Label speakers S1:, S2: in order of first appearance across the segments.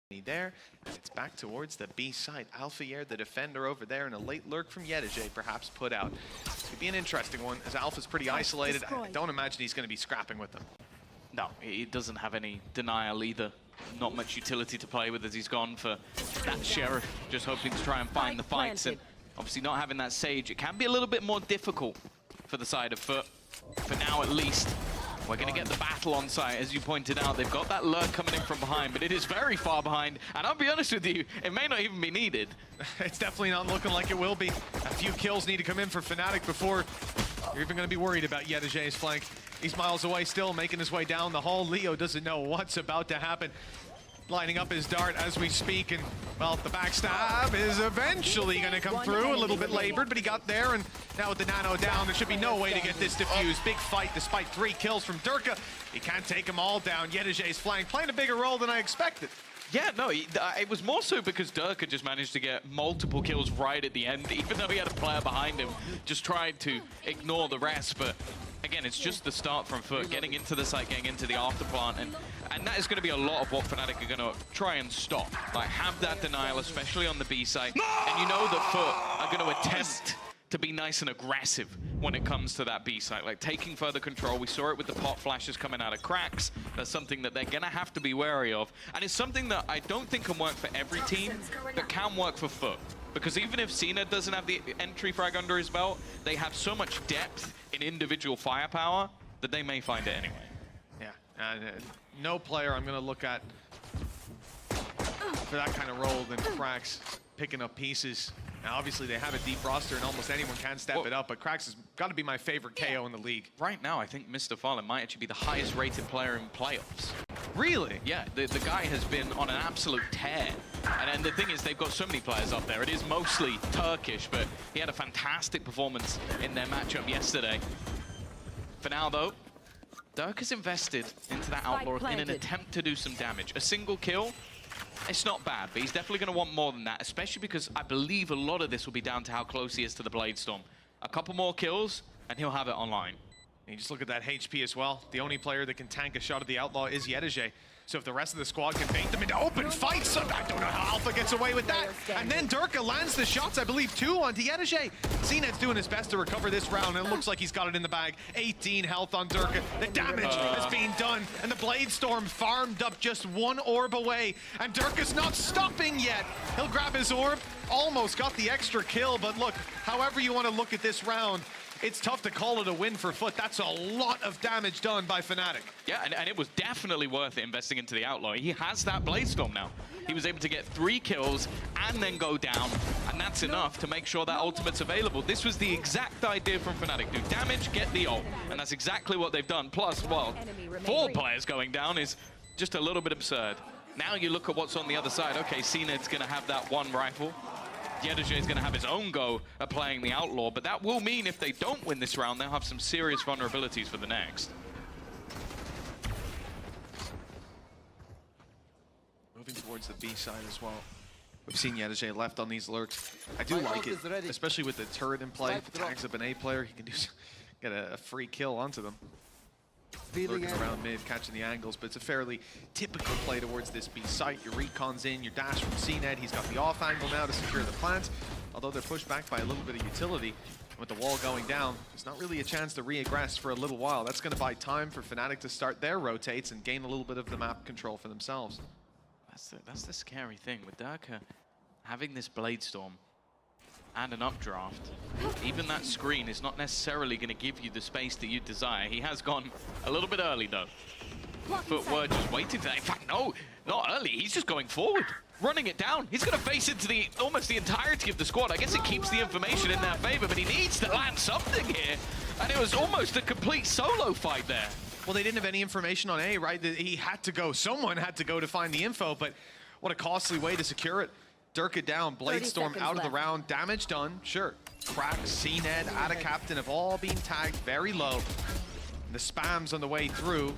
S1: there, and it's back towards the B site. Alphayer, the defender over there, and a late lurk from Yedije perhaps put out. This could be an interesting one, as Alpha's pretty isolated. I don't imagine he's going to be scrapping with them.
S2: No, he doesn't have any denial either. Not much utility to play with as he's gone for that Sheriff, just hoping to try and find the fights. And obviously not having that Sage, it can be a little bit more difficult for the side of Foot. For now at least. We're going to get the battle on site, as you pointed out. They've got that lurk coming in from behind, but it is very far behind. And I'll be honest with you, it may not even be needed.
S1: It's definitely not looking like it will be. A few kills need to come in for Fnatic before you're even going to be worried about Yedije's flank. He's miles away still, making his way down the hall. Leo doesn't know what's about to happen. Lining up his dart as we speak, and well, the backstab is eventually going to come through. A little bit labored, but he got there, and now with the nano down, there should be no way to get this diffused. Big fight despite 3 kills from Durka. He can't take them all down. Yedije's flank playing a bigger role than I expected.
S2: Yeah, no, it was more so because Durka just managed to get multiple kills right at the end, even though he had a player behind him, just tried to ignore the rest. But again, it's just the start from Foot, getting into the site, getting into the afterplant, and that is going to be a lot of what Fnatic are going to try and stop. Like, have that denial, especially on the B site, and you know that Foot are going to attempt to be nice and aggressive when it comes to that B site, like taking further control. We saw it with the pot flashes coming out of cracks. That's something that they're gonna have to be wary of, and it's something that I don't think can work for every team, but can work for Foot. Because even if CNED doesn't have the entry frag under his belt, they have so much depth in individual firepower that they may find it anyway.
S1: Yeah, no player I'm gonna look at for that kind of role than Cracks picking up pieces. Now, obviously, they have a deep roster, and almost anyone can step it up, but Cracks has got to be my favorite KO in the league.
S2: Right now, I think Mr. Fallen might actually be the highest-rated player in playoffs.
S1: Really?
S2: Yeah, the guy has been on an absolute tear. And the thing is, they've got so many players up there. It is mostly Turkish, but he had a fantastic performance in their matchup yesterday. For now, though, Dirk has invested into that Outlaw in an attempt to do some damage. A single kill, it's not bad, but he's definitely going to want more than that, especially because I believe a lot of this will be down to how close he is to the Blade Storm. A couple more kills, and he'll have it online.
S1: And you just look at that HP as well. The only player that can tank a shot at the Outlaw is Yedije. So if the rest of the squad can bait them into open fights, I don't know how Alpha gets away with that. And then Durka lands the shots, I believe, 2 onto Yedije. CNED's doing his best to recover this round, and it looks like he's got it in the bag. 18 health on Durka. The damage has been done, and the Blade Storm farmed up just 1 orb away. And Durka's not stopping yet. He'll grab his orb. Almost got the extra kill, but look, however you want to look at this round, it's tough to call it a win for Foot. That's a lot of damage done by Fnatic.
S2: Yeah, and it was definitely worth it investing into the Outlaw. He has that Blade Storm now. He was able to get 3 kills and then go down, and that's enough to make sure that ultimate's available. This was the exact idea from Fnatic. Do damage, get the ult, and that's exactly what they've done. Plus, well, 4 players going down is just a little bit absurd. Now you look at what's on the other side. Okay, CNED's going to have that 1 rifle. Yedije is going to have his own go at playing the Outlaw, but that will mean if they don't win this round, they'll have some serious vulnerabilities for the next.
S1: Moving towards the B side as well. We've seen Yedije left on these lurks. I do like it, especially with the turret in play. If it tags up an A player, he can get a free kill onto them. Lurking around mid, catching the angles, but it's a fairly typical play towards this B site. Your recon's in, your dash from CNED. He's got the off angle now to secure the plant, although they're pushed back by a little bit of utility. With the wall going down, there's not really a chance to re-aggress for a little while. That's going to buy time for Fnatic to start their rotates and gain a little bit of the map control for themselves.
S2: That's the scary thing with Durka having this Blade Storm and an updraft. Even that screen is not necessarily going to give you the space that you desire. He has gone a little bit early, though. Foot were just waiting for that. In fact, no, not early. He's just going forward, running it down. He's going to face into almost the entirety of the squad. I guess it keeps the information in their favor, but he needs to land something here. And it was almost a complete solo fight there.
S1: Well, they didn't have any information on A, right? He had to go. Someone had to go to find the info, but what a costly way to secure it. Durka down, Blade Storm out of the round, damage done, sure. Cracks, CNED, Ada Captain have all been tagged very low. The spams on the way through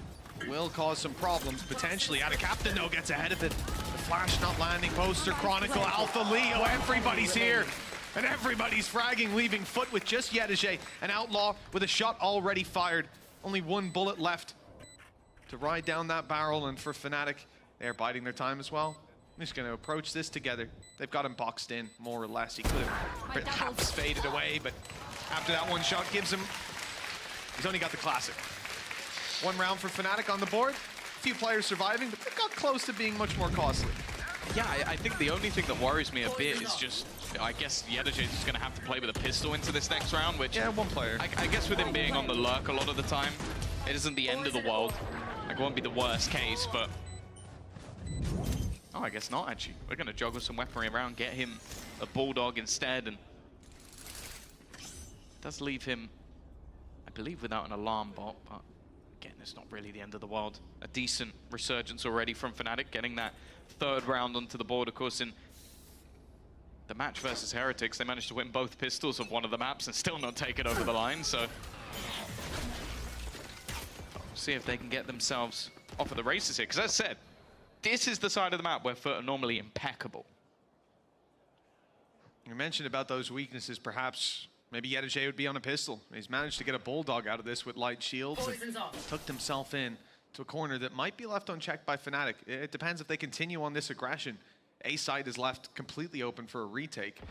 S1: will cause some problems, potentially. Ada Captain, though, gets ahead of it. The flash not landing, Poster, Chronicle, Alpha, Leo, everybody's here. And everybody's fragging, leaving Foot with just Yedije, an Outlaw with a shot already fired. Only 1 bullet left to ride down that barrel, and for Fnatic, they're biding their time as well. I'm just going to approach this together. They've got him boxed in, more or less. He could have perhaps faded away, but after that one shot gives him... He's only got the classic. One round for Fnatic on the board. A few players surviving, but they got close to being much more costly.
S2: Yeah, I think the only thing that worries me a bit is just, I guess Yedajay is just going to have to play with a pistol into this next round, which...
S1: Yeah, one player.
S2: I guess with him being on the lurk a lot of the time, it isn't the end of the world. Like, it won't be the worst case, but... Oh, I guess not, actually. We're going to juggle some weaponry around, get him a Bulldog instead, and... It does leave him, I believe, without an alarm bot, but... Again, it's not really the end of the world. A decent resurgence already from Fnatic, getting that third round onto the board. Of course, in the match versus Heretics, they managed to win both pistols of one of the maps and still not take it over the line, so... We'll see if they can get themselves off of the races here, because as I said, this is the side of the map where Foot are normally impeccable.
S1: You mentioned about those weaknesses, perhaps maybe Yedajay would be on a pistol. He's managed to get a Bulldog out of this with light shields. Tucked himself in to a corner that might be left unchecked by Fnatic. It depends if they continue on this aggression. A side is left completely open for a retake.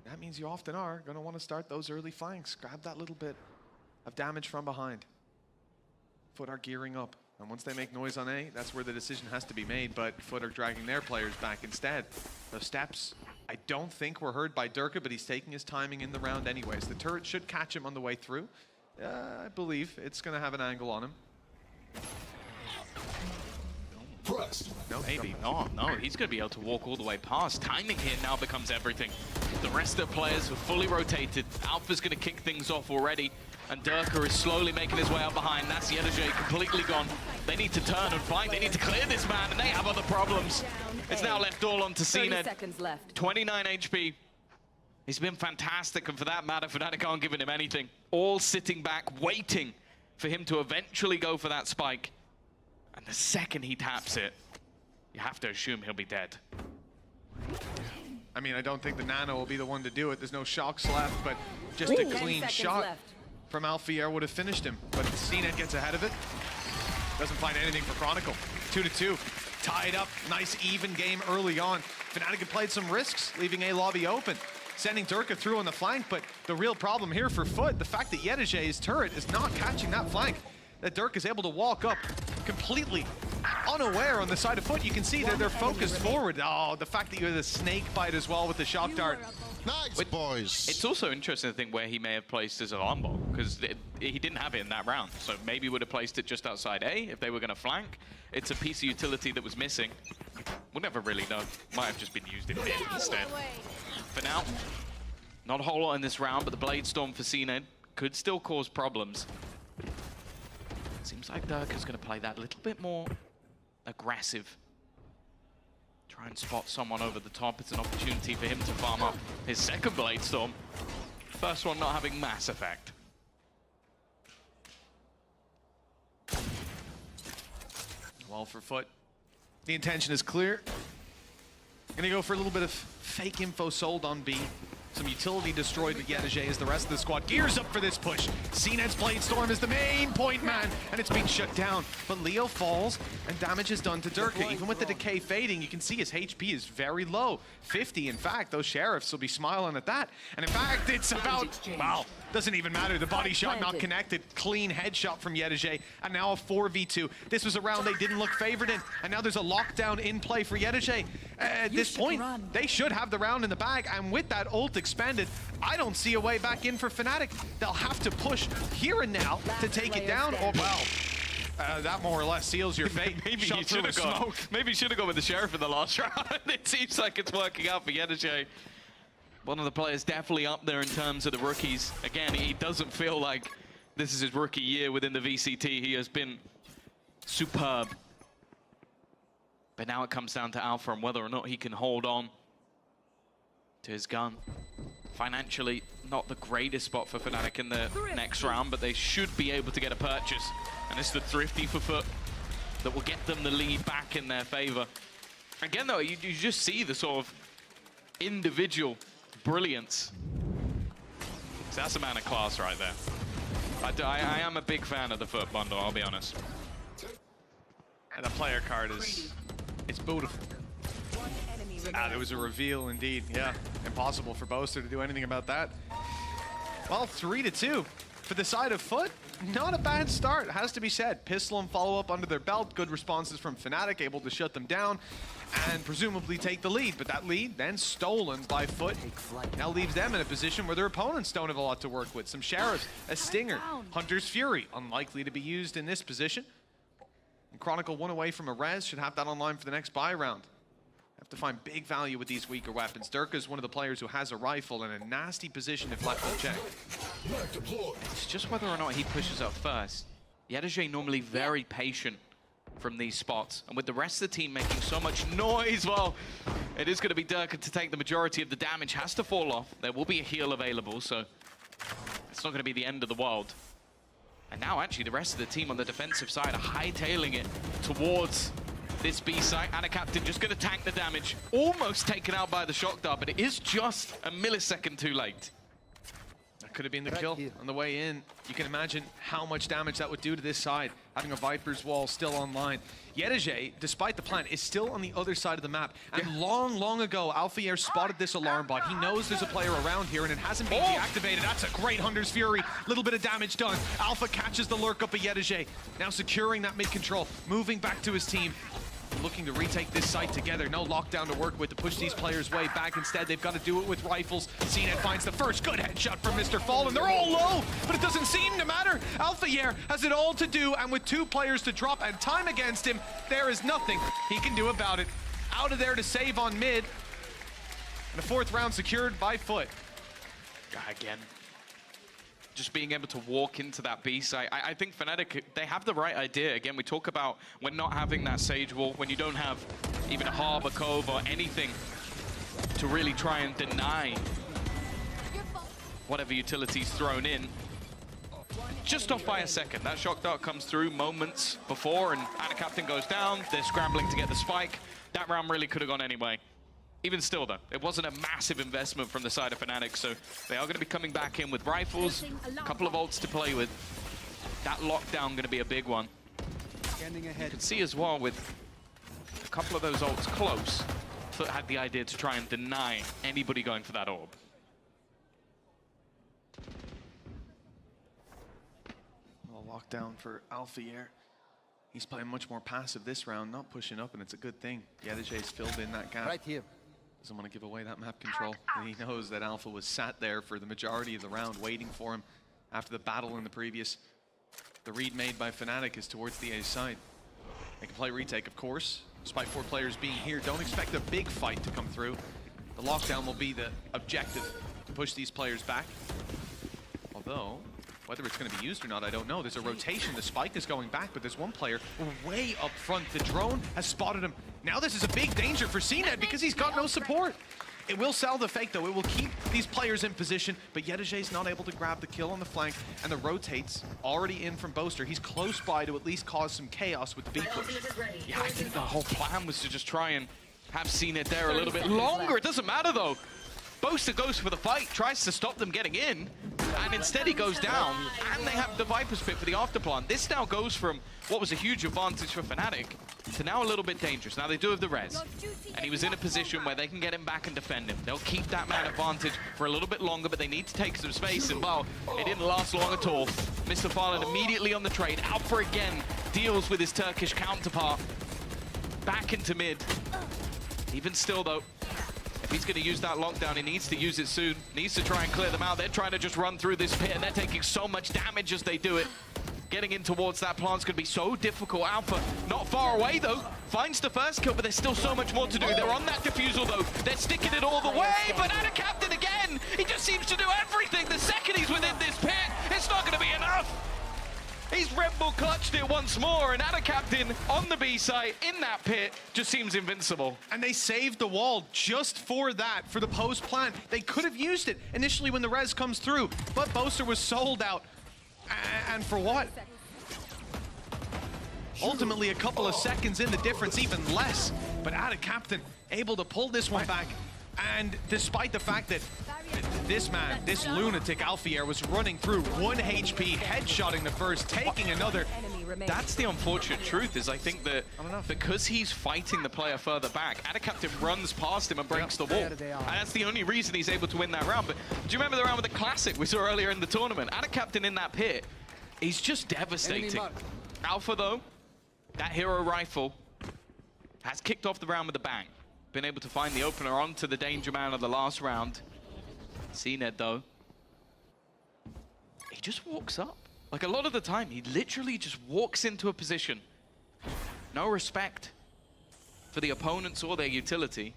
S1: That means you often are going to want to start those early flanks. Grab that little bit of damage from behind. Foot are gearing up. And once they make noise on A, that's where the decision has to be made. But Foot are dragging their players back instead. Those steps, I don't think were heard by Durka, but he's taking his timing in the round anyways. The turret should catch him on the way through. I believe it's going to have an angle on him.
S2: No, maybe. No, he's going to be able to walk all the way past. Timing here now becomes everything. The rest of the players are fully rotated. Alpha's going to kick things off already. And Durka is slowly making his way up behind. That's Yedajay completely gone. They need to turn and fight. They need to clear this man, and they have other problems. It's now left all on to CNED. 29 HP. He's been fantastic, and for that matter, Fnatic aren't giving him anything. All sitting back, waiting for him to eventually go for that spike. And the second he taps it, you have to assume he'll be dead.
S1: I mean, I don't think the Nano will be the one to do it. There's no shocks left, but just a clean shot from Alfier would have finished him. But CNED gets ahead of it. Doesn't find anything for Chronicle. 2-2. Tied up. Nice even game early on. Fnatic had played some risks, leaving A lobby open. Sending Durka through on the flank, but the real problem here for Foot, the fact that Yedajay's turret is not catching that flank. That Durka is able to walk up completely unaware on the side of Foot. You can see that they're focused forward. Oh, the fact that you had a snake bite as well with the shock dart.
S3: Nice, boys.
S2: It's also interesting to think where he may have placed his alarm bot, because he didn't have it in that round. So maybe would have placed it just outside A if they were going to flank. It's a piece of utility that was missing. We'll never really know. Might have just been used in mid instead. For now, not a whole lot in this round, but the Blade Storm for CNED could still cause problems. Seems like Durka's going to play that a little bit more aggressive. Try and spot someone over the top. It's an opportunity for him to farm up his second Blade Storm. First one not having mass effect.
S1: Well, for Foot, the intention is clear. Gonna go for a little bit of fake info sold on B. Some utility destroyed with Yedajay as the rest of the squad gears up for this push. CNED's Blade Storm is the main point man, and it's being shut down. But Leo falls, and damage is done to Durka. Even with the decay fading, you can see his HP is very low. 50, in fact. Those Sheriffs will be smiling at that. And in fact, it's about, wow, doesn't even matter. The body shot not connected. Clean headshot from Yedajay, and now a 4v2. This was a round they didn't look favored in, and now there's a lockdown in play for Yedajay. At this point, they should have the round in the bag, and with that ult expended, I don't see a way back in for Fnatic. They'll have to push here and now to take it down, or well, that more or less seals your fate.
S2: Maybe you should have gone. Maybe you should have gone with the Sheriff in the last round. It seems like it's working out for Yedajay. One of the players definitely up there in terms of the rookies. Again, he doesn't feel like this is his rookie year within the VCT. He has been superb. But now it comes down to Alpha and whether or not he can hold on to his gun. Financially, not the greatest spot for Fnatic in the next round, but they should be able to get a purchase. And it's the Thrifty for Foot that will get them the lead back in their favor. Again, though, you just see the sort of individual brilliance. So that's a man of class right there. I am a big fan of the Foot bundle, I'll be honest.
S1: And the player card is, it's beautiful. There was a reveal indeed. Yeah, impossible for Boaster to do anything about that. Well, 3-2 for the side of Foot. Not a bad start, has to be said. Pistol and follow-up under their belt. Good responses from Fnatic, able to shut them down and presumably take the lead. But that lead then stolen by Foot. Now leaves them in a position where their opponents don't have a lot to work with. Some Sheriffs, a Stinger, Hunter's Fury, unlikely to be used in this position. And Chronicle 1 away from a res, should have that online for the next buy round. Have to find big value with these weaker weapons. Durka's one of the players who has a rifle in a nasty position if left unchecked.
S2: It's just whether or not he pushes up first. Yedege normally very patient from these spots. And with the rest of the team making so much noise, well, it is going to be Durka to take the majority of the damage. Has to fall off. There will be a heal available, so it's not going to be the end of the world. And now actually the rest of the team on the defensive side are hightailing it towards this B site. And a captain just going to tank the damage. Almost taken out by the shock dart, but it is just a millisecond too late.
S1: That could have been the kill on the way in. You can imagine how much damage that would do to this side, having a Viper's wall still online. Yedege, despite the plan, is still on the other side of the map. And long ago, Alpha spotted this alarm bot. He knows there's a player around here, and it hasn't been deactivated. That's a great Hunter's Fury. Little bit of damage done. Alpha catches the lurk up of Yedege. Now securing that mid-control, moving back to his team. Looking to retake this site together. No lockdown to work with to push these players way back. Instead, they've got to do it with rifles. CNET finds the first good headshot from Mr. Fallen. They're all low, but it doesn't seem to matter. Alpha has it all to do, and with 2 players to drop and time against him, there is nothing he can do about it. Out of there to save on mid. And the 4th round secured by Foot.
S2: Again, just being able to walk into that B site. I think Fnatic, they have the right idea. Again, we talk about when not having that Sage wall, when you don't have even a Harbor Cove or anything to really try and deny whatever utility's thrown in. Just off by a second. That shock dart comes through moments before, and Anna Captain goes down. They're scrambling to get the spike. That round really could have gone anyway. Even still, though, it wasn't a massive investment from the side of Fnatic, so they are going to be coming back in with rifles, a couple of ults to play with. That lockdown going to be a big one. You can see as well with a couple of those ults close, Foot had the idea to try and deny anybody going for that orb.
S1: Well, lockdown for Alpha. He's playing much more passive this round, not pushing up, and it's a good thing. Yedege's filled in that gap.
S4: Right here.
S1: Doesn't want to give away that map control. And he knows that Alpha was sat there for the majority of the round, waiting for him after the battle in the previous. The read made by Fnatic is towards the A side. They can play retake, of course. Despite 4 players being here, don't expect a big fight to come through. The lockdown will be the objective, to push these players back. Although, whether it's going to be used or not, I don't know. There's a rotation. The spike is going back, but there's one player way up front. The drone has spotted him. Now this is a big danger for CNET because he's got no support. It will sell the fake, though. It will keep these players in position, but Yedege's not able to grab the kill on the flank, and the rotates already in from Boaster. He's close by to at least cause some chaos with the B push.
S2: Yeah, I think the whole plan was to just try and have CNET there a little bit longer. It doesn't matter, though. Boaster goes for the fight, tries to stop them getting in, and instead he goes down, and they have the Viper's Pit for the afterplan. This now goes from what was a huge advantage for Fnatic to now a little bit dangerous. Now they do have the res, and he was in a position where they can get him back and defend him. They'll keep that man advantage for a little bit longer, but they need to take some space, and well, it didn't last long at all. Mr. Fallen immediately on the trade. Alpha again deals with his Turkish counterpart. Back into mid. Even still, though, if he's going to use that lockdown, he needs to use it soon. Needs to try and clear them out. They're trying to just run through this pit, and they're taking so much damage as they do it. Getting in towards that plant's going to be so difficult. Alpha, not far away, though. Finds the first kill, but there's still so much more to do. They're on that defusal, though. They're sticking it all the way, but Anna Captain again! He just seems to do everything. The second he's within this pit, it's not going to be enough. He's Red Bull clutched it once more, and Anna Captain on the B site in that pit just seems invincible.
S1: And they saved the wall just for that, for the post plan. They could have used it initially when the res comes through, but Boaster was sold out. And for what? Ultimately, a couple of seconds in the difference, even less. But Anna Captain able to pull this one back. And despite the fact that this man, this lunatic Alfier, was running through 1 HP, headshotting the first, taking another.
S2: That's the unfortunate truth, is I think that because he's fighting the player further back, Adacaptain runs past him and breaks the wall. And that's the only reason he's able to win that round. But do you remember the round with the Classic we saw earlier in the tournament? Adacaptain in that pit, he's just devastating. Alpha, though, that hero rifle has kicked off the round with a bang. Been able to find the opener onto the danger man of the last round. CNED, though, he just walks up. Like, a lot of the time, he literally just walks into a position. No respect for the opponents or their utility.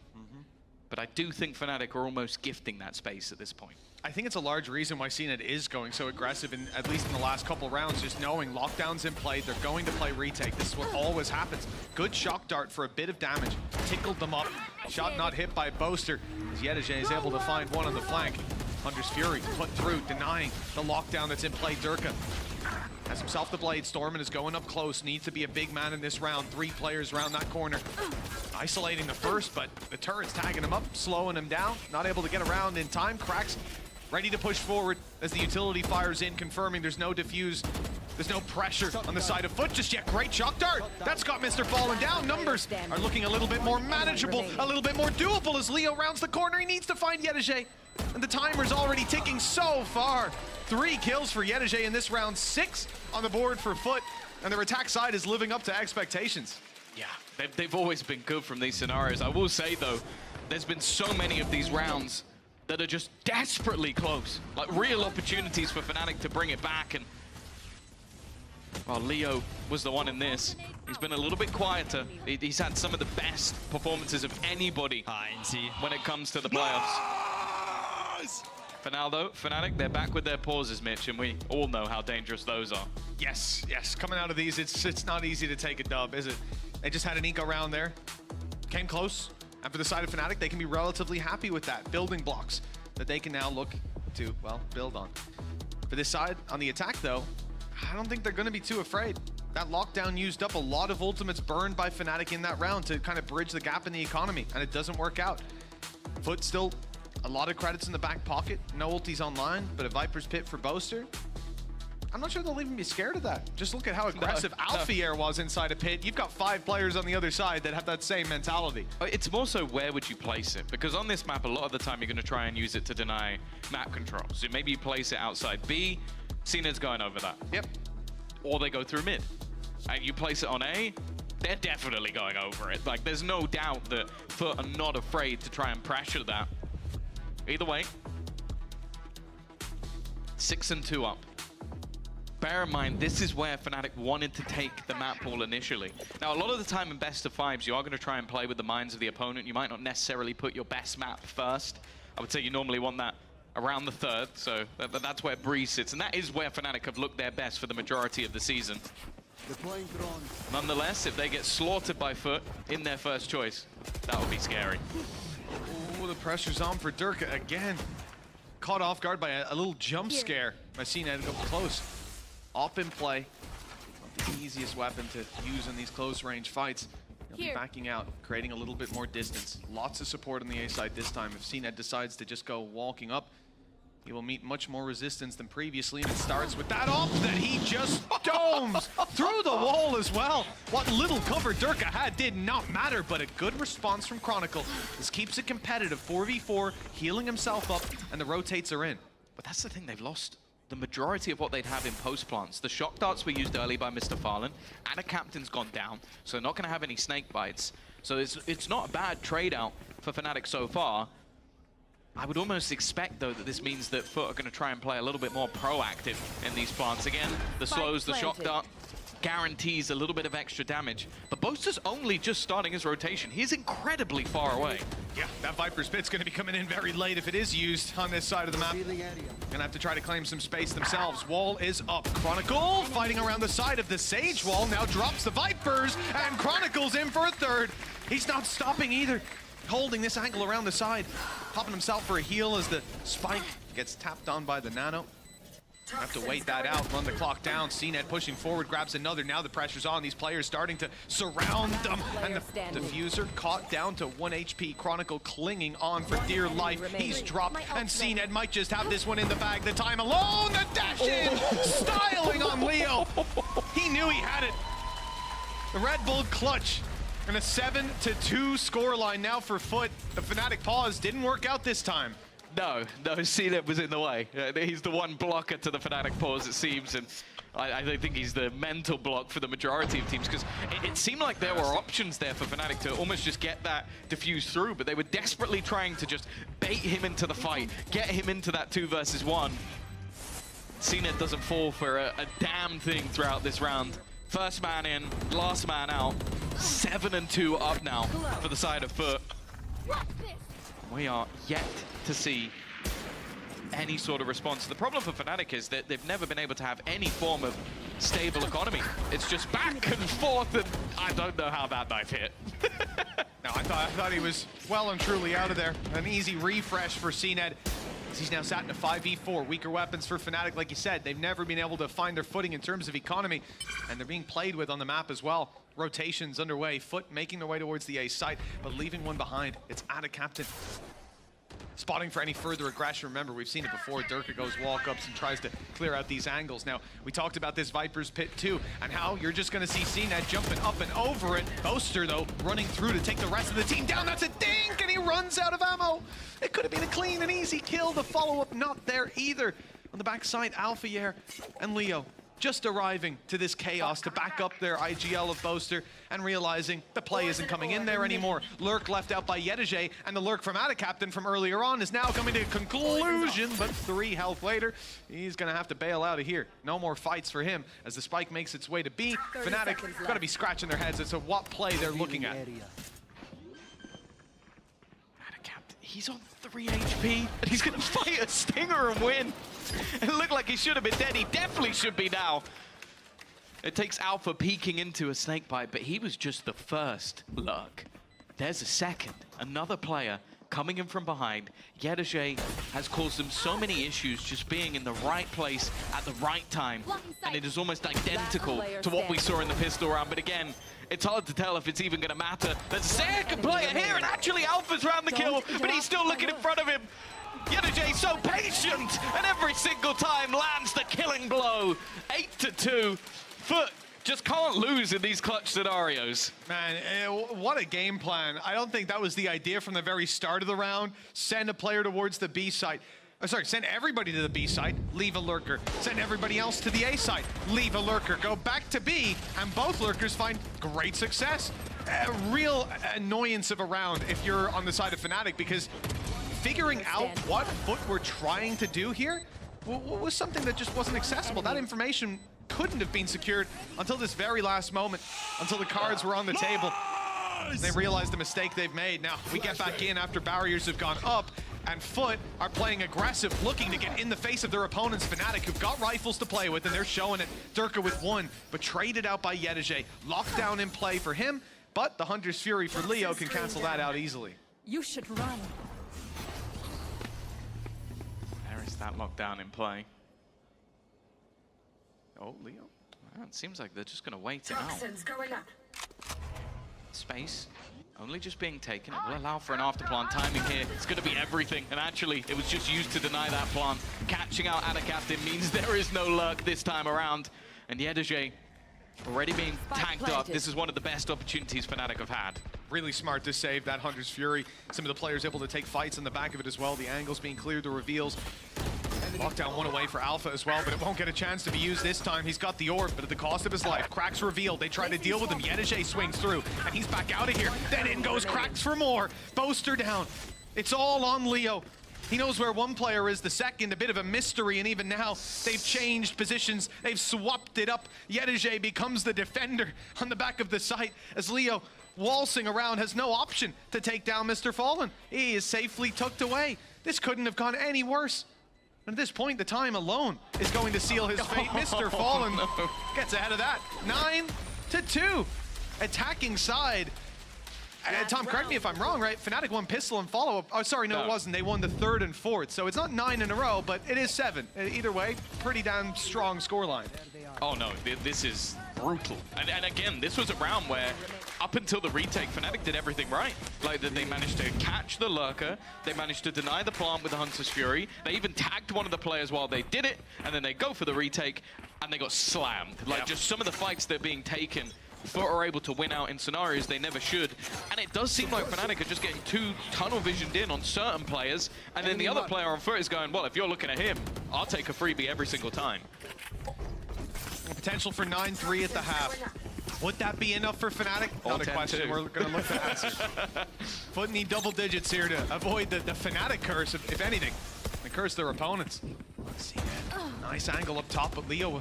S2: But I do think Fnatic are almost gifting that space at this point.
S1: I think it's a large reason why CNED is going so aggressive, at least in the last couple rounds, just knowing lockdown's in play, they're going to play retake. This is what always happens. Good shock dart for a bit of damage, tickled them up. Shot not hit by Boaster, as Yedege is able to find one on the flank. Hunter's Fury put through, denying the lockdown that's in play. Durka has himself the blade. Stormin is going up close, needs to be a big man in this round. 3 players around that corner. Isolating the first, but the turret's tagging him up, slowing him down. Not able to get around in time. Cracks ready to push forward as the utility fires in, confirming there's no diffuse. There's no pressure on the side of Foot just yet. Great shock dart. That's got Mr. falling down. Numbers are looking a little bit more manageable, a little bit more doable as Leo rounds the corner. He needs to find Yedege. And the timer's already ticking so far. 3 kills for Yedege in this round, 6 on the board for Foot. And their attack side is living up to expectations.
S2: Yeah, they've always been good from these scenarios. I will say, though, there's been so many of these rounds that are just desperately close. Like, real opportunities for Fnatic to bring it back. And well, Leo was the one in this. He's been a little bit quieter. He's had some of the best performances of anybody when it comes to the playoffs. For now, though, Fnatic, they're back with their pauses, Mitch, and we all know how dangerous those are.
S1: Yes, yes. Coming out of these, it's not easy to take a dub, is it? They just had an eco round there. Came close. And for the side of Fnatic, they can be relatively happy with that. Building blocks that they can now look to, well, build on. For this side, on the attack, though, I don't think they're going to be too afraid. That lockdown used up a lot of ultimates burned by Fnatic in that round to kind of bridge the gap in the economy, and it doesn't work out. Foot still a lot of credits in the back pocket. No ultis online, but a Viper's Pit for Boaster. I'm not sure they'll even be scared of that. Just look at how aggressive Alfier was inside a pit. You've got 5 players on the other side that have that same mentality.
S2: It's more so where would you place it? Because on this map, a lot of the time you're going to try and use it to deny map control. So maybe you place it outside B, CNED's going over that.
S1: Yep.
S2: Or they go through mid. And you place it on A, they're definitely going over it. Like, there's no doubt that Foot are not afraid to try and pressure that. Either way, 6-2 up. Bear in mind, this is where Fnatic wanted to take the map pool initially. Now, a lot of the time in best of 5s, you are going to try and play with the minds of the opponent. You might not necessarily put your best map first. I would say you normally want that around the 3rd, so that's where Breeze sits. And that is where Fnatic have looked their best for the majority of the season. Nonetheless, if they get slaughtered by Foot in their first choice, that would be scary.
S1: Oh, the pressure's on for Durka again. Caught off guard by a little jump scare. I've seen it up close. Off in play. Not the easiest weapon to use in these close range fights. He'll be backing out, creating a little bit more distance. Lots of support on the A side this time. If CNED decides to just go walking up, he will meet much more resistance than previously, and it starts with that op that he just domes through the wall as well. What little cover Durka had did not matter, but a good response from Chronicle. This keeps it competitive, 4v4, healing himself up, and the rotates are in.
S2: But that's the thing, they've lost the majority of what they'd have in post plants. The shock darts were used early by Mr. Farlan, and a captain's gone down, so they're not going to have any snake bites. So it's not a bad trade out for Fnatic so far. I would almost expect, though, that this means that Foot are going to try and play a little bit more proactive in these plants. Again, the slows, the shock dart guarantees a little bit of extra damage. But Boaster's only just starting his rotation. He's incredibly far away.
S1: Yeah, that Viper's Pit's going to be coming in very late if it is used on this side of the map. Gonna have to try to claim some space themselves. Wall is up. Chronicle fighting around the side of the Sage wall. Now drops the Vipers, and Chronicle's in for a 3rd. He's not stopping either. Holding this angle around the side. Popping himself for a heal as the spike gets tapped on by the Nano. Have to wait that out, run the clock down. CNED pushing forward, grabs another. Now the pressure's on. These players starting to surround them. And the diffuser caught down to 1 HP. Chronicle clinging on for dear life. He's dropped, and CNED might just have this one in the bag. The time alone, the dash in, styling on Leo. He knew he had it. The Red Bull clutch. And a 7-2 scoreline now for Foot. The Fnatic pause didn't work out this time.
S2: No, CNED was in the way. He's the one blocker to the Fnatic pause, it seems, and I don't think he's the mental block for the majority of teams, because it seemed like there were options there for Fnatic to almost just get that diffuse through, but they were desperately trying to just bait him into the fight, get him into that 2 versus 1. CNED doesn't fall for a damn thing throughout this round. First man in, last man out. 7-2 up now for the side of Foot. We are yet to see any sort of response. The problem for Fnatic is that they've never been able to have any form of stable economy. It's just back and forth, and I don't know how that knife hit.
S1: No, I thought he was well and truly out of there. An easy refresh for CNED. He's now sat in a 5v4. Weaker weapons for Fnatic, like you said. They've never been able to find their footing in terms of economy, and they're being played with on the map as well. Rotations underway. Foot making their way towards the A site, but leaving one behind. It's Ada Captain. Spotting for any further aggression. Remember, we've seen it before. Durka goes walk-ups and tries to clear out these angles. Now, we talked about this Viper's Pit too, and how you're just going to see CNED jumping up and over it. Boaster, though, running through to take the rest of the team down. That's a dink, and he runs out of ammo. It could have been a clean and easy kill. The follow-up not there either. On the backside, Alphayer and Leo just arriving to this chaos to back up their IGL of Boaster and realizing the play isn't coming in there anymore. Lurk left out by Yedije, and the Lurk from Ada Captain from earlier on is now coming to a conclusion, but 3 health later, he's gonna have to bail out of here. No more fights for him as the spike makes its way to B. Fnatic gotta be scratching their heads as to what play they're looking at.
S2: Ada Captain, he's on 3 HP, and he's gonna fight a Stinger and win. It looked like he should have been dead. He definitely should be now. It takes Alpha peeking into a snakebite, but he was just the first Lurk. There's a second. Another player coming in from behind. Yedije has caused them so many issues just being in the right place at the right time. And it is almost identical to what we saw in the pistol round. But again, it's hard to tell if it's even going to matter. There's a second player here, and actually Alpha's round the kill, but he's still looking in front of him. Yedije so patient, and every single time lands the killing blow. 8-2. Foot just can't lose in these clutch scenarios.
S1: Man, what a game plan. I don't think that was the idea from the very start of the round. Send a player towards the B site. Sorry, send everybody to the B site, leave a lurker. Send everybody else to the A site, leave a lurker. Go back to B, and both lurkers find great success. A real annoyance of a round if you're on the side of Fnatic, because figuring out what Foot were trying to do here was something that just wasn't accessible. That information couldn't have been secured until this very last moment, until the cards were on the table. They realized the mistake they've made. Now, we get back in after barriers have gone up, and Foot are playing aggressive, looking to get in the face of their opponents. Fnatic, who've got rifles to play with, and they're showing it. Durka with 1, but traded out by Yedije. Lockdown in play for him, but the Hunter's Fury for Leo can cancel that out easily.
S4: You should run.
S2: There is that lockdown in play. Oh, Leo. Well, it seems like they're just going to wait it out.
S4: Going up.
S2: Space only just being taken. It will allow for an after-plant timing here. It's going to be everything. And actually, it was just used to deny that plant. Catching out Ada Captain means there is no lurk this time around. And Yedije already being tagged up. This is one of the best opportunities Fnatic have had.
S1: Really smart to save that Hunter's Fury. Some of the players able to take fights in the back of it as well. The angles being cleared, the reveals. Lockdown 1 away for Alpha as well, but it won't get a chance to be used this time. He's got the orb, but at the cost of his life. Cracks revealed. They try to deal with him. Yedije swings through, and he's back out of here. Then in goes Cracks for more. Boaster down. It's all on Leo. He knows where one player is, the second, a bit of a mystery, and even now, they've changed positions. They've swapped it up. Yedije becomes the defender on the back of the site as Leo, waltzing around, has no option to take down Mr. Fallen. He is safely tucked away. This couldn't have gone any worse. And at this point, the time alone is going to seal his fate. Mr. Fallen gets ahead of that. 9-2. Attacking side. Tom, correct me if I'm wrong, right? Fnatic won pistol and follow-up. Oh, sorry, no, it wasn't. They won the 3rd and 4th, so it's not 9 in a row, but it is 7. Either way, pretty damn strong scoreline.
S2: Oh no, this is brutal. And again, this was a round where, up until the retake, Fnatic did everything right. Like, they managed to catch the Lurker, they managed to deny the plant with the Hunter's Fury, they even tagged one of the players while they did it, and then they go for the retake, and they got slammed. Like, just some of the fights that are being taken, Foot are able to win out in scenarios they never should. And it does seem like Fnatic are just getting too tunnel visioned in on certain players, and then the other player on Foot is going, well, if you're looking at him, I'll take a freebie every single time.
S1: Potential for 9-3 at the half. Would that be enough for Fnatic? Not a question we're going to look to answer. Foot need double digits here to avoid the Fnatic curse, if anything, and curse their opponents. Let's see that. Nice angle up top, but Leo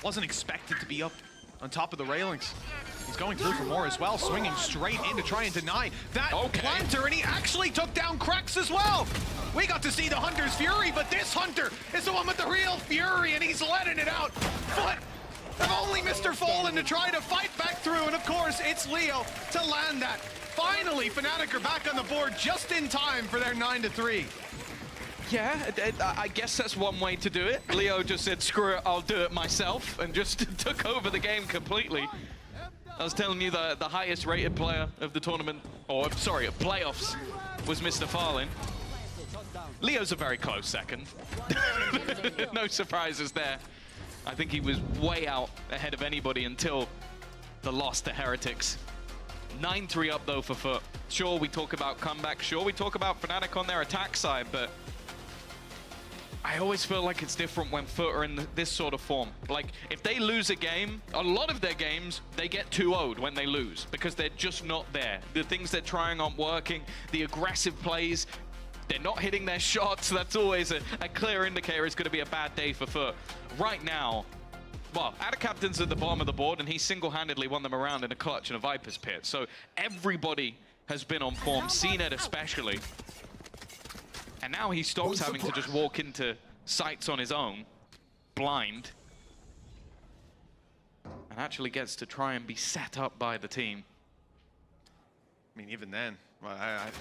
S1: wasn't expected to be up on top of the railings. He's going through for more as well, swinging straight in to try and deny that planter, and he actually took down Krex as well. We got to see the Hunter's Fury, but this Hunter is the one with the real fury, and he's letting it out. Foot have only Mr. Fallen to try to fight back through, and of course, it's Leo to land that. Finally, Fnatic are back on the board just in time for their 9-3.
S2: Yeah, I guess that's one way to do it. Leo just said, screw it, I'll do it myself, and just took over the game completely. I was telling you the highest rated player of the tournament, or sorry, of playoffs, was Mr. Fallen. Leo's a very close second. No surprises there. I think he was way out ahead of anybody until the loss to Heretics. 9-3 up though for Foot. Sure, we talk about comeback. Sure, we talk about Fnatic on their attack side, but I always feel like it's different when Foot are in this sort of form. Like, if they lose a game, a lot of their games, they get 2-0'd when they lose because they're just not there. The things they're trying aren't working. The aggressive plays, they're not hitting their shots. That's always a clear indicator it's going to be a bad day for Foot. Right now, well, Ada Captain's at the bottom of the board, and he single-handedly won them around in a clutch in a Viper's Pit. So everybody has been on form, CNED especially. And now he stops having to just walk into sites on his own, blind, and actually gets to try and be set up by the team.
S1: I mean, even then,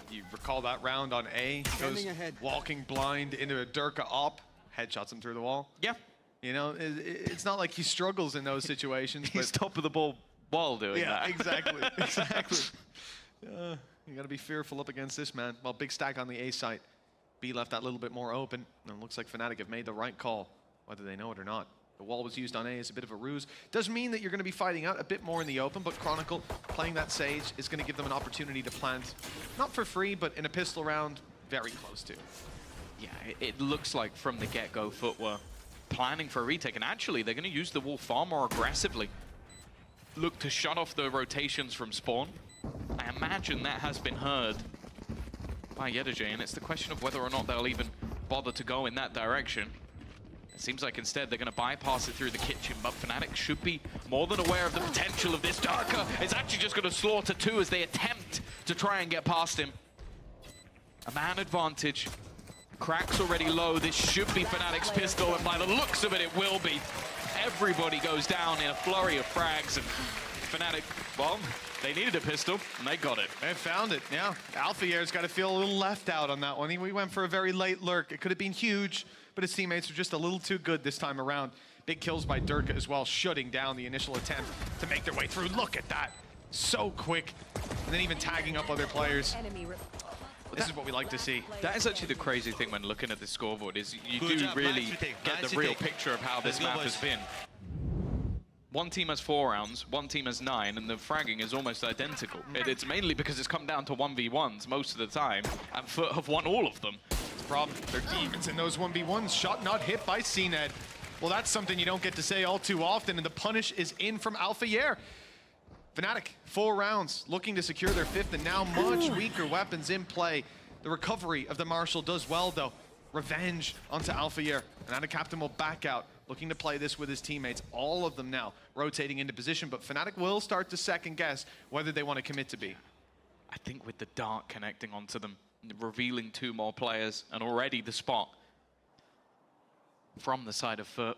S1: you recall that round on A, goes walking blind into a Durka op, headshots him through the wall.
S2: Yeah.
S1: You know, it's not like he struggles in those situations.
S2: He's top of the ball while doing that.
S1: Yeah, exactly, exactly. You got to be fearful up against this man. Well, big stack on the A site. B left that little bit more open, and it looks like Fnatic have made the right call, whether they know it or not. The wall was used on A as a bit of a ruse. Does mean that you're going to be fighting out a bit more in the open, but Chronicle playing that Sage is going to give them an opportunity to plant, not for free, but in a pistol round, very close to.
S2: Yeah, it looks like from the get-go Foot were planning for a retake, and actually they're going to use the wall far more aggressively. Look to shut off the rotations from spawn. I imagine that has been heard by Yedajay, and it's the question of whether or not they'll even bother to go in that direction. It seems like instead they're going to bypass it through the kitchen, but Fnatic should be more than aware of the potential of this. Darker is actually just going to slaughter 2 as they attempt to try and get past him. A man advantage. Crack's already low. This should be Fnatic's pistol, and by the looks of it, it will be. Everybody goes down in a flurry of frags, and Fnatic, well, they needed a pistol, and they got it.
S1: They found it, yeah. Alphayere's got to feel a little left out on that one. We went for a very late lurk. It could have been huge, but his teammates were just a little too good this time around. Big kills by Durka as well, shutting down the initial attempt to make their way through. Look at that. So quick. And then even tagging up other players. This is what we like to see.
S2: That is actually the crazy thing when looking at the scoreboard, is you do really get the real picture of how this map has been. One team has 4 rounds, one team has 9, and the fragging is almost identical. It's mainly because it's come down to 1v1s most of the time, and Foot have won all of them.
S1: The problem, their demons in those 1v1s, shot not hit by CNED. Well, that's something you don't get to say all too often, and the punish is in from Alphayer. Fnatic, 4 rounds, looking to secure their 5th, and now much weaker weapons in play. The recovery of the Marshal does well, though. Revenge onto Alphayer. And Captain will back out, looking to play this with his teammates. All of them now rotating into position, but Fnatic will start to second guess whether they want to commit to B.
S2: I think with the dart connecting onto them, revealing 2 more players, and already the spot from the side of Foot,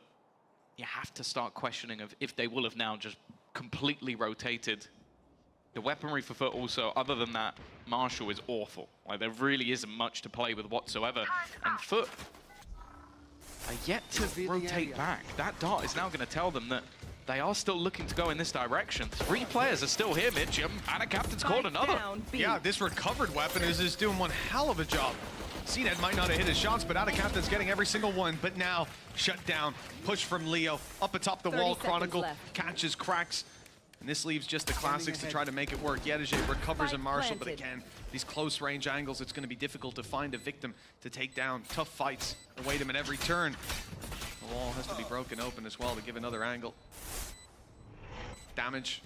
S2: you have to start questioning of if they will have now just completely rotated The weaponry for Foot also, other than that, Marshall is awful. Like, there really isn't much to play with whatsoever. And Foot are yet to rotate back. That dart is now going to tell them that they are still looking to go in this direction. 3 players are still here, Mitch, and a captain's called another.
S1: Yeah, this recovered weapon is just doing one hell of a job. CNED might not have hit his shots, but Out of Captain's getting every single one. But now, shut down, push from Leo, up atop the wall, Chronicle catches, cracks. And this leaves just the classics to try to make it work. Yedeje recovers a Marshall, but again, these close range angles, it's going to be difficult to find a victim to take down. Tough fights await him at every turn. The wall has to be broken open as well to give another angle. Damage.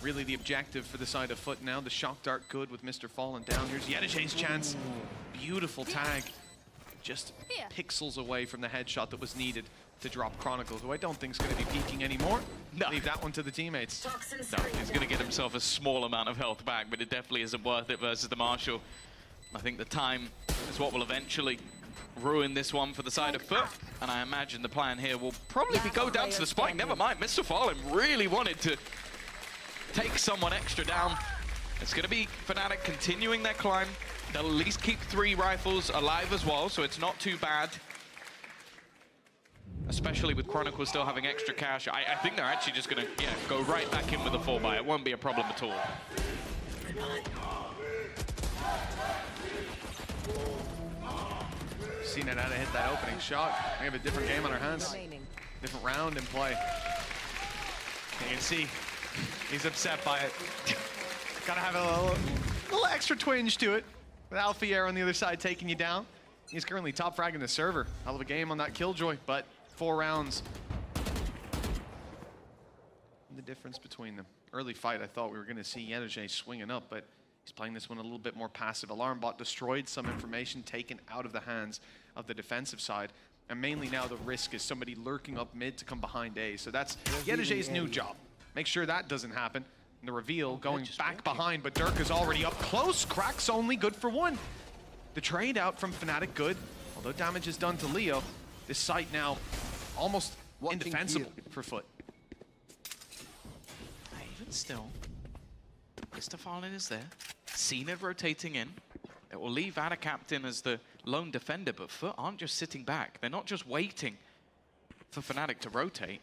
S1: Really the objective for the side of Foot now. The shock dart good with Mr. Fallen down. Here's Yedeje's chance. Beautiful tag. Just pixels away from the headshot that was needed to drop Chronicle, who I don't think is going to be peeking anymore. No. Leave that one to the teammates.
S2: No, he's going to get himself a small amount of health back, but it definitely isn't worth it versus the Marshall. I think the time is what will eventually ruin this one for the side of Foot, and I imagine the plan here will probably be go down to the spike. Never mind, Mr. Fallen really wanted to take someone extra down. It's going to be Fnatic continuing their climb. They'll at least keep 3 rifles alive as well, so it's not too bad. Especially with Chronicle still having extra cash. I think they're actually just going to go right back in with a 4-buy. It won't be a problem at all.
S1: CNED had to hit that opening shot. We have a different game on our hands. Different round in play. You can see he's upset by it. Gotta have a little extra twinge to it. With Alfier on the other side taking you down. He's currently top fragging the server. Hell of a game on that Killjoy, but 4 rounds. The difference between them. Early fight, I thought we were going to see Yedeje swinging up, but he's playing this one a little bit more passive. Alarm bot destroyed, some information taken out of the hands of the defensive side. And mainly now the risk is somebody lurking up mid to come behind A. So that's Yedeje's new job. Make sure that doesn't happen. And the reveal going back behind, but Dirk is already up close. Cracks only good for 1. The trade out from Fnatic good, although damage is done to Leo. This site now almost indefensible for Foot.
S2: Even still, Mr. Fallen is there. CNED rotating in. It will leave Ada Captain as the lone defender, but Foot aren't just sitting back. They're not just waiting for Fnatic to rotate.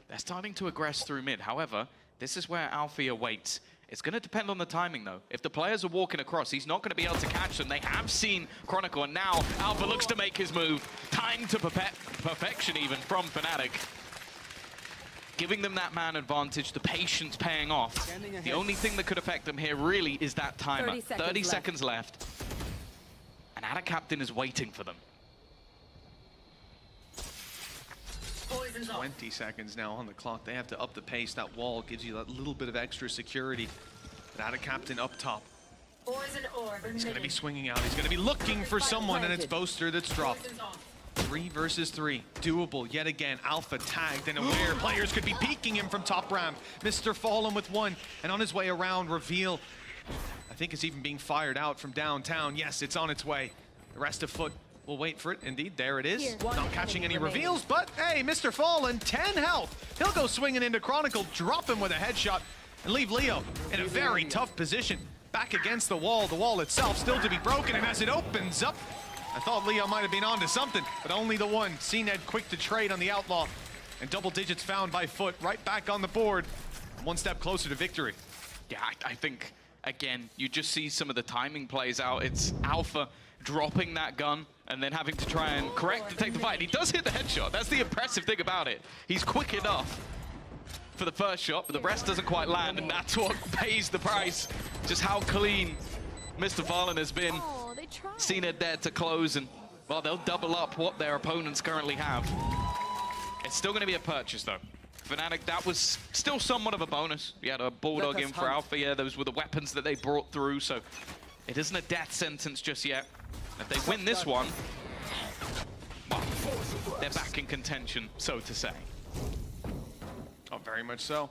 S2: They're starting to aggress through mid. However, this is where Alfia waits. It's going to depend on the timing, though. If the players are walking across, he's not going to be able to catch them. They have seen Chronicle, and now Alpha looks to make his move. Time to perfection, even, from Fnatic. Giving them that man advantage, the patience paying off. The only thing that could affect them here, really, is that timer. 30 seconds left. And Ada Captain is waiting for them.
S1: 20 seconds now on the clock. They have to up the pace. That wall gives you that little bit of extra security. But Ada Captain up top. He's going to be swinging out. He's going to be looking for someone, and it's Boaster that's dropped. 3 versus 3. Doable yet again. Alpha tagged and aware. Players could be peeking him from top ramp. Mr. Fallen with 1, and on his way around, reveal. I think it's even being fired out from downtown. Yes, it's on its way. The rest of Foot will wait for it. Indeed, there it is. Not catching any reveals, but hey, Mr. Fallen, 10 health. He'll go swinging into Chronicle, drop him with a headshot, and leave Leo in a very tough position. Back against the wall itself still to be broken, and as it opens up, I thought Leo might have been onto something, but only the 1. CNED quick to trade on the Outlaw, and double digits found by Foot, right back on the board. 1 step closer to victory.
S2: Yeah, I think, again, you just see some of the timing plays out. It's Alpha dropping that gun and then having to try and correct to take the fight. And he does hit the headshot. That's the impressive thing about it. He's quick enough for the first shot, but the rest doesn't quite land, and that's what pays the price. Just how clean Mr. Fallen has been. CNED there to close, and, well, they'll double up what their opponents currently have. It's still going to be a purchase, though. Fnatic, that was still somewhat of a bonus. We had a Bulldog in for Alpha. Yeah, those were the weapons that they brought through, so it isn't a death sentence just yet. If they win this one, well, they're back in contention, so to say.
S1: Oh, very much so.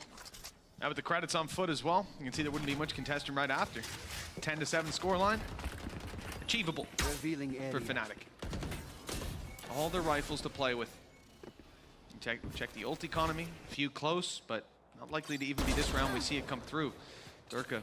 S1: Now with the credits on Foot as well, you can see there wouldn't be much contesting right after. 10-7 scoreline. Achievable for Fnatic. All their rifles to play with. Check the ult economy. A few close, but Not likely to even be this round we see it come through. Durka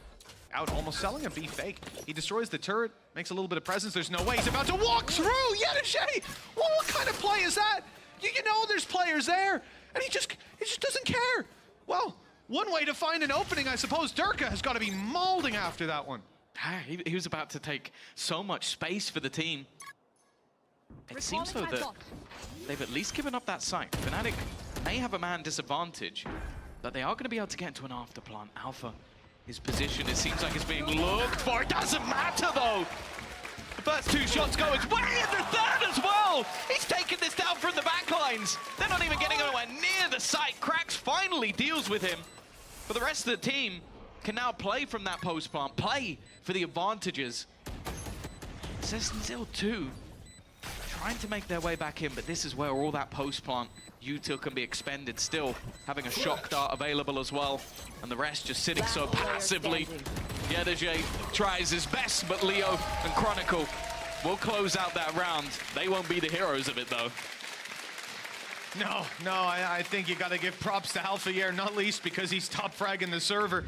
S1: out almost selling a B fake. He destroys the turret, makes a little bit of presence. There's no way he's about to walk through. Yetajay, well, what kind of play is that? You know there's players there, and he just doesn't care. Well, one way to find an opening, I suppose. Durka has got to be molding after that one.
S2: He was about to take so much space for the team. It seems though that they've at least given up that site. Fnatic may have a man disadvantage, but they are going to be able to get into an afterplant. Alpha, his position, it seems like it's being looked for. It doesn't matter though. The first two shots go his way, and the third as well. He's taking this down from the backlines. They're not even getting anywhere near the site. Krax finally deals with him. But the rest of the team can now play from that post plant, play for the advantages. Zil 2 trying to make their way back in, but this is where all that post plant util can be expended, still having a shock dart available as well, and the rest just sitting so passively. Yetajay tries his best, but Leo and Chronicle will close out that round. They won't be the heroes of it though.
S1: No, I think you got to give props to Alpha here, not least because he's top fragging the server.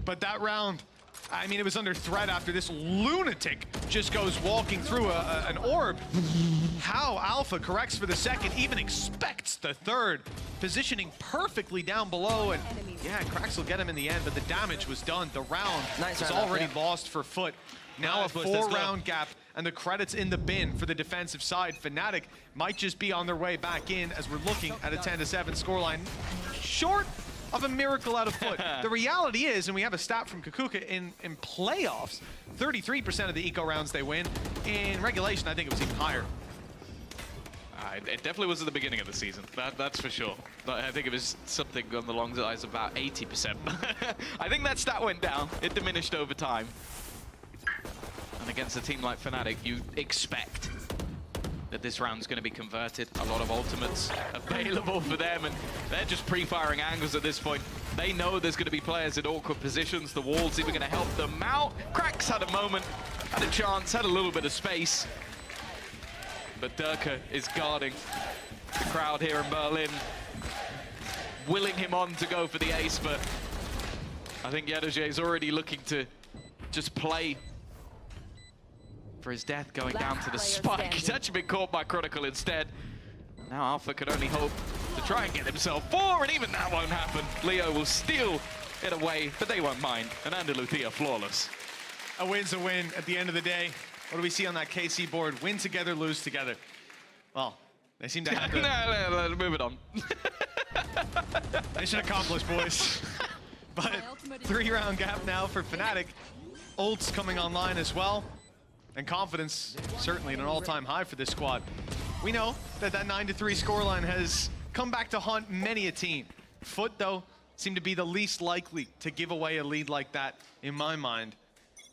S1: But that round, I mean, it was under threat after this lunatic just goes walking through an orb. How Alpha corrects for the second, even expects the third, positioning perfectly down below, and yeah, Krax will get him in the end, but the damage was done. The round was already lost for Foot. Now a 4-round gap, and the credits in the bin for the defensive side. Fnatic might just be on their way back in as we're looking at a 10-7 scoreline. Short of a miracle out of Foot. The reality is, and we have a stat from Kukuka, in playoffs, 33% of the eco rounds they win. In regulation, I think it was even higher.
S2: It definitely was at the beginning of the season, that's for sure. But I think it was something on the long lines of about 80%. I think that stat went down, it diminished over time. And against a team like Fnatic, you expect that this round's going to be converted. A lot of ultimates available for them, and they're just pre-firing angles at this point. They know there's going to be players in awkward positions. The wall's even going to help them out. Krax had a moment, had a chance, had a little bit of space. But Durka is guarding the crowd here in Berlin, willing him on to go for the ace, but I think Yetajay is already looking to just play for his death, going down to the spike. He's actually been caught by Chronicle instead. Now Alpha can only hope to try and get himself 4, and even that won't happen. Leo will steal it away, but they won't mind. And Andaluthia flawless.
S1: A win's a win at the end of the day. What do we see on that KC board? Win together, lose together. Well, they seem to have to...
S2: no, move it on.
S1: Mission accomplished, boys. But 3-round gap now for Fnatic. Ult's coming online as well. And confidence certainly at an all-time high for this squad. We know that 9-3 scoreline has come back to haunt many a team. Foot, though, seemed to be the least likely to give away a lead like that, in my mind.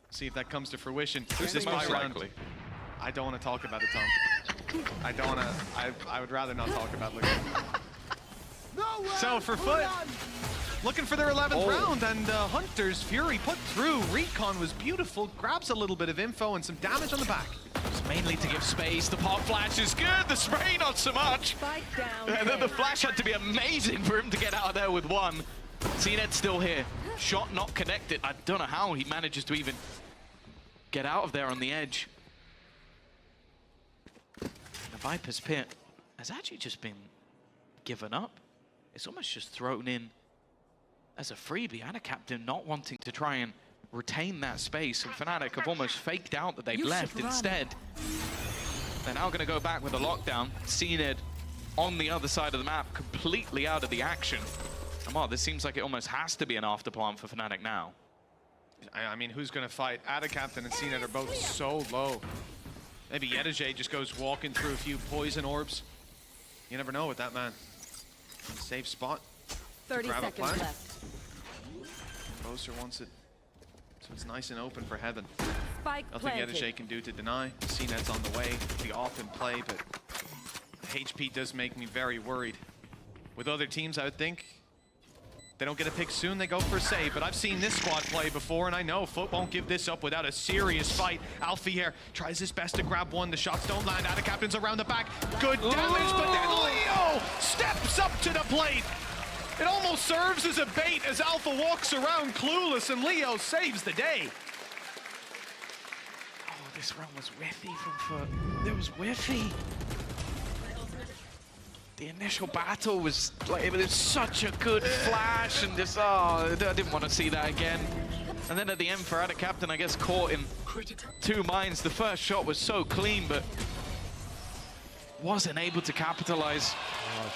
S1: See if that comes to fruition. Who's this buy round? I don't want to talk about it, Tom. I don't want to. I would rather not talk about it. So for Foot, looking for their 11th round, and Hunter's Fury put through. Recon was beautiful, grabs a little bit of info and some damage on the back.
S2: It's mainly to give space. The pop flash is good, the spray not so much. The flash had to be amazing for him to get out of there with one. CNED's still here. Shot not connected. I don't know how he manages to even get out of there on the edge. The Viper's Pit has actually just been given up. It's almost just thrown in as a freebie, and a captain not wanting to try and retain that space. And Fnatic have almost faked out that they've left instead. They're now going to go back with a lockdown. CNED on the other side of the map, completely out of the action. And well, this seems like it almost has to be an afterplan for Fnatic now.
S1: I mean, who's going to fight? Ada Captain and CNED are both so low. Maybe Yetajay just goes walking through a few poison orbs. You never know with that man. Safe spot.
S4: 30 seconds left.
S1: Boaster wants it, so it's nice and open for Heaven.
S4: Spike
S1: Nothing
S4: planted.
S1: Yetajay can do to deny. CNED's on the way, the off in play, but HP does make me very worried. With other teams, I would think they don't get a pick soon, they go for a save. But I've seen this squad play before, and I know Foot won't give this up without a serious fight. Alfier tries his best to grab one. The shots don't land. Ada Captain's around the back. Good damage, but then Leo steps up to the plate. It almost serves as a bait as Alpha walks around clueless and Leo saves the day.
S2: Oh, this run was whiffy from Foot. It was whiffy. The initial battle was like, it was such a good flash and just, oh, I didn't want to see that again. And then at the end, Fnatic Captain, I guess, caught in two minds. The first shot was so clean, but wasn't able to capitalize.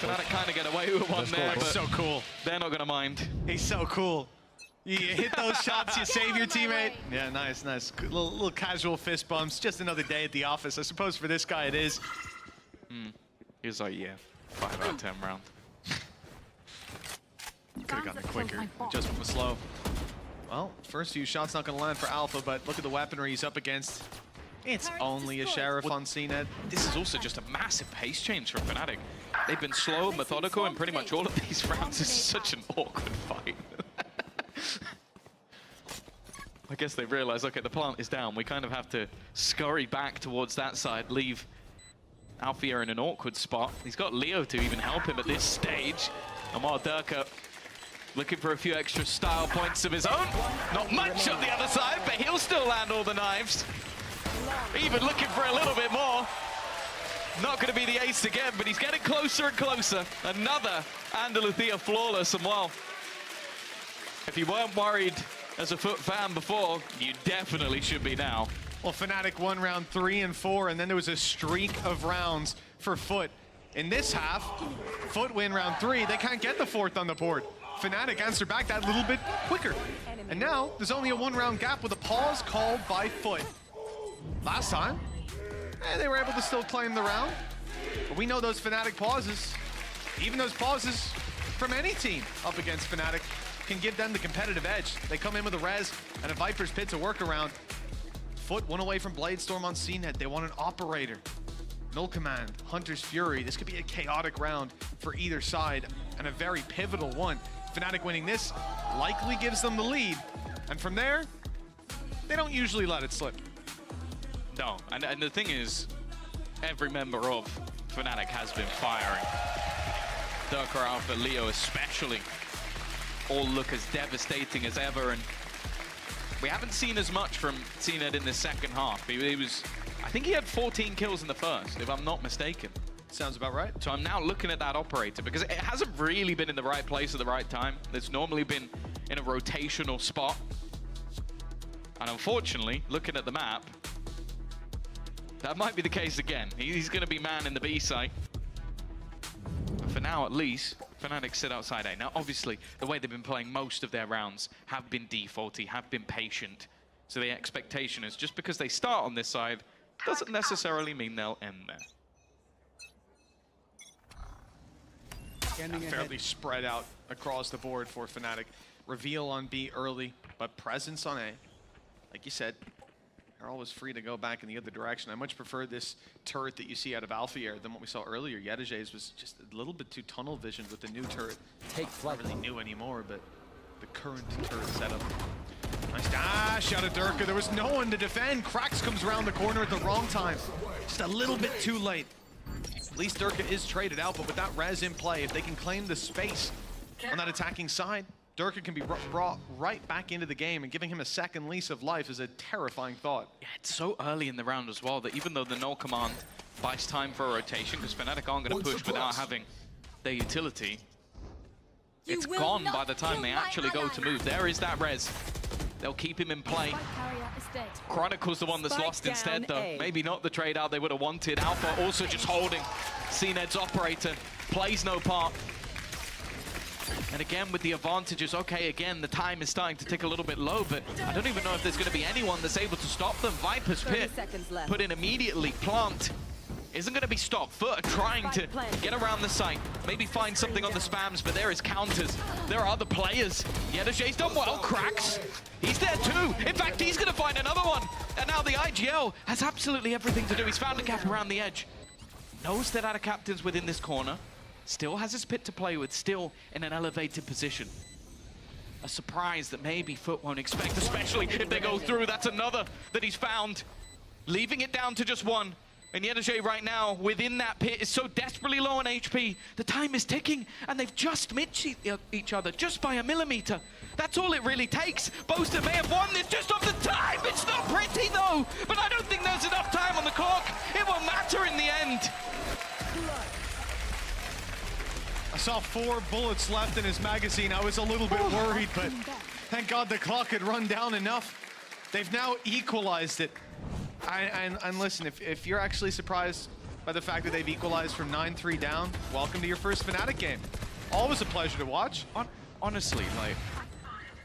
S2: Fnatic kind of get away with one there, but
S1: so cool.
S2: they're not going to mind.
S1: He's so cool. You hit those shots, you save your teammate. Yeah, nice, nice. Good little casual fist bumps. Just another day at the office. I suppose for this guy it is.
S2: He was like, yeah, 5 out of 10 round.
S1: Could have gotten it quicker. Adjustment was slow. Well, first few shots not going to land for Alpha, but look at the weaponry he's up against. It's only a Sheriff on CNED.
S2: This is also just a massive pace change for Fnatic. They've been slow, methodical in pretty much all of these rounds. This is such an awkward fight. I guess they realize, okay, the plant is down. We kind of have to scurry back towards that side, leave Alfia in an awkward spot. He's got Leo to even help him at this stage. And while Durka looking for a few extra style points of his own. Not much on the other side, but he'll still land all the knives. Even looking for a little bit more. Not going to be the ace again, but he's getting closer and closer. Another Andaluthia flawless, and well, if you weren't worried as a Foot fan before, you definitely should be now.
S1: Well, Fnatic won round 3 and 4, and then there was a streak of rounds for Foot. In this half, Foot win round 3. They can't get the 4th on the board. Fnatic answer back that little bit quicker. And now, there's only a 1-round gap with a pause called by Foot. Last time, they were able to still claim the round. But we know those Fnatic pauses, even those pauses from any team up against Fnatic, can give them the competitive edge. They come in with a res and a Viper's Pit to work around. Foot one away from Bladestorm on CNED. They want an operator. Null Command, Hunter's Fury. This could be a chaotic round for either side and a very pivotal one. Fnatic winning this likely gives them the lead. And from there, they don't usually let it slip.
S2: No, and the thing is, every member of Fnatic has been firing. Durka, Alpha, Leo especially, all look as devastating as ever, and we haven't seen as much from CNED in the second half. He was, I think he had 14 kills in the first, if I'm not mistaken.
S1: Sounds about right.
S2: So I'm now looking at that operator, because it hasn't really been in the right place at the right time. It's normally been in a rotational spot. And unfortunately, looking at the map, that might be the case again. He's going to be man in the B site. But for now, at least, Fnatic sit outside A. Now, obviously, the way they've been playing most of their rounds have been defaulty, have been patient. So the expectation is just because they start on this side doesn't necessarily mean they'll end there.
S1: Fairly spread out across the board for Fnatic. Reveal on B early, but presence on A. Like you said, they're always free to go back in the other direction. I much prefer this turret that you see out of Alpha Air than what we saw earlier. Yedajay's was just a little bit too tunnel visioned with the new turret.
S5: Take flight.
S1: Not really new anymore, but the current turret setup. Nice dash out of Durka. There was no one to defend. Krax comes around the corner at the wrong time. Just a little bit too late. At least Durka is traded out, but with that res in play, if they can claim the space on that attacking side, Durka can be brought right back into the game, and giving him a second lease of life is a terrifying thought.
S2: Yeah, it's so early in the round as well that even though the null command buys time for a rotation, because Fnatic aren't going to push without having their utility, it's gone by the time they actually go to move. There is that res. They'll keep him in play. Chronicle's the one that's lost instead, though. Maybe not the trade out they would have wanted. Alpha also just holding. CNED's operator plays no part. And again, with the advantages, okay, again, the time is starting to tick a little bit low, but I don't even know if there's going to be anyone that's able to stop them. Viper's Pit put in immediately. Plant isn't going to be stopped. Foot are trying to get around the site, maybe find something on the spams, but there is counters. There are other players. Yedajay's done well. Krax, he's there too. In fact, he's going to find another one. And now the IGL has absolutely everything to do. He's found a gap around the edge. Knows that out captain's within this corner. Still has his pit to play with, still in an elevated position. A surprise that maybe Foot won't expect, especially if they go through. That's another that he's found. Leaving it down to just one. And Yedeje right now, within that pit, is so desperately low on HP. The time is ticking, and they've just missed each other, just by a millimeter. That's all it really takes. Boaster may have won this just off the time. It's not pretty, though. But I don't think there's enough time on the clock. It won't matter in the end.
S1: I saw 4 bullets left in his magazine. I was a little bit worried, but thank God the clock had run down enough. They've now equalized it. And listen, if you're actually surprised by the fact that they've equalized from 9-3 down, welcome to your first Fnatic game. Always a pleasure to watch.
S2: Honestly, like,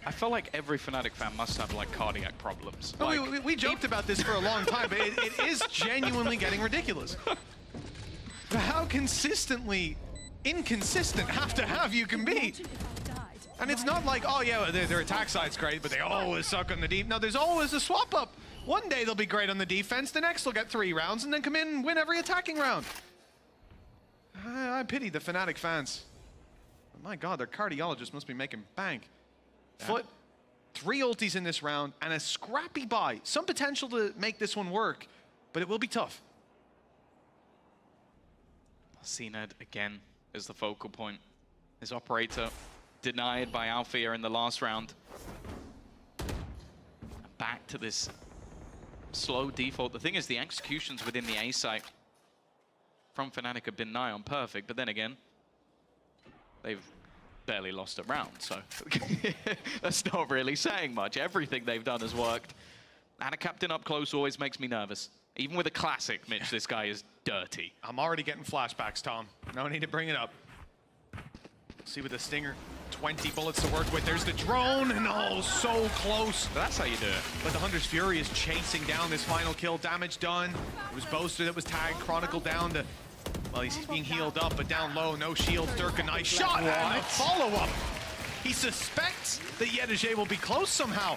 S2: I feel like every Fnatic fan must have, like, cardiac problems.
S1: No,
S2: Like,
S1: we joked about this for a long time, but it is genuinely getting ridiculous. How consistently inconsistent have you can be. And it's not like, oh yeah, their attack side's great, but they always suck on the deep. No, there's always a swap up. One day they'll be great on the defense, the next they'll get 3 rounds and then come in and win every attacking round. I pity the Fnatic fans. But my God, their cardiologist must be making bank. Yeah. Foot, 3 ultis in this round and a scrappy buy. Some potential to make this one work, but it will be tough.
S2: CNED again is the focal point. His operator denied by Althea in the last round. Back to this slow default. The thing is, the executions within the A site from Fnatic have been nigh on perfect, but then again, they've barely lost a round, so that's not really saying much. Everything they've done has worked. And a captain up close always makes me nervous. Even with a classic, Mitch, this guy is dirty.
S1: I'm already getting flashbacks, Tom. No need to bring it up. See with the Stinger, 20 bullets to work with. There's the drone, and oh, so close.
S2: But that's how you do it.
S1: But the Hunter's Fury is chasing down this final kill. Damage done. It was Boaster that was tagged. Chronicle down to, well, he's being healed up, but down low, no shields. Dirk, a nice shot, and a follow-up. He suspects that Yedeje will be close somehow.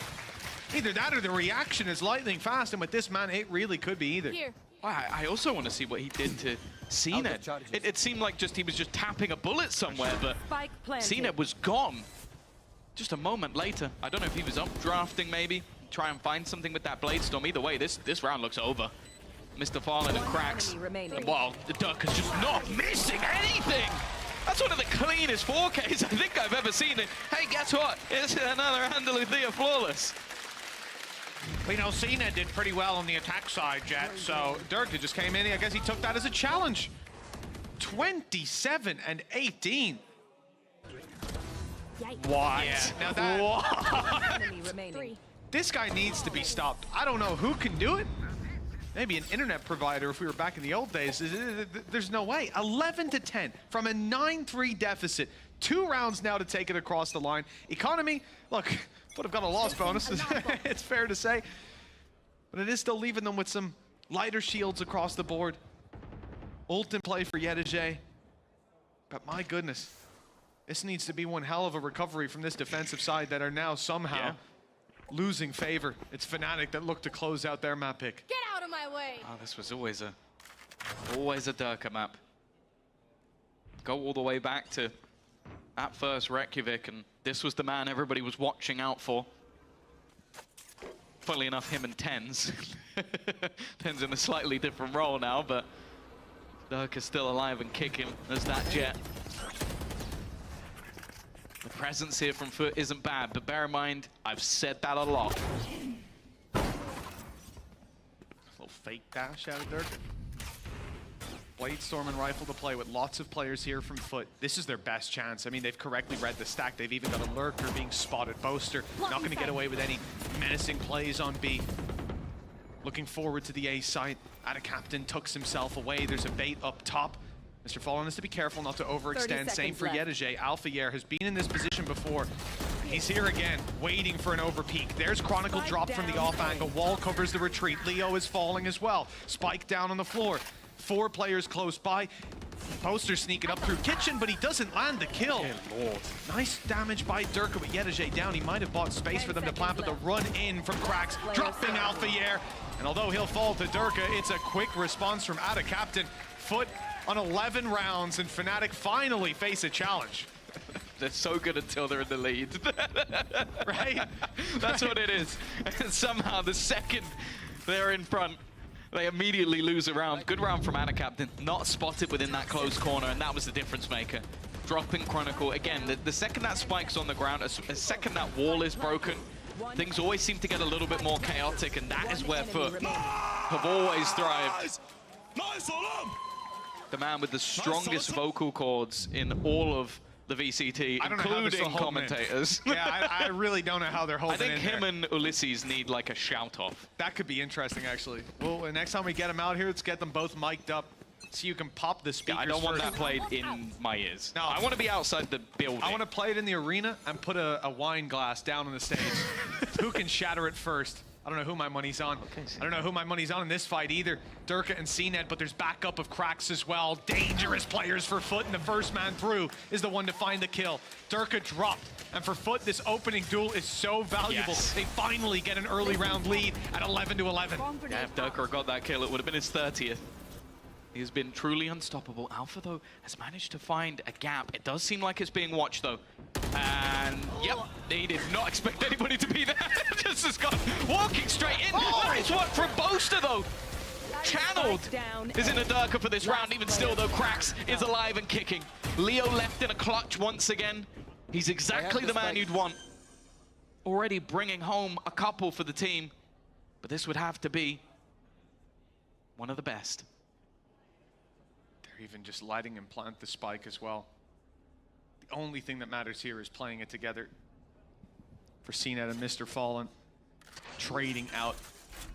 S1: Either that or the reaction is lightning fast, and with this man, it really could be either.
S4: Here.
S2: I also want to see what he did to CNED. It seemed like he was just tapping a bullet somewhere, but CNED was gone just a moment later. I don't know if he was updrafting maybe, try and find something with that Blade Storm. Either way, this round looks over. Mr. Fallen and cracks. And wow, the Duck is just not missing anything. That's one of the cleanest 4Ks I think I've ever seen. And hey, guess what? It's another Andalusia flawless.
S1: Well, you know, CNED did pretty well on the attack side, Jet, so Dirk just came in. I guess he took that as a challenge. 27 and 18.
S2: What?
S1: Yeah, now that... This guy needs to be stopped. I don't know who can do it. Maybe an internet provider if we were back in the old days. There's no way. 11 to 10 from a 9-3 deficit. 2 rounds now to take it across the line. Economy, look, would have got a loss bonus. It's fair to say. But it is still leaving them with some lighter shields across the board. Ult in play for Yedeje. But my goodness, this needs to be one hell of a recovery from this defensive side that are now somehow losing favor. It's Fnatic that look to close out their map pick.
S4: Get out of my way!
S2: Oh, this was always a Durka map. Go all the way back to at first Reykjavik, and this was the man everybody was watching out for. Funnily enough, him and Tens. Tens in a slightly different role now, but Durka's still alive and kicking as that Jet. The presence here from Foot isn't bad, but bear in mind, I've said that a lot.
S1: A little fake dash out of Dirk. Blade Storm and Rifle to play with lots of players here from Foot. This is their best chance. I mean, they've correctly read the stack. They've even got a Lurker being spotted. Boaster not going to get away with any menacing plays on B. Looking forward to the A site. Ada Captain tucks himself away. There's a bait up top. Mr. Fallen has to be careful not to overextend. Same for Yedeje. Alphayer has been in this position before. He's here again, waiting for an overpeak. There's Chronicle dropped from the off angle. Wall covers the retreat. Leo is falling as well. Spike down on the floor. 4 players close by. Boaster sneaking up through Kitchen, but he doesn't land the kill. Lord. Nice damage by Durka with Yedeje down. He might have bought space for them to plant, but the run in from Cracks, dropping Alphayer. And although he'll fall to Durka, it's a quick response from Ada Captain. Foot on 11 rounds, and Fnatic finally face a challenge.
S2: They're so good until they're in the lead.
S1: Right?
S2: That's what it is. And somehow the second they're in front, They immediately lose a round. Good round from Ana Captain. Not spotted within that close corner, and that was the difference maker. Dropping Chronicle. Again, the second that spike's on the ground, a second that wall is broken, things always seem to get a little bit more chaotic, and that is where Foot have always thrived. The man with the strongest vocal cords in all of the VCT, including commentators.
S1: Yeah, I really don't know how they're holding
S2: I think him and Ulysses need like a shout-off.
S1: That could be interesting, actually. Well, the next time we get them out here, let's get them both mic'd up so you can pop the speakers.
S2: Yeah, I don't want
S1: first.
S2: that played in my ears.
S1: No,
S2: I want to be outside the building.
S1: I want to play it in the arena and put a wine glass down on the stage. Who can shatter it first? I don't know who my money's on. I don't know who my money's on in this fight either. Durka and CNED, but there's backup of Cracks as well. Dangerous players for Foot, and the first man through is the one to find the kill. Durka dropped, and for Foot, this opening duel is so valuable.
S2: Yes.
S1: They finally get an early round lead at 11-11.
S2: Yeah, if Durka got that kill, it would have been his 30th. He has been truly unstoppable. Alpha, though, has managed to find a gap. It does seem like it's being watched, though. And, yep, he did not expect anybody to be there. Just has gone walking straight in. Nice one from Boaster, though. Channeled is in a Durka for this round. Even still, though, Cracks is alive and kicking. Leo left in a clutch once again. He's exactly the man you'd want. Already bringing home a couple for the team. But this would have to be one of the best.
S1: They're even just letting him plant the spike as well. The only thing that matters here is playing it together. For CNED and Mr. Fallen, trading out.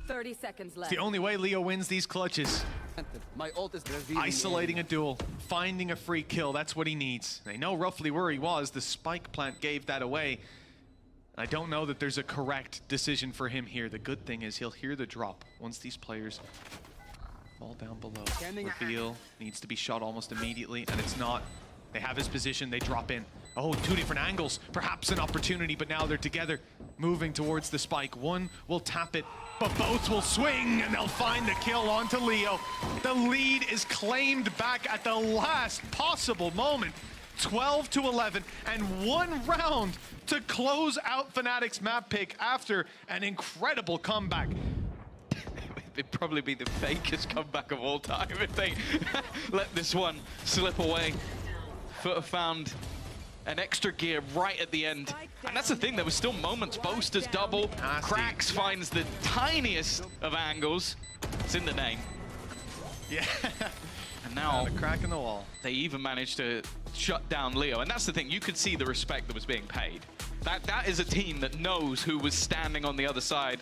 S4: 30 seconds left.
S1: It's the only way Leo wins these clutches.
S5: My ult is
S1: Isolating a duel, finding a free kill, that's what he needs. They know roughly where he was. The spike plant gave that away. I don't know that there's a correct decision for him here. The good thing is he'll hear the drop once these players fall down below. Reveal needs to be shot almost immediately, and it's not. They have his position, they drop in. Oh, two different angles, perhaps an opportunity, but now they're together, moving towards the spike. One will tap it, but both will swing, and they'll find the kill onto Leo. The lead is claimed back at the last possible moment. 12-11, and one round to close out Fnatic's map pick after an incredible comeback.
S2: It'd probably be the fakest comeback of all time if they let this one slip away. Foot have found an extra gear right at the end. And that's the thing, there was still moments. Boaster's double. Cracks finds the tiniest of angles. It's in the name.
S1: Yeah.
S2: And now
S1: a crack in the wall.
S2: They even managed to shut down Leo. And that's the thing, you could see the respect that was being paid. That is a team that knows who was standing on the other side.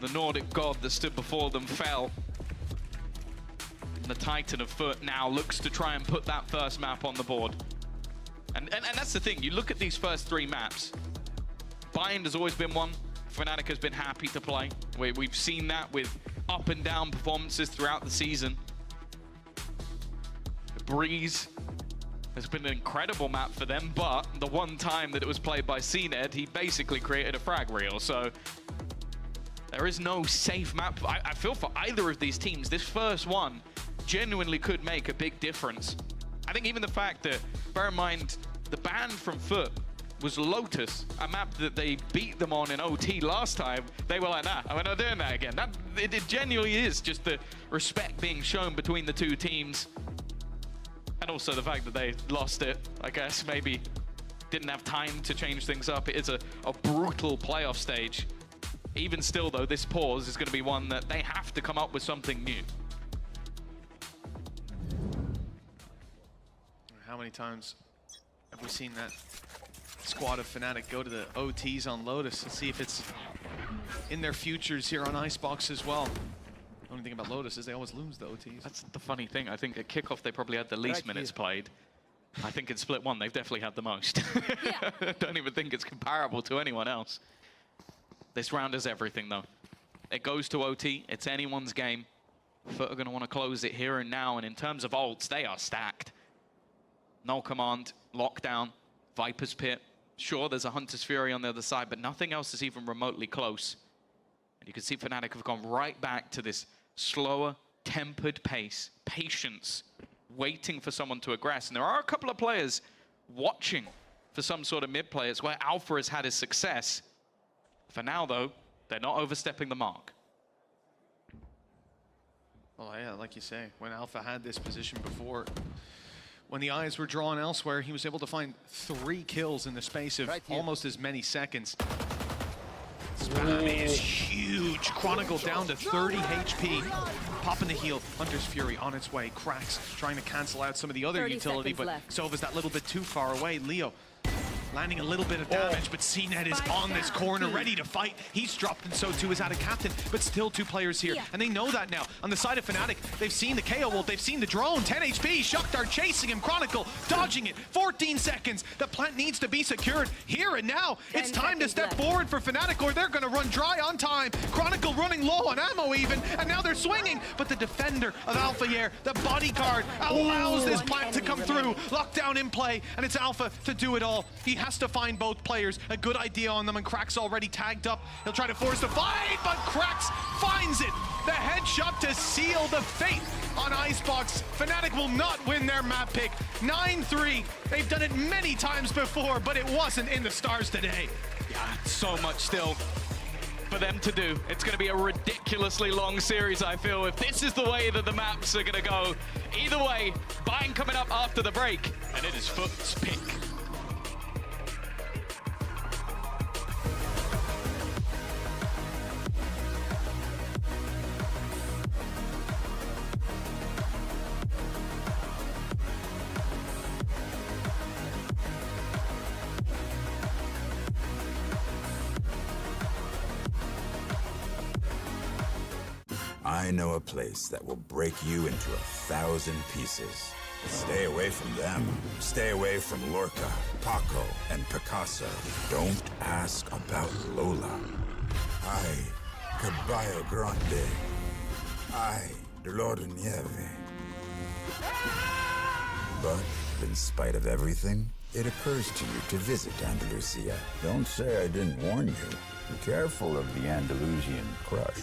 S2: The Nordic god that stood before them fell. And the Titan of Foot now looks to try and put that first map on the board. And that's the thing, you look at these first three maps. Bind has always been one. Fnatic has been happy to play. We've seen that with up and down performances throughout the season. The Breeze has been an incredible map for them, but the one time that it was played by CNED, he basically created a frag reel. So there is no safe map. I feel for either of these teams, this first one genuinely could make a big difference. I think even the fact that, bear in mind, the ban from Foot was Lotus, a map that they beat them on in OT last time. They were like, nah, we're not doing that again. It genuinely is just the respect being shown between the two teams. And also the fact that they lost it, I guess, maybe didn't have time to change things up. It is a brutal playoff stage. Even still, though, this pause is going to be one that they have to come up with something new.
S1: How many times have we seen that squad of Fnatic go to the OTs on Lotus and see if it's in their futures here on Icebox as well? The only thing about Lotus is they always lose the OTs.
S2: That's the funny thing. I think at kickoff they probably had the least minutes played. I think in split one they've definitely had the most.
S4: Yeah.
S2: I don't even think it's comparable to anyone else. This round is everything, though. It goes to OT. It's anyone's game. Foot are going to want to close it here and now. And in terms of ults, they are stacked. Null Command, Lockdown, Viper's Pit. Sure, there's a Hunter's Fury on the other side, but nothing else is even remotely close. And you can see Fnatic have gone right back to this slower, tempered pace, patience, waiting for someone to aggress. And there are a couple of players watching for some sort of mid play. It's where Alpha has had his success. For now, though, they're not overstepping the mark.
S1: Well, yeah, like you say, when Alpha had this position before, when the eyes were drawn elsewhere, he was able to find 3 kills in the space of almost as many seconds. Spam is huge. Chronicle down to 30 HP. Popping the heal. Hunter's Fury on its way. Cracks trying to cancel out some of the other utility, but Sova's that little bit too far away. Leo landing a little bit of damage, but CNET is on this corner, ready to fight. He's dropped, and so too is out of captain, but still 2 players here, and they know that now. On the side of Fnatic, they've seen the KO Wolf, they've seen the drone, 10 HP, Shockdart chasing him, Chronicle dodging it, 14 seconds. The plant needs to be secured here and now. It's time to step forward for Fnatic, or they're gonna run dry on time. Chronicle running low on ammo even, and now they're swinging, but the defender of Alpha here, the bodyguard, allows this plant to come through. Lockdown in play, and it's Alpha to do it all. He has to find both players. A good idea on them, and Cracks already tagged up. He'll try to force the fight, but Cracks finds it. The headshot to seal the fate on Icebox. Fnatic will not win their map pick. 9-3. They've done it many times before, but it wasn't in the stars today.
S2: Yeah, so much still for them to do. It's going to be a ridiculously long series, I feel, if this is the way that the maps are going to go. Either way, Bayern coming up after the break, and it is Foot's pick.
S5: I know a place that will break you into 1,000 pieces. Stay away from them. Stay away from Lorca, Paco, and Picasso. Don't ask about Lola. Ay, Caballo Grande. Ay, Dolor de Nieve. But in spite of everything, it occurs to you to visit Andalusia. Don't say I didn't warn you. Be careful of the Andalusian crush.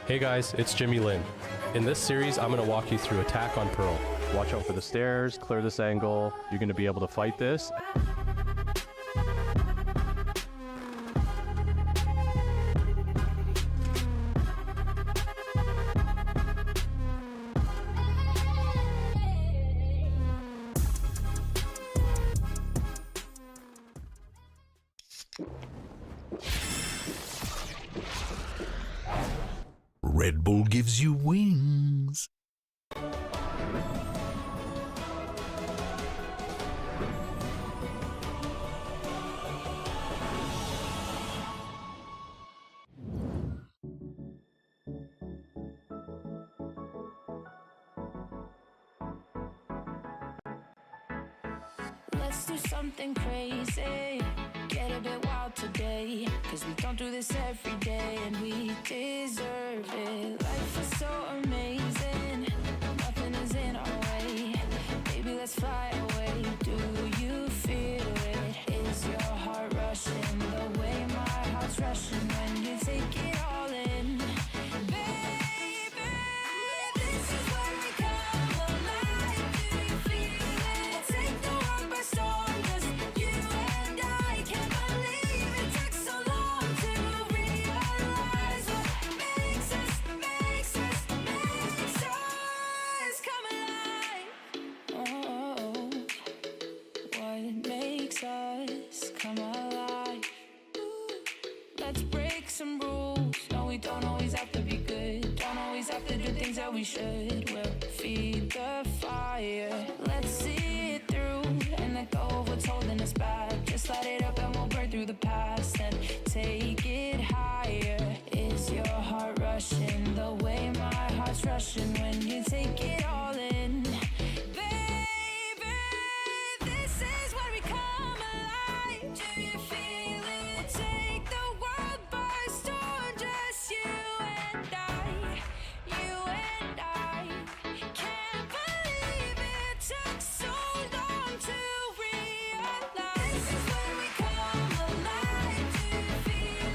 S6: Hey guys, it's Jimmy Lin. In this series, I'm going to walk you through Attack on Pearl. Watch out for the stairs, clear this angle. You're going to be able to fight this.
S7: Red Bull gives you wings.
S8: Let's do something crazy. Get a bit wild today, 'cause we don't do this every day, and we deserve it. Life is so amazing, nothing is in our way. Baby, let's fly away. Do you feel it? Is your heart rushing the way my heart's rushing when you take it all in? Baby, this is when we come alive. Do you feel it? Take the world by storm, 'cause you and I can't believe it took so long to realize what makes us come alive. Oh, what makes us come alive? Let's break some rules. No, we don't always have to be good. Don't always have to do things that we should. We'll feed the fire. Let's see it through and let go of what's holding us back. Just light it up and we'll burn through the past and take it higher. Is your heart rushing the way my heart's rushing when you take it all in? Baby, this is when we come alive. Do you feel it? Take the world by storm, just you and I. You and I can't believe it took so long to realize. This is when we come alive. Do you feel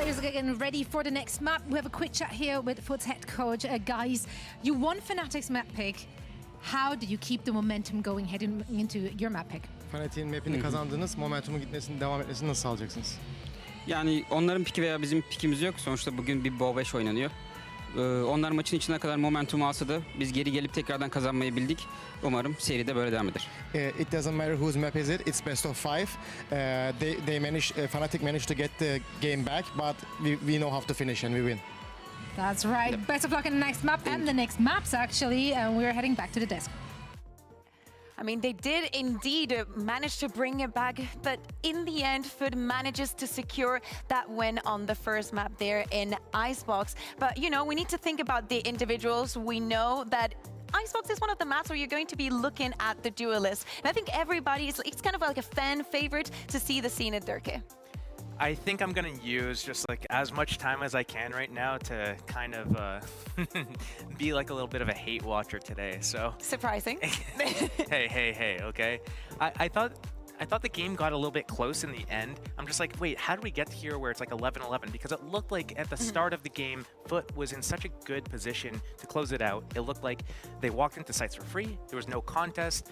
S9: players are getting ready for the next map. We have a quick chat here with FUT's head coach. Guys, you won Fnatic's map pick. How did you keep the momentum going heading into your map pick?
S10: Fnatic'in map'ini kazandınız, momentumun gitmesini, devam etmesini nasıl sağlayacaksınız?
S11: Yani onların piki veya bizim pikimiz yok. Sonuçta bugün bir Bow 5 oynanıyor. Onlar maçın içine kadar momentum alsa da biz geri gelip tekrardan kazanmayı bildik. Umarım seride böyle devam eder.
S10: It doesn't matter whose map is it. It's best of 5. Fnatic managed to get the game back, but we know how to finish and we win.
S9: That's right. Best of luck in the next map and the next maps, actually. And we're heading back to the desk.
S12: I mean, they did indeed manage to bring it back, but in the end, FUT manages to secure that win on the first map there in Icebox. But, you know, we need to think about the individuals. We know that Icebox is one of the maps where you're going to be looking at the duelist. And I think everybody, it's kind of like a fan favorite to see the scene at Durke.
S13: I think I'm gonna use just like as much time as I can right now to kind of be like a little bit of a hate watcher today. So
S12: surprising.
S13: hey, okay. I thought the game got a little bit close in the end. I'm just like, wait, how do we get here where it's like 11-11? Because it looked like at the start of the game, FUT was in such a good position to close it out. It looked like they walked into sites for free. There was no contest.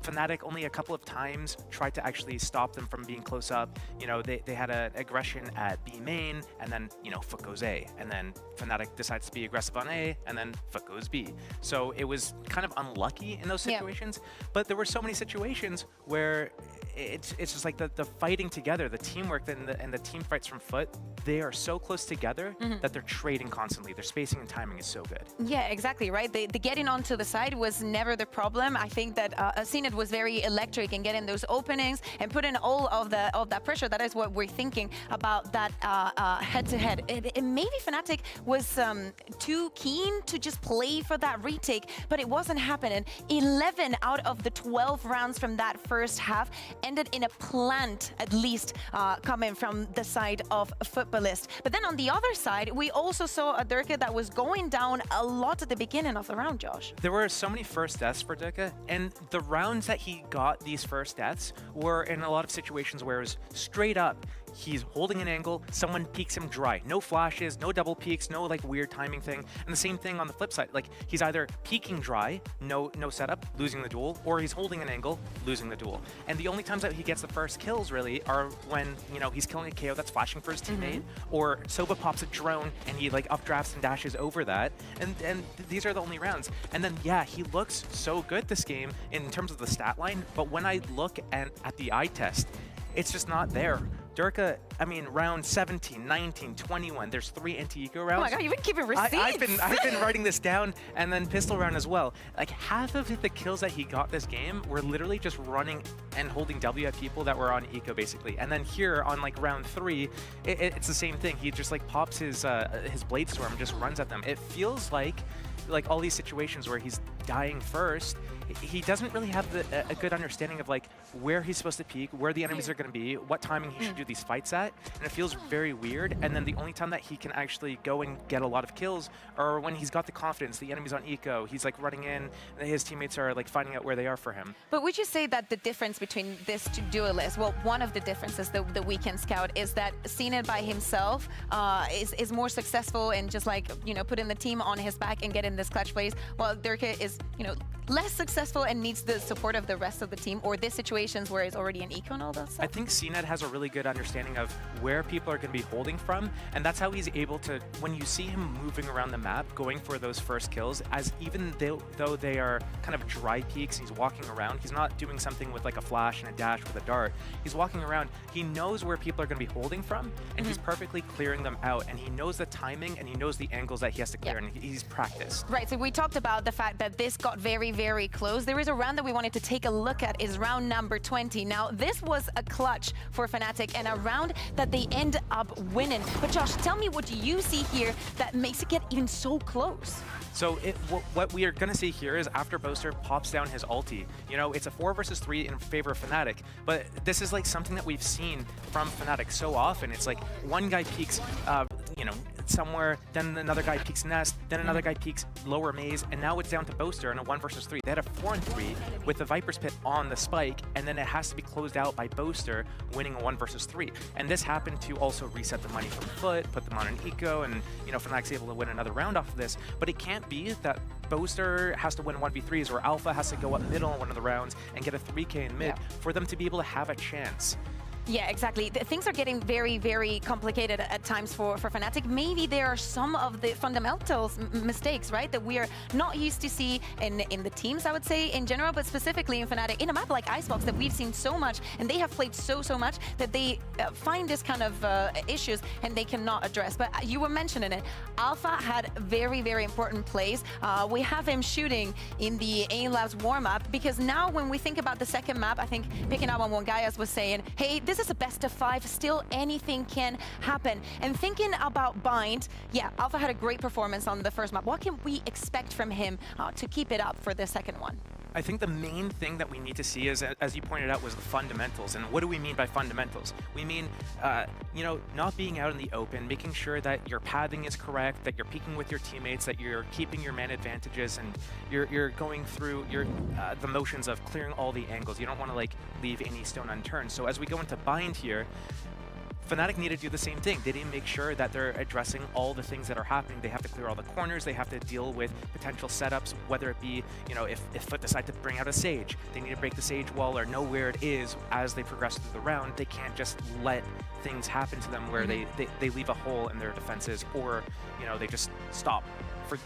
S13: Fnatic only a couple of times tried to actually stop them from being close up. You know, they had an aggression at B main, and then, you know, FUT goes A. And then Fnatic decides to be aggressive on A, and then FUT goes B. So it was kind of unlucky in those situations. Yeah. But there were so many situations where it's just like the fighting together, the teamwork and the team fights from FUT, they are so close together that they're trading constantly. Their spacing and timing is so good.
S12: Yeah, exactly, right? The getting onto the side was never the problem. I think that CNET was very electric in getting those openings and putting all of that pressure. That is what we're thinking about that head-to-head. Maybe Fnatic was too keen to just play for that retake, but it wasn't happening. 11 out of the 12 rounds from that first half ended in a plant, at least coming from the side of Futbolist. But then on the other side, we also saw a Durke that was going down a lot at the beginning of the round, Josh.
S13: There were so many first deaths for Durke, and the rounds that he got these first deaths were in a lot of situations where it was straight up. He's holding an angle, someone peeks him dry. No flashes, no double peeks, no like weird timing thing. And the same thing on the flip side. Like he's either peeking dry, no setup, losing the duel, or he's holding an angle, losing the duel. And the only times that he gets the first kills really are when, you know, he's killing a KO that's flashing for his teammate, or Soba pops a drone and he like updrafts and dashes over that. And these are the only rounds. And then yeah, he looks so good this game in terms of the stat line, but when I look at the eye test, it's just not there. Durke, I mean, round 17, 19, 21, there's 3 anti-eco rounds.
S12: Oh my god, you've been keeping receipts!
S13: I've been writing this down, and then pistol round as well. Like, half of the kills that he got this game were literally just running and holding W at people that were on eco, basically. And then here, on like round 3, it's the same thing. He just like pops his Blade Storm and just runs at them. It feels like all these situations where he's dying first, he doesn't really have a good understanding of like where he's supposed to peek, where the enemies are going to be, what timing he should do these fights at, and it feels very weird. And then the only time that he can actually go and get a lot of kills are when he's got the confidence, the enemy's on eco, he's like running in, and his teammates are like finding out where they are for him.
S12: But would you say that the difference between these two duelists, well, one of the differences the Weekend Scout is that CNET by himself is more successful in just like, you know, putting the team on his back and getting this clutch plays, while Durke is, you know, less successful and needs the support of the rest of the team, or these situations where it's already an eco and all that stuff?
S13: I think CNET has a really good understanding of where people are going to be holding from, and that's how he's able to, when you see him moving around the map, going for those first kills, as even though they are kind of dry peaks, he's walking around, he's not doing something with like a flash and a dash with a dart, he's walking around, he knows where people are going to be holding from, and he's perfectly clearing them out, and he knows the timing, and he knows the angles that he has to clear, and he's practiced.
S12: Right, so we talked about the fact that this got very, very close. There is a round that we wanted to take a look at, is round number 20. Now, this was a clutch for Fnatic and a round that they end up winning. But Josh, tell me what you see here that makes it get even so close.
S13: So what we are going to see here is after Boaster pops down his ulti, you know, it's a 4 versus 3 in favor of Fnatic, but this is like something that we've seen from Fnatic so often. It's like one guy peeks, you know, somewhere, then another guy peeks Nest, then another guy peeks lower maze, and now it's down to Boaster in a 1 versus 3. They had a 4-3 with the Viper's Pit on the spike, and then it has to be closed out by Boaster winning a 1 versus 3. And this happened to also reset the money from Foot, put them on an eco, and Fnatic's able to win another round off of this. But it can't be that Boaster has to win 1v3s or Alpha has to go up middle in one of the rounds and get a 3k in mid for them to be able to have a chance.
S12: Yeah, exactly. Things are getting very, very complicated at times for Fnatic. Maybe there are some of the fundamentals mistakes, right, that we are not used to see in the teams, I would say, in general, but specifically in Fnatic. In a map like Icebox that we've seen so much, and they have played so much, that they find this kind of issues and they cannot address. But you were mentioning it. Alpha had very, very important plays. We have him shooting in the Aim Labs warm-up, because now when we think about the second map, I think picking up on what Gaius was saying, hey, this is a best of 5, still anything can happen. And thinking about Bind, yeah, Alpha had a great performance on the first map. What can we expect from him to keep it up for the second one?
S13: I think the main thing that we need to see is, as you pointed out, was the fundamentals. And what do we mean by fundamentals? We mean, not being out in the open, making sure that your pathing is correct, that you're peeking with your teammates, that you're keeping your man advantages, and you're going through the motions of clearing all the angles. You don't want to leave any stone unturned. So as we go into Bind here, Fnatic need to do the same thing. They need to make sure that they're addressing all the things that are happening. They have to clear all the corners. They have to deal with potential setups, whether it be, if Foot decide to bring out a Sage, they need to break the Sage wall or know where it is as they progress through the round. They can't just let things happen to them where they leave a hole in their defenses, or, they just stop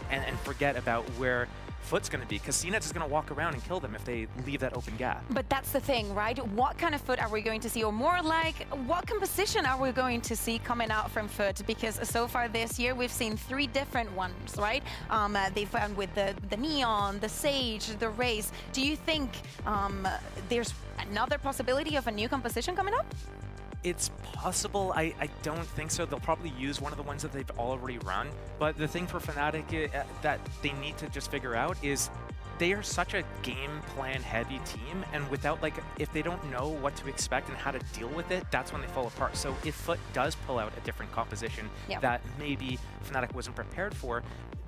S13: and forget about where Foot's going to be, because CNET is going to walk around and kill them if they leave that open gap.
S12: But that's the thing, right? What kind of Foot are we going to see? Or more like, what composition are we going to see coming out from Foot? Because so far this year, we've seen 3 different ones, right? They've found with the Neon, the Sage, the Race. Do you think there's another possibility of a new composition coming up?
S13: It's possible. I don't think so. They'll probably use one of the ones that they've already run. But the thing for Fnatic that they need to just figure out is they are such a game plan heavy team, and without if they don't know what to expect and how to deal with it, that's when they fall apart. So if Foot does pull out a different composition that maybe Fnatic wasn't prepared for,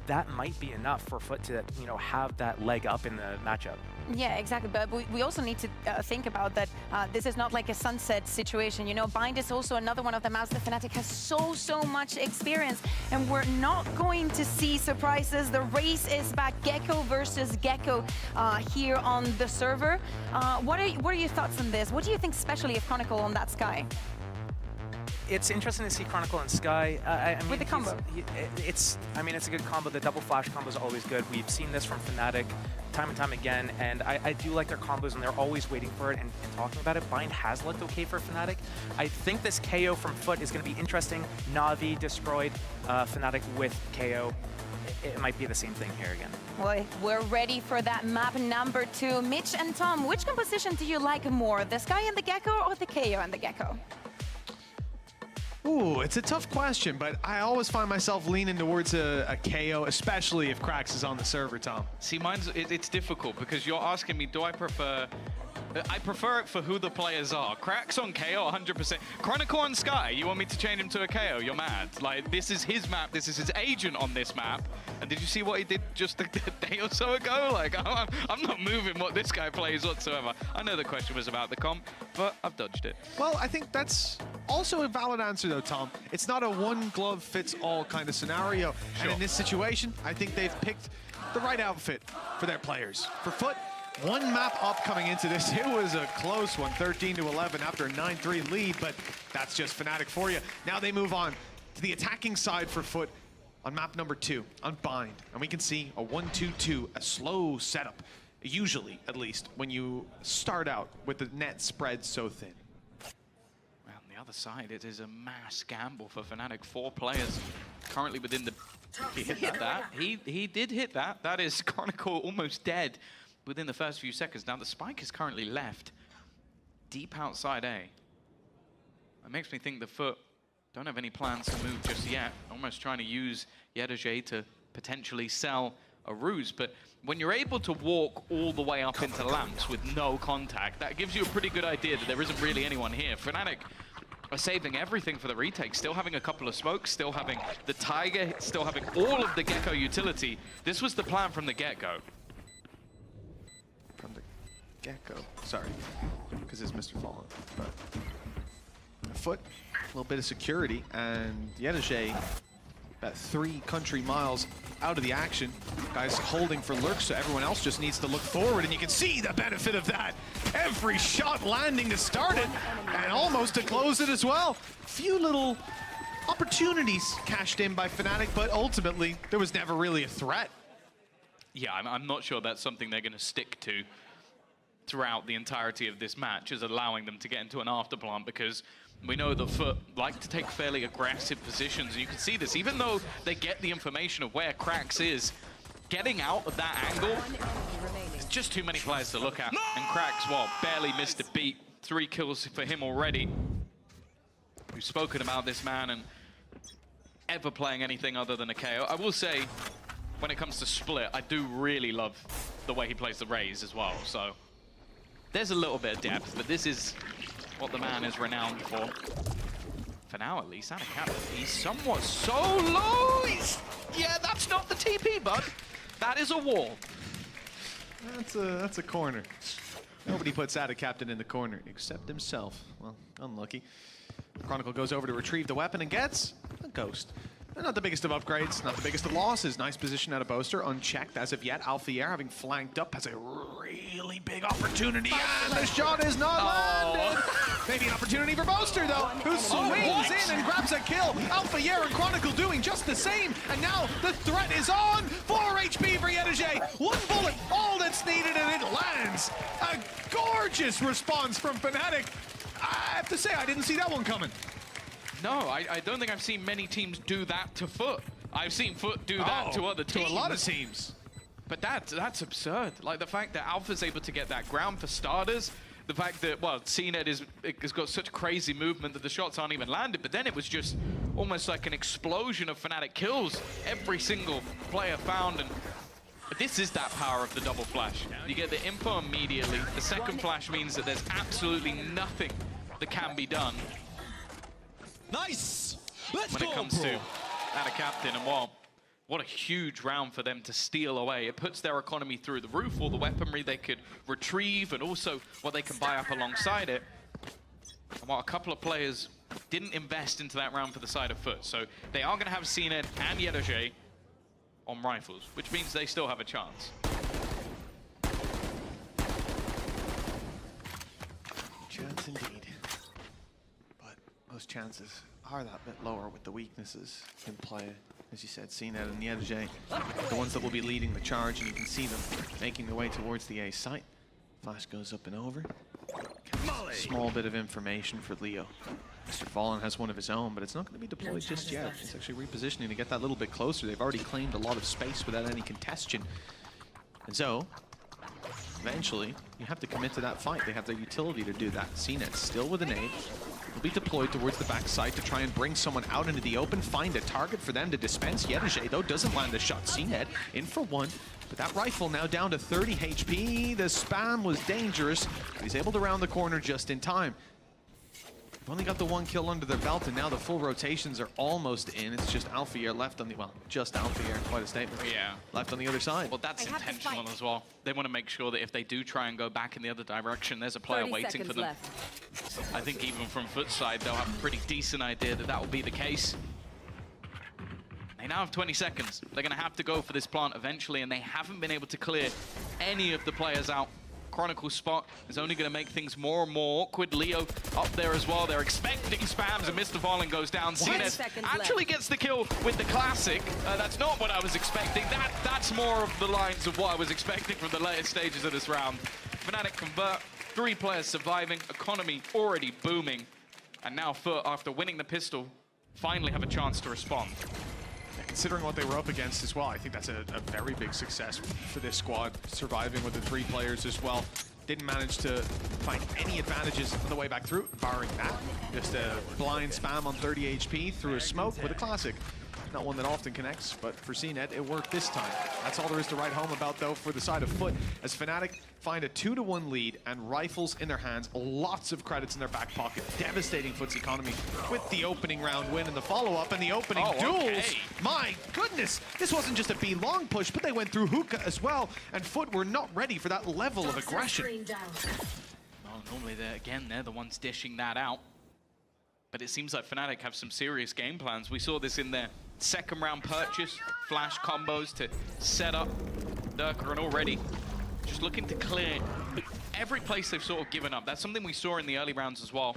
S13: that might be enough for Foot to have that leg up in the matchup.
S12: Yeah, exactly. But we also need to think about that this is not like a sunset situation. Bind is also another one of the maps that Fnatic has so much experience, and we're not going to see surprises. The race is back, Gecko versus Gecko here on the server. What are your thoughts on this? What do you think, especially of Chronicle on that Sky?
S13: It's interesting to see Chronicle and Sky. I mean,
S12: with the combo.
S13: It's a good combo. The double flash combo is always good. We've seen this from Fnatic time and time again, and I do like their combos, and they're always waiting for it and talking about it. Bind has looked okay for Fnatic. I think this KO from Foot is going to be interesting. Na'Vi destroyed Fnatic with KO. It might be the same thing here again.
S12: Boy, we're ready for that map number 2. Mitch and Tom, which composition do you like more? The Sky and the Gecko or the KO and the Gecko?
S1: Ooh, it's a tough question, but I always find myself leaning towards a KO, especially if Krax is on the server, Tom.
S2: See, it's difficult because you're asking me, do I prefer... I prefer it for who the players are. Krax on KO, 100%. Chronicle on Sky, you want me to change him to a KO? You're mad. This is his map. This is his agent on this map. And did you see what he did just a day or so ago? I'm not moving what this guy plays whatsoever. I know the question was about the comp, but I've dodged it.
S1: Well, I think that's also a valid answer, though, Tom. It's not a one-glove-fits-all kind of scenario. Sure. And in this situation, I think they've picked the right outfit for their players. For Foot, 1 map up coming into this. It was a close one, 13-11 after a 9-3 lead, but that's just Fnatic for you. Now they move on to the attacking side for Foot on map number 2, on Bind. And we can see a 1-2-2, a slow setup, usually, at least, when you start out with the net spread so thin.
S2: Well, on the other side, it is a mass gamble for Fnatic. 4 players currently within the... He hit that. He did hit that. That is Chronicle almost dead within the first few seconds. Now the spike is currently left deep outside A. It makes me think the Foot don't have any plans to move just yet. Almost trying to use Yedajay to potentially sell a ruse. But when you're able to walk all the way up into lamps with no contact, that gives you a pretty good idea that there isn't really anyone here. Fnatic are saving everything for the retake, still having a couple of smokes, still having the Tiger, still having all of the Gecko utility. This was the plan from the get-go.
S1: From the get-go, sorry, because it's Mr. Fallen. But Foot, a little bit of security, and Yedeje about 3 country miles out of the action. Guys holding for lurks, so everyone else just needs to look forward, and you can see the benefit of that. Every shot landing to start it, and almost to close it as well. Few little opportunities cashed in by Fnatic, but ultimately, there was never really a threat.
S2: Yeah, I'm not sure that's something they're going to stick to throughout the entirety of this match, is allowing them to get into an afterplant, because we know that Foot like to take fairly aggressive positions, and you can see this, even though they get the information of where Krax is, getting out of that angle, there's just too many players to look at, and Krax, well, barely missed a beat. 3 kills for him already. We've spoken about this man and ever playing anything other than a KO. I will say, when it comes to Split, I do really love the way he plays the Raze as well, so there's a little bit of depth, but this is what the man is renowned for. For now, at least, and a captain. He's somewhat so low. Yeah, that's not the TP, bud. That is a wall.
S1: That's a corner. Nobody puts out a captain in the corner except himself. Well, unlucky. Chronicle goes over to retrieve the weapon and gets a ghost. Not the biggest of upgrades, not the biggest of losses. Nice position out of Boaster, unchecked as of yet. Alphier, having flanked up, has a really big opportunity, and the shot is not landed. Maybe an opportunity for Boaster, though, who swings in and grabs a kill. Alphier and Chronicle doing just the same, and now the threat is on. 4 HP for Yedeje. 1 bullet, all that's needed, and it lands. A gorgeous response from Fnatic. I have to say, I didn't see that one coming.
S2: No, I don't think I've seen many teams do that to Foot. I've seen Foot do that to other teams.
S1: To a lot of teams.
S2: But that's absurd. Like, the fact that Alpha's able to get that ground for starters, the fact that, well, CNED has got such crazy movement that the shots aren't even landed, but then it was just almost like an explosion of Fnatic kills. Every single player found, and this is that power of the double flash. You get the info immediately. The second flash means that there's absolutely nothing that can be done.
S7: Nice!
S2: When it comes to add a captain, and well, what a huge round for them to steal away. It puts their economy through the roof, all the weaponry they could retrieve, and also what they can buy up alongside it. And while a couple of players didn't invest into that round for the side of Foot, so they are going to have CNED and Yedeje on rifles, which means they still have a chance.
S1: Chance indeed. Most chances are that bit lower with the weaknesses in play. As you said, CNED and Yedeje, the ones that will be leading the charge, and you can see them making their way towards the A site. Flash goes up and over. Small bit of information for Leo. Mr. Fallen has one of his own, but it's not going to be deployed just yet. It's actually repositioning to get that little bit closer. They've already claimed a lot of space without any congestion. And so, eventually, you have to commit to that fight. They have the utility to do that. CNED still with a nade. Will be deployed towards the backside to try and bring someone out into the open, find a target for them to dispense. Yedeje, though, doesn't land a shot. CNED in for 1, but that rifle now down to 30 HP. The spam was dangerous, but he's able to round the corner just in time. They've only got the 1 kill under their belt, and now the full rotations are almost in. It's just Alphier left on the, well, just Alphier, quite a statement.
S2: Yeah.
S1: Left on the other side.
S2: Well, that's intentional as well. They want to make sure that if they do try and go back in the other direction, there's a player waiting for them. So I think even from Foot's side, they'll have a pretty decent idea that that will be the case. They now have 20 seconds. They're going to have to go for this plant eventually, and they haven't been able to clear any of the players out. Chronicle spot is only going to make things more and more awkward. Leo up there as well. They're expecting spams, and Mr. Fallen goes down. CNED actually gets the kill with the classic. That's not what I was expecting. That's more of the lines of what I was expecting from the later stages of this round. Fnatic convert, 3 players surviving, economy already booming, and now Foot, after winning the pistol, finally have a chance to respond.
S1: Considering what they were up against as well, I think that's a very big success for this squad, surviving with the 3 players as well. Didn't manage to find any advantages on the way back through, barring that. Just a blind spam on 30 HP through a smoke with a classic. Not one that often connects, but for CNET, it worked this time. That's all there is to write home about, though, for the side of Foot, as Fnatic find a 2-1 lead and rifles in their hands, lots of credits in their back pocket, devastating Foot's economy with the opening round win and the follow-up and the opening duels.
S2: Okay.
S1: My goodness, this wasn't just a B-long push, but they went through hookah as well, and Foot were not ready for that level of aggression.
S2: Well, normally, they're the ones dishing that out. But it seems like Fnatic have some serious game plans. We saw this in their second round purchase, flash combos to set up Durka, and already just looking to clear every place they've sort of given up. That's something we saw in the early rounds as well.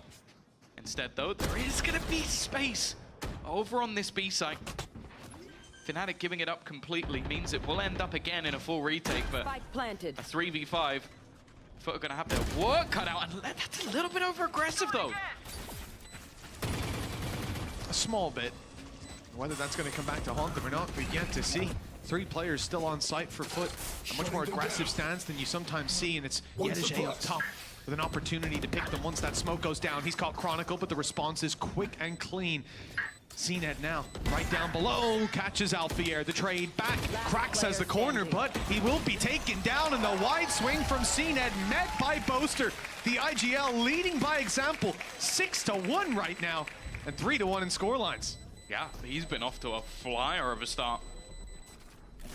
S2: Instead, though, there is going to be space over on this B site. Fnatic giving it up completely means it will end up again in a full retake, but
S4: planted.
S2: A 3v5. Foot are going to have their work cut out, and that's a little bit over aggressive, though.
S1: A small bit. Whether that's going to come back to haunt them or not, we've yet to see. 3 players still on site for Foot. A much more aggressive stance than you sometimes see, and it's Yedege up top with an opportunity to pick them once that smoke goes down. He's caught Chronicle, but the response is quick and clean. CNET now, right down below, catches Alfier. The trade back, cracks has the corner, but he will be taken down, and the wide swing from CNET met by Boaster. The IGL leading by example, 6-1 right now, and 3-1 in scorelines.
S2: Yeah, he's been off to a flyer of a start.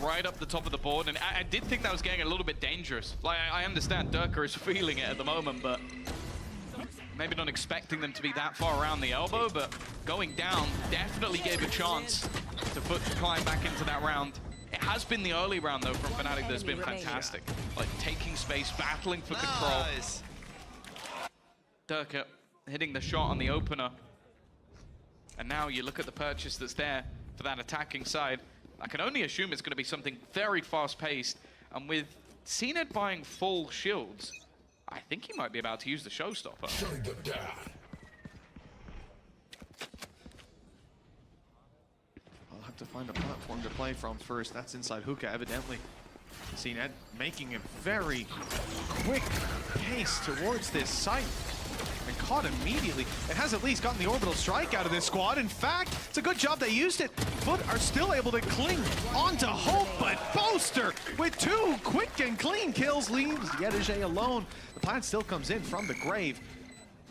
S2: Right up the top of the board, and I did think that was getting a little bit dangerous. Like, I understand Durka is feeling it at the moment, but maybe not expecting them to be that far around the elbow, but going down definitely gave a chance to Foot to climb back into that round. It has been the early round, though, from Fnatic that's been fantastic. Like, taking space, battling for control. Durka hitting the shot on the opener. And now you look at the purchase that's there for that attacking side. I can only assume it's going to be something very fast-paced. And with CNET buying full shields, I think he might be about to use the showstopper.
S1: I'll have to find a platform to play from first. That's inside hookah, evidently. CNET making a very quick pace towards this site. And caught immediately. It has at least gotten the orbital strike out of this squad. In fact, it's a good job they used it. Foot are still able to cling onto hope, but Boaster with 2 quick and clean kills leaves Yedege alone. The plant still comes in from the grave.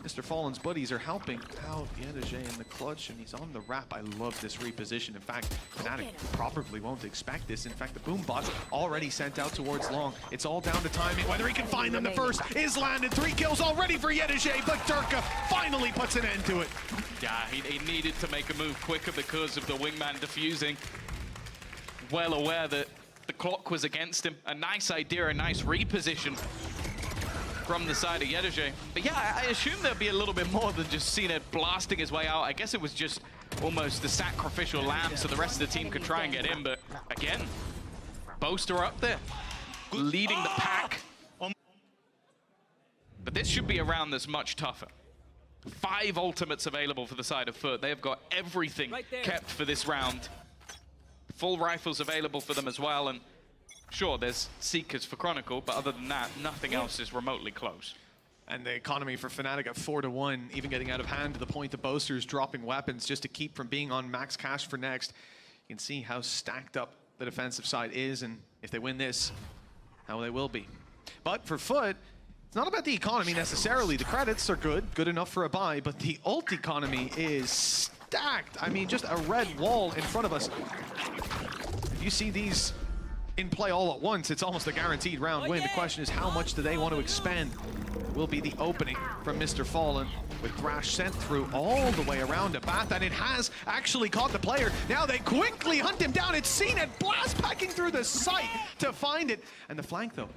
S1: Mr. Fallen's buddies are helping out Yedege in the clutch, and he's on the wrap. I love this reposition. In fact, Fnatic probably won't expect this. In fact, the boom bot's already sent out towards long. It's all down to timing. Whether he can find them, the first is landed. 3 kills already for Yedege, but Durka finally puts an end to it.
S2: Yeah, he needed to make a move quicker because of the wingman defusing. Well aware that the clock was against him. A nice idea, a nice reposition from the side of Yedege. But yeah, I assume there'll be a little bit more than just CNET blasting his way out. I guess it was just almost the sacrificial lamb so the rest of the team could try and get in. But again, Boaster up there, leading the pack. But this should be a round that's much tougher. 5 ultimates available for the side of Foot. They have got everything kept for this round. Full rifles available for them as well. And sure, there's Seekers for Chronicle, but other than that, nothing else is remotely close.
S1: And the economy for Fnatic at 4-1, even getting out of hand to the point the Boasters dropping weapons just to keep from being on max cash for next. You can see how stacked up the defensive side is, and if they win this, how they will be. But for Foot, it's not about the economy necessarily. The credits are good enough for a buy, but the ult economy is stacked. I mean, just a red wall in front of us. If you see these in play all at once, it's almost a guaranteed round win. The question is, how much do they want to expend? Will be the opening from Mr. Fallen, with Thrash sent through all the way around to Bath, and it has actually caught the player. Now they quickly hunt him down. It's CNET blast packing through the site to find it. And the flank, though,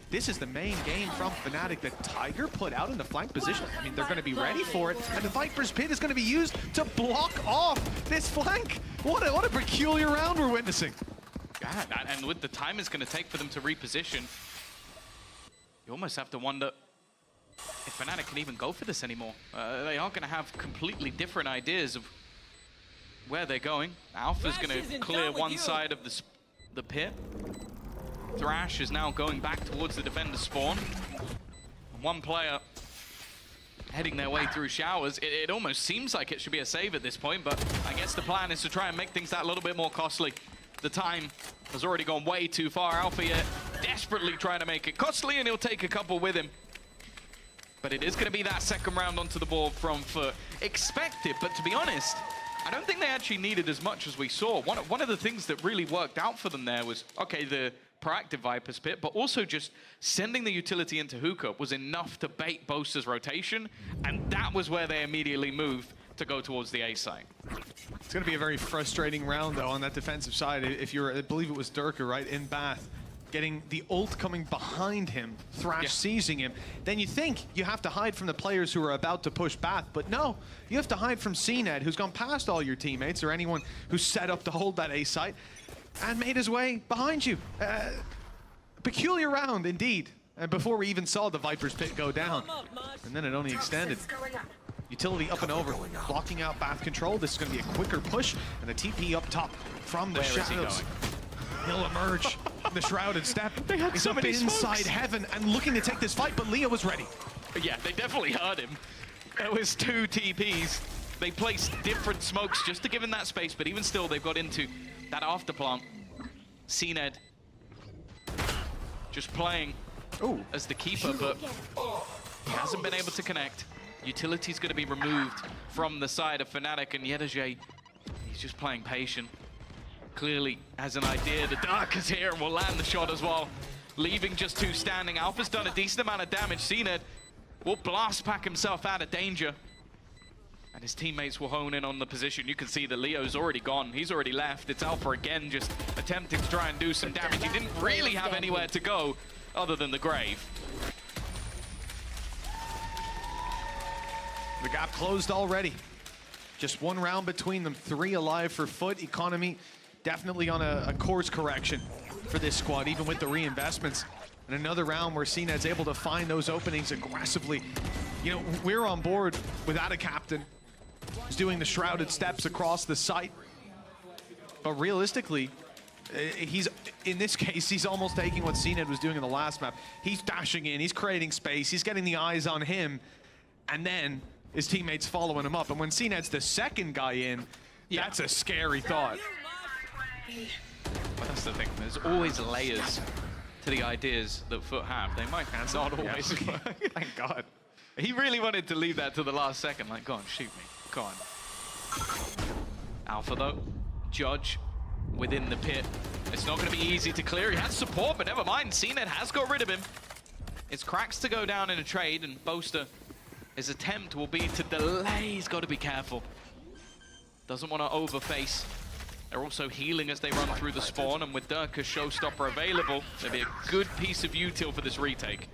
S1: this is the main game from Fnatic that Tiger put out in the flank position. I mean, they're going to be ready for it, and the Viper's Pit is going to be used to block off this flank. What a peculiar round we're witnessing.
S2: Yeah, and with the time it's going to take for them to reposition, you almost have to wonder if Fnatic can even go for this anymore. They are going to have completely different ideas of where they're going. Alpha's going to clear one side of the pit. Thrash is now going back towards the defender spawn. One player heading their way through showers. It almost seems like it should be a save at this point, but I guess the plan is to try and make things that little bit more costly. The time has already gone way too far. Alpha desperately trying to make it costly, and he'll take a couple with him. But it is going to be that second round onto the board from Foot. Expected, but to be honest, I don't think they actually needed as much as we saw. One of the things that really worked out for them there was, okay, the proactive Viper's Pit, but also just sending the utility into hookah was enough to bait Boaster's rotation, and that was where they immediately moved to go towards the A site.
S1: It's going to be a very frustrating round, though, on that defensive side. If you're, I believe it was Durka, right, in Bath, getting the ult coming behind him, Thrash seizing him, then you think you have to hide from the players who are about to push Bath, but no, you have to hide from CNED, who's gone past all your teammates or anyone who's set up to hold that A site and made his way behind you. Peculiar round, indeed. And before we even saw the Viper's Pit go down, and then it only extended. Utility up and over, blocking out Bath control. This is going to be a quicker push, and the TP up top from the shadows. He'll emerge from the shrouded step. He's
S2: so
S1: up
S2: many
S1: inside
S2: smokes.
S1: heaven and looking to take this fight, but Leo was ready.
S2: Yeah, they definitely heard him. There was 2 TPs. They placed different smokes just to give him that space, but even still, they've got into that after plant. CNED just playing as the keeper, but he hasn't been able to connect. Utility's going to be removed from the side of Fnatic, and Yedaje, he's just playing patient. Clearly has an idea. The Dark is here and will land the shot as well. Leaving just 2 standing. Alpha's done a decent amount of damage. CNED will blast pack himself out of danger. And his teammates will hone in on the position. You can see that Leo's already gone. He's already left. It's Alpha again, just attempting to try and do some damage. He didn't really have anywhere to go other than the grave.
S1: The gap closed already. Just 1 round between them. 3 alive for Foot. Economy definitely on a course correction for this squad, even with the reinvestments. And another round where CNED's able to find those openings aggressively. You know, we're on board without a captain. He's doing the shrouded steps across the site. But realistically, he's, in this case, he's almost taking what CNED was doing in the last map. He's dashing in, he's creating space, he's getting the eyes on him, and then his teammates following him up. And when CNED's the second guy in, that's a scary thought.
S2: But that's the thing, there's always layers to the ideas that Foot have. They might not always work.
S1: Thank God.
S2: He really wanted to leave that to the last second, like, go on, shoot me, go on. Alpha though, Judge within the pit. It's not going to be easy to clear. He has support, but never mind, CNED has got rid of him. It's Cracks to go down in a trade, and Boaster, his attempt will be to delay. He's got to be careful. Doesn't want to overface. They're also healing as they run through the spawn, and with Durka's Showstopper available, there'll be a good piece of util for this retake.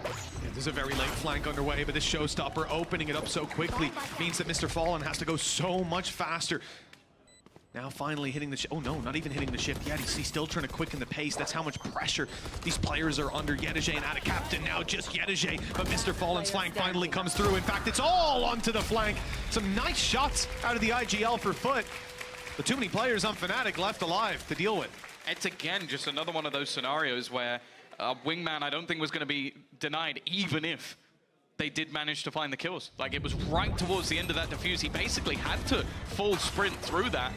S1: Yeah, there's a very late flank underway, but this Showstopper opening it up so quickly means that Mr. Fallen has to go so much faster. Now finally hitting the ship. Oh no, not even hitting the ship yet. He's still trying to quicken the pace. That's how much pressure these players are under. Yedaje and out of captain, now just Yedaje. But Mr. Fallen's flank finally comes through. In fact, it's all onto the flank. Some nice shots out of the IGL for Foot. But too many players on Fnatic left alive to deal with.
S2: It's again just another one of those scenarios where Wingman I don't think was going to be denied even if they did manage to find the kills. Like, it was right towards the end of that defuse. He basically had to full sprint through that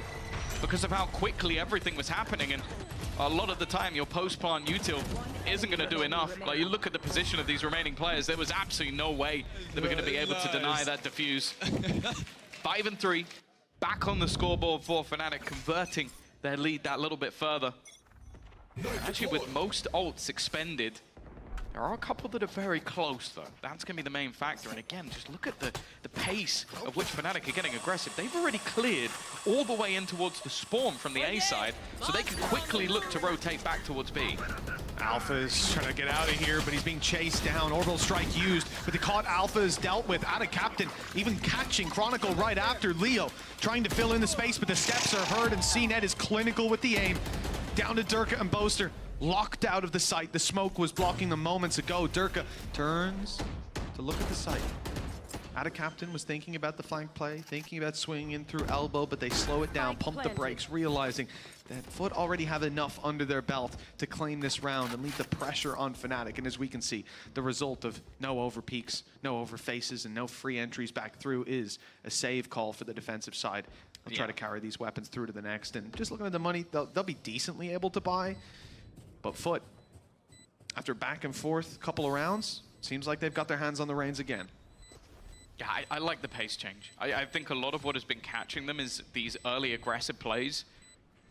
S2: because of how quickly everything was happening, and a lot of the time your post-plant util isn't going to do enough. Like, you look at the position of these remaining players, there was absolutely no way they were going to be able to deny that defuse. 5 and 3, back on the scoreboard for Fnatic, converting their lead that little bit further. Actually, with most ults expended, there are a couple that are very close, though. That's going to be the main factor. And again, just look at the pace of which Fnatic are getting aggressive. They've already cleared all the way in towards the spawn from the A side, so they can quickly look to rotate back towards B.
S1: Alpha is trying to get out of here, but he's being chased down. Orbital strike used, but the caught Alpha is dealt with out of captain, even catching Chronicle right after Leo, trying to fill in the space, but the steps are heard, and CNED is clinical with the aim. Down to Durka and Boaster, locked out of the site. The smoke was blocking them moments ago. Durka turns to look at the site. Ada Captain was thinking about the flank play, thinking about swinging in through elbow, but they slow it down, pump the brakes, realizing that Foot already have enough under their belt to claim this round and leave the pressure on Fnatic. And as we can see, the result of no over peaks, no over faces, and no free entries back through is a save call for the defensive side. They'll try to carry these weapons through to the next. And just looking at the money, they'll be decently able to buy. But Foot, after back and forth, couple of rounds, seems like they've got their hands on the reins again.
S2: Yeah, I like the pace change. I think a lot of what has been catching them is these early aggressive plays.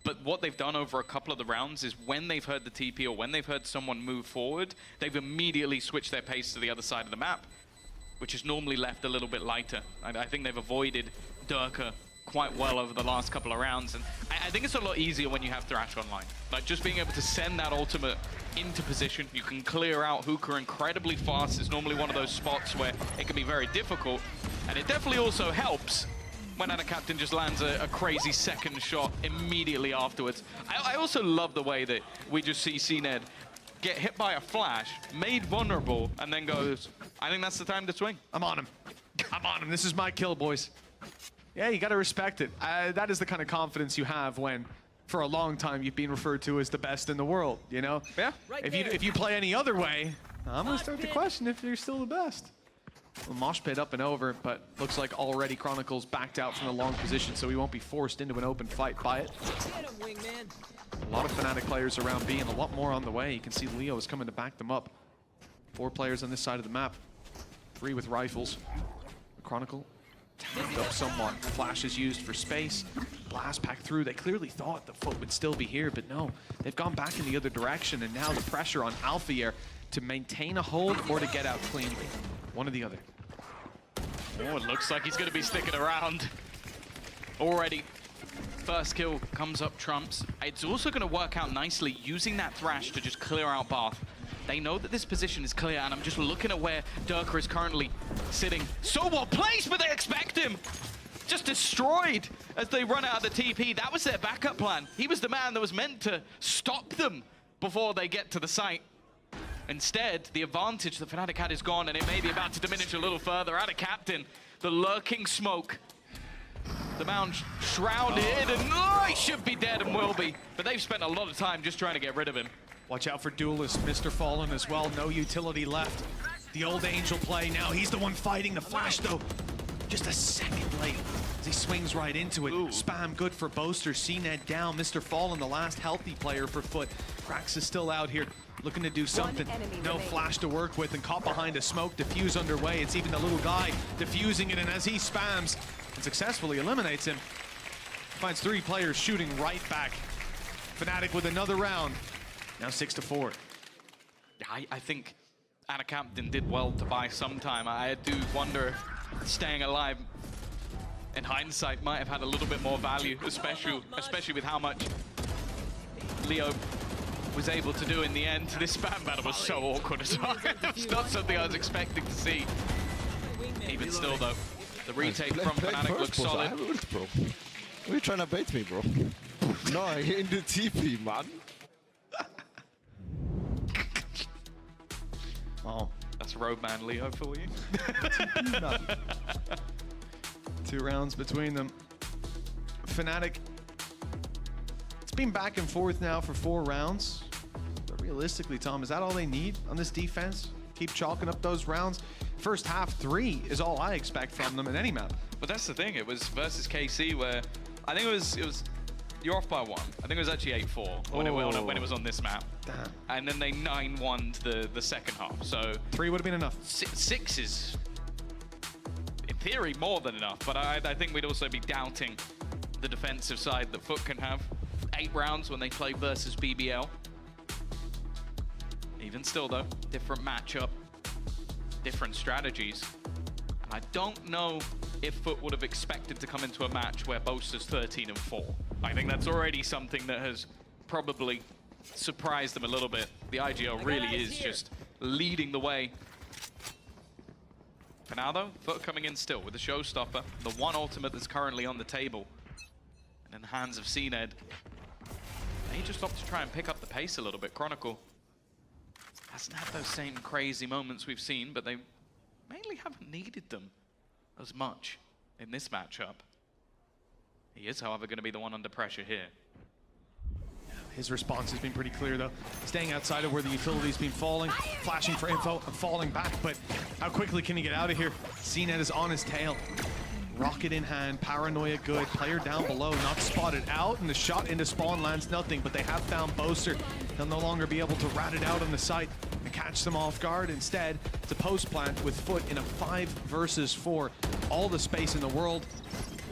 S2: But what they've done over a couple of the rounds is when they've heard the TP or when they've heard someone move forward, they've immediately switched their pace to the other side of the map, which is normally left a little bit lighter. I think they've avoided Durka quite well over the last couple of rounds. And I think it's a lot easier when you have Thrash online. Like, just being able to send that ultimate into position. You can clear out Hookah incredibly fast. It's normally one of those spots where it can be very difficult. And it definitely also helps when Ada Captain just lands a crazy second shot immediately afterwards. I also love the way that we just see CNED get hit by a flash, made vulnerable, and then goes, I think that's the time to swing.
S1: I'm on him. I'm on him. This is my kill, boys. Yeah, you got to respect it. That is the kind of confidence you have when, for a long time, you've been referred to as the best in the world, you know?
S2: Yeah.
S1: If you play any other way, I'm going to start to question if you're still the best. Well, mosh pit up and over, but looks like already Chronicles backed out from the long position, so he won't be forced into an open fight by it. A lot of Fnatic players around B and a lot more on the way. You can see Leo is coming to back them up. 4 players on this side of the map. 3 with rifles. Chronicle tagged up somewhat. Flash is used for space. Blast pack through. They clearly thought the Foot would still be here, but no. They've gone back in the other direction, and now the pressure on Alphayer to maintain a hold or to get out cleanly. One or the other.
S2: Oh, it looks like he's going to be sticking around. Already, first kill comes up trumps. It's also going to work out nicely using that Thrash to just clear out Bath. They know that this position is clear, and I'm just looking at where Durka is currently sitting. So well placed, but they expect him. Just destroyed as they run out of the TP. That was their backup plan. He was the man that was meant to stop them before they get to the site. Instead, the advantage that Fnatic had is gone, and it may be about to diminish a little further. Ada Captain, the lurking smoke. The mound shrouded, and he should be dead and will be. But they've spent a lot of time just trying to get rid of him.
S1: Watch out for Duelist, Mr. Fallen as well. No utility left. The old Angel play now. He's the one fighting the Flash, though. Just a second late as he swings right into it. Ooh. Spam good for Boaster. CNED down. Mr. Fallen, the last healthy player for Foot. Krax is still out here looking to do something. No Flash to work with and caught behind a smoke. Diffuse underway. It's even the little guy diffusing it, and as he spams and successfully eliminates him, finds 3 players shooting right back. Fnatic with another round. Now 6-4.
S2: I think Ada Captain did well to buy some time. I do wonder if staying alive in hindsight might have had a little bit more value, especially with how much Leo was able to do in the end. This spam battle was so awkward as well. It's not something I was expecting to see. Even still, though, the retake from Fnatic looks solid.
S3: Bro. Are you trying to bait me, bro? No, in the TP, man.
S1: Oh,
S2: that's Roadman Leo for you.
S1: 2 rounds between them. Fnatic, it's been back and forth now for 4 rounds. But realistically, Tom, is that all they need on this defense? Keep chalking up those rounds. First half 3 is all I expect from them in any map.
S2: But that's the thing. It was versus KC where I think it was you're off by 1. I think it was actually 8-4 when it was on this map.
S1: Damn.
S2: And then they 9-1'd the second half. So
S1: 3 would have been enough.
S2: 6 is, in theory, more than enough. But I think we'd also be doubting the defensive side that Foot can have. 8 rounds when they play versus BBL. Even still, though, different matchup, different strategies. And I don't know if Foot would have expected to come into a match where Boaster's 13-4. I think that's already something that has probably surprised them a little bit. The IGL really is just leading the way. For now, though, Foot coming in still with the showstopper, the 1 ultimate that's currently on the table. And in the hands of CNED, they just opt to try and pick up the pace a little bit. Chronicle hasn't had those same crazy moments we've seen, but they mainly haven't needed them. as much in this matchup. He is, however, going to be the one under pressure here.
S1: His response has been pretty clear, though. Staying outside of where the utility's been falling, flashing for info, and falling back. But how quickly can he get out of here? CNET is on his tail. Rocket in hand, paranoia good. Player down below, not spotted out, and the shot into spawn lands nothing. But they have found Boaster. They'll no longer be able to rat it out on the site and catch them off guard. Instead, it's a post plant with Foot in a 5 versus 4. All the space in the world.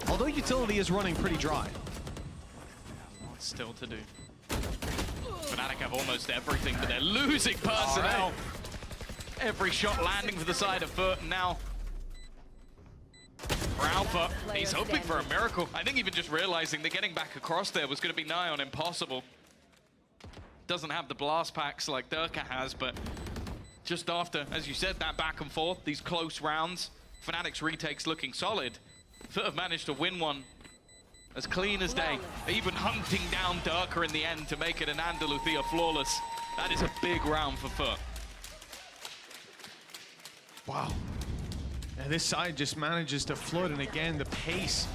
S1: Although utility is running pretty dry.
S2: What's still to do? Fnatic have almost everything, but they're losing personnel. Every shot landing for the side of Foot, and now for Alpha, he's hoping for a miracle. I think even just realizing that getting back across there was going to be nigh on impossible. Doesn't have the blast packs like Durka has, but just after, as you said, that back and forth, these close rounds, Fnatic's retakes looking solid. Foot have managed to win one as clean as day, even hunting down Durka in the end to make it an Andaluthia flawless. That is a big round for Foot.
S1: Wow. And this side just manages to flood, and again, the pace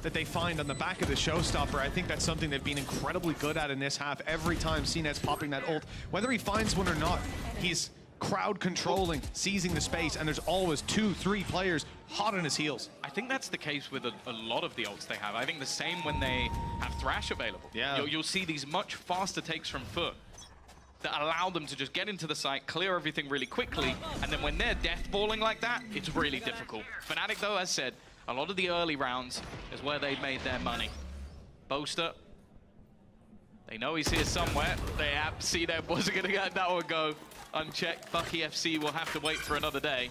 S1: that they find on the back of the showstopper, I think that's something they've been incredibly good at in this half. Every time CNET's popping that ult, whether he finds one or not, he's crowd controlling, seizing the space, and there's always 2-3 players hot on his heels.
S2: I think that's the case with a lot of the ults they have. I think the same when they have Thrash available.
S1: Yeah.
S2: You'll see these much faster takes from Foot that allow them to just get into the site, clear everything really quickly, and then when they're deathballing like that, it's really difficult. Fnatic, though, as said, a lot of the early rounds is where they made their money. Boaster, they know he's here somewhere. They have seen him, wasn't going to get that one go unchecked. Bucky FC will have to wait for another day.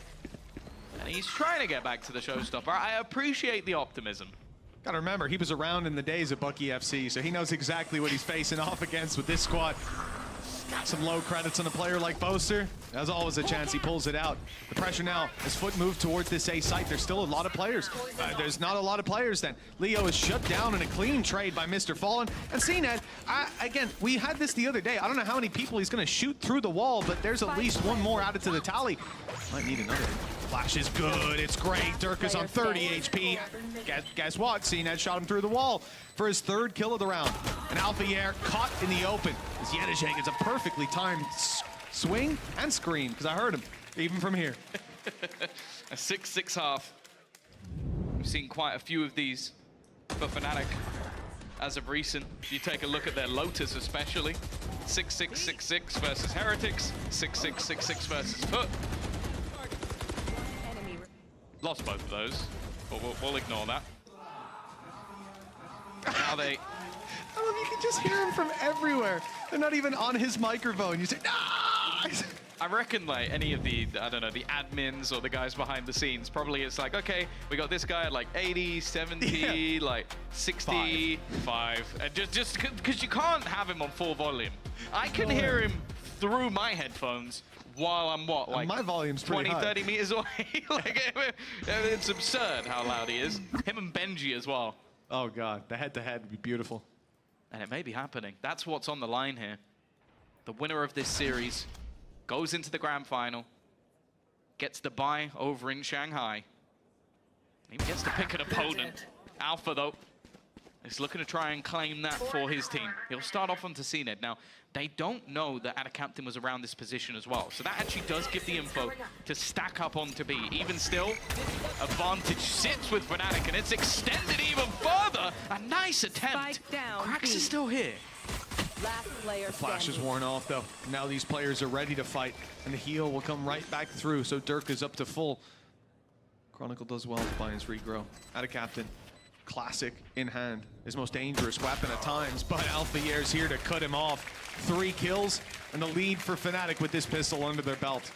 S2: And he's trying to get back to the showstopper. I appreciate the optimism.
S1: Gotta remember, he was around in the days of Bucky FC, so he knows exactly what he's facing off against with this squad. Got some low credits on a player like Boaster. There's always a chance he pulls it out. The pressure now, as Foot moved towards this A site, there's still a lot of players. There's not a lot of players then. Leo is shut down in a clean trade by Mr. Fallen. And CNET, again, we had this the other day. I don't know how many people he's gonna shoot through the wall, but there's at least one more added to the tally. Might need another. Flash is good, it's great. Durka's on 30 HP. Guess what? CNET shot him through the wall for his 3rd kill of the round. And Alphayer caught in the open as Yedijay gets a perfectly timed swing and scream, because I heard him, even from here.
S2: A 6-6 half. We've seen quite a few of these for Fnatic as of recent. If you take a look at their Lotus especially, 6-6-6-6 versus Heretics, 6-6-6-6 versus Foot. Lost both of those, but we'll ignore that. Now they...
S1: I love you can just hear him from everywhere. They're not even on his microphone. You say, "Ah!"
S2: I reckon like any of the, I don't know, the admins or the guys behind the scenes, probably it's like, okay, we got this guy at like 80, 70, like 65. And just because you can't have him on full volume. I can hear him through my headphones while I'm what, like
S1: my volume's
S2: 20,
S1: high.
S2: 30 meters away. Like, it's absurd how loud he is. Him and Benji as well.
S1: Oh God, the head-to-head would be beautiful.
S2: And it may be happening. That's what's on the line here. The winner of this series goes into the grand final, gets the bye over in Shanghai, even gets to pick an opponent. Alpha, though, is looking to try and claim that for his team. He'll start off onto CNET. Now, they don't know that Ada Captain was around this position as well, so that actually does give the info to stack up onto B. Even still, advantage sits with Fnatic, and it's extended even further. A nice attempt. Krax is still here.
S4: Last player
S1: The flash is
S4: standing.
S1: worn off, though. Now these players are ready to fight, and the heal will come right back through, so Dirk is up to full. Chronicle does well to buy his regrow. Ada Captain, classic in hand. His most dangerous weapon at times, but Alphayer's here to cut him off. 3 kills, and the lead for Fnatic with this pistol under their belt.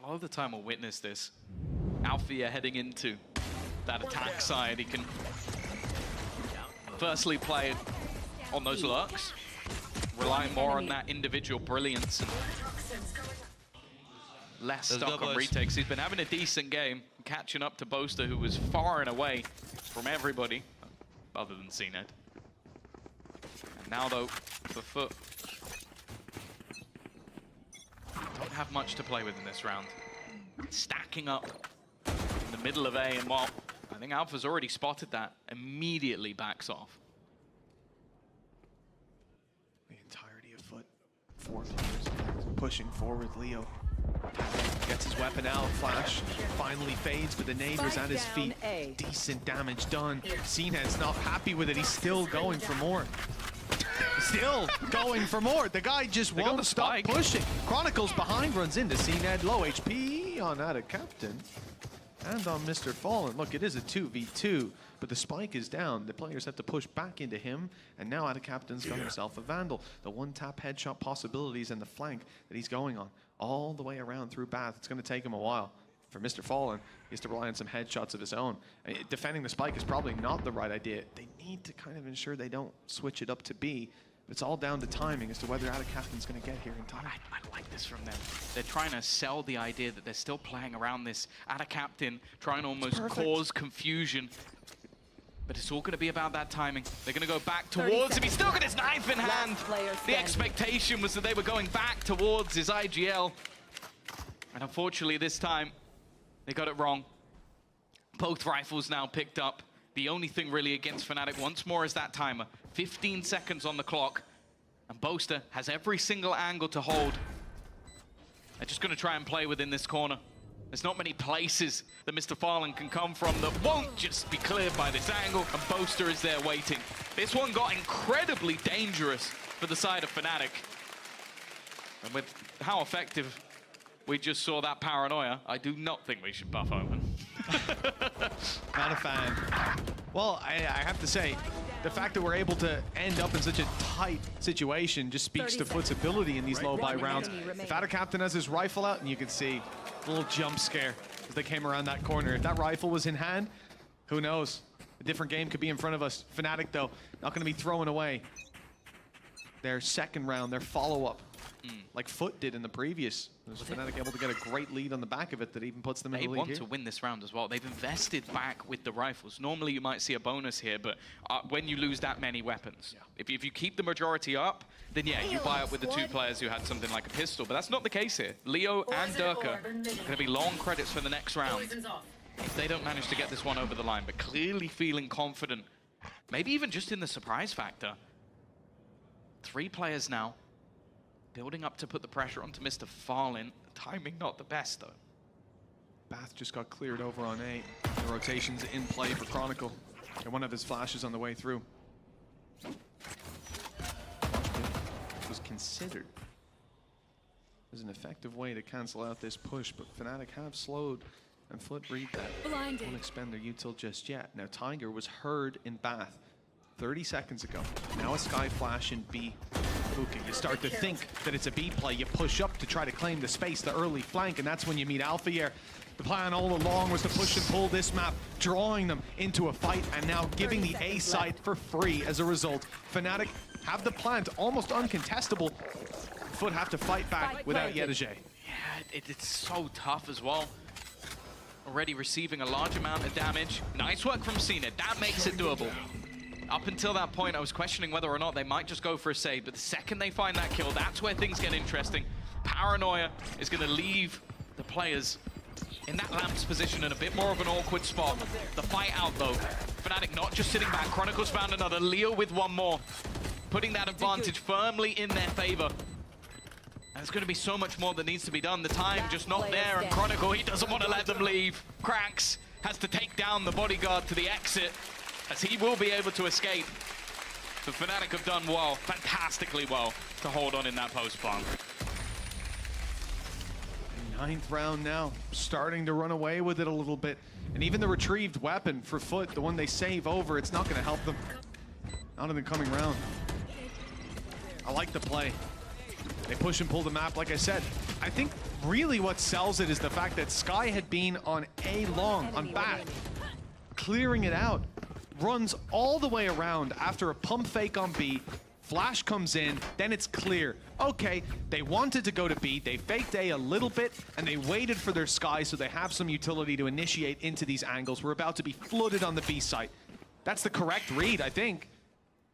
S2: A lot of the time we'll witness this. Alphia heading into that attack side. He can firstly play it on those lurks, relying more on that individual brilliance and less stuck on retakes. He's been having a decent game, catching up to Boaster, who was far and away from everybody, other than CNET. And now, though, for Foot, don't have much to play with in this round. stacking up in the middle of A, and while I think Alpha's already spotted that, immediately backs off.
S1: The entirety of Foot, 4 players pushing forward. Leo gets his weapon out, flash finally fades, but the nade was at his feet. Decent damage done. CNED's not happy with it, he's still going for more. Still going for more. The guy just won't stop pushing. Chronicles behind, runs into CNED, low HP on Ada Captain. And on Mr. Fallen. Look, it is a 2v2, but the spike is down. The players have to push back into him, and now Ada Captain's got himself a Vandal. The one-tap headshot possibilities and the flank that he's going on all the way around through Bath. It's going to take him a while. For Mr. Fallen, he has to rely on some headshots of his own. Defending the spike is probably not the right idea. They need to kind of ensure they don't switch it up to B. It's all down to timing as to whether Ada Captain's going to get here in time.
S2: I like this from them. They're trying to sell the idea that they're still playing around this. Ada Captain trying to almost cause confusion. But it's all going to be about that timing. They're going to go back towards him. He's still got his knife in hand. The expectation was that they were going back towards his IGL. And unfortunately this time, they got it wrong. Both rifles now picked up. The only thing really against Fnatic once more is that timer. 15 seconds on the clock. And Boaster has every single angle to hold. They're just going to try and play within this corner. There's not many places that Mr. Fallen can come from that won't just be cleared by this angle, and Boaster is there waiting. This one got incredibly dangerous for the side of Fnatic. And with how effective we just saw that paranoia, I do not think we should buff Omen.
S1: Not a fan. Well, I have to say, the fact that we're able to end up in such a tight situation just speaks to Foot's ability in these low buy rounds. If Ada Captain has his rifle out, and you can see a little jump scare as they came around that corner. If that rifle was in hand, who knows? A different game could be in front of us. Fnatic, though, not going to be throwing away their second round, their follow-up, like Foot did in the previous. Was Fnatic able to get a great lead on the back of it that even puts them in the lead here?
S2: They want to win this round as well. They've invested back with the rifles. Normally you might see a bonus here, but when you lose that many weapons, if you keep the majority up, then yeah, you buy up with the 2 players who had something like a pistol, but that's not the case here. Leo and Durka are going to be long credits for the next round if they don't manage to get this one over the line, but clearly feeling confident, maybe even just in the surprise factor. 3 players now, building up to put the pressure onto Mr. Fallen. Timing not the best, though.
S1: Bath just got cleared over on A. The rotation's in play for Chronicle. And one of his flashes on the way through. Was considered as an effective way to cancel out this push, but Fnatic have slowed, and Foot read that. Won't expend their util just yet. Now Tiger was heard in Bath 30 seconds ago. Now a Sky Flash in B. Puka, you start to think that it's a B play. You push up to try to claim the space, the early flank, and that's when you meet Alpha here. The plan all along was to push and pull this map, drawing them into a fight, and now giving the A side for free as a result. Fnatic have the plant almost uncontestable. Foot have to fight back without Yedege.
S2: Yeah, it's so tough as well. Already receiving a large amount of damage. Nice work from CNED. That makes it doable. Up until that point, I was questioning whether or not they might just go for a save, but the second they find that kill, that's where things get interesting. Paranoia is going to leave the players in that Lamp's position in a bit more of an awkward spot. The fight out, though. Fnatic not just sitting back. Chronicles found another. Leo with one more, putting that advantage firmly in their favor. And there's going to be so much more that needs to be done. The time just not there, and Chronicle, he doesn't want to let them leave. Cracks has to take down the bodyguard to the exit, as he will be able to escape. The Fnatic have done well, fantastically well, to hold on in that post-bomb.
S1: 9th round now, starting to run away with it a little bit. And even the retrieved weapon for Foot, the one they save over, it's not going to help them. Not in the coming round. I like the play. They push and pull the map, like I said. I think really what sells it is the fact that Sky had been on A long, on Bath, clearing it out. Runs all the way around after a pump fake on B. Flash comes in, then it's clear. Okay, they wanted to go to B, they faked A little bit, and they waited for their Sky so they have some utility to initiate into these angles. We're about to be flooded on the B site. That's the correct read, I think.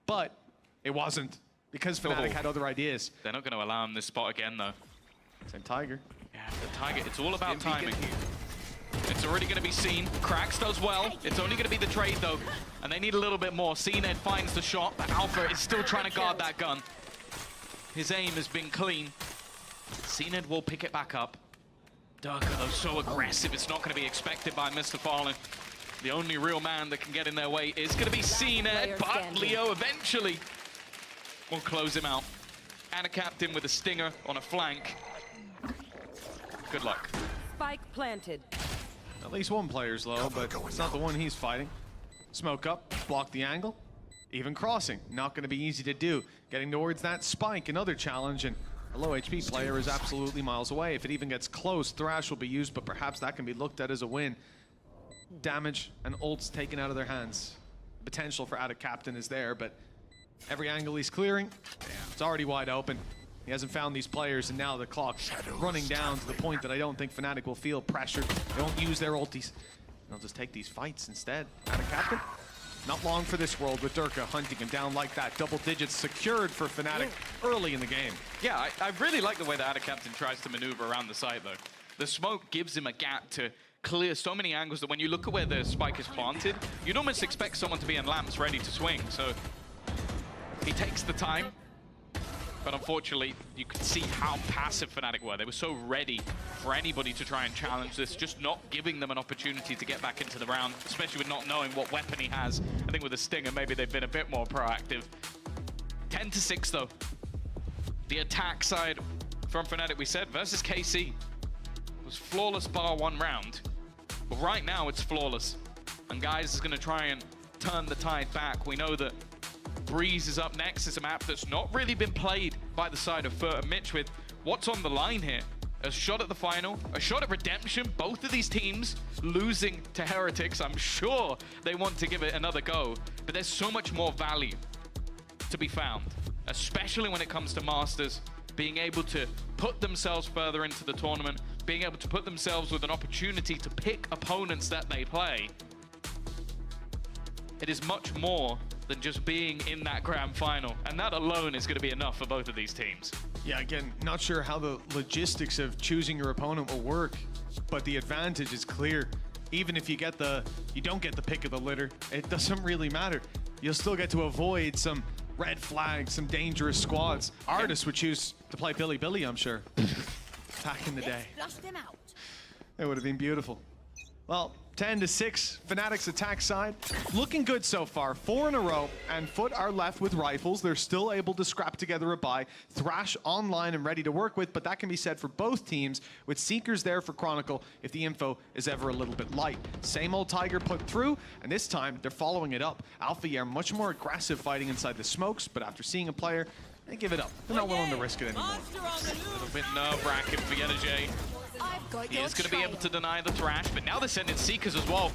S1: But it wasn't, because Fnatic had other ideas.
S2: They're not going to allow him this spot again, though.
S1: Same Tiger.
S2: Yeah, The Tiger, it's all about timing. It's already going to be seen. Cracks does well. It's only going to be the trade, though. And they need a little bit more. CNED finds the shot, but Alpha is still trying to guard that gun. His aim has been clean. CNED will pick it back up. Durka, though, so aggressive. It's not going to be expected by Mr. Fallen. The only real man that can get in their way is going to be CNED, but Leo eventually will close him out. And a captain with a stinger on a flank. Good luck.
S4: Spike planted.
S1: At least one player's low, but it's not the one he's fighting. Smoke up, block the angle. Even crossing, not going to be easy to do. Getting towards that spike, another challenge, and a low HP player is absolutely miles away. If it even gets close, Thrash will be used, but perhaps that can be looked at as a win. Damage and ults taken out of their hands. Potential for Attic Captain is there, but every angle he's clearing, it's already wide open. He hasn't found these players, and now the clock's running down to the point that I don't think Fnatic will feel pressured. They won't use their ultis. They'll just take these fights instead. Attic Captain, not long for this world with Durka hunting him down like that. Double digits secured for Fnatic early in the game.
S2: Yeah, I really like the way that Attic Captain tries to maneuver around the site, though. The smoke gives him a gap to clear so many angles that when you look at where the spike is planted, you'd almost expect someone to be in lamps ready to swing. So he takes the time. But unfortunately, you could see how passive Fnatic were. They were so ready for anybody to try and challenge this, just not giving them an opportunity to get back into the round, especially with not knowing what weapon he has. I think with the Stinger, maybe they've been a bit more proactive. 10-6, though. The attack side from Fnatic, we said, versus KC. It was flawless bar one round. But right now, it's flawless. And Guys is going to try and turn the tide back. We know that Breeze is up next. It's a map that's not really been played by the side of Furt and Mitch with what's on the line here. A shot at the final, a shot at redemption. Both of these teams losing to Heretics. I'm sure they want to give it another go, but there's so much more value to be found, especially when it comes to Masters, being able to put themselves further into the tournament, being able to put themselves with an opportunity to pick opponents that they play. It is much more than just being in that grand final, and that alone is going to be enough for both of these teams.
S1: Yeah, again, not sure how the logistics of choosing your opponent will work, but the advantage is clear. Even if you don't get the pick of the litter, it doesn't really matter. You'll still get to avoid some red flags, some dangerous squads. Artists would choose to play Billy Billy, I'm sure. Back in the day. It would have been beautiful. Well, 10-6, Fnatic's attack side. Looking good so far, 4 in a row, and Foot are left with rifles. They're still able to scrap together a buy. Thrash online and ready to work with, but that can be said for both teams, with Seekers there for Chronicle if the info is ever a little bit light. Same old Tiger put through, and this time they're following it up. Alpha are much more aggressive fighting inside the smokes, but after seeing a player, they give it up. They're not willing to risk it anymore.
S2: A little bit nerve-wracking for Yenerjay. He is going to be able to deny the Thrash, but now they're sending Seekers as well.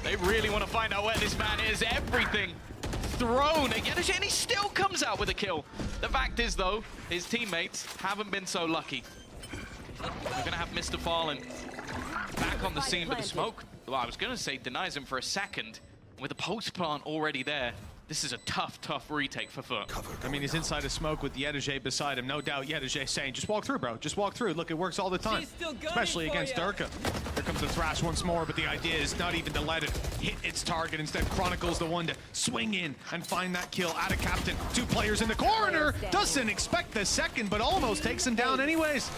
S2: They really want to find out where this man is. Everything thrown at Yenerjay, and he still comes out with a kill. The fact is, though, his teammates haven't been so lucky. We're going to have Mr. Fallen back on the scene with the smoke. Well, I was going to say denies him for a second. With the post plant already there, this is a tough, tough retake for Foot.
S1: I mean, he's inside a smoke with Yenerjay beside him. No doubt Yenerjay saying, just walk through, bro. Just walk through. Look, it works all the time, especially against Durka. Here comes the Thrash once more, but the idea is not even to let it hit its target. Instead, Chronicle's the one to swing in and find that kill. Attic Captain, 2 players in the corner. Doesn't expect the second, but almost takes him down anyways.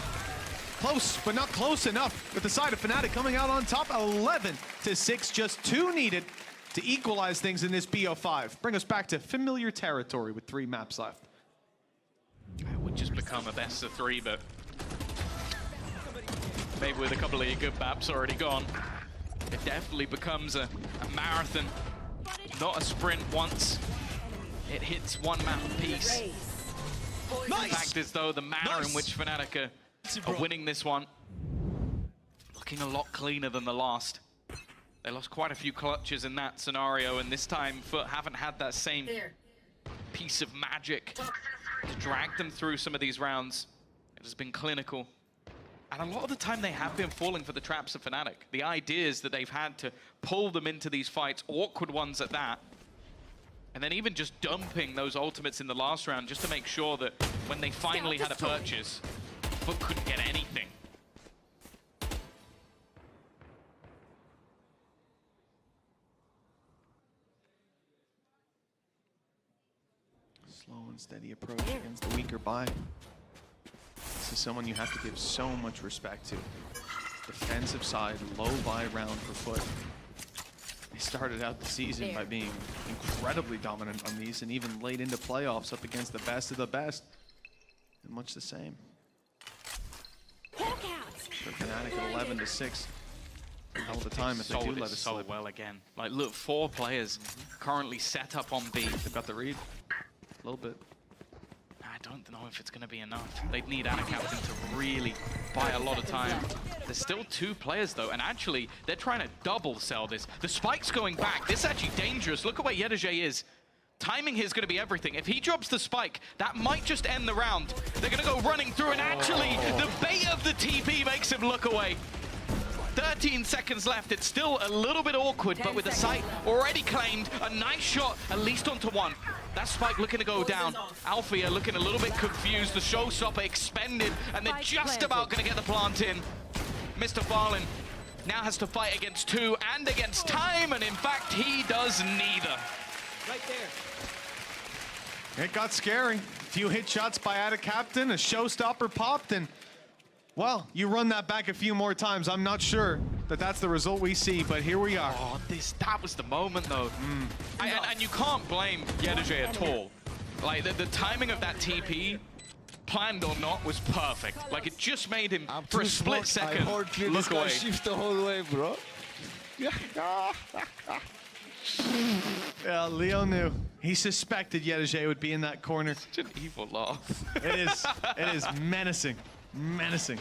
S1: Close, but not close enough. With the side of Fnatic coming out on top, 11-6, just 2 needed to equalize things in this BO5. Bring us back to familiar territory with 3 maps left.
S2: It would just become a best of 3, but maybe with a couple of your good maps already gone, it definitely becomes a marathon, not a sprint once. It hits 1 map apiece. Nice. The fact is, though, the manner in which Fnatic are winning this one, looking a lot cleaner than the last. They lost quite a few clutches in that scenario, and this time Foot haven't had that same piece of magic to drag them through some of these rounds. It has been clinical. And a lot of the time they have been falling for the traps of Fnatic. The ideas that they've had to pull them into these fights, awkward ones at that, and then even just dumping those ultimates in the last round just to make sure that when they finally had a purchase, Foot couldn't get anything.
S1: Slow and steady approach against the weaker buy. This is someone you have to give so much respect to. Defensive side, low buy round for Foot. They started out the season by being incredibly dominant on these, and even late into playoffs up against the best of the best. And much the same. For Fnatic at 11-6. Hell of a time if they do let it
S2: so
S1: slip.
S2: well again. Like, look, 4 players currently set up on B.
S1: They've got the read. A little bit.
S2: I don't know if it's going to be enough. They'd need Ana Captain to really buy a lot of time. There's still 2 players, though, and actually, they're trying to double sell this. The spike's going back. This is actually dangerous. Look at where Yedege is. Timing here is going to be everything. If he drops the spike, that might just end the round. They're going to go running through, and actually, the bait of the TP makes him look away. 13 seconds left. It's still a little bit awkward, but with the site already claimed, a nice shot, at least onto 1. That spike looking to go down. Alfia looking a little bit confused. The showstopper expended, and they're just about going to get the plant in. Mr. Farlin now has to fight against 2 and against time, and in fact, he does neither.
S11: Right there.
S1: It got scary. A few hit shots by Ana Captain, a showstopper popped, and well, you run that back a few more times. I'm not sure that that's the result we see, but here we are.
S2: Oh, that was the moment, though. And you can't blame Yedege at all. Like, the timing of that TP, planned or not, was perfect. Like, it just made him, for a split second, look away.
S3: Shift the whole way, bro.
S1: Yeah, Leo knew. He suspected Yedege would be in that corner.
S2: Such an evil laugh.
S1: It is menacing. Menacing.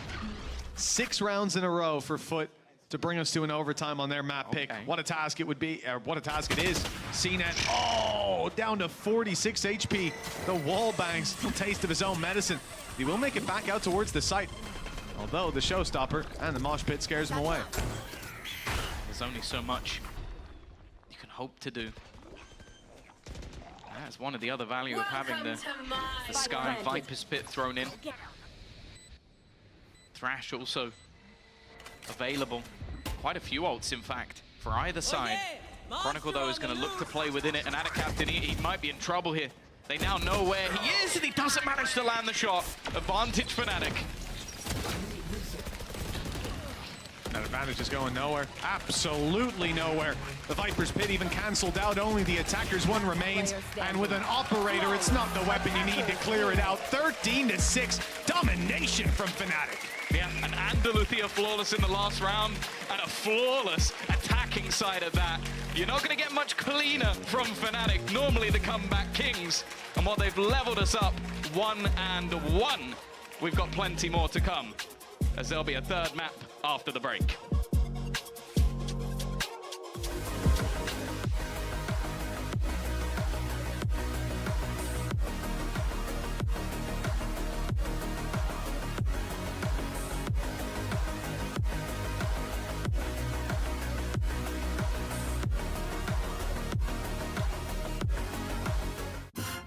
S1: 6 rounds in a row for Foot to bring us to an overtime on their map pick. What a task it would be, or what a task it is. CNET, oh, down to 46 HP. The wall bangs, little taste of his own medicine. He will make it back out towards the site, although the showstopper and the mosh pit scares him away.
S2: There's only so much you can hope to do. That's one of the other value of having the Sky Viper's Pit thrown in. Thrash also available. Quite a few ults, in fact, for either side. Chronicle, though, is going to look to play within it, and Ana Captain, he might be in trouble here. They now know where he is, and he doesn't manage to land the shot. Advantage Fnatic.
S1: That advantage is going nowhere. Absolutely nowhere. The Viper's Pit even canceled out. Only the attacker's one remains. And with an operator, it's not the weapon you need to clear it out. 13-6. Domination from Fnatic.
S2: Yeah, and Andaluthia flawless in the last round, and a flawless attacking side of that. You're not going to get much cleaner from Fnatic, normally the comeback kings. And what they've leveled us up, 1-1. We've got plenty more to come, as there'll be a 3rd map after the break.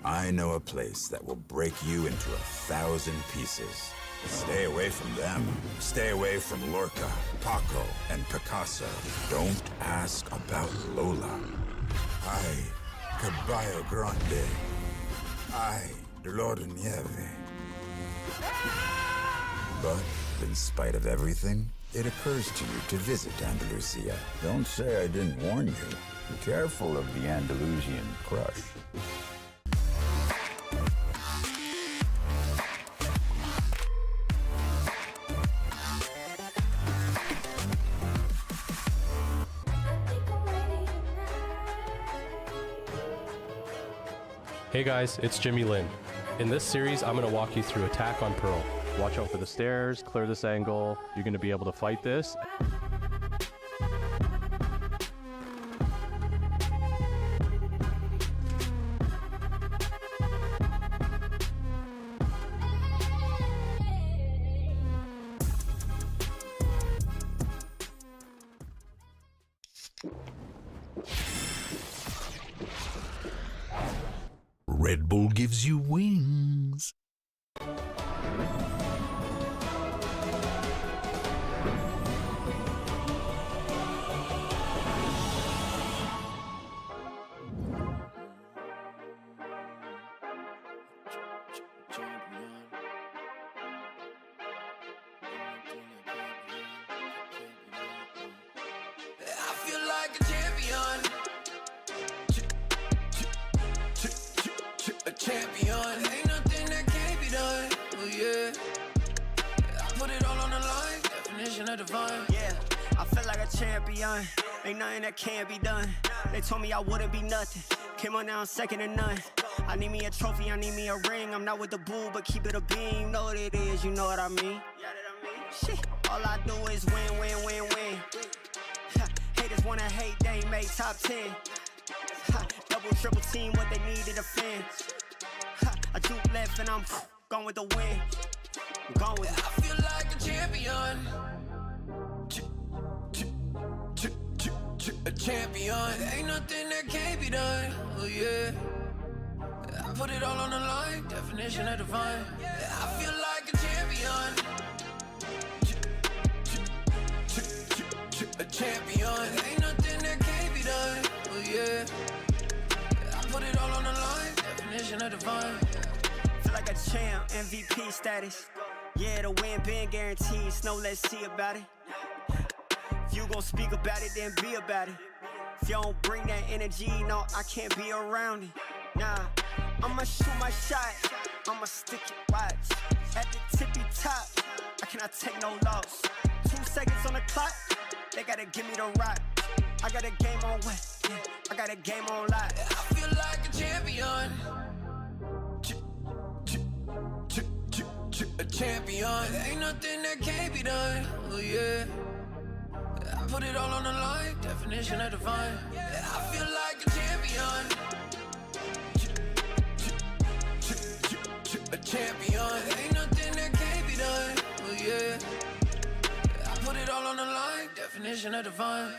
S5: I know a place that will break you into 1,000 pieces. Stay away from them. Stay away from Lorca, Paco, and Picasso. Don't ask about Lola. Ay, Caballo Grande. Ay, Dolor de Nieve. But in spite of everything, it occurs to you to visit Andalusia. Don't say I didn't warn you. Be careful of the Andalusian crush.
S6: Hey guys, it's Jimmy Lin. In this series, I'm going to walk you through attack on Pearl. Watch out for the stairs, clear this angle. You're going to be able to fight this.
S7: Red Bull gives you wings.
S14: champion. Ain't nothing that can't be done. They told me I wouldn't be nothing. Came on now, second to none. I need me a trophy, I need me a ring. I'm not with the bull, but keep it a beam. You know what it is, you know what I mean. Shit, all I do is win, win, win, win. Haters wanna hate, they ain't made top 10. Double, triple team, what they need to defend. I juke left and I'm gone with the win. I'm gone with it.
S8: I feel like a champion. A champion. Ain't nothing that can't be done. Oh yeah. I put it all on the line. Definition of divine. I feel like a champion. A champion. Ain't nothing that can't be done. Oh yeah. I put it all on the line. Definition of divine.
S14: Feel like a champ, MVP status. Yeah, the win been guaranteed. So let's see about it. If you gon' speak about it, then be about it. If you don't bring that energy, no, I can't be around it. Nah, I'ma shoot my shot. I'ma stick it, watch. At the tippy top, I cannot take no loss. 2 seconds on the clock, they gotta give me the rock. I got a game on what? Yeah, I got a game on lock.
S8: I feel like a champion. A champion. Ain't nothing that can't be done. Oh yeah. I put it all on the line. Definition of divine. I feel like a champion. A champion. Ain't nothing that can't be done. Oh yeah. I put it all on the line. Definition of divine.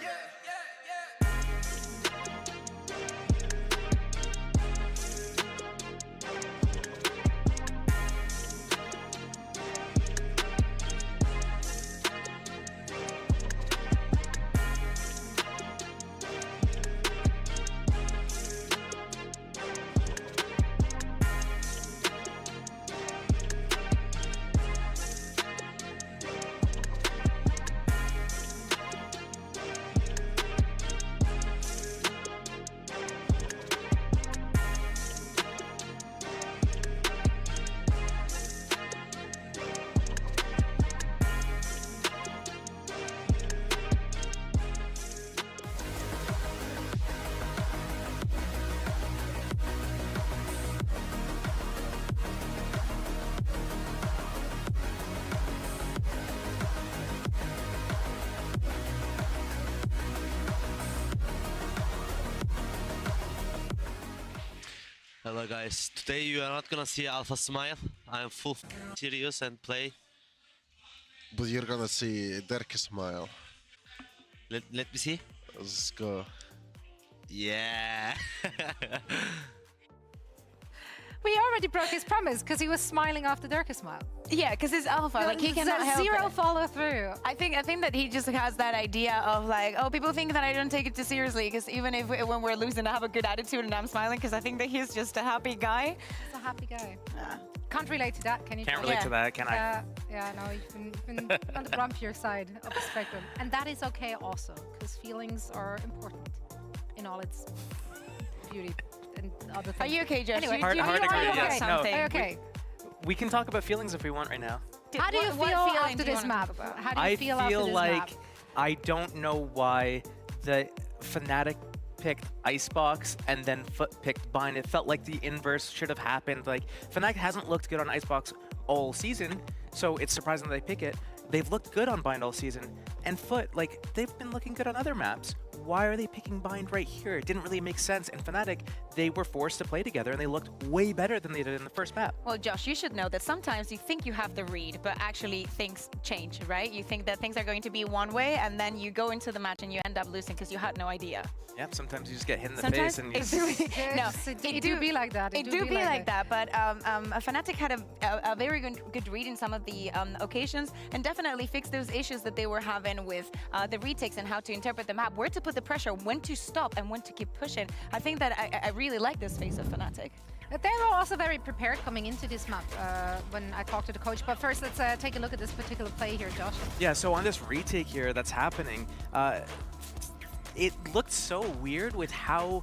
S15: Hello guys, today you are not gonna see Alpha smile. I am full serious and play.
S3: But you're gonna see Derek smile.
S15: Let me see.
S3: Let's go.
S15: Yeah.
S9: We already broke his promise because he was smiling after Durka smile.
S12: Yeah, because it's Alpha. Like he cannot help
S9: zero
S12: it.
S9: follow through.
S12: I think that he just has that idea of like, oh, people think that I don't take it too seriously because even if when we're losing, I have a good attitude and I'm smiling because I think that he's just a happy guy.
S9: He's a happy guy. Can't relate to that, can you?
S13: Can't relate to that, can I?
S9: Yeah, no, you've been on the grumpier side of the spectrum, and that is okay also because feelings are important in all its beauty. And other things.
S12: Are you okay, Josh?
S9: Anyway,
S13: hard to agree. Yes, no.
S9: Are you okay?
S13: We can talk about feelings if we want right now.
S9: How do you feel after this map? How do you feel after this
S13: like
S9: map?
S13: I don't know why the Fnatic picked Icebox and then Foot picked Bind. It felt like the inverse should have happened. Like Fnatic hasn't looked good on Icebox all season, so it's surprising that they pick it. They've looked good on Bind all season, and Foot, like, they've been looking good on other maps. Why are they picking Bind right here? It didn't really make sense. And Fnatic, they were forced to play together, and they looked way better than they did in the first map.
S12: Well, Josh, you should know that sometimes you think you have the read, but actually things change, right? You think that things are going to be one way, and then you go into the match and you end up losing because you had no idea.
S13: Yep, sometimes you just get hit in the
S12: Sometimes
S13: face. And
S9: it do be like that.
S12: It do be like that, but Fnatic had a very good read in some of the occasions, and definitely fixed those issues that they were having with the retakes and how to interpret the map, where to put the pressure, when to stop, and when to keep pushing. I think that I really like this phase of Fnatic.
S9: They were also very prepared coming into this map when I talked to the coach. But first, let's take a look at this particular play here, Josh.
S13: Yeah, so on this retake here that's happening, it looked so weird with how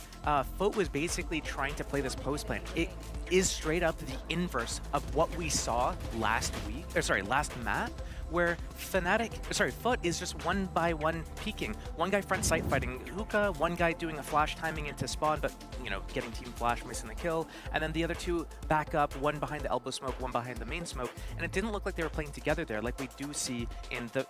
S13: Foot was basically trying to play this post plan. It is straight up the inverse of what we saw last week, or sorry, last map, where Foot is just one by one peeking. One guy front sight fighting Hookah, one guy doing a flash timing into spawn, but getting team flash, missing the kill, and then the other two back up, one behind the elbow smoke, one behind the main smoke, and it didn't look like they were playing together there like we do see in the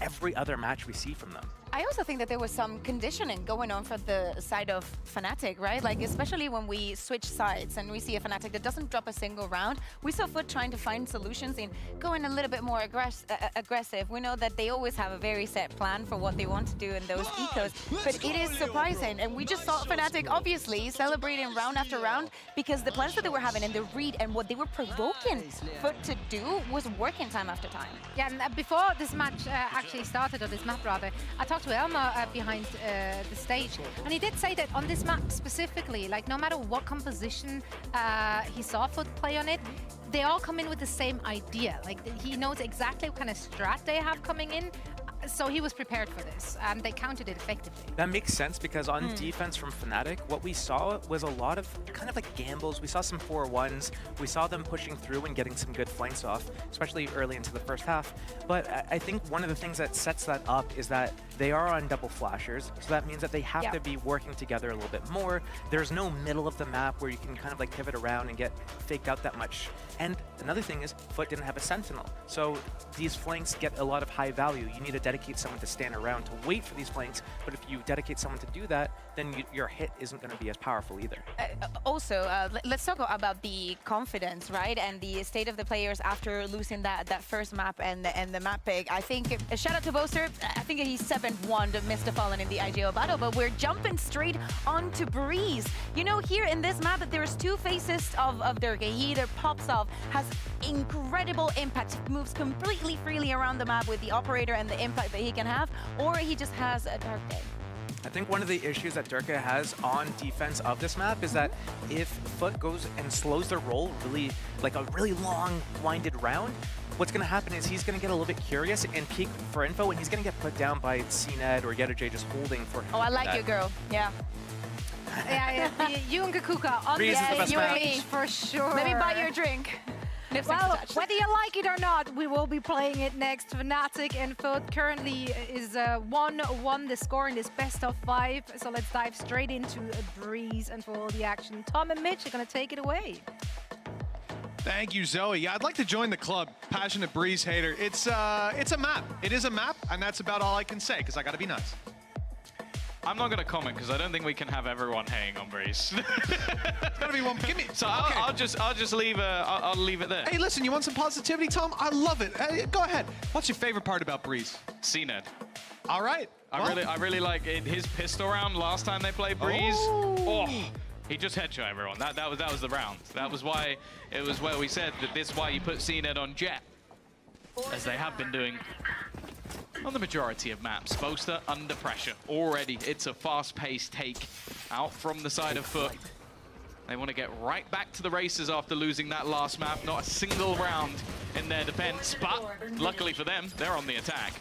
S13: every other match we see from them.
S12: I also think that there was some conditioning going on for the side of Fnatic, right? Like, especially when we switch sides and we see a Fnatic that doesn't drop a single round, we saw Foot trying to find solutions in going a little bit more aggressive. We know that they always have a very set plan for what they want to do in those ecos, but it is surprising. And we just saw Fnatic, obviously, celebrating round after round because the plans that they were having and the read and what they were provoking Foot to do was working time after time.
S9: Yeah, and before this match actually started, or this map rather, I talked to Elma behind the stage, and he did say that on this map specifically, like no matter what composition he saw Foot play on it, they all come in with the same idea. Like he knows exactly what kind of strat they have coming in, so he was prepared for this, and they countered it effectively.
S13: That makes sense because on defense from Fnatic, what we saw was a lot of kind of like gambles. We saw some 4-1s. We saw them pushing through and getting some good flanks off, especially early into the first half. But I think one of the things that sets that up is that they are on double flashers, so that means that they have to be working together a little bit more. There's no middle of the map where you can kind of like pivot around and get faked out that much. And another thing is Foot didn't have a sentinel, so these flanks get a lot of high value. You need to dedicate someone to stand around to wait for these flanks, but if you dedicate someone to do that, then your hit isn't going to be as powerful either.
S12: Also, let's talk about the confidence, right, and the state of the players after losing that first map and the map pick. I think, shout out to Boaster, I think he's 7-1 to Mr. Fallen in the IGL battle, but we're jumping straight onto Breeze. Here in this map, there's two faces of Durga. He either pops off, has incredible impact, moves completely freely around the map with the operator and the impact that he can have, or he just has a dark day.
S13: I think one of the issues that Durka has on defense of this map is that if Foot goes and slows their roll like a really long winded round, what's going to happen is he's going to get a little bit curious and peek for info, and he's going to get put down by CNED or YetaJ just holding for him.
S12: Oh, I like you, girl. Yeah.
S9: You and Kakuka on
S13: Breeze
S9: the
S13: is the best match.
S9: for sure.
S12: Let me buy you a drink.
S9: Well, whether you like it or not, we will be playing it next. Fnatic and Foot currently is 1-1. The score in this best of 5. So let's dive straight into Breeze and for all the action. Tom and Mitch are going to take it away.
S1: Thank you, Zoe. Yeah, I'd like to join the club. Passionate Breeze hater. It's a map. It is a map, and that's about all I can say because I got to be nice.
S2: I'm not going to comment because I don't think we can have everyone hating on Breeze.
S1: It's got to be one. Give me.
S2: So I'll just leave. I'll leave it there.
S1: Hey, listen, you want some positivity, Tom? I love it. Go ahead. What's your favorite part about Breeze?
S2: CNED.
S1: All right.
S2: I really like his pistol round last time they played Breeze. Oh, he just headshot everyone. That was the round. That was why it was where we said that this is why you put CNED on Jet, as they have been doing on the majority of maps. Boaster under pressure already. It's a fast-paced take out from the side of Foot. They want to get right back to the races after losing that last map. Not a single round in their defense, but luckily for them, they're on the attack.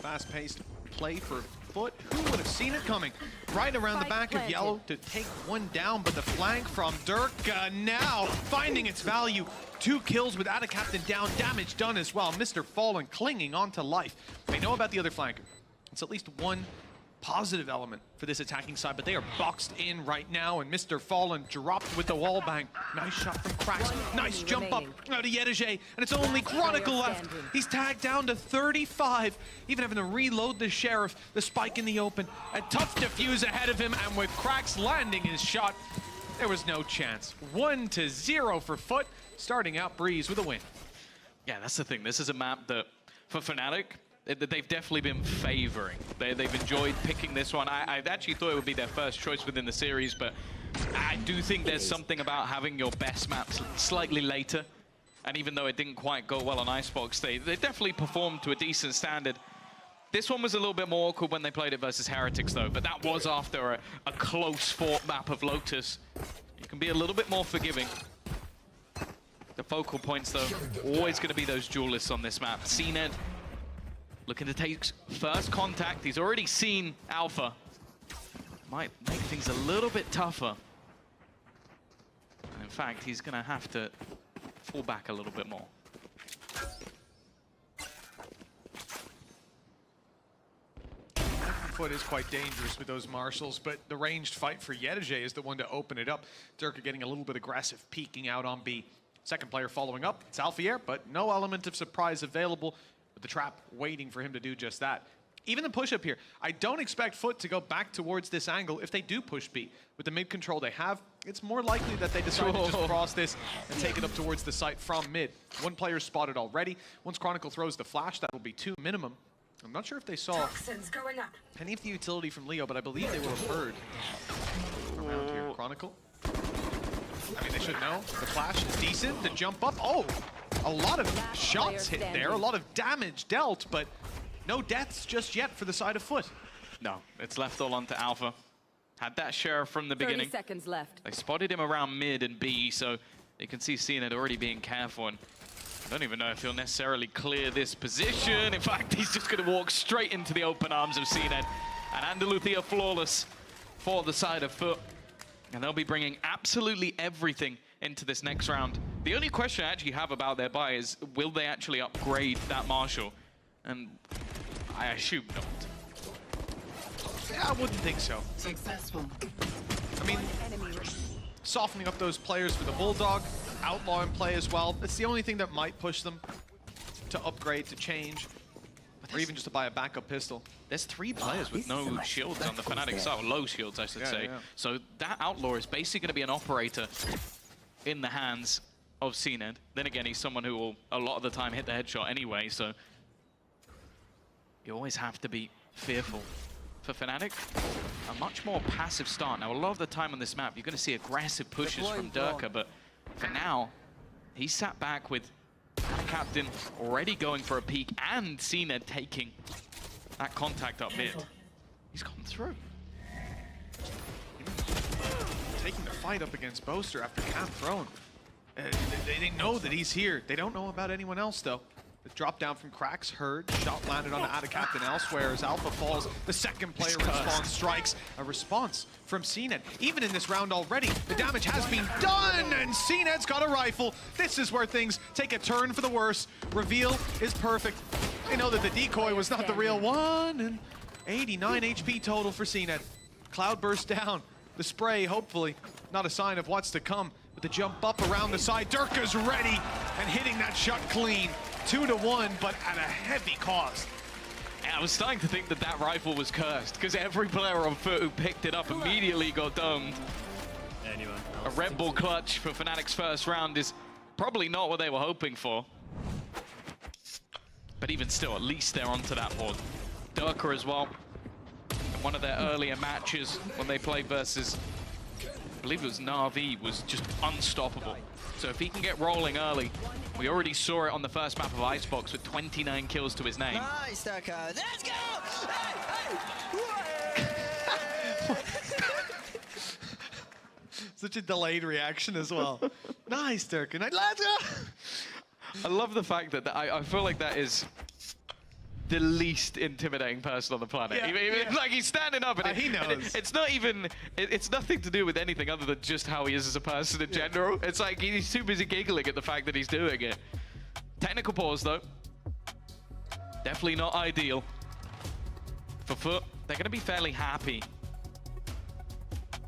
S1: Fast-paced play for Foot. Who would have seen it coming? Right around the back of Yellow to take one down, but the flank from Durka now finding its value. 2 kills without a captain down, damage done as well. Mr. Fallen clinging on to life. They know about the other flanker. It's at least one positive element for this attacking side, but they are boxed in right now, and Mr. Fallen dropped with the wall bang. Nice shot from Cracks. Nice jump up out of YetaJ, and it's only Chronicle left. He's tagged down to 35, even having to reload the Sheriff. The spike in the open, a tough defuse ahead of him, and with Cracks landing his shot, there was no chance. 1-0 for Foot, starting out Breeze with a win.
S2: Yeah, that's the thing. This is a map that, for Fnatic, they've definitely been favoring. They've enjoyed picking this one. I actually thought it would be their first choice within the series, but I do think there's something about having your best maps slightly later. And even though it didn't quite go well on Icebox, they definitely performed to a decent standard. This one was a little bit more awkward when they played it versus Heretics, though, but that was after a close-fought map of Lotus. You can be a little bit more forgiving. The focal points, though, always going to be those duelists on this map. CNED looking to take first contact. He's already seen Alpha. Might make things a little bit tougher. And in fact, he's going to have to fall back a little bit more.
S1: Foot is quite dangerous with those marshals, but the ranged fight for Yedege is the one to open it up. Durka getting a little bit aggressive, peeking out on B. Second player following up, it's Alfier, but no element of surprise available, with the trap waiting for him to do just that. Even the push-up here, I don't expect Foot to go back towards this angle if they do push B. With the mid control they have, it's more likely that they decide to just cross this and take it up towards the site from mid. One player spotted already. Once Chronicle throws the flash, that will be 2 minimum. I'm not sure if they saw any of the utility from Leo, but I believe they will have heard around here. Chronicle. I mean, they should know. The flash is decent. The jump up. Oh, a lot of shots hit there. A lot of damage dealt, but no deaths just yet for the side of Foot.
S2: No, it's left all onto Alpha. Had that share from the beginning.
S4: 30 seconds left.
S2: They spotted him around mid and B, so you can see CNED already being careful. And I don't even know if he'll necessarily clear this position. In fact, he's just going to walk straight into the open arms of CNED. And Andaluthia flawless for the side of Foot. And they'll be bringing absolutely everything into this next round. The only question I actually have about their buy is, will they actually upgrade that Marshal? And I assume not.
S1: Yeah, I wouldn't think so.
S4: Successful.
S1: I mean, softening up those players for the Bulldog, Outlaw in play as well. That's the only thing that might push them to upgrade, to change, or even just to buy a backup pistol.
S2: There's 3 players with no shields on the Fnatic side, or low shields, I should say.
S1: Yeah.
S2: So that Outlaw is basically going to be an operator in the hands of CNED. Then again, he's someone who will, a lot of the time, hit the headshot anyway, so you always have to be fearful. For Fnatic, a much more passive start. Now, a lot of the time on this map, you're going to see aggressive pushes from Durka, but for now, he's sat back with Captain already going for a peek and CNED taking that contact up mid. He's gone through.
S1: Taking the fight up against Boaster after cap thrown. They know that he's here. They don't know about anyone else, though. The drop down from Cracks heard. Shot landed on the Ada Captain elsewhere as Alpha falls. The second player response strikes. A response from CNED. Even in this round already, the damage has been done, and CNED's got a rifle. This is where things take a turn for the worse. Reveal is perfect. They know that the decoy was not the real one, and 89 HP total for CNED. Cloud burst down. The spray, hopefully, not a sign of what's to come. With the jump up around the side, Durka's ready and hitting that shot clean. 2-1, but at a heavy cost.
S2: And I was starting to think that that rifle was cursed, because every player on Foot who picked it up immediately got domed. A Red Bull clutch for Fnatic's first round is probably not what they were hoping for. But even still, at least they're onto that board. Durka as well. In one of their earlier matches when they played versus, I believe it was Na'Vi, was just unstoppable. So if he can get rolling early, we already saw it on the first map of Icebox with 29 kills to his name.
S10: Nice, Durka. Let's go!
S1: Such a delayed reaction as well. Nice, Durka. Let's go!
S2: I love the fact that I feel like that is the least intimidating person on the planet.
S1: Yeah,
S2: Like, he's standing up and
S1: he knows.
S2: It's not even, it's nothing to do with anything other than just how he is as a person in general. It's like he's too busy giggling at the fact that he's doing it. Technical pause though. Definitely not ideal. For Foot, they're going to be fairly happy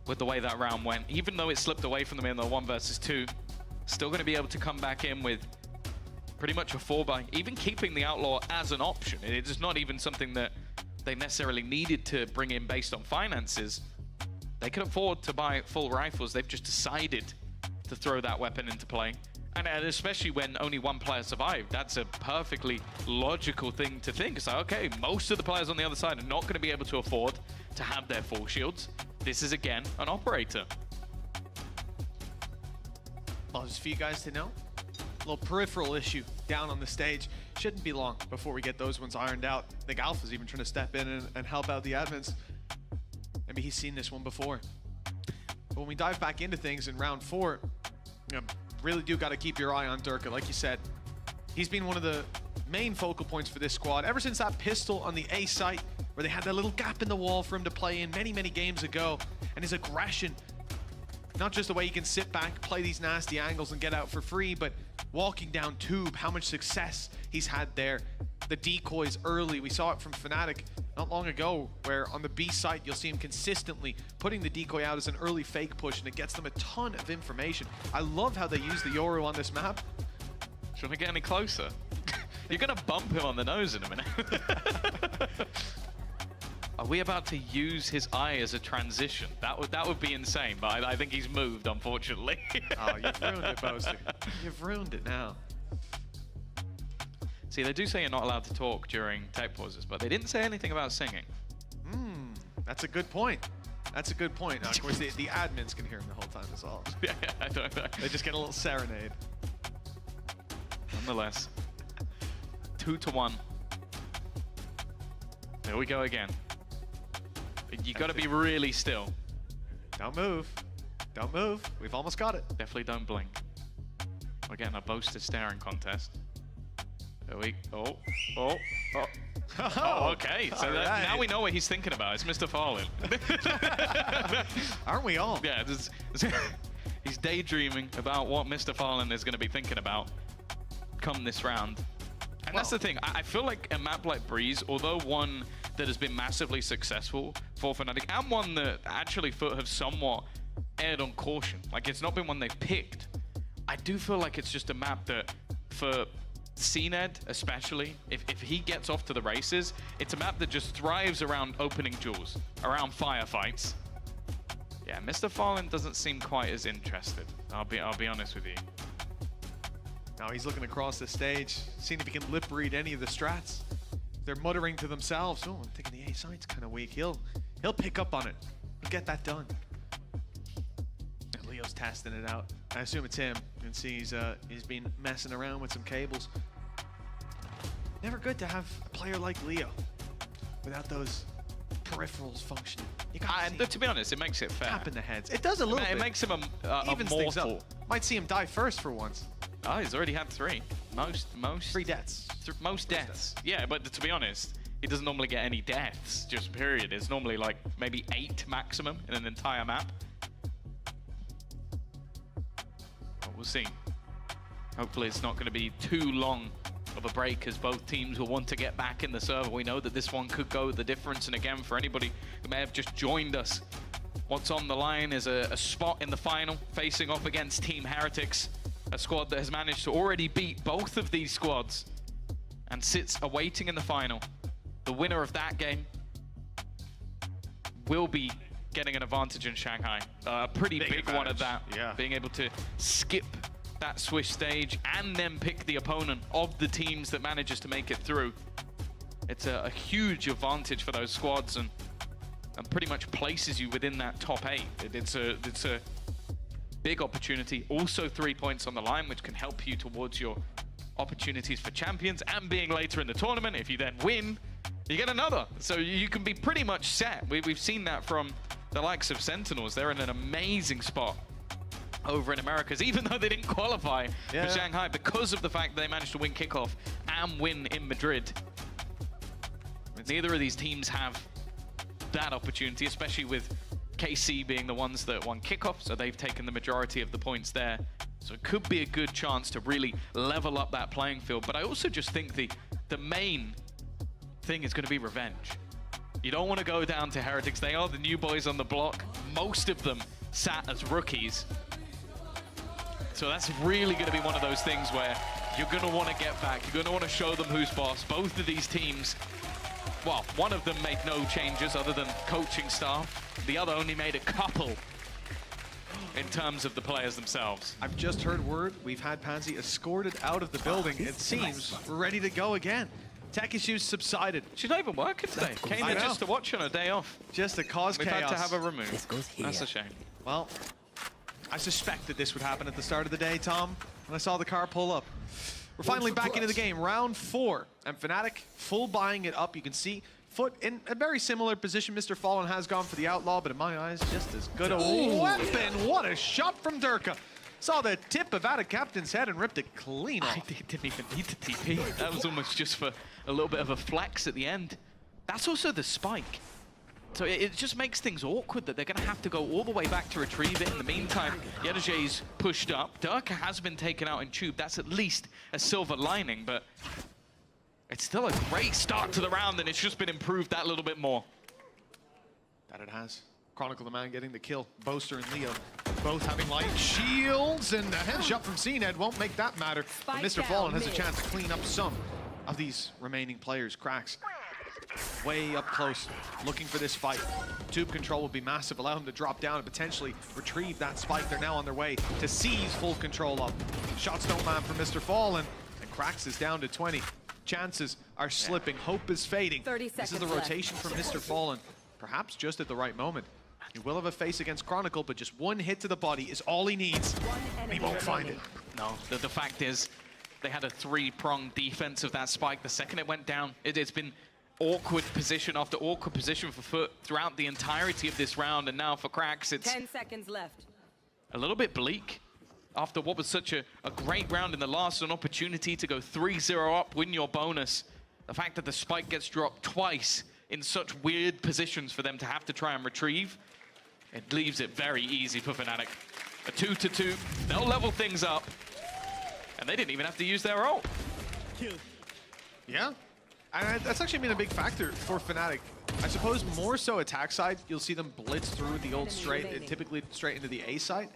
S2: with the way that round went. Even though it slipped away from them in the 1 versus 2, still going to be able to come back in with pretty much a 4-buy, even keeping the Outlaw as an option. It is not even something that they necessarily needed to bring in based on finances. They could afford to buy full rifles. They've just decided to throw that weapon into play. And especially when only 1 player survived, that's a perfectly logical thing to think. It's like, okay, most of the players on the other side are not going to be able to afford to have their full shields. This is, again, an operator.
S1: Well, just for you guys to know, a little peripheral issue down on the stage. Shouldn't be long before we get those ones ironed out. I think Alpha's even trying to step in and help out the admins. Maybe he's seen this one before. But when we dive back into things in round 4, you know, really do got to keep your eye on Durka. Like you said, he's been one of the main focal points for this squad ever since that pistol on the A site where they had that little gap in the wall for him to play in many, many games ago. And his aggression, not just the way he can sit back, play these nasty angles and get out for free, but walking down tube, how much success he's had there. The decoys early, we saw it from Fnatic not long ago, where on the B site you'll see him consistently putting the decoy out as an early fake push, and it gets them a ton of information. I love how they use the Yoru on this map.
S2: Shouldn't get any closer. You're gonna bump him on the nose in a minute. Are we about to use his eye as a transition? That would be insane, but I think he's moved, unfortunately.
S1: Oh, you've ruined it, Boasty. You've ruined it now.
S2: See, they do say you're not allowed to talk during tech pauses, but they didn't say anything about singing.
S1: That's a good point. That's a good point. Now, of course, the admins can hear him the whole time as well.
S2: Yeah, I don't know.
S1: They just get a little serenade.
S2: Nonetheless, 2-1. Here we go again. You got to be really still.
S1: Don't move. Don't move. We've almost got it.
S2: Definitely don't blink. We're getting a boasted staring contest. There we go. Oh, okay. So now we know what he's thinking about. It's Mr. Fallen.
S1: Aren't we all?
S2: Yeah. He's daydreaming about what Mr. Fallen is going to be thinking about come this round. And that's the thing. I feel like a map like Breeze, although one that has been massively successful for Fnatic, and one that actually Foot have somewhat erred on caution. Like, it's not been one they've picked. I do feel like it's just a map that, for CNED especially, if he gets off to the races, it's a map that just thrives around opening duels, around firefights. Yeah, Mr. Fallen doesn't seem quite as interested. I'll be honest with you.
S1: Now he's looking across the stage, seeing if he can lip read any of the strats. They're muttering to themselves, oh, I'm thinking the A side's kind of weak. He'll pick up on it. He'll get that done. And Leo's testing it out. I assume it's him. You can see he's been messing around with some cables. Never good to have a player like Leo without those peripherals functioning.
S2: To be honest, it makes it fair.
S1: Tapping the heads. It does a little bit.
S2: It makes him a
S1: things
S2: mortal.
S1: up. Might see him die first for once.
S2: Oh, he's already had 3. Most
S1: 3 deaths.
S2: Most deaths. Yeah, but to be honest, he doesn't normally get any deaths, just period. It's normally like maybe 8 maximum in an entire map. But we'll see. Hopefully it's not going to be too long of a break, as both teams will want to get back in the server. We know that this one could go the difference, and again, for anybody who may have just joined us, what's on the line is a spot in the final, facing off against Team Heretics, a squad that has managed to already beat both of these squads and sits awaiting in the final. The winner of that game will be getting an advantage in Shanghai. A pretty big one at that.
S1: Yeah.
S2: Being able to skip that Swiss stage and then pick the opponent of the teams that manages to make it through. It's a huge advantage for those squads, and pretty much places you within that top 8. It's a big opportunity. Also 3 points on the line, which can help you towards your opportunities for champions and being later in the tournament. If you then win, you get another. So you can be pretty much set. We've seen that from the likes of Sentinels. They're in an amazing spot over in Americas, even though they didn't qualify for Shanghai, because of the fact that they managed to win kickoff and win in Madrid. Neither of these teams have that opportunity, especially with KC being the ones that won kickoff, so they've taken the majority of the points there. So it could be a good chance to really level up that playing field. But I also just think the main thing is going to be revenge. You don't want to go down to Heretics. They are the new boys on the block. Most of them sat as rookies. So that's really going to be one of those things where you're going to want to get back. You're going to want to show them who's boss. Both of these teams, well, one of them made no changes other than coaching staff. The other only made a couple in terms of the players themselves.
S1: I've just heard word we've had Pansy escorted out of the building. It seems we're ready to go again. Tech issues subsided.
S2: She's not even working today. Came in just to watch on a day off.
S1: Just to cause
S2: We've
S1: chaos.
S2: had to have her removed. That's a shame.
S1: Well, I suspected this would happen at the start of the day, Tom, when I saw the car pull up. We're finally back into the game, round 4. And Fnatic full buying it up. You can see Foot in a very similar position. Mr. Fallen has gone for the Outlaw, but in my eyes, just as good a weapon. What a shot from Durka. Saw the tip of Ada Captain's head and ripped it clean off.
S2: I didn't even need to TP. That was almost just for a little bit of a flex at the end. That's also the spike. So it just makes things awkward that they're going to have to go all the way back to retrieve it. In the meantime, Yedajay's pushed up. Durka has been taken out in Tube. That's at least a silver lining, but It's still a great start to the round, and it's just been improved that little bit more.
S1: That it has. Chronicle the man getting the kill. Boaster and Leo both having light shields, and a headshot from CNED won't make that matter. But Mr. Fallen has a chance to clean up some of these remaining players. Cracks way up close, looking for this fight. Tube control will be massive, allow him to drop down and potentially retrieve that spike. They're now on their way to seize full control of. Shots don't land for Mr. Fallen, and Cracks is down to 20. Chances are slipping, hope is fading.
S4: 30
S1: This is the
S4: seconds left.
S1: rotation from Mr. Fallen, perhaps just at the right moment. He will have a face against Chronicle, but just one hit to the body is all he needs. He won't find it.
S2: No, the fact is, they had a three-pronged defense of that spike. The second it went down, it's been awkward position after awkward position for Foot throughout the entirety of this round, and now for Cracks, it's
S4: 10 seconds left.
S2: a little bit bleak. After what was such a great round in the last, an opportunity to go 3-0 up, win your bonus. The fact that the spike gets dropped twice in such weird positions for them to have to try and retrieve, it leaves it very easy for Fnatic. A 2-2, they'll level things up, and they didn't even have to use their ult.
S1: Yeah, and that's actually been a big factor for Fnatic. I suppose more so attack side, you'll see them blitz through the ult straight, typically straight into the A side.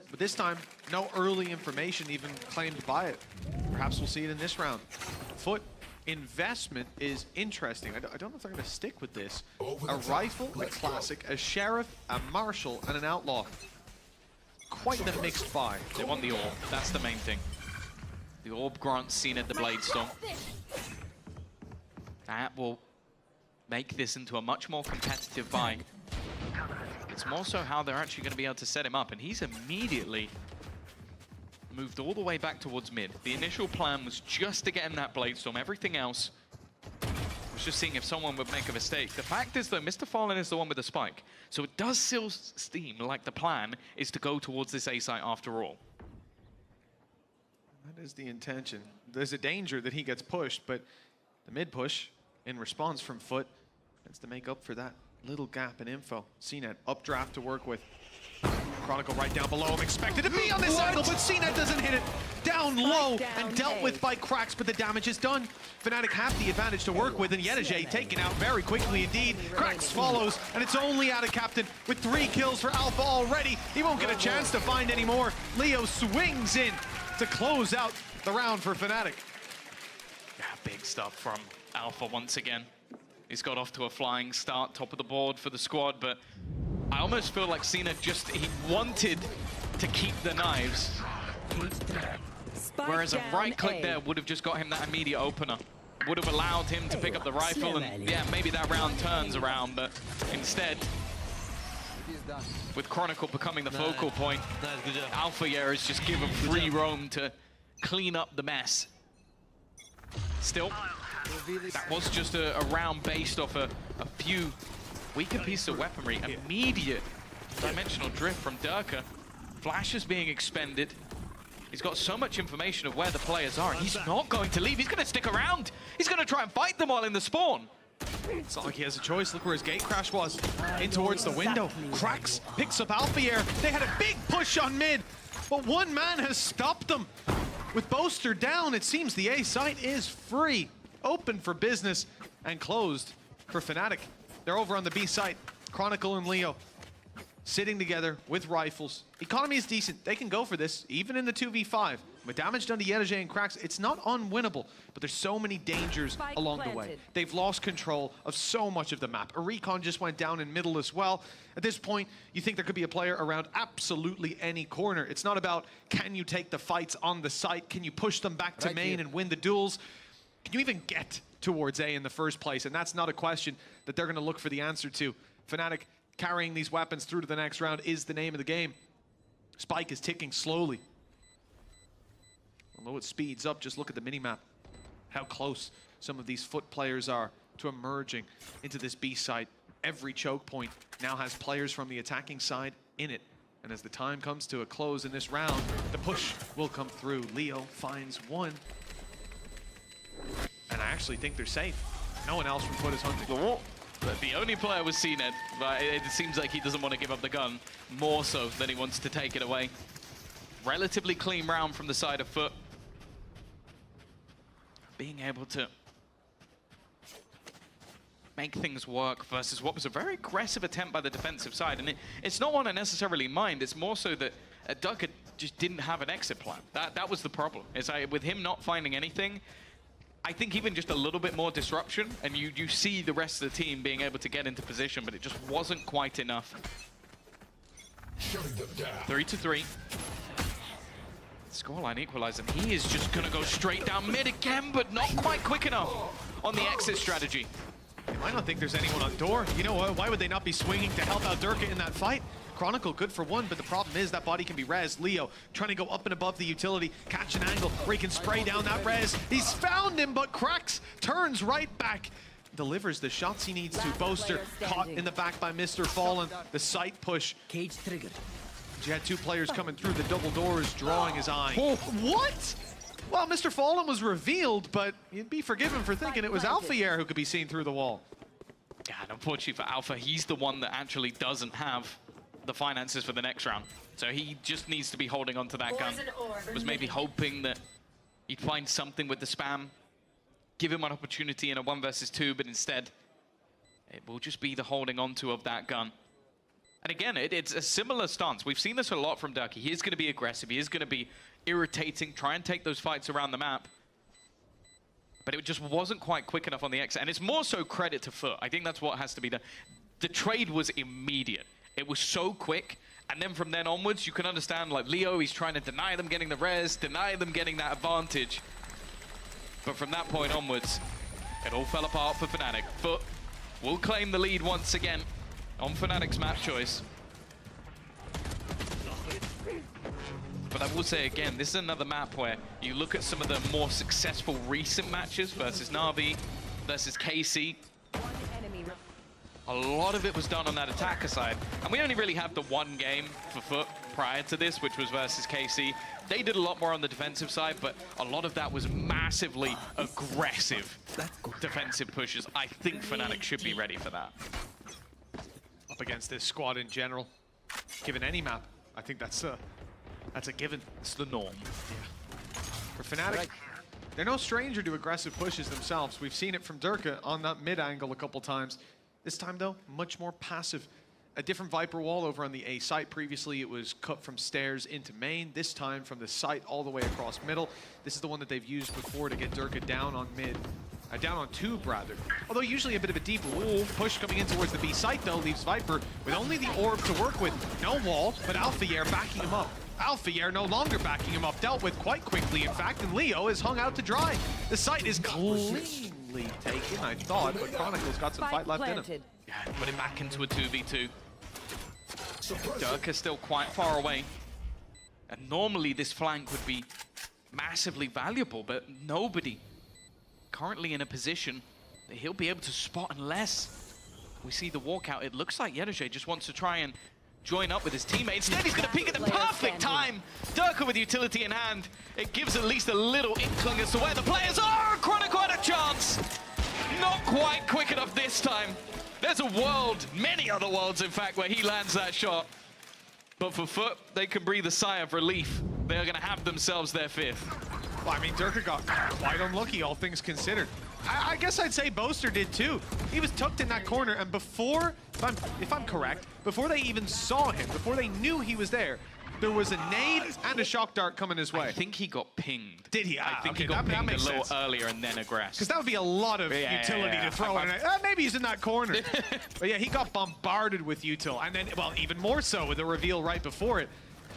S1: But this time, no early information even claimed by it. Perhaps we'll see it in this round. Foot investment is interesting. I don't know if they're going to stick with this. A rifle, a classic, a sheriff, a marshal, and an outlaw. Quite the mixed buy.
S2: They want the orb, that's the main thing. The orb grants CNED the Blade Storm. That will make this into a much more competitive buy. It's more so how they're actually going to be able to set him up, and he's immediately moved all the way back towards mid. The initial plan was just to get him that Blade Storm. Everything else was just seeing if someone would make a mistake. The fact is, though, Mr. Fallen is the one with the spike, so it does still seem like the plan is to go towards this A site after all.
S1: That is the intention. There's a danger that he gets pushed, but the mid push in response from Foot is to make up for that little gap in info. CNED updraft to work with. Chronicle right down below him, expected to be on this angle, but CNED doesn't hit it. Down low and dealt with by Cracks, but the damage is done. Fnatic have the advantage to work with, and Yetajay taken out very quickly indeed. Cracks follows, and it's only out of Captain with 3 kills for Alpha already. He won't get a chance to find any more. Leo swings in to close out the round for Fnatic.
S2: Yeah, big stuff from Alpha once again. He's got off to a flying start, top of the board for the squad, but I almost feel like CNED he wanted to keep the knives. Whereas a right click there would have just got him that immediate opener. Would have allowed him to pick up the rifle, and yeah, maybe that round turns around, but instead, with Chronicle becoming the focal point, Alpha is just given free roam to clean up the mess. Still, that was just a round based off a few weaker pieces of weaponry. Immediate dimensional drift from Durka. Flash is being expended. He's got so much information of where the players are. He's not going to leave. He's going to stick around. He's going to try and fight them while in the spawn.
S1: It's not like he has a choice. Look where his gate crash was. In towards the window. Cracks picks up Alphier. They had a big push on mid, but one man has stopped them. With Boaster down, it seems the A site is free. Open for business and closed for Fnatic. They're over on the B site. Chronicle and Leo sitting together with rifles. Economy is decent. They can go for this, even in the 2v5. With damage done to Yetajay and Cracks, it's not unwinnable, but there's so many dangers along the way. They've lost control of so much of the map. A recon just went down in middle as well. At this point, you think there could be a player around absolutely any corner. It's not about, can you take the fights on the site? Can you push them back to main and win the duels? Can you even get towards A in the first place? And that's not a question that they're going to look for the answer to. Fnatic carrying these weapons through to the next round is the name of the game. Spike is ticking slowly. Although it speeds up, just look at the minimap. How close some of these Foot players are to emerging into this B site. Every choke point now has players from the attacking side in it. And as the time comes to a close in this round, the push will come through. Leo finds one. And I actually think they're safe. No one else from Foot is hunting.
S2: The only player was CNED, but it seems like he doesn't want to give up the gun more so than he wants to take it away. Relatively clean round from the side of Foot. being able to make things work versus what was a very aggressive attempt by the defensive side. And it's not one I necessarily mind, it's more so that Duck just didn't have an exit plan. That was the problem. It's like, with him not finding anything, I think even just a little bit more disruption, and you see the rest of the team being able to get into position, but it just wasn't quite enough. 3-3. Scoreline equalizer, and he is just gonna go straight down mid again, but not quite quick enough on the exit strategy.
S1: You might not think there's anyone on door. You know what? Why would they not be swinging to help out Durka in that fight? Chronicle good for one, but the problem is that body can be res. Leo trying to go up and above the utility, catch an angle where he can spray down that res. He's found him, but cracks, turns right back, delivers the shots he needs to. Boaster caught in the back by Mr. Fallen. The sight push. Cage triggered. You had two players coming through. The double doors drawing his eye. Oh, what? Well, Mr. Fallen was revealed, but you'd be forgiven for thinking it was Alphayer who could be seen through the wall.
S2: Yeah, and unfortunately for Alpha, he's the one that actually doesn't have the finances for the next round. So he just needs to be holding on to that gun. Was maybe hoping that he'd find something with the spam, give him an opportunity in a 1 versus 2, but instead it will just be the holding onto of that gun. And again, it's a similar stance. We've seen this a lot from Ducky. He is going to be aggressive. He is going to be irritating, try and take those fights around the map. But it just wasn't quite quick enough on the exit. And it's more so credit to Foot. I think that's what has to be done. The trade was immediate. It was so quick. And then from then onwards, you can understand, like, Leo, he's trying to deny them getting the res, deny them getting that advantage. But from that point onwards, it all fell apart for Fnatic. Foot will claim the lead once again on Fnatic's map choice. But I will say again, this is another map where you look at some of the more successful recent matches versus Na'Vi, versus KC. A lot of it was done on that attacker side. And we only really have the one game for Foot prior to this, which was versus KC. They did a lot more on the defensive side, but a lot of that was massively aggressive defensive pushes. I think Fnatic should be ready for that.
S1: Up against this squad in general, given any map, I think that's a given.
S2: It's the norm.
S1: Yeah. For Fnatic, they're no stranger to aggressive pushes themselves. We've seen it from Durka on that mid angle a couple times. This time though, much more passive. A different Viper wall over on the A site. Previously it was cut from stairs into main. This time from the site all the way across middle. This is the one that they've used before to get Durka down on mid. Down on tube, rather. Although usually a bit of a deep push coming in towards the B site, though, leaves Viper with only the orb to work with. No wall, but Alphayer backing him up. Alphayer no longer backing him up, dealt with quite quickly, in fact, and Leo is hung out to dry. The site is cleanly taken, I thought, but Chronicle's got some fight left in him.
S2: Yeah, put him back into a 2v2. Durka is still quite far away. And normally this flank would be massively valuable, but nobody currently in a position that he'll be able to spot unless we see the walkout. It looks like Yedoje just wants to try and join up with his teammate. Instead, he's going to peek at the perfect time. Durka with utility in hand. It gives at least a little inkling as to where the players are. Chronicle had a chance. Not quite quick enough this time. There's a world, many other worlds, in fact, where he lands that shot. But for Foot, they can breathe a sigh of relief. They are going to have themselves their fifth.
S1: Well, I mean, Durka got quite unlucky, all things considered. I guess I'd say Boaster did too. He was tucked in that corner, and before, if I'm correct, before they even saw him, before they knew he was there was a nade and a shock dart coming his way.
S2: I think he got pinged.
S1: Did he?
S2: I think he got pinged a little earlier and then aggressed.
S1: Because that would be a lot of utility to throw in. Maybe he's in that corner. But yeah, he got bombarded with util. And then, well, even more so with the reveal right before it.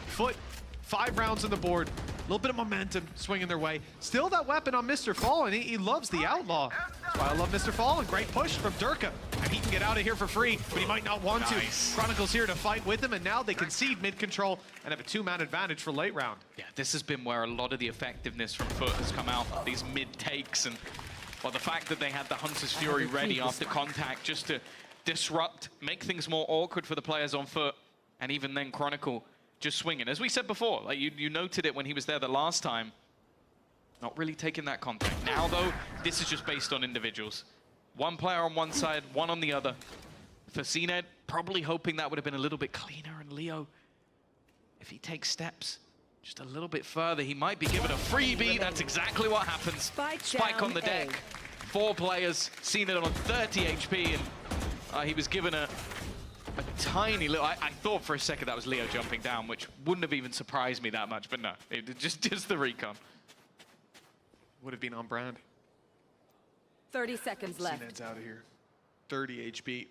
S1: Foot, 5 rounds on the board. A little bit of momentum swinging their way. Still that weapon on Mr. Fallen. He loves the outlaw. That's why I love Mr. Fallen. Great push from Durka. And he can get out of here for free, but he might not want to. Chronicle's here to fight with him, and now they concede mid-control and have a 2-man advantage for late round.
S2: Yeah, this has been where a lot of the effectiveness from Foot has come out. These mid-takes and, well, the fact that they had the Hunter's Fury ready after contact just to disrupt, make things more awkward for the players on Foot. And even then, Chronicle just swinging. As we said before, like you noted it when he was there the last time, not really taking that contact. Now, though, this is just based on individuals. One player on one side, one on the other. For CNED, probably hoping that would have been a little bit cleaner. And Leo, if he takes steps, just a little bit further. He might be given a freebie. That's exactly what happens. Spike on the deck. 4 players, seen it on 30 HP, and he was given a tiny little... I thought for a second that was Leo jumping down, which wouldn't have even surprised me that much, but no, just the recon.
S1: Would have been on brand.
S4: 30 seconds left.
S1: CNED's out of here. 30 HP.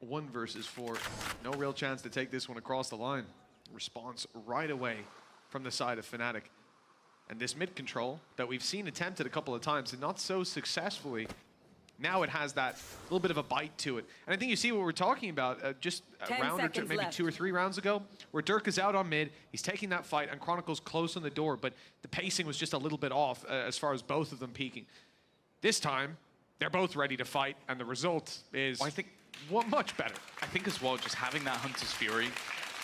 S1: 1 versus 4. No real chance to take this one across the line. Response right away from the side of Fnatic. And this mid control that we've seen attempted a couple of times and not so successfully, now it has that little bit of a bite to it. And I think you see what we're talking about just a round or two, maybe left. 2 or 3 rounds ago, where Dirk is out on mid, he's taking that fight, and Chronicle's close on the door, but the pacing was just a little bit off as far as both of them peaking. This time, they're both ready to fight, and the result is much better.
S2: I think as well, just having that Hunter's Fury,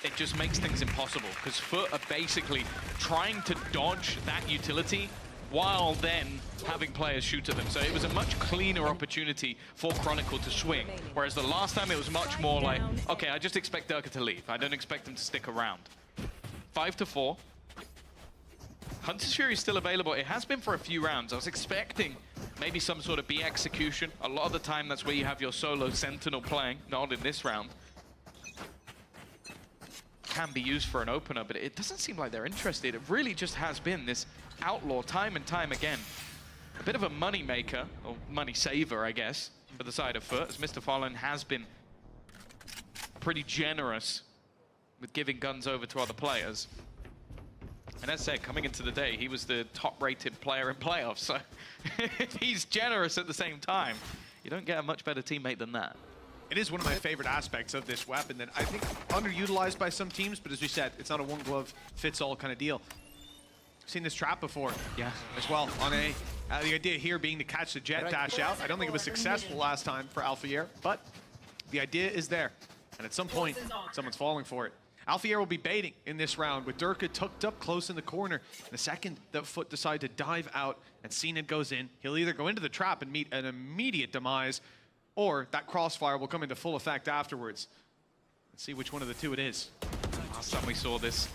S2: it just makes things impossible, because Foot are basically trying to dodge that utility while then having players shoot at them. So it was a much cleaner opportunity for Chronicle to swing, whereas the last time it was much more like, okay, I just expect Durka to leave. I don't expect him to stick around. 5 to 4. Hunter's Fury is still available. It has been for a few rounds. I was expecting maybe some sort of B execution. A lot of the time, that's where you have your solo Sentinel playing, not in this round. Can be used for an opener, but it doesn't seem like they're interested. It really just has been this Outlaw time and time again. A bit of a money maker, or money saver, I guess, for the side of Foot, as Mr. Fallen has been pretty generous with giving guns over to other players. And as said, coming into the day, he was the top-rated player in playoffs, so if he's generous at the same time, you don't get a much better teammate than that.
S1: It is one of my favorite aspects of this weapon that I think underutilized by some teams, but as we said, it's not a one-glove-fits-all kind of deal. I've seen this trap before, as well, on A. The idea here being to catch the jet dash out. I don't think it was successful last time for Alpha, but the idea is there. And at some point, someone's falling for it. Alpha will be baiting in this round with Durka tucked up close in the corner. The second that Foot decide to dive out and CNED goes in, he'll either go into the trap and meet an immediate demise, or that crossfire will come into full effect afterwards. Let's see which one of the two it is.
S2: Last time we saw this,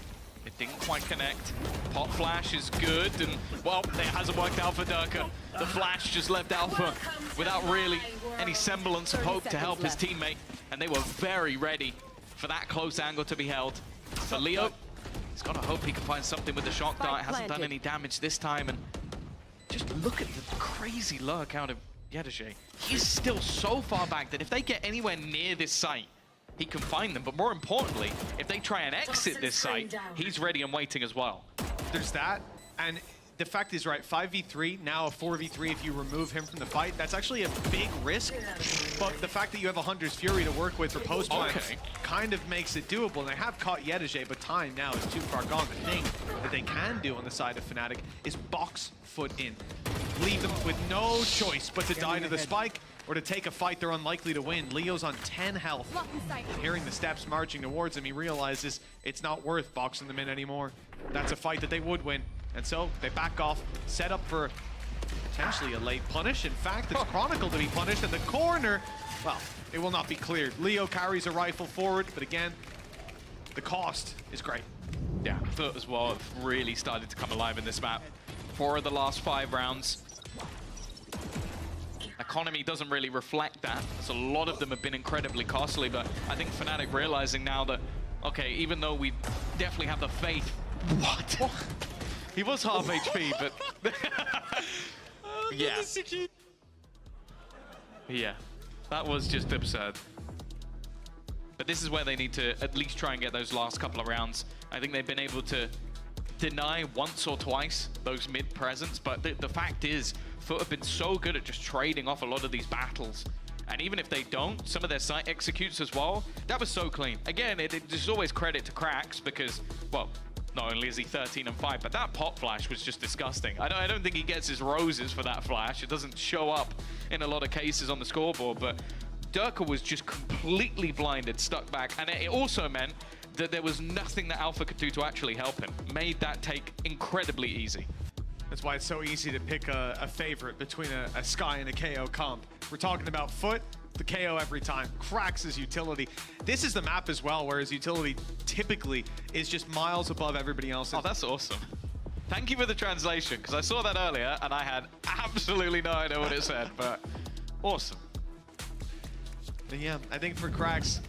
S2: it didn't quite connect. Pop flash is good, and well, it hasn't worked out for Durka. The flash just left Alpha without really any semblance of hope to help his teammate, and they were very ready for that close angle to be held. For Leo, he's got to hope he can find something with the shock dart. Hasn't done any damage this time, and just look at the crazy lurk out of Yedege. He's still so far back that if they get anywhere near this site, he can find them. But more importantly, if they try and exit this site, he's ready and waiting as well.
S1: There's that, and the fact is, right, 5v3, now a 4v3 if you remove him from the fight. That's actually a big risk, but the fact that you have a Hunter's Fury to work with for post-plan kind of makes it doable. And they have caught Yedege, but time now is too far gone. The thing that they can do on the side of Fnatic is box Foot in. Leave them with no choice but to die to the spike or to take a fight they're unlikely to win. Leo's on 10 health. Hearing the steps marching towards him, he realizes it's not worth boxing them in anymore. That's a fight that they would win. And so they back off, set up for potentially a late punish. In fact, it's Chronicle to be punished in the corner. Well, it will not be cleared. Leo carries a rifle forward, but again, the cost is great.
S2: Yeah, Foot as well have really started to come alive in this map. 4 of the last 5 rounds. Economy doesn't really reflect that, so a lot of them have been incredibly costly, but I think Fnatic realizing now that, okay, even though we definitely have the faith... What? He was half HP, but... yeah. Yeah, that was just absurd. But this is where they need to at least try and get those last couple of rounds. I think they've been able to deny once or twice those mid presence, but the fact is, Foot have been so good at just trading off a lot of these battles. And even if they don't, some of their site executes as well. That was so clean. Again, there's always credit to Cracks because, well, not only is he 13 and 5, but that pop flash was just disgusting. I don't think he gets his roses for that flash. It doesn't show up in a lot of cases on the scoreboard, but Durka was just completely blinded, stuck back. And it also meant that there was nothing that Alpha could do to actually help him. Made that take incredibly easy.
S1: That's why it's so easy to pick a favorite between a Sky and a KO comp. We're talking about Foot, the KO every time. Cracks his utility. This is the map as well, where his utility typically is just miles above everybody else.
S2: Oh, that's awesome. Thank you for the translation, because I saw that earlier and I had absolutely no idea what it said, but awesome.
S1: But yeah, I think for Cracks,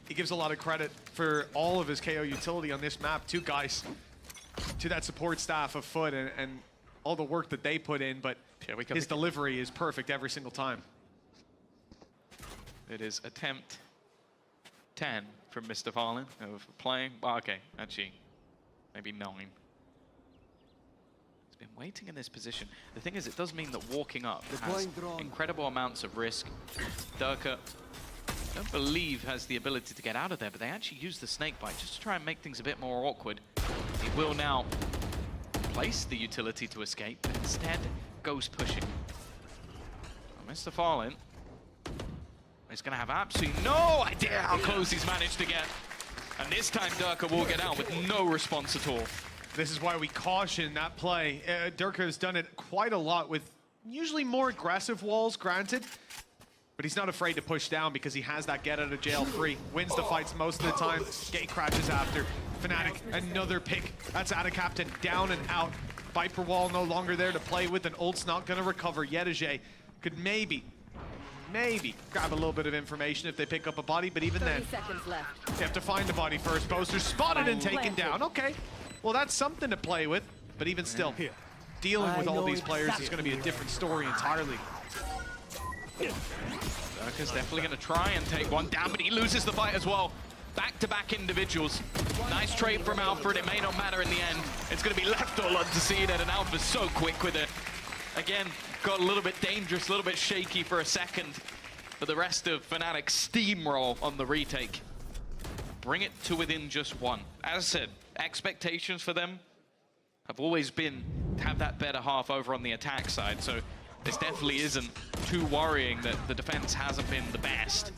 S1: he gives a lot of credit for all of his KO utility on this map to guys, to that support staff of Foot and all the work that they put in, but his delivery is perfect every single time.
S2: It is attempt 10 from Mr. Farlin of playing. Well, okay, actually, maybe 9. He's been waiting in this position. The thing is, it does mean that walking up has incredible amounts of risk. Durka, I don't believe, has the ability to get out of there, but they actually use the snake bite just to try and make things a bit more awkward. He will now place the utility to escape, but instead goes pushing. Well, Mr. Farlin is going to have absolutely no idea how close he's managed to get. And this time Durka will get out with no response at all.
S1: This is why we caution that play. Durka has done it quite a lot with usually more aggressive walls, granted, but he's not afraid to push down because he has that get out of jail free. Wins the fights most of the time. Gate crashes after. Fnatic, another pick. That's out of Captain, down and out. Viper wall no longer there to play with, and ult's not gonna recover. Yetije could maybe grab a little bit of information if they pick up a body, but even then,
S4: 30 seconds left.
S1: they have to find the body first. Boaster spotted and taken down. Okay, well that's something to play with, but even still, dealing with all these players is gonna be a different story entirely.
S2: Durka's definitely going to try and take one down, but he loses the fight as well. Back-to-back individuals. Nice trade from Alfred. It may not matter in the end. It's going to be left all unseeded, and Alfred's so quick with it. Again, got a little bit dangerous, a little bit shaky for a second. But the rest of Fnatic steamroll on the retake. Bring it to within just 1. As I said, expectations for them have always been to have that better half over on the attack side. So this definitely isn't too worrying that the defense hasn't been the best.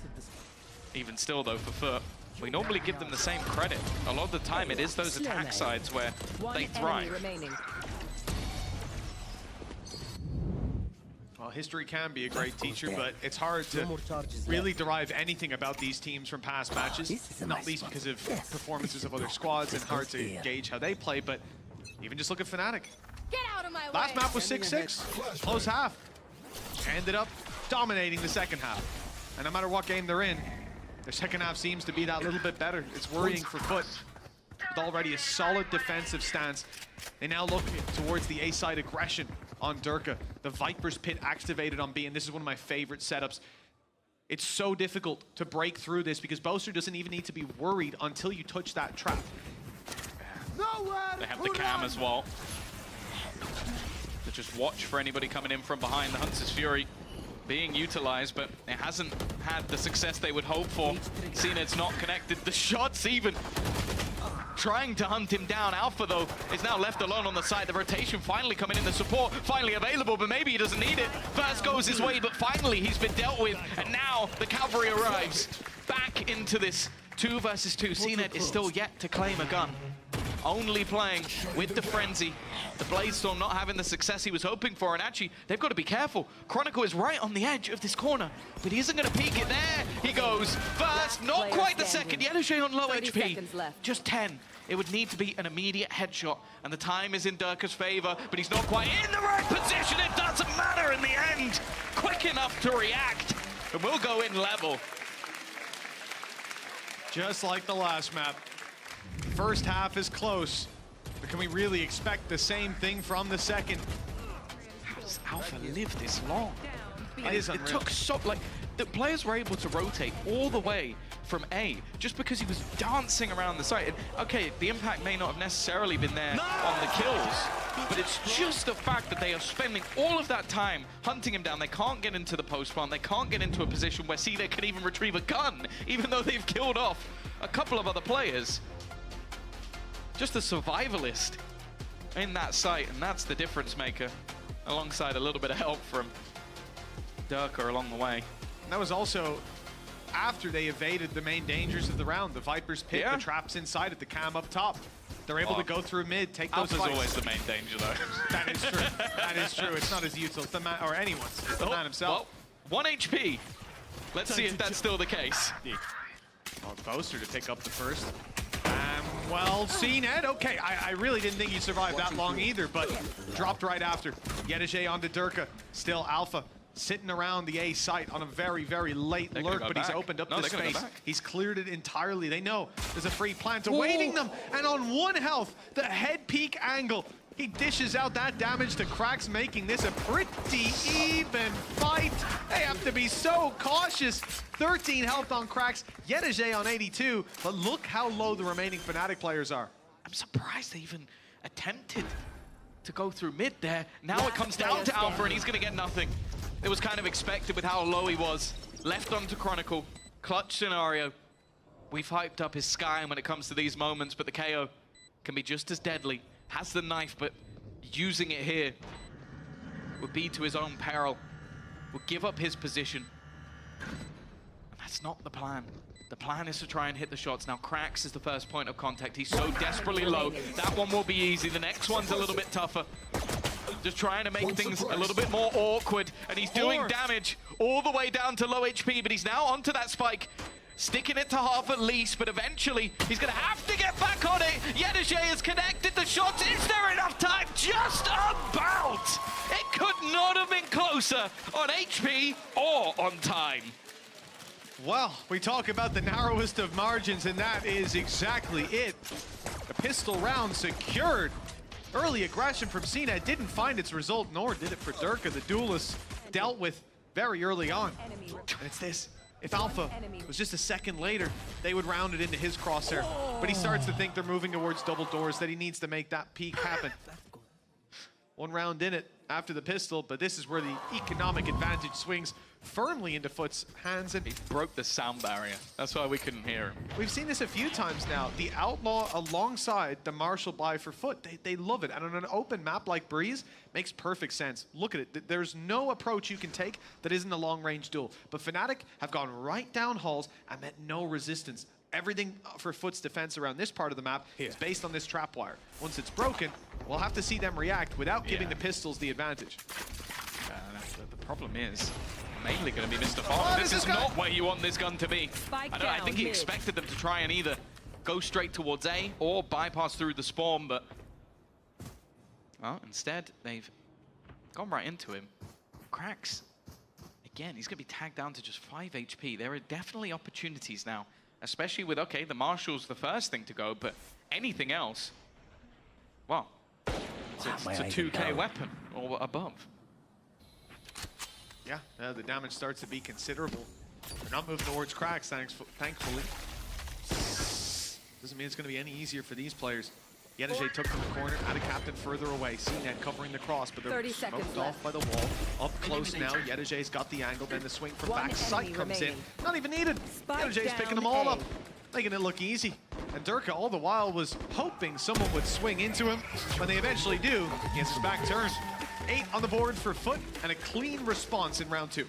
S2: Even still, though, for Foot, we normally give them the same credit. A lot of the time, it is those attack sides where they thrive.
S1: Well, history can be a great teacher, but it's hard to really derive anything about these teams from past matches, not least because of performances of other squads and hard to gauge how they play, but even just look at Fnatic.
S4: Get out of my way.
S1: Last map was 6-6, close half. Ended up dominating the second half. And no matter what game they're in, their second half seems to be that little bit better. It's worrying for Foot. With already a solid defensive stance, they now look towards the A-side aggression on Durka. The Viper's Pit activated on B, and this is one of my favorite setups. It's so difficult to break through this because Boaster doesn't even need to be worried until you touch that trap.
S2: They have the cam as well. To just watch for anybody coming in from behind. The Hunter's Fury being utilized, but it hasn't had the success they would hope for. Seeing it's not connected. The shots even trying to hunt him down. Alpha, though, is now left alone on the side. The rotation finally coming in, the support finally available, but maybe he doesn't need it. First goes his way, but finally he's been dealt with, and now the cavalry arrives. Back into this 2 versus 2. CNED is still yet to claim a gun. Only playing with the Frenzy. The Bladestorm not having the success he was hoping for, and actually, they've got to be careful. Chronicle is right on the edge of this corner, but he isn't going to peek it there. He goes first, not quite the second. Yetije on low HP, just 10. It would need to be an immediate headshot, and the time is in Durka's favor, but he's not quite in the right position. It doesn't matter in the end. Quick enough to react, and we'll go in level.
S1: Just like the last map. First half is close, but can we really expect the same thing from the second?
S2: How does Alpha live this long?
S1: It is unreal.
S2: It took so, like, the players were able to rotate all the way from A just because he was dancing around the site. And, okay, the impact may not have necessarily been there on the kills, but it's just the fact that they are spending all of that time hunting him down. They can't get into the post plant. They can't get into a position where CNED can even retrieve a gun, even though they've killed off a couple of other players. Just a survivalist in that site, and that's the difference maker, alongside a little bit of help from Durka along the way.
S1: And that was also after they evaded the main dangers of the round. The Viper's Pit, the traps inside it, the cam up top. They're able to go through mid, take those
S2: Alpha's
S1: fights.
S2: always the main danger, though.
S1: That is true. That is true. It's not as useful. It's the man, or anyone's. It's the man himself.
S2: Well, 1 HP Let's see if that's still the case.
S1: Well, Boaster to pick up the first. Well, CNED, okay, I really didn't think he'd survive that long either, but dropped right after. Yedege onto Durka, still Alpha, sitting around the A site on a very, very late lurk, but he's opened up the space. He's cleared it entirely. They know there's a free plant awaiting them, and on 1 health, the head peak angle, he dishes out that damage to Cracks, making this a pretty even fight. They have to be so cautious. 13 health on Cracks, Yedege on 82, but look how low the remaining Fnatic players are.
S2: I'm surprised they even attempted to go through mid there. Now it comes down to Alpha, and he's going to get nothing. It was kind of expected with how low he was. Left onto Chronicle, clutch scenario. We've hyped up his Sky when it comes to these moments, but the KO can be just as deadly. Has the knife, but using it here would be to his own peril. Will give up his position. And that's not the plan. The plan is to try and hit the shots. Now Cracks is the first point of contact. He's so desperately low. That one will be easy. The next one's a little bit tougher. Just trying to make things a little bit more awkward. And he's doing damage all the way down to low HP, but he's now onto that spike. Sticking it to half at least, but eventually he's going to have to get back on it. Yedege has connected the shots. Is there enough time? Just about. It could not have been closer on HP or on time.
S1: Well, we talk about the narrowest of margins, and that is exactly it. A pistol round secured. Early aggression from CNED didn't find its result, nor did it for Durka. The duelist dealt with very early on. And it's this. If Alpha was just a second later, they would round it into his crosshair. But he starts to think they're moving towards double doors, that he needs to make that peak happen. 1 round in it after the pistol, but this is where the economic advantage swings firmly into Foot's hands. And
S2: he broke the sound barrier. That's why we couldn't hear him.
S1: We've seen this a few times now. The Outlaw alongside the Marshall buy for Foot. They love it. And on an open map like Breeze, makes perfect sense. Look at it. There's no approach you can take that isn't a long-range duel. But Fnatic have gone right down halls and met no resistance. Everything for Foot's defense around this part of the map is based on this trap wire. Once it's broken, we'll have to see them react without giving the pistols the advantage.
S2: The problem is mainly going to be Mr. Fallen. This is not where you want this gun to be. I think he expected them to try and either go straight towards A or bypass through the spawn, but well, instead they've gone right into him. Cracks, again, he's going to be tagged down to just 5 HP. There are definitely opportunities now, especially with, okay, the Marshall's the first thing to go, but anything else, well, it's a 2K weapon or above.
S1: Yeah, the damage starts to be considerable. They're not moving towards Cracks, thankfully. Doesn't mean it's going to be any easier for these players. Yedege took from the corner, had a captain further away. CNED covering the cross, but they're smoked off by the wall. Up close now, Yedege's got the angle, then the swing from back sight comes in. Not even needed. Yedege's picking them all up, making it look easy. And Durka all the while was hoping someone would swing into him. When they eventually do, he has his back turned. 8 on the board for Foot, and a clean response in round 2.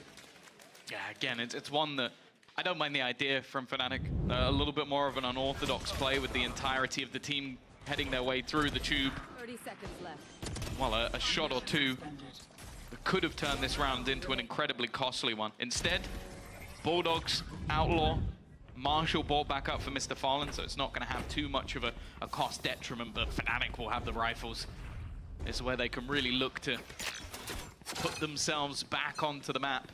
S2: Yeah, again, it's one that I don't mind the idea from Fnatic. A little bit more of an unorthodox play with the entirety of the team heading their way through the tube.
S4: 30 seconds left.
S2: Well, a shot or two that could have turned this round into an incredibly costly one. Instead, Bulldogs, Outlaw, Marshall bought back up for Mr. Fallen, so it's not going to have too much of a cost detriment, but Fnatic will have the rifles. This is where they can really look to put themselves back onto the map.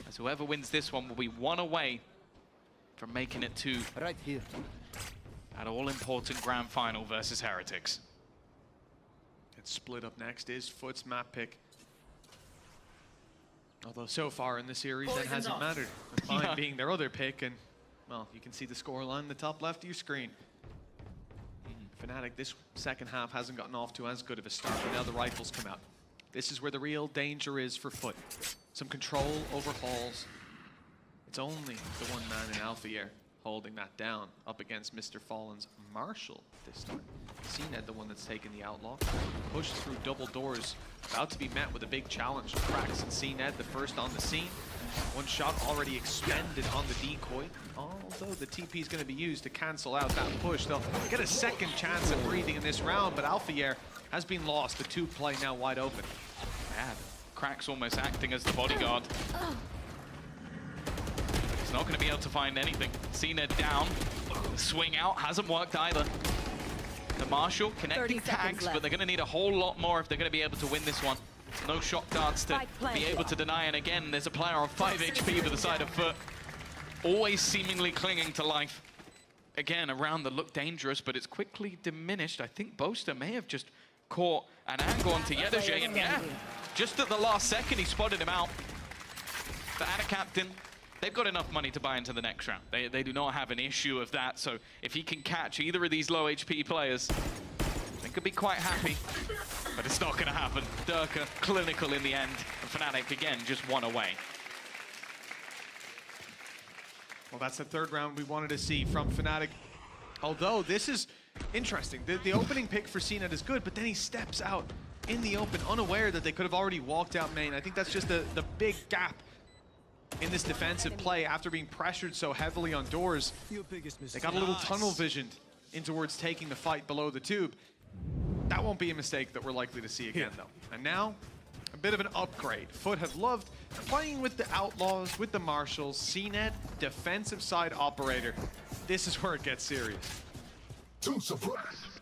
S2: As whoever wins this one will be 1 away from making it to
S10: right here.
S2: That all-important grand final versus Heretics.
S1: And split up next is Foot's map pick. Although so far in the series that hasn't mattered. With mine being their other pick, and well, you can see the scoreline in the top left of your screen. Fnatic, this second half hasn't gotten off to as good of a start, but now the rifles come out. This is where the real danger is for Foot. Some control over halls. It's only the one man in Alpha here holding that down up against Mr. Fallen's Marshall this time. CNED, the one that's taken the Outlaw. Pushed through double doors. About to be met with a big challenge. Cracks and CNED, the first on the scene. 1 shot already expended on the decoy. Although the TP is going to be used to cancel out that push. They'll get a second chance at breathing in this round, but Alphayer has been lost. The 2 play now wide open.
S2: Man, Crack's almost acting as the bodyguard. He's not going to be able to find anything. CNED down. Swing out hasn't worked either. The Marshall connecting tags, but they're going to need a whole lot more if they're going to be able to win this one. No shock darts to be able to deny, and again, there's a player on 5 HP for the side of Foot. Always seemingly clinging to life. Again, around the look dangerous, but it's quickly diminished. I think Boaster may have just caught an angle onto Yedege, and yeah, just at the last second, he spotted him out. The Ana captain, they've got enough money to buy into the next round. They do not have an issue of that, so if he can catch either of these low HP players, they could be quite happy, but it's not going to happen. Durka, clinical in the end, and Fnatic, again, just one away.
S1: Well, that's the third round we wanted to see from Fnatic. Although this is interesting. The opening pick for CNED is good, but then he steps out in the open, unaware that they could have already walked out main. I think that's just the big gap in this defensive play after being pressured so heavily on doors. They got a little tunnel visioned in towards taking the fight below the tube. That won't be a mistake that we're likely to see again, though. And now, a bit of an upgrade. Foot have loved playing with the Outlaws, with the Marshals, CNED, defensive side operator. This is where it gets serious.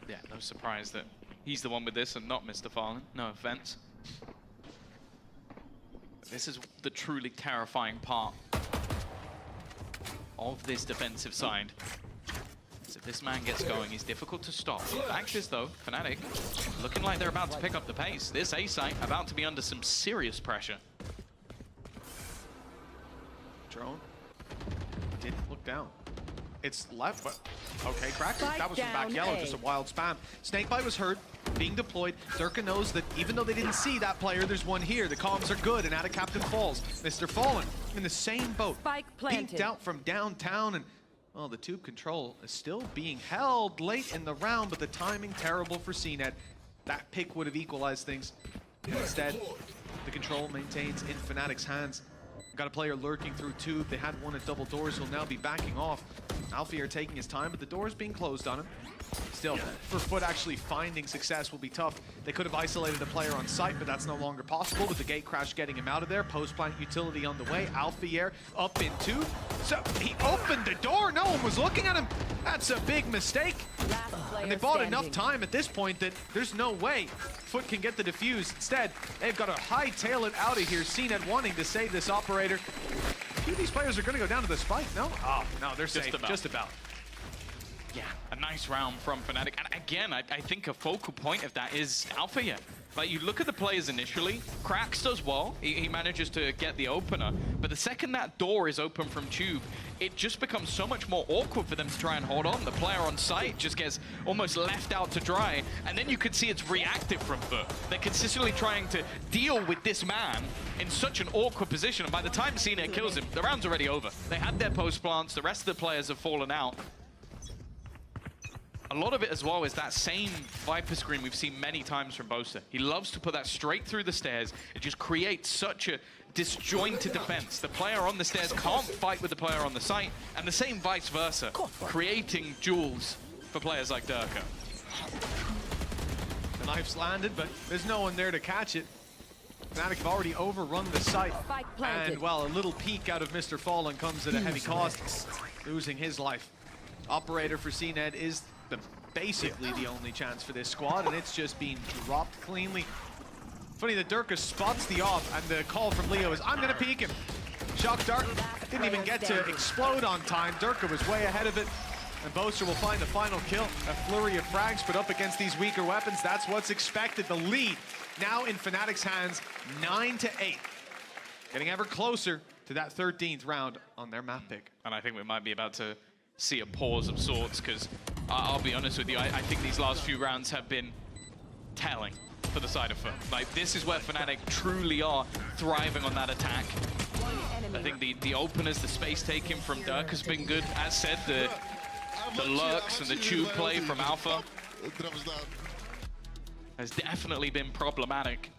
S2: Yeah, no surprise that he's the one with this and not Mr. Fallen. No offense. This is the truly terrifying part of this defensive side. So if this man gets going, he's difficult to stop. The fact is, though, Fnatic looking like they're about to pick up the pace. This A site about to be under some serious pressure.
S1: Drone didn't look down. It's left, but okay, Crack. That was from back yellow, just a wild spam. Snakebite was hurt, being deployed. Durka knows that even though they didn't see that player, there's one here. The comms are good, and Ana captain falls. Mr. Fallen in the same boat, peeked out from downtown, and well, the tube control is still being held late in the round, but the timing terrible for CNED. That pick would have equalized things. Instead, the control maintains in Fnatic's hands. Got a player lurking through tube. They had one at double doors. He'll now be backing off. Alfie are taking his time, but the door is being closed on him. Still, for Foot actually finding success will be tough. They could have isolated a player on site, but that's no longer possible with the gate crash getting him out of there. Post-plant utility on the way. Alfier up in two. So he opened the door. No one was looking at him. That's a big mistake. And they bought enough time at this point that there's no way Foot can get the defuse. Instead, they've got to hightail it out of here. CNED wanting to save this operator. A few of these players are going to go down to the spike, no? Oh, no, they're safe. Just about.
S2: Yeah, a nice round from Fnatic. And again, I think a focal point of that is Alfier. Like, you look at the players initially, Krax does well. He manages to get the opener. But the second that door is open from tube, it just becomes so much more awkward for them to try and hold on. The player on site just gets almost left out to dry. And then you could see it's reactive from Foot. They're consistently trying to deal with this man in such an awkward position. And by the time CNED kills him, the round's already over. They had their post plants. The rest of the players have fallen out. A lot of it as well is that same Viper screen we've seen many times from Boaster. He loves to put that straight through the stairs. It just creates such a disjointed defense. The player on the stairs can't fight with the player on the site, and the same vice versa, creating duels for players like Durka.
S1: The knife's landed, but there's no one there to catch it. Fnatic have already overrun the site. And, well, a little peek out of Mr. Fallen comes at a heavy cost, losing his life. Operator for CNED is basically the only chance for this squad, and it's just being dropped cleanly. Funny that Durka spots the off, and the call from Leo is, I'm gonna peek him. Shock dart didn't even get to explode on time. Durka was way ahead of it, and Boaster will find the final kill. A flurry of frags, but up against these weaker weapons, that's what's expected. The lead now in Fnatic's hands, 9-8. Getting ever closer to that 13th round on their map pick.
S2: And I think we might be about to see a pause of sorts, because I'll be honest with you, I think these last few rounds have been telling for the side of Foot. Like, this is where Fnatic truly are thriving on that attack. I think the openers, the space taking from Dirk has been good. As said, the lurks and the tube play from Alpha has definitely been problematic.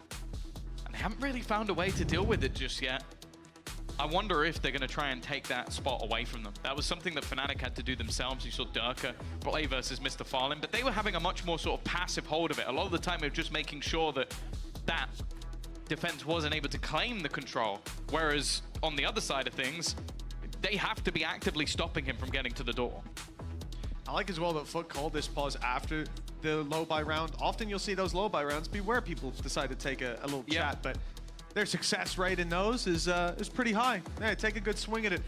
S2: And they haven't really found a way to deal with it just yet. I wonder if they're going to try and take that spot away from them. That was something that Fnatic had to do themselves. You saw Durka play versus Mr. Fallen, but they were having a much more sort of passive hold of it. A lot of the time they were just making sure that defense wasn't able to claim the control. Whereas on the other side of things, they have to be actively stopping him from getting to the door.
S1: I like as well that Foot called this pause after the low buy round. Often you'll see those low buy rounds. Beware people decide to take a little chat, but their success rate in those is pretty high. Yeah, take a good swing at it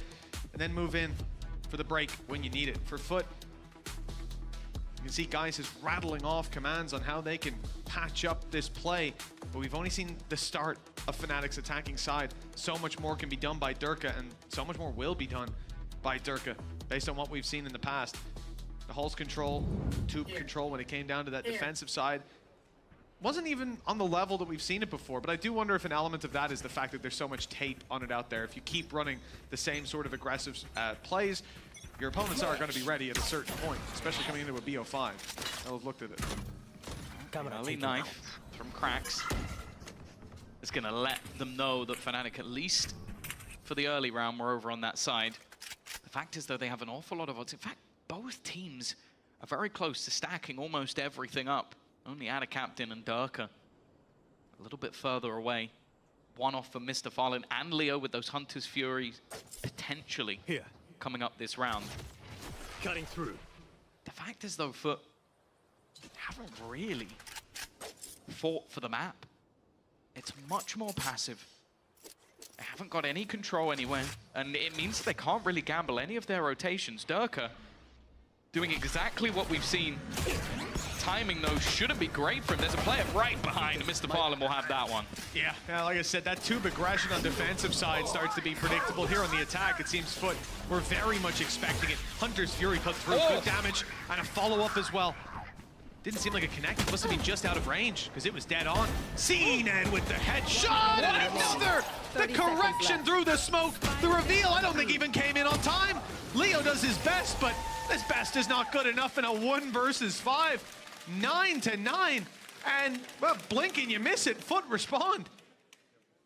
S1: and then move in for the break when you need it. For Foot, you can see guys is rattling off commands on how they can patch up this play, but we've only seen the start of Fnatic's attacking side. So much more can be done by Durka, and so much more will be done by Durka based on what we've seen in the past. The Hulk's control, tube control when it came down to that defensive side wasn't even on the level that we've seen it before, but I do wonder if an element of that is the fact that there's so much tape on it out there. If you keep running the same sort of aggressive plays, your opponents are going to be ready at a certain point, especially coming into a BO5. They'll have looked at it.
S2: Early knife from Cracks is going to let them know that Fnatic, at least for the early round, were over on that side. The fact is, though, they have an awful lot of odds. In fact, both teams are very close to stacking almost everything up. Only Ada Captain and Durka a little bit further away. One off for Mr. Fallen and Leo with those Hunter's Fury potentially coming up this round.
S7: Cutting through.
S2: The fact is, though, Foot haven't really fought for the map. It's much more passive. They haven't got any control anywhere, and it means they can't really gamble any of their rotations. Durka doing exactly what we've seen. Timing, though, shouldn't be great for him. There's a player right behind. Mr. Parlin will have that one.
S1: Yeah, like I said, that tube aggression on defensive side starts to be predictable. Here on the attack, it seems Foot were very much expecting it. Hunter's Fury put through good damage and a follow-up as well. Didn't seem like a connect. It must have been just out of range because it was dead on. CNED with the headshot and another! The correction through the smoke. The reveal, I don't think even came in on time. Leo does his best, but his best is not good enough in a 1 versus 5. 9-9, and well, blink and you miss it. Foot respond.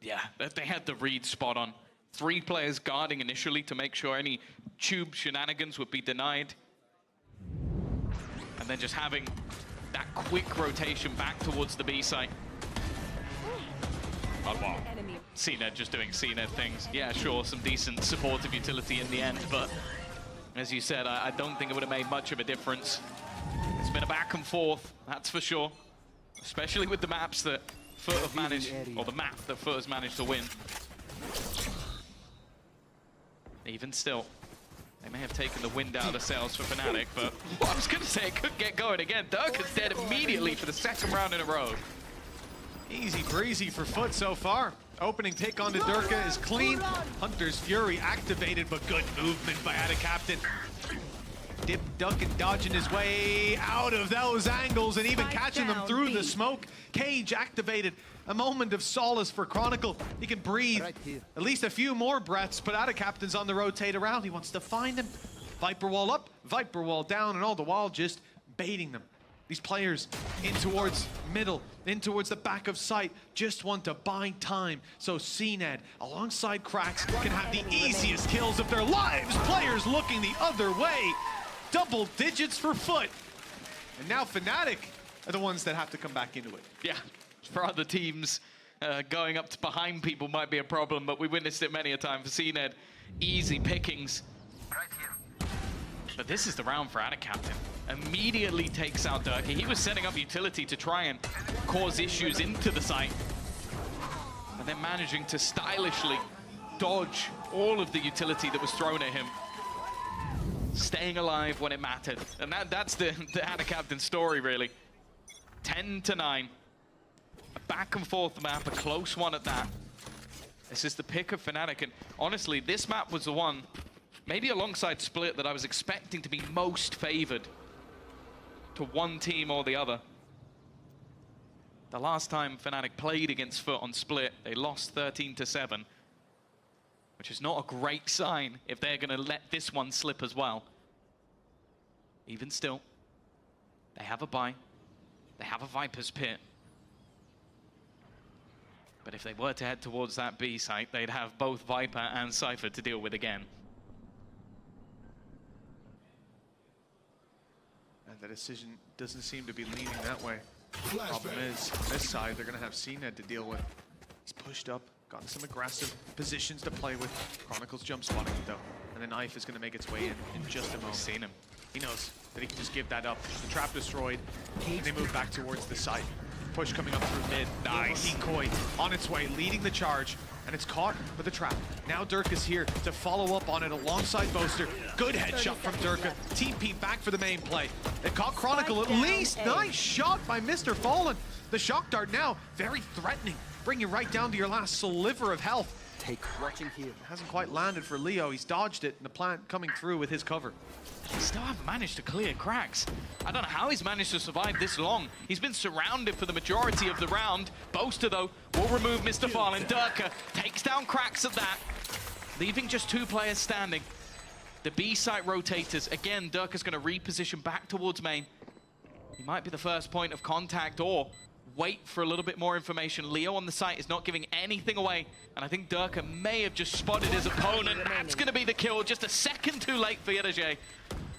S2: Yeah, they had the read spot on. 3 players guarding initially to make sure any tube shenanigans would be denied. And then just having that quick rotation back towards the B site. Oh, wow. CNED just doing CNED things. Yeah, sure, some decent supportive utility in the end, but as you said, I don't think it would have made much of a difference. It's been a back and forth, that's for sure. Especially with the maps that Foot have managed, or the map that Foot has managed to win. Even still, they may have taken the wind out of the sails for Fnatic, but I was going to say it could get going again. Durka's dead immediately for the 2nd round in a row.
S1: Easy breezy for Foot so far. Opening pick onto Durka is clean. Hunter's Fury activated, but good movement by Ada Captain. Dip, duck, and dodging his way out of those angles and even catching them through the smoke. Cage activated. A moment of solace for Chronicle. He can breathe at least a few more breaths, but Ada Captain's on the rotate around. He wants to find him. Viper wall up, Viper wall down, and all the while just baiting them. These players in towards middle, in towards the back of site, just want to buy time. So CNED, alongside Cracks, can have the easiest kills of their lives. Players looking the other way. Double digits for Foot. And now Fnatic are the ones that have to come back into it.
S2: Yeah, for other teams, going up to behind people might be a problem, but we witnessed it many a time for CNED. Easy pickings. But this is the round for Ada Captain. Immediately takes out Durka. He was setting up utility to try and cause issues into the site. And then managing to stylishly dodge all of the utility that was thrown at him. Staying alive when it mattered. And that's the Ada Captain story, really. 10-9. A back and forth map, a close one at that. This is the pick of Fnatic. And honestly, this map was the one, maybe alongside Split, that I was expecting to be most favored to one team or the other. The last time Fnatic played against Foot on Split, they lost 13-7, which is not a great sign if they're going to let this one slip as well. Even still, they have a buy. They have a Viper's Pit. But if they were to head towards that B site, they'd have both Viper and Cypher to deal with again.
S1: And the decision doesn't seem to be leaning that way. Problem is, on this side, they're going to have CNED to deal with. He's pushed up, gotten some aggressive positions to play with. Chronicles jump spotting it though. And then Knife is going to make its way in just a moment.
S2: We've seen him.
S1: He knows that he can just give that up. The trap destroyed. They move back towards the site. Push coming up through mid. Nice. Decoy on its way, leading the charge. And it's caught with the trap. Now Dirk is here to follow up on it alongside Boaster. Good headshot from Dirk. Team Pete back for the main play. It caught Chronicle at least. Nice shot by Mr. Fallen. The shock dart now very threatening. Bring you right down to your last sliver of health.
S7: Watching here.
S1: Hasn't quite landed for Leo. He's dodged it, and the plant coming through with his cover.
S2: He still haven't managed to clear cracks. I don't know how he's managed to survive this long. He's been surrounded for the majority of the round. Boaster, though, will remove Mr. Fallen. Durka takes down cracks at that, leaving just 2 players standing. The B site rotators. Again, Durka's going to reposition back towards main. He might be the first point of contact, or wait for a little bit more information. Leo on the site is not giving anything away, and I think Durka may have just spotted his opponent. That's going to be the kill, just a second too late for Yedaje.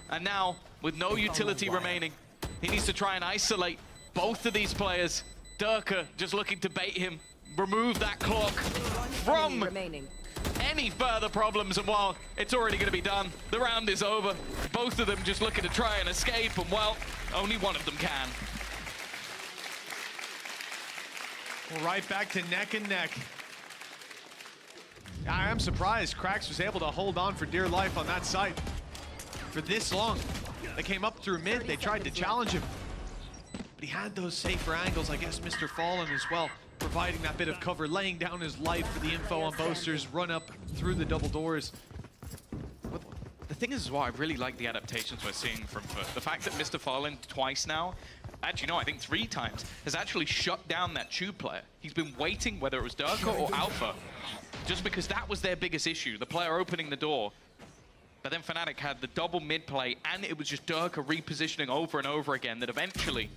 S2: And now, with no utility remaining, he needs to try and isolate both of these players. Durka just looking to bait him, remove that clock from any further problems, and while it's already going to be done, the round is over. Both of them just looking to try and escape, and well, only one of them can.
S1: Well, right back to neck and neck. I am surprised Cracks was able to hold on for dear life on that site for this long. They came up through mid, they tried to challenge him, but he had those safer angles. I guess Mr. Fallen as well, providing that bit of cover, laying down his life for the info on Boaster's run up through the double doors.
S2: But the thing is what I really like the adaptations we're seeing from Foot. The fact that Mr. Fallen twice now, actually no, I think 3 times, has actually shut down that tube player. He's been waiting, whether it was Durka or Alpha, just because that was their biggest issue, the player opening the door. But then Fnatic had the double mid play, and it was just Durka repositioning over and over again that eventually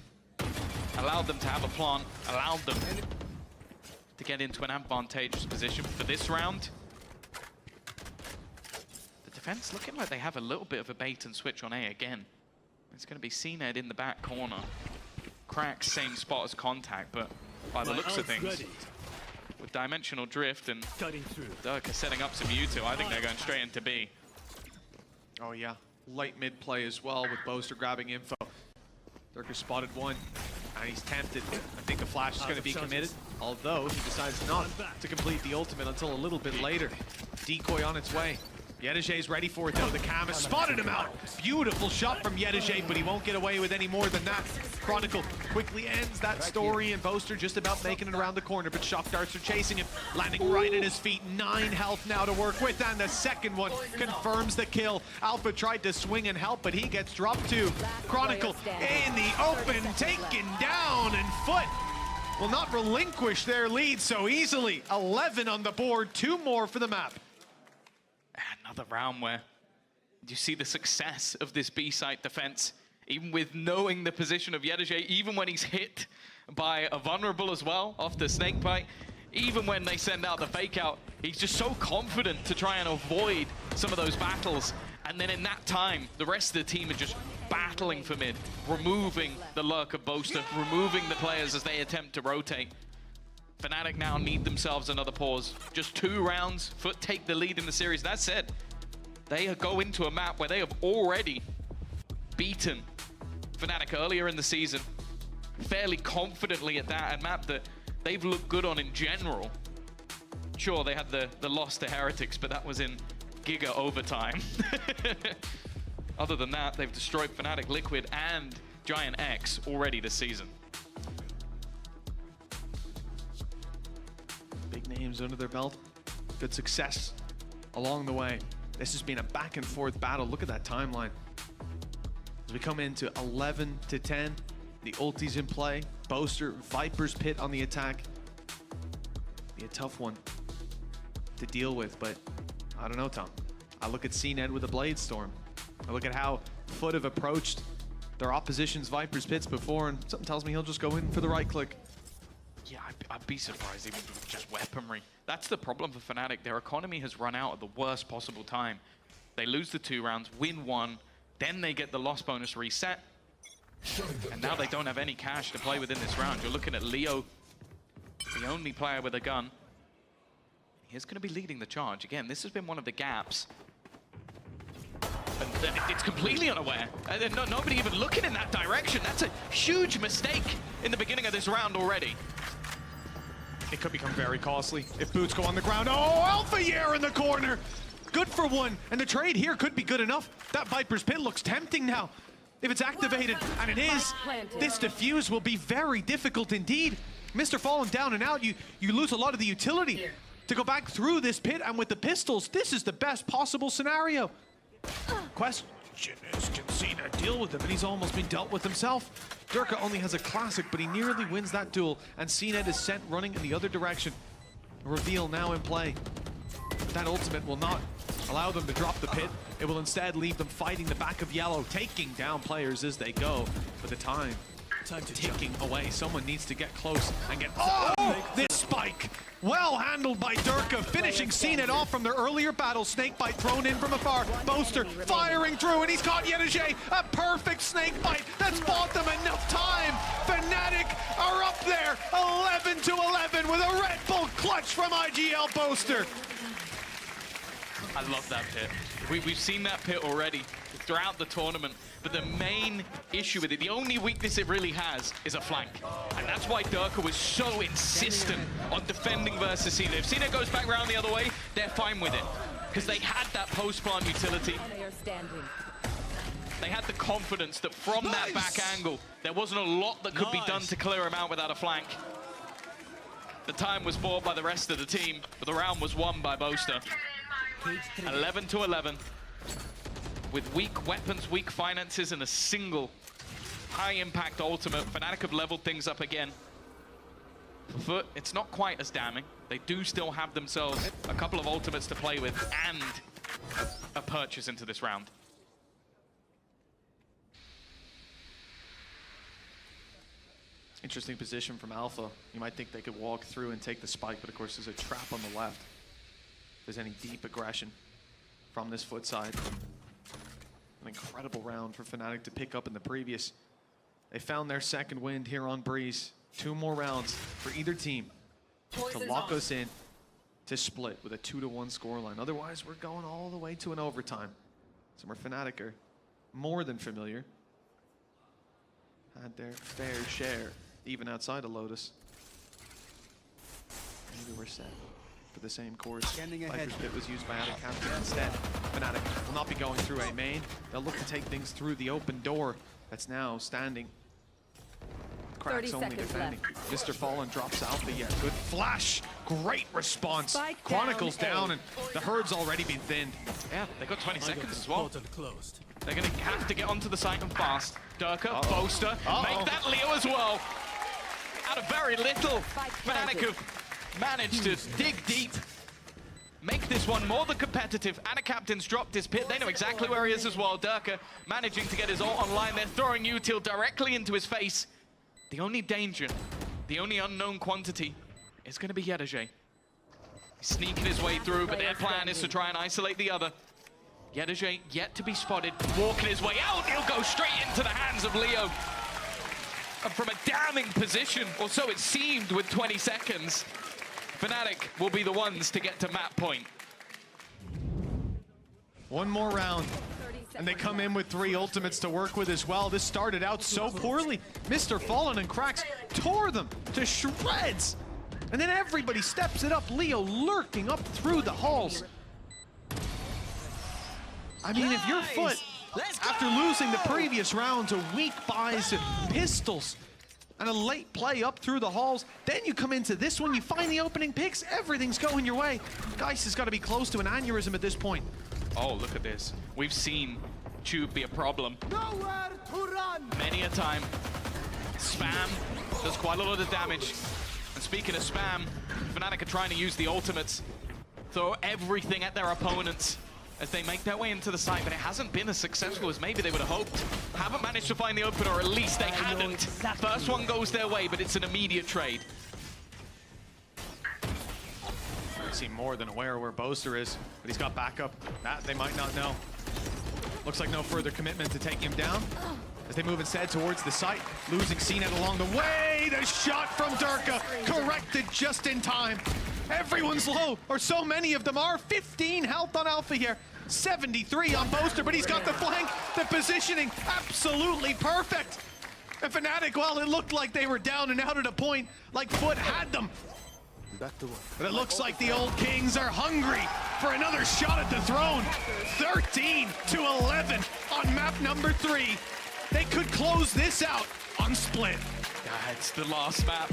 S2: allowed them to have a plant, allowed them to get into an advantageous position for this round. The defense looking like they have a little bit of a bait and switch on A again. It's going to be CNED in the back corner. Cracks, same spot as Contact, but by the looks of things, with Dimensional Drift and Durka setting up some U2, I think they're going straight into B.
S1: Oh yeah, light mid play as well with Boaster grabbing info. Durka spotted one, and he's tempted. I think the flash is going to be committed, although he decides not to complete the ultimate until a little bit later. Decoy on its way. Yedaje's ready for it though. The cam has spotted him out. Beautiful shot from Yedaje, but he won't get away with any more than that. Chronicle quickly ends that story, and Boaster just about making it around the corner, but shock darts are chasing him, landing right at his feet. 9 health now to work with, and the second one confirms the kill. Alpha tried to swing and help, but he gets dropped too. Chronicle in the open, taken down, and Foot will not relinquish their lead so easily. 11 on the board, 2 more for the map.
S2: Another round where you see the success of this B-site defense, even with knowing the position of Yedaje, even when he's hit by a vulnerable as well off the snake bite, even when they send out the fake out, he's just so confident to try and avoid some of those battles. And then in that time, the rest of the team are just battling for mid, removing the lurk of Boaster, removing the players as they attempt to rotate. Fnatic now need themselves another pause. Just 2 rounds. Foot take the lead in the series. That said, they go into a map where they have already beaten Fnatic earlier in the season, fairly confidently at that, a map that they've looked good on in general. Sure, they had the loss to Heretics, but that was in Giga overtime. Other than that, they've destroyed Fnatic, Liquid, and Giant X already this season.
S1: Big names under their belt. Good success along the way. This has been a back and forth battle. Look at that timeline. As we come into 11 to 10, the ulti's in play. Boaster, Viper's Pit on the attack. Be a tough one to deal with, but I don't know, Tom. I look at CNED with a Blade Storm. I look at how Foot have approached their opposition's Viper's Pits before, and something tells me he'll just go in for the right click.
S2: Yeah, I'd be surprised even with just weaponry. That's the problem for Fnatic. Their economy has run out at the worst possible time. They lose the 2 rounds, win 1, then they get the loss bonus reset, and now they don't have any cash to play within this round. You're looking at Leo, the only player with a gun, is going to be leading the charge. Again, this has been one of the gaps. And it's completely unaware. And nobody even looking in that direction. That's a huge mistake in the beginning of this round already.
S1: It could become very costly if boots go on the ground. Oh, Alpha Year in the corner. Good for one. And the trade here could be good enough. That Viper's Pit looks tempting now. If it's activated, and it is, this defuse will be very difficult indeed. Mr. Fallen down and out, you lose a lot of the utility to go back through this pit, and with the pistols, this is the best possible scenario. Question is, can Cena deal with him? And he's almost been dealt with himself. Durka only has a classic, but he nearly wins that duel, and Cena is sent running in the other direction. A reveal now in play. That ultimate will not allow them to drop the pit. It will instead leave them fighting the back of yellow, taking down players as they go. But the time ticking away. Someone needs to get close and get... Oh! This spike! Well handled by Durka, finishing CNET off from their earlier battle. Snakebite thrown in from afar. Boaster firing through, and he's caught Yedige. A perfect snakebite that's bought them enough time. Fnatic are up there, 11-11 with a Red Bull clutch from IGL Boaster.
S2: I love that pit. We've seen that pit already throughout the tournament, but the main issue with it, the only weakness it really has, is a flank. And that's why Durka was so insistent on defending versus Cena. If Cena goes back around the other way, they're fine with it, because they had that post-plant utility. They had the confidence that from that back angle, there wasn't a lot that could be done to clear him out without a flank. The time was bought by the rest of the team, but the round was won by Boaster. 11-11. With weak weapons, weak finances, and a single high-impact ultimate, Fnatic have leveled things up again. For Foot, it's not quite as damning. They do still have themselves a couple of ultimates to play with and a purchase into this round.
S1: Interesting position from Alpha. You might think they could walk through and take the spike, but of course there's a trap on the left. If there's any deep aggression from this Foot side. An incredible round for Fnatic to pick up in the previous. They found their second wind here on Breeze. 2 more rounds for either team to lock us in to split with a 2-1 scoreline. Otherwise, we're going all the way to an overtime. So we're Fnatic are more than familiar. Had their fair share, even outside of Lotus. Maybe we're set for the same course. Viper's Pit was used by Anacaptain instead. Fnatic will not be going through a main. They'll look to take things through the open door that's now standing. Cracks only defending. Mr. Fallen drops Alpha yet. Good flash. Great response. Chronicles down, and the herd's already been thinned.
S2: Yeah, they got 20 seconds as well. They're going to have to get onto the site and fast. Durka, Boaster, make that Leo as well. Out of very little, Fnatic have managed to dig deep, make this one more than competitive. Anacaptain's dropped his pit. They know exactly where he is as well. Durka managing to get his ult online. They're throwing util directly into his face. The only danger, the only unknown quantity is going to be Yedige. He's sneaking his way through, but their plan is to try and isolate the other. Yedige yet to be spotted, walking his way out. He'll go straight into the hands of Leo. And from a damning position, or so it seemed with 20 seconds, Fnatic will be the ones to get to map point.
S1: 1 more round, and they come in with 3 ultimates to work with as well. This started out so poorly. Mr. Fallen and Cracks tore them to shreds. And then everybody steps it up. Leo lurking up through the halls. I mean, if your Foot, after losing the previous round to weak buys and pistols, and a late play up through the halls, then you come into this one, you find the opening picks, everything's going your way. Geist has got to be close to an aneurysm at this point.
S2: Oh, look at this. We've seen Tube be a problem.
S14: Nowhere to run.
S2: Many a time. Spam does quite a lot of damage. And speaking of spam, Fnatic are trying to use the ultimates, throw everything at their opponents as they make their way into the site, but it hasn't been as successful as maybe they would have hoped. Haven't managed to find the open, or at least they hadn't. First one goes their way, but it's an immediate trade.
S1: I seem more than aware where Boaster is, but he's got backup. That they might not know. Looks like no further commitment to take him down as they move instead towards the site, losing CNET along the way. The shot from Durka corrected just in time. Everyone's low, or so many of them are. 15 health on Alpha here. 73 on Boaster, but he's got the flank, the positioning, absolutely perfect. And Fnatic, well, it looked like they were down and out at a point, like Foot had them. But it looks like the old Kings are hungry for another shot at the throne. 13-11 on map number 3. They could close this out on Split.
S2: It's the last map,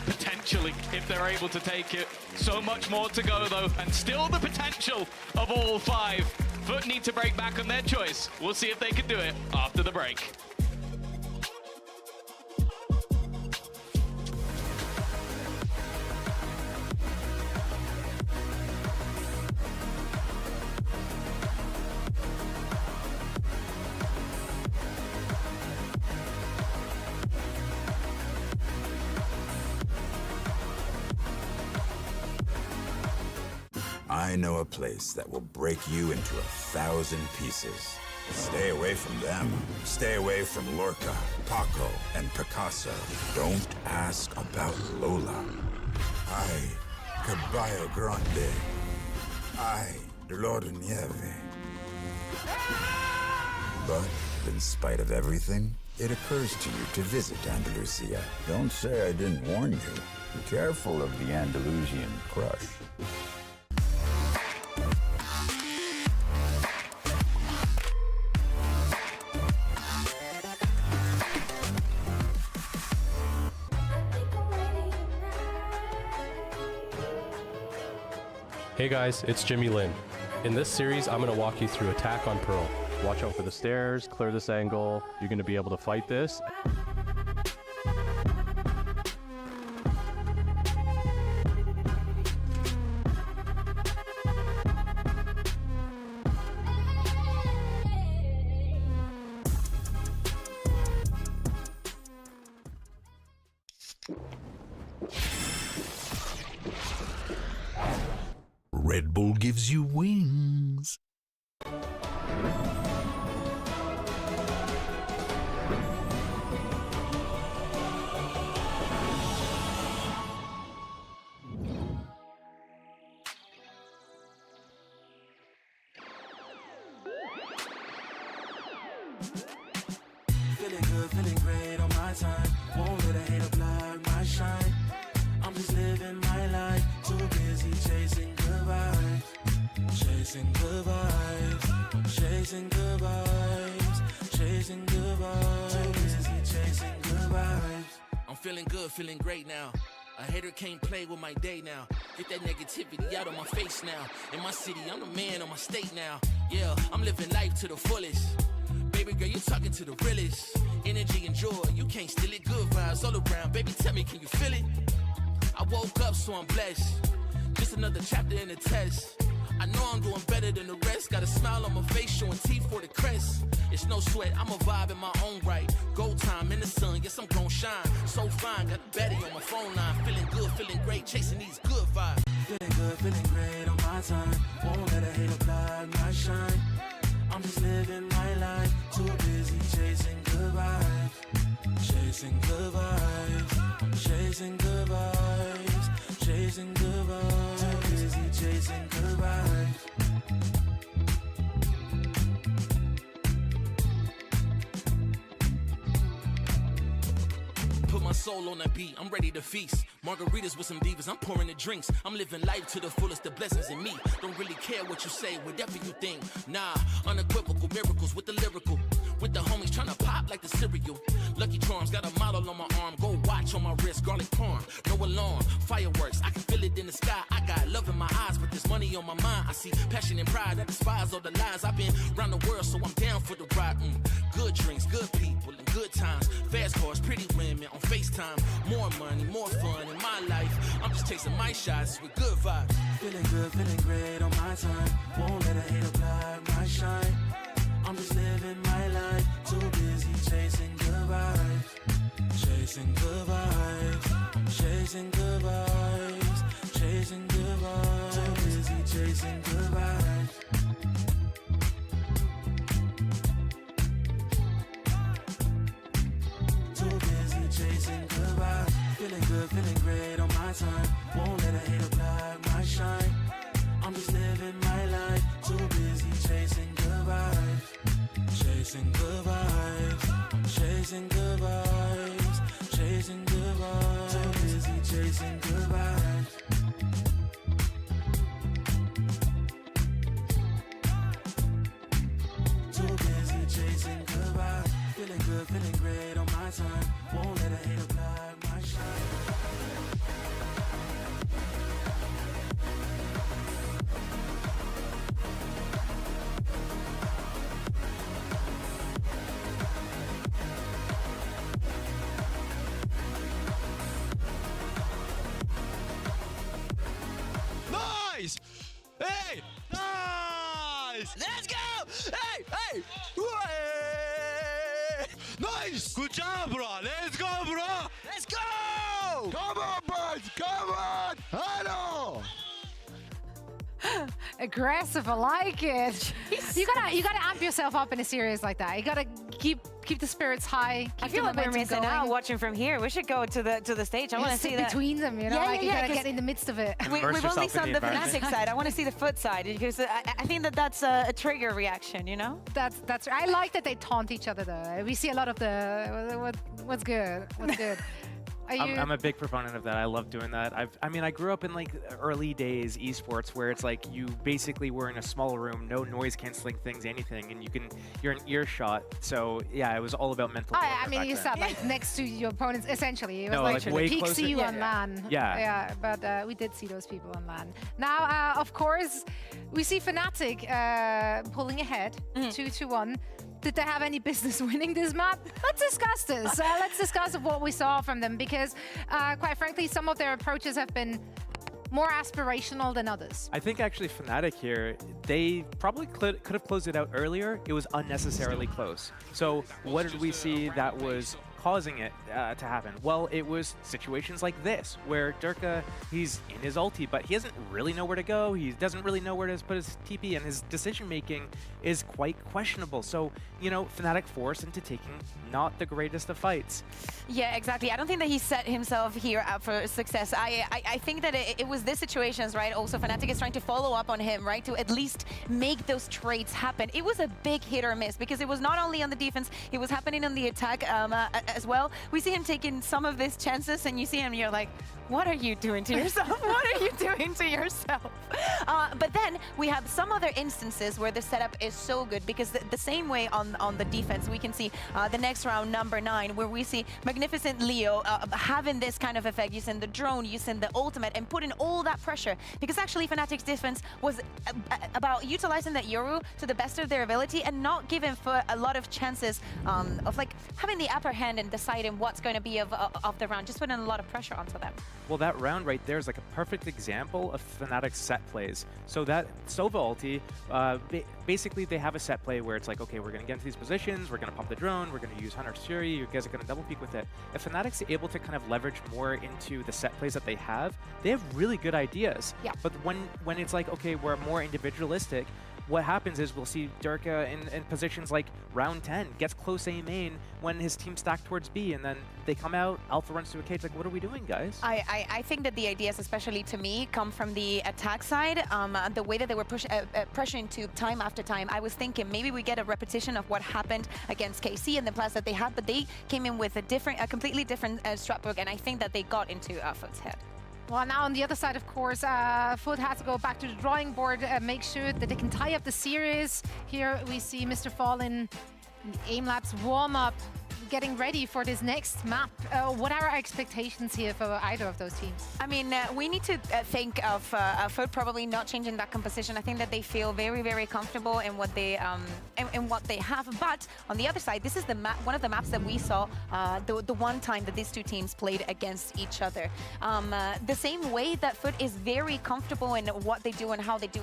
S2: potentially, if they're able to take it. So much more to go, though, and still the potential of all 5. Foot need to break back on their choice. We'll see if they can do it after the break.
S5: I know a place that will break you into 1,000 pieces. Stay away from them. Stay away from Lorca, Paco, and Picasso. Don't ask about Lola. Ay, Caballo Grande. Ay, Dolor de Nieve. But in spite of everything, it occurs to you to visit Andalusia. Don't say I didn't warn you. Be careful of the Andalusian crush.
S6: Hey guys, it's Jimmy Lin. In this series, I'm going to walk you through attack on Pearl. Watch out for the stairs, clear this angle. You're going to be able to fight this.
S16: Red Bull gives you wings.
S17: Feeling good, feeling great on my time. Won't let a hater block my shine. I'm just living my life, too busy chasing good vibes. Chasing good vibes, chasing good vibes, chasing good vibes. Too busy chasing good vibes. I'm feeling good, feeling great now. A hater can't play with my day now. Get that negativity out of my face now. In my city, I'm the man of my state now. Yeah, I'm living life to the fullest. Baby girl, you're talking to the realest. Energy and joy, you can't steal it. Good vibes all around. Baby, tell me, can you feel it? I woke up, so I'm blessed. Just another chapter in the test. I know I'm doing better than the rest. Got a smile on my face, showing teeth for the crest. It's no sweat, I'm a vibe in my own right. Go time in the sun, yes, I'm gon' shine. So fine, got a baddie on my phone line. Feeling good, feeling great, chasing these good vibes. Feeling good, feeling great on my time. Won't let a hater block my shine. I'm just living my life, too busy chasing good vibes. Chasing good vibes, chasing good vibes, chasing good vibes. Too busy chasing good vibes. Put my soul on that beat, I'm ready to feast. Margaritas with some divas, I'm pouring the drinks. I'm living life to the fullest, the blessings in me. Don't really care what you say, whatever you think. Nah, unequivocal miracles with the lyrical. With the homies tryna pop like the cereal. Lucky Charms, got a model on my arm. Go watch on my wrist, garlic parm. No alarm, fireworks, I can feel it in the sky. I got love in my eyes, but there's money on my mind. I see passion and pride, I despise all the lies. I've been around the world, so I'm down for the ride. Good drinks, good people, and good times. Fast cars, pretty women on FaceTime. More money, more fun in my life. I'm just chasing my shots with good vibes. Feeling good, feeling great on my time. Won't let a hater block my shine. I'm just living my life, too busy chasing good vibes. Chasing good vibes, chasing good vibes, chasing good vibes. Too busy chasing good vibes. Too busy chasing good vibes. Feeling good, feeling great on my my time. Won't let a hater block my shine. I'm just living my life. Too busy chasing good vibes. Chasing good vibes. Chasing good vibes. Chasing good vibes. Too busy chasing good vibes. Too busy chasing good vibes. Feeling good, feeling great on my time. Won't let a hater block my shine.
S3: Nice! Hey! Nice! Let's go! Hey! Hey! Hey! Nice! Good job, bro! Let's go, bro! Let's go! Come on, boys! Come on! Hello!
S9: Aggressive, I like it. You gotta amp yourself up in a series like that. You gotta keep the spirits high.
S12: I feel like we're missing out watching from here. We should go to the stage. I want to see that
S9: between them. You know, like you gotta get in the midst of it.
S12: We've only seen the Fnatic side. I want to see the foot side because I think that's a trigger reaction. You know.
S9: That's. I like that they taunt each other though. We see a lot of the what's good. What's good.
S13: I'm a big proponent of that. I love doing that. I mean, I grew up in like early days esports where it's like you basically were in a small room, no noise canceling things, anything, and you're an earshot. So yeah, it was all about mental.
S9: I mean, you sat like next to your opponents essentially. It was
S13: No,
S9: like
S13: like way
S9: peak
S13: closer.
S9: see you
S13: Yeah,
S9: on
S13: yeah.
S9: LAN.
S13: Yeah.
S9: Yeah, but we did see those people on LAN. Now, of course, we see Fnatic pulling ahead, 2-1. Did they have any business winning this map? Let's discuss this. Let's discuss what we saw from them because, quite frankly, some of their approaches have been more aspirational than others.
S13: I think actually Fnatic here, they probably could have closed it out earlier. It was unnecessarily close. So what did we see that was causing it to happen? Well, it was situations like this, where Durka, he's in his ulti, but he doesn't really know where to go. He doesn't really know where to put his TP, and his decision-making is quite questionable. So, you know, Fnatic forced into taking not the greatest of fights.
S12: Yeah, exactly. I don't think that he set himself here up for success. I think that it was this situations, right? Also, Fnatic is trying to follow up on him, right? To at least make those trades happen. It was a big hit or miss because it was not only on the defense, it was happening on the attack as well. We see him taking some of these chances and you see him, you're like, what are you doing to yourself? What are you doing to yourself? But then we have some other instances where the setup is so good because the same way on the defense, we can see the next round, number 9, where we see Magnificent Leo having this kind of effect, using the drone, using the ultimate, and putting all that pressure. Because actually Fnatic's defense was about utilizing that Yoru to the best of their ability and not giving for a lot of chances of like having the upper hand and deciding what's going to be of the round, just putting a lot of pressure onto them.
S13: Well, that round right there is like a perfect example of Fnatic's set plays. So that Sova ulti, basically they have a set play where it's like, okay, we're going to get into these positions, we're going to pump the drone, we're going to use Hunter's Fury, you guys are going to double peek with it. If Fnatic's able to kind of leverage more into the set plays that they have really good ideas.
S9: Yeah.
S13: But when it's like, okay, we're more individualistic, what happens is we'll see Durka in positions like round 10, gets close A main when his team stacked towards B, and then they come out, Alpha runs to a cage, like, what are we doing, guys?
S12: I think that the ideas, especially to me, come from the attack side. The way that they were pressuring to time after time, I was thinking maybe we get a repetition of what happened against KC and the plans that they had, but they came in with a completely different strat book, and I think that they got into Foot's head.
S9: Well, now on the other side, of course, Foot has to go back to the drawing board, make sure that they can tie up the series. Here we see Mr. Fallen in Aim Labs warm-up, getting ready for this next map. What are our expectations here for either of those teams?
S12: I mean, we need to think of Foot probably not changing that composition. I think that they feel very, very comfortable in what they have. But on the other side, this is the map, one of the maps that we saw the one time that these two teams played against each other. The same way that Foot is very comfortable in what they do and how they do,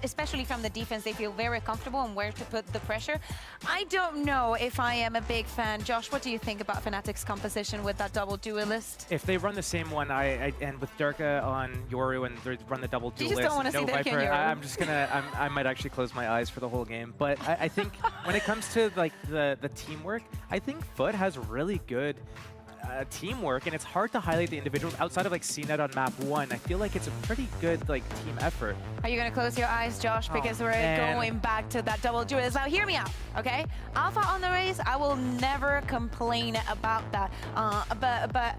S12: especially from the defense, they feel very comfortable and where to put the pressure. I don't know if I am a big fan. Josh, what do you think about Fnatic's composition with that double duelist?
S13: If they run the same one, and with Durka on Yoru and they run the double duelist,
S12: you just don't want to see that
S13: Viper, I'm just gonna, I might actually close my eyes for the whole game. But I think when it comes to like the teamwork, I think Foot has really good teamwork, and it's hard to highlight the individuals outside of like CNET on map 1. I feel like it's a pretty good like team effort.
S12: Are you gonna close your eyes, Josh? Because we're going back to that double duelist. Now hear me out, okay? Alpha on the race, I will never complain about that. But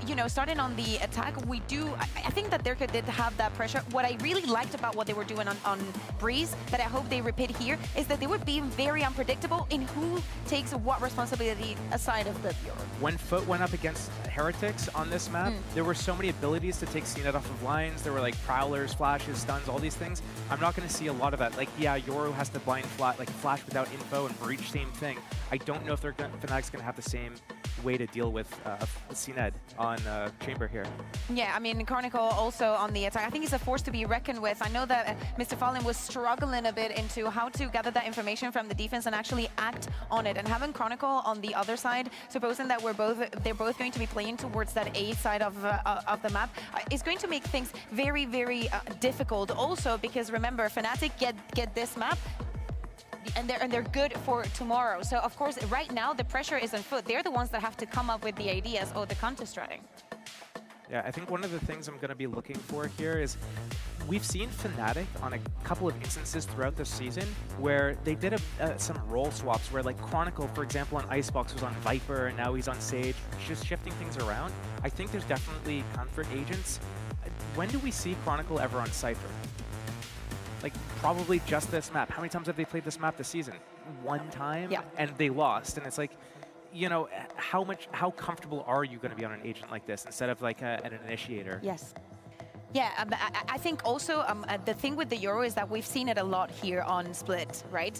S12: you know, starting on the attack, we do, I think that Durka did have that pressure. What I really liked about what they were doing on Breeze, that I hope they repeat here, is that they were being very unpredictable in who takes what responsibility aside of the Euro.
S13: When Foot went up against Heretics on this map, there were so many abilities to take CNET off of lines. There were like prowlers, flashes, stuns, all these things. I'm not going to see a lot of that. Like, yeah, Yoru has to blind like flash without info, and Breach, same thing. I don't know if Fnatic's going to have the same way to deal with CNET on Chamber here.
S12: Yeah, I mean, Chronicle also on the attack. I think he's a force to be reckoned with. I know that Mr. Fallen was struggling a bit into how to gather that information from the defense and actually act on it. And having Chronicle on the other side, supposing that they're both going to be playing towards that A side of the map, is going to make things very, very difficult. Also, because remember, Fnatic get this map, and they're good for tomorrow. So of course, right now the pressure is on Foot. They're the ones that have to come up with the ideas or the counter-stratting.
S13: Yeah, I think one of the things I'm going to be looking for here is we've seen Fnatic on a couple of instances throughout the season where they did some role swaps where, like, Chronicle, for example, on Icebox was on Viper and now he's on Sage, just shifting things around. I think there's definitely comfort agents. When do we see Chronicle ever on Cypher? Like, probably just this map. How many times have they played this map this season? One time?
S12: Yeah.
S13: And they lost. And it's like, you know, how comfortable are you going to be on an agent like this instead of like an initiator?
S12: Yes. Yeah, I think also the thing with the Euro is that we've seen it a lot here on Split, right?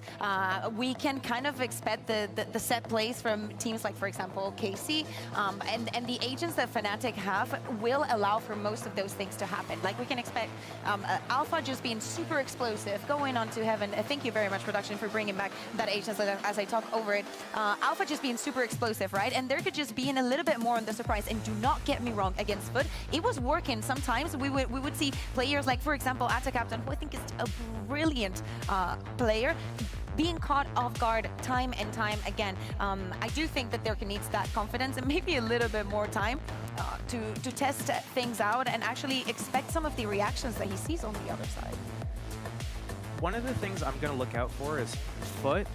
S12: We can kind of expect the set plays from teams like, for example, KC, and the agents that Fnatic have will allow for most of those things to happen. Like, we can expect Alpha just being super explosive, going on to Heaven. Thank you very much, production, for bringing back that agent as I talk over it. Alpha just being super explosive, right? And there could just be in a little bit more on the surprise. And do not get me wrong, against Foot, it was working. Sometimes we would see players like, for example, Atta Captain, who I think is a brilliant player, being caught off guard time and time again. I do think that Durka needs that confidence and maybe a little bit more time to test things out and actually expect some of the reactions that he sees on the other side.
S13: One of the things I'm going to look out for is Foot.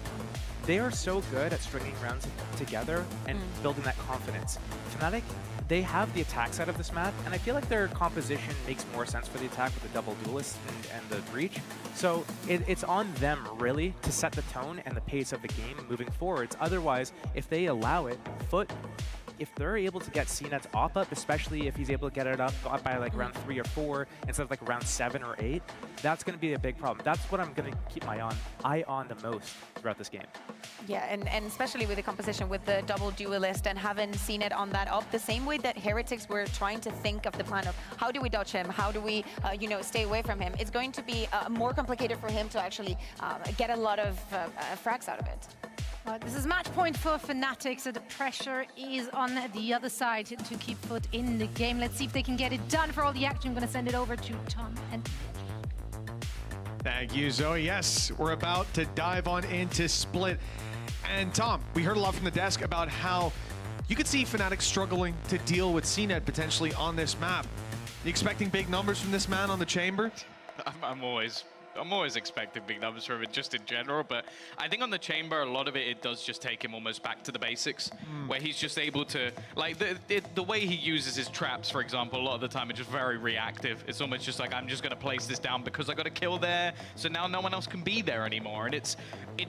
S13: They are so good at stringing rounds together and building that confidence. Fnatic, they have the attack side of this map, and I feel like their composition makes more sense for the attack with the double duelist and the breach. So it's on them, really, to set the tone and the pace of the game moving forwards. Otherwise, if they allow it, Foot, if they're able to get CNET's op up, especially if he's able to get it up by like round 3 or 4 instead of like round 7 or 8, that's going to be a big problem. That's what I'm going to keep my eye on the most throughout this game.
S12: Yeah, and especially with the composition with the double duelist and having CNET on that up, the same way that Heretics were trying to think of the plan of how do we dodge him, how do we, you know, stay away from him. It's going to be more complicated for him to actually get a lot of frags out of it.
S9: This is match point for Fnatic, so the pressure is on the other side to keep Foot in the game. Let's see if they can get it done. For all the action, I'm going to send it over to Tom and
S1: Thank you, Zoe. Yes, we're about to dive on into Split. And Tom, we heard a lot from the desk about how you could see Fnatic struggling to deal with CNET potentially on this map. You expecting big numbers from this man on the Chamber?
S2: I'm always expecting big numbers from it, just in general, but I think on the Chamber, a lot of it does just take him almost back to the basics, where he's just able to, like, the way he uses his traps, for example, a lot of the time, it's just very reactive. It's almost just like, I'm just going to place this down because I got a kill there, so now no one else can be there anymore, and it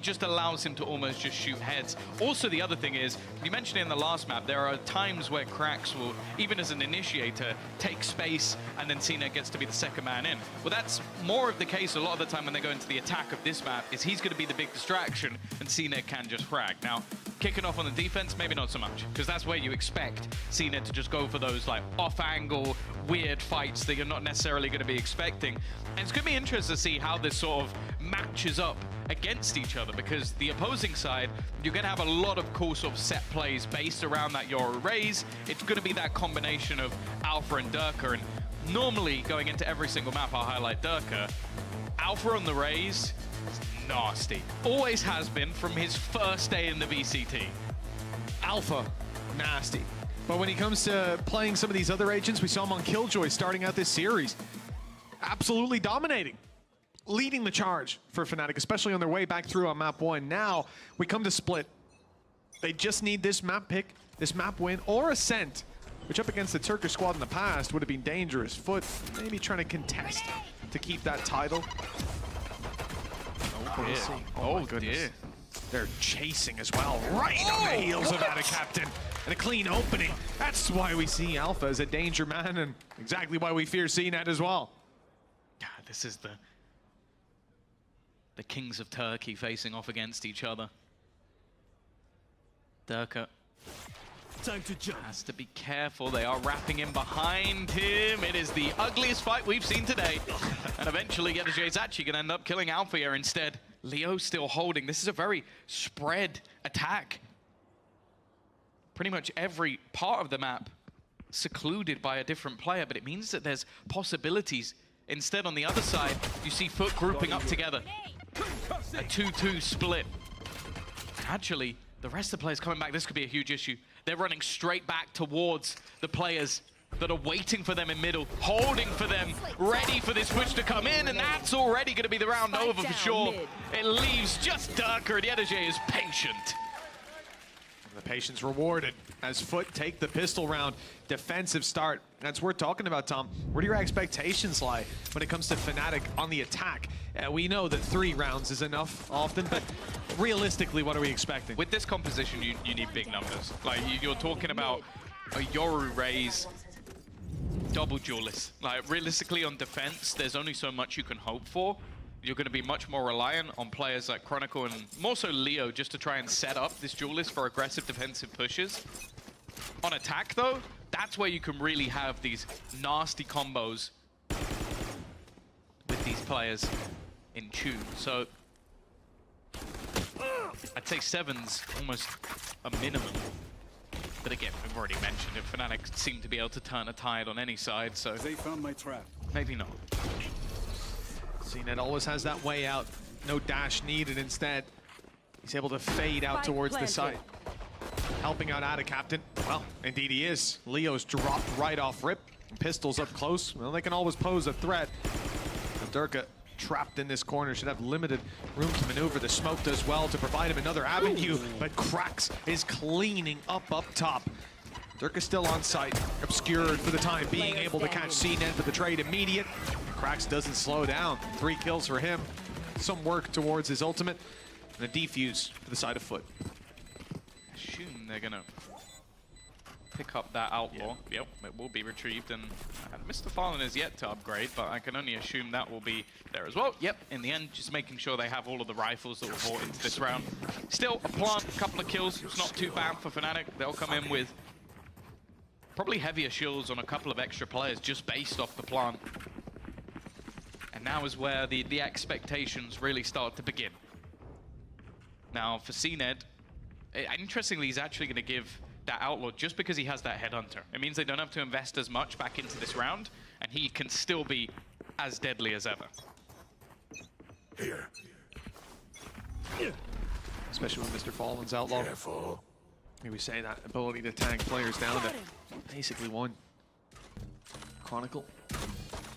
S2: just allows him to almost just shoot heads. Also, the other thing is, you mentioned it in the last map, there are times where Krax will, even as an initiator, take space, and then CNET gets to be the second man in. Well, that's more of the case a lot of the time when they go into the attack of this map, is he's going to be the big distraction, and CNET can just frag. Now, kicking off on the defense, maybe not so much, because that's where you expect CNET to just go for those like off-angle, weird fights that you're not necessarily going to be expecting. And it's going to be interesting to see how this sort of matches up against each other, because the opposing side, you're going to have a lot of cool sort of set plays based around that Yoru raise. It's going to be that combination of Alpha and Durka, and normally going into every single map, I'll highlight Durka. Alpha on the raise is nasty. Always has been from his first day in the VCT.
S1: Alpha, nasty. But when it comes to playing some of these other agents, we saw him on Killjoy starting out this series. Absolutely dominating. Leading the charge for Fnatic, especially on their way back through on map 1. Now we come to Split. They just need this map pick, this map win, or Ascent, which up against the Turkish squad in the past would have been dangerous. Foot maybe trying to contest to keep that title. Oh goodness. Dear. They're chasing as well, right on the heels of that, Captain. And a clean opening. That's why we see Alpha as a danger man, and exactly why we fear CNET as well.
S2: God, this is the kings of Turkey facing off against each other. Durka
S7: time to jump.
S2: Has to be careful. They are wrapping him behind him. It is the ugliest fight we've seen today. And eventually, Yedajay is actually going to end up killing Alpha here instead. Leo still holding. This is a very spread attack. Pretty much every part of the map secluded by a different player, but it means that there's possibilities. Instead, on the other side, you see Foot grouping up together. A 2-2 split. Actually, the rest of the players coming back, this could be a huge issue. They're running straight back towards the players that are waiting for them in middle, holding for them, ready for this push to come in, and that's already going to be the round over for sure. It leaves just Durka, and Yedajay is patient.
S1: The patience rewarded as Foot take the pistol round. Defensive start. That's worth talking about, Tom. Where do your expectations lie when it comes to Fnatic on the attack? We know that 3 rounds is enough often, but realistically, what are we expecting?
S2: With this composition, you need big numbers. Like, you're talking about a Yoru Raze double duelist. Like, realistically on defense, there's only so much you can hope for. You're going to be much more reliant on players like Chronicle and more so Leo just to try and set up this duelist for aggressive defensive pushes. On attack, though, that's where you can really have these nasty combos with these players in tune. So I'd say 7's almost a minimum. But again, we've already mentioned it. Fnatic seem to be able to turn a tide on any side, so
S7: they found my trap.
S2: Maybe not.
S1: CNET always has that way out. No dash needed. Instead, he's able to fade out towards the side. Helping out Ada Captain. Well, indeed he is. Leo's dropped right off rip. Pistols up close. Well, they can always pose a threat. And Durka trapped in this corner should have limited room to maneuver. The smoke does well to provide him another avenue, but Krax is cleaning up top. Durka still on site, obscured for the time being, able to catch CNET for the trade immediate. Krax doesn't slow down. 3 kills for him. Some work towards his ultimate. And a defuse to the side of Foot.
S2: Assume they're gonna pick up that outlaw. Yep, it will be retrieved, and Mr. Fallen is yet to upgrade, but I can only assume that will be there as well. Yep, in the end, just making sure they have all of the rifles that were bought into this round. Still, a plant, a couple of kills. It's not too bad for Fnatic. They'll come in with probably heavier shields on a couple of extra players just based off the plant. And now is where the expectations really start to begin. Now, for CNED, interestingly, he's actually going to give that outlaw just because he has that headhunter. It means they don't have to invest as much back into this round, and he can still be as deadly as ever.
S5: Here.
S1: Especially when Mr. Fallen's outlaw.
S5: Careful.
S1: We say that ability to tag players down to basically 1. Chronicle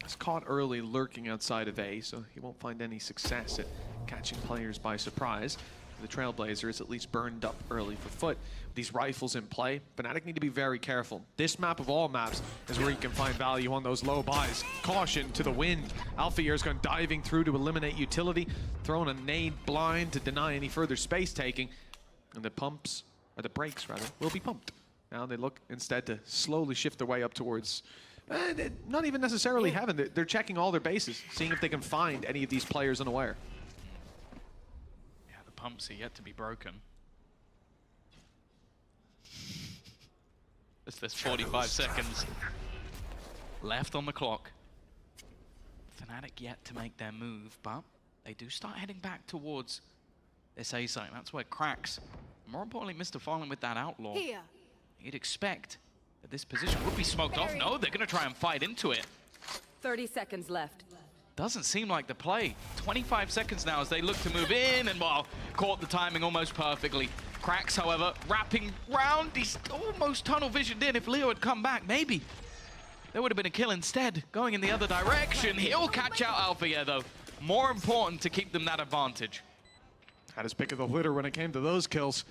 S1: is caught early lurking outside of A, so he won't find any success at catching players by surprise. The Trailblazer is at least burned up early for Foot. These rifles in play, Fnatic need to be very careful. This map of all maps is where you can find value on those low buys. Caution to the wind. Alpha is going diving through to eliminate utility, throwing a nade blind to deny any further space taking. And the pumps, or the brakes rather, will be pumped. Now they look instead to slowly shift their way up towards, not even necessarily heaven. They're checking all their bases, seeing if they can find any of these players unaware.
S2: Pumps are yet to be broken. There's 45 seconds left on the clock. Fnatic yet to make their move, but they do start heading back towards this A site. That's where Krax, more importantly, Mr. Fallen with that outlaw.
S4: Here.
S2: You'd expect that this position would be smoked off. No, they're going to try and fight into it.
S4: 30 seconds left.
S2: Doesn't seem like the play. 25 seconds now as they look to move in, and well, caught the timing almost perfectly. Cracks, however, wrapping round. He's almost tunnel visioned in. If Leo had come back, maybe there would have been a kill instead. Going in the other direction. He'll catch out Alpha, yeah, though. More important to keep them that advantage.
S1: Had his pick of the litter when it came to those kills.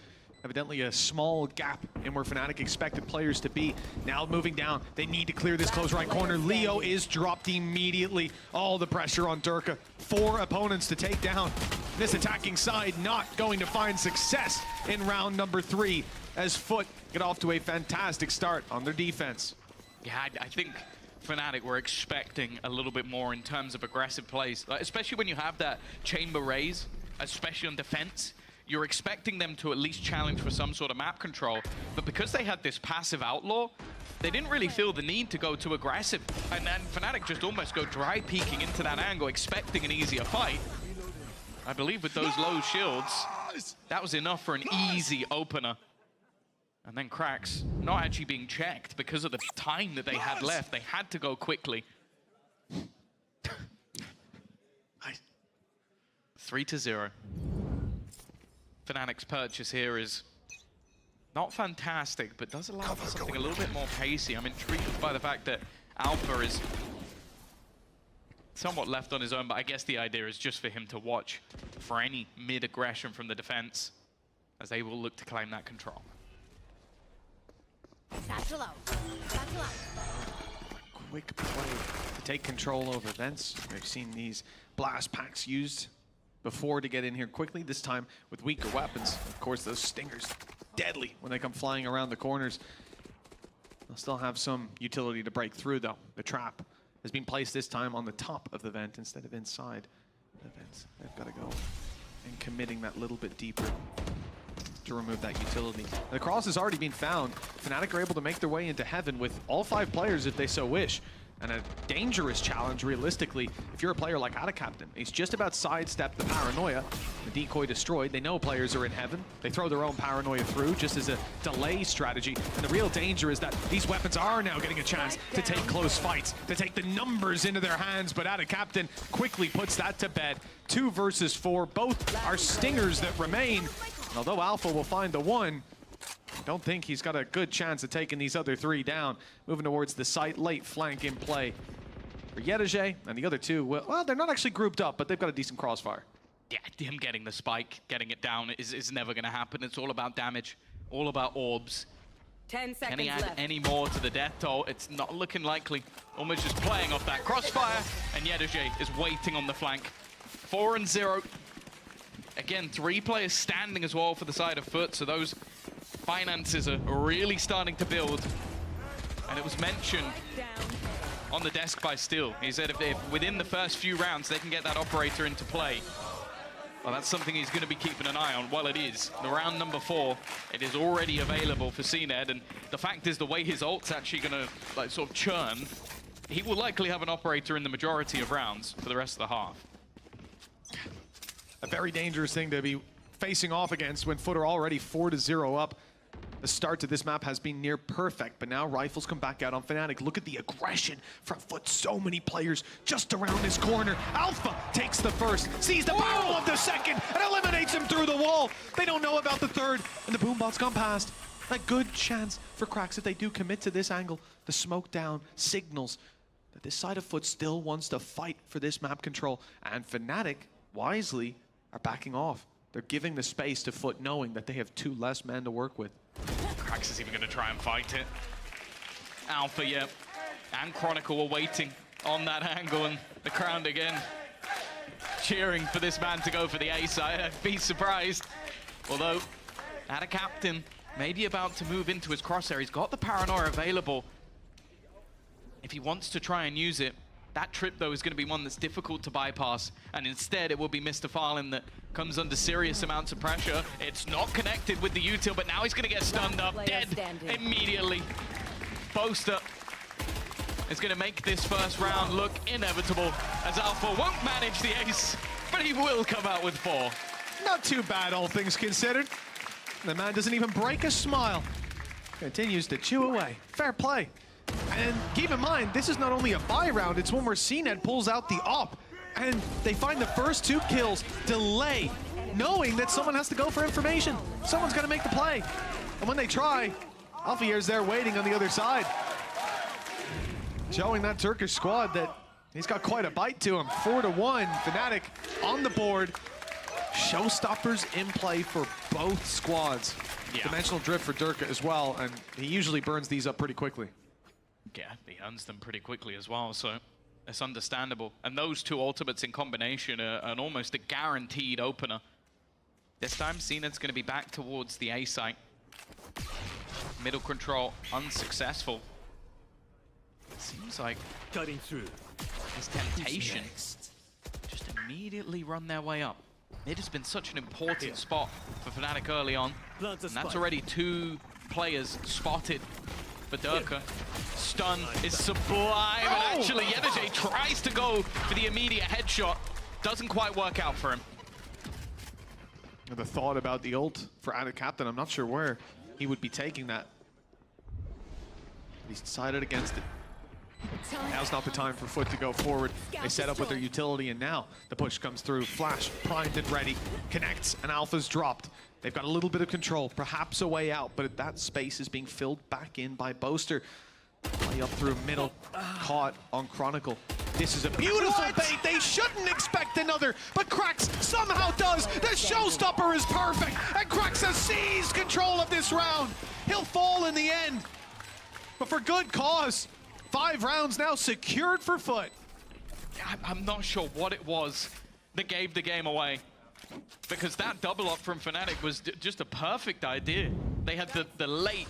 S1: Evidently a small gap in where Fnatic expected players to be. Now moving down, they need to clear this close right corner. Leo is dropped immediately. All the pressure on Durka. 4 opponents to take down. This attacking side not going to find success in round number 3 as Foot get off to a fantastic start on their defense.
S2: Yeah, I think Fnatic were expecting a little bit more in terms of aggressive plays, especially when you have that chamber raise, especially on defense. You're expecting them to at least challenge for some sort of map control, but because they had this passive outlaw, they didn't really feel the need to go too aggressive. And then Fnatic just almost go dry peeking into that angle, expecting an easier fight. I believe with those low shields, that was enough for an easy opener. And then Cracks not actually being checked because of the time that they had left. They had to go quickly. 3-0. Fnatic's purchase here is not fantastic, but does allow for something a little bit more pacey. I'm intrigued by the fact that Alpha is somewhat left on his own, but I guess the idea is just for him to watch for any mid-aggression from the defense, as they will look to claim that control.
S1: Quick play to take control over vents. We've seen these blast packs used before to get in here quickly, this time with weaker weapons. Of course, those stingers, deadly when they come flying around the corners. They'll still have some utility to break through, though. The trap has been placed this time on the top of the vent instead of inside the vents. They've got to go and committing that little bit deeper to remove that utility. The cross has already been found. Fnatic are able to make their way into heaven with all 5 players if they so wish. And a dangerous challenge, realistically, if you're a player like Adacaptain. He's just about sidestepped the paranoia. The decoy destroyed. They know players are in heaven. They throw their own paranoia through just as a delay strategy. And the real danger is that these weapons are now getting a chance to take close fights, to take the numbers into their hands. But Adacaptain quickly puts that to bed. 2 versus 4. Both are stingers that remain. And although Alpha will find the one, I don't think he's got a good chance of taking these other 3 down. Moving towards the site, late flank in play for Yedege, and the other 2, well, they're not actually grouped up, but they've got a decent crossfire.
S2: Yeah, him getting the spike, getting it down is never going to happen. It's all about damage, all about orbs.
S4: 10 seconds
S2: Can he add
S4: left.
S2: any more to the death toll? It's not looking likely. Almost just playing off that crossfire, and Yedege is waiting on the flank. 4-0. Again, 3 players standing as well for the side of Foot, so those finances are really starting to build. And it was mentioned on the desk by Steel. He said if within the first few rounds they can get that operator into play, well, that's something he's going to be keeping an eye on. Well, it is. The round number 4, it is already available for CNED, and the fact is the way his ult's actually going to sort of churn, he will likely have an operator in the majority of rounds for the rest of the half.
S1: A very dangerous thing to be facing off against when Foot are already 4-0 up. The start to this map has been near perfect, but now rifles come back out on Fnatic. Look at the aggression from Foot. So many players just around this corner. Alpha takes the first, sees the barrel of the second, and eliminates him through the wall. They don't know about the third, and the boombot's gone past. A good chance for Cracks if they do commit to this angle. The smoke down signals that this side of Foot still wants to fight for this map control, and Fnatic, wisely, are backing off. They're giving the space to Foot, knowing that they have 2 less men to work with.
S2: Cracks is even going to try and fight it. Alpha, yeah, and Chronicle are waiting on that angle, and the crowd again cheering for this man to go for the ace. I'd be surprised. Although, Adacaptain maybe about to move into his crosshair. He's got the paranoia available. If he wants to try and use it, that trip, though, is going to be one that's difficult to bypass, and instead it will be Mr. Farlin that comes under serious amounts of pressure. It's not connected with the util, but now he's going to get stunned up, dead immediately. Boaster is going to make this first round look inevitable, as Alpha won't manage the ace, but he will come out with 4.
S1: Not too bad, all things considered. The man doesn't even break a smile. Continues to chew away. Fair play. And keep in mind, this is not only a buy round, it's one where CNED pulls out the op. And they find the first 2 kills, delay knowing that someone has to go for information. Someone's got to make the play. And when they try, Alfier's there waiting on the other side. Showing that Turkish squad that he's got quite a bite to him. 4-1, Fnatic on the board. Showstoppers in play for both squads. Yeah. Dimensional drift for Durka as well, and he usually burns these up pretty quickly.
S2: Yeah, he earns them pretty quickly as well, so it's understandable. And those two ultimates in combination are an almost a guaranteed opener. This time, Zenith's going to be back towards the A site. Middle control unsuccessful. Seems like
S7: cutting through.
S2: His temptation just immediately run their way up. Mid has been such an important spot for Fnatic early on. And that's already 2 players spotted for Durka. Stun is sublime, and actually Yenergy tries to go for the immediate headshot. Doesn't quite work out for him.
S1: The thought about the ult for Ada Captain, I'm not sure where he would be taking that. He's decided against it. Now's not the time for Foot to go forward. They set up with their utility, and now the push comes through. Flash, primed and ready, connects, and Alpha's dropped. They've got a little bit of control, perhaps a way out, but that space is being filled back in by Boaster. Play up through middle, caught on Chronicle. This is a beautiful bait. They shouldn't expect another, but Krax somehow does. The showstopper is perfect, and Krax has seized control of this round. He'll fall in the end, but for good cause. 5 rounds now secured for Foot.
S2: I'm not sure what it was that gave the game away, because that double up from Fnatic was just a perfect idea. They had the late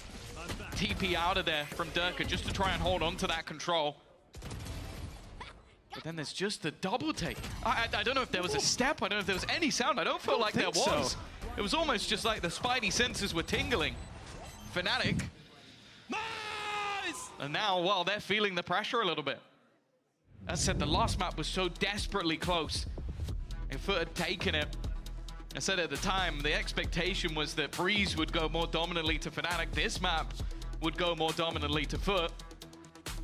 S2: TP out of there from Durka just to try and hold on to that control. But then there's just the double take. I don't know if there was a step, I don't know if there was any sound. I don't feel like there was. So. It was almost just like the spidey senses were tingling. Fnatic. And now, well, they're feeling the pressure a little bit. As I said, the last map was so desperately close. If Foot had taken it, I said at the time, the expectation was that Breeze would go more dominantly to Fnatic. This map would go more dominantly to Foot.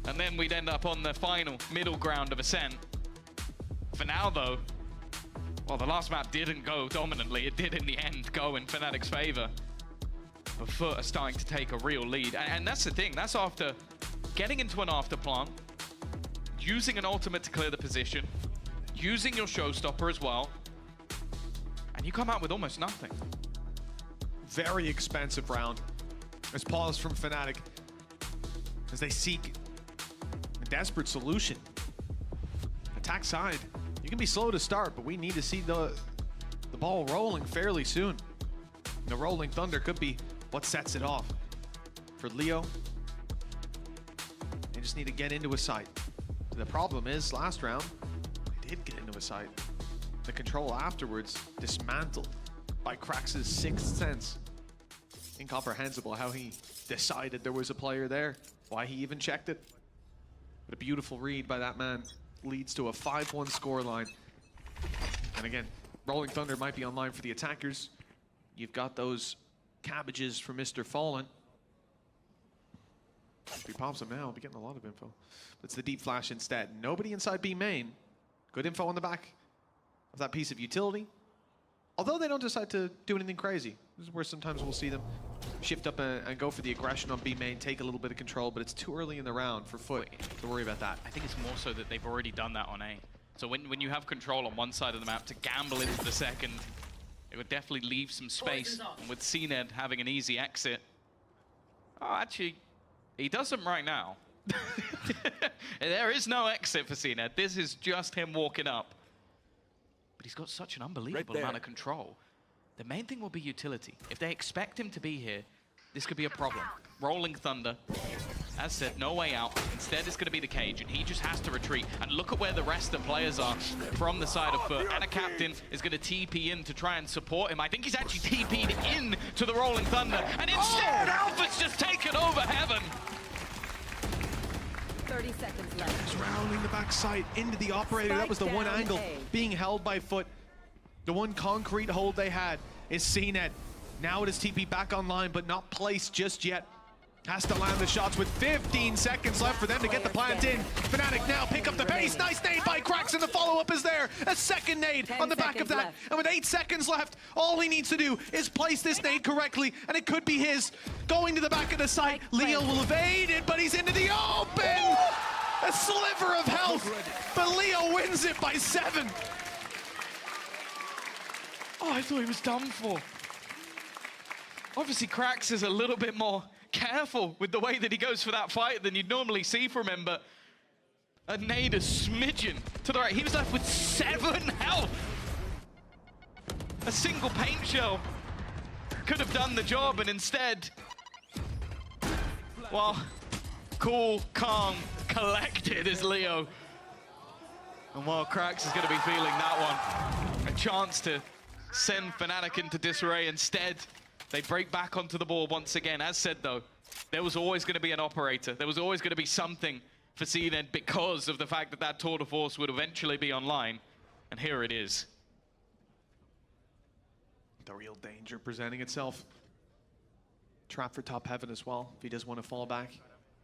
S2: And then we'd end up on the final middle ground of Ascent. For now, though, well, the last map didn't go dominantly. It did in the end go in Fnatic's favor. But Foot are starting to take a real lead. And that's the thing, that's after getting into an afterplant, using an ultimate to clear the position, using your showstopper as well, and you come out with almost nothing.
S1: Very expensive round. There's pause from Fnatic as they seek a desperate solution. Attack side, you can be slow to start, but we need to see the ball rolling fairly soon. The Rolling Thunder could be what sets it off. For Leo, they just need to get into a site. The problem is, last round, they did get into a site. The control afterwards dismantled by Krax's 6th sense. Incomprehensible how he decided there was a player there, why he even checked it. But a beautiful read by that man leads to a 5-1 scoreline. And again, Rolling Thunder might be online for the attackers. You've got those cabbages for Mr. Fallen. If he pops them now, I'll be getting a lot of info. It's the deep flash instead. Nobody inside B main. Good info on the back of that piece of utility. Although they don't decide to do anything crazy. This is where sometimes we'll see them shift up and go for the aggression on B main, take a little bit of control, but it's too early in the round for Foot to worry about that.
S2: I think it's more so that they've already done that on A. So when you have control on one side of the map to gamble into the second, it would definitely leave some space. And with CNED having an easy exit. Oh, actually, he doesn't right now. There is no exit for CNED. This is just him walking up. But he's got such an unbelievable amount of control. The main thing will be utility. If they expect him to be here, this could be a problem. Rolling Thunder, as said, no way out. Instead, it's going to be the cage, and he just has to retreat. And look at where the rest of the players are from the side of Foot. And a captain is going to TP in to try and support him. I think he's actually TP'd in to the Rolling Thunder. And instead, Alpha's just taken over heaven.
S4: 30 seconds left.
S1: Just rounding the backside into the operator. That was the one angle being held by Foot. The one concrete hold they had is CNED. Now it is TP back online, but not placed just yet. Has to land the shots with 15 seconds left for them to get the plant in. Fnatic now pick up the pace. Nice nade by Cracks, and the follow-up is there. A second nade on the back of that.
S4: Left.
S1: And with 8 seconds left, all he needs to do is place this nade correctly, and it could be his. Going to the back of the site. Leo will evade it, but he's into the open. A sliver of health, but Leo wins it by 7.
S2: Oh, I thought he was done for. Obviously, Cracks is a little bit more careful with the way that he goes for that fight than you'd normally see from him, but a nade a smidgen to the right. He was left with 7 health. A single paint shell could have done the job, and instead, well, cool, calm, collected is Leo. And while Cracks is going to be feeling that one, a chance to send Fnatic into disarray. Instead, they break back onto the ball once again. As said, though, there was always going to be an operator. There was always going to be something for CNED because of the fact that that tour de force would eventually be online. And here it is.
S1: The real danger presenting itself. Trap for top heaven as well. If he does want to fall back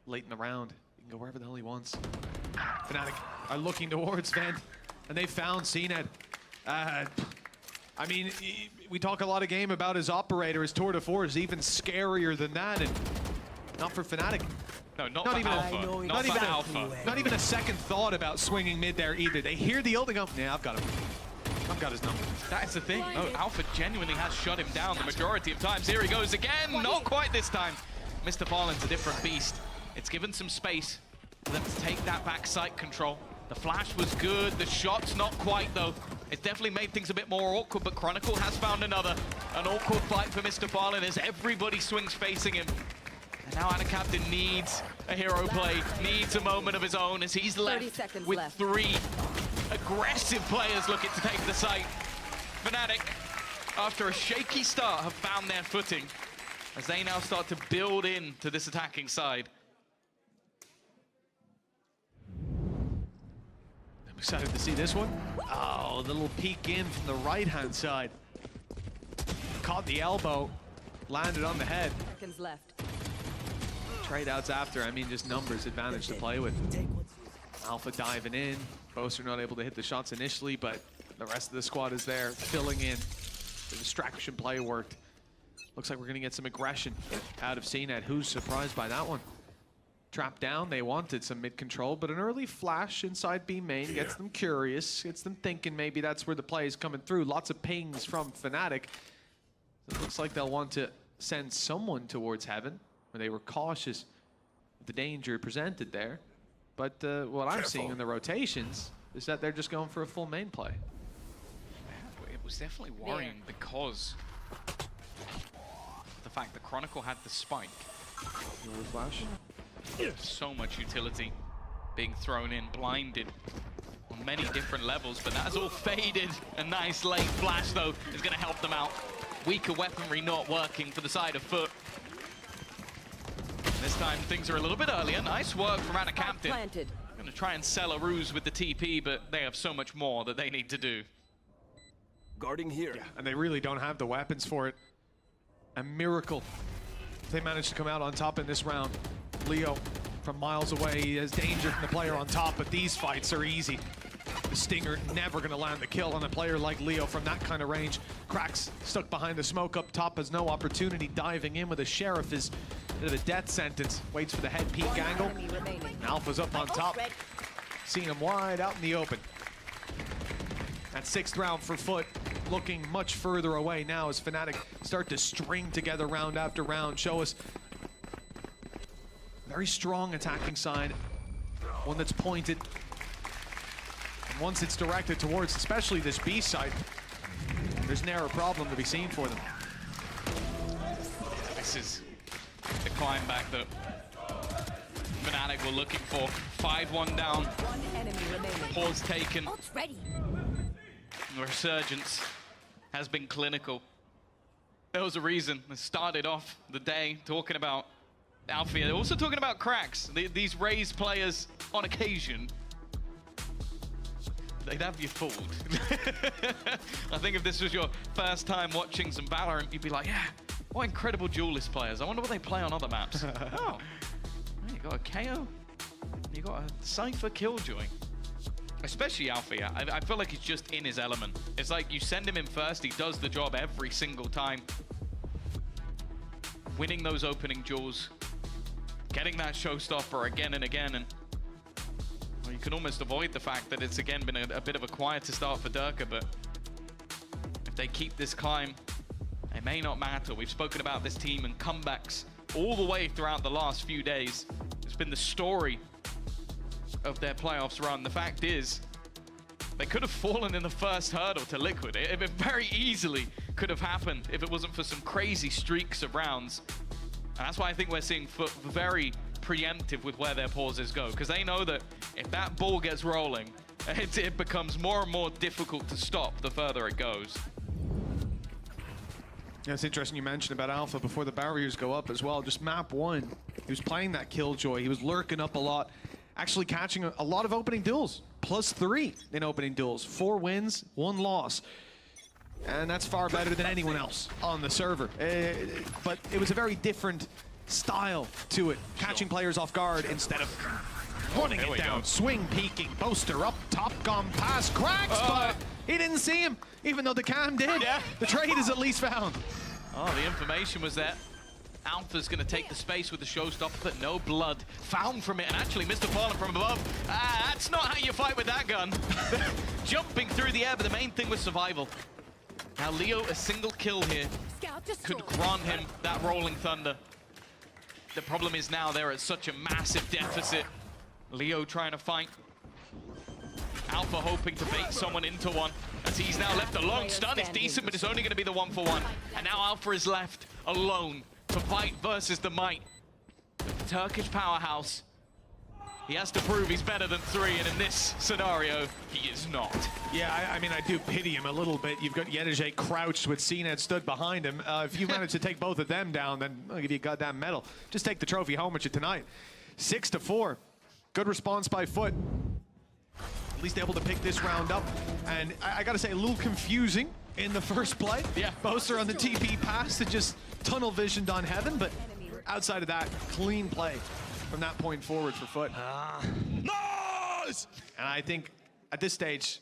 S1: late in the round, he can go wherever the hell he wants. Fnatic are looking towards Vent, and they found CNED. I mean, we talk a lot of game about his operator. His tour de force is even scarier than that, and not for Fnatic.
S2: No, not for Alpha. Not for Alpha.
S1: Not even a second thought about swinging mid there either. They hear the ult and go, yeah, I've got him. I've got his number.
S2: That is the thing. Oh, Alpha genuinely has shut him down the majority of times. Here he goes again. Not quite this time. Mr. Farland's a different beast. It's given some space for them to take that back site control. The flash was good. The shot's not quite, though. It's definitely made things a bit more awkward, but Chronicle has found another. An awkward fight for Mr. Farland as everybody swings facing him. And now Anna Captain needs a hero play, needs a moment of his own as he's left with 3 aggressive players looking to take the site. Fnatic, after a shaky start, have found their footing as they now start to build into this attacking side.
S1: Excited to see this one. Oh, the little peek in from the right-hand side. Caught the elbow, landed on the head.
S4: Seconds left.
S1: Trade outs after, I mean, just numbers advantage to play with. Alpha diving in. Boaster not able to hit the shots initially, but the rest of the squad is there, filling in. The distraction play worked. Looks like we're gonna get some aggression out of CNED. Who's surprised by that one? Trap down, they wanted some mid-control, but an early flash inside B main gets them curious, gets them thinking maybe that's where the play is coming through. Lots of pings from Fnatic. So it looks like they'll want to send someone towards heaven, where they were cautious of the danger presented there. But what I'm seeing in the rotations is that they're just going for a full main play.
S2: It was definitely worrying because of the fact that Chronicle had the spike.
S1: Flash.
S2: So much utility being thrown in, blinded on many different levels, but that has all faded. A nice late flash, though, is going to help them out. Weaker weaponry not working for the side of Foot. And this time, things are a little bit earlier. Nice work from Anna Captain. Going to try and sell a ruse with the TP, but they have so much more that they need to do.
S7: Guarding here.
S1: Yeah, and they really don't have the weapons for it. A miracle if they manage to come out on top in this round. Leo from miles away, he has danger from the player on top, but these fights are easy. The Stinger never going to land the kill on a player like Leo from that kind of range. Cracks stuck behind the smoke up top, has no opportunity. Diving in with a Sheriff is into the death sentence. Waits for the head peek angle. And Alpha's up on top. Seeing him wide out in the open. That 6th round for Foot, looking much further away now as Fnatic start to string together round after round. Show us very strong attacking side, one that's pointed. And once it's directed towards, especially this B side, there's never a problem to be seen for them.
S2: This is the climb back that Fnatic were looking for. 5-1 down. Pause taken. The resurgence has been clinical. There was a reason. They started off the day talking about Alfia. They're also talking about Cracks. These raised players, on occasion, they'd have you fooled. I think if this was your first time watching some Valorant, you'd be like, yeah, What incredible duelist players. I wonder what they play on other maps. Oh, you got a KO. You got a Cypher Killjoy. Especially Alfia. I feel like he's just in his element. It's like you send him in first, he does the job every single time. Winning those opening duels. Getting that showstopper again and again. And well, you can almost avoid the fact that it's again been a bit of a quieter start for Durka, but if they keep this climb, it may not matter. We've spoken about this team and comebacks all the way throughout the last few days. It's been the story of their playoffs run. The fact is, they could have fallen in the first hurdle to Liquid. It very easily could have happened if it wasn't for some crazy streaks of rounds. And that's why I think we're seeing Foot very preemptive with where their pauses go, because they know that if that ball gets rolling, it becomes more and more difficult to stop the further it goes.
S1: Yeah, it's interesting you mentioned about Alpha before the barriers go up as well. Just map 1, he was playing that Killjoy. He was lurking up a lot, actually catching a lot of opening duels. +3 in opening duels. 4 wins, 1 loss. And that's far better than anyone else on the server. But it was a very different style to it. Catching players off guard instead of running it down. Swing peeking, Boaster up top, gone past Cracks, but he didn't see him, even though the cam did. Yeah. The trade is at least found.
S2: Oh, the information was there. Alpha's going to take the space with the showstopper, but no blood found from it. And actually, Mr. Fallen from above. That's not how you fight with that gun. Jumping through the air, but the main thing was survival. Now, Leo, a single kill here could grant him that Rolling Thunder. The problem is now they're at such a massive deficit. Leo trying to fight. Alpha hoping to bait someone into one, as he's now left alone. Stun is decent, but it's only going to be the 1-for-1. And now Alpha is left alone to fight versus the might. The Turkish powerhouse. He has to prove he's better than 3, and in this scenario, he is not.
S1: Yeah, I mean, I do pity him a little bit. You've got Yedege crouched with CNED stood behind him. If you manage to take both of them down, then I'll give you a goddamn medal. Just take the trophy home with you tonight. 6-4. Good response by Foot. At least able to pick this round up. And I gotta say, a little confusing in the first play. Yeah. Boaster on the TP pass that just tunnel visioned on Heaven, but outside of that, clean play from that point forward for Foot. Nice! And I think at this stage,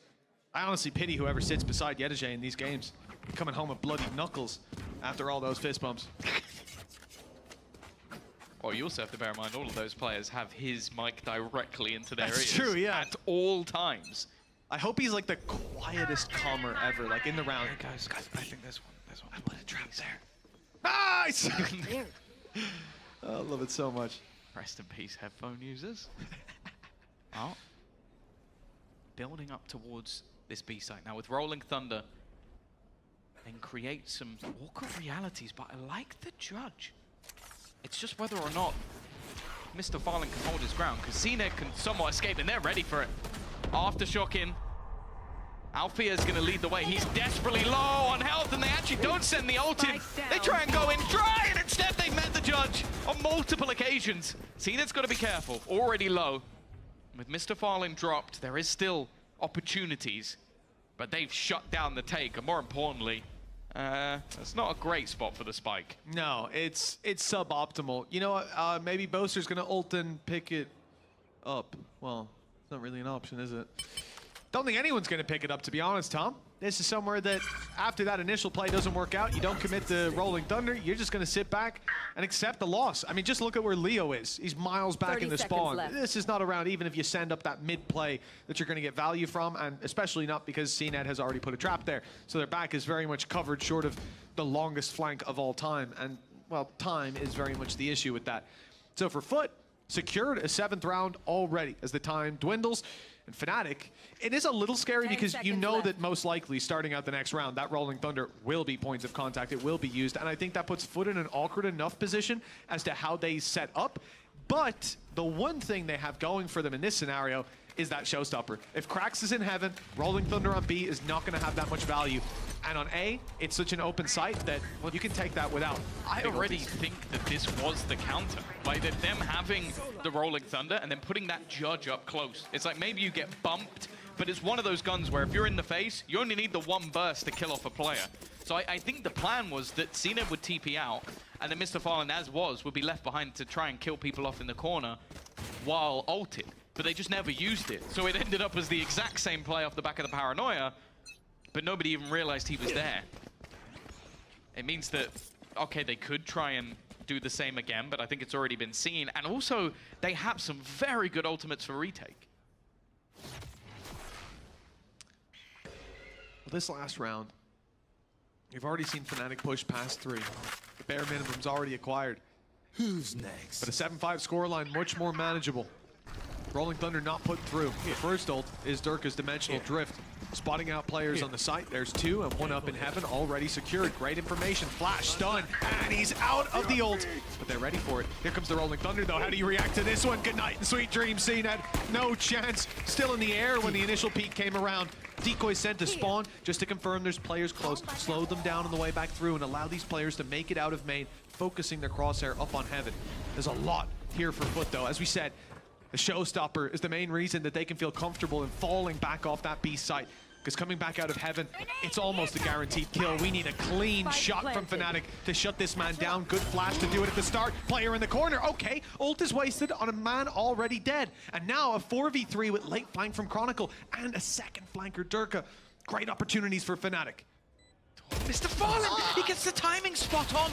S1: I honestly pity whoever sits beside Yedege in these games, coming home with bloody knuckles after all those fist bumps.
S2: Well, you also have to bear in mind all of those players have his mic directly into their ears.
S1: That's true, yeah.
S2: At all times.
S1: I hope he's like the quietest calmer ever, like in the round.
S2: Hey guys, I think there's one.
S1: I put a trap there. Nice! I love it so much.
S2: Rest in peace, headphone users. Oh. Building up towards this B site. Now with Rolling Thunder, then create some Walk of Realities, but I like the judge. It's just whether or not Mr. Farland can hold his ground, because CNED can somewhat escape, and they're ready for it. Aftershock in. Alfia is going to lead the way. He's desperately low on health, and they actually don't send the ult in. They try and go in dry, and instead they've met the judge on multiple occasions. CNED's got to be careful. Already low. With Mr. Farland dropped, there is still opportunities, but they've shut down the take, and more importantly, it's not a great spot for the spike.
S1: No, it's suboptimal. You know what? Maybe Boaster's going to ult and pick it up. Well, it's not really an option, is it? Don't think anyone's going to pick it up, to be honest, Tom. This is somewhere that after that initial play doesn't work out, you don't commit the Rolling Thunder, you're just going to sit back and accept the loss. I mean, just look at where Leo is. He's miles back in the spawn.
S4: Left.
S1: This is not around even if you send up that mid-play that you're going to get value from, and especially not because CNED has already put a trap there. So their back is very much covered short of the longest flank of all time. And, well, time is very much the issue with that. So for Foot, secured a 7th round already as the time dwindles. And Fnatic, it is a little scary because you know that most likely starting out the next round, that Rolling Thunder will be points of contact. It will be used. And I think that puts Foot in an awkward enough position as to how they set up. But the one thing they have going for them in this scenario is that showstopper. If Krax is in Heaven, Rolling Thunder on B is not going to have that much value. And on A, it's such an open site that you can take that without.
S2: I already think that this was the counter. Like that them having the Rolling Thunder and then putting that judge up close. It's like maybe you get bumped, but it's one of those guns where if you're in the face, you only need the one burst to kill off a player. So I think the plan was that CNED would TP out, and then Mr. Fallen, as was, would be left behind to try and kill people off in the corner while ulted. But they just never used it. So it ended up as the exact same play off the back of the paranoia, but nobody even realized he was there. It means that, okay, they could try and do the same again, but I think it's already been seen. And also, they have some very good ultimates for retake.
S1: Well, this last round, you've already seen Fnatic push past 3. The bare minimum's already acquired.
S16: Who's next?
S1: But a 7-5 scoreline, much more manageable. Rolling Thunder not put through. The first ult is Durka's Dimensional Drift. Spotting out players on the site. There's 2 and 1 up in heaven already secured. Great information. Flash, stun, and he's out of the ult. But they're ready for it. Here comes the Rolling Thunder though. How do you react to this one? Good night and sweet dreams, CNED. No chance. Still in the air when the initial peek came around. Decoy sent to spawn just to confirm there's players close. Slow them down on the way back through and allow these players to make it out of main, focusing their crosshair up on heaven. There's a lot here for Foot though. As we said, the showstopper is the main reason that they can feel comfortable in falling back off that B site. Because coming back out of heaven, it's almost a guaranteed kill. We need a clean shot from Fnatic to shut this man down. Good flash to do it at the start. Player in the corner. Okay, ult is wasted on a man already dead. And now a 4v3 with late flank from Chronicle and a second flanker, Durka. Great opportunities for Fnatic.
S2: Mr. Fallen, he gets the timing spot on.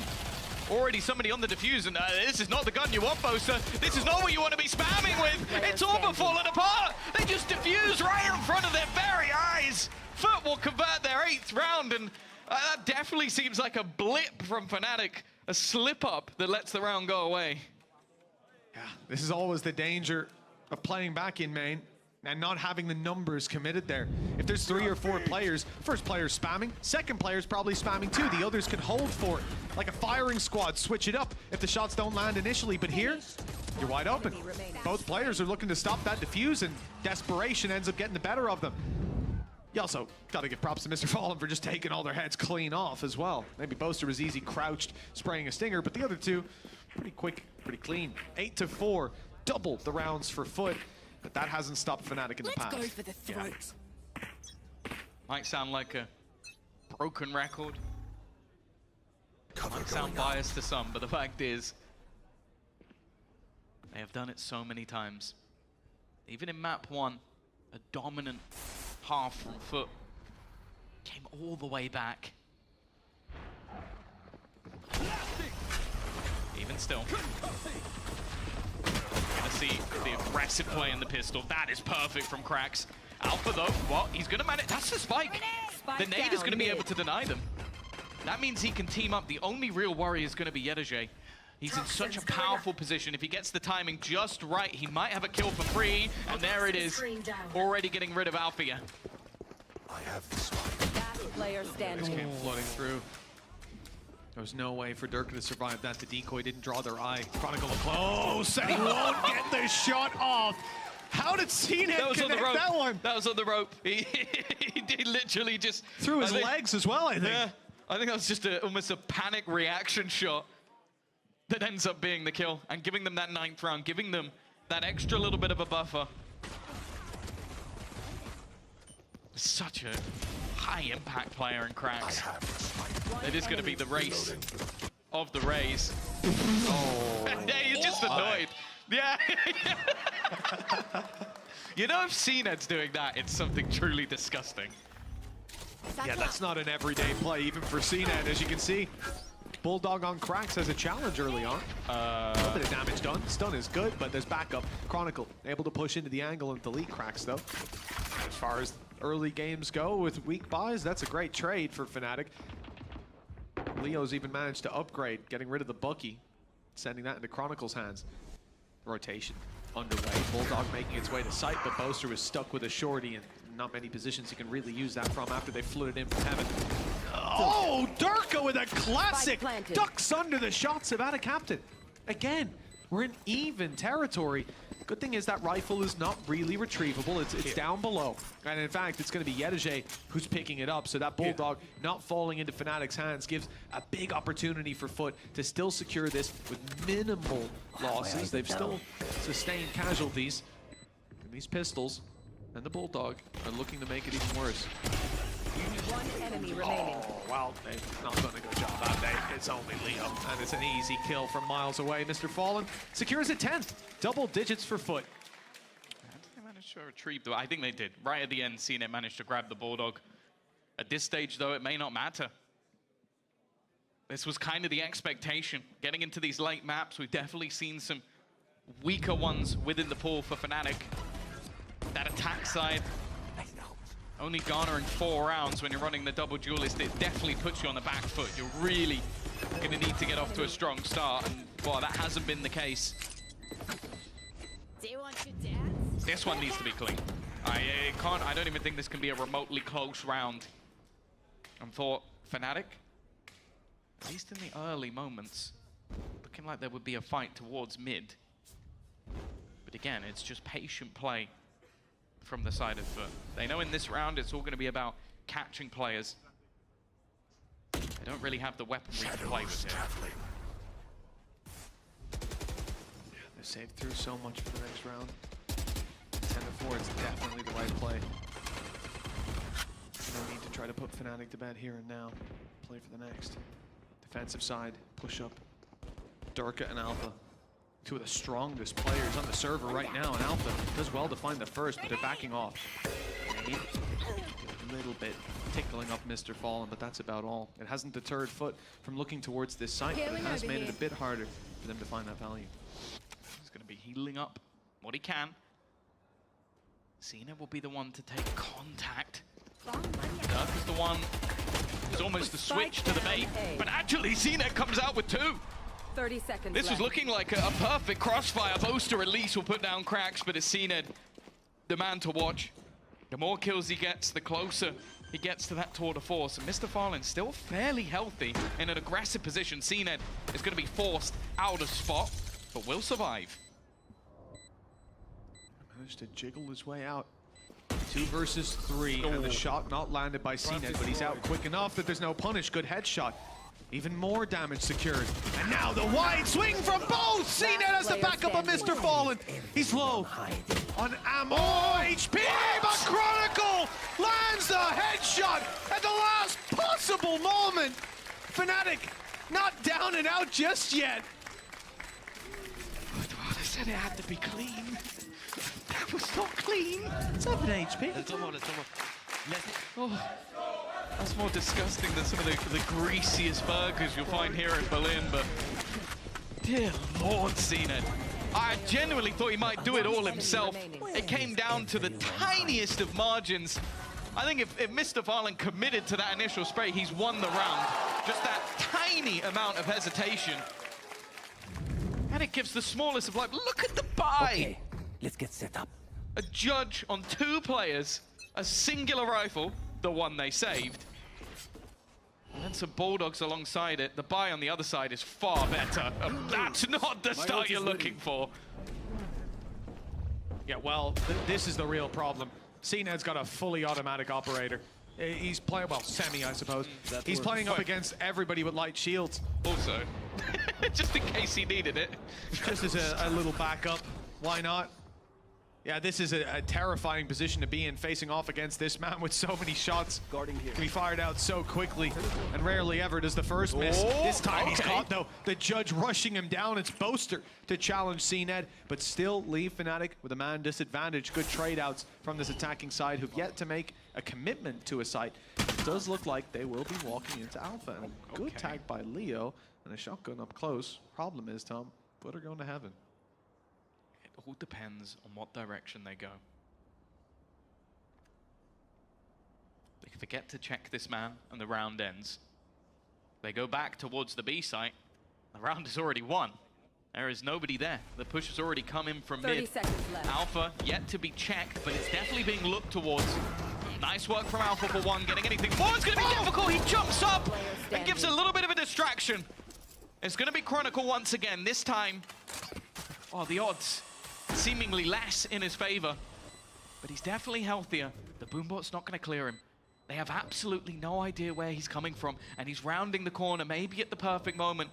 S2: Already somebody on the defuse, and this is not the gun you want, Boaster. This is not what you want to be spamming with. It's all but falling apart. They just defuse right in front of their very eyes. Foot will convert their 8th round, and that definitely seems like a blip from Fnatic. A slip-up that lets the round go away.
S1: Yeah, this is always the danger of playing back in main and not having the numbers committed there. If there's 3 or 4 players, first player's spamming, second player's probably spamming too. The others can hold for it. Like a firing squad, switch it up if the shots don't land initially. But here, you're wide open. Both players are looking to stop that defuse, and desperation ends up getting the better of them. You also gotta give props to Mr. Fallen for just taking all their heads clean off as well. Maybe Boaster was easy crouched, spraying a stinger, but the other 2, pretty quick, pretty clean. 8-4, double the rounds for Foot. But that hasn't stopped Fnatic in the past.
S8: Let's go for the throat.
S2: Might sound like a broken record. Might sound biased to some, but the fact is, they have done it so many times. Even in map 1, a dominant half from Foot came all the way back. Even still. Gonna see the aggressive play in the pistol. That is perfect from Krax. Alpha though, what? He's gonna manage. That's the spike. The nade is gonna be able to deny them. That means he can team up. The only real worry is gonna be Yedajay. He's in such a powerful position. If he gets the timing just right, he might have a kill for free. And there it is. Already getting rid of Althea.
S16: I have this one.
S4: Last player standing.
S1: Just came flooding through. There was no way for Durka to survive that. The decoy didn't draw their eye. Chronicle close, and he won't get the shot off. How did CNED connect that one?
S2: That was on the rope. He literally just...
S1: Threw his legs as well, I think.
S2: Yeah, I think that was just almost a panic reaction shot that ends up being the kill and giving them that 9th round, giving them that extra little bit of a buffer. Such a high-impact player in Krax. It is going to be the race of the Rays. Oh. Yeah, you're just annoyed. Yeah. You know, if CNED's doing that, it's something truly disgusting.
S1: Yeah, that's not an everyday play, even for CNED, as you can see. Bulldog on Krax as a challenge early on. A little bit of damage done. Stun is good, but there's backup. Chronicle able to push into the angle and delete Krax, though. As far as early games go with weak buys, that's a great trade for Fnatic. Leo's even managed to upgrade, getting rid of the Bucky, sending that into Chronicle's hands. Rotation underway. Bulldog making its way to site, but Boaster was stuck with a shorty and not many positions he can really use that from after they flooded in from heaven. Oh, Durka with a classic! Ducks under the shots of Ada Captain. Again, we're in even territory. Good thing is that rifle is not really retrievable. It's down below. And in fact, it's going to be Yedajay who's picking it up. So that Bulldog not falling into Fnatic's hands gives a big opportunity for Foot to still secure this with minimal losses. They've still sustained casualties. And these pistols and the Bulldog are looking to make it even worse.
S4: One enemy remaining.
S1: Oh, well, they've not done a good job, have they? It's only Leo, and it's an easy kill from miles away. Mr. Fallen secures a 10th. Double digits for Foot.
S2: How did they manage to retrieve the... I think they did. Right at the end, CNET managed to grab the Bulldog. At this stage, though, it may not matter. This was kind of the expectation. Getting into these late maps, we've definitely seen some weaker ones within the pool for Fnatic. That attack side, only garnering 4 rounds when you're running the double duelist, it definitely puts you on the back foot. You're really going to need to get off to a strong start, and well, that hasn't been the case.
S8: Do you want to dance?
S2: This one needs to be clean. I don't even think this can be a remotely close round. And for Fnatic, at least in the early moments, looking like there would be a fight towards mid. But again, it's just patient play from the side of Foot. They know in this round it's all going to be about catching players. They don't really have the weaponry to play with here.
S1: They saved through so much for the next round. 10-4 is definitely the right play. No need to try to put Fnatic to bed here and now. Play for the next. Defensive side, push up. Durka and Alpha. Two of the strongest players on the server right now, and Alpha does well to find the first, but they're backing off. Maybe a little bit tickling up Mr. Fallen, but that's about all. It hasn't deterred Foot from looking towards this site, but it has made it a bit harder for them to find that value.
S2: He's going to be healing up what he can. Cena will be the one to take contact. Dirk is the one who's almost the switch to the bait, but actually Cena comes out with 2.
S4: 30 seconds
S2: This was looking like a perfect crossfire. Boaster at least will put down cracks, but it's CNED, the man to watch. The more kills he gets, the closer he gets to that tour de force. And Mr. Fallen still fairly healthy in an aggressive position. CNED is going to be forced out of spot, but will survive.
S1: Managed to jiggle his way out. 2 versus 3, and the shot not landed by CNED, but he's out quick enough that there's no punish. Good headshot. Even more damage secured. And now the wide swing from both! CNED has the backup of Mr. Fallen. He's low on ammo. Oh, HP, but Chronicle lands the headshot at the last possible moment. Fnatic not down and out just yet.
S2: I said it had to be clean. That was not clean. 7 HP. Oh, that's more disgusting than some of the greasiest burgers you'll find here in Berlin, but dear Lord, CNED. I genuinely thought he might do it all himself. It came down to the tiniest of margins. I think if Mr. Fallen committed to that initial spray, he's won the round. Just that tiny amount of hesitation. And it gives the smallest of life. Look at the buy!
S14: Okay, let's get set up.
S2: A judge on 2 players, a singular rifle, the one they saved, and some Bulldogs alongside it. The buy on the other side is far better. That's not the start you're looking for.
S1: Yeah, well, this is the real problem. CNED's got a fully automatic operator. He's playing, well, semi, I suppose. He's playing up against everybody with light shields.
S2: Also, just in case he needed it.
S1: Just as a little backup, why not? Yeah, this is a terrifying position to be in, facing off against this man with so many shots.
S7: Guarding here.
S1: Can be fired out so quickly, and rarely ever does the first miss. This time he's caught, though. The judge rushing him down. It's Boaster to challenge CNED, but still leave Fnatic with a man disadvantage. Good trade-outs from this attacking side who've yet to make a commitment to a site. It does look like they will be walking into Alpha. And good tag by Leo, and a shotgun up close. Problem is, Tom, Foot are going to heaven.
S2: It all depends on what direction they go. They forget to check this man and the round ends. They go back towards the B site. The round is already won. There is nobody there. The push has already come in from
S4: 30
S2: mid.
S4: seconds left.
S2: Alpha yet to be checked, but it's definitely being looked towards. Nice work from Alpha for 1. Getting anything more is going to be difficult. He jumps up and gives a little bit of a distraction. It's going to be Chronicle once again. This time, oh, the odds seemingly less in his favor, but he's definitely healthier. The Boombot's not going to clear him. They have absolutely no idea where he's coming from, and he's rounding the corner, maybe at the perfect moment.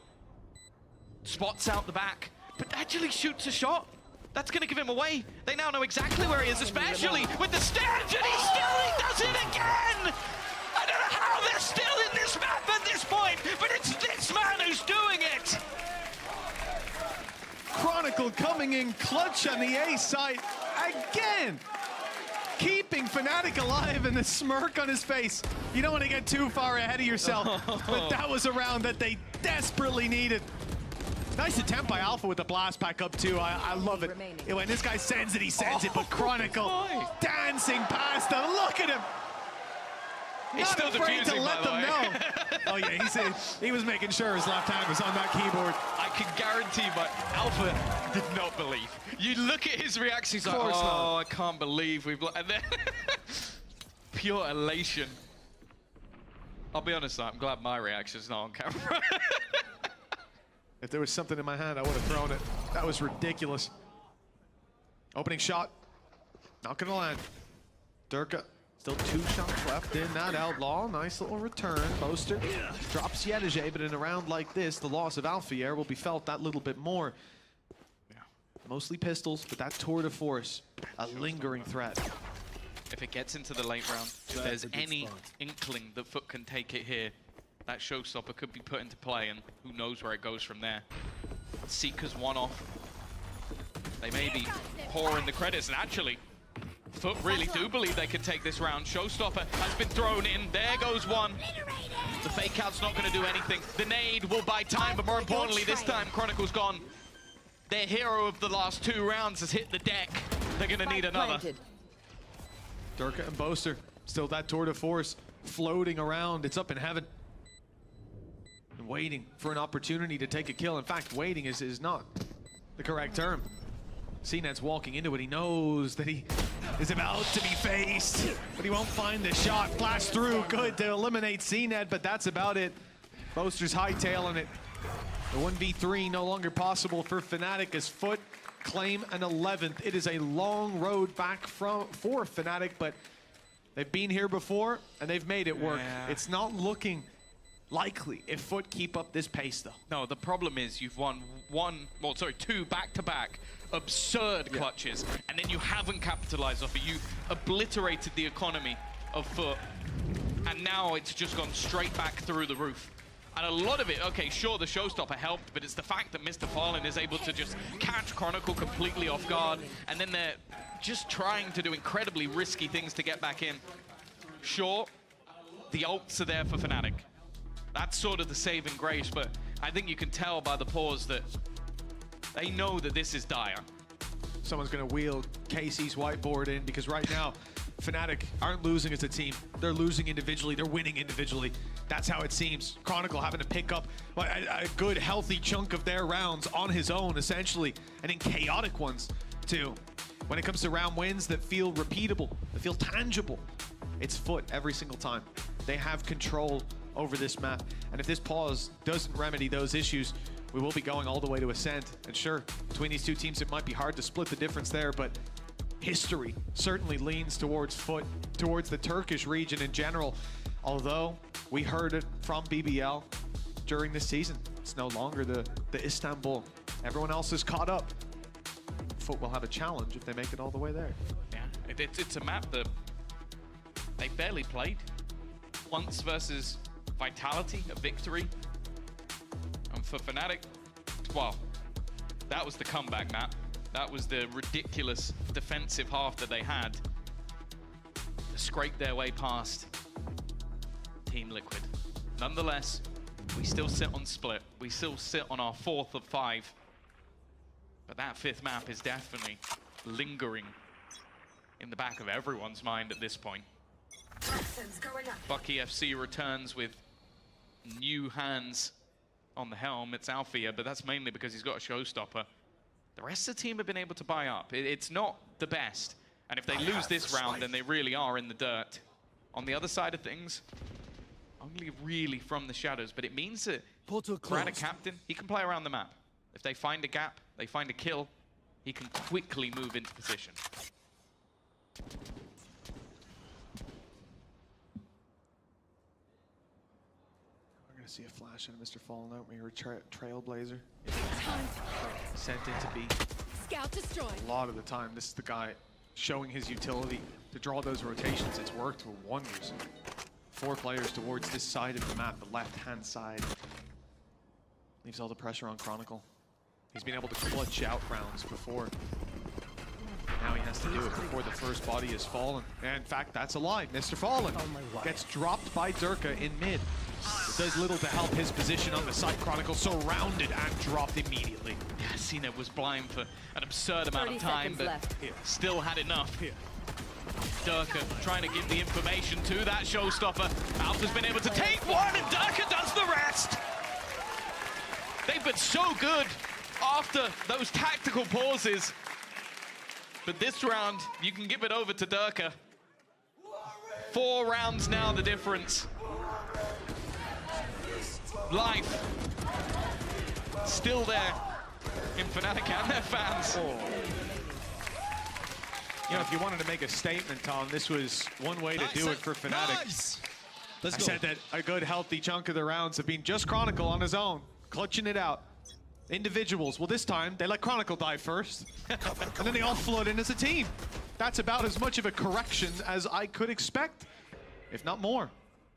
S2: Spots out the back, but actually shoots a shot. That's going to give him away. They now know exactly where he is, especially with the stairs, and he does it again! I don't know still in this map at this point, but it's this man who's doing it.
S1: Chronicle coming in clutch on the A side again. Keeping Fnatic alive and the smirk on his face. You don't want to get too far ahead of yourself, but that was a round that they desperately needed. Nice attempt by Alpha with the blast pack up too. I love it. When this guy sends it, he sends it, but Chronicle dancing past him. Look at him.
S2: He's
S1: Not
S2: still
S1: afraid to
S2: defusing,
S1: let them know. Oh yeah, he was making sure his left hand was on that keyboard.
S2: I can guarantee, but Alpha did not believe. You look at his reaction, he's like, oh, I can't believe we've... And then pure elation. I'll be honest, though, I'm glad my reaction's not on camera.
S1: If there was something in my hand, I would have thrown it. That was ridiculous. Opening shot. Not gonna land. Durka. Still 2 shots left in that outlaw. Nice little return. Boaster drops Yedege, but in a round like this, the loss of Alphier will be felt that little bit more. Yeah. Mostly pistols, but that tour de force, a lingering threat.
S2: If it gets into the late round, if there's any inkling that Foot can take it here, that showstopper could be put into play, and who knows where it goes from there. Seeker's one off. They may be pouring the credits, and actually, Foot really do believe they can take this round. Showstopper has been thrown in. There goes one. The fake out's not going to do anything. The nade will buy time, but more importantly, this time Chronicle's gone. Their hero of the last 2 rounds has hit the deck. They're going to need another.
S1: Durka and Boaster, still that tour de force floating around. It's up in heaven. And waiting for an opportunity to take a kill. In fact, waiting is not the correct term. CNET's walking into it. He knows that he is about to be faced, but he won't find the shot. Flash through, good to eliminate CNET, but that's about it. Boaster's hightailing it. The 1v3 no longer possible for Fnatic as Foot claim an 11th. It is a long road back for Fnatic, but they've been here before and they've made it work. Yeah. It's not looking likely if Foot keep up this pace, though.
S2: No, the problem is you've won 2 back-to-back absurd clutches, and then you haven't capitalized off it. You obliterated the economy of Foot, and now it's just gone straight back through the roof. And a lot of it, okay, sure, the showstopper helped, but it's the fact that Mr. Fallen is able to just catch Chronicle completely off guard, and then they're just trying to do incredibly risky things to get back in. Sure, the ults are there for Fnatic. That's sort of the saving grace, but I think you can tell by the pause that they know that this is dire.
S1: Someone's going to wheel Casey's whiteboard in, because right now, Fnatic aren't losing as a team. They're losing individually. They're winning individually. That's how it seems. Chronicle having to pick up a good, healthy chunk of their rounds on his own, essentially, and in chaotic ones, too. When it comes to round wins that feel repeatable, that feel tangible, it's Foot every single time. They have control over this map, and if this pause doesn't remedy those issues, we will be going all the way to Ascent. And sure, between these 2 teams, it might be hard to split the difference there, but history certainly leans towards Foot, towards the Turkish region in general. Although we heard it from BBL during this season, it's no longer the Istanbul. Everyone else is caught up. Foot will have a challenge if they make it all the way there.
S2: Yeah, it's a map that they barely played. Once versus Vitality, a victory. And for Fnatic, well, that was the comeback map. That was the ridiculous defensive half that they had. To scrape their way past Team Liquid. Nonetheless, we still sit on split. We still sit on our 4th of 5. But that 5th map is definitely lingering in the back of everyone's mind at this point. Bucky FC returns with new hands on the helm. It's Alfia, but that's mainly because he's got a showstopper. The rest of the team have been able to buy up. It's not the best, and if they lose this round, then they really are in the dirt. On the other side of things, only really from the shadows, but it means that Brad, a captain, he can play around the map. If they find a gap, they find a kill, he can quickly move into position.
S1: See a flash on Mr. Fallen out when you're a Trailblazer. Sent into B.
S4: Scout destroyed.
S1: A lot of the time, this is the guy showing his utility to draw those rotations. It's worked for wonders. 4 players towards this side of the map, the left-hand side. Leaves all the pressure on Chronicle. He's been able to clutch out rounds before. Now he has to do it before the first body is fallen. And in fact, that's a lie. Mr. Fallen gets dropped by Durka in mid. It does little to help his position on the site. Chronicle surrounded and dropped immediately.
S2: Yeah, Cena was blind for an absurd amount of time, but still had enough. Durka trying to give the information to that showstopper. Alpha's been able to take one, and Durka does the rest. They've been so good after those tactical pauses. But this round, you can give it over to Durka. 4 rounds now, the difference. Life still there in Fnatic and their fans.
S1: You know, if you wanted to make a statement, Tom, this was one way to do it for Fnatic.
S3: Nice.
S1: I said that a good, healthy chunk of the rounds have been just Chronicle on his own, clutching it out. Individuals, well, this time they let Chronicle die first, and then they all flood in as a team. That's about as much of a correction as I could expect, if not more.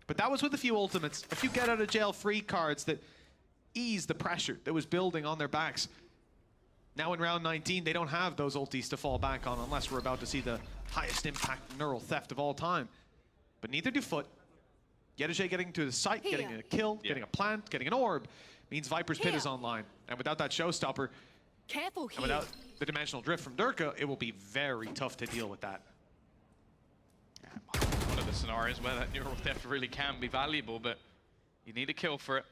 S1: But that was with a few ultimates, a few get out of jail free cards that eased the pressure that was building on their backs. Now in round 19, they don't have those ultis to fall back on unless we're about to see the highest impact neural theft of all time. But neither do Foot. Yedajay getting to the site, getting a kill, getting a plant, getting an orb, means Viper's Pit is online. And without that showstopper,
S4: Careful here.
S1: and without the dimensional drift from Durka, it will be very tough to deal with that.
S2: One of the scenarios where that neural theft really can be valuable, but you need a kill for it.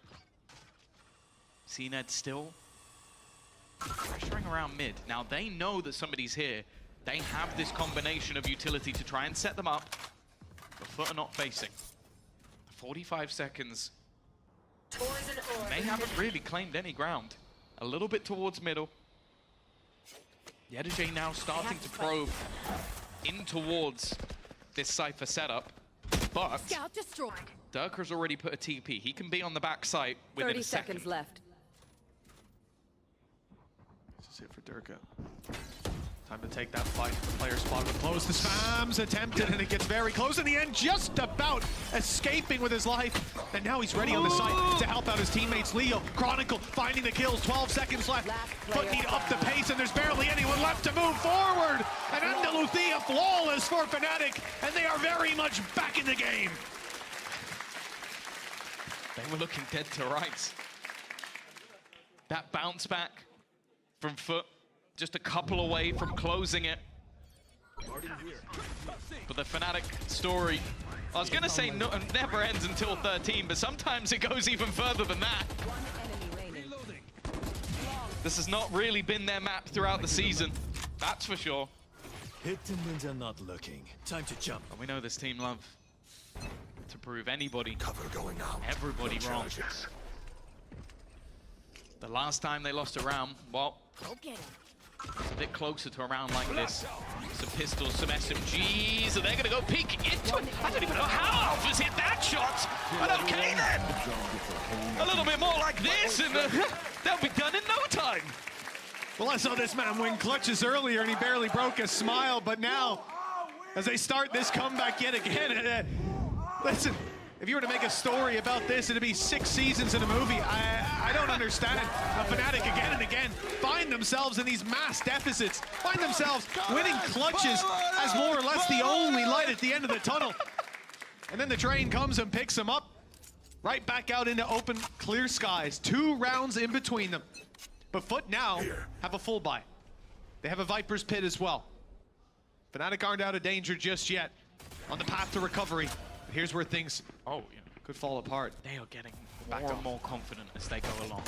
S2: CNED still pressuring around mid. Now they know that somebody's here. They have this combination of utility to try and set them up, but Foot are not facing. 45 seconds. They haven't really claimed any ground. A little bit towards middle. Yedajay now starting to probe in towards this Cypher setup, but
S4: Scout destroyed.
S2: Durka's already put a TP. He can be on the back site within
S4: 30
S2: a second.
S4: seconds left.
S1: This is it for Durka. Time to take that fight. The player spot with close. The spams attempted, and it gets very close in the end, just about escaping with his life. And now he's ready on the site to help out his teammates. Leo, Chronicle, finding the kills. 12 seconds left. Foot need to up the pace, and there's barely anyone left to move forward. And Andalucia flawless for Fnatic, and they are very much back in the game.
S2: They were looking dead to rights. That bounce back from Foot, just a couple away from closing it. But the Fnatic story, I was going to say no, never ends until 13, but sometimes it goes even further than that. This has not really been their map throughout the season, that's for sure.
S16: Hidden ninja not looking. Time to jump.
S2: And we know this team love to prove anybody,
S16: going out.
S2: everybody wrong. The last time they lost a round, well, it's a bit closer to a round like this. Some pistols, some SMGs, and they're going to go peeking into it. I don't even know how Alpha's hit that shot. But okay then. A little bit more like this, and they'll be done in no time.
S1: Well, I saw this man win clutches earlier, and he barely broke a smile. But now, as they start this comeback yet again, listen, if you were to make a story about this, it'd be 6 seasons in a movie. I don't understand. A Fnatic again and again find themselves in these mass deficits, find themselves winning clutches as more or less the only light at the end of the tunnel. And then the train comes and picks them up, right back out into open, clear skies. 2 rounds in between them. But Foot now have a full buy. They have a Viper's Pit as well. Fnatic aren't out of danger just yet. On the path to recovery. But here's where things could fall apart.
S2: They are getting more and more confident as they go along.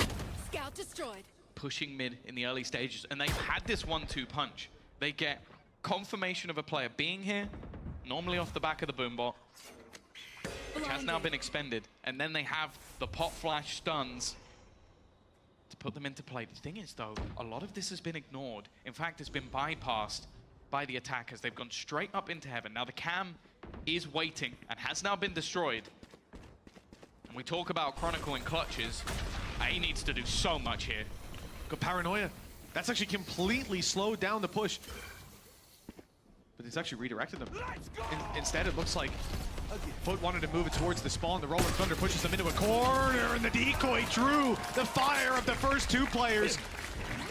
S4: Scout destroyed.
S2: Pushing mid in the early stages, and they've had this 1-2 punch. They get confirmation of a player being here, normally off the back of the boombot, which has now been expended, and then they have the pop flash stuns to put them into play. The thing is, though, a lot of this has been ignored. In fact, it's been bypassed by the attackers. They've gone straight up into heaven. Now the cam is waiting and has now been destroyed. And we talk about Chronicle in clutches. He needs to do so much here.
S1: Good paranoia. That's actually completely slowed down the push. but it's actually redirected them. Instead, it looks like Foot wanted to move it towards the spawn. The Rolling Thunder pushes them into a corner, and the decoy drew the fire of the first two players.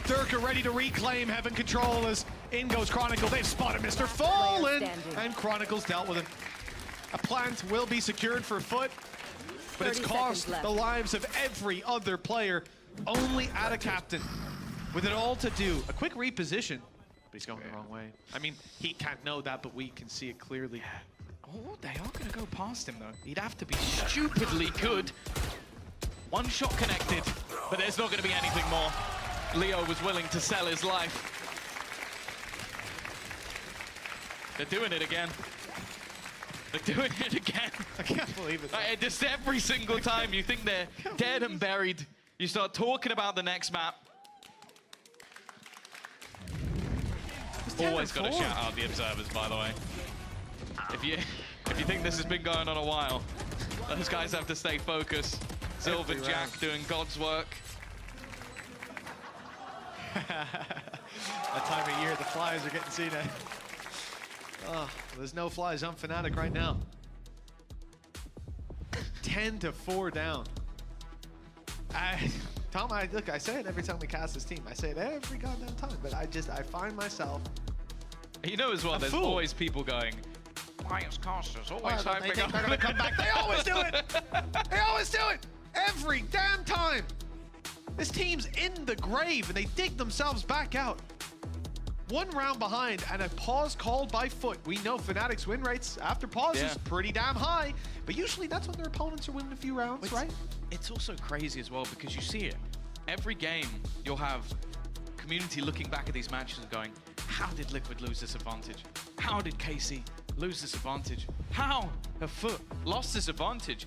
S1: Durka ready to reclaim Heaven control as in goes Chronicle. They've spotted Mr. Fallen, and Chronicle's dealt with him. A plant will be secured for Foot, but it's cost the lives of every other player. Only at a captain with it all to do. A quick reposition, but he's going the wrong way. I mean, he can't know that, but we can see it clearly.
S2: Oh, they are going to go past him, though. He'd have to be stupidly good. One shot connected, but there's not going to be anything more. Leo was willing to sell his life. They're doing it again. They're doing it again.
S1: I can't believe it.
S2: Just every single time you think they're dead and buried, you start talking about the next map. Always got to shout out the observers, by the way. If you think this has been going on a while, those guys have to stay focused. Sylvan Jack doing God's work.
S1: That time of year, the flies are getting seen at. Oh, there's no flies on Fnatic right now. 10-4 down. Tom, look, I say it every time we cast this team. I say it every goddamn time, but I find myself.
S2: You know as well, there's always people going, Lions casters always hyping up.
S1: They're gonna come back. They always do it. They always do it. Every damn time. This team's in the grave and they dig themselves back out. One round behind and a pause called by Foot. We know Fnatic's win rates after pauses pretty damn high, but usually that's when their opponents are winning a few rounds, right?
S2: It's also crazy as well because you see it. Every game you'll have community looking back at these matches and going, how did Liquid lose this advantage? How did KC lose this advantage? How have Foot lost this advantage?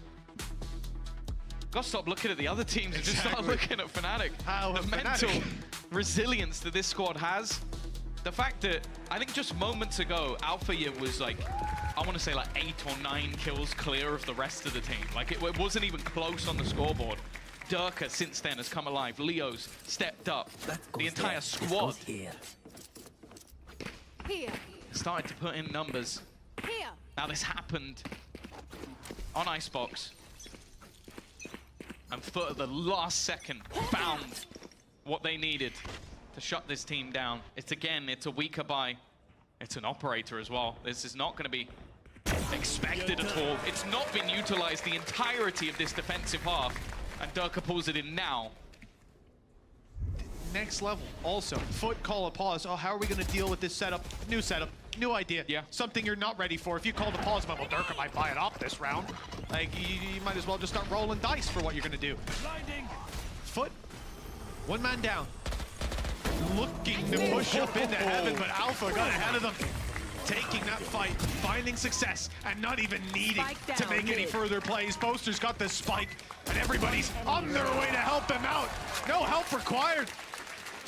S2: Gotta stop looking at the other teams and just start looking at Fnatic. The mental resilience that this squad has. The fact that, I think just moments ago, Alpha Year was like, I want to say like 8 or 9 kills clear of the rest of the team. Like it wasn't even close on the scoreboard. Durka since then has come alive. Leo's stepped up. The entire squad started to put in numbers. Now this happened on Icebox. And Foot at the last second found what they needed to shut this team down. It's a weaker buy. It's an operator as well. This is not going to be expected at all. It's not been utilized the entirety of this defensive half. And Durka pulls it in now.
S1: Next level also. Foot call a pause. Oh, how are we going to deal with this setup? New setup. New idea. Yeah. Something you're not ready for. If you call the pause, well, Durka might buy it off this round. Like, you might as well just start rolling dice for what you're going to do. Foot, one man down. Looking to push up into Heaven, but Alpha got ahead of them. Taking that fight, finding success, and not even needing to make any further plays. Boaster's got the spike, and everybody's on their way to help him out. No help required.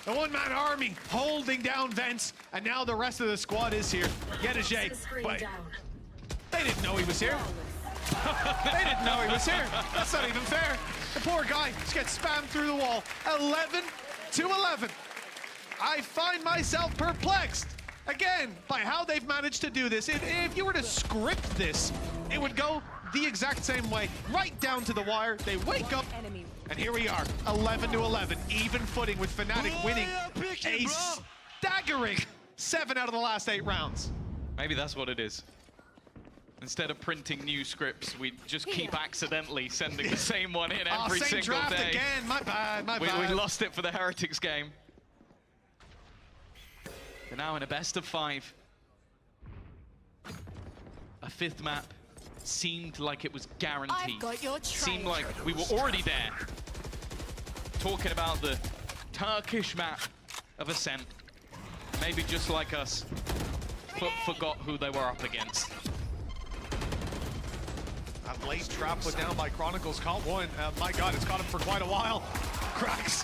S1: The one-man army holding down Vents, and now the rest of the squad is here. Yedajay, but they didn't know he was here. They didn't know he was here. That's not even fair. The poor guy just gets spammed through the wall. 11-11. I find myself perplexed again by how they've managed to do this. If you were to script this, it would go the exact same way, right down to the wire. They wake up, and here we are, 11-11, even footing with Fnatic winning a staggering 7 out of the last 8 rounds.
S2: Maybe that's what it is. Instead of printing new scripts, we just keep accidentally sending the same one in every
S1: same
S2: single
S1: draft
S2: day.
S1: Again. My bad, my bad.
S2: We lost it for the Heretics game. They're now in a best of 5. A 5th map seemed like it was guaranteed.
S4: I've got your
S2: Seemed like we were already there. Talking about the Turkish map of Ascent. Maybe just like us, forgot who they were up against.
S1: A late trap put down by Chronicles. Caught one. My God, it's caught him for quite a while. Cracks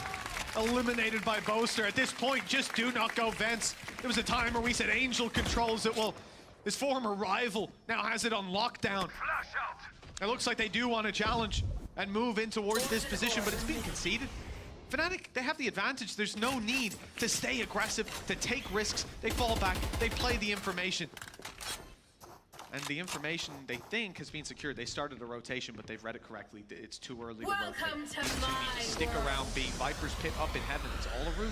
S1: eliminated by Boaster. At this point, just do not go Vents. There was a time where we said Angel controls it. Well, his former rival now has it on lockdown. It looks like they do want to challenge and move in towards this position, but it's being conceded. Fnatic, they have the advantage. There's no need to stay aggressive, to take risks. They fall back, they play the information. And the information they think has been secured. They started a rotation, but they've read it correctly. It's too early to rotate.
S4: Welcome to
S1: These two need to stick around B. Viper's pit up in heaven. It's all a ruse.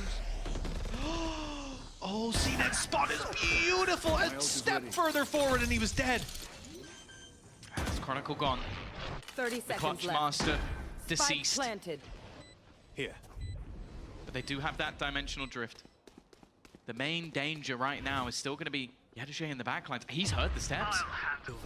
S1: Oh, see, that spot is beautiful. A step further forward and he was dead.
S2: That's Chronicle gone.
S18: 30
S2: The
S18: seconds
S2: Clutch
S18: left.
S2: Master
S18: Spike
S2: deceased.
S18: planted.
S3: Here.
S2: But they do have that dimensional drift. The main danger right now is still going to be Yadushay in the backlines. He's heard the steps.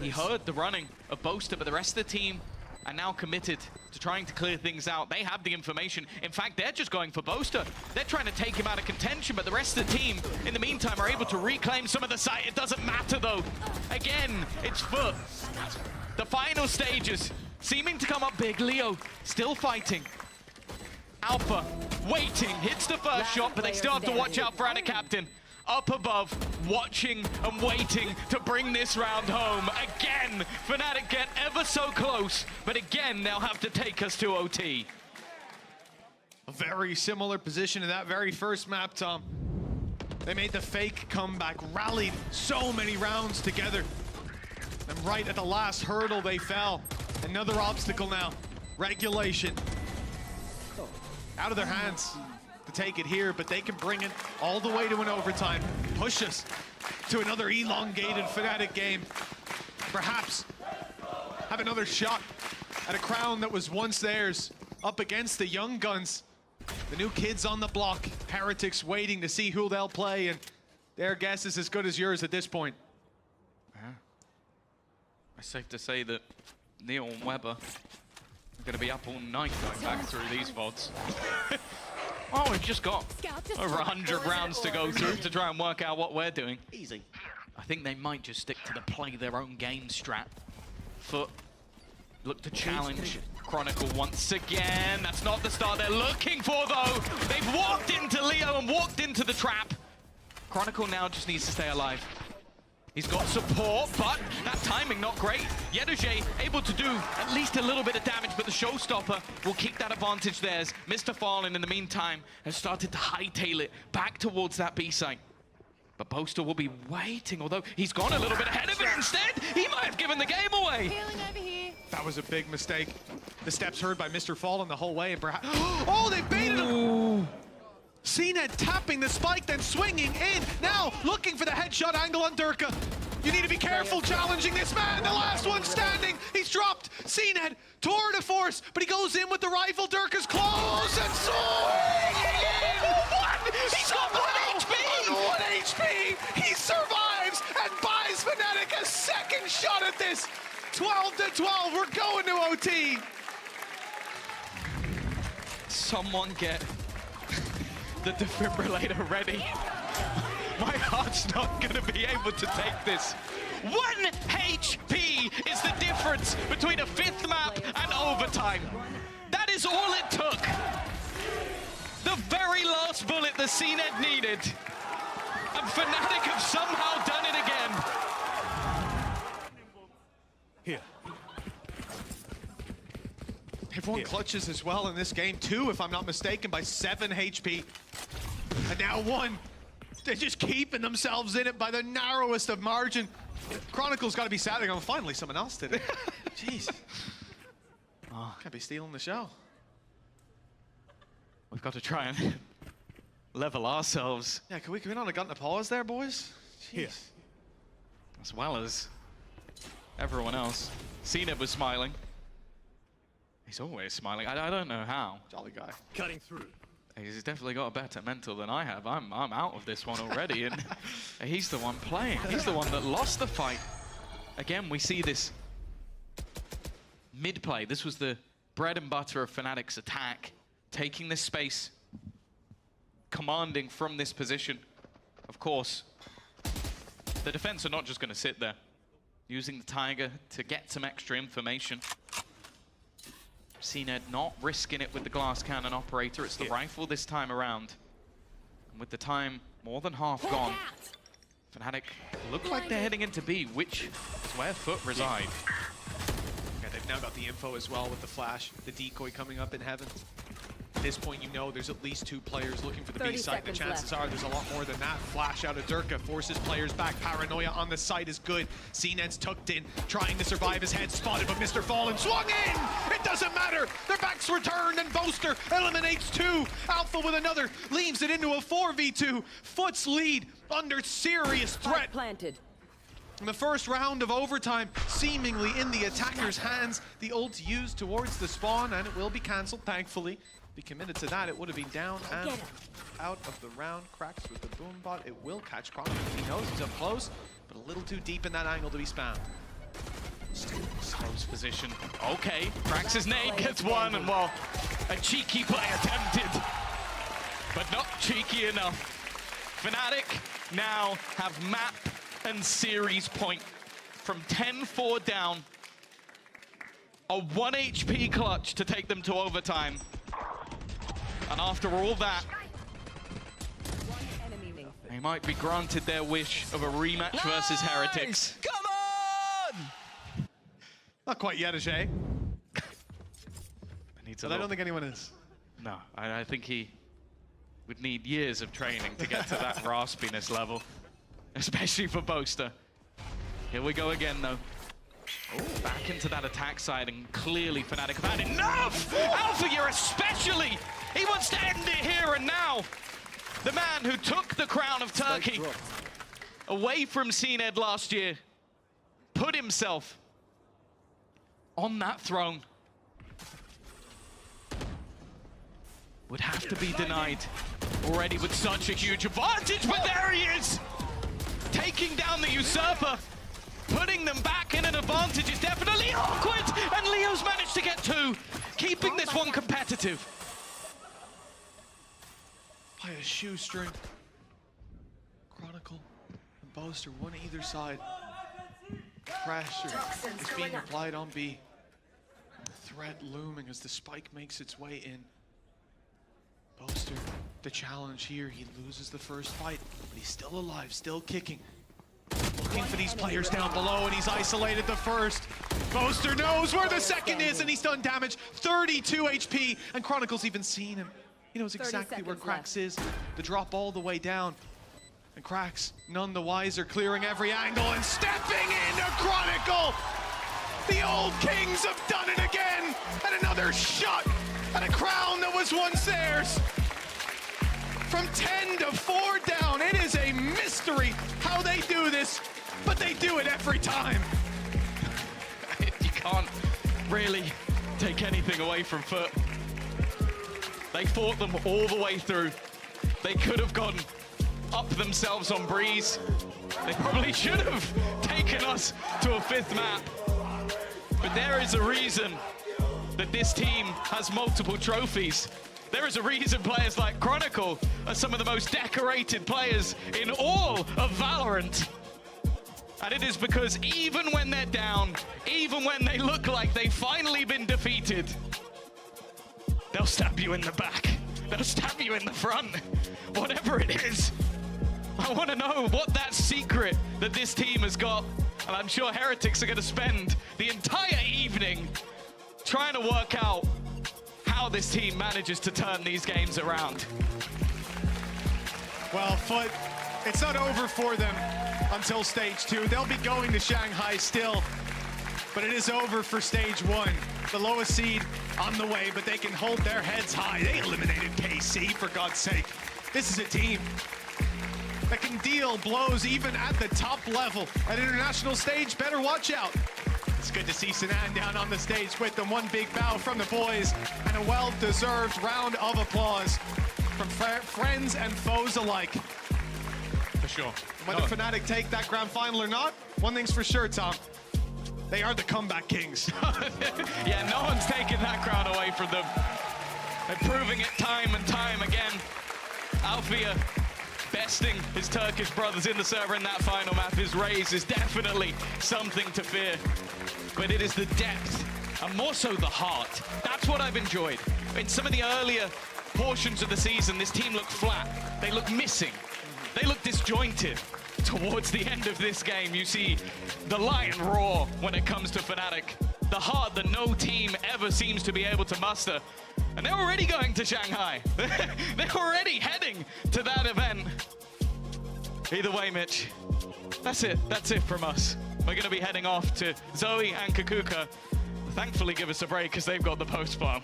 S2: He heard the running of Boaster, but the rest of the team are now committed to trying to clear things out. They have the information. In fact, they're just going for Boaster. They're trying to take him out of contention, but the rest of the team, in the meantime, are able to reclaim some of the site. It doesn't matter, though. Again, it's Foot. The final stages seeming to come up big. Leo still fighting. Alpha waiting, hits the first shot, but they still have to watch out for Anna Captain. Up above, watching and waiting to bring this round home. Again, Fnatic get ever so close, but again, they'll have to take us to OT.
S1: A very similar position in that very first map, Tom. They made the fake comeback, rallied so many rounds together. And right at the last hurdle, they fell. Another obstacle now, regulation. Out of their hands to take it here, but they can bring it all the way to an overtime. Push us to another elongated Fnatic game. Perhaps have another shot at a crown that was once theirs up against the young guns. The new kids on the block, Heretics waiting to see who they'll play, and their guess is as good as yours at this point.
S2: Yeah. It's safe to say that Neil and Weber are going to be up all night going back through these VODs. Oh, we've just got over 100 rounds to go through to try and work out what we're doing.
S15: Easy.
S2: I think they might just stick to the play their own game strat. Foot look to challenge Chronicle once again. That's not the start they're looking for, though. They've walked into Leo and walked into the trap. Chronicle now just needs to stay alive. He's got support, but that timing not great. Yedushay able to do at least a little bit of damage, but the showstopper will keep that advantage theirs. Mr. Fallen, in the meantime, has started to hightail it back towards that B site. But Boaster will be waiting, although he's gone a little bit ahead of it instead. He might have given the game away.
S1: That was a big mistake. The steps heard by Mr. Fallen the whole way, and perhaps... Oh, they baited him! CNED tapping the spike, then swinging in. Now looking for the headshot angle on Durka. You need to be careful challenging this man. The last one standing. He's dropped. CNED, tour de force, but he goes in with the rifle. Durka's close and
S2: He's got 1 HP!
S1: 1 HP! He survives and buys Fnatic a second shot at this. 12 to 12, we're going to OT.
S2: Someone get the defibrillator ready. My heart's not gonna be able to take this. 1 HP is the difference between a 5th map and overtime. That is all it took. The very last bullet the CNED needed. And Fnatic have somehow done it again.
S3: Here.
S1: Everyone clutches as well in this game, 2, if I'm not mistaken, by 7 HP. And now 1. They're just keeping themselves in it by the narrowest of margin. Chronicle's got to be sad. They're going, finally, someone else did it. Jeez. Can't be stealing the show.
S2: We've got to try and level ourselves.
S1: Yeah, can we not have gotten a pause there, boys? Jeez.
S2: As well as everyone else. CNED was smiling. He's always smiling. I don't know how.
S1: Jolly guy.
S3: Cutting through.
S2: He's definitely got a better mental than I have. I'm out of this one already, and he's the one playing. He's the one that lost the fight. Again, we see this mid-play. This was the bread and butter of Fnatic's attack. Taking this space, commanding from this position. Of course, the defense are not just going to sit there. Using the Tiger to get some extra information. CNED not risking it with the glass cannon operator. It's the rifle this time around. And with the time more than half gone, Fnatic look like they're heading into B, which is where Foot reside.
S1: Yeah, they've now got the info as well with the flash, the decoy coming up in heaven. At this point, you know there's at least 2 players looking for the
S4: 30
S1: B side. The
S4: seconds
S1: chances
S4: left.
S1: are there's a lot more than that. Flash out of Durka, forces players back. Paranoia on the side is good. CNED's tucked in, trying to survive. His head spotted, but Mr. Fallen swung in! It doesn't matter! Their backs returned, and Boaster eliminates 2. Alpha with another, leaves it into a 4v2. Foot's lead under serious threat.
S4: Planted.
S1: In the first round of overtime, seemingly in the attacker's hands, the ult used towards the spawn, and it will be cancelled, thankfully. Be committed to that, it would have been down and out of the round. Cracks with the boom bot, it will catch Chronicle. He knows he's up close, but a little too deep in that angle to be spammed.
S2: Close position. Okay, Cracks' nade gets one, and well, a cheeky play attempted, but not cheeky enough. Fnatic now have map and series point from 10-4 down. A 1 HP clutch to take them to overtime. And after all that, they might be granted their wish of a rematch versus Heretics.
S3: Come on!
S1: Not quite yet, Ajay.
S2: But
S1: I don't think anyone is.
S2: No, I think he would need years of training to get to that raspiness level, especially for Boaster. Here we go again, though. Oh, back into that attack side, and clearly Fnatic have had enough! Alpha, you're especially! He wants to end it here and now! The man who took the crown of Turkey away from CNED last year, put himself on that throne, would have to be denied already with such a huge advantage, but there he is! Taking down the usurper, putting them back in an advantage is definitely awkward, and Leo's managed to get 2, keeping this one competitive.
S1: By a shoestring. Chronicle and Boaster, one either side. Pressure is being applied on B. The threat looming as the spike makes its way in. Boaster, the challenge here, he loses the first fight, but he's still alive, still kicking. Looking for these players down below, and he's isolated the first. Boaster knows where the second is, and he's done damage. 32 HP, and Chronicle's even seen him. He knows exactly where Cracks is. The drop all the way down. And Cracks, none the wiser, clearing every angle and stepping into Chronicle! The old Kings have done it again! And another shot at a crown that was once theirs! From 10-4 down, it is a mystery how they do this, but they do it every time.
S2: You can't really take anything away from Foot. They fought them all the way through. They could have gone up themselves on Breeze. They probably should have taken us to a 5th map. But there is a reason that this team has multiple trophies. There is a reason players like Chronicle are some of the most decorated players in all of Valorant. And it is because even when they're down, even when they look like they've finally been defeated, they'll stab you in the back. They'll stab you in the front. Whatever it is. I want to know what that secret that this team has got. And I'm sure Heretics are going to spend the entire evening trying to work out how this team manages to turn these games around.
S1: Well, Foot, it's not over for them until stage 2. They'll be going to Shanghai still, but it is over for stage 1. The lowest seed on the way, but they can hold their heads high. They eliminated KC, for God's sake. This is a team that can deal blows even at the top level. At international stage, better watch out. It's good to see Sinan down on the stage with them. One big bow from the boys and a well-deserved round of applause from friends and foes alike.
S2: For sure.
S1: Whether Fnatic take that grand final or not, one thing's for sure, Tom. They are the comeback kings.
S2: Yeah, no one's taking that crown away from them. They're proving it time and time again. Alfia besting his Turkish brothers in the server in that final map. His raise is definitely something to fear. But it is the depth, and more so the heart. That's what I've enjoyed. In some of the earlier portions of the season, this team looked flat. They look missing. They look disjointed. Towards the end of this game, you see the lion roar when it comes to Fnatic. The heart that no team ever seems to be able to muster. And they're already going to Shanghai. They're already heading to that event. Either way, Mitch, that's it. That's it from us. We're going to be heading off to Zoe and Kakuka. Thankfully, give us a break because they've got the post-farm.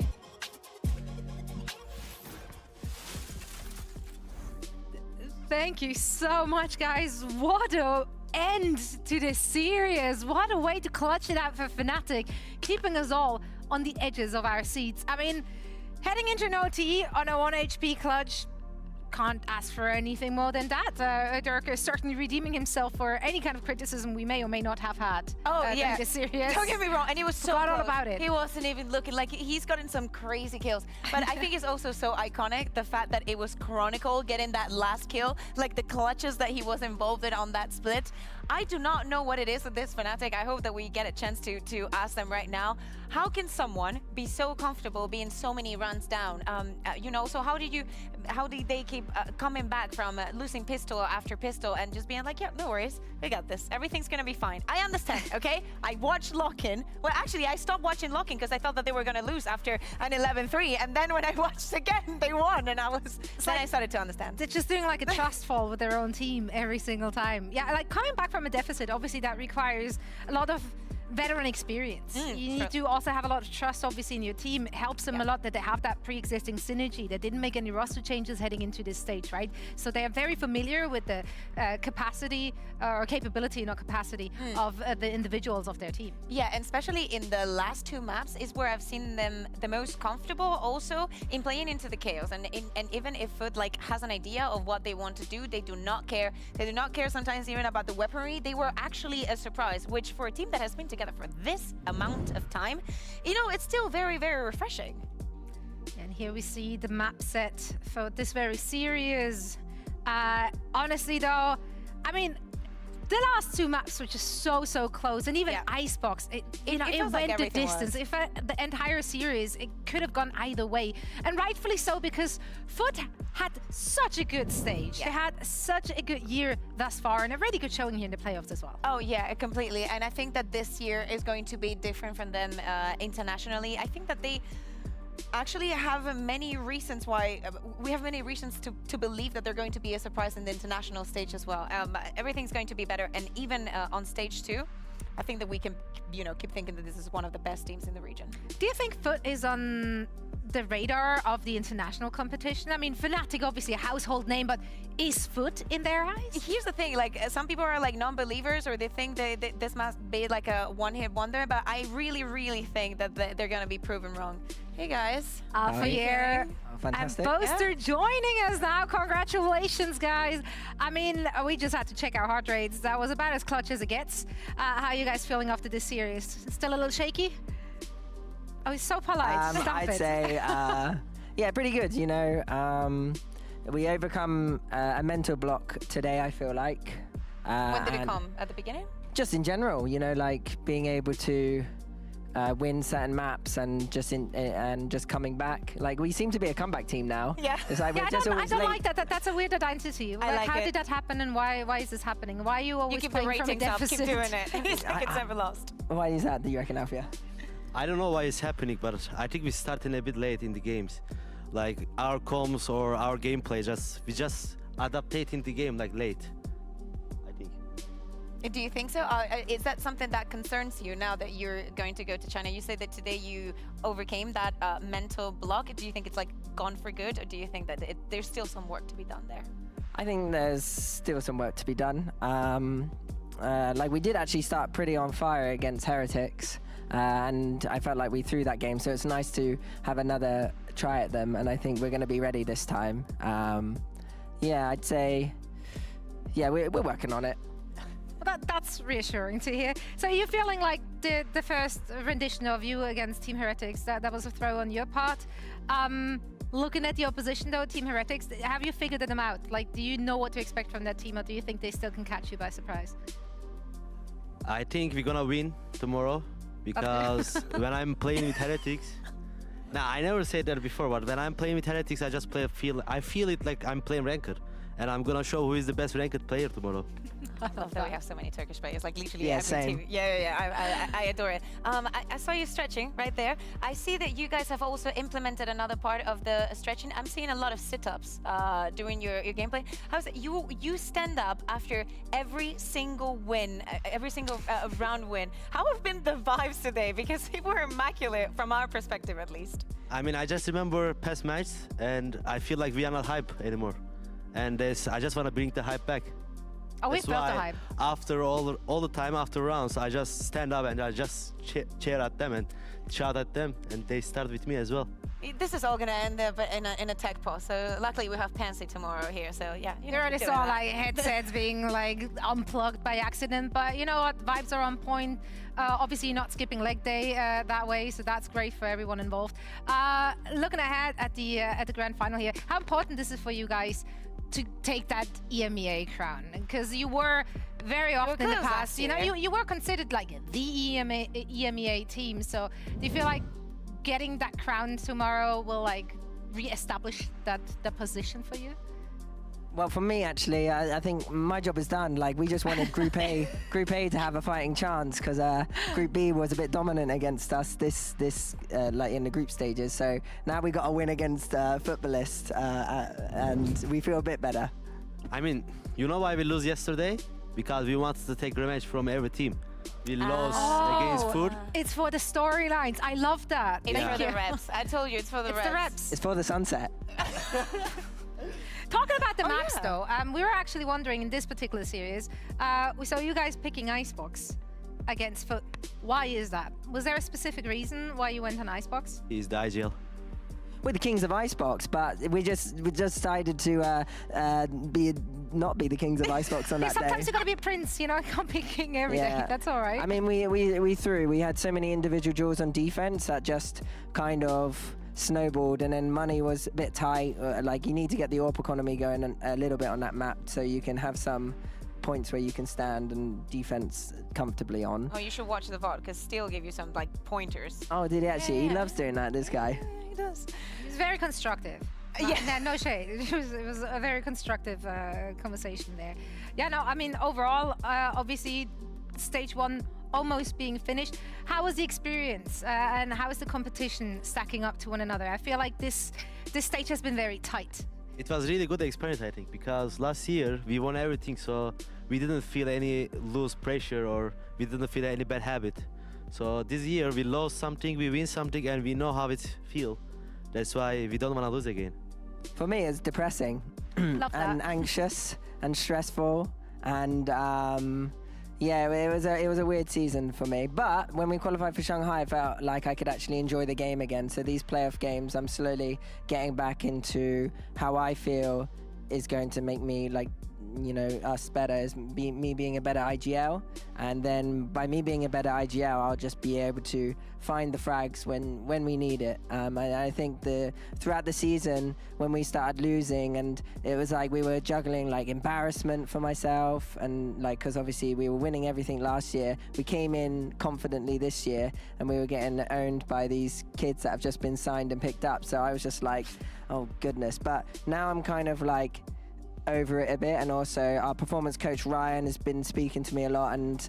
S9: Thank you so much, guys. What a end to this series. What a way to clutch it out for Fnatic, keeping us all on the edges of our seats. I mean, heading into an OT on a 1 HP clutch, can't ask for anything more than that. Dirk is certainly redeeming himself for any kind of criticism we may or may not have had.
S12: Yeah.
S9: This series.
S12: Don't get me wrong, and he was so
S9: Forgot all
S12: close.
S9: about it.
S12: He wasn't even looking like he's gotten some crazy kills. But I think it's also so iconic, the fact that it was Chronicle getting that last kill, like the clutches that he was involved in on that split. I do not know what it is with this Fnatic. I hope that we get a chance to ask them right now. How can someone be so comfortable being so many runs down? You know, so how did they keep coming back from losing pistol after pistol and just being like, yeah, no worries, we got this. Everything's gonna be fine. I understand, okay? I watched Lock-In. Well, actually, I stopped watching Lock-In because I thought that they were gonna lose after an 11-3, and then when I watched again, they won, and I started to understand.
S9: They're just doing like a trust fall with their own team every single time. Yeah, like coming back from a deficit, obviously that requires a lot of veteran experience. You need to also have a lot of trust, obviously, in your team. It helps them a lot that they have that pre-existing synergy. They didn't make any roster changes heading into this stage, right? So they are very familiar with the capacity or capability, not capacity, of the individuals of their team.
S12: Yeah, and especially in the last two maps is where I've seen them the most comfortable also in playing into the chaos. And even if Foot like has an idea of what they want to do, they do not care. They do not care sometimes even about the weaponry. They were actually a surprise, which for a team that has been together for this amount of time, you know, it's still very, very refreshing.
S9: And here we see the map set for this very series. Honestly though, I mean, the last two maps were just so close, and even Icebox, it went
S12: like
S9: the distance. If the entire series, it could have gone either way, and rightfully so, because Foot had such a good stage. They had such a good year thus far, and a really good showing here in the playoffs as well.
S12: Oh yeah, completely. And I think that this year is going to be different from them internationally. I think that they actually have many reasons why we have many reasons to believe that they're going to be a surprise in the international stage as well. Everything's going to be better, and even on stage 2, I think that we can, you know, keep thinking that this is one of the best teams in the region.
S9: Do you think Foot is on the radar of the international competition? I mean, Fnatic obviously a household name, but is Foot in their eyes?
S12: Here's the thing, like some people are like non-believers, or they think that this must be like a one-hit wonder, but I really think that they're gonna be proven wrong. Hey guys.
S9: Alpha here.
S18: Fantastic.
S9: And Boaster joining us now. Congratulations, guys. I mean, we just had to check our heart rates. That was about as clutch as it gets. How are you guys feeling after this series? Still a little shaky? Oh, he's so polite. Stop
S18: I'd
S9: it.
S18: say, yeah, pretty good, you know. We overcome a mental block today, I feel like.
S12: When did it come? At the beginning?
S18: Just in general, you know, like being able to win certain maps and just coming back. Like, we seem to be a comeback team now.
S12: Yeah.
S18: It's like we're
S9: I
S18: just
S9: don't
S18: always
S9: like
S18: late.
S9: that. That's a weird identity.
S12: like
S9: how
S12: it.
S9: did that happen, and why is this happening? Why are you always
S12: keep the
S9: playing from a
S12: ratings up,
S9: deficit?
S12: keep doing it. It's like it's never lost.
S18: Why is that, do you reckon, Alfia?
S15: I don't know why it's happening, but I think we started a bit late in the games. Like our comms or our gameplay, we just adapting the game like late, I think.
S12: Do you think so? Is that something that concerns you now that you're going to go to China? You say that today you overcame that mental block. Do you think it's like gone for good, or do you think that there's still some work to be done there?
S18: I think there's still some work to be done. Like, we did actually start pretty on fire against Heretics, and I felt like we threw that game, so it's nice to have another try at them, and I think we're going to be ready this time. Yeah, I'd say, yeah, we're working on it.
S9: Well, that's reassuring to hear. So you're feeling like the first rendition of you against Team Heretics, that was a throw on your part. Looking at the opposition though, Team Heretics, have you figured them out? Like, do you know what to expect from that team, or do you think they still can catch you by surprise?
S15: I think we're gonna win tomorrow, because when I'm playing with Heretics, I never said that before, but when I'm playing with Heretics, I just I feel it like I'm playing Ranked. and I'm gonna show who is the best ranked player tomorrow.
S12: I love that we have so many Turkish players, like literally
S18: Yeah,
S12: every
S18: same.
S12: team. Yeah. I adore it. I saw you stretching right there. I see that you guys have also implemented another part of the stretching. I'm seeing a lot of sit-ups during your gameplay. How's it? You stand up after every single win, every single round win. How have been the vibes today? Because they were immaculate from our perspective, at least.
S15: I mean, I just remember past matches, and I feel like we are not hype anymore. And I just want to bring the hype back.
S9: Oh, we
S15: That's
S9: felt the
S15: why
S9: hype.
S15: After all the time after rounds, I just stand up and I just cheer at them and shout at them, and they start with me as well.
S12: This is all gonna end up in a tech pause. So luckily we have Pansy tomorrow here. So yeah,
S9: You already
S12: keep doing
S9: saw
S12: that.
S9: like headsets being like unplugged by accident, but you know what? Vibes are on point. Obviously, you're not skipping leg day that way, so that's great for everyone involved. Looking ahead at the grand final here, how important is it for you guys to take that EMEA crown? Because you were very often in the
S12: close
S9: past,
S12: last
S9: you know,
S12: year.
S9: you were considered like the EMEA team. So do you feel like getting that crown tomorrow will like re-establish that position for you?
S18: Well, for me, actually, I think my job is done. Like, we just wanted Group A to have a fighting chance, because Group B was a bit dominant against us like in the group stages. So now we got a win against Footballist, and we feel a bit better.
S15: I mean, you know why we lose yesterday? Because we wanted to take revenge from every team. We lost against Food.
S9: It's for the storylines. I love that.
S12: It's
S15: Yeah.
S12: for the reps. I told you, it's for the
S9: It's
S12: reps.
S9: the reps.
S18: It's for the sunset.
S9: Talking about the maps, though, we were actually wondering in this particular series, we saw you guys picking Icebox against Foot. Why is that? Was there a specific reason why you went on Icebox?
S15: He's the IGL.
S18: We're the kings of Icebox, but we just decided to not be the kings of Icebox on that day.
S9: Sometimes you gotta be a prince, you know, you can't be king every day. That's all right.
S18: I mean, we had so many individual duels on defense that just kind of snowballed, and then money was a bit tight. Like, you need to get the AWP economy going a little bit on that map so you can have some points where you can stand and defense comfortably on.
S12: Oh, you should watch the VOD, because Steel gave you some like pointers.
S18: Oh, did he actually? He loves doing that, this guy.
S12: He does.
S9: It's very constructive. Yeah, no shade. It was a very constructive conversation there. Yeah, no, I mean, overall, obviously, stage one almost being finished. How was the experience, and how is the competition stacking up to one another? I feel like this stage has been very tight.
S15: It was really good experience, I think, because last year we won everything, so we didn't feel any lose pressure, or we didn't feel any bad habit. So this year we lost something, we win something, and we know how it feels. That's why we don't want to lose again.
S18: For me, it's depressing
S9: Love that.
S18: and anxious and stressful, and yeah, it was a weird season for me. But when we qualified for Shanghai, I felt like I could actually enjoy the game again. So these playoff games, I'm slowly getting back into how I feel is going to make me, like, you know, us better, is me being a better IGL, and then by me being a better IGL, I'll just be able to find the frags when we need it. I think throughout the season, when we started losing, and it was like we were juggling like embarrassment for myself, and like, because obviously we were winning everything last year, we came in confidently this year, and we were getting owned by these kids that have just been signed and picked up. So I was just like, oh goodness. But now I'm kind of like over it a bit, and also our performance coach Ryan has been speaking to me a lot, and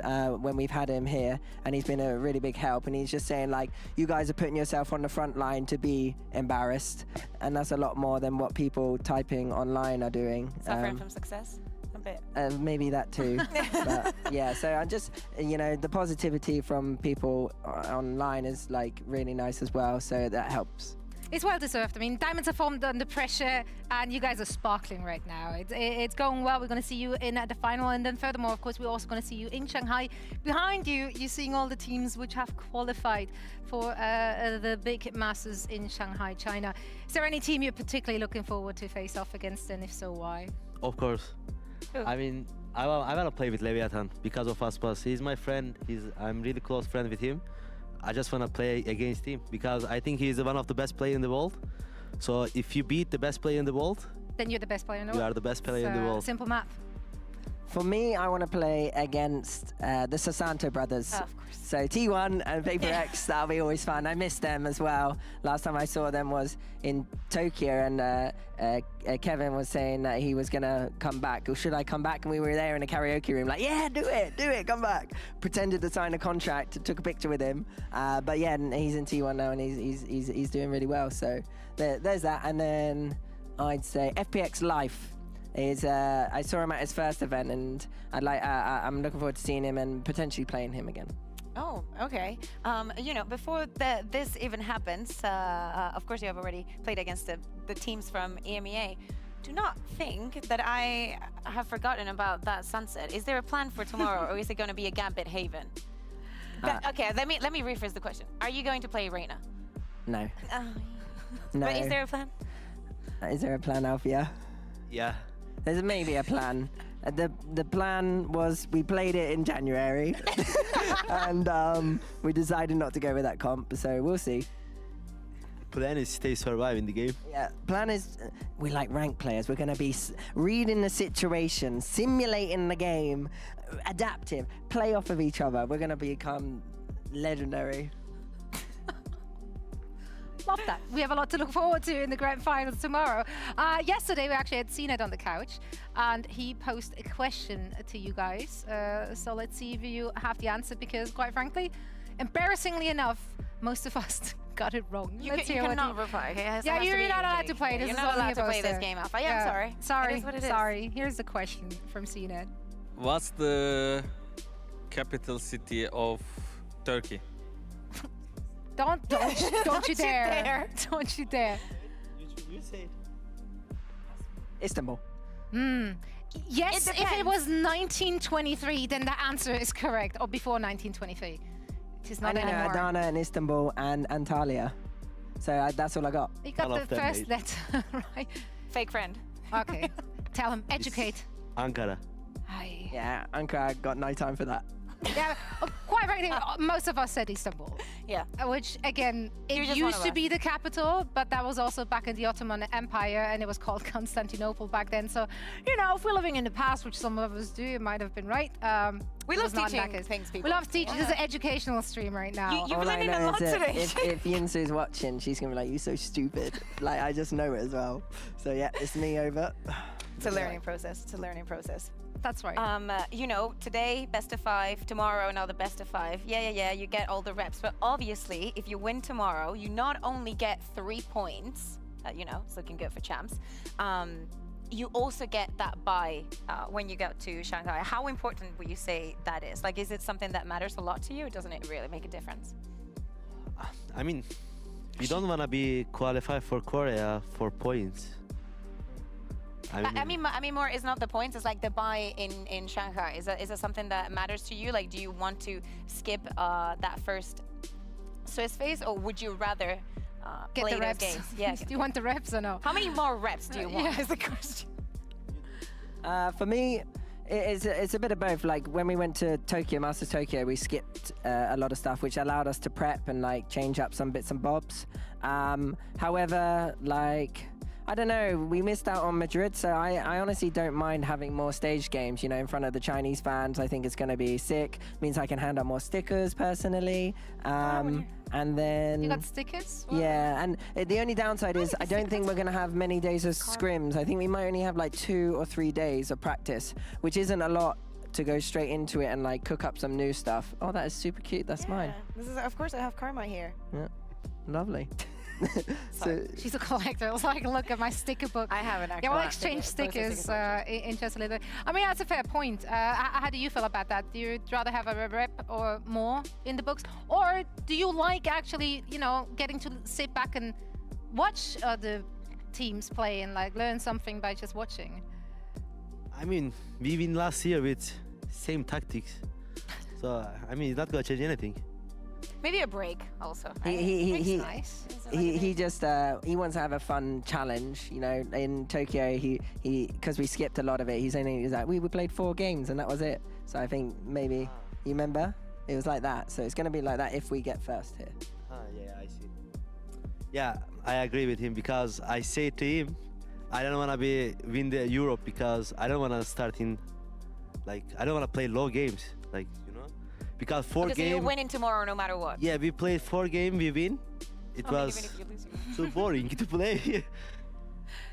S18: when we've had him here, and he's been a really big help, and he's just saying, like, you guys are putting yourself on the front line to be embarrassed, and that's a lot more than what people typing online are doing.
S12: Suffering from success a bit.
S18: Maybe that too. But yeah, so I just, you know, the positivity from people online is like really nice as well, so that helps.
S9: It's well deserved. I mean, Diamonds are formed under pressure, and you guys are sparkling right now. It's going well. We're going to see you in at the final, and then furthermore, of course, we're also going to see you in Shanghai. Behind you, you're seeing all the teams which have qualified for the big masses in Shanghai, China. Is there any team you're particularly looking forward to face off against, and if so, why?
S15: Of course. I mean, I want to play with Leviathan because of Aspas. He's my friend. I'm really close friend with him. I just want to play against him because I think he's one of the best players in the world. So if you beat the best player in the world,
S9: then you're the best player in the world.
S15: You are the best player in the world.
S9: Simple math.
S18: For me, I want to play against the Sasanto brothers.
S12: Oh, of course.
S18: So T1 and Paper X, that'll be always fun. I miss them as well. Last time I saw them was in Tokyo, and Kevin was saying that he was going to come back. Or should I come back? And we were there in a karaoke room like, yeah, do it, come back. Pretended to sign a contract, took a picture with him. But yeah, he's in T1 now, and he's doing really well. So there's that. And then I'd say FPX Life. I saw him at his first event, and I'm looking forward to seeing him and potentially playing him again.
S12: Oh, okay. You know, before this even happens, of course you have already played against the teams from EMEA. Do not think that I have forgotten about that sunset. Is there a plan for tomorrow, or is it going to be a Gambit Haven? Okay, let me rephrase the question. Are you going to play Reina?
S18: No.
S12: No. But is there a plan?
S18: Is there a plan, Alfia?
S15: Yeah.
S18: There's maybe a plan. The plan was we played it in January, and we decided not to go with that comp. So we'll see.
S15: Plan is stay survive in the game.
S18: Yeah. Plan is we like ranked players. We're going to be reading the situation, simulating the game, adaptive, play off of each other. We're going to become legendary.
S9: Love that. We have a lot to look forward to in the grand finals tomorrow. Yesterday, we actually had CNET on the couch, and he posed a question to you guys. So let's see if you have the answer, because quite frankly, embarrassingly enough, most of us got it wrong.
S12: You cannot reply. Okay?
S9: Yeah, you're not allowed to play. This
S12: You're
S9: is
S12: not
S9: only
S12: allowed to play
S9: Alpha.
S12: this game, Alpha. Yeah, I'm sorry.
S9: Sorry.
S12: It is what it is.
S9: Sorry. Here's the question from CNET.
S19: What's the capital city of Turkey?
S9: Don't you dare. Don't you dare.
S15: You say it.
S18: Istanbul.
S9: Yes, if it was 1923, then the answer is correct, or before 1923. It is not
S18: I don't know,
S9: anymore.
S18: Adana and Istanbul and Antalya. So that's all I got.
S9: You got the first letter, right?
S12: Fake friend.
S9: Okay. Tell him, educate.
S15: Ankara.
S9: Hi.
S18: Yeah, Ankara, got no time for that.
S9: Yeah, quite frankly, most of us said Istanbul.
S12: Yeah.
S9: Which, again,
S12: You're
S9: it
S12: just one
S9: used
S12: of
S9: to
S12: us.
S9: be the capital, but that was also back in the Ottoman Empire, and it was called Constantinople back then. So, you know, if we're living in the past, which some of us do, it might have been right.
S12: We
S9: it
S12: love
S9: was not in that
S12: teaching
S9: case.
S12: things, people.
S9: We love teaching.
S12: Yeah.
S9: This is an educational stream right now.
S12: You've
S18: All I
S12: learned a
S18: know
S12: lot
S18: is that
S12: today.
S18: if Yinsu's watching, she's going to be like, you're so stupid. Like, I just know it as well. So, yeah, it's me over.
S12: It's a learning process. It's a learning process.
S9: That's right.
S12: You know, today, best of 5. Tomorrow, another best of 5. Yeah. You get all the reps. But obviously, if you win tomorrow, you not only get 3 points, you know, it's looking good for champs. You also get that bye when you go to Shanghai. How important would you say that is? Like, is it something that matters a lot to you, or doesn't it really make a difference?
S15: I mean, we don't want to be qualified for Korea for points.
S12: I mean more, it's not the points, it's like the buy in Shanghai. Is that something that matters to you? Like, do you want to skip that first Swiss phase, or would you rather
S9: Get
S12: play
S9: the
S12: those
S9: reps.
S12: games? Yeah.
S9: Do you want the reps or no?
S12: How many more reps do you want?
S9: Yeah.
S12: Is the question.
S18: For me, it's a bit of both. Like when we went to Tokyo, Masters Tokyo, we skipped a lot of stuff, which allowed us to prep and like change up some bits and bobs. However, like, I don't know, we missed out on Madrid, so I honestly don't mind having more stage games, you know, in front of the Chinese fans. I think it's going to be sick. Means I can hand out more stickers personally. And then...
S9: You got stickers? What?
S18: Yeah, and the only downside is I don't think we're going to have many days of scrims. I think we might only have like 2 or 3 days of practice, which isn't a lot to go straight into it and like cook up some new stuff. Oh, that is super cute. That's mine.
S12: This is, of course, I have Karma here.
S18: Yeah, lovely. So,
S9: she's a collector. It's like, look at my sticker book.
S12: I have an actual.
S9: Yeah, we'll exchange stickers in just a little bit. I mean, that's a fair point. How do you feel about that? Do you rather have a rep or more in the books? Or do you like actually, you know, getting to sit back and watch the teams play and like learn something by just watching?
S15: I mean, we win last year with same tactics. So, I mean, it's not going to change anything.
S12: Maybe a break also.
S18: he
S12: nice.
S18: just he wants to have a fun challenge, you know. In Tokyo, he because we skipped a lot of it. He's like, we played 4 games and that was it. So I think maybe you remember it was like that. So it's going to be like that if we get first here.
S15: Yeah, I see. Yeah, I agree with him because I say to him, I don't want to win the Europe because I don't want to start in Like I don't want to play low games. Like because four
S12: Because
S15: games.
S12: you're winning tomorrow no matter what.
S15: Yeah, we played 4 games. We win. It was
S12: even if you're losing.
S15: too boring to play.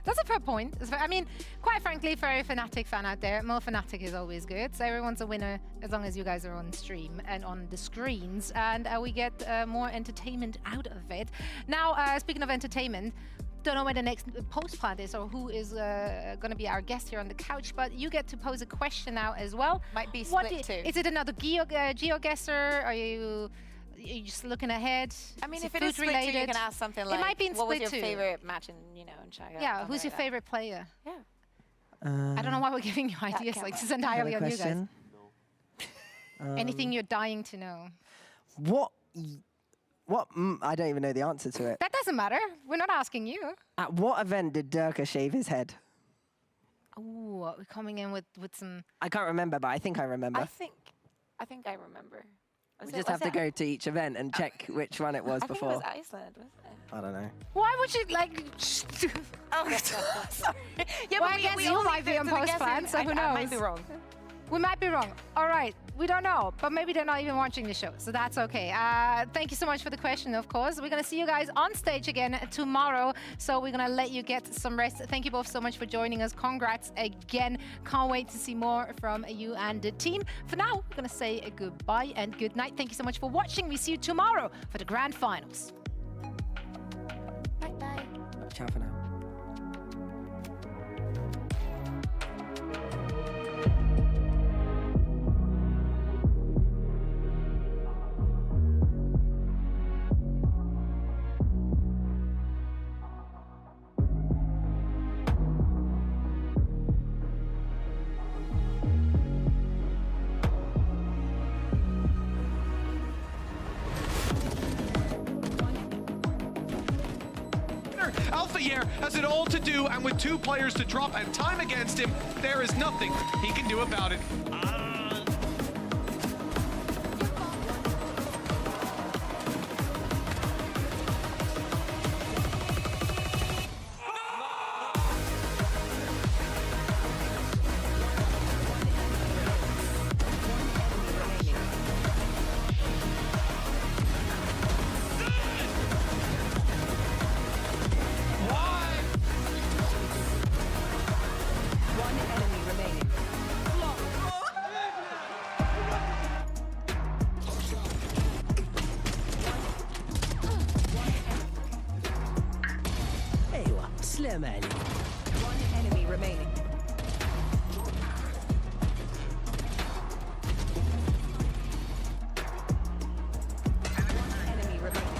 S9: That's a fair point. I mean, quite frankly, for a Fnatic fan out there, more Fnatic is always good. So everyone's a winner as long as you guys are on stream and on the screens, and we get more entertainment out of it. Now, speaking of entertainment, don't know when the next post plant is or who is going to be our guest here on the couch, but you get to pose a question now as well.
S12: Might be split too.
S9: Is it another GeoGuessr? Are you just looking ahead?
S12: I mean,
S9: is
S12: if it is split two,
S9: related?
S12: you can ask something like,
S9: it might be in
S12: what was
S9: split
S12: your
S9: two.
S12: favorite match in, in China?
S9: Yeah, who's your favorite player?
S12: Yeah.
S9: I don't know why we're giving you ideas. Like, this is entirely on you guys. Anything you're dying to know?
S18: What? I don't even know the answer to it.
S9: That doesn't matter. We're not asking you.
S18: At what event did Durka shave his head?
S9: Ooh, we're coming in with some...
S18: I can't remember, but I think I remember.
S12: I think I remember.
S18: We just have to go to each event and check which one it was before.
S12: I think it was Iceland, wasn't it?
S18: I don't know.
S9: Why would you, like...
S12: Oh, sorry. Yeah,
S9: well,
S12: but
S9: I guess
S12: we
S9: you
S12: only
S9: might be on
S12: to the
S9: post
S12: guessing.
S9: plan, so who knows?
S12: I might be wrong.
S9: We might be wrong. All right, we don't know, but maybe they're not even watching the show, so that's okay. Thank you so much for the question, of course. We're going to see you guys on stage again tomorrow, so we're going to let you get some rest. Thank you both so much for joining us. Congrats again. Can't wait to see more from you and the team. For now, we're going to say a goodbye and good night. Thank you so much for watching. We see you tomorrow for the grand finals.
S12: Bye-bye.
S18: Ciao for now.
S1: Alphayer has it all to do, and with 2 players to drop and time against him, there is nothing he can do about it.
S20: سلام عليك.
S8: One enemy remaining. Enemy remaining.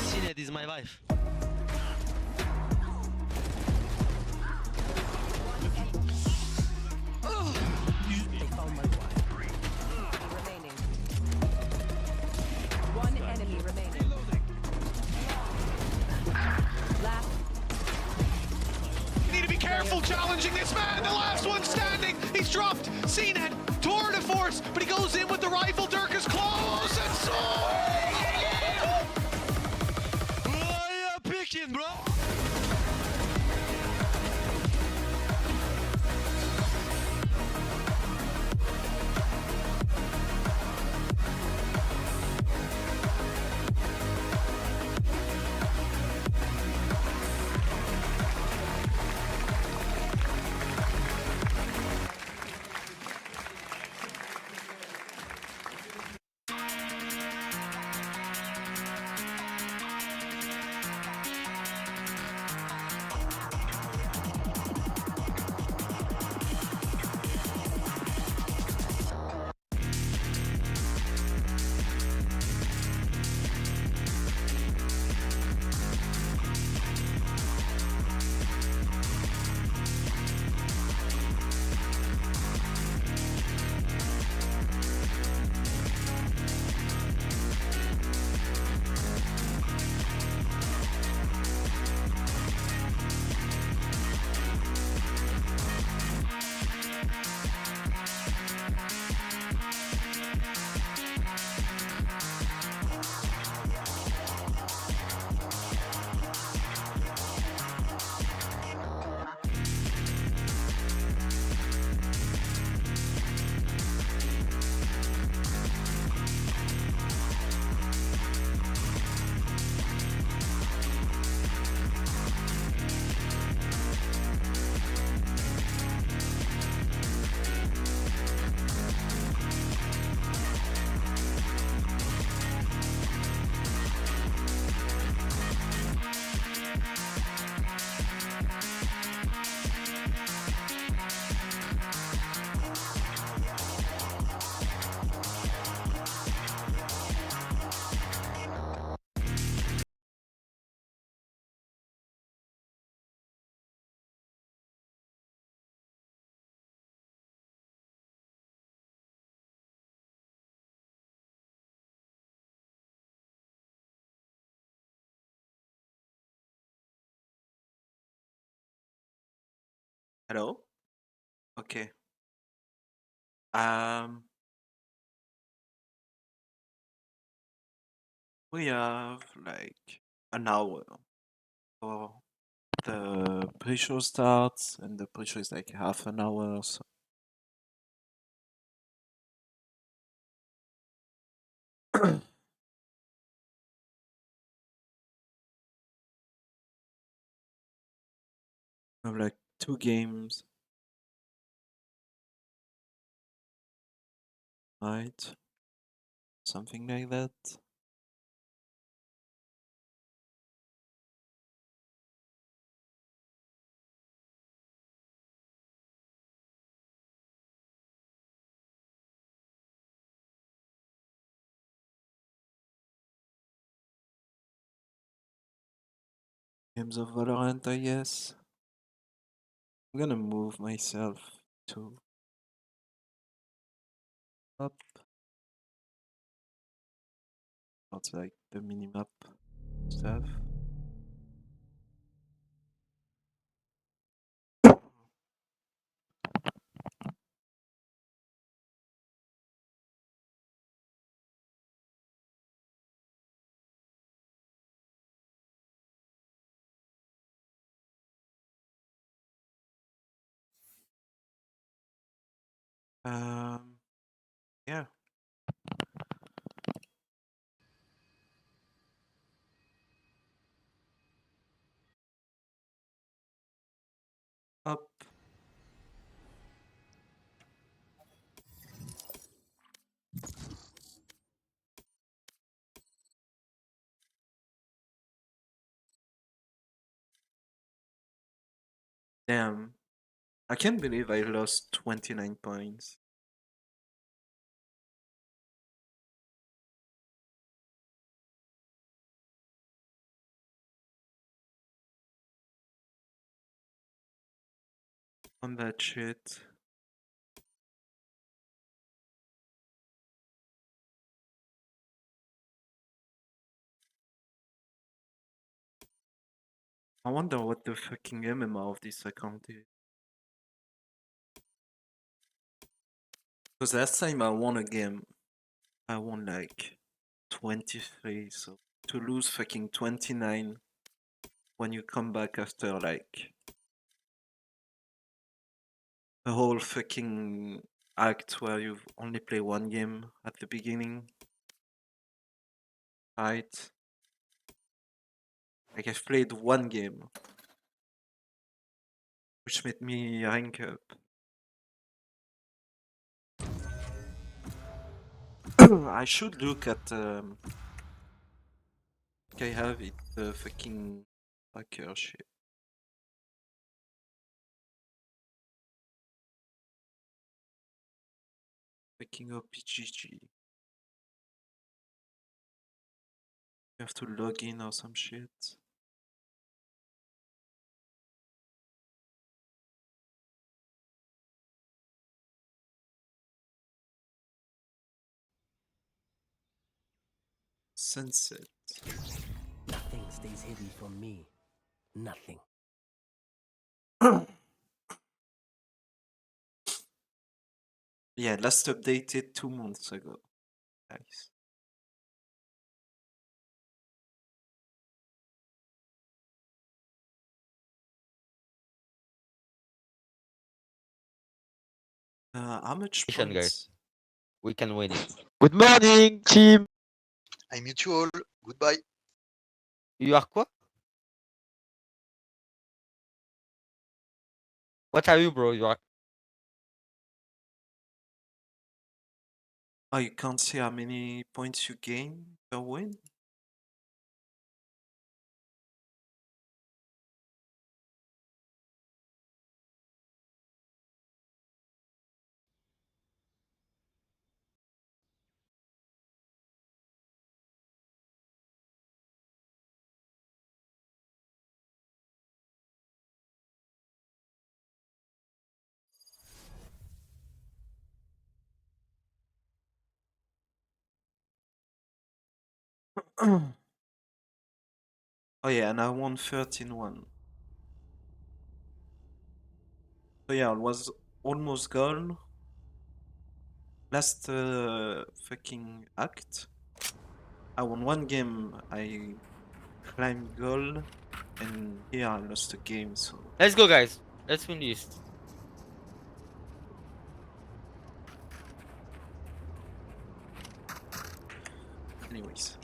S15: Sinead is my wife.
S8: Remaining. One enemy remaining. Last.
S1: You need to be careful challenging this man. The last one standing. He's dropped. CNET, tour de force, but he goes in with the rifle. Dirk is close and so.
S3: Why are you picking, bro?
S20: Hello? Okay. Um, we have like an hour for the pre-show starts, and the pre-show is like half an hour. So I have like 2 games, right? Something like that. Games of Valorant, I guess. I'm gonna move myself to up. Not like the minimap stuff. Yeah. Up. Damn. I can't believe I lost 29 points. On that shit. I wonder what the fucking MMR of this account is. Because last time I won a game, I won like 23, so to lose fucking 29 when you come back after like a whole fucking act where you've only played one game at the beginning. Right? Like I've played one game, which made me rank up. I should look at I have it the fucking hacker shit. Fucking OPGG. You have to log in or some shit. Sunset.
S7: Nothing stays hidden from me. Nothing.
S20: Yeah, last updated 2 months ago. Nice. How much
S21: Mission, guys.
S20: points?
S21: We can win it.
S22: Good morning, team. I mute you all. Goodbye.
S21: You are quoi? What are you, bro? You are.
S20: Oh, you can't see how many points you gain per win? Oh yeah, and I won 13-1. So yeah, it was almost gone. Last fucking act. I won one game, I climbed gold, and here I lost a game, so...
S21: Let's go, guys. Let's win this.
S20: Anyways.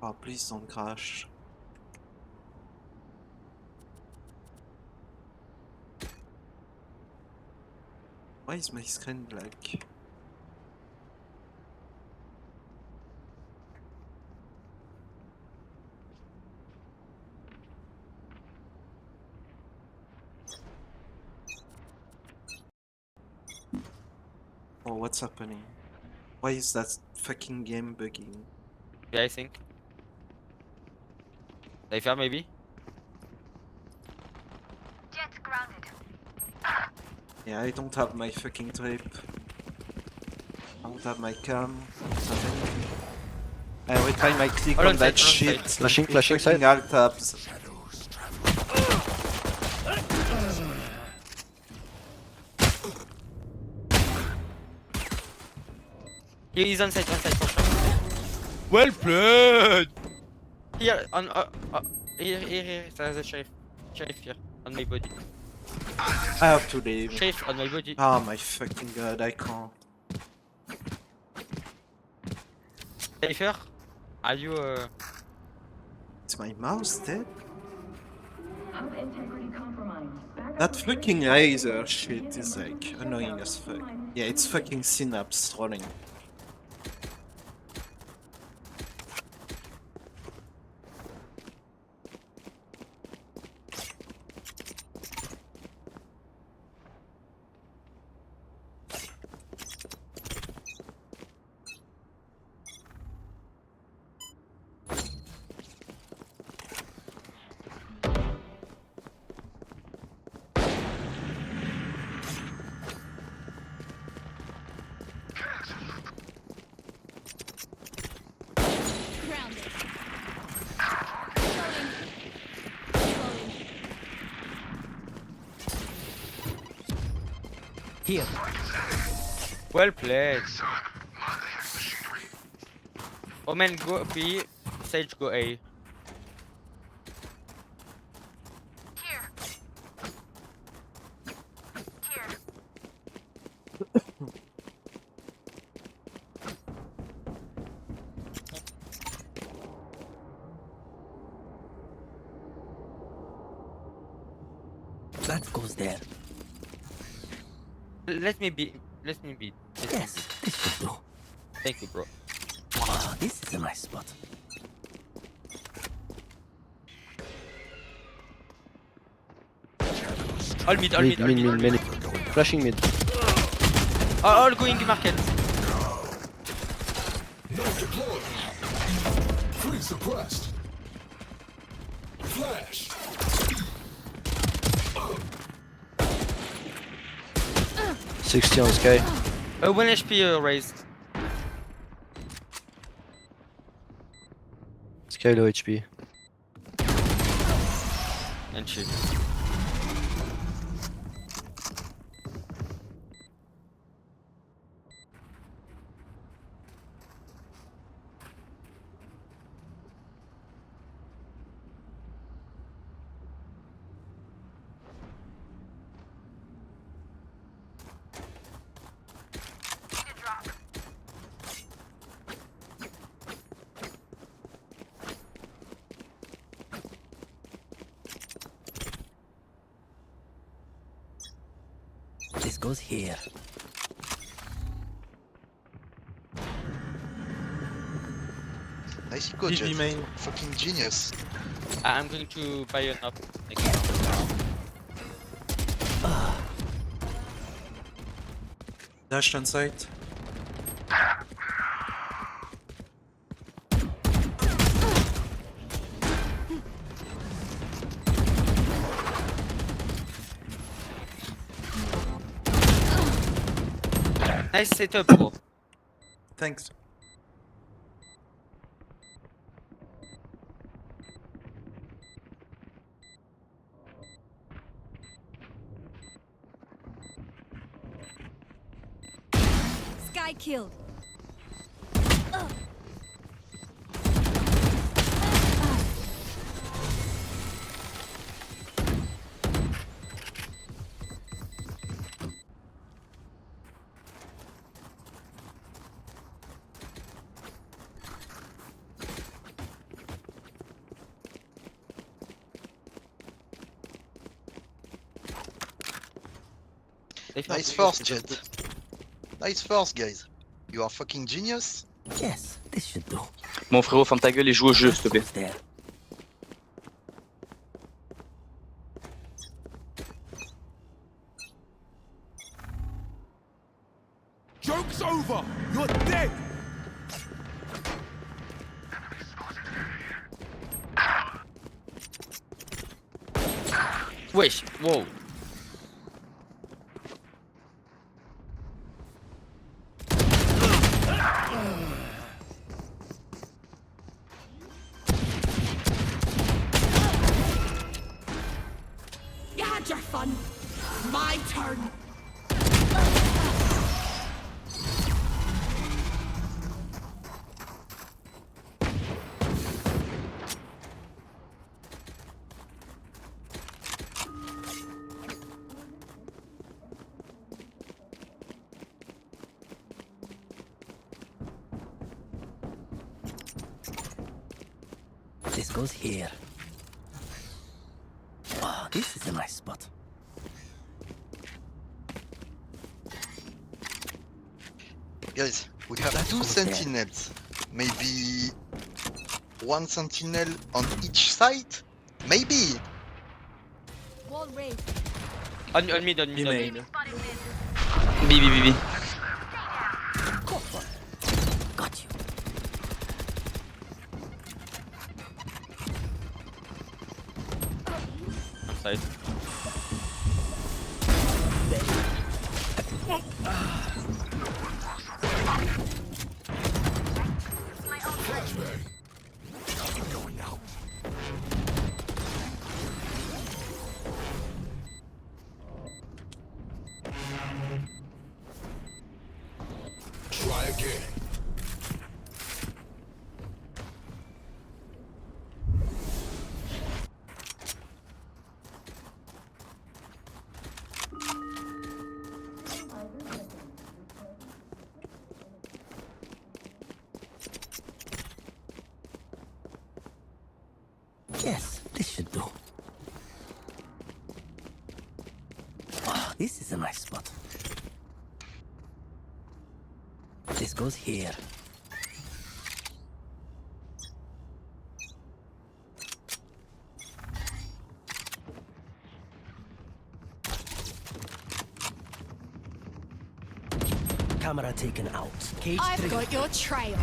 S20: Oh, please don't crash. Why is my screen black? Oh, what's happening? Why is that fucking game bugging?
S21: Yeah, I think. Cypher, maybe?
S9: Jet grounded.
S20: Yeah, I don't have my fucking trip. I don't have my cam. Nothing. Every time I click
S21: Hold
S20: on
S21: on
S20: that
S21: side, hold on
S20: shit,
S21: side.
S15: Flashing,
S20: it
S15: flashing
S20: fucking
S15: side.
S20: alt tabs.
S21: He's on side for sure. Well played! Here, on, here, there's a sheriff. Sheriff here, on my body.
S20: I have to leave.
S21: Sheriff on my body.
S20: Oh my fucking god, I can't.
S21: Cypher, are you,
S20: Is my mouse dead? That fucking laser shit is like annoying as fuck. Yeah, it's fucking Synapse rolling.
S7: Here.
S21: well played. Omen go B, Sage go A.
S7: That goes there.
S21: Let me be. Let me be.
S7: Yes, this should do.
S21: Thank you, bro.
S7: Ah, this is a nice spot.
S21: All mid, all mid, all mid.
S15: Mid. Flashing mid.
S21: All going market.
S16: Freeze suppressed. Flash.
S15: 60 on Sky.
S21: 1 HP raised.
S15: Sky low HP.
S21: And shit.
S7: This goes here.
S22: Nice go, Jet. Fucking genius.
S21: I'm going to buy an up next round.
S20: Dash on site.
S21: Nice setup, bro.
S4: Spy killed.
S22: Nice force, Jet. Nice force, guys. You are fucking genius.
S7: Yes, this should do.
S21: Mon frérot, ferme ta gueule et joue au jeu, s'il te plaît.
S7: There.
S3: Joke's over! You're dead!
S21: Wesh, wow.
S4: You had your fun. My turn.
S7: This goes here. Oh, this is a nice spot.
S22: Guys, we have two sentinels. Maybe one sentinel on each side? Maybe!
S4: Wall raised.
S21: On mid.
S22: main.
S21: B.
S7: Got you.
S21: Side.
S3: Going out. Try again.
S7: Yes, this should do. Oh, this is a nice spot. This goes here. Camera taken out. Cage
S4: I've
S7: trigger.
S4: got your trail.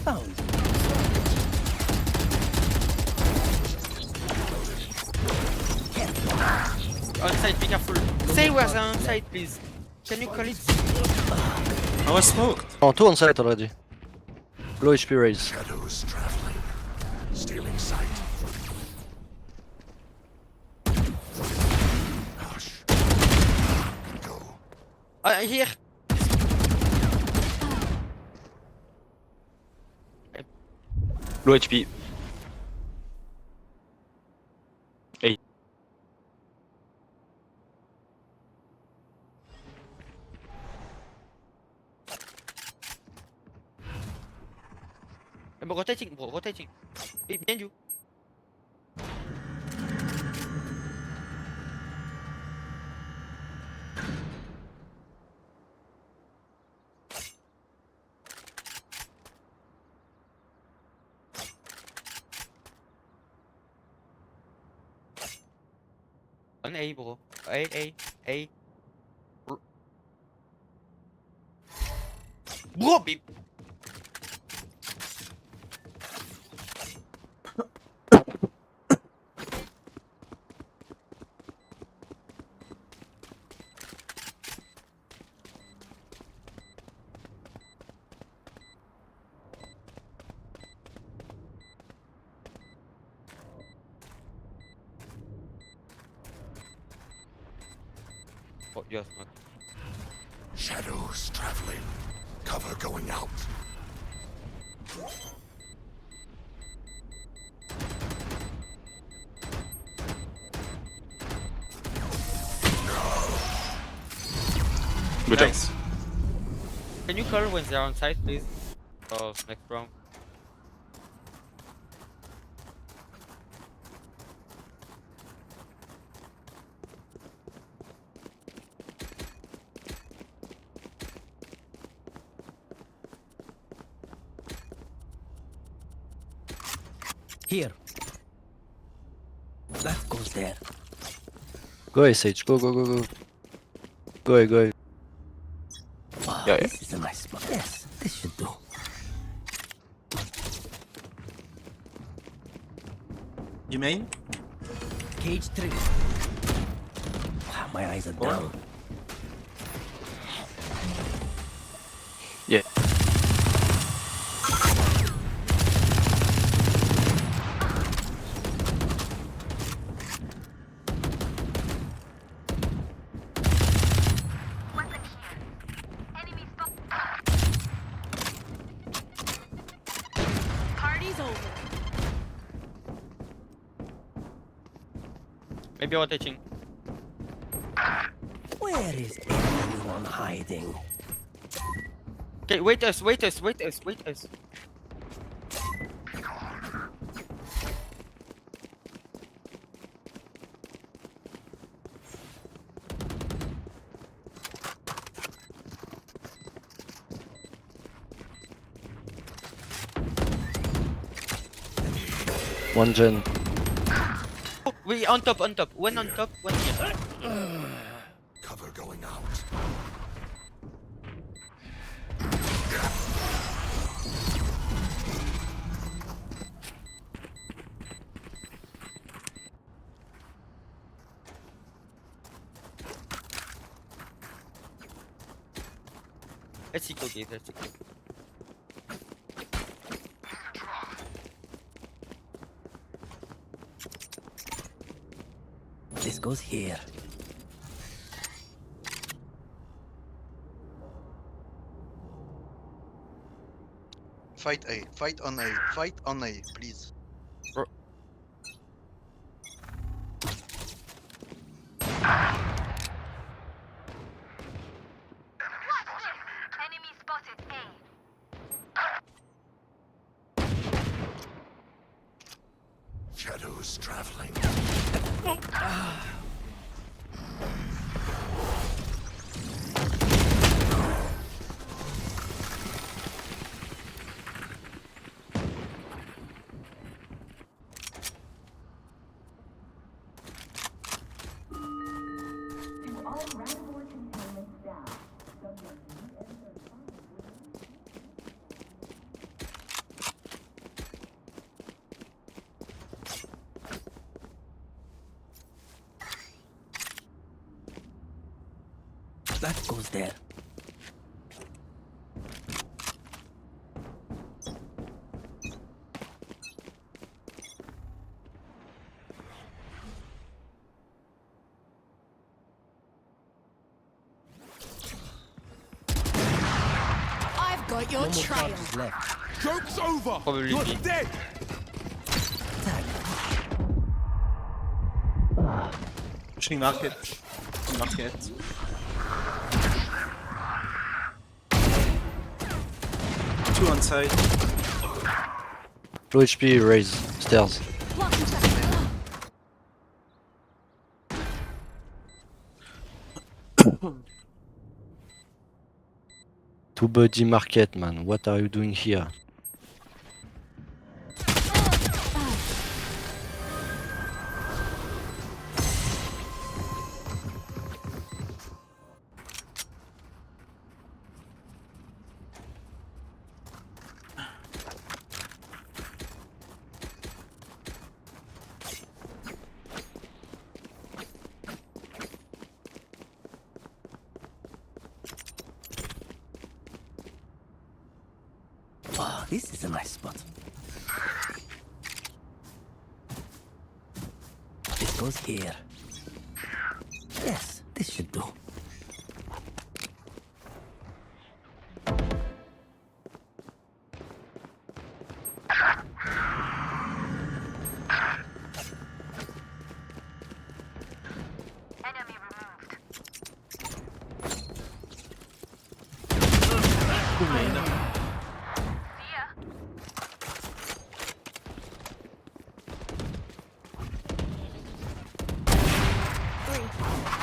S7: Found.
S21: On side, be careful. Say where's on side, please. Can you call it?
S10: I was smoked.
S11: Oh, two on site already. Low HP raise.
S3: Shadows traveling. Stealing sight. Hush. Go.
S21: Here. Low HP. Hey. I'm rotating, bro, rotating. Hey, behind you. On A, bro. A. Bro, be... Oh, you're smart.
S16: Shadows traveling. Cover going out.
S10: Good job.
S21: Nice. Can you call when they're on site, please? Oh, next round.
S7: Here. That goes there.
S11: Go ahead, Sage. Go, go, go, go. Go ahead, go ahead.
S7: Oh,
S10: Yeah, yeah.
S7: this is a nice spot. Yes, this should do.
S20: You main?
S7: Cage 3. Wow, my eyes are down.
S10: Yeah.
S4: Party's over.
S21: Maybe you're touching.
S7: Where is everyone hiding?
S21: Okay, wait us, wait us, wait us, wait us.
S11: One gen.
S21: Oh, we on top, on top. One on top, one here.
S16: Cover going out.
S21: Let's see, okay, let's see.
S7: This goes here.
S22: Fight A. Fight on A. Fight on A, please.
S16: Shadows traveling.
S7: That goes there.
S4: I've got your
S7: No more
S4: trail.
S7: charges left.
S16: Joke's over!
S21: Probably
S16: You're
S21: me.
S16: dead!
S20: Pushing market. Market. Two on side.
S11: Low HP, raise. Stairs. Two body market, man. What are you doing here?
S7: Oh, this is a nice spot. This goes here. Yes, this should do.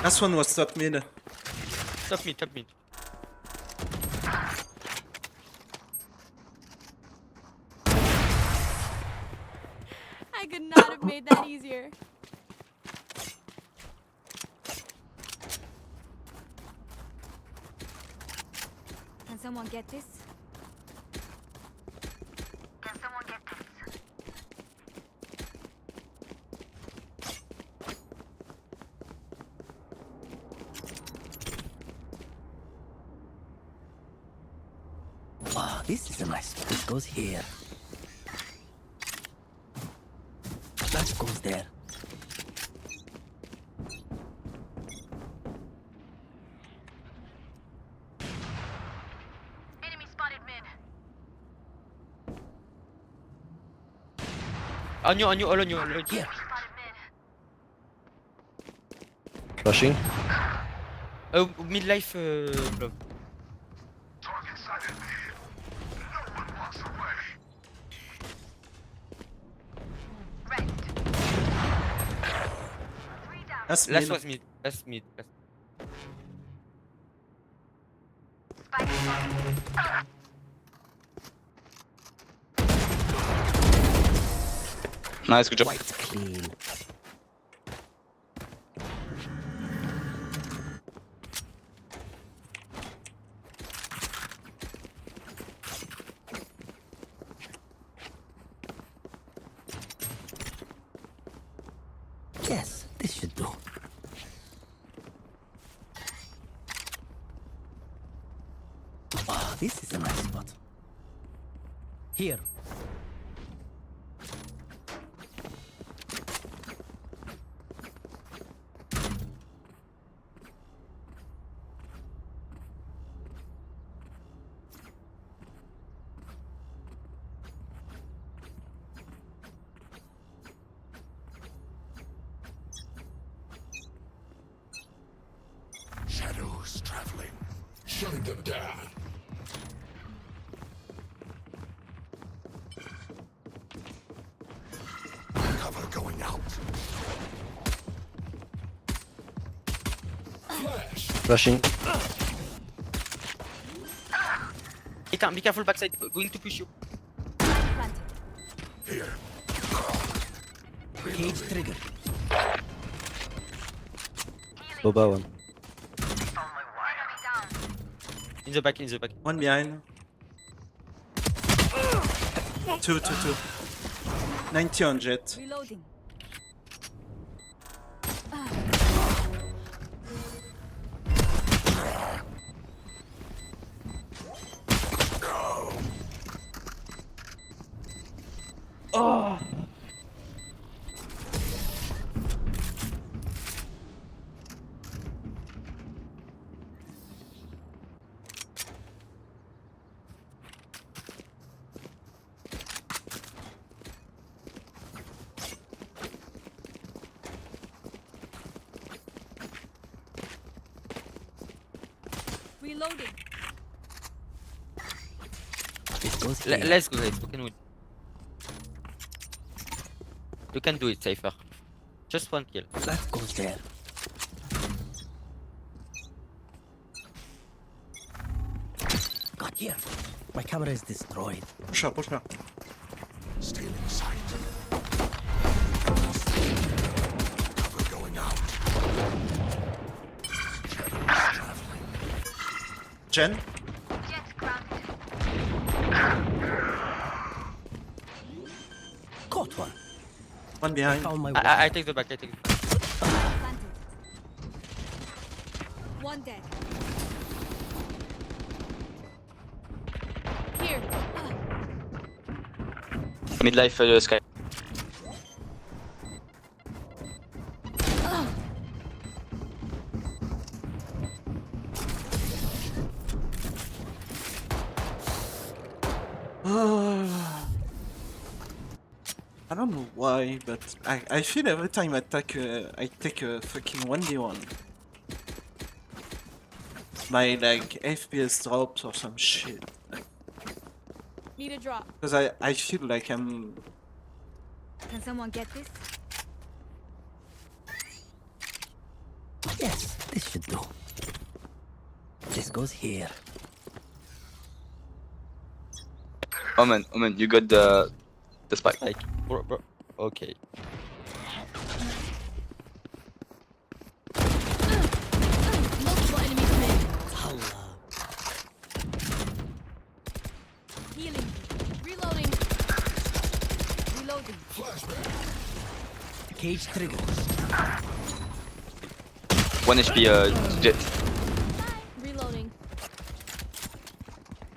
S20: Last one was top mid.
S21: Top mid, top mid.
S4: I could not have made that easier. Can someone get this? Can someone get this?
S7: Wow, this is a nice spot. This goes here. That goes there.
S4: Enemy spotted mid.
S21: On you, all on you, all on you.
S7: Here.
S11: Flashing.
S21: Midlife, glove.
S20: Last
S21: Last
S20: mid.
S21: was mid. Last mid. Last.
S10: Nice, good job.
S7: Quite clean. Yes, this should do. Wow, this is a nice spot. Here.
S16: Shadows traveling. Shutting them down. Cover going out. Flash.
S11: Flashing.
S21: Be careful backside. Going to push you.
S16: Here.
S7: Cage trigger.
S11: Boba one.
S21: In the back, in the back.
S20: One behind. Two. 90 on jet.
S4: Reloading.
S21: Oh.
S4: Reloading.
S7: This goes
S21: Let's go, guys. We can win. You can do it safer. Just one kill.
S7: That goes there. God, here. My camera is destroyed.
S20: Push up.
S16: Stealing sight. Cover going out. Shadows traveling.
S20: Jen.
S7: Caught one.
S20: One behind.
S7: Found my
S21: I take the back, I take the back.
S4: Planted. One dead. Here.
S10: Midlife sky.
S20: I don't know why, but I feel every time I take a fucking 1v1. My like FPS drops or some shit.
S4: Need a drop.
S20: Because I feel like I'm...
S4: Can someone get this?
S7: Yes, this should do. This goes here.
S10: Omen, you got the spike.
S19: Like, bro. Okay.
S4: Multiple enemies mid. Healing. Reloading. Reloading.
S7: Cage trigger.
S10: 1 HP Jet.
S4: Reloading.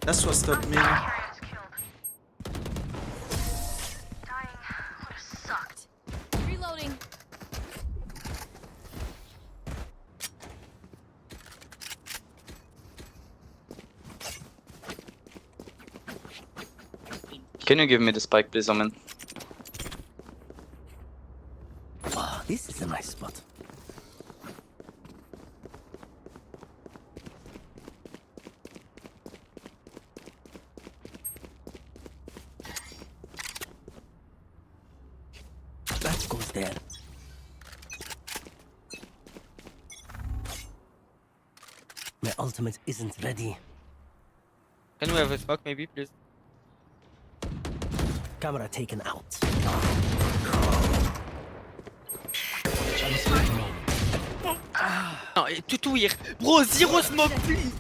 S20: That's what stopped me.
S4: Reloading.
S10: Can you give me the spike, please, Omen?
S7: Oh, this is a nice spot. That goes there. My ultimate isn't ready.
S21: Can we have a smoke maybe, please?
S7: Camera taken out.
S21: Non, et tout hier. Bro, zero smoke, please.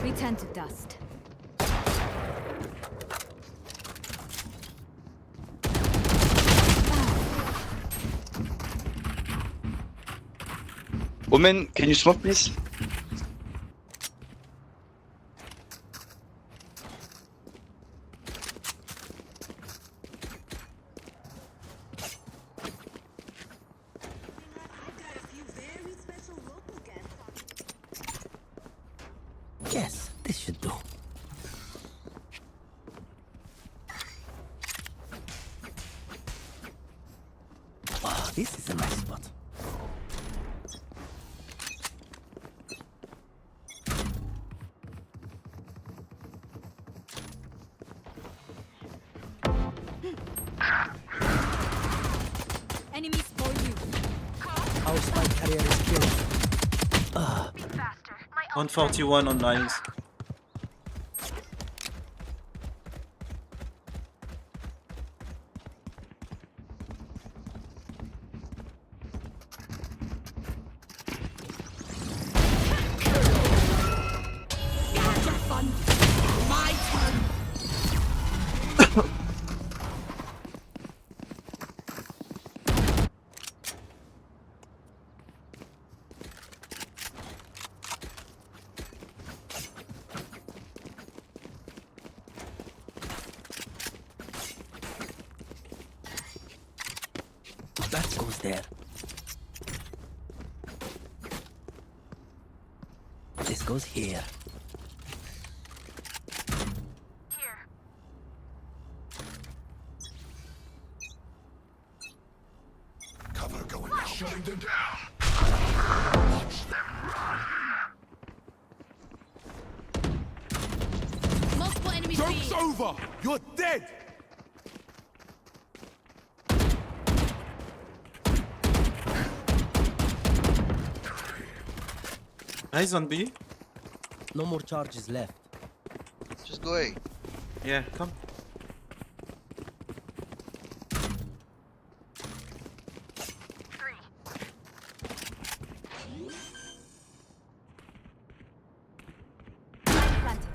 S4: We turn to dust.
S10: Omen, can you smoke, please?
S7: Yes, this should do. Oh, this is a nice spot.
S4: Enemies for you.
S7: Our spike carrier is killed.
S20: 141 on lines.
S4: My turn.
S7: That goes there. This goes here.
S3: Cover going out. Shutting them down. Watch them run.
S4: Multiple enemies
S3: Joke's
S4: B.
S3: over. You're dead.
S20: Eyes on B.
S7: No more charges left.
S22: Just go A.
S20: Yeah, come.
S4: Planted.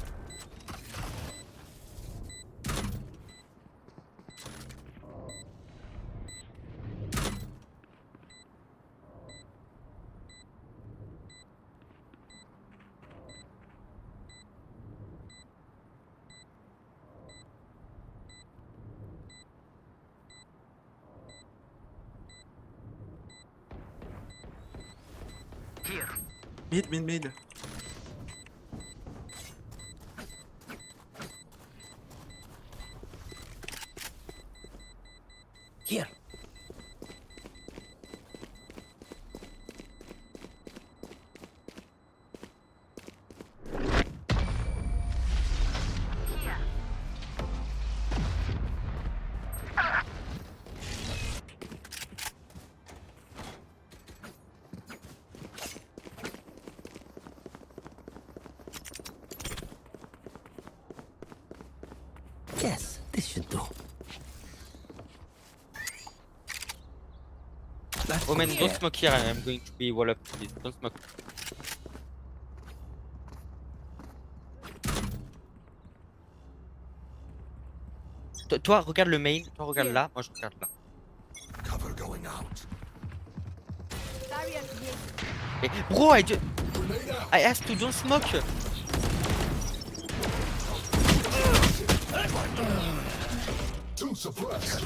S20: Mid.
S7: Here. Yes, this should do.
S21: Omen, don't smoke here. I'm going to be wall up, please. Don't smoke. Toi, regarde le main. Toi, regarde là. Moi, je regarde là.
S16: Cover going out.
S21: Hey, bro, I asked to don't smoke.
S16: Two suppressed.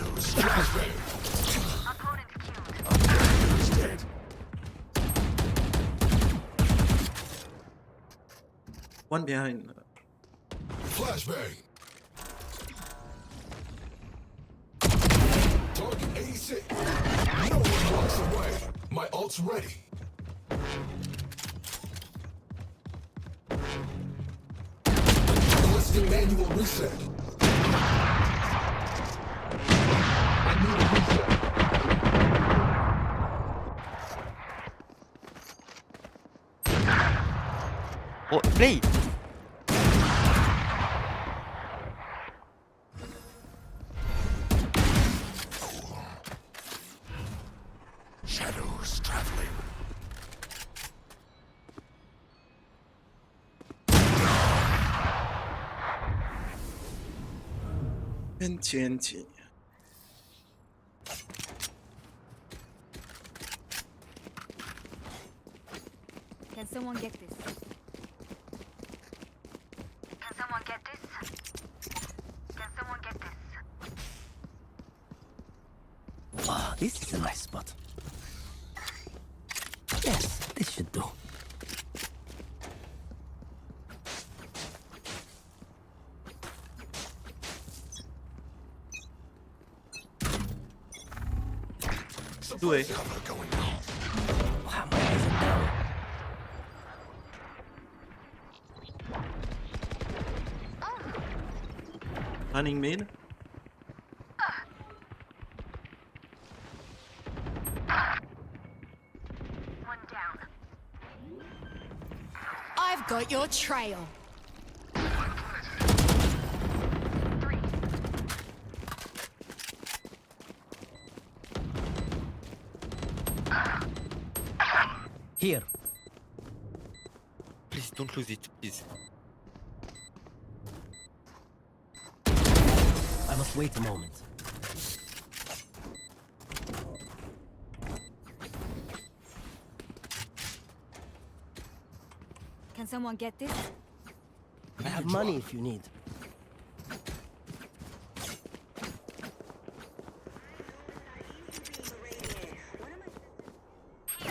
S20: One behind.
S16: Flashbang. Target 86. No one walks away. My ult's ready. Let's do manual reset. I need a reset.
S21: Oh, play.
S16: Shadows traveling.
S20: TNT.
S4: Can someone get this?
S9: Can someone get this? Can someone get this?
S7: Wow, this is a nice spot. Yes, this should do.
S20: Do it.
S7: Wow, my eyes are down.
S20: Running mid.
S9: One down.
S4: I've got your trail.
S7: Here.
S21: Please don't lose it, please.
S7: I must wait a moment.
S4: Can someone get this?
S7: I have money if you need.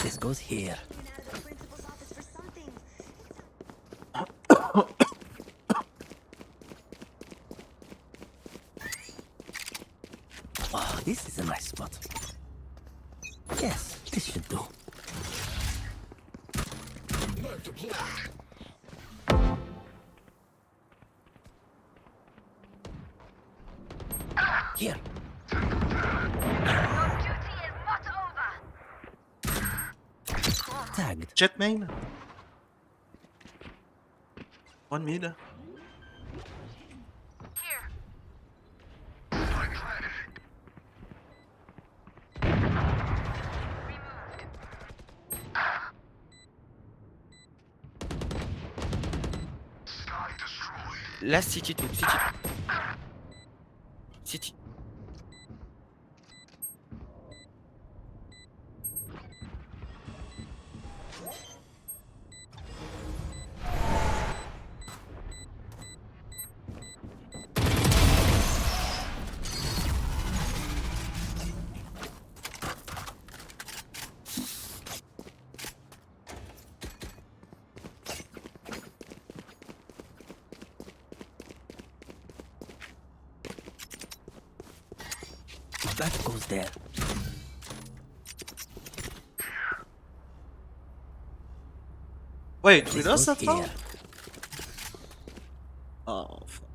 S7: This goes here. Oh, this is a nice spot. Yes, this should do. Here. Tagged.
S20: Jet main. One mid.
S21: Last city too. City.
S7: That goes there.
S20: Wait,
S7: This
S20: with us
S7: goes
S20: that far?
S7: here.
S20: Oh, fuck.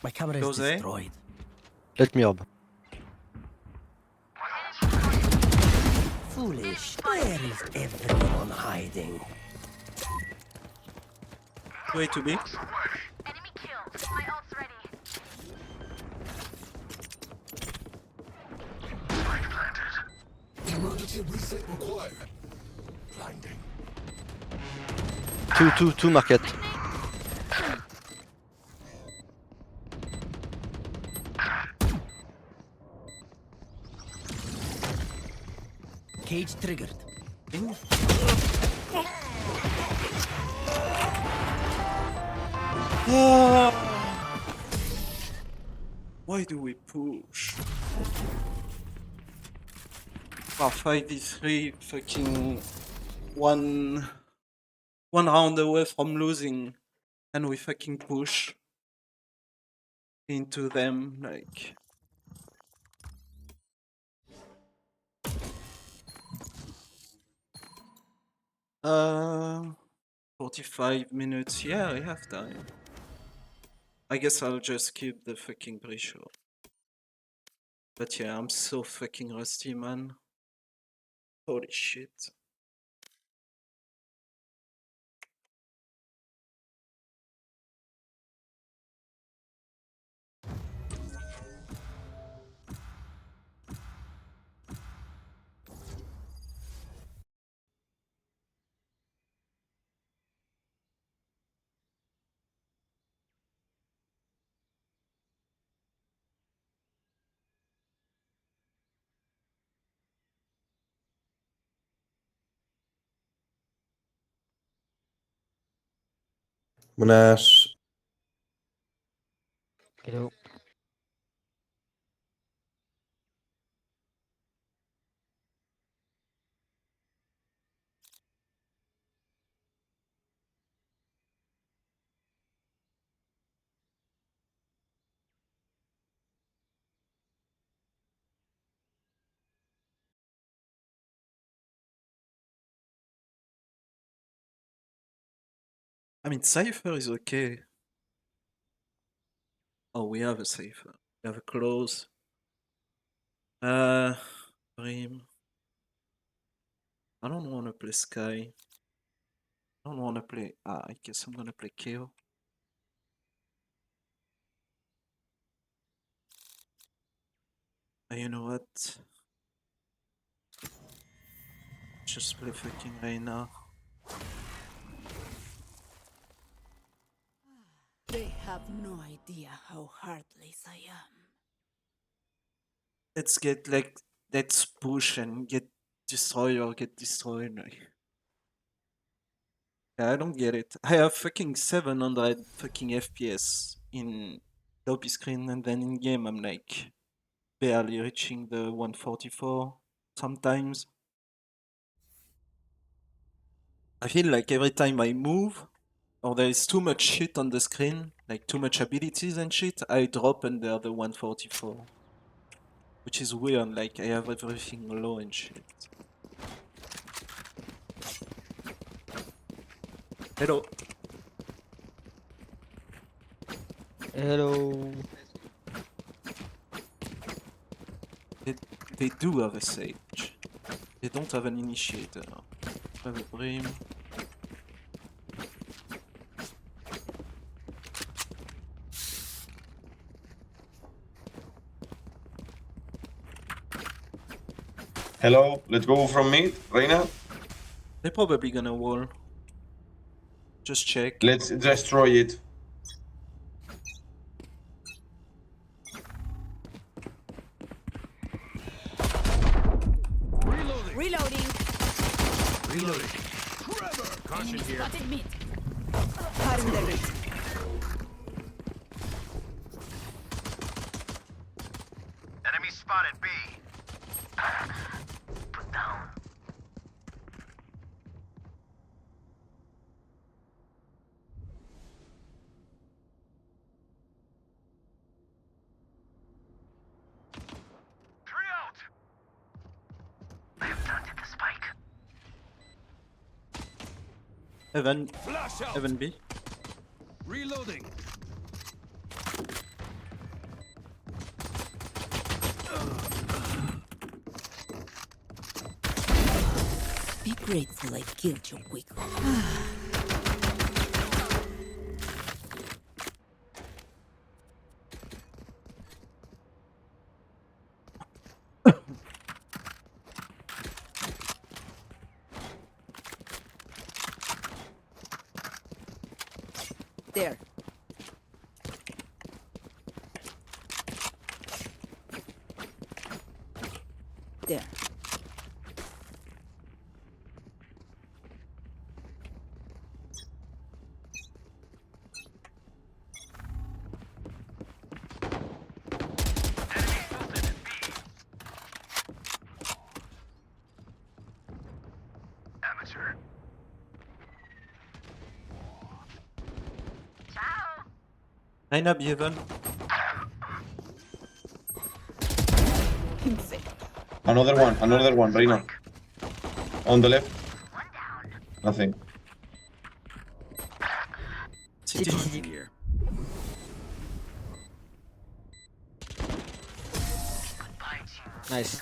S7: My camera is
S20: Goes A?
S7: destroyed.
S11: Let me up.
S7: Foolish. Where is everyone hiding?
S20: Way to be.
S16: Emergency reset required. Blinding.
S11: Two market.
S7: Cage triggered.
S20: Why do we push? 5v3, fucking one round away from losing, and we fucking push into them like. Uh, 45 minutes. Yeah, I have time. I guess I'll just keep the fucking pre-show. But yeah, I'm so fucking rusty, man. Holy shit.
S11: Buenas.
S7: Hello.
S20: I mean, Cypher is okay. Oh, we have a Cypher. We have a close. Brim. I don't want to play Sky. I don't want to play. I guess I'm gonna play KO. You know what? Just play fucking Reina.
S6: They have no idea how heartless I am.
S20: Let's get like, let's push and get destroyed or get destroyed. Yeah, I don't get it. I have fucking 700 fucking FPS in lobby screen, and then in game I'm like barely reaching the 144 sometimes. I feel like every time I move, or there is too much shit on the screen, like too much abilities and shit, I drop under the 144. Which is weird, like I have everything low and shit. Hello.
S11: Hello.
S20: They do have a Sage. They don't have an Initiator. They have a Brim.
S17: Hello, let's go from mid, Reina.
S20: They're probably gonna wall. Just check.
S17: Let's destroy it.
S6: Reloading.
S3: Reloading. Trevor! Caution here.
S6: Spotted mid. Cutting the reach.
S3: Enemy spotted B. Put down. Three out. I have planted the spike.
S20: Evan.
S3: Flash out.
S20: Evan B.
S3: Reloading.
S6: grateful I killed you quickly. There. There.
S5: Amateur.
S20: Line up, Evan.
S17: Another one, Reina. On the left. Nothing.
S20: City.
S7: Here.
S21: Nice.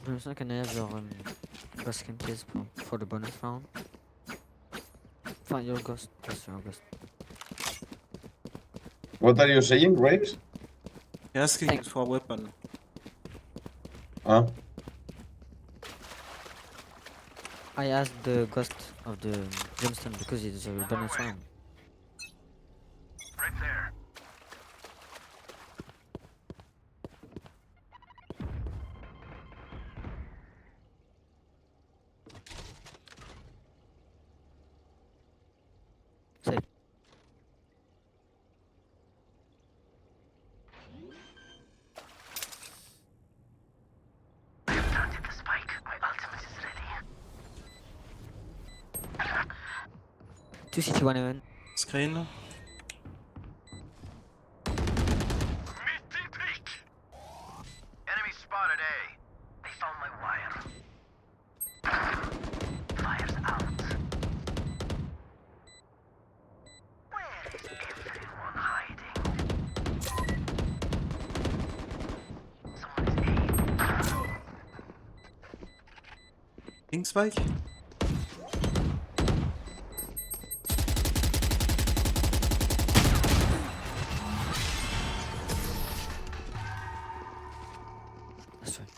S13: J'ai l'impression qu'on a genre Ghost Campus for the bonus round. Enfin, your Ghost. Yes, your Ghost.
S17: What are you saying, Graves?
S20: Asking for a weapon.
S17: Ah.
S13: I asked the Ghost of the Gemstone because it's a bonus round.
S5: Right there.
S13: Safe.
S5: I have planted the spike. My ultimate is ready.
S13: 2 CT, 1 event.
S20: Screen.
S5: Misty peek. Enemy spotted A. They found my wire. Fire's out. Where is everyone hiding? Someone is A.
S20: Pink spike.
S13: That's right.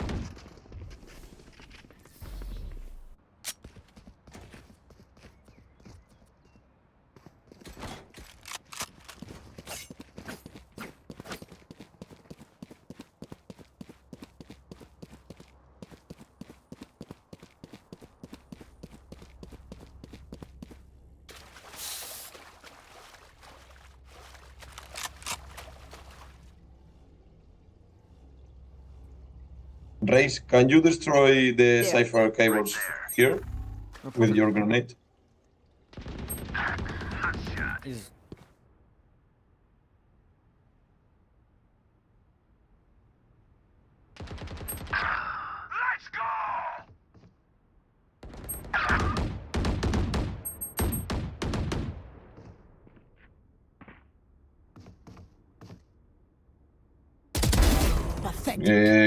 S17: Race, can you destroy the cipher cables here with your grenade?
S13: Is
S5: Let's go!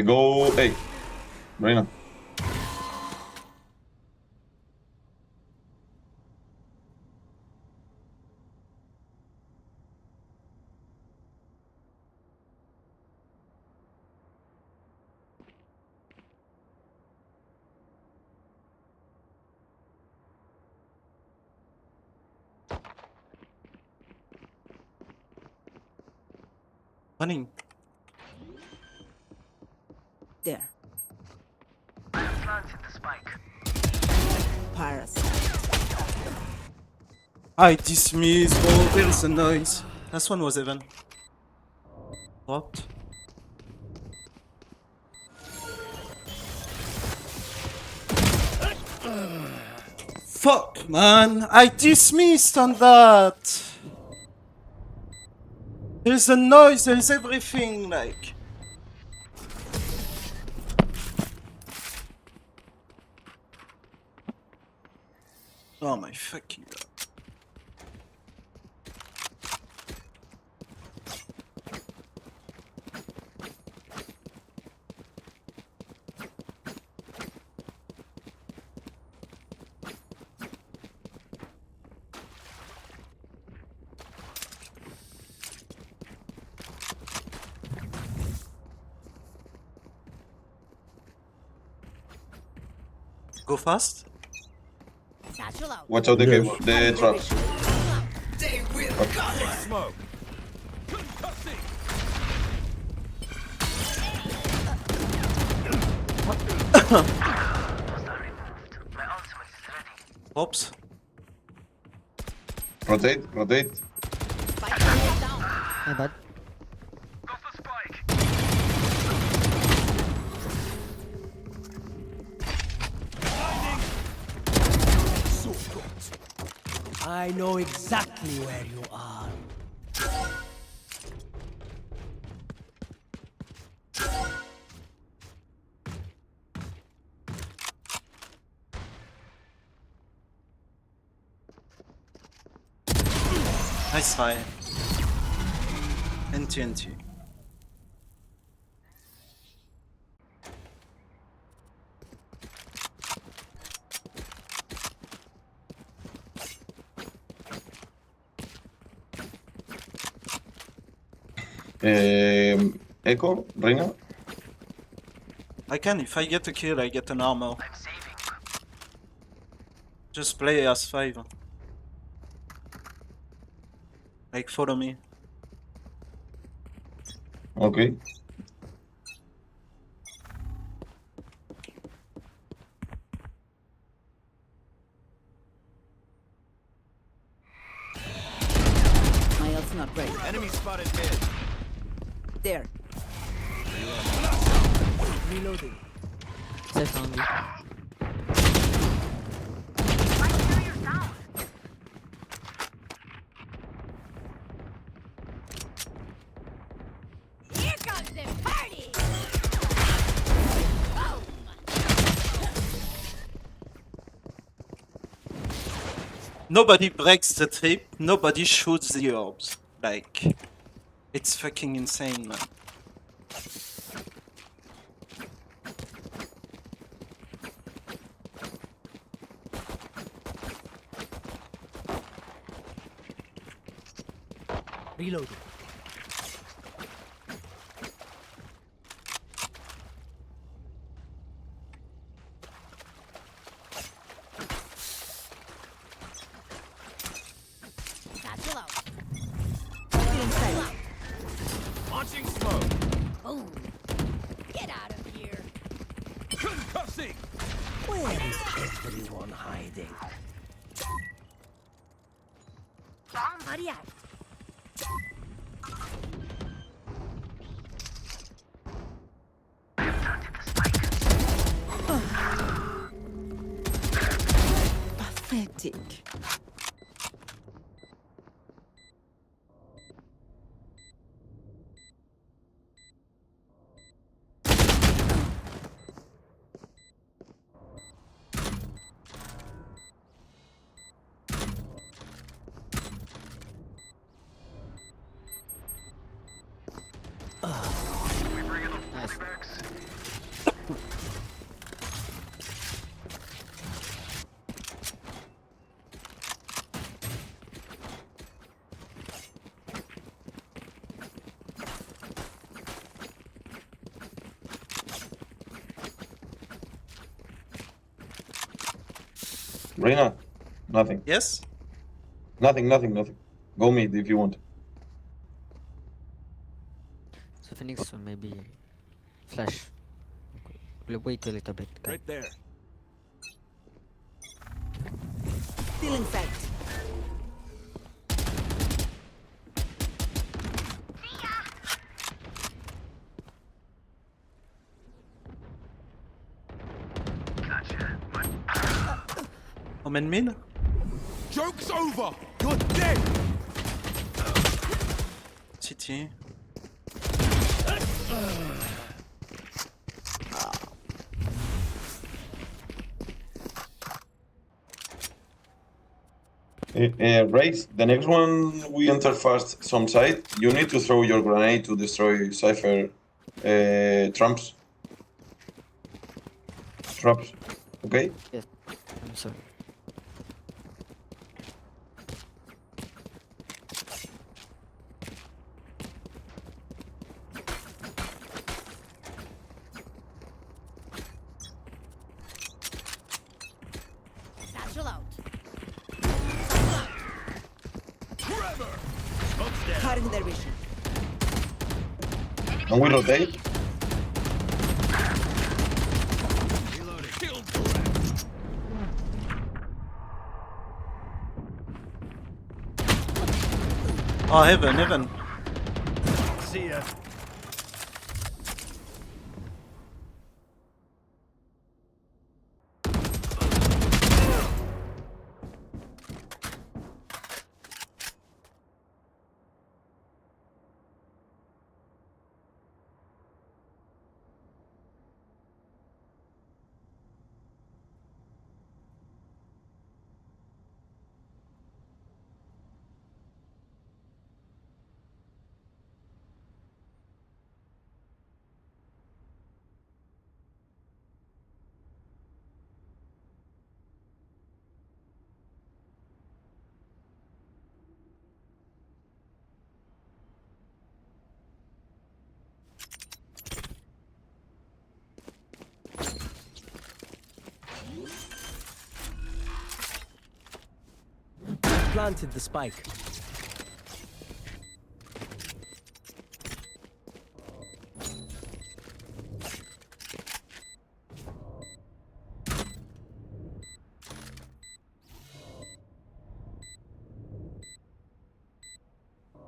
S17: Go A. Reina.
S20: Running.
S6: There.
S5: I have planted the spike.
S6: Parasite.
S20: I dismiss. Oh, there's a noise. Last one was Evan. Dropped. Fuck, man. I dismissed on that. There's a noise, there's everything, like. Oh my fucking god. Go fast.
S17: Watch out the cable, the traps.
S3: Smoke.
S20: Oops.
S17: Rotate, rotate.
S13: My bad.
S7: I know exactly where you are.
S20: Nice fire. And TNT.
S17: Echo, Reina.
S20: I can, if I get a kill, I get an armor. Just play as 5. Like, follow me.
S17: Okay.
S6: My ult's not ready.
S3: Enemy spotted mid.
S6: There.
S13: Reloading. Safe on you.
S4: Here comes the party!
S20: Nobody breaks the trip, nobody shoots the orbs. Like, it's fucking insane, man.
S7: Reloading.
S4: Satchel out.
S3: Launching smoke.
S4: Boom. Get out of here.
S3: Concussing.
S7: Where is everyone hiding?
S4: Buddy out.
S6: Pathetic.
S17: Reina, nothing.
S20: Yes?
S17: Nothing, nothing, nothing. Go mid if you want.
S13: So Phoenix will maybe flash. We'll wait a little bit. Okay.
S3: Right there.
S6: Still in sight.
S20: Omen mid?
S3: Joke's over. You're dead.
S20: CT.
S17: Race, the next one we enter first some side. You need to throw your grenade to destroy Cypher traps. Traps, okay?
S13: Yes. I'm sorry.
S6: Satchel out.
S16: Forever.
S6: Cutting their vision.
S17: Can we rotate?
S20: Oh, heaven.
S16: See ya.
S7: Planted the spike.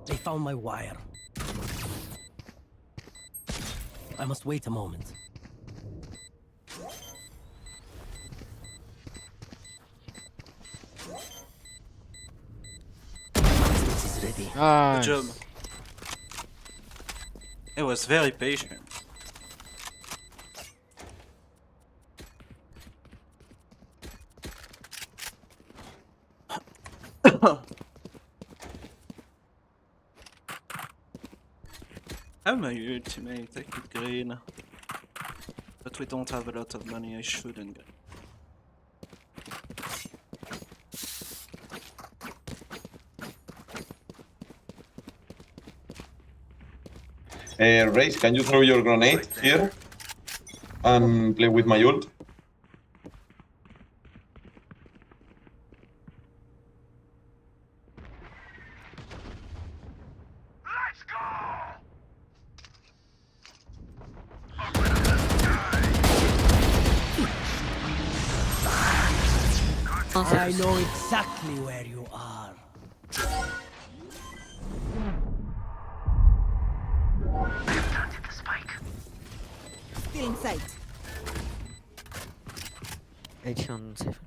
S7: They found my wire. I must wait a moment. Is ready.
S20: Good job. It was very patient. I'm a ultimate, I could green. But we don't have a lot of money, I shouldn't get.
S17: Race, can you throw your grenade here? And play with my ult?
S7: I know exactly where you are.
S6: Still in sight.
S13: 80 on safe.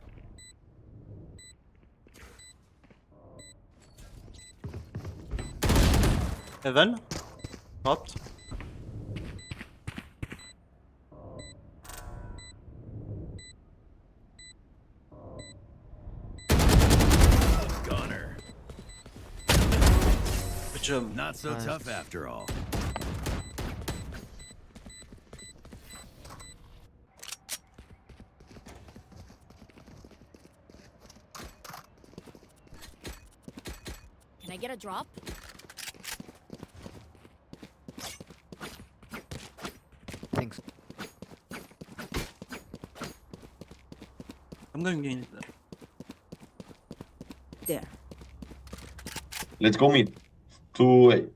S20: Heaven. Popped.
S16: Gunner.
S20: Good job.
S16: Not so tough after all.
S6: Can I get a drop?
S13: Thanks.
S20: I'm going in there.
S6: There.
S17: Let's go mid. 2A.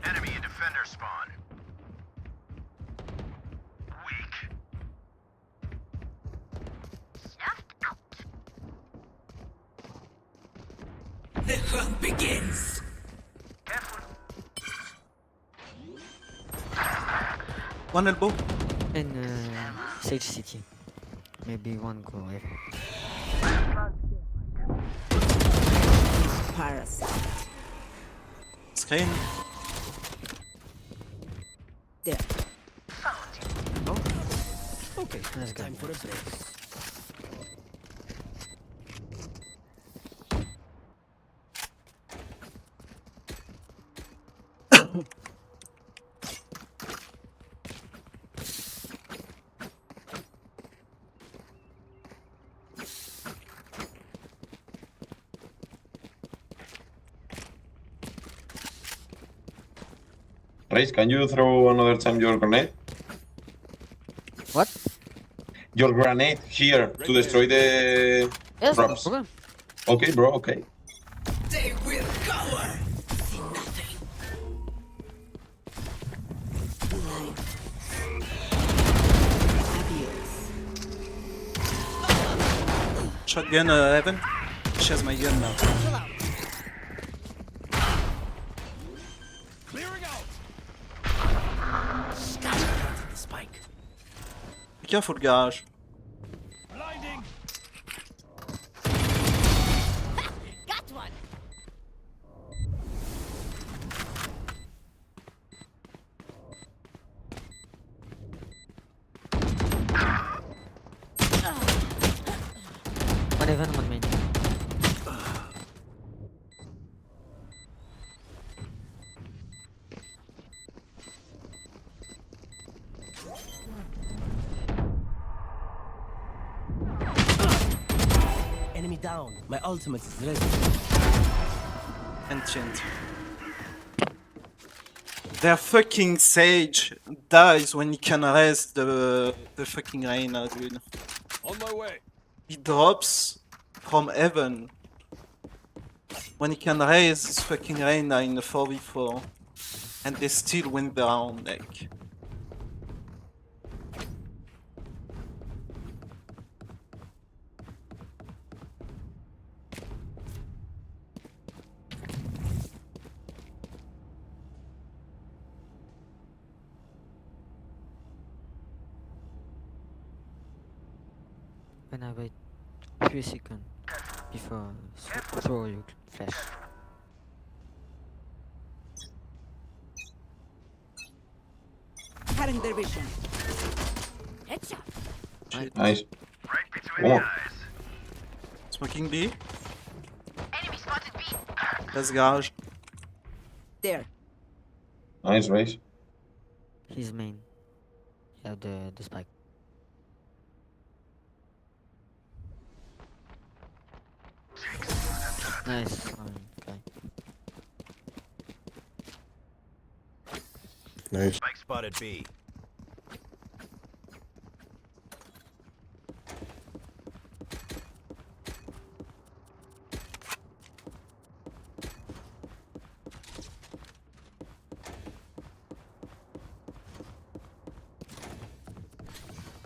S5: Enemy and defender spawn. Weak.
S7: The hunt begins.
S20: One elbow.
S13: In Sage City. Maybe one go away.
S6: Parasite.
S20: Screen.
S6: There.
S13: Okay, that's good.
S7: Time for a break.
S17: Race, can you throw another time your grenade?
S13: What?
S17: Your grenade here to destroy the
S13: Yes,
S17: traps.
S13: okay.
S17: Okay, bro, okay.
S6: They will cower. See nothing.
S20: Shotgun, Evan. She has my gun now. Be careful, garage.
S4: Got one.
S13: One Evan, one main.
S7: Enemy down. My ultimate is ready.
S20: Ancient. Their fucking Sage dies when he can raise the fucking Reyna, dude.
S3: On my way.
S20: He drops from heaven when he can raise his fucking Reyna in the 4v4 and they still win the round, like.
S13: When I wait 3 seconds before throw your flash.
S6: Cutting their vision.
S4: Headshot.
S17: Nice.
S5: Right between
S17: Come
S5: the
S17: on.
S5: eyes.
S20: Smoking B.
S5: Enemy spotted B.
S20: Let's garage.
S6: There.
S17: Nice, Race.
S13: His main. Yeah, the spike. Nice. Okay.
S3: Nice. Spike spotted B.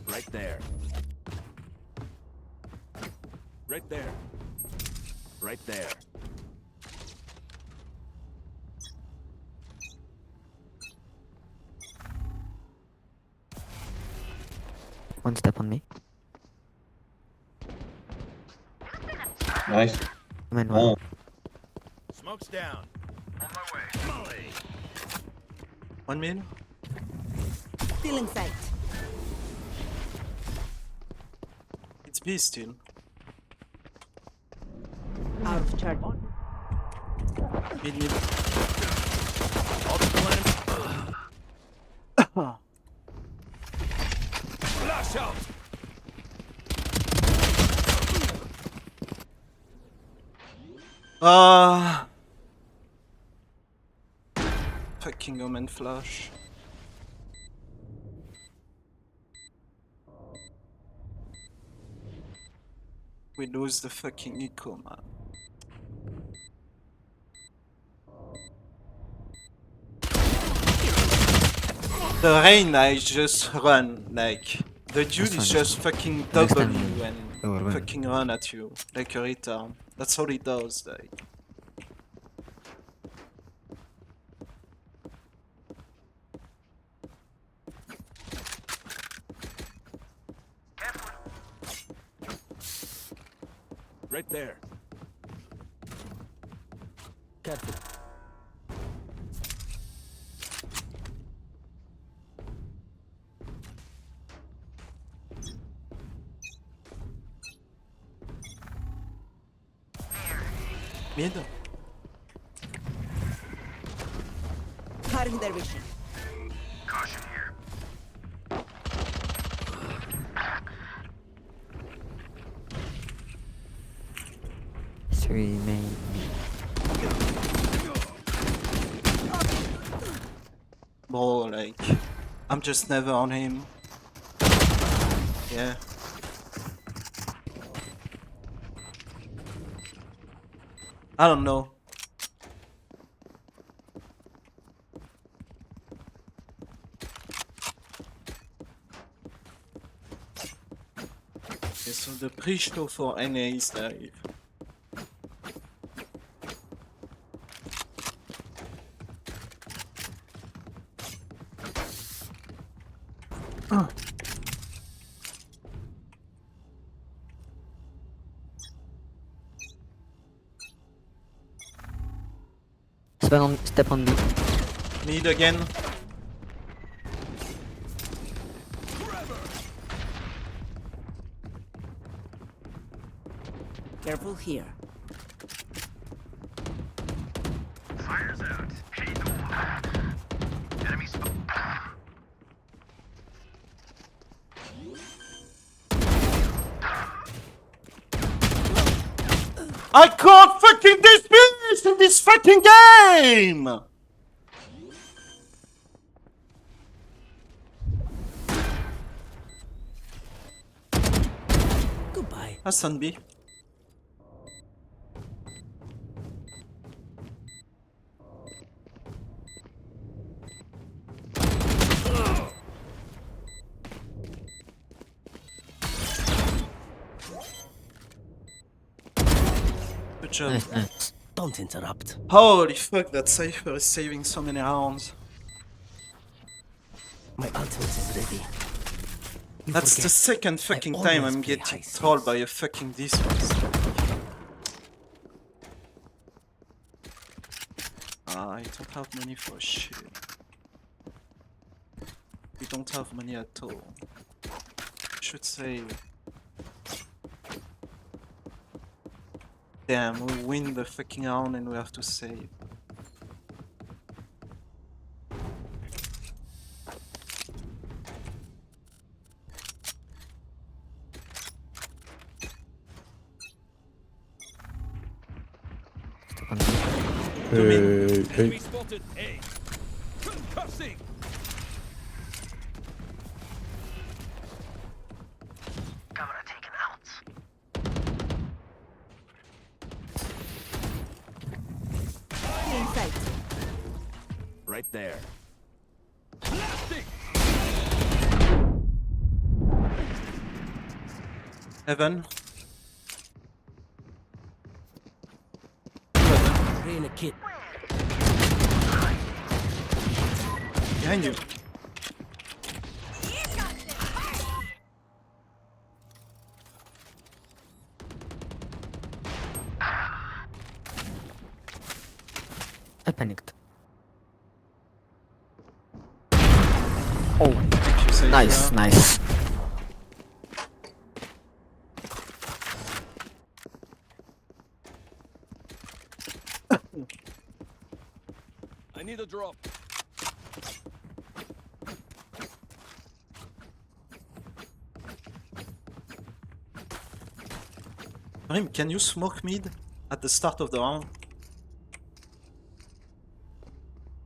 S3: Right there. Right there. Right there.
S13: One step on me.
S17: Nice.
S13: Man,
S17: Oh.
S3: Smoke's down. On my way. Molly.
S20: 1 min.
S6: Still in sight.
S20: It's B still.
S6: Out of charge.
S20: Mid.
S3: Flash out.
S20: Fucking Omen flash. We lose the fucking eco, man. The Reyna is just run, like the dude is just fucking double you and fucking run at you like a retard. That's all he does, like.
S3: Right there.
S7: Careful.
S20: Mid.
S6: Cutting their vision.
S5: Caution here.
S13: 3 main.
S20: bro, like, I'm just never on him. Yeah. I don't know. Okay, so the pre-show for NA is live.
S13: Step on B.
S20: Mid again.
S6: Careful here.
S5: Fire's out. Enemy spot.
S3: I can't fucking dismiss in this fucking game!
S6: Goodbye.
S20: That's on B. Good job.
S7: Nice. Don't interrupt.
S20: Holy fuck, that Cypher is saving so many rounds.
S7: My ultimate is ready. You
S20: That's
S7: forget,
S20: the second fucking
S7: I
S20: time
S7: always
S20: I'm
S7: play
S20: getting
S7: high
S20: trolled by a fucking defense. I don't have money for shit. We don't have money at all. Should save. Damn, we win the fucking round and we have to save.
S16: Enemy spotted A. Concussing.
S5: Camera taken out.
S6: In sight.
S16: Right there.
S20: Evan.
S7: Bring a kit.
S20: Behind you.
S13: I panicked. Oh, nice, nice.
S16: I need a drop.
S20: Rim, can you smoke mid at the start of the round?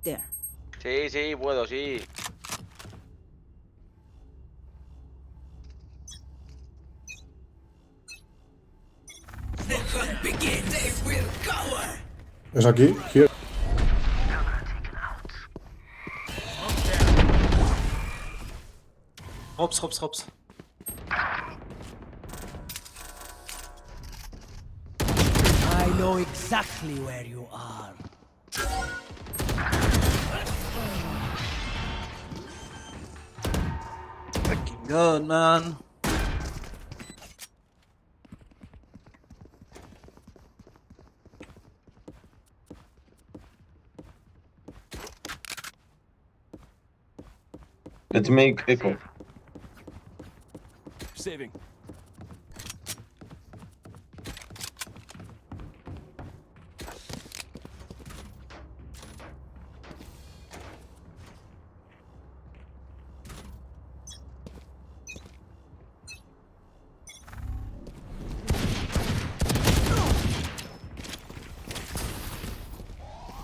S6: There.
S21: Sí, sí, puedo, sí.
S16: ¿Es aquí? Here.
S20: Hops.
S7: I know exactly where you are.
S20: Fucking good, man.
S17: Let's make echo.
S16: Saving.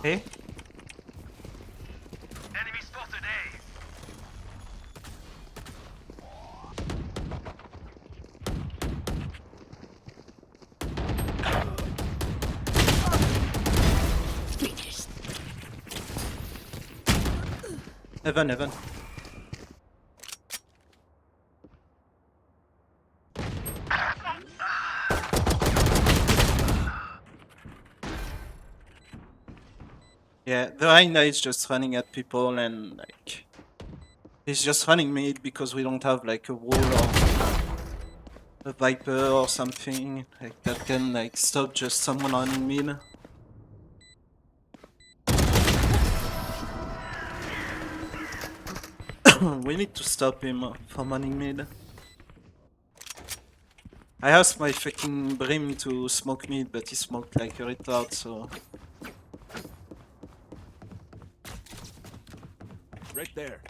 S20: Hey?
S5: Enemy spotted A.
S20: Heaven. Yeah, the Reyna is just running at people and like he's just running mid because we don't have like a wall or a Viper or something like that can like stop just someone running mid. We need to stop him from running mid. I asked my fucking Brim to smoke mid, but he smoked like a retard, so...
S16: Right there.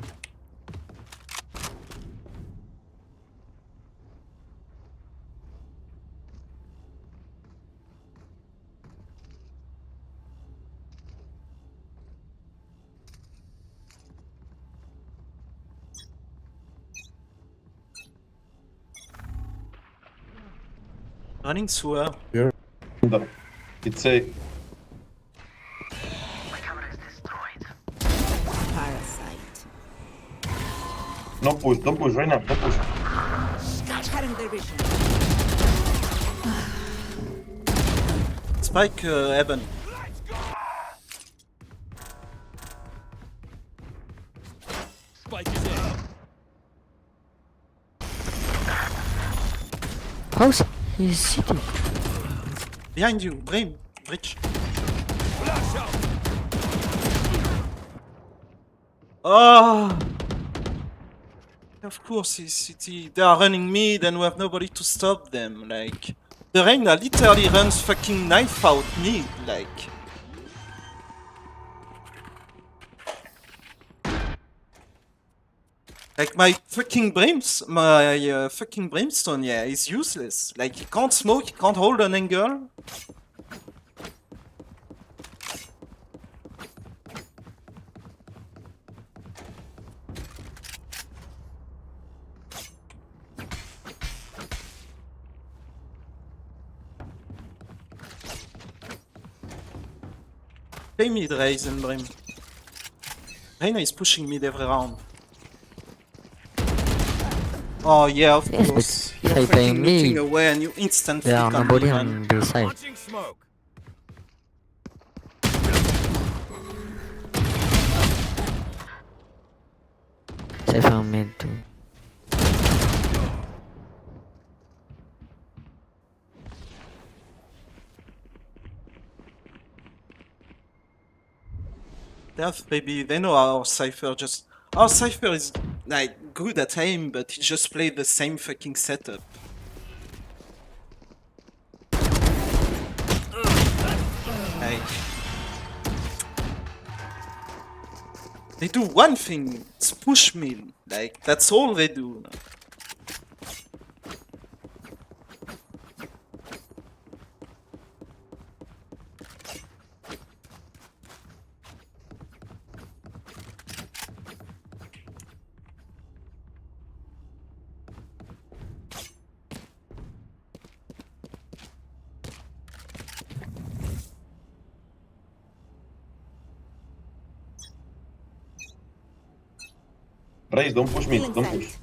S20: Running sewer.
S17: Here. It's a...
S6: Parasite.
S17: Don't push right now, don't push.
S6: Cutting their vision.
S20: Spike Heaven.
S16: Spike is in.
S13: House is sitting.
S20: Behind you, Brim, bridge. Oh! Of course, he's city. They are running mid and we have nobody to stop them. Like, the Reyna literally runs fucking knife out mid. Like, my fucking fucking brimstone, yeah, is useless. Like, he can't smoke, he can't hold an angle. Play mid, Raze and Brim. Reyna is pushing mid every round. Oh yeah, of course. You're
S13: they play
S20: fucking
S13: mid.
S20: looking away and you instantly
S13: There are
S20: come
S13: nobody
S20: behind.
S13: on the side.
S16: Launching smoke.
S13: Safe on mid too.
S20: They know our Cypher just... Our Cypher is, like, good at aim, but he just played the same fucking setup. Like... They do one thing, it's push mid. Like, that's all they do.
S17: Raze, don't push me, don't push.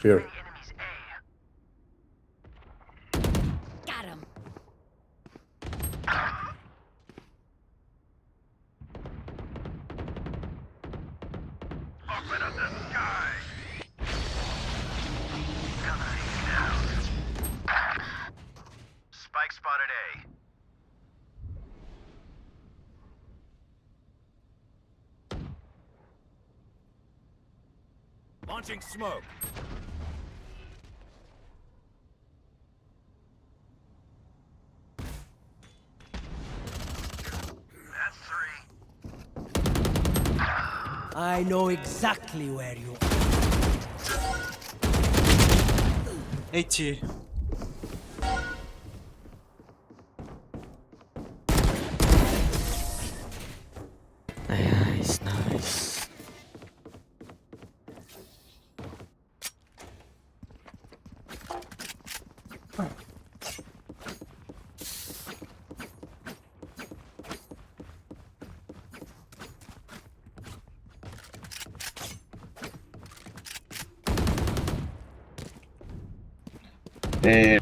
S17: Here.
S6: Got him.
S5: Open up the sky. Spike spotted A.
S16: Launching smoke.
S5: That's three.
S7: I know exactly where you are.
S20: 80.
S13: Nice, nice.
S5: Right there.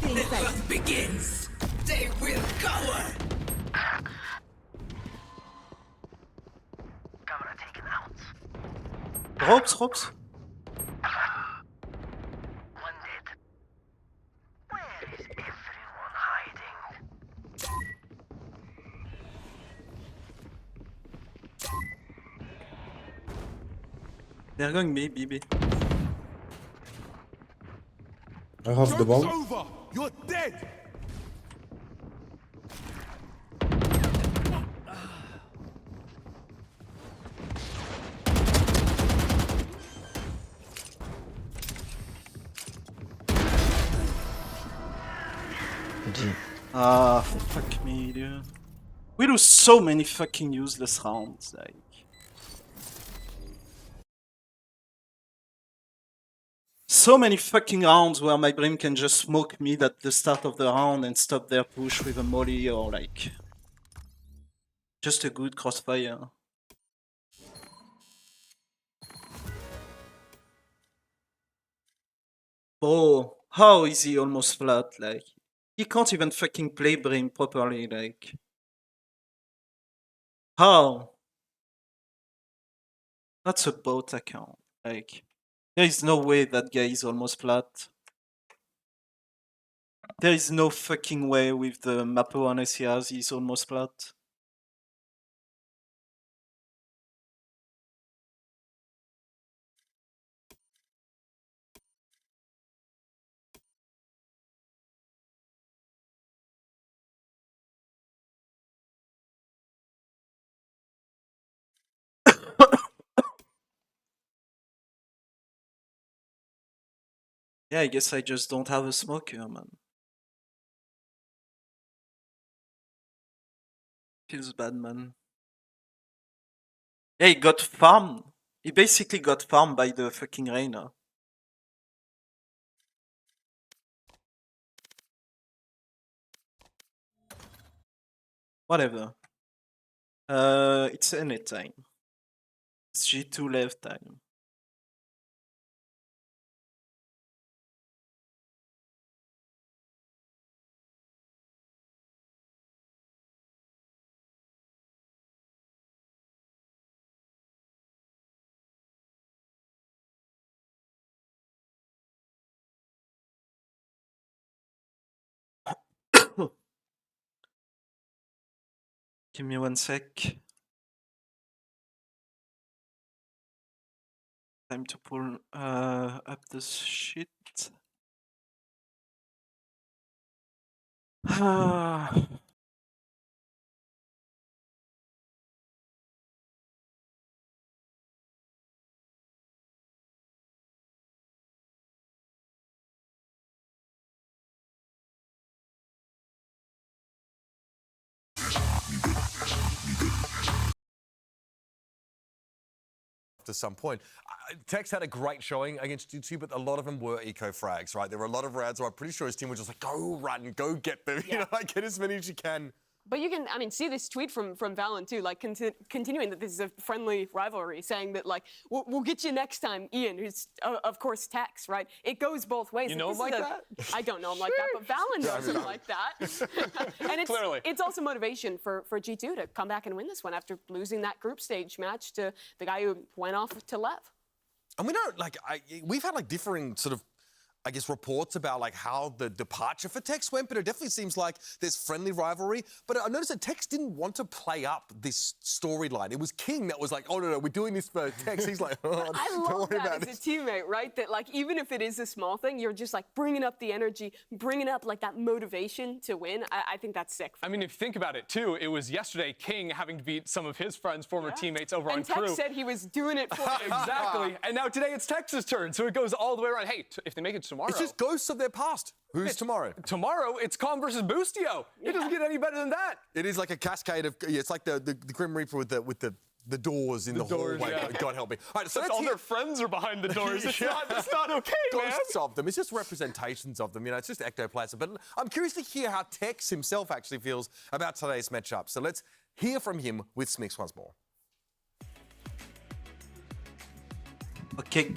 S7: The hunt begins. They will cower.
S5: Gonna take an ounce.
S20: Ropes, ropes.
S5: One dead. Where is everyone hiding?
S20: They're going B, B, B.
S2: I have the bomb.
S3: Over! You're dead!
S20: Ah, fuck me, dude. We lose so many fucking useless rounds, like. So many fucking rounds where my Brim can just smoke mid at the start of the round and stop their push with a molly or like... just a good crossfire. Oh, how is he almost flat, like? He can't even fucking play Brim properly, like... How? That's a bot account, like... There is no way that guy is almost flat. There is no fucking way with the map awareness he has, he's almost flat. Yeah, I guess I just don't have a smoker, man. Feels bad, man. Yeah, he got farmed. He basically got farmed by the fucking Reyna. Whatever. It's any time. It's G2 left time. Give me 1 sec. Time to pull up this shit.
S14: To some point. Tex had a great showing against G2, but a lot of them were eco frags, right? There were a lot of rads where I'm pretty sure his team was just like, go run, go get them, you know, like get as many as you can.
S23: But you can, I mean, see this tweet from Valen too, like continuing that this is a friendly rivalry, saying that like, we'll get you next time, Ian, who's of course Tex, right? It goes both ways.
S1: You know him like that?
S23: I don't know him like that, but Valen knows him like that. And it's also motivation for G2 to come back and win this one after losing that group stage match to the guy who went off to Lev.
S14: And we don't, like, we've had like differing sort of, I guess, reports about like how the departure for Tex went, but it definitely seems like there's friendly rivalry. But I noticed that Tex didn't want to play up this storyline. It was King that was like, oh no, we're doing this for Tex. He's like, oh,
S23: I
S14: don't
S23: love
S14: worry
S23: that
S14: about
S23: as
S14: it.
S23: a teammate, right? That like, even if it is a small thing, you're just like bringing up the energy, bringing up like that motivation to win. I think that's sick.
S1: I mean, if you think about it too, it was yesterday King having to beat some of his friends, former teammates over on
S23: And Tex
S1: crew.
S23: said he was doing it for him.
S1: Exactly. And now today it's Tex's turn, so it goes all the way around. Hey, if they make it tomorrow.
S14: It's just ghosts of their past. Who's tomorrow?
S1: Tomorrow, it's Calm versus Boostio. It doesn't get any better than that.
S14: It is like a cascade of, it's like the Grim Reaper with the the doors in the hallway.
S8: Yeah.
S14: God help me. All right, so
S8: all their friends are behind the doors. It's not okay, man.
S14: Ghosts of them. It's just representations of them. You know, it's just ectoplasm. But I'm curious to hear how Tex himself actually feels about today's matchup. So let's hear from him with Smix once more.
S20: Okay.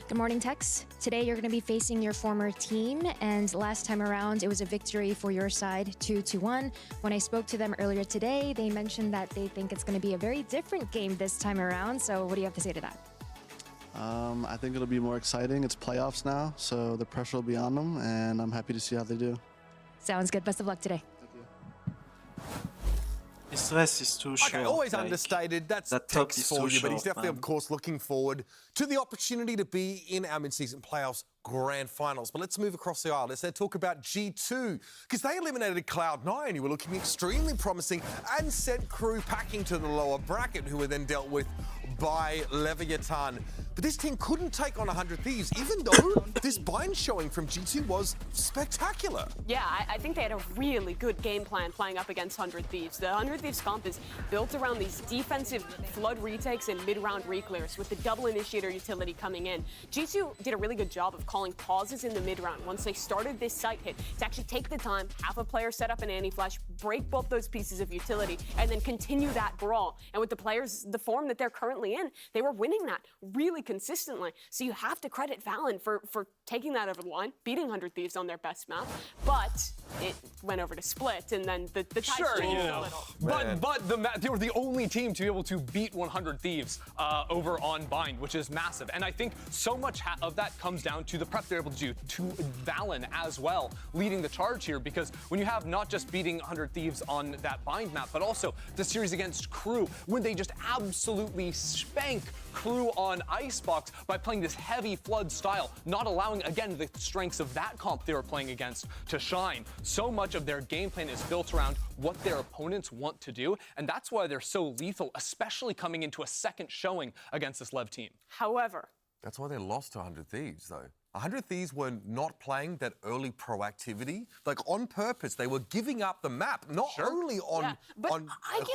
S12: Good morning, Tex. Today you're going to be facing your former team, and last time around it was a victory for your side, 2-1. When I spoke to them earlier today, they mentioned that they think it's going to be a very different game this time around. So what do you have to say to that?
S18: I think it'll be more exciting. It's playoffs now, so the pressure will be on them, and I'm happy to see how they do.
S12: Sounds good. Best of luck today.
S20: His stress is too short.
S14: Okay, always understated. That's Tex for you, but he's definitely, of course, looking forward to the opportunity to be in our mid-season playoffs grand finals. But let's move across the aisle. Let's talk about G2, because they eliminated Cloud9, who were looking extremely promising, and sent Crew packing to the lower bracket, who were then dealt with by Leviathan. But this team couldn't take on 100 Thieves, even though this bind showing from G2 was spectacular.
S23: Yeah, I think they had a really good game plan playing up against 100 Thieves. The 100 Thieves comp is built around these defensive flood retakes and mid-round reclears with the double initiator utility coming in. G2 did a really good job of calling pauses in the mid-round once they started this site hit to actually take the time, have a player set up an anti-flash, break both those pieces of utility, and then continue that brawl. And with the players, the form that they're currently in, they were winning that really consistently. So you have to credit Valen for taking that over the line, beating 100 Thieves on their best map, but it went over to Split, and then the ties changed a little.
S8: But they were the only team to be able to beat 100 Thieves over on Bind, which is massive. And I think so much of that comes down to the prep they're able to do, to Valen as well, leading the charge here, because when you have not just beating 100 Thieves on that Bind map, but also the series against Crew, when they just absolutely spank Crew on Icebox by playing this heavy flood style, not allowing, again, the strengths of that comp they were playing against to shine. So much of their game plan is built around what their opponents want to do, and that's why they're so lethal, especially coming into a second showing against this Lev team.
S23: However,
S14: that's why they lost to 100 Thieves, though. 100 Thieves were not playing that early proactivity. Like, on purpose, they were giving up the map, not only on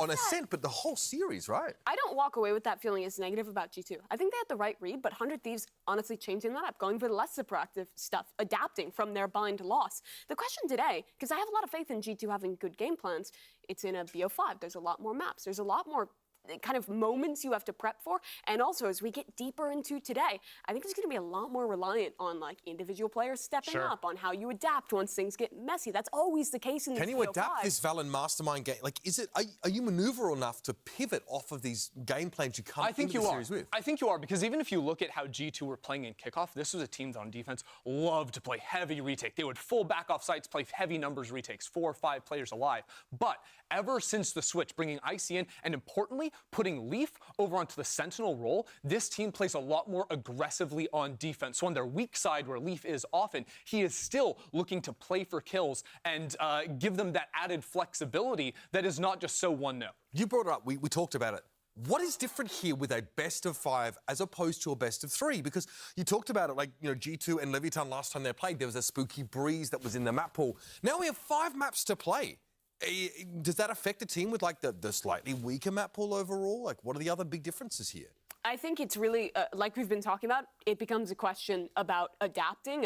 S14: Ascent, but the whole series, right?
S23: I don't walk away with that feeling as negative about G2. I think they had the right read, but 100 Thieves honestly changing that up, going for the less proactive stuff, adapting from their bind loss. The question today, because I have a lot of faith in G2 having good game plans, it's in a BO5. There's a lot more maps. There's a lot more kind of moments you have to prep for. And also, as we get deeper into today, I think it's going to be a lot more reliant on like individual players stepping up, on how you adapt once things get messy. That's always the case in this
S14: Can you adapt this Valen mastermind game? Like, are you maneuverable enough to pivot off of these game plans you come into the series with?
S8: I think you are, because even if you look at how G2 were playing in kickoff, this was a team that on defense loved to play heavy retake. They would full back off sites, play heavy numbers retakes, 4 or 5 players alive. But ever since the switch, bringing Icy in, and importantly, putting Leaf over onto the Sentinel role, this team plays a lot more aggressively on defense. So on their weak side, where Leaf is often, he is still looking to play for kills and give them that added flexibility that is not just so 1-0.
S14: You brought it up. We talked about it. What is different here with a best of 5 as opposed to a best of 3? Because you talked about it, like, you know, G2 and Leviathan last time they played, there was a spooky breeze that was in the map pool. Now we have 5 maps to play. Does that affect a team with like the slightly weaker map pool overall? Like, what are the other big differences here?
S23: I think it's really, like we've been talking about, it becomes a question about adapting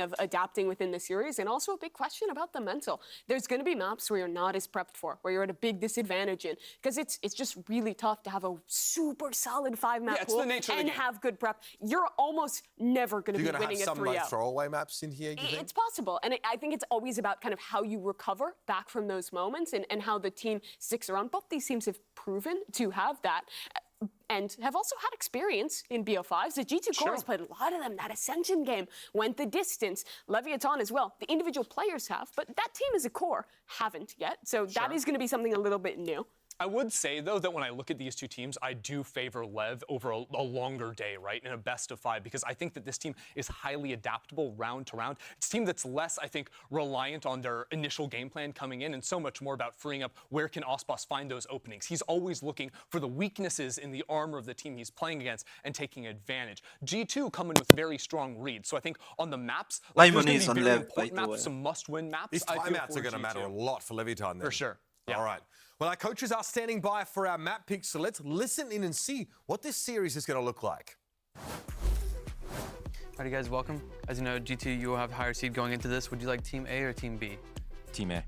S23: within the series, and also a big question about the mental. There's going to be maps where you're not as prepped for, where you're at a big disadvantage in, because it's just really tough to have a super solid 5-map pool and have good prep. You're almost never going to be winning a 3-0.
S14: You're going to have some like throwaway maps in here, you think?
S23: It's possible, and I think it's always about kind of how you recover back from those moments and how the team sticks around. Both these teams have proven to have that, and have also had experience in BO5s. The G2 core has played a lot of them. That Ascension game went the distance. Leviathan as well. The individual players have, but that team as a core haven't yet. So that is going to be something a little bit new.
S8: I would say, though, that when I look at these two teams, I do favor Lev over a longer day, right, in a best of 5, because I think that this team is highly adaptable round to round. It's a team that's less, I think, reliant on their initial game plan coming in, and so much more about freeing up where can Ospas find those openings. He's always looking for the weaknesses in the armor of the team he's playing against and taking advantage. G2 coming with very strong reads, so I think on the maps, like, there's going to be very important maps, some must-win maps.
S14: These timeouts are going to matter a lot for Leviathan then.
S8: For sure. Yeah.
S14: All right. Well, our coaches are standing by for our map picks, so let's listen in and see what this series is going to look like.
S10: Alrighty guys, welcome. As you know, G2, you will have higher seed going into this. Would you like Team A or Team B?
S15: Team A.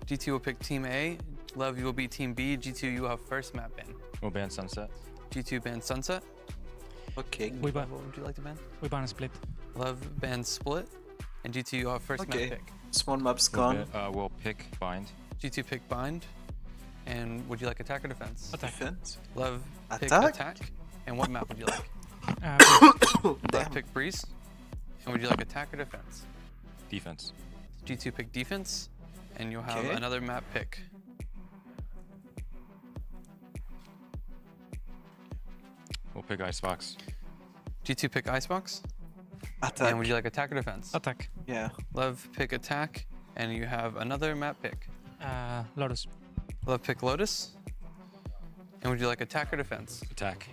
S10: G2 will pick Team A. Love, you will be Team B. G2, you will have first map ban.
S15: We'll ban Sunset.
S10: G2 ban Sunset.
S20: Okay.
S10: What would you like to ban?
S19: We ban Split.
S10: Love ban Split. And G2, you will have first map pick.
S20: Small map's gone.
S15: We'll pick Bind.
S10: G2 pick Bind. And would you like attack or defense?
S20: Attack. Defense.
S10: Love pick
S20: Attack?
S10: attack. And what map would you like? Love pick Breeze. And would you like attack or defense?
S15: Defense.
S10: G2 pick defense. And you'll have another map pick.
S15: We'll pick Icebox.
S10: G2 pick Icebox.
S20: Attack.
S10: And would you like attack or defense?
S19: Attack.
S20: Yeah.
S10: Love pick attack. And you have another map pick.
S19: Lotus.
S10: Love pick Lotus. And would you like attack or defense?
S15: Attack.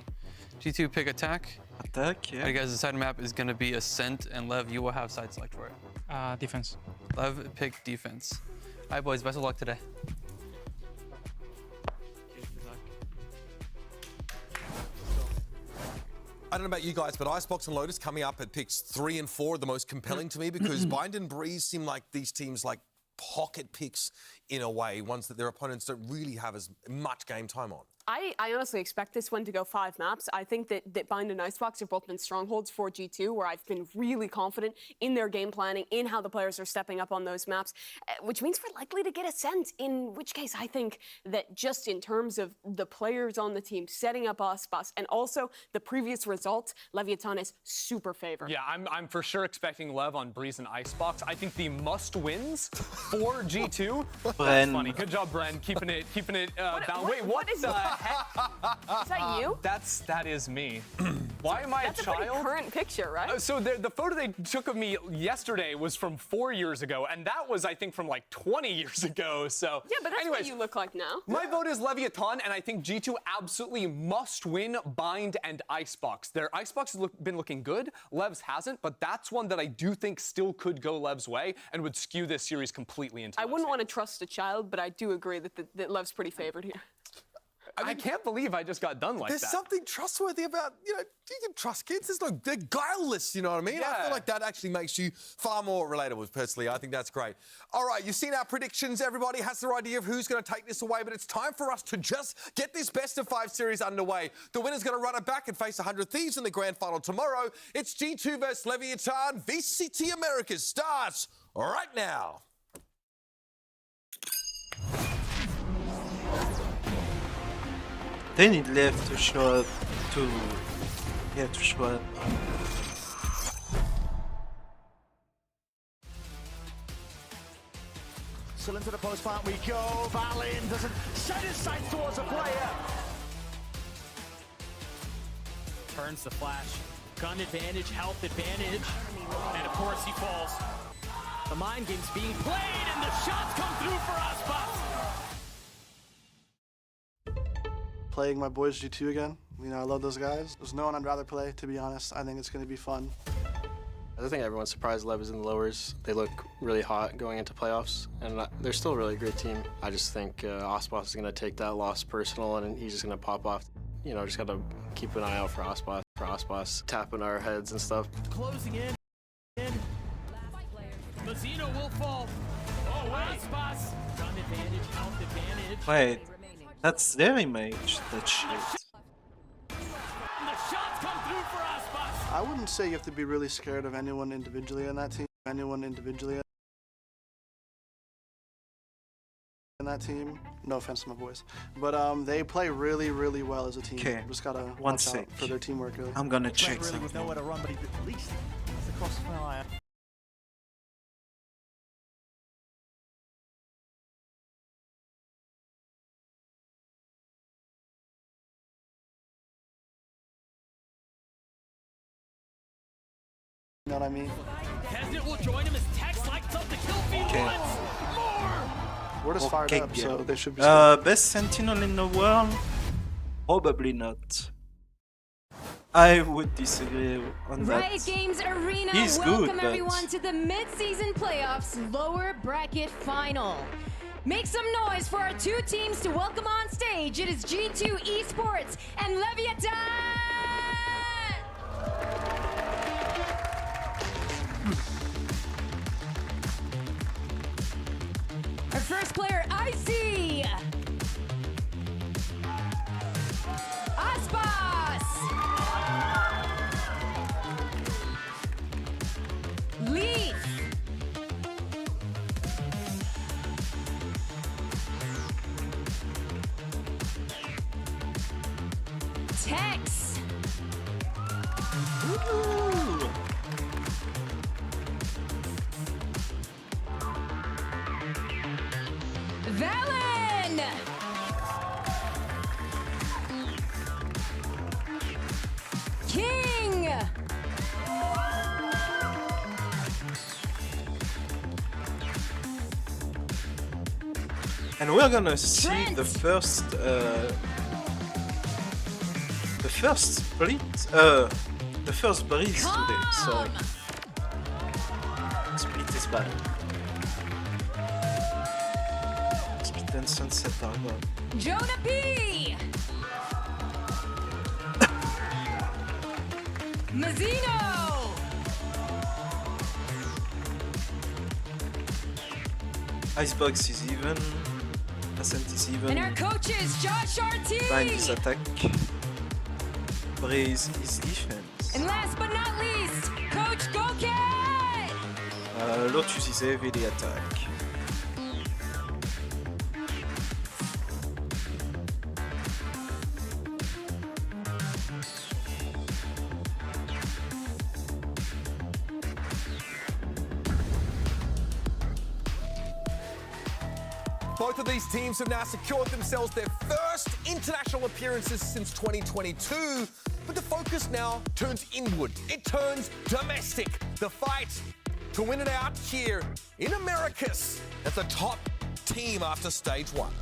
S10: G2 pick attack.
S20: Attack, yeah.
S10: Alright guys, the side map is gonna be Ascent, and Lev, you will have side select for it.
S19: Defense.
S10: Lev, pick defense. Alright boys, best of luck today.
S14: I don't know about you guys, but Icebox and Lotus coming up at picks 3 and 4 are the most compelling to me because Bind and Breeze seem like these teams like pocket picks in a way, ones that their opponents don't really have as much game time on.
S23: I honestly expect this one to go 5 maps. I think that Bind and Icebox have both been strongholds for G2, where I've been really confident in their game planning, in how the players are stepping up on those maps, which means we're likely to get Ascent, in which case I think that just in terms of the players on the team setting up Icebox and also the previous results, Leviathan is super favored.
S8: Yeah, I'm for sure expecting Lev on Breeze and Icebox. I think the must-wins for G2. That's funny. Good job, Bren, keeping it down. Wait, what is that?
S23: Is that you?
S8: That is me. Why am I
S23: That's
S8: a child?
S23: That's a pretty current picture, right?
S8: So the photo they took of me yesterday was from 4 years ago, and that was, I think, from like 20 years ago. So
S23: yeah, but that's
S8: anyways,
S23: what you look like now.
S8: My vote is Leviathan, and I think G2 absolutely must win Bind and Icebox. Their Icebox has been looking good. Lev's hasn't, but that's one that I do think still could go Lev's way and would skew this series completely into.
S23: I wouldn't want to trust a child, but I do agree that Lev's pretty favored here.
S8: I can't believe I just got done like that.
S14: There's something trustworthy about, you can trust kids. They're guileless, you know what I mean?
S8: Yeah.
S14: I feel like that actually makes you far more relatable, personally. I think that's great. All right, you've seen our predictions. Everybody has their idea of who's going to take this away, but it's time for us to just get this best-of-5 series underway. The winner's going to run it back and face 100 Thieves in the grand final tomorrow. It's G2 versus Leviathan. VCT Americas starts right now.
S20: They need Lev to show up to show up.
S3: Still into the post plant we go. Valin doesn't set his sights towards a player.
S24: Turns the flash. Gun advantage, health advantage. And of course he falls. The mind game's being played and the shots come through for us, but
S18: Playing my boys G2 again. I love those guys. There's no one I'd rather play, to be honest. I think it's going to be fun.
S25: I think everyone's surprised Lev is in the lowers. They look really hot going into playoffs, and they're still a really great team. I just think Osbos is going to take that loss personal, and he's just going to pop off. Just got to keep an eye out for Osbos tapping our heads and stuff.
S24: closing in. Mazzino will fall. Oh, wait. Spots. Gun advantage, health advantage.
S20: Wait, that's their image, that shit.
S24: The shots come through for us, Spots.
S18: I wouldn't say you have to be really scared of anyone individually in that team. No offense to my boys. But they play really, really well as a team.
S20: Okay,
S18: Just gotta
S20: one
S18: watch
S20: sec.
S18: out for their teamwork. Really.
S20: I'm gonna check
S3: Really
S20: something.
S3: with nowhere to run, but at least it's across the fire.
S18: You know what I mean?
S24: Desert will join him as Tex lights up the kill feed once more.
S18: We're just fired up, so they should be.
S20: Best Sentinel in the world? Probably not. I would disagree on that.
S26: Riot Games Arena,
S20: He's
S26: welcome
S20: good, but
S26: everyone to the mid-season playoffs lower bracket final.
S4: Make some noise for our two teams to welcome on stage. It is G2 Esports and Leviathan! Our first player, Icy! Aspas! Leaf! Tex!
S20: Ooh.
S4: Valen! King!
S20: And we're gonna see the first split, the first breeze today. Sorry, split is bad. Split and sunset are gone.
S4: Jonah P! Mazzino!
S20: Icebox is even. Ascent is even.
S4: And our coaches, Josh RT!
S20: Bind is attack. Breeze is defense.
S4: And last but not least, Coach Goket!
S20: Lotus is heavily attack.
S14: Both of these teams have now secured themselves their first international appearances since 2022, but the focus now turns inward. It turns domestic. The fight to win it out here in Americas as the top team after stage one.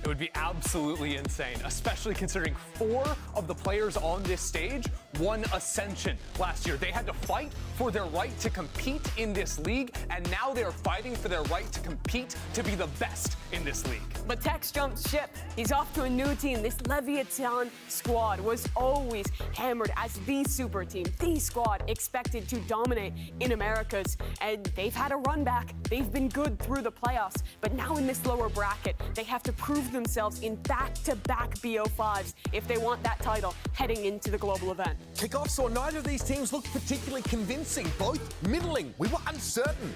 S8: It would be absolutely insane, especially considering 4 of the players on this stage won Ascension last year. They had to fight for their right to compete in this league, and now they're fighting for their right to compete to be the best in this league.
S23: But Tex jumped ship. He's off to a new team. This Leviathan squad was always hammered as the super team, the squad expected to dominate in Americas. And they've had a run back. They've been good through the playoffs. But now in this lower bracket, they have to prove themselves in back-to-back BO5s if they want that title heading into the global event.
S14: Kickoff saw neither of these teams look particularly convincing, both middling. We were uncertain.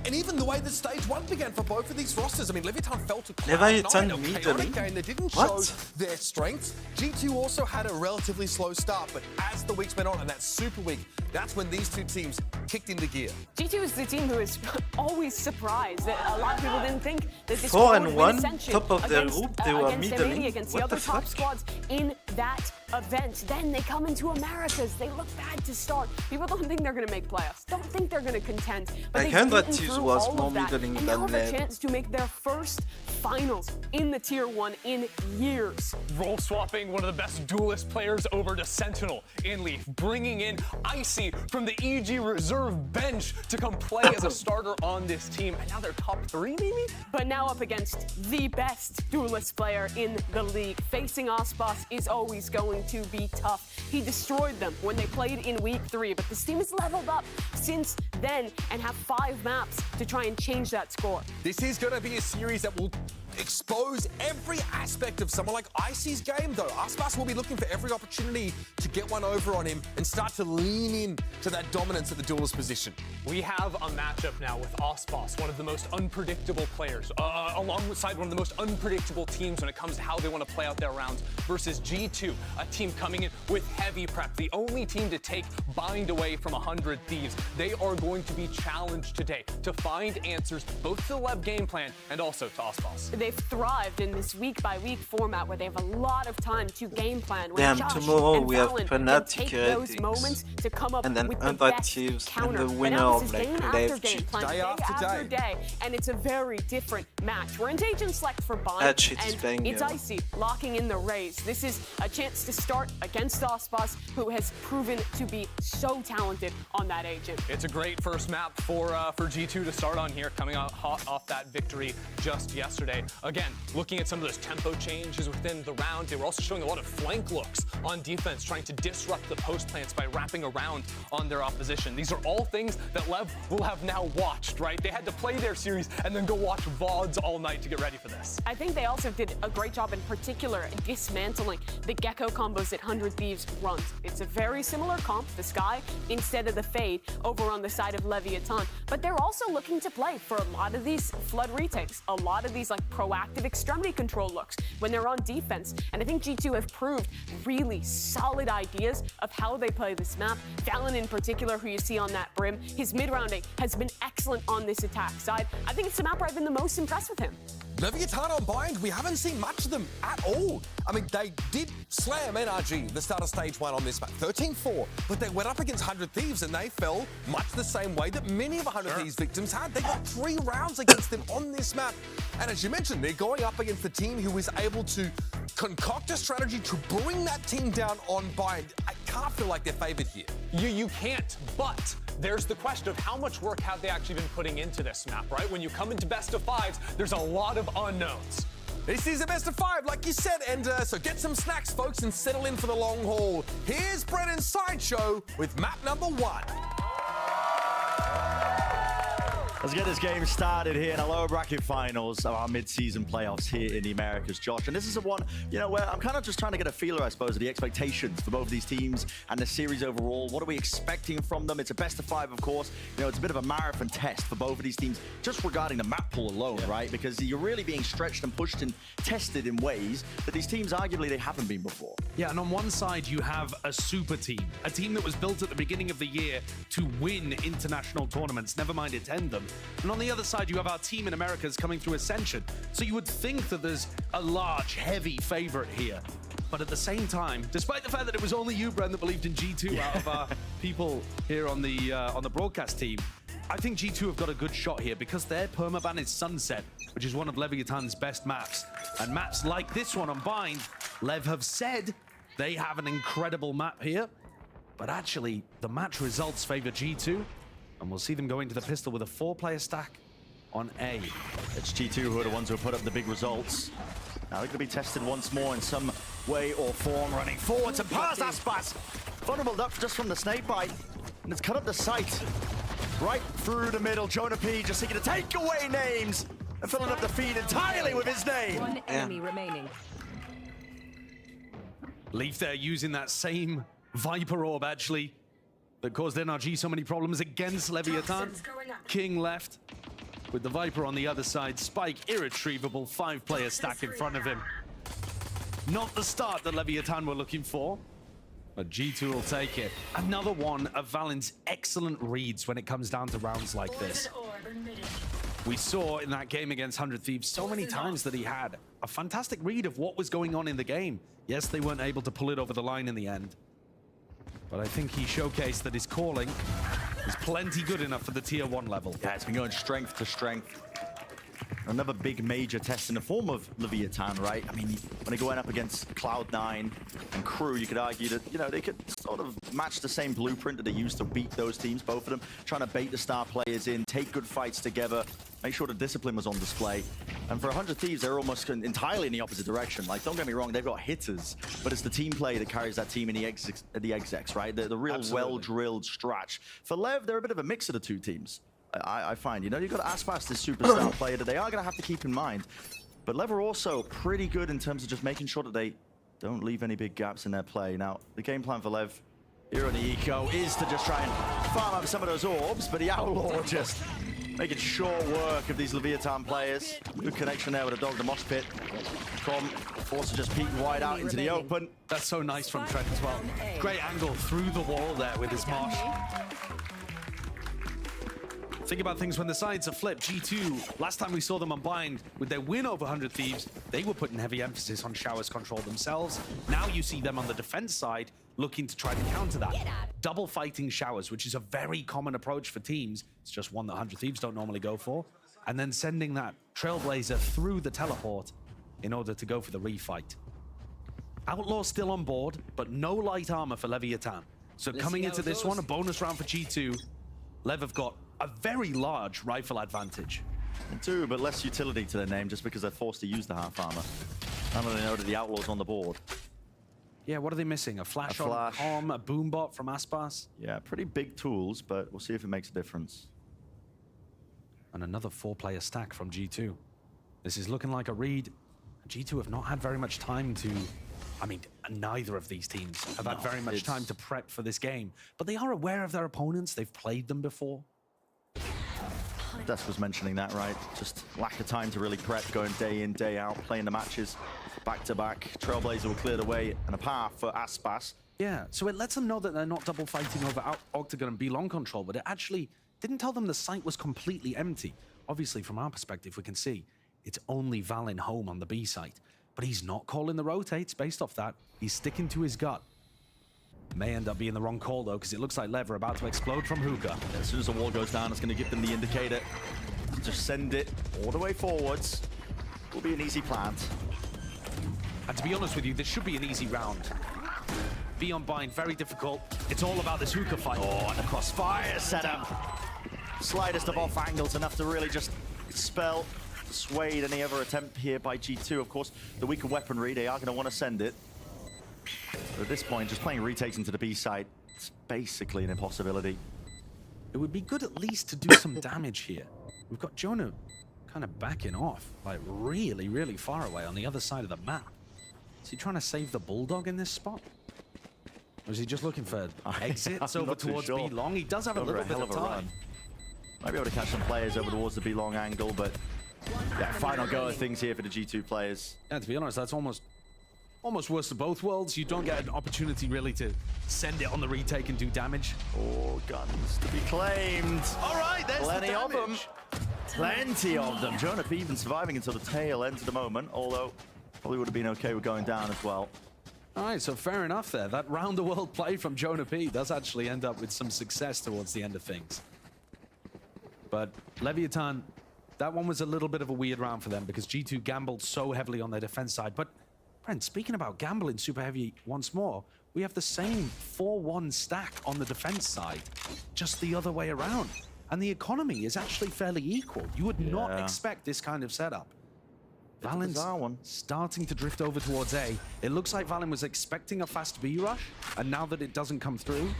S14: And even the way that stage one began for both of these rosters, I mean, Leviathan fell to
S20: Leviathan
S14: a
S20: middling?
S14: chaotic game that didn't show their strengths. G2 also had a relatively slow start, but as the weeks went on, and that super week, that's when these two teams kicked into gear.
S23: G2 is the team who is always surprised. A lot of people didn't think that this
S20: 4
S23: squad
S20: and
S23: would
S20: 1,
S23: win Ascension
S20: top of their
S23: against,
S20: group, they were
S23: against
S20: middling.
S23: EMEA, against
S20: What
S23: the
S20: the
S23: other top
S20: fuck?
S23: squads in that event. Then they come into Americas. They look bad to start. People don't think they're going to make playoffs. Don't think they're going to contend. But
S20: Like
S23: they've
S20: 100
S23: beaten
S20: Thieves
S23: through
S20: was
S23: all
S20: more
S23: of that,
S20: middling
S23: and now
S20: than
S23: have a
S20: Lev.
S23: chance to make their first finals in the tier 1 in years.
S8: Role swapping one of the best duelist players over to Sentinel in Leaf, bringing in Icy from the EG reserve bench to come play as a starter on this team. And now they're top 3, maybe?
S23: But now up against the best duelist player in the league. Facing Aspas is always going to be tough. He destroyed them when they played in week 3, but this team has leveled up since then and have 5 maps to try and change that score.
S14: This is going to be a series that will expose every aspect of someone like Icy's game, though. Aspas will be looking for every opportunity to get one over on him and start to lean in to that dominance at the duelist position.
S8: We have a matchup now with Aspas, one of the most unpredictable players, alongside one of the most unpredictable teams when it comes to how they want to play out their rounds, versus G2, a team coming in with heavy prep, the only team to take Bind away from 100 Thieves. They are going to be challenged today to find answers both to the Lev game plan and also to Aspas.
S23: They've thrived in this week-by-week format where they have a lot of time to game plan.
S20: Damn,
S23: Josh
S20: tomorrow
S23: and
S20: we have
S23: Valen
S20: Fnatic
S23: can take those
S20: ratings.
S23: moments to come up
S20: And then
S23: with the
S20: 100
S23: best
S20: Thieves and
S23: counter.
S20: the winner
S23: now this
S20: of
S23: is
S20: like
S23: game after
S20: Lev
S23: game,
S20: cheat.
S23: playing
S14: Day
S23: day
S14: after
S23: after
S14: day.
S23: day, and it's a very different match. We're in Agent Select for Bind,
S20: That shit is
S23: and
S20: banging.
S23: it's Icy locking in the Raze. This is a chance to start against Ospas, who has proven to be so talented on that agent.
S8: It's a great first map for G2 to start on here, coming out hot off that victory just yesterday. Again, looking at some of those tempo changes within the round, they were also showing a lot of flank looks on defense, trying to disrupt the post plants by wrapping around on their opposition. These are all things that Lev will have now watched, right? They had to play their series and then go watch VODs all night to get ready for this.
S23: I think they also did a great job in particular dismantling the Gecko combos that 100 Thieves runs. It's a very similar comp, the Sky instead of the Fade over on the side of Leviathan, but they're also looking to play for a lot of these flood retakes, a lot of these like proactive extremity control looks when they're on defense, and I think G2 have proved really solid ideas of how they play this map. Valen in particular, who you see on that brim, his mid-rounding has been excellent on this attack side. I think it's the map where I've been the most impressed with him.
S14: Leviathan on Bind, we haven't seen much of them at all. I mean, they did slam NRG the start of stage 1 on this map, 13-4, but they went up against 100 Thieves and they fell much the same way that many of 100 Thieves victims had. They got 3 rounds against them on this map. And as you mentioned, they're going up against the team who is able to concoct a strategy to bring that team down on Bind. I can't feel like they're favored here.
S8: You can't, but there's the question of how much work have they actually been putting into this map, right? When you come into best of 5s, there's a lot of unknowns.
S14: This is a best of 5, like you said, and so get some snacks, folks, and settle in for the long haul. Here's Brennan's Sideshow with map number 1.
S9: Let's get this game started here in the lower bracket finals of our mid-season playoffs here in the Americas, Josh. And this is the one, you know, where I'm kind of just trying to get a feeler, I suppose, of the expectations for both of these teams and the series overall. What are we expecting from them? It's a best of 5, of course. You know, it's a bit of a marathon test for both of these teams, just regarding the map pool alone, right? Because you're really being stretched and pushed and tested in ways that these teams, arguably, they haven't been before.
S11: Yeah, and on one side, you have a super team, a team that was built at the beginning of the year to win international tournaments, never mind attend them. And on the other side, you have our team in Americas coming through Ascension. So you would think that there's a large, heavy favorite here. But at the same time, despite the fact that it was only you, Bren, that believed in G2 out of our people here on the broadcast team, I think G2 have got a good shot here because their permaban is Sunset, which is one of Leviathan's best maps. And maps like this one on Bind, Lev have said they have an incredible map here. But actually, the match results favor G2. And we'll see them go into the pistol with a 4-player stack on A.
S9: It's G2 who are the ones who put up the big results. Now they're going to be tested once more in some way or form, running forwards and past Aspas. Vulnerable up just from the snake bite. And it's cut up the sight. Right through the middle. Jonah P just seeking to take away names and filling up the feed entirely with his name.
S4: One enemy remaining.
S11: Leaf there using that same Viper orb, actually, that caused NRG so many problems against Leviathan. King left with the Viper on the other side. Spike, irretrievable 5-player stack in front of him. Not the start that Leviathan were looking for, but G2 will take it. Another one of Valen's excellent reads when it comes down to rounds like this. We saw in that game against 100 Thieves so many times that he had a fantastic read of what was going on in the game. Yes, they weren't able to pull it over the line in the end, but I think he showcased that his calling is plenty good enough for the tier 1 level.
S9: Yeah, it's been going strength to strength. Another big major test in the form of Leviathan, right? I mean, when they're going up against Cloud9 and Crew, you could argue that, you know, they could sort of match the same blueprint that they used to beat those teams, both of them, trying to bait the star players in, take good fights together, make sure the discipline was on display. And for 100 Thieves, they're almost entirely in the opposite direction. Like, don't get me wrong, they've got hitters, but it's the team play that carries that team in the execs, right? The real well-drilled stratch. For Lev, they're a bit of a mix of the two teams. I find, you know, you've got Aspas, this superstar player that they are going to have to keep in mind. But Lev are also pretty good in terms of just making sure that they don't leave any big gaps in their play. Now, the game plan for Lev here on the Eco is to just try and farm up some of those orbs, but the Outlaw just making short work of these Leviathan players. Good connection there with the dog, the mosh pit. From forced to just peek wide out into the open.
S11: That's so nice from Trent as well. Great angle through the wall there with his mosh. Think about things when the sides are flipped. G2, last time we saw them on Bind with their win over 100 Thieves, they were putting heavy emphasis on Shower's control themselves. Now you see them on the defense side looking to try to counter that. Double fighting Showers, which is a very common approach for teams. It's just one that 100 Thieves don't normally go for. And then sending that Trailblazer through the teleport in order to go for the refight. Outlaw still on board, but no light armor for Leviathan. So coming into this one, a bonus round for G2. Lev have got a very large rifle advantage.
S9: They do, but less utility to their name just because they're forced to use the half armor. Now that they know that the Outlaw's on the board.
S11: Yeah, what are they missing? A flash on Calm, a boombot from Aspas?
S9: Yeah, pretty big tools, but we'll see if it makes a difference.
S11: And another 4-player stack from G2. This is looking like a read. G2 have not had very much time to... I mean, neither of these teams have had very much time to prep for this game. But they are aware of their opponents. They've played them before.
S9: Desk was mentioning that, right? Just lack of time to really prep, going day in, day out, playing the matches back-to-back. Trailblazer will clear the way and a path for Aspas.
S11: Yeah, so it lets them know that they're not double fighting over Octagon and B-Long control, but it actually didn't tell them the site was completely empty. Obviously, from our perspective, we can see it's only Valen home on the B site. But he's not calling the rotates based off that. He's sticking to his gut. May end up being the wrong call, though, because it looks like Lev are about to explode from hookah.
S9: As soon as the wall goes down, it's going to give them the indicator. Just send it all the way forwards. Will be an easy plant.
S11: And to be honest with you, this should be an easy round. Be on bind, very difficult. It's all about this hookah fight.
S9: Oh, and a crossfire setup. Slightest of off angles, enough to really just expel, dissuade any other attempt here by G2. Of course, the weaker weaponry, they are going to want to send it. But at this point, just playing retakes into the B site, it's basically an impossibility.
S11: It would be good at least to do some damage here. We've got Jonah kind of backing off, like really, really far away on the other side of the map. Is he trying to save the Bulldog in this spot? Or is he just looking for exits over towards B-Long? He does have a little bit of time.
S9: Might be able to catch some players over towards the B-Long angle, but yeah, final go of things here for the G2 players.
S11: Yeah, to be honest, that's almost worst of both worlds. You don't get an opportunity really to send it on the retake and do damage.
S9: Oh, guns to be claimed.
S11: All right, there's
S9: plenty of them. Plenty of them. Jonah P even surviving until the tail end of the moment, although probably would have been okay with going down as well.
S11: All right, so fair enough there. That round-the-world play from Jonah P does actually end up with some success towards the end of things. But Leviathan, that one was a little bit of a weird round for them because G2 gambled so heavily on their defense side. But, Brent, speaking about gambling super heavy once more, we have the same 4-1 stack on the defense side, just the other way around. And the economy is actually fairly equal. You would not expect this kind of setup. Valen's starting to drift over towards A. It looks like Valen was expecting a fast B rush, and now that it doesn't come through,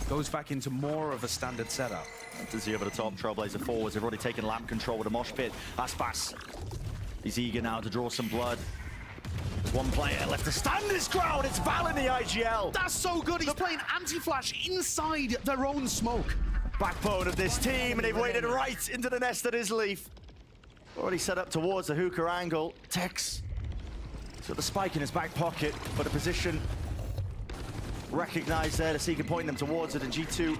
S11: goes back into more of a standard setup.
S9: Dizzy over the top, Trailblazer forwards. They've already taken lamp control with a mosh pit. Aspas, he's eager now to draw some blood. There's one player left to stand his ground. It's Valen, the IGL.
S11: That's so good. He's playing anti-flash inside their own smoke.
S9: Backbone of this team, and they've waded right into the nest that is Leaf. Already set up towards the hookah angle. Tex has got the spike in his back pocket, but a position recognized there to see he can point them towards it, and G2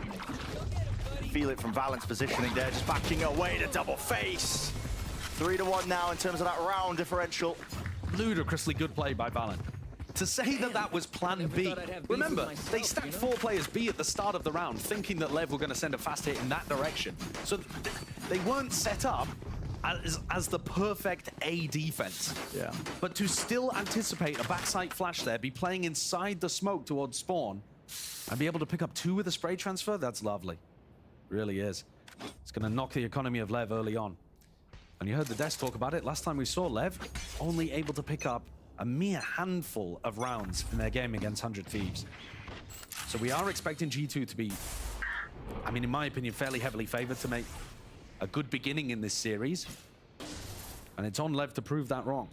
S9: feel it from Valen's positioning there, just backing away to double face. 3-1 now in terms of that round differential.
S11: Ludicrously good play by Valen. To say that that was plan B. Remember, they stacked 4 players B at the start of the round, thinking that Lev were going to send a fast hit in that direction. So they weren't set up as the perfect A defense.
S9: Yeah.
S11: But to still anticipate a backside flash there, be playing inside the smoke towards spawn, and be able to pick up 2 with a spray transfer, that's lovely. Really is. It's going to knock the economy of Lev early on. And you heard the desk talk about it. Last time we saw Lev, only able to pick up a mere handful of rounds in their game against 100 Thieves. So we are expecting G2 to be, I mean, in my opinion, fairly heavily favored to make a good beginning in this series. And it's on Lev to prove that wrong.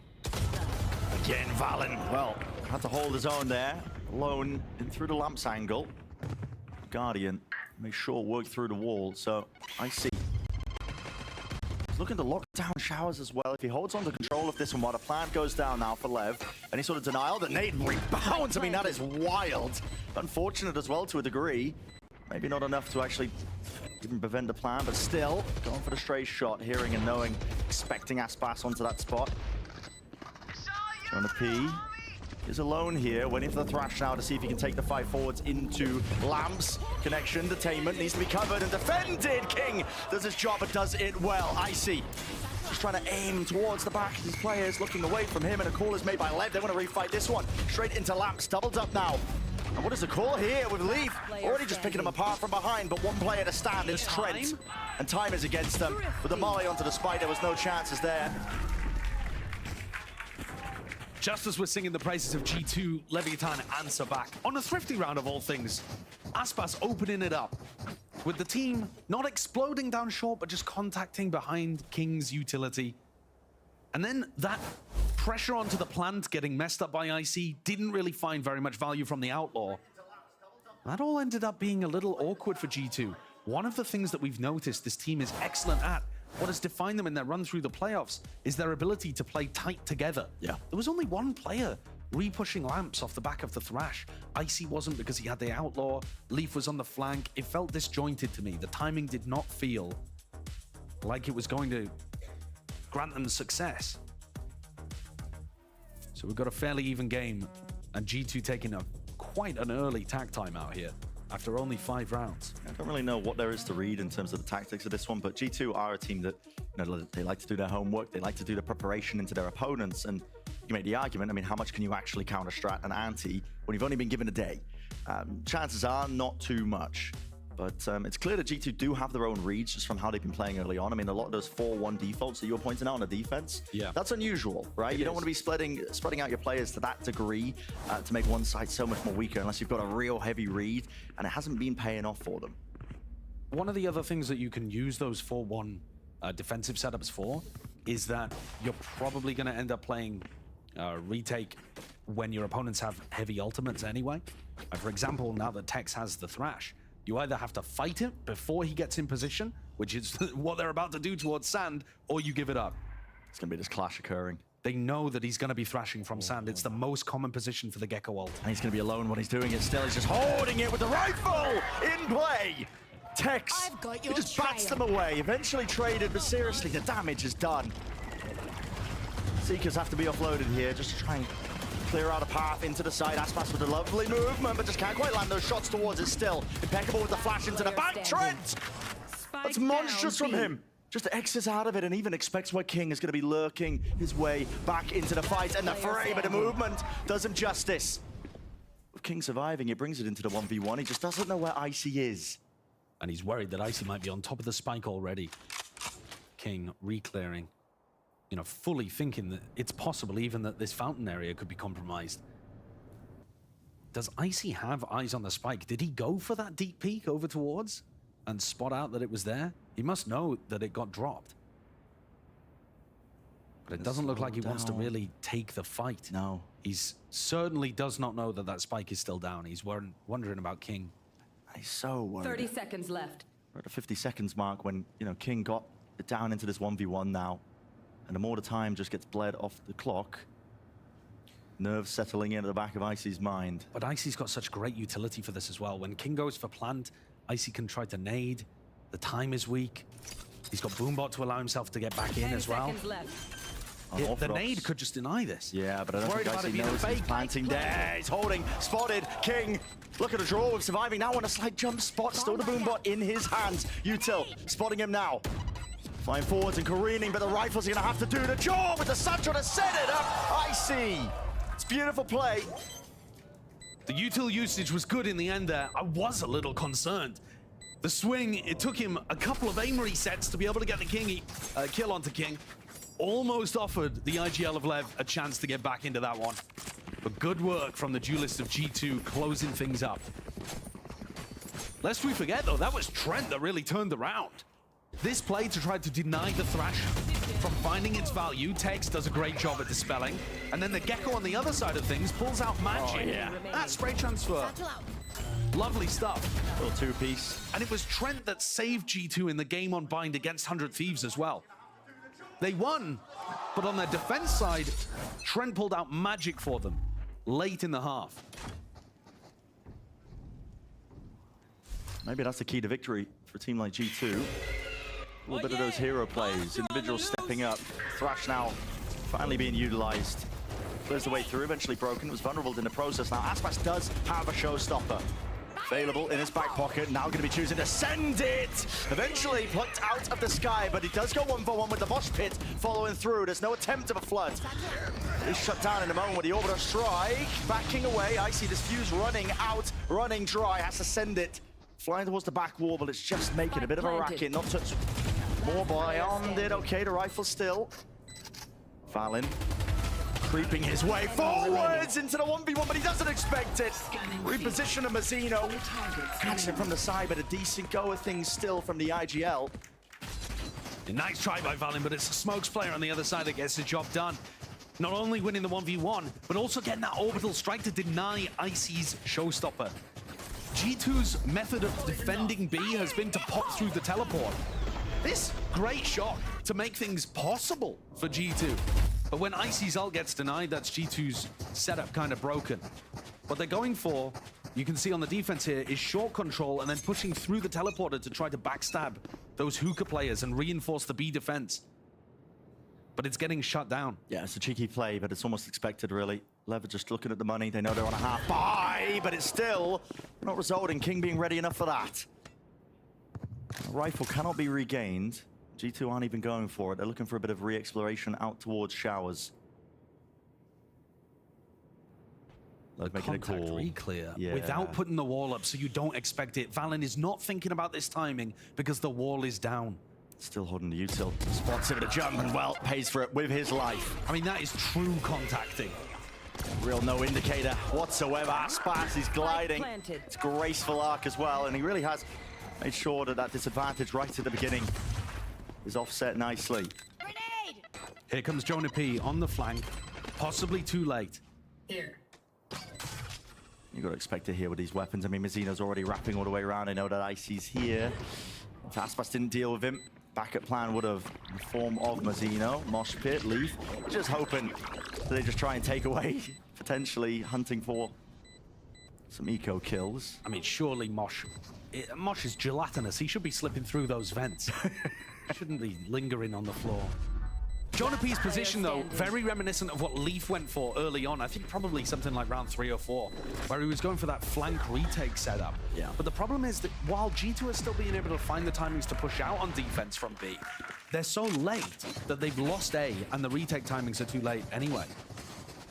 S9: Again, Valen, well, had to hold his own there. Alone in through the lamps angle. Guardian made sure work through the wall, so I see. He's looking to lock down Showers as well. If he holds on to control of this one while the plant goes down now for Lev, any sort of denial, the nade rebounds. I mean, that is wild. Unfortunate as well to a degree. Maybe not enough to actually even prevent the plan, but still going for the stray shot, hearing and knowing, expecting Aspas onto that spot. Jonah P is alone here, waiting for the thrash now to see if he can take the fight forwards into lamps. Connection, detainment needs to be covered and defended. King does his job, but does it well. Icy just trying to aim towards the back. These players looking away from him, and a call is made by Lev. They want to refight this one. Straight into Lamps, doubled up now. And what is the call here with Leaf? Already just picking them apart from behind, but one player to stand. It's Trent. And time is against them. With the molly onto the spike, there was no chances there.
S11: Just as we're singing the praises of G2, Leviathan answer back. On a thrifty round of all things, Aspas opening it up. With the team not exploding down short, but just contacting behind King's utility. And then that pressure onto the plant getting messed up by Icy didn't really find very much value from the Outlaw. That all ended up being a little awkward for G2. One of the things that we've noticed this team is excellent at, what has defined them in their run through the playoffs, is their ability to play tight together.
S9: Yeah.
S11: There was only one player re-pushing Lamps off the back of the Thrash. Icy wasn't because he had the Outlaw. Leaf was on the flank. It felt disjointed to me. The timing did not feel like it was going to grant them success. So we've got a fairly even game, and G2 taking quite an early tag time out here after only 5 rounds.
S9: I don't really know what there is to read in terms of the tactics of this one, but G2 are a team that, you know, they like to do their homework, they like to do the preparation into their opponents, and you make the argument, I mean, how much can you actually counter-strat an anti when you've only been given a day? Chances are not too much. But it's clear that G2 do have their own reads just from how they've been playing early on. I mean, a lot of those 4-1 defaults that you were pointing out on the defense, that's unusual, right? You don't want to be spreading out your players to that degree to make one side so much more weaker unless you've got a real heavy read, and it hasn't been paying off for them.
S11: One of the other things that you can use those 4-1 defensive setups for is that you're probably going to end up playing retake when your opponents have heavy ultimates anyway. For example, now that Tex has the Thrash, you either have to fight it before he gets in position, which is what they're about to do towards Sand, or you give it up.
S9: It's going to be this clash occurring.
S11: They know that he's going to be thrashing from Sand. It's the most common position for the Gecko ult.
S9: And he's going to be alone when he's doing it still. He's just holding it with the rifle in play. Tex, he just bats them away. Eventually traded, but seriously, the damage is done. Seekers have to be offloaded here just to try and clear out a path into the side. Aspas with a lovely movement, but just can't quite land those shots towards it still. Impeccable with the flash into the back. Trent! That's monstrous from him. Just exits out of it and even expects where King is going to be lurking his way back into the fight, and the fray, but the movement does him justice. With King surviving, it brings it into the 1v1. He just doesn't know where Icy is.
S11: And he's worried that Icy might be on top of the spike already. King re-clearing. You know, fully thinking that it's possible even that this fountain area could be compromised. Does Icy have eyes on the spike? Did he go for that deep peek over towards and spot out that it was there? He must know that it got dropped. But it doesn't look like he wants to really take the fight.
S9: No.
S11: He certainly does not know that that spike is still down. He's wondering about King.
S9: He's so worried.
S4: 30 seconds left.
S9: We're at the 50 seconds mark when, you know, King got it down into this 1v1 now. And the more the time just gets bled off the clock, nerves settling into the back of Icy's mind.
S11: But Icy's got such great utility for this as well. When King goes for plant, Icy can try to nade. The time is weak. He's got Boombot to allow himself to get back in as well. The nade could just deny this.
S9: Yeah, but I don't
S11: Worried
S9: think
S11: about it
S9: Icy
S11: being a
S9: knows he's
S11: fake.
S9: planting there. He's holding, spotted, King. Look at the draw with surviving now on a slight jump spot. Still the Boombot in his hands. Util spotting him now. Flying forwards and careening, but the rifles are going to have to do the job with the Sancho to set it up. Icy. It's beautiful play.
S11: The util usage was good in the end there. I was a little concerned. The swing, it took him a couple of aim resets to be able to get the kill onto King. Almost offered the IGL of Lev a chance to get back into that one. But good work from the duelist of G2 closing things up. Lest we forget though, that was Trent that really turned around. This play to try to deny the Thrash from finding its value, Tex does a great job at dispelling. And then the Gecko on the other side of things pulls out magic.
S9: Oh, yeah.
S11: That spray transfer. Lovely stuff.
S9: Little two-piece.
S11: And it was Trent that saved G2 in the game on Bind against 100 Thieves as well. They won, but on their defense side, Trent pulled out magic for them late in the half.
S9: Maybe that's the key to victory for a team like G2. A little bit of those hero plays, individuals stepping up. Thrash now finally being utilized. Clears the way through, eventually broken. It was vulnerable in the process. Now Aspas does have a showstopper. available in his back pocket. Now going to be choosing to send it. Eventually plucked out of the sky, but he does go 1-for-1 with the mosh pit following through. There's no attempt of a flood. He's shut down in a moment with the orbital strike. Backing away. Icy this fuse running out, running dry. Has to send it. Flying towards the back wall, but it's just making a bit of a racket. Not touch. More beyond it. Okay, the rifle still. Valen creeping his way forwards into the 1v1, but he doesn't expect it. Reposition of Mazzino. Catching it from the side, but a decent go of things still from the IGL.
S11: A nice try by Valen, but it's a Smokes player on the other side that gets the job done. Not only winning the 1v1, but also getting that orbital strike to deny Icy's showstopper. G2's method of defending B has been to pop through the teleport. This great shot to make things possible for G2. But when Icy's ult gets denied, that's G2's setup kind of broken. What they're going for, you can see on the defense here, is short control and then pushing through the teleporter to try to backstab those hookah players and reinforce the B defense. But it's getting shut down.
S9: Yeah, it's a cheeky play, but it's almost expected, really. Lever just looking at the money. They know they're on a half buy, but it's still not resulting. King being ready enough for that. The rifle cannot be regained. G2 aren't even going for it. They're looking for a bit of re-exploration out towards showers.
S11: Making a call. Re-clear
S9: Yeah.
S11: without putting the wall up, so you don't expect it. Valen is not thinking about this timing because the wall is down.
S9: Still holding the util. Spots it with a jump and, well, pays for it with his life.
S11: I mean, that is true contacting.
S9: Real no indicator whatsoever. Aspas is gliding. It's graceful arc as well, and he really has made sure that that disadvantage right at the beginning is offset nicely.
S11: Here comes Jonah P on the flank, possibly too late.
S9: Here. You got to expect it here with these weapons. I mean, Mazzino's already wrapping all the way around. I know that Icy's here. If Aspas didn't deal with him, backup plan would have in the form of Mazzino, Mosh Pit, Leaf. Just hoping that they just try and take away, potentially hunting for some eco kills.
S11: I mean, surely Mosh is gelatinous. He should be slipping through those vents. Shouldn't be lingering on the floor. Jonah P's position, though, very reminiscent of what Leaf went for early on. I think probably something like round 3 or 4, where he was going for that flank retake setup.
S9: Yeah.
S11: But the problem is that while G2 is still being able to find the timings to push out on defense from B, they're so late that they've lost A, and the retake timings are too late anyway.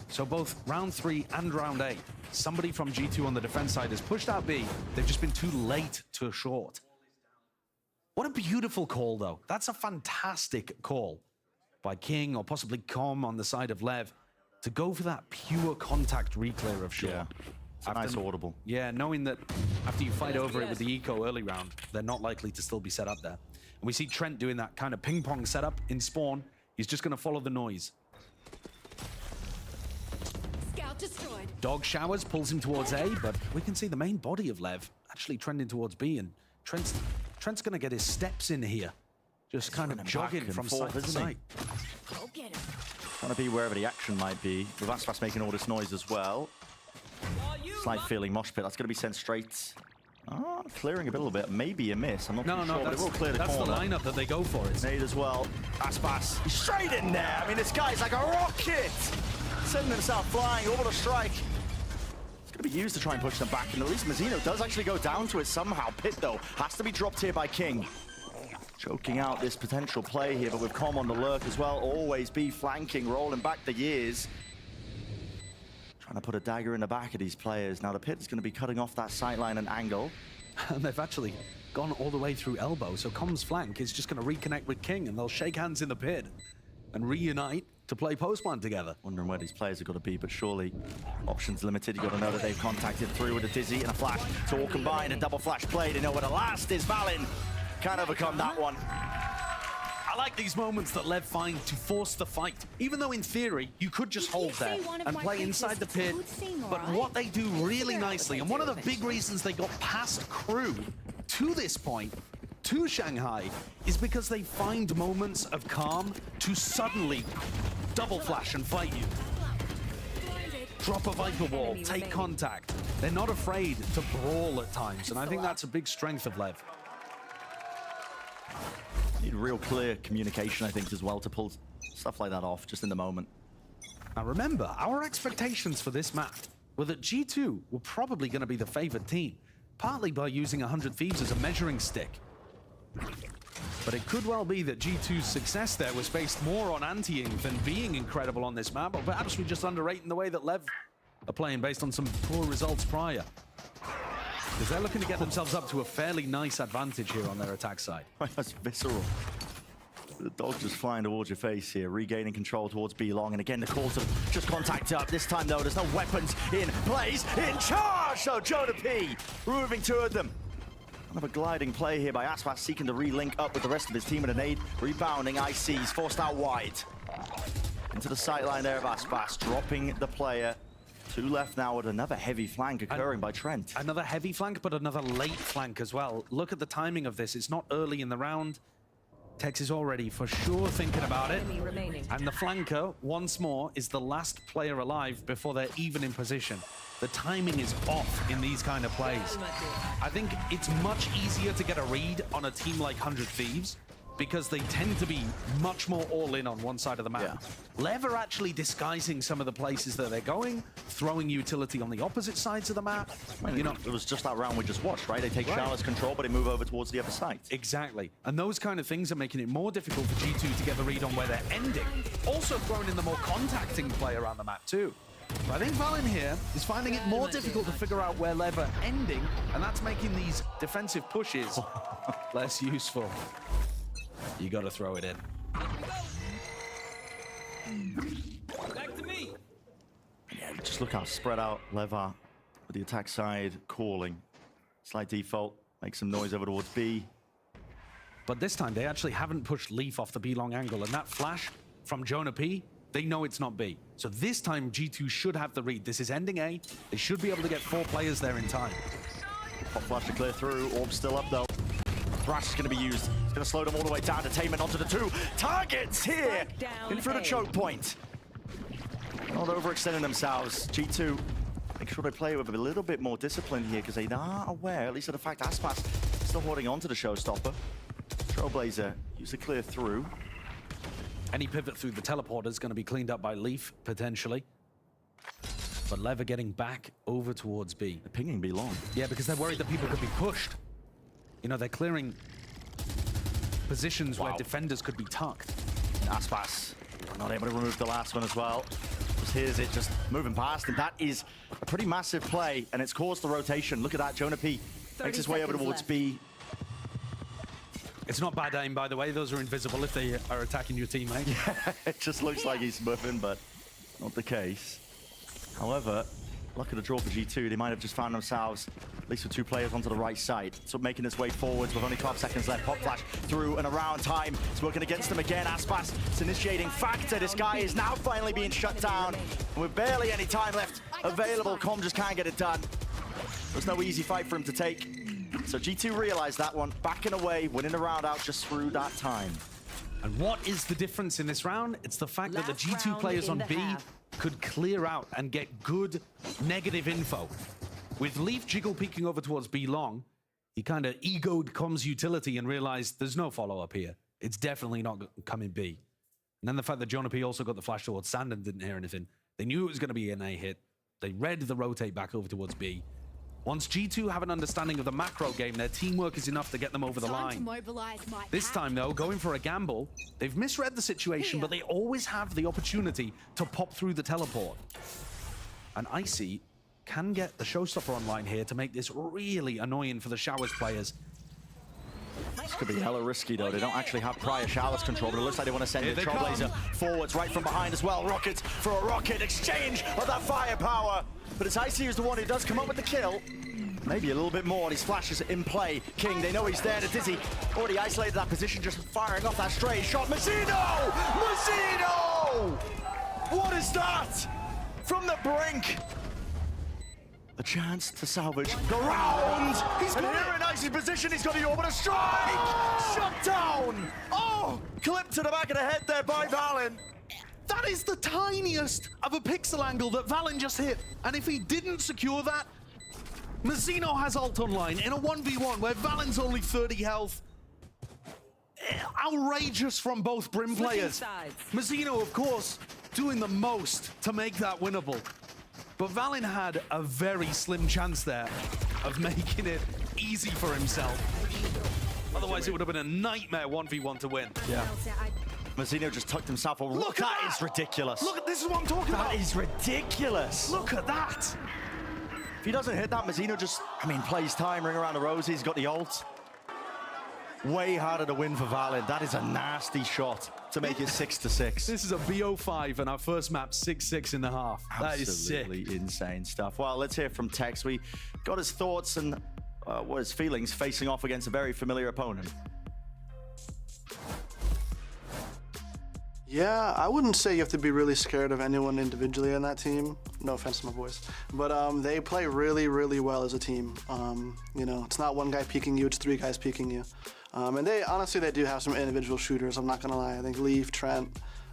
S11: So both round 3 and round 8, somebody from G2 on the defense side has pushed out B. They've just been too late to short. What a beautiful call, though. That's a fantastic call by King, or possibly Com on the side of Lev, to go for that pure contact re-clear of short.
S9: Yeah, it's a nice audible.
S11: Yeah, knowing that after you fight over it with the eco early round, they're not likely to still be set up there. And we see Trent doing that kind of ping-pong setup in spawn. He's just going to follow the noise.
S4: Scout destroyed.
S11: Dog showers pulls him towards A, but we can see the main body of Lev actually trending towards B, and Trent's going to get his steps in here. Just kind of jogging from side to side.
S4: Go get him.
S9: Trying to be wherever the action might be. With Aspas making all this noise as well. Slight feeling mosh pit. That's going to be sent straight. Oh, clearing a little bit. Maybe a miss. I'm not too sure, but it will clear the corner.
S11: That's the lineup that they go for.
S9: Nade as well. Aspas straight in there. I mean, this guy's like a rocket. Sending himself flying over the strike. It's going to be used to try and push them back. And at least Mazzino does actually go down to it somehow. Pit, though, has to be dropped here by King. Choking out this potential play here, but with Com on the lurk as well. Always be flanking, rolling back the years. Trying to put a dagger in the back of these players. Now the Pit is going to be cutting off that sightline and angle.
S11: And they've actually gone all the way through elbow, so Com's flank is just going to reconnect with King, and they'll shake hands in the Pit and reunite to play postman together.
S9: Wondering where these players have got to be, but surely options limited. You got to know that they've contacted through with a Dizzy and a flash. So all combined, a double flash play. They know where the last is. Valen can't overcome that one.
S11: I like these moments that Lev find to force the fight. Even though in theory, you could just hold there and play inside the Pit. But what they do really nicely, and one of the big reasons they got past Crew to this point, to Shanghai, is because they find moments of calm to suddenly double flash and fight you. Drop a Viper wall, take contact. They're not afraid to brawl at times, and I think that's a big strength of Lev.
S9: Need real clear communication, I think, as well, to pull stuff like that off just in the moment.
S11: Now remember, our expectations for this map were that G2 were probably going to be the favored team. partly by using 100 Thieves as a measuring stick. But it could well be that G2's success there was based more on anteing than being incredible on this map, or perhaps we're just underrating the way that Lev are playing based on some poor results prior. Because they're looking to get themselves up to a fairly nice advantage here on their attack side.
S9: That's visceral. The dog just flying towards your face here, regaining control towards B long, and again the calls have just contact up. This time though, there's no weapons in place. In charge! So Jonah P moving toward them. Kind of a gliding play here by Aspas, seeking to re-link up with the rest of his team, and a nade rebounding. IC's forced out wide. Into the sight line there of Aspas, dropping the player. 2 left now with another heavy flank occurring by Trent.
S11: Another heavy flank, but another late flank as well. Look at the timing of this. It's not early in the round. Tex is already for sure thinking about it. And the flanker, once more, is the last player alive before they're even in position. The timing is off in these kind of plays. I think it's much easier to get a read on a team like 100 Thieves because they tend to be much more all-in on one side of the map. Yeah. Lev are actually disguising some of the places that they're going, throwing utility on the opposite sides of the map.
S9: You know, it was just that round we just watched, right? They take Charlotte's control, but they move over towards the other side.
S11: Exactly. And those kind of things are making it more difficult for G2 to get the read on where they're ending. Also throwing in the more contacting play around the map too. But I think Valen here is finding it more difficult to figure out where Lev are ending, and that's making these defensive pushes less useful. You got to throw it in.
S3: Back to me.
S9: Yeah, just look how spread out Lev are with the attack side calling. Slight default, make some noise over towards B.
S11: But this time they actually haven't pushed Leaf off the B long angle, and that flash from Jonah P, they know it's not B. So this time G2 should have the read. This is ending A. They should be able to get 4 players there in time.
S9: Pop flash to clear through. Orb still up though. Thrash is going to be used. It's going to slow them all the way down. Detainment onto the 2 targets here. In through the choke point. Not overextending themselves. G2 make sure they play with a little bit more discipline here because they are aware, at least of the fact Aspas still holding on to the showstopper. Trailblazer use a clear through.
S11: Any pivot through the teleporter is going to be cleaned up by Leaf, potentially. But Lev are getting back over towards B.
S9: They're pinging B long.
S11: Yeah, because they're worried that people could be pushed. You know, they're clearing positions where defenders could be tucked.
S9: Aspas not able to remove the last one as well. Just hears it just moving past, and that is a pretty massive play, and it's caused the rotation. Look at that, Jonah P makes his way over towards B.
S11: It's not bad aim, by the way. Those are invisible if they are attacking your teammate.
S9: Yeah, it just looks like he's moving, but not the case. However, luck of the draw for G2. They might have just found themselves, at least with 2 players onto the right side. So making his way forwards with only 12 seconds left. Pop flash through and around. Time is working against them again. Aspas, it's initiating factor. This guy is now finally being shut down. And with barely any time left available, Com just can't get it done. There's no easy fight for him to take. So G2 realized that one, backing away, winning the round out just through that time.
S11: And what is the difference in this round? It's the fact that the G2 players on B could clear out and get good negative info. With Leaf jiggle peeking over towards B long, he kind of egoed Com's utility and realized there's no follow-up here. It's definitely not coming B. And then the fact that Jonah P also got the flash towards Sand and didn't hear anything. They knew it was going to be an A hit. They read the rotate back over towards B. Once G2 have an understanding of the macro game, their teamwork is enough to get them over the line. This time, though, going for a gamble, they've misread the situation, but they always have the opportunity to pop through the teleport. And Icy can get the showstopper online here to make this really annoying for the Showers players.
S9: This could be hella risky, though. They don't actually have prior Showers control, but it looks like they want to send the Trailblazer forwards right from behind as well. Rockets for a rocket exchange of that firepower. But it's Icy who's the one who does come up with the kill. Maybe a little bit more. These flashes in play. King, they know he's there. The Dizzy already isolated that position, just firing off that stray shot. Mazzino! Mazzino! What is that? From the brink. A chance to salvage the round. He's got here in Icy's position. He's got the orbital strike. Shut down. Oh, clipped to the back of the head there by Valen.
S11: That is the tiniest of a pixel angle that Valen just hit. And if he didn't secure that, Mazzino has ult online in a 1v1 where Valen's only 30 health. Outrageous from both Brim players. Mazzino, of course, doing the most to make that winnable. But Valen had a very slim chance there. of making it easy for himself. Otherwise, it would have been a nightmare 1v1 to win.
S9: Yeah. Mazzino just tucked himself over.
S11: Look at that!
S9: That is ridiculous.
S11: Look at this is what I'm talking about.
S9: That is ridiculous.
S11: Look at that.
S9: If he doesn't hit that, Mazzino just, plays time, ring around the roses. He's got the ult. Way harder to win for Valin. That is a nasty shot to make it 6-6.
S11: This is a BO5 and our first map 6-6 in the half. That is sick.
S9: Absolutely insane stuff. Well, let's hear from Tex. We got his thoughts and what his feelings facing off against a very familiar opponent.
S18: Yeah, I wouldn't say you have to be really scared of anyone individually in that team. No offense to my voice. But they play really, really well as a team. You know, it's not one guy peeking you, it's 3 guys peeking you. And they do have some individual shooters, I'm not gonna lie. I think Leaf, Trent,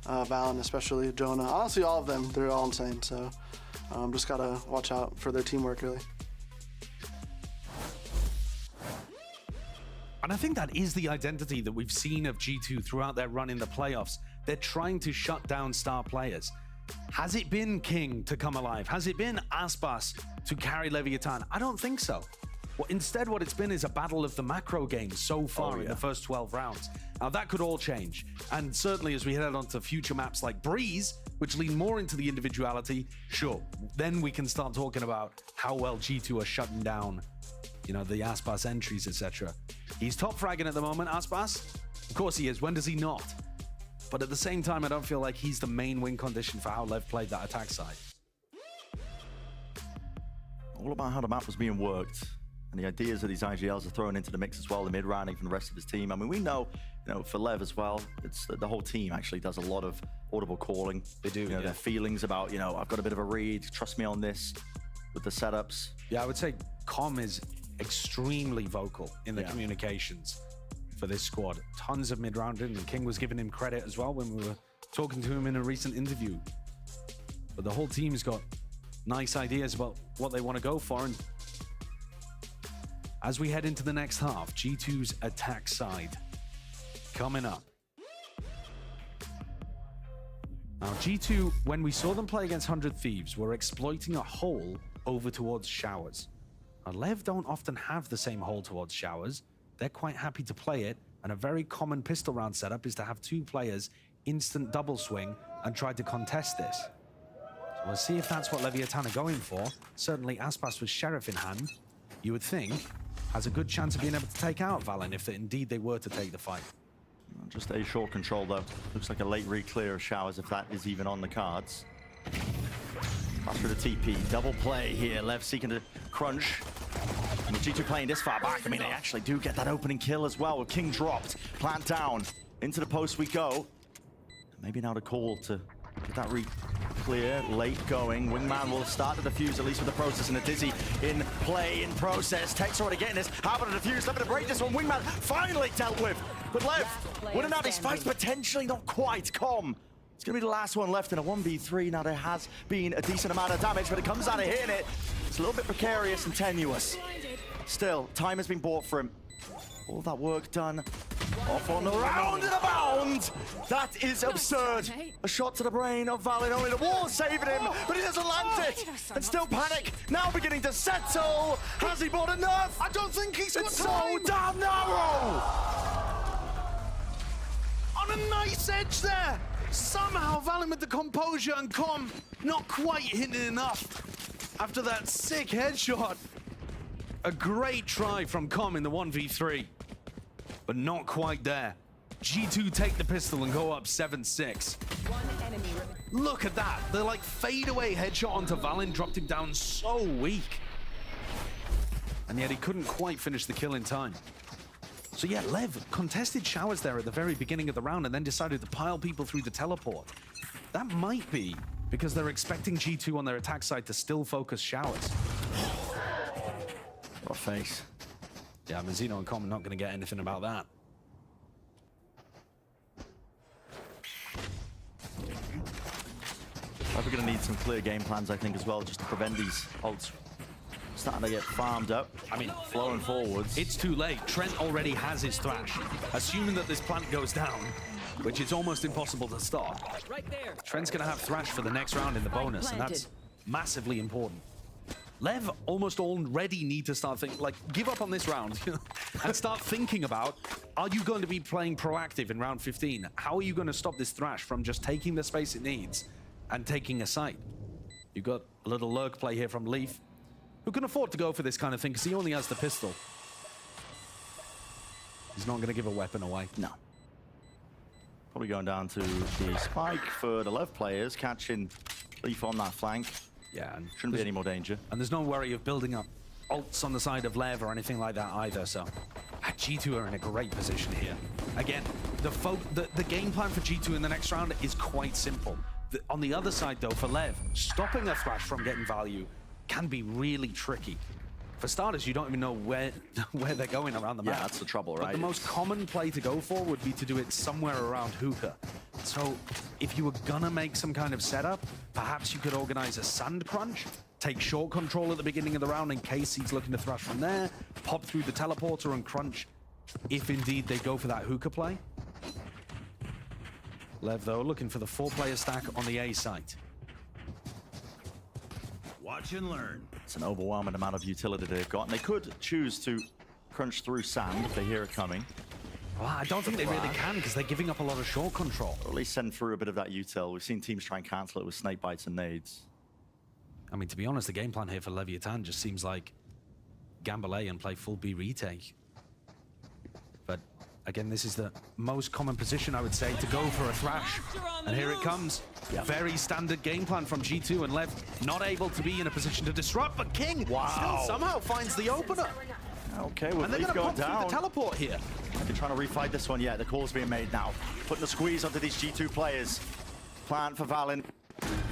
S18: Valen especially, Jonah. Honestly, all of them, they're all insane. So just gotta watch out for their teamwork, really.
S11: And I think that is the identity that we've seen of G2 throughout their run in the playoffs. They're trying to shut down star players. Has it been King to come alive? Has it been Aspas to carry Leviathan? I don't think so. Well, instead, what it's been is a battle of the macro games so far in the first 12 rounds. Now, that could all change. And certainly as we head on to future maps like Breeze, which lean more into the individuality, sure, then we can start talking about how well G2 are shutting down, you know, the Aspas entries, etc. He's top fragging at the moment, Aspas. Of course he is. When does he not? But at the same time, I don't feel like he's the main win condition for how Lev played that attack side.
S9: All about how the map was being worked and the ideas that these IGLs are throwing into the mix as well, the mid-rounding from the rest of his team. I mean, we know, you know, for Lev as well, it's the whole team actually does a lot of audible calling.
S11: They do,
S9: you know, their feelings about, you know, I've got a bit of a read, trust me on this, with the setups.
S11: Yeah, I would say Com is extremely vocal in the communications for this squad. Tons of mid-rounding, and King was giving him credit as well when we were talking to him in a recent interview. But the whole team's got nice ideas about what they want to go for, and as we head into the next half, G2's attack side coming up. Now, G2, when we saw them play against 100 Thieves, were exploiting a hole over towards Showers. Now, Lev don't often have the same hole towards Showers. They're quite happy to play it, and a very common pistol round setup is to have 2 players instant double swing and try to contest this. So we'll see if that's what Leviathan are going for. Certainly Aspas with Sheriff in hand, you would think, has a good chance of being able to take out Valen if indeed they were to take the fight.
S9: Just a short control though. Looks like a late re-clear of Showers if that is even on the cards. Pass through the TP, double play here. Lev seeking to crunch. And the G2 playing this far back, I mean, they actually do get that opening kill as well. With King dropped, plant down. Into the post we go. Maybe now the call to get that re-clear, late going. Wingman will start the defuse, at least with the process, and a Dizzy in play, in process. Tech's already getting this. How about a defuse? Looking to break this one. Wingman finally dealt with. But Lev wouldn't have his fight, potentially not quite. Com. It's going to be the last one left in a 1v3. Now, there has been a decent amount of damage, but it comes out of hitting it. It's a little bit precarious and tenuous. Still, time has been bought for him. All that work done. Off on the round and a bound. That is absurd. A shot to the brain of Valen. Only the wall saving him, but he doesn't land it. And still panic. Now beginning to settle. Has he bought enough? I don't think he's got time. It's so damn narrow.
S11: On a nice edge there. Somehow Valen with the composure, and Com not quite hitting enough after that sick headshot. A great try from Com in the 1v3, but not quite there. G2 take the pistol and go up 7-6. Look at that. The like fadeaway headshot onto Valen dropped him down so weak. And yet he couldn't quite finish the kill in time. So yeah, Lev contested Showers there at the very beginning of the round and then decided to pile people through the teleport. That might be because they're expecting G2 on their attack side to still focus Showers.
S9: What a face.
S11: Yeah, Mazzino and Com are not going to get anything about that.
S9: We're going to need some clear game plans, I think, as well, just to prevent these ults starting to get farmed up. I mean, flowing forwards.
S11: It's too late. Trent already has his thrash. Assuming that this plant goes down, which is almost impossible to stop. Right there. Trent's going to have thrash for the next round in the bonus, and that's massively important. Lev almost already need to start thinking, like, give up on this round and start thinking about, are you going to be playing proactive in round 15? How are you going to stop this Thrash from just taking the space it needs and taking a site? You've got a little lurk play here from Leaf, who can afford to go for this kind of thing because he only has the pistol. He's not going to give a weapon away.
S9: No. Probably going down to the spike for the Lev players, catching Leaf on that flank.
S11: Yeah, and
S9: shouldn't be any more danger.
S11: And there's no worry of building up ults on the side of Lev or anything like that either, so G2 are in a great position here. Again, the game plan for G2 in the next round is quite simple. On the other side, though, for Lev, stopping a Thrash from getting value can be really tricky. For starters, you don't even know where they're going around the map.
S9: Yeah, that's the trouble, right?
S11: But the most common play to go for would be to do it somewhere around hookah. So if you were gonna make some kind of setup, perhaps you could organize a sand crunch, take short control at the beginning of the round in case he's looking to Thrash from there, pop through the teleporter and crunch if indeed they go for that hookah play. Lev, though, looking for the 4-player stack on the A site.
S3: Watch and learn.
S9: It's an overwhelming amount of utility they've got, and they could choose to crunch through sand if they hear it coming.
S11: Well, I don't think they really can because they're giving up a lot of short control.
S9: Or at least send through a bit of that util. We've seen teams try and cancel it with snake bites and nades.
S11: I mean, to be honest, the game plan here for Leviathan just seems like gamble A and play full B retake. But again, this is the most common position, I would say, to go for a Thrash. And here it comes.
S9: Yeah.
S11: Very standard game plan from G2, and Lev not able to be in a position to disrupt, but King still somehow finds the opener.
S9: Okay, well,
S11: and they're going to pop through the teleport here.
S9: They're trying to refight this one yet. The call's being made now. Putting the squeeze onto these G2 players. Plan for Valen.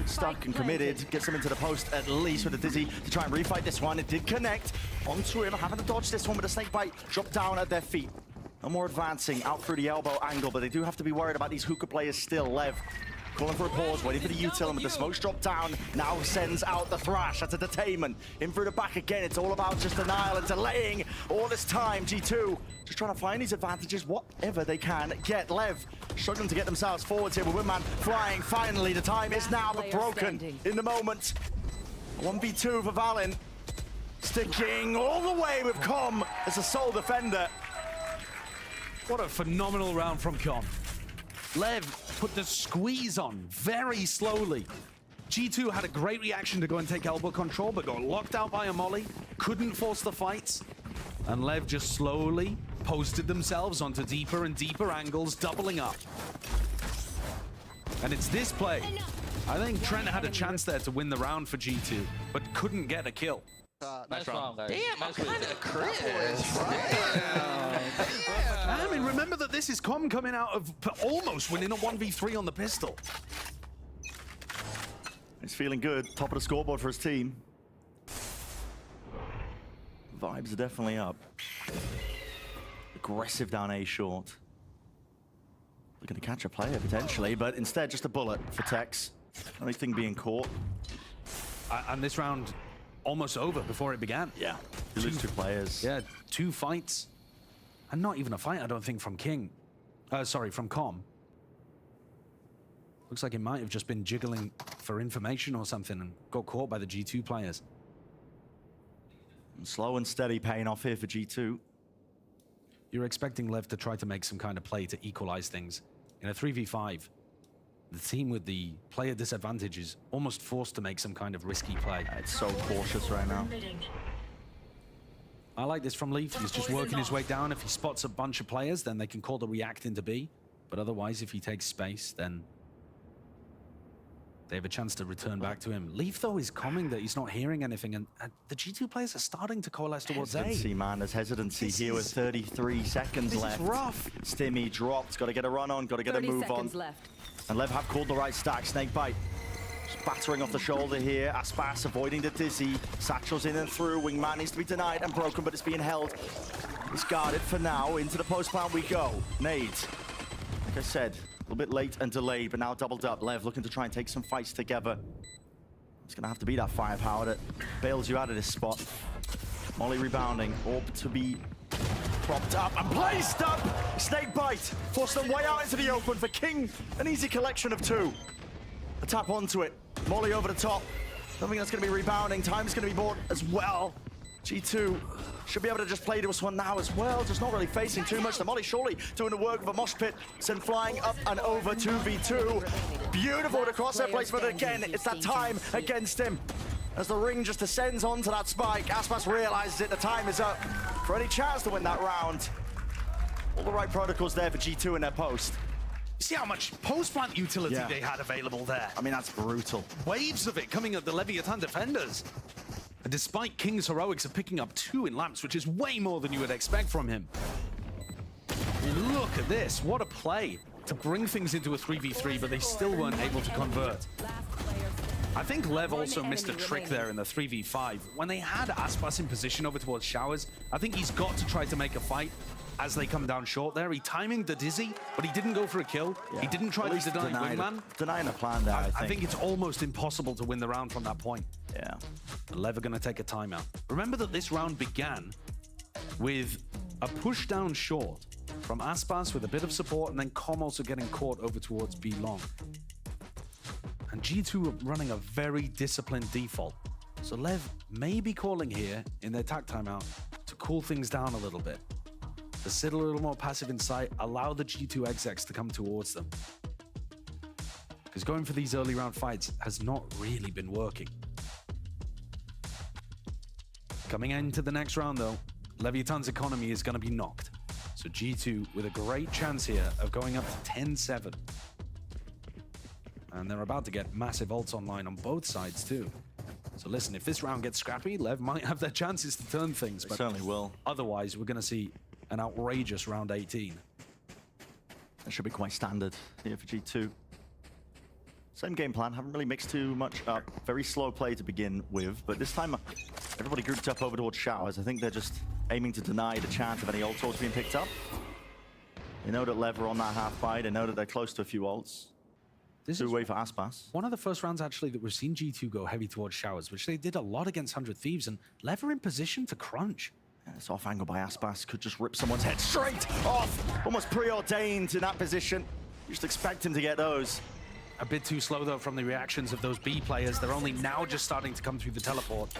S9: Stuck and committed. Gets him into the post at least with a Dizzy to try and refight this one. It did connect onto him. Having to dodge this one with a snake bite. Drop down at their feet. No more advancing out through the elbow angle, but they do have to be worried about these hookah players still. Lev calling for a pause, waiting for the util, and with the smokes drop down, now sends out the Thrash. That's a detainment. In through the back again. It's all about just denial and delaying all this time. G2 just trying to find these advantages, whatever they can get. Lev struggling to get themselves forwards here with Windman flying. Finally, the time is now, but broken in the moment. 1v2 for Valen. Sticking all the way with Com as a sole defender.
S11: What a phenomenal round from Com. Lev put the squeeze on very slowly. G2 had a great reaction to go and take elbow control, but got locked out by a molly, couldn't force the fights, and Lev just slowly posted themselves onto deeper and deeper angles, doubling up. And it's this play. I think Trent had a chance there to win the round for G2, but couldn't get a kill.
S10: Nice round, guys.
S1: Damn,
S10: nice
S1: what kind of Chris?
S11: I mean, remember that this is Com coming out of almost winning a 1v3 on the pistol.
S9: He's feeling good. Top of the scoreboard for his team. Vibes are definitely up. Aggressive down A short. Looking to catch a player potentially, but instead just a bullet for Tex. Only thing being caught.
S11: And this round almost over before it began.
S9: Yeah, you lose 2 players.
S11: Yeah, 2 fights. And not even a fight, I don't think, from King. Sorry, from Com. Looks like it might have just been jiggling for information or something and got caught by the G2 players.
S9: And slow and steady paying off here for G2.
S11: You're expecting Lev to try to make some kind of play to equalize things. In a 3v5, the team with the player disadvantage is almost forced to make some kind of risky play.
S9: It's so cautious right now.
S11: I like this from Leaf. He's just working his way down. If he spots a bunch of players, then they can call the react into B. But otherwise, if he takes space, then they have a chance to return back to him. Leaf, though, is calming that he's not hearing anything, and the G2 players are starting to coalesce towards A.
S9: Hesitancy, man. There's hesitancy here with 33 seconds left.
S11: This is rough.
S9: Stimmy dropped. Got to get a run on. Got to get a move on.
S4: Left.
S9: And Lev have called the right stack. Snake bite. Just battering off the shoulder here. Aspas avoiding the Dizzy. Satchel's in and through. Wingman needs to be denied and broken, but it's being held. It's guarded for now. Into the post plant we go. Nades. Like I said, a little bit late and delayed, but now doubled up. Lev looking to try and take some fights together. It's going to have to be that firepower that bails you out of this spot. Molly rebounding. Orb to be propped up and placed up. Snake bite. Force them way out into the open for King. An easy collection of 2. A tap onto it. Molly over the top. Don't think that's going to be rebounding. Time's going to be bought as well. G2 should be able to just play to us one now as well. Just not really facing too much. The Molly surely doing the work of a mosh pit. Send flying up and over 2v2. Beautiful to crosshair placement again. It's that time against him. As the ring just descends onto that spike, Aspas realizes it. The time is up for any chance to win that round. All the right protocols there for G2 in their post.
S11: You see how much post-plant utility they had available there?
S9: I mean, that's brutal.
S11: Waves of it coming at the Leviathan defenders. And despite King's heroics of picking up 2 in lamps, which is way more than you would expect from him. Look at this, what a play to bring things into a 3v3, but they still weren't able to convert. I think Lev also missed a trick there in the 3v5. When they had Aspas in position over towards Showers, I think he's got to try to make a fight as they come down short there. He timing the Dizzy, but he didn't go for a kill.
S9: Yeah.
S11: He didn't try to deny Wingman.
S9: Denying the plan there,
S11: I think it's almost impossible to win the round from that point.
S9: Yeah.
S11: Lev are going to take a timeout. Remember that this round began with a push down short from Aspas with a bit of support, and then Com also getting caught over towards B long. And G2 are running a very disciplined default. So Lev may be calling here in their attack timeout to cool things down a little bit. To sit a little more passive in sight, allow the G2 execs to come towards them. Because going for these early round fights has not really been working. Coming into the next round though, Leviathan's economy is going to be knocked. So G2 with a great chance here of going up to 10-7. And they're about to get massive ults online on both sides too. So listen, if this round gets scrappy, Lev might have their chances to turn things.
S9: They certainly will.
S11: Otherwise, we're going to see an outrageous round 18.
S9: That should be quite standard here for G2. Same game plan, haven't really mixed too much up. Very slow play to begin with, but this time everybody grouped up over towards Showers. I think they're just aiming to deny the chance of any ult ults being picked up. They know that Lev are on that half buy, they know that they're close to a few ults.
S11: This
S9: is way for Aspas.
S11: One of the first rounds actually that we've seen G2 go heavy towards Showers, which they did a lot against 100 Thieves, and Lev are in position to crunch.
S9: Yeah, this off angle by Aspas could just rip someone's head straight off. Almost preordained in that position. You just expect him to get those.
S11: A bit too slow though from the reactions of those B players. They're only now just starting to come through the teleport.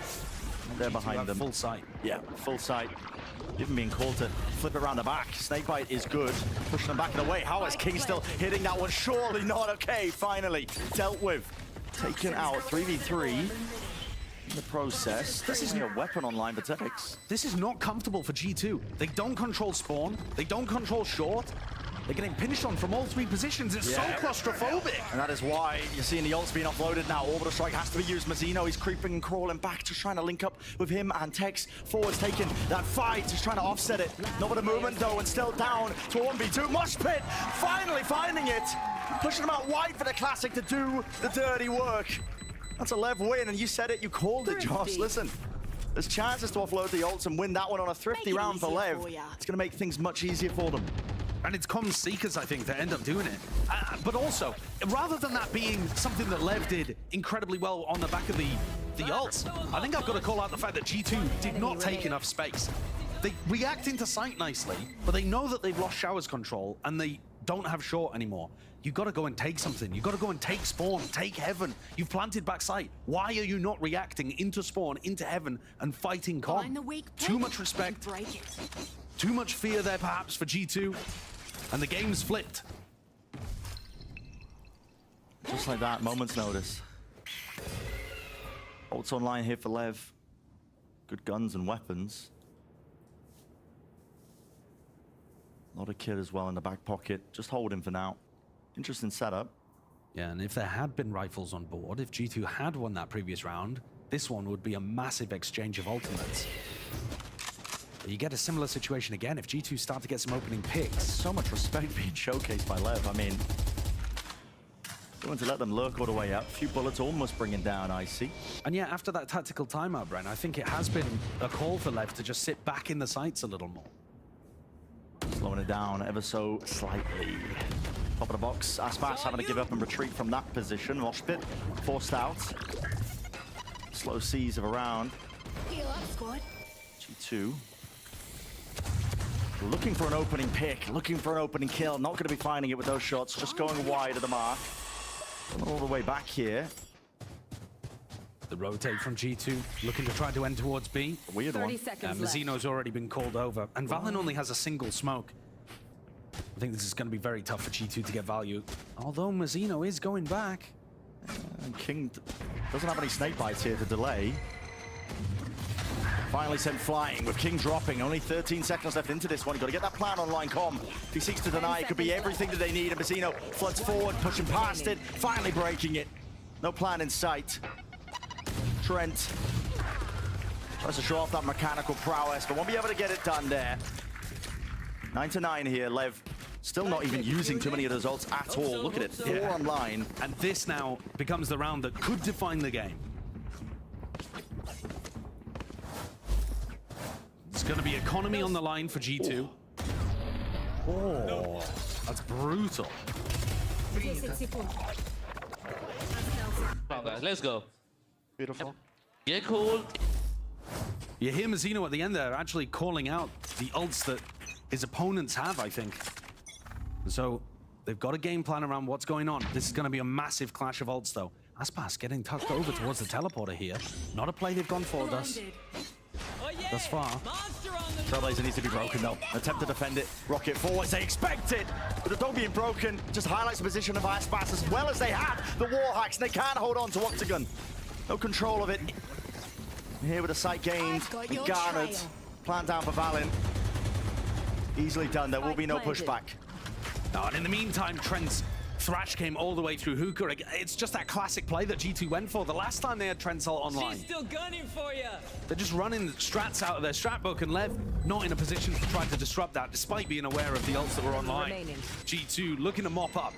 S9: And they're behind them.
S11: Full sight.
S9: Yeah, full sight. Even being called to flip it around the back. Snakebite is good. Pushing them back and away. How is King still hitting that one? Surely not. Okay, finally dealt with. Taken out 3v3 in the process. This isn't a weapon online for Tex.
S11: This is not comfortable for G2. They don't control spawn. They don't control short. They're getting pinched on from all 3 positions. It's so claustrophobic.
S9: And that is why you're seeing the ults being offloaded now. Orbital Strike has to be used. Mazzino is creeping and crawling back, just trying to link up with him and Tex. Forward's taking that fight, just trying to offset it. Not with a movement though, and still down to a 1v2. Mosh Pit finally finding it. Pushing him out wide for the Classic to do the dirty work. That's a Lev win, and you said it, you called it, Josh. Listen, there's chances to offload the ults and win that one on a thrifty round for Lev. It's going to make things much easier for them.
S11: And it's Comms Seekers, I think, that end up doing it. But also, rather than that being something that Lev did incredibly well on the back of the ults, I think I've got to call out the fact that G2 did not take enough space. They react into sight nicely, but they know that they've lost Showers control and they don't have short anymore. You've got to go and take something. You've got to go and take spawn, take heaven. You've planted back sight. Why are you not reacting into spawn, into heaven, and fighting Com? Too much respect. Too much fear there, perhaps, for G2. And the game's flipped.
S9: Just like that, moment's notice. Ults online here for Lev. Good guns and weapons. A lot of kit as well in the back pocket. Just hold him for now. Interesting setup.
S11: Yeah, and if there had been rifles on board, if G2 had won that previous round, this one would be a massive exchange of ultimates. You get a similar situation again if G2 start to get some opening picks.
S9: So much respect being showcased by Lev. I mean, going to let them lurk all the way up. A few bullets almost bringing down Icy.
S11: And yeah, after that tactical timeout, Bren, I think it has been a call for Lev to just sit back in the sights a little more.
S9: Slowing it down ever so slightly. Top of the box, Aspas having to give up and retreat from that position. Mosh Pit forced out. Slow seas of a round.
S4: Heal up, squad.
S9: G2. Looking for an opening pick, looking for an opening kill. Not going to be finding it with those shots, just going wide of the mark. All the way back here.
S11: The rotate from G2, looking to try to end towards B.
S9: Weird
S4: 30
S9: one.
S4: seconds left.
S11: Mazzino's already been called over, and Valen only has a single smoke. I think this is going to be very tough for G2 to get value, although Mazzino is going back.
S9: And King doesn't have any snake bites here to delay. Finally sent flying with King dropping. Only 13 seconds left into this one. You've got to get that plan online, Com. If he seeks to deny, it could be everything that they need. And Mazzino floods forward, pushing past it, finally breaking it. No plan in sight. Trent tries to show off that mechanical prowess, but won't be able to get it done there. 9-9 here. Lev still not even using too many of those ults at all. Look at it, 4 online.
S11: And this now becomes the round that could define the game. It's going to be economy on the line for G2. Oh, that's brutal.
S6: Come on, guys, let's go.
S18: Beautiful.
S6: Get cool.
S11: You hear Mazzino at the end there actually calling out the ults that his opponents have, I think. So they've got a game plan around what's going on. This is going to be a massive clash of ults, though. Aspas getting tucked over towards the teleporter here. Not a play they've gone for thus far.
S9: Trailblazer needs to be broken, though. Attempt to defend it. Rocket forwards, they expect it. But the dog being broken just highlights the position of Aspas as well as they have the wall hacks, and they can't hold on to Octagon. No control of it. Here with a sight gained, garnered. Plan down for Valen. Easily done, there will be no pushback.
S11: Oh, and in the meantime, Trent's Thrash came all the way through Hookah. It's just that classic play that G2 went for the last time they had Trent's ult online.
S24: She's still gunning for you.
S11: They're just running the strats out of their strat book, and Lev not in a position to try to disrupt that, despite being aware of the ults that were online. G2 looking to mop up.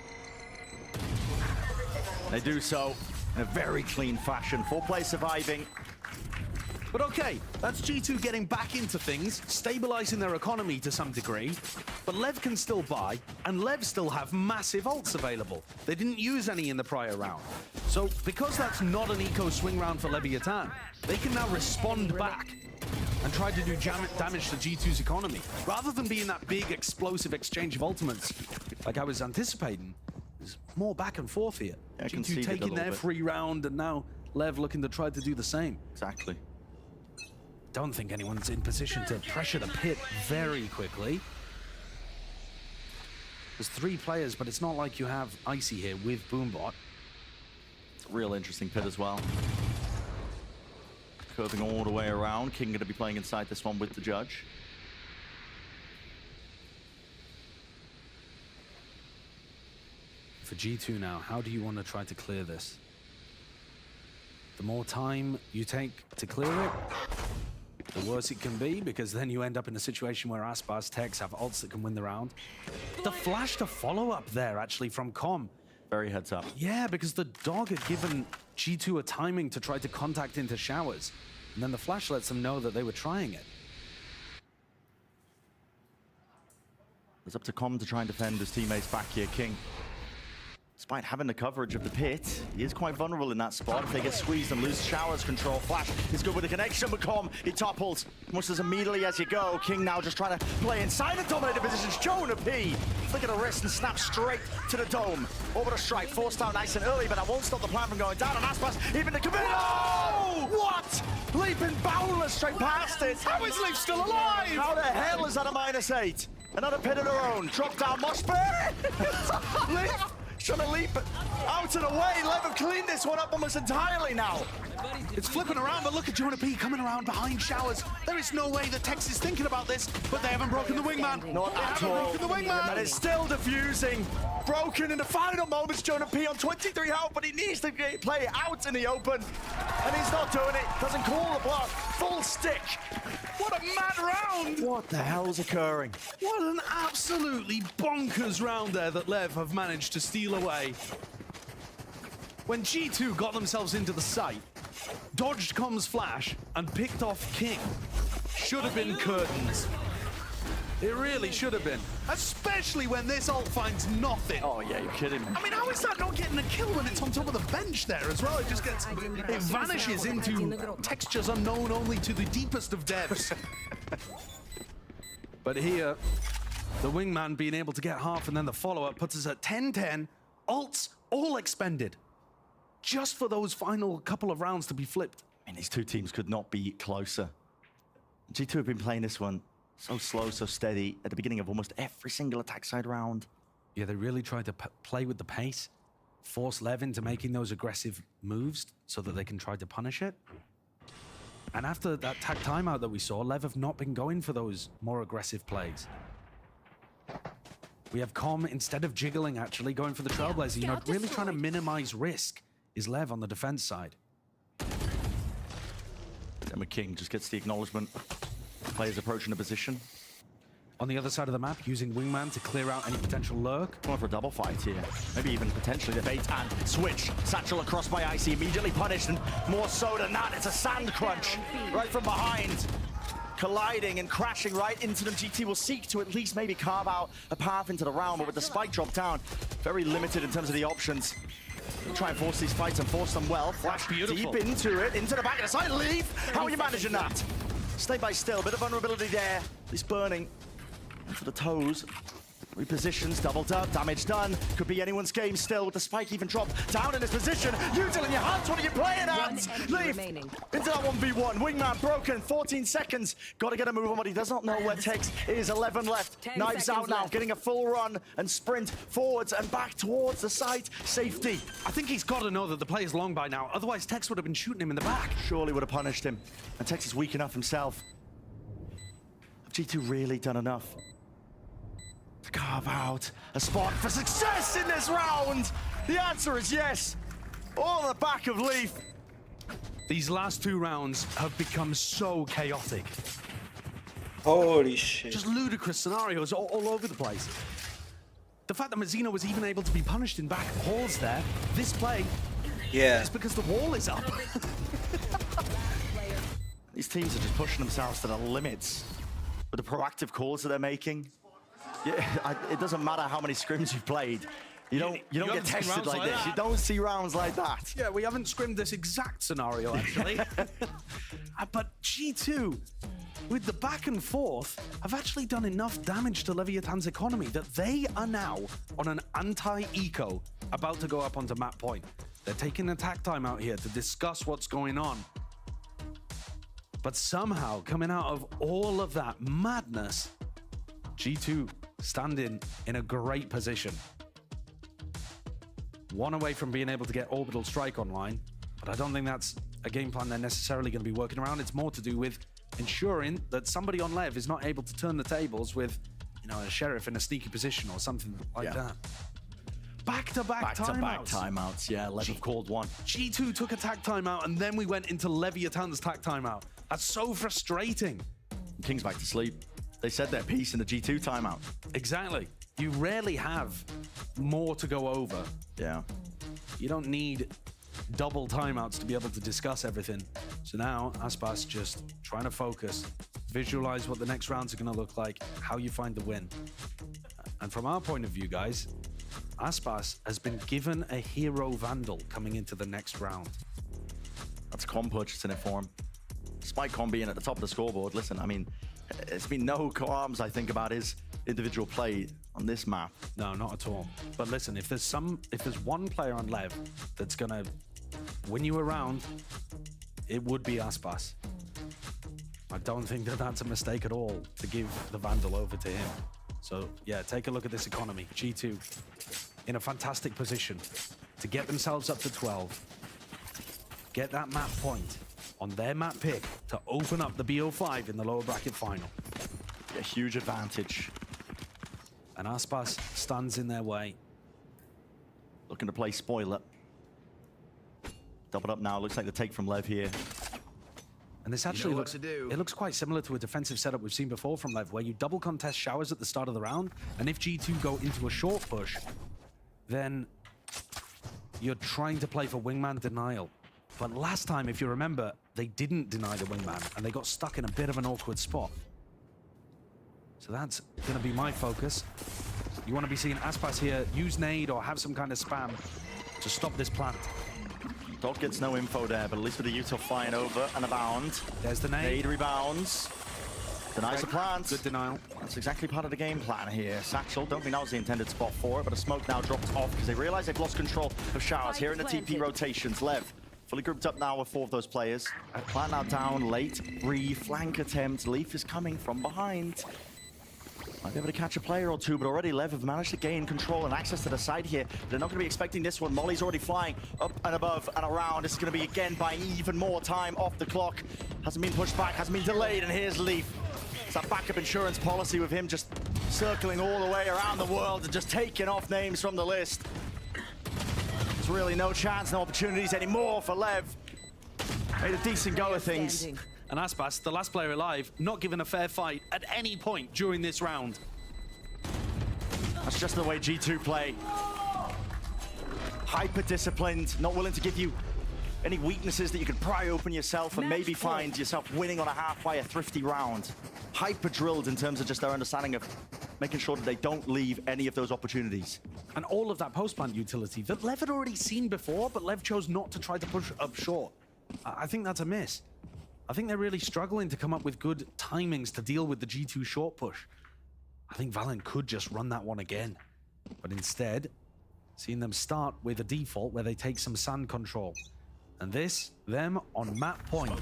S9: They do so in a very clean fashion. 4 players surviving.
S11: But okay, that's G2 getting back into things, stabilizing their economy to some degree. But Lev can still buy, and Lev still have massive ults available. They didn't use any in the prior round. So because that's not an eco swing round for Leviathan, they can now respond back and try to do damage to G2's economy. Rather than being that big explosive exchange of ultimates, like I was anticipating, there's more back and forth here. G2 taking their free round, and now Lev looking to try to do the same.
S9: Exactly.
S11: Don't think anyone's in position to pressure the pit very quickly. There's 3 players, but it's not like you have Icy here with Boombot.
S9: It's a real interesting pit as well. Curving all the way around. King going to be playing inside this one with the judge.
S11: For G2 now, how do you want to try to clear this? The more time you take to clear it, the worse it can be, because then you end up in a situation where Aspas techs have ults that can win the round. The flash to follow up there, actually, from Com.
S9: Very heads up.
S11: Yeah, because the dog had given G2 a timing to try to contact into showers, and then the flash lets them know that they were trying it.
S9: It's up to Com to try and defend his teammates back here. King, despite having the coverage of the pit, he is quite vulnerable in that spot. If they get squeezed and lose showers control, Flash is good with the connection, but Com, he topples almost as immediately as you go. King now just trying to play inside the dominated positions. Jonah P, flick of the wrist and snap straight to the dome. Over the strike, forced out nice and early, but that won't stop the plan from going down. And Aspas, even the commit. Oh! What? Leaping boundless straight past it. How is Leaf still alive? How the hell is that a -8? Another pit of their own. Drop down, mosh pit. Leaf trying to leap out and away. Lev have cleaned this one up almost entirely now.
S11: It's flipping around, but look at Jonah P coming around behind showers. There is no way that Tex is thinking about this, but they haven't broken the wingman.
S9: Not at all.
S11: Broken the wingman.
S9: And it's still diffusing. Broken in the final moments. Jonah P on 23 health, but he needs to play it out in the open. And he's not doing it. Doesn't call the block. Full stick. What a mad round. What the hell's occurring?
S11: What an absolutely bonkers round there that Lev have managed to steal away. When G2 got themselves into the site, dodged Com's flash, and picked off King, should have been curtains. It really should have been. Especially when this ult finds nothing.
S9: Oh yeah, you're kidding me.
S11: I mean, how is that not getting a kill when it's on top of the bench there as well? It just gets, it vanishes into textures unknown only to the deepest of depths. But here, the wingman being able to get half and then the follow-up puts us at 10-10. Ults all expended. just for those final couple of rounds to be flipped.
S9: And these two teams could not be closer. G2 have been playing this one so slow, so steady at the beginning of almost every single attack side round.
S11: Yeah, they really tried to play with the pace, force Lev into making those aggressive moves so that they can try to punish it. And after that tag timeout that we saw, Lev have not been going for those more aggressive plays. We have Com, instead of jiggling, actually going for the Trailblazer, you know, really trying to minimize risk is Lev on the defense side.
S9: Emma King just gets the acknowledgement. Players approaching the position.
S11: On the other side of the map, using Wingman to clear out any potential lurk.
S9: Going for a double fight here. Maybe even potentially the bait and switch. Satchel across by Icy, immediately punished, and more so than that, it's a sand crunch right from behind. Colliding and crashing right into them. GT will seek to at least maybe carve out a path into the round, but with the spike drop down, very limited in terms of the options. We'll try and force these fights and force them well. Flash deep into it, into the back of the side. Leave! How are you managing that? Stay by still, bit of vulnerability there. He's burning. For the toes. Repositions, doubled up, damage done. Could be anyone's game still with the spike even drop down in his position. Util in your hands, what are you playing at? Leave into that 1v1. Wingman broken, 14 seconds. Got to get a move on, but he does not know where Tex is. 11 left. Knives out now, getting a full run and sprint forwards and back towards the site. Safety.
S11: I think he's got to know that the play is long by now. Otherwise, Tex would have been shooting him in the back.
S9: Surely would have punished him. And Tex is weak enough himself. Have G2 really done enough to carve out a spot for success in this round? The answer is yes. All on the back of Leaf.
S11: These last two rounds have become so chaotic.
S20: Holy shit.
S11: Just ludicrous scenarios all over the place. The fact that Mazzino was even able to be punished in back halls there, this play, is because the wall is up.
S9: These teams are just pushing themselves to the limits with the proactive calls that they're making. Yeah, it doesn't matter how many scrims you've played. You don't get tested like this. You don't see rounds like that.
S11: Yeah, we haven't scrimmed this exact scenario, actually. But G2, with the back and forth, have actually done enough damage to Leviathan's economy that they are now on an anti-eco about to go up onto map point. They're taking an attack time out here to discuss what's going on. But somehow, coming out of all of that madness, G2 standing in a great position. One away from being able to get Orbital Strike online, but I don't think that's a game plan they're necessarily going to be working around. It's more to do with ensuring that somebody on Lev is not able to turn the tables with, you know, a Sheriff in a sneaky position or something like that. Back-to-back
S9: timeouts, yeah. Lev have called one.
S11: G2 took a tag timeout, and then we went into Leviathan's tag timeout. That's so frustrating.
S9: King's back to sleep. They said their piece in the G2 timeout.
S11: Exactly. You rarely have more to go over.
S9: Yeah.
S11: You don't need double timeouts to be able to discuss everything. So now, Aspas just trying to focus, visualize what the next rounds are going to look like, how you find the win. And from our point of view, guys, Aspas has been given a hero Vandal coming into the next round.
S9: That's Com purchasing it for him. Despite Com being at the top of the scoreboard, listen, I mean, there's been no qualms, I think, about his individual play on this map.
S11: No, not at all. But listen, if there's one player on Lev that's gonna win you a round, it would be Aspas. I don't think that that's a mistake at all to give the Vandal over to him. So yeah, take a look at this economy. G2 in a fantastic position to get themselves up to 12, get that map point on their map pick to open up the BO5 in the lower bracket final.
S9: A huge advantage.
S11: And Aspas stands in their way.
S9: Looking to play spoiler. Doubled up now, looks like the take from Lev here.
S11: And this actually looks quite similar to a defensive setup we've seen before from Lev, where you double contest showers at the start of the round, and if G2 go into a short push, then you're trying to play for wingman denial. But last time, if you remember, they didn't deny the wingman, and they got stuck in a bit of an awkward spot. So that's going to be my focus. You want to be seeing Aspas here use nade or have some kind of spam to stop this plant.
S9: Dog gets no info there, but at least with the Util flying over and abound.
S11: There's the nade.
S9: Nade rebounds. Denies the plant.
S11: Good denial.
S9: That's exactly part of the game plan here. Satchel, don't think that was the intended spot for it, but a smoke now dropped off because they realize they've lost control of showers here in the TP rotations. Lev, fully grouped up now with 4 of those players. Plant now down, late, flank attempt. Leaf is coming from behind. Might be able to catch a player or two, but already Lev have managed to gain control and access to the side here. They're not going to be expecting this one. Molly's already flying up and above and around. This is going to be, again, buying even more time off the clock. Hasn't been pushed back, hasn't been delayed, and here's Leaf. It's that backup insurance policy with him just circling all the way around the world and just taking off names from the list. There's really no chance, no opportunities anymore for Lev. Made a decent go of things.
S11: And Aspas, the last player alive, not given a fair fight at any point during this round.
S9: That's just the way G2 play. Hyper-disciplined, not willing to give you any weaknesses that you could pry open yourself and maybe find yourself winning on a half-fire thrifty round. Hyper-drilled in terms of just their understanding of making sure that they don't leave any of those opportunities.
S11: And all of that post-plant utility that Lev had already seen before, but Lev chose not to try to push up short. I think that's a miss. I think they're really struggling to come up with good timings to deal with the G2 short push. I think Valen could just run that one again. But instead, seeing them start with a default where they take some sand control. And this, them on map point.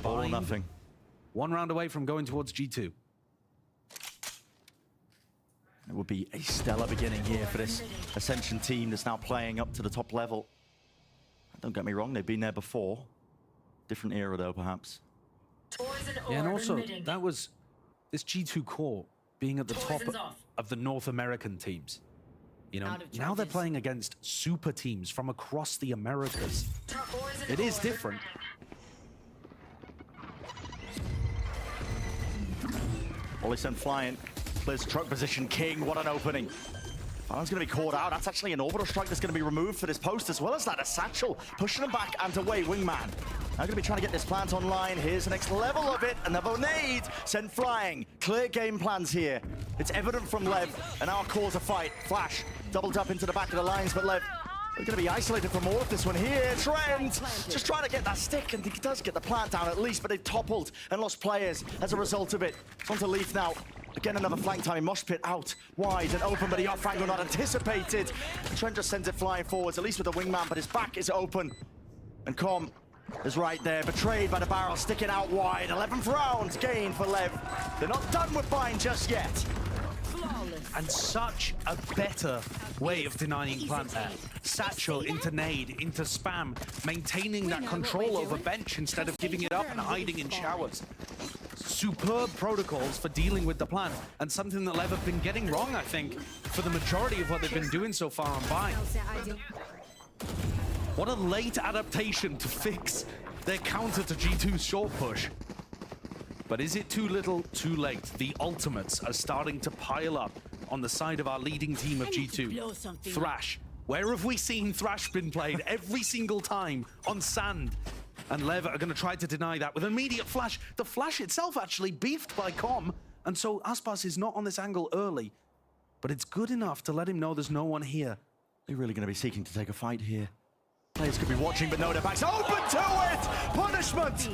S9: All or nothing.
S11: 1 round away from going towards G2.
S9: It would be a stellar beginning here for this Ascension team that's now playing up to the top level. Don't get me wrong, they've been there before. Different era though, perhaps.
S11: Yeah, and also, that was this G2 core being at the top of the North American teams. You know, now they're playing against super teams from across the Americas. It is different.
S9: Ollie sent flying. Clears truck position. King, what an opening. Valen's going to be caught out. That's actually an orbital strike that's going to be removed for this post, as well as that a satchel. Pushing him back and away, Wingman. Now going to be trying to get this plant online. Here's the next level of it. Another nade sent flying. Clear game plans here. It's evident from Lev, and our cause a fight. Flash doubled up into the back of the lines, but Lev, we're going to be isolated from all of this one here. Trent just trying to get that stick, and he does get the plant down at least, but they've toppled and lost players as a result of it. It's on to Leaf now. Again, another flank time. Mosh pit out wide and open, but the off angle not anticipated. Trent just sends it flying forwards, at least with the Wingman, but his back is open. And Com is right there, betrayed by the barrel, sticking out wide. 11th round gain for Lev. They're not done with Bind just yet.
S11: And such a better way of denying plant there. Satchel into nade, into spam, maintaining that control over bench instead of giving it up and hiding in showers. Superb protocols for dealing with the plant, and something that Lev have been getting wrong, I think, for the majority of what they've been doing so far on Bind. What a late adaptation to fix their counter to G2's short push. But is it too little, too late? The ultimates are starting to pile up on the side of our leading team of G2. Thrash. Where have we seen Thrash been played? Every single time on sand. And Lev are going to try to deny that with an immediate flash. The flash itself actually beefed by Com, and so Aspas is not on this angle early. But it's good enough to let him know there's no one here.
S9: They're really going to be seeking to take a fight here. Players could be watching, but no, their backs open to it! Punishment!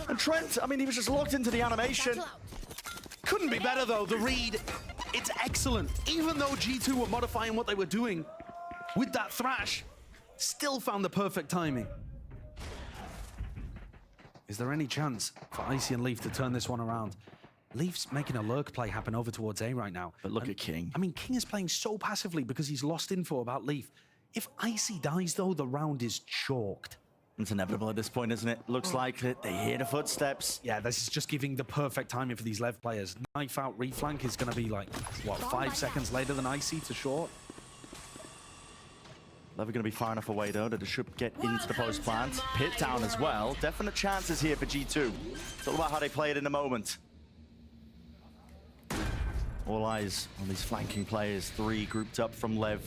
S9: And Trent, I mean, he was just locked into the animation.
S11: Couldn't be better, though. The read, it's excellent. Even though G2 were modifying what they were doing with that Thrash, still found the perfect timing. Is there any chance for Icy and Leaf to turn this one around? Leaf's making a lurk play happen over towards A right now.
S9: But look at King.
S11: I mean, King is playing so passively because he's lost info about Leaf. If Icy dies, though, the round is chalked.
S9: It's inevitable at this point, isn't it? Looks like it. They hear the footsteps.
S11: Yeah, this is just giving the perfect timing for these Lev players. Knife out reflank is going to be like, what, 5 seconds later than Icy to short?
S9: Lev are going to be far enough away, though, that it should get into the post plant. Pit down as well. Definite chances here for G2. It's all about how they play it in the moment. All eyes on these flanking players. 3 grouped up from Lev.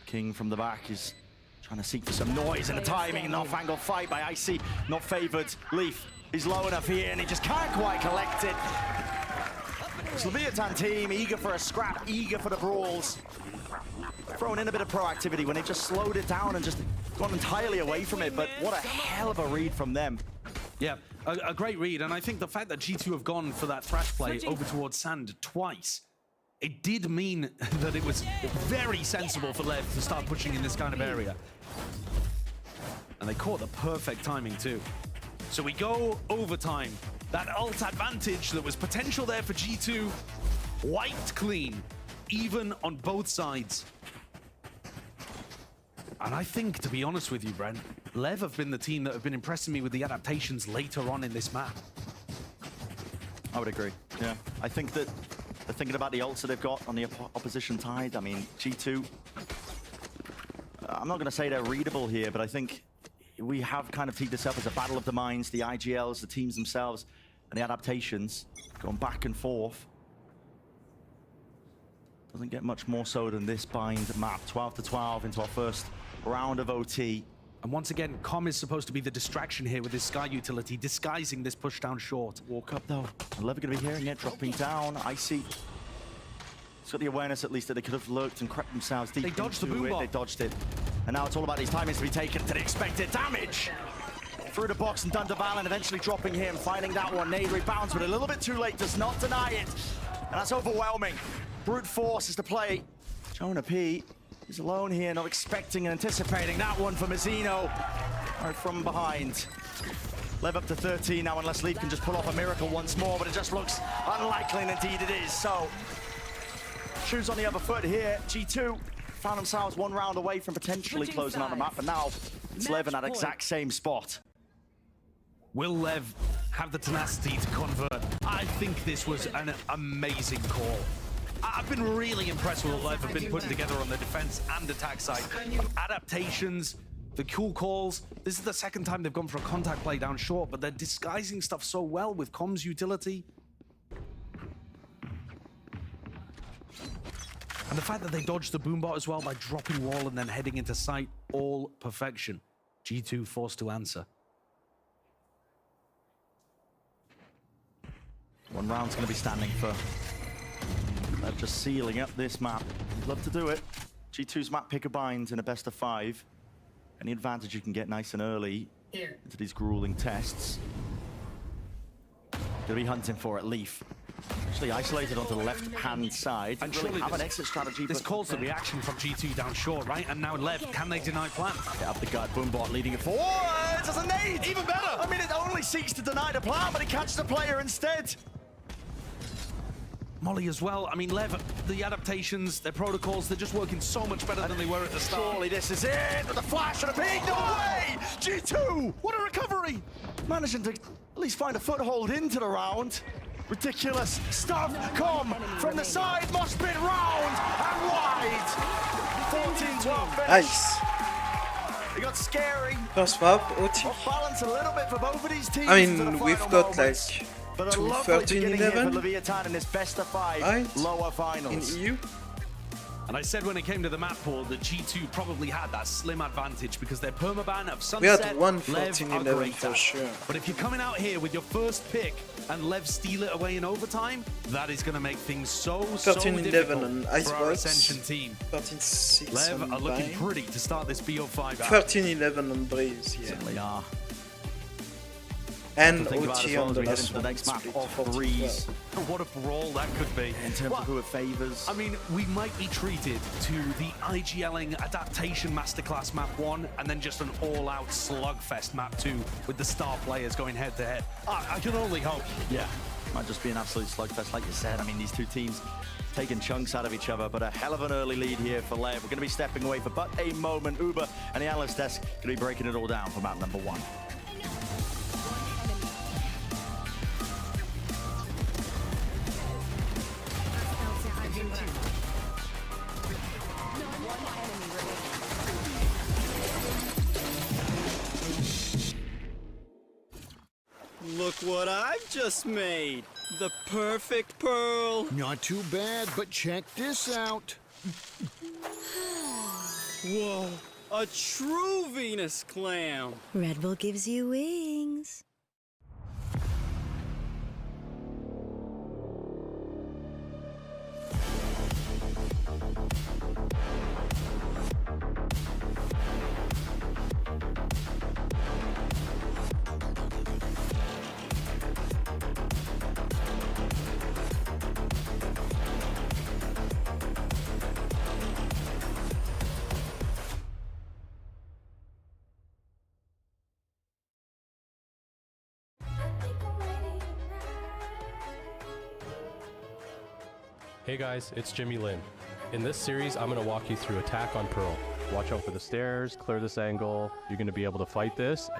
S9: King from the back is trying to seek for some noise and the timing. An off-angle fight by Icy. Not favored. Leaf is low enough here and he just can't quite collect it. It's Leviathan team eager for a scrap, eager for the brawls. Throwing in a bit of proactivity when they just slowed it down and just gone entirely away from it. But what a hell of a read from them.
S11: Yeah, a great read, and I think the fact that G2 have gone for that thrash play over towards Sand twice, it did mean that it was very sensible for Lev to start pushing in this kind of area. And they caught the perfect timing too. So we go overtime. That ult advantage that was potential there for G2, wiped clean, even on both sides. And I think, to be honest with you, Brent, Lev have been the team that have been impressing me with the adaptations later on in this map.
S9: I would agree, yeah. I think that they're thinking about the ults that they've got on the opposition side. I mean, G2, I'm not going to say they're readable here, but I think we have kind of teed this up as a battle of the minds, the IGLs, the teams themselves, and the adaptations going back and forth. Doesn't get much more so than this bind map. 12-12 into our first round of OT.
S11: And once again, Com is supposed to be the distraction here with his Sky utility, disguising this push down short.
S9: Walk up though. Lev going to be hearing it, dropping down. Icy. He's got the awareness at least that they could have lurked and crept themselves deep.
S11: They dodged the
S9: into
S11: boom
S9: it.
S11: bot.
S9: They dodged it. And now it's all about these timings to be taken to the expected damage. Through the box and done to Valen, eventually dropping him, finding that one. Nade rebounds, but a little bit too late, does not deny it. And that's overwhelming. Brute force is the play. Jonah P is alone here, not expecting and anticipating that one for Mazzino. Right from behind. Lev up to 13 now, unless Leaf can just pull off a miracle once more, but it just looks unlikely, and indeed it is. So, shoes on the other foot here. G2 found themselves one round away from potentially closing out the map, but now it's Lev in that exact same spot.
S11: Will Lev have the tenacity to convert? I think this was an amazing call. I've been really impressed with what Lev have been putting together on the defense and attack side. Adaptations, the cool calls. This is the second time they've gone for a contact play down short, but they're disguising stuff so well with Com's utility. And the fact that they dodged the boombot as well by dropping wall and then heading into sight, all perfection. G2 forced to answer.
S9: One round's going to be standing for Lev, just sealing up this map. He'd love to do it. G2's map picker binds in a best of 5. Any advantage you can get nice and early into these grueling tests. Gonna be hunting for it, Leaf. Actually isolated onto the left-hand side.
S11: And
S9: Really
S11: surely
S9: have an exit strategy.
S11: This
S9: but
S11: calls the reaction from G2 down short, right? And now Lev, can they deny plan?
S9: Get up the gut, Boombot leading it forward. It's a nade! Even better! I mean, it only seeks to deny the plan, but it catches the player instead.
S11: Molly as well. I mean, Lev, the adaptations, their protocols, they're just working so much better than they were at the start.
S9: Surely this is it, with the flash and a peek, no way! G2, what a recovery! Managing to at least find a foothold into the round. Ridiculous stuff, Com from the side, must spin round and wide. 14-12 finish.
S20: Nice.
S9: It got scary.
S20: First map, OT.
S9: Off balance a little bit for both of these teams.
S20: I
S9: into the
S20: mean, we've
S9: final
S20: got
S9: moments.
S20: like
S9: But a
S20: 2
S9: lovely beginning here for
S20: 13-11
S9: Leviathan in this best of 5
S20: right.
S9: lower finals.
S20: in EU.
S11: And I said when it came to the map pool that G2 probably had that slim advantage because their permaban of
S20: We had
S11: Sunset,
S20: one
S11: Lev
S20: 14-11
S11: are great
S20: for
S11: at.
S20: sure.
S11: But if you're coming out here with your first pick and Lev steal it away in overtime, that is going to make things so
S20: 13-11
S11: difficult
S20: on
S11: for our
S20: Icebox.
S11: Ascension team.
S20: 13-6
S11: Lev
S20: on
S11: are looking
S20: Bind.
S11: pretty to start this BO5 out.
S20: 13-11 on Breeze, yeah.
S9: Certainly are.
S20: And
S9: Think about
S20: OT
S9: as well
S20: on
S9: as
S20: the
S9: we head
S20: last
S9: into the
S20: one.
S9: next map
S20: split
S9: of
S20: 40.
S9: Breeze.
S11: What a brawl that could be.
S9: In terms of who it favors.
S11: I mean, we might be treated to the IGLing adaptation masterclass map 1 and then just an all-out slugfest map 2 with the star players going head-to-head. I can only hope.
S9: Yeah, might just be an absolute slugfest, like you said. I mean, these two teams taking chunks out of each other, but a hell of an early lead here for Lev. We're going to be stepping away for but a moment. Uber and the analyst desk going to be breaking it all down for map number 1.
S6: Look what I've just made. The perfect pearl.
S17: Not too bad, but check this out.
S6: Whoa, a true Venus clam.
S19: Red Bull gives you wings.
S7: Hey guys, it's Jimmy Lin. In this series, I'm going to walk you through attack on Pearl. Watch out for the stairs, clear this angle. You're going to be able to fight this.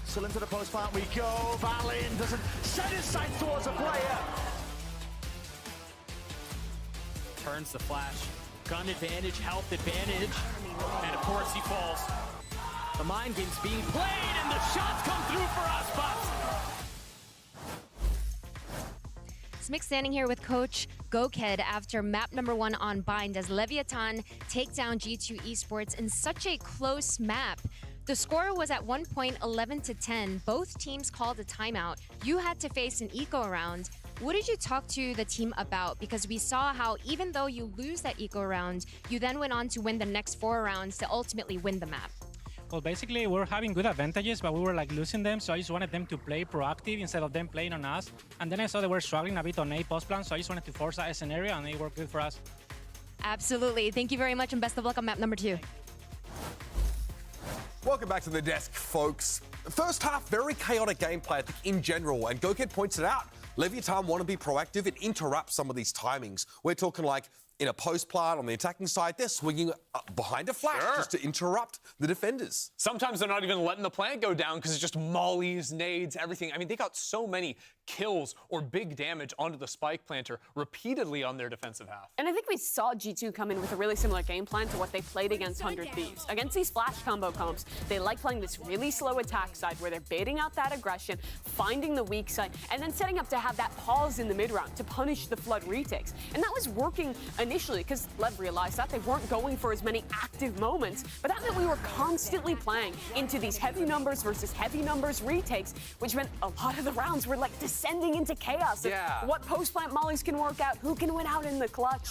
S9: Still into the post plant we go. Valin doesn't set his sights towards a player.
S24: Turns the flash. Gun advantage, health advantage. And of course he falls. The mind game's being played and the shots come through for us, Bucks.
S12: Smick standing here with Coach Goked after map number 1 on Bind as Leviathan take down G2 Esports in such a close map. The score was at 1 point 11-10. Both teams called a timeout. You had to face an eco round. What did you talk to the team about? Because we saw how even though you lose that eco round, you then went on to win the next 4 rounds to ultimately win the map.
S13: Well, basically, we were having good advantages, but we were like losing them, so I just wanted them to play proactive instead of them playing on us. And then I saw they were struggling a bit on A post plan, so I just wanted to force that scenario, and it worked good for us.
S12: Absolutely. Thank you very much, and best of luck on map number 2.
S14: Welcome back to the desk, folks. First half, very chaotic gameplay, I think, in general, and Goked points it out. Leviathan want to be proactive and interrupt some of these timings. We're talking like in a post plant on the attacking side, they're swinging behind a flash just to interrupt the defenders.
S8: Sometimes they're not even letting the plant go down because it's just mollies, nades, everything. I mean, they got so many kills or big damage onto the spike planter repeatedly on their defensive half.
S23: And I think we saw G2 come in with a really similar game plan to what they played against 100 Thieves. Against these flash combo comps, they like playing this really slow attack side where they're baiting out that aggression, finding the weak side, and then setting up to have that pause in the mid-round to punish the flood retakes. And that was working initially because Lev realized that they weren't going for as many active moments, but that meant we were constantly playing into these heavy numbers versus heavy numbers retakes, which meant a lot of the rounds were like descending into chaos.
S8: Yeah.
S23: What post-plant mollies can work out, who can win out in the clutch.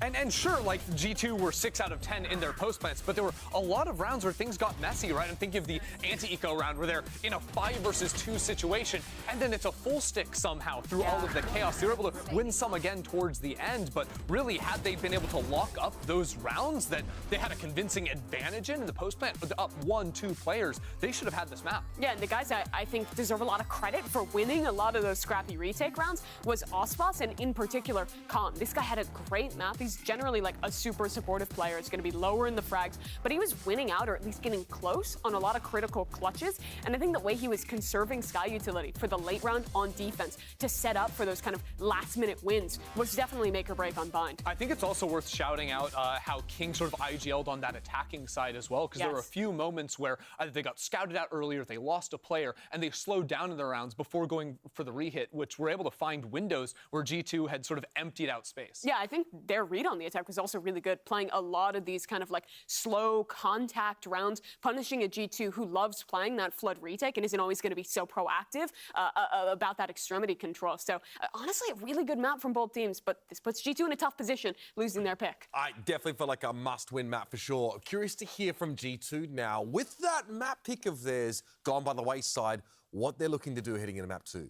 S8: And sure, like G2 were 6 out of 10 in their post plants, but there were a lot of rounds where things got messy, right? I'm thinking of the anti-eco round where they're in a 5 versus 2 situation, and then it's a full stick somehow through all of the chaos. They were able to win some again towards the end, but really, had they been able to lock up those rounds that they had a convincing advantage in the post plant, up 1-2 players, they should have had this map.
S23: Yeah, and the guys I think deserve a lot of credit for winning a lot of those scrappy retake rounds was Ospas, and in particular, Khan. This guy had a great map. He's generally like a super supportive player. It's going to be lower in the frags, but he was winning out or at least getting close on a lot of critical clutches. And I think the way he was conserving Sky utility for the late round on defense to set up for those kind of last minute wins was definitely make or break on Bind.
S8: I think it's also worth shouting out how King sort of IGL'd on that attacking side as well, because there were a few moments where either they got scouted out earlier, they lost a player, and they slowed down in their rounds before going for the rehit, which were able to find windows where G2 had sort of emptied out space.
S23: Yeah, I think their read on the attack was also really good, playing a lot of these kind of like slow contact rounds, punishing a G2 who loves playing that flood retake and isn't always going to be so proactive about that extremity control. So honestly, a really good map from both teams, but this puts G2 in a tough position, losing their pick.
S14: I definitely felt like a must-win map for sure. Curious to hear from G2 now. With that map pick of theirs gone by the wayside, what they're looking to do heading into map 2.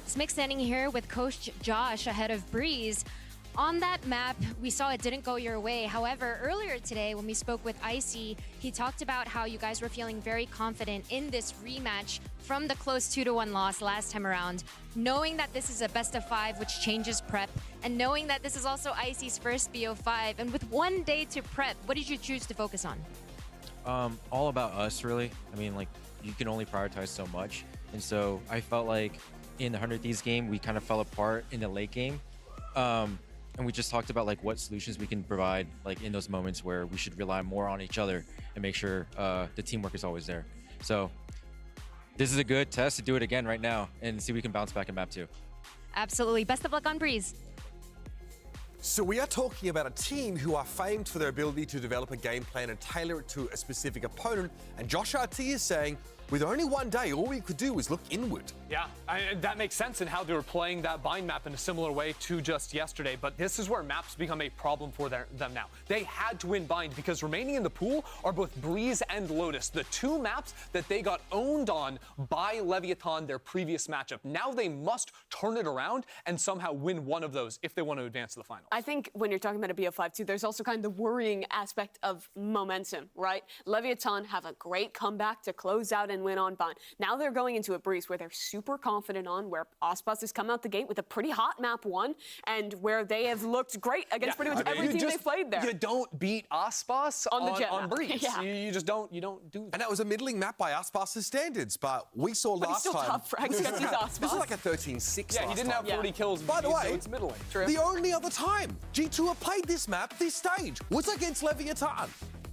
S12: Smick standing here with Coach Josh ahead of Breeze. On that map, we saw it didn't go your way. However, earlier today when we spoke with Icy, he talked about how you guys were feeling very confident in this rematch from the close 2-1 loss last time around, knowing that this is a best of 5, which changes prep, and knowing that this is also Icy's first BO5. And with 1 day to prep, what did you choose to focus on?
S15: All about us, really. I mean, like, you can only prioritize so much. And so I felt like in the 100 Thieves game, we kind of fell apart in the late game. And we just talked about like what solutions we can provide like in those moments where we should rely more on each other and make sure the teamwork is always there. So this is a good test to do it again right now and see if we can bounce back in map 2.
S12: Absolutely. Best of luck on Breeze.
S14: So we are talking about a team who are famed for their ability to develop a game plan and tailor it to a specific opponent. And Josh RT is saying, with only 1 day, all we could do was look inward.
S8: Yeah, that makes sense in how they were playing that bind map in a similar way to just yesterday, but this is where maps become a problem for them now. They had to win bind because remaining in the pool are both Breeze and Lotus, the 2 maps that they got owned on by Leviathan their previous matchup. Now they must turn it around and somehow win one of those if they want to advance to the final.
S23: I think when you're talking about a BO5 too, there's also kind of the worrying aspect of momentum, right? Leviathan have a great comeback to close out and win on bind. Now they're going into a Breeze where they're super confident on, where Ospas has come out the gate with a pretty hot map 1, and where they have looked great against pretty much every team they've played there.
S8: You don't beat Ospas on Breeze.
S23: Yeah.
S8: You just don't do that. And
S14: that was a middling map by Ospas' standards, but we saw last
S23: still
S14: time.
S23: tough frags against these Ospas.
S14: This is like a 13-6
S8: Yeah, he didn't have 40 kills.
S14: By the way,
S8: so it's middling.
S14: the only other time G2 have played this map, this stage, was against Leviathan.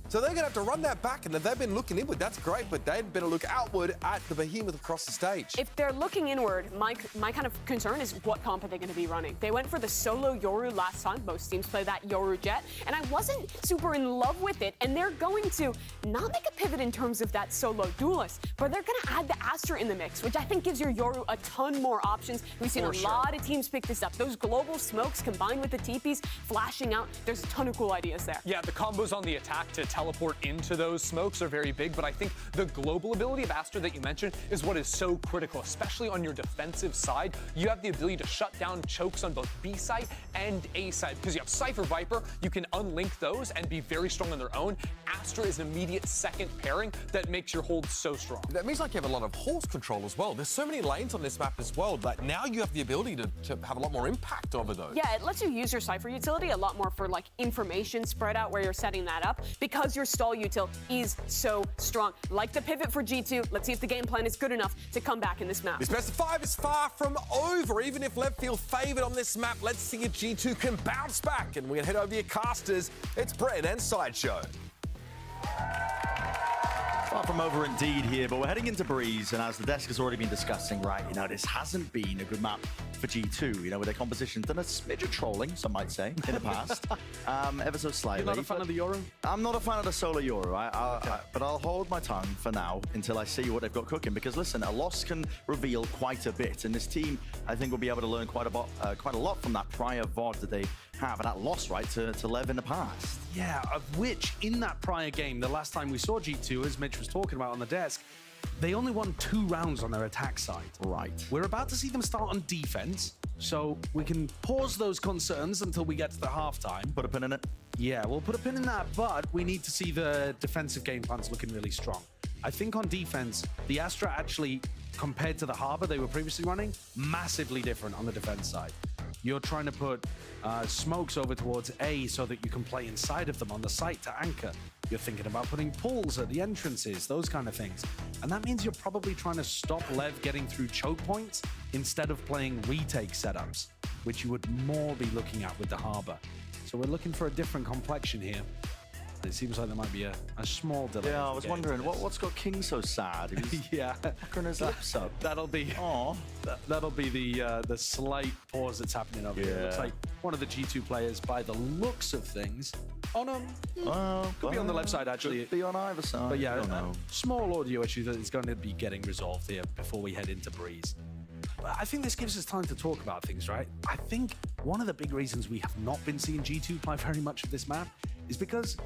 S14: So they're going to have to run that back, and if they've been looking inward, that's great, but they'd better look outward at the behemoth across the stage.
S23: If they're looking inward, my kind of concern is what comp are they going to be running? They went for the solo Yoru last time. Most teams play that Yoru Jet, and I wasn't super in love with it, and they're going to not make a pivot in terms of that solo duelist, but they're going to add the Astra in the mix, which I think gives your Yoru a ton more options. We've seen a lot of teams pick this up. Those global smokes combined with the TPs flashing out, there's a ton of cool ideas there.
S8: Yeah, the combos on the attack to teleport into those smokes are very big, but I think the global ability of Astra that you mentioned is what is so critical, especially on your defensive side. You have the ability to shut down chokes on both B side and A side, because you have Cypher Viper, you can unlink those and be very strong on their own. Astra is an immediate second pairing that makes your hold so strong.
S14: That means like you have a lot of horse control as well. There's so many lanes on this map as well that now you have the ability to have a lot more impact over those.
S23: Yeah, it lets you use your Cypher utility a lot more for like information spread out where you're setting that up, because because your stall util is so strong. Like the pivot for G2, let's see if the game plan is good enough to come back in this map.
S14: This best of 5 is far from over. Even if Lev feel favoured on this map, let's see if G2 can bounce back. And we're going to head over to your casters. It's Brett and Sideshow.
S9: Far from over indeed here, but we're heading into Breeze, and as the desk has already been discussing, right, this hasn't been a good map for G2, with their composition done a smidge of trolling, some might say, in the past, ever so slightly.
S11: You're not a fan of the Euro?
S9: I'm not a fan of the solo Euro, but I'll hold my tongue for now until I see what they've got cooking, because listen, a loss can reveal quite a bit, and this team, I think, will be able to learn quite a lot from that prior VOD that they have, and that loss, right, to Lev in the past.
S11: Yeah, of which, in that prior game, the last time we saw G2, as Mitch was talking about on the desk, they only won 2 rounds on their attack side.
S9: Right.
S11: We're about to see them start on defense, so we can pause those concerns until we get to the halftime.
S9: Put a pin in it.
S11: Yeah, we'll put a pin in that, but we need to see the defensive game plans looking really strong. I think on defense, the Astra actually, compared to the Harbor they were previously running, massively different on the defense side. You're trying to put smokes over towards A so that you can play inside of them on the site to anchor. You're thinking about putting pulls at the entrances, those kind of things. And that means you're probably trying to stop Lev getting through choke points instead of playing retake setups, which you would more be looking at with the Harbor. So we're looking for a different complexion here. It seems like there might be a small delay.
S9: Yeah, I was wondering, what's got King so sad? He's
S11: yeah,
S9: puckering his lips up.
S11: That'll be that'll be the slight pause that's happening over here. It looks like one of the G2 players, by the looks of things, could be on the left side actually.
S9: Could be on either side.
S11: But yeah, a small audio issue that is going to be getting resolved here before we head into Breeze. But I think this gives us time to talk about things, right? I think one of the big reasons we have not been seeing G2 play very much of this map is because,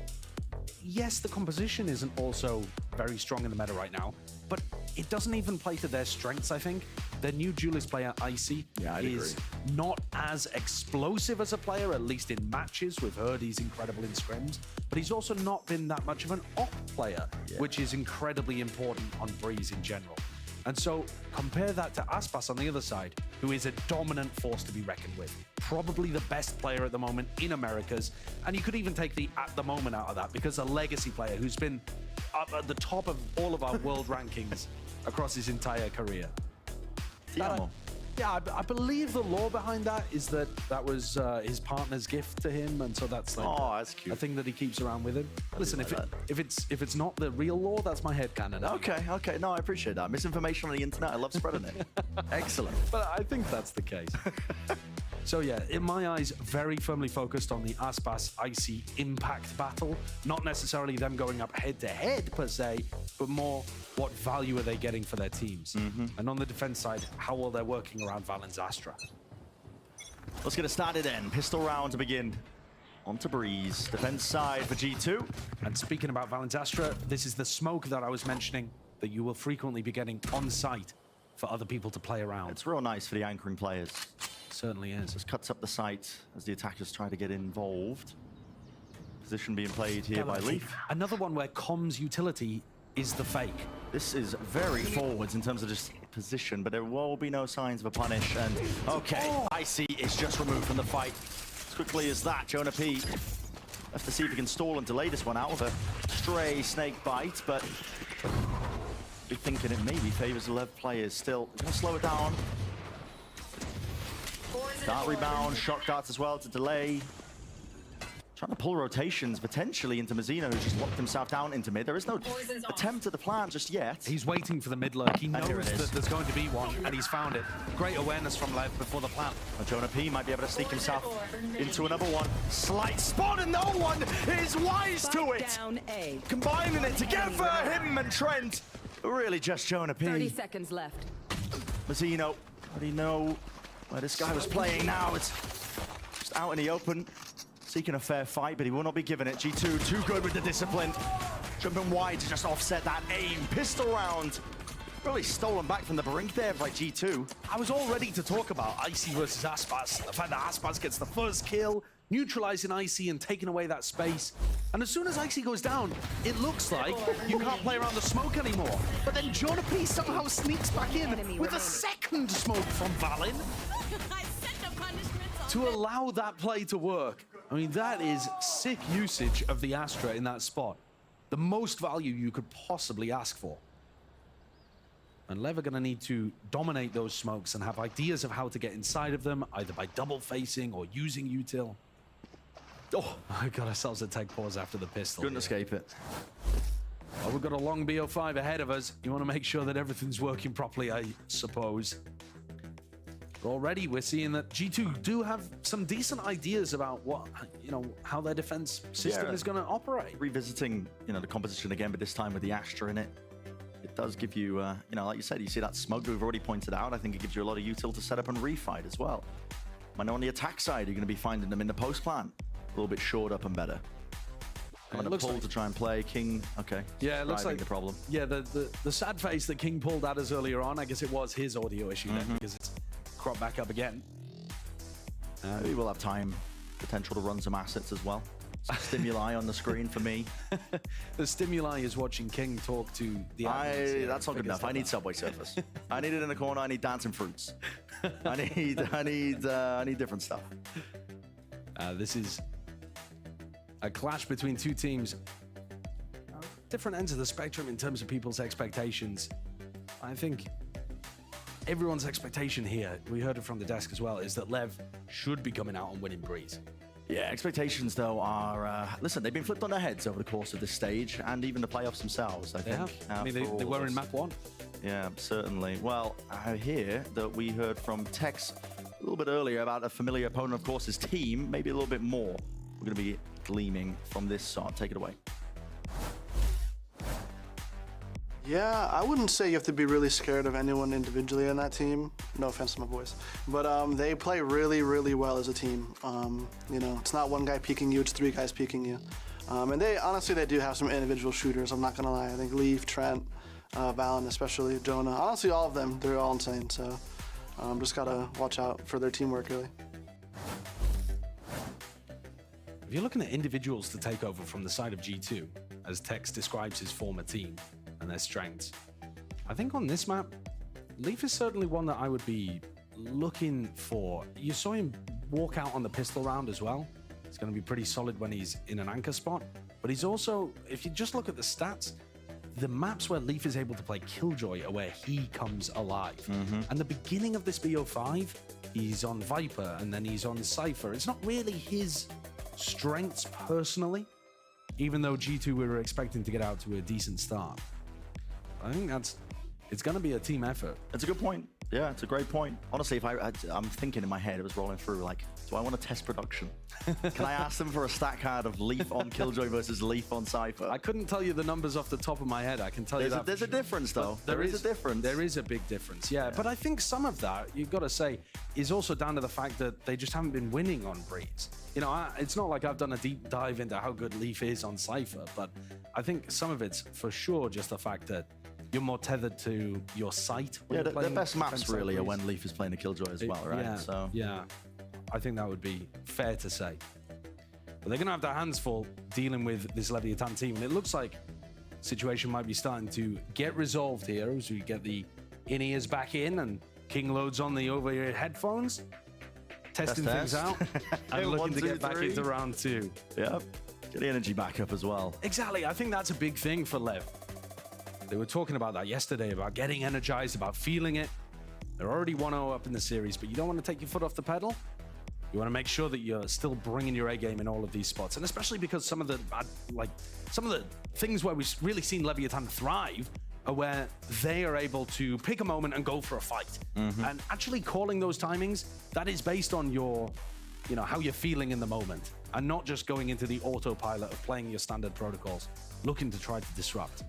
S11: yes, the composition isn't also very strong in the meta right now, but it doesn't even play to their strengths, I think. Their new duelist player, Icy, is not as explosive as a player, at least in matches. We've heard he's incredible in scrims, but he's also not been that much of an op player, which is incredibly important on Breeze in general. And so compare that to Aspas on the other side, who is a dominant force to be reckoned with. Probably the best player at the moment in Americas. And you could even take the at the moment out of that, because a legacy player who's been up at the top of all of our world rankings across his entire career. Yeah, I believe the lore behind that is that was his partner's gift to him, and so that's like
S9: that's cute.
S11: a thing that he keeps around with him. Listen, if it's not the real lore, that's my headcanon.
S9: Okay, no, I appreciate that. Misinformation on the internet, I love spreading it. Excellent.
S11: But I think that's the case. So yeah, in my eyes, very firmly focused on the Aspas Icy impact battle. Not necessarily them going up head to head per se, but more what value are they getting for their teams. And on the defense side, how well they're working around Valen's Astra.
S9: Let's get it started then. Pistol round to begin. On to Breeze. Defense side for G2.
S11: And speaking about Valen's Astra, this is the smoke that I was mentioning that you will frequently be getting on site for other people to play around.
S9: It's real nice for the anchoring players.
S11: Certainly is.
S9: Just cuts up the site as the attackers try to get involved. Position being played here by Leaf.
S11: Another one where comms utility is the fake.
S9: This is very forwards in terms of just position, but there will be no signs of a punish. And Icy is just removed from the fight as quickly as that. Jonah P have to see if he can stall and delay this one out with a stray snake bite, but be thinking it maybe favors the Lev players. Still gonna slow it down. Dart rebound, shock darts as well to delay. Trying to pull rotations potentially into Mazzino, who's just locked himself down into mid. There is no attempt at the plant just yet.
S11: He's waiting for the mid lurk. He knows that there's going to be one, and he's found it. Great awareness from Lev before the plant.
S9: Jonah P might be able to sneak himself into another one. Slight spot, and no one is wise to it. Combining it together, him and Trent. Really just Jonah P.
S4: 30 seconds left.
S9: Mazzino, how do you know where this guy was playing now? It's just out in the open. Seeking a fair fight, but he will not be given it. G2 too good with the discipline. Jumping wide to just offset that aim. Pistol round. Really stolen back from the brink there by G2.
S11: I was all ready to talk about Icy versus Aspas. The fact that Aspas gets the first kill, neutralizing Icy and taking away that space. And as soon as Icy goes down, it looks like you can't play around the smoke anymore. But then Jonah P somehow sneaks back in with a second smoke from Valen to allow that play to work. I mean, that is sick usage of the Astra in that spot. the most value you could possibly ask for. And Lev are going to need to dominate those smokes and have ideas of how to get inside of them, either by double facing or using util. Oh, we got ourselves a tech pause after the pistol.
S9: Couldn't escape it.
S11: Well, we've got a long BO5 ahead of us. You want to make sure that everything's working properly, I suppose. But already we're seeing that G2 do have some decent ideas about what, how their defense system is going to operate.
S9: Revisiting, the composition again, but this time with the Astra in it. It does give you, like you said, you see that smoke that we've already pointed out. I think it gives you a lot of util to set up and refight as well. I know on the attack side, you're going to be finding them in the post plan. A little bit shored up and better. I'm going to pull to try and play King. Okay.
S11: Yeah, it looks like
S9: the problem.
S11: Yeah, the sad face that King pulled at us earlier on, I guess it was his audio issue then, because it's cropped back up again.
S9: We will have time, potential to run some assets as well. Some stimuli on the screen for me.
S11: The stimuli is watching King talk to the admins.
S9: That's not good enough. I need Subway Surfers. I need it in the corner. I need dancing fruits. I need different stuff.
S11: This is a clash between two teams. Different ends of the spectrum in terms of people's expectations. I think everyone's expectation here, we heard it from the desk as well, is that Lev should be coming out and winning Breeze.
S9: Yeah, expectations, though, are... listen, they've been flipped on their heads over the course of this stage, and even the playoffs themselves, I think.
S11: I mean, they were in map 1.
S9: Yeah, certainly. Well, I hear that we heard from Tex a little bit earlier about a familiar opponent, of course, his team, maybe a little bit more. We're going to be gleaming from this side. Take it away.
S18: Yeah, I wouldn't say you have to be really scared of anyone individually in that team. No offense to my boys. But they play really, really well as a team. It's not one guy peeking you, it's 3 guys peeking you. And honestly, they do have some individual shooters, I'm not gonna lie. I think Leaf, Trent, Valen especially, Jonah. Honestly, all of them, they're all insane. So just gotta watch out for their teamwork, really.
S11: If you're looking at individuals to take over from the side of G2, as Tex describes his former team and their strengths, I think on this map, Leaf is certainly one that I would be looking for. You saw him walk out on the pistol round as well. It's going to be pretty solid when he's in an anchor spot, but he's also, if you just look at the stats, the maps where Leaf is able to play Killjoy are where he comes alive. And the beginning of this BO5, he's on Viper and then he's on Cypher. It's not really his strengths personally, even though G2 we were expecting to get out to a decent start. I think it's going to be a team effort.
S9: It's a good point. Yeah, it's a great point. Honestly, if I'm thinking in my head, it was rolling through like, do I want to test production? Can I ask them for a stat card of Leaf on Killjoy versus Leaf on Cypher?
S11: I couldn't tell you the numbers off the top of my head. I can tell you that.
S9: There's a difference, though. There is a difference.
S11: There is a big difference, yeah. But I think some of that, you've got to say, is also down to the fact that they just haven't been winning on Breeze. It's not like I've done a deep dive into how good Leaf is on Cypher, but I think some of it's for sure just the fact that you're more tethered to your sight.
S9: Yeah, the best maps really are when Leaf is playing a Killjoy as well, right?
S11: Yeah, yeah. I think that would be fair to say. But they're going to have their hands full dealing with this Leviathan team. And it looks like the situation might be starting to get resolved here as we get the in-ears back in and King loads on the over-ear headphones. Testing things out and looking to get back into round 2.
S9: Yep. Get the energy back up as well.
S11: Exactly. I think that's a big thing for Lev. They were talking about that yesterday, about getting energized, about feeling it. They're already 1-0 up in the series, but you don't want to take your foot off the pedal. You want to make sure that you're still bringing your A game in all of these spots, and especially because some of the things where we've really seen Leviathan thrive are where they are able to pick a moment and go for a fight. And actually calling those timings, that is based on your, how you're feeling in the moment, and not just going into the autopilot of playing your standard protocols, looking to try to disrupt.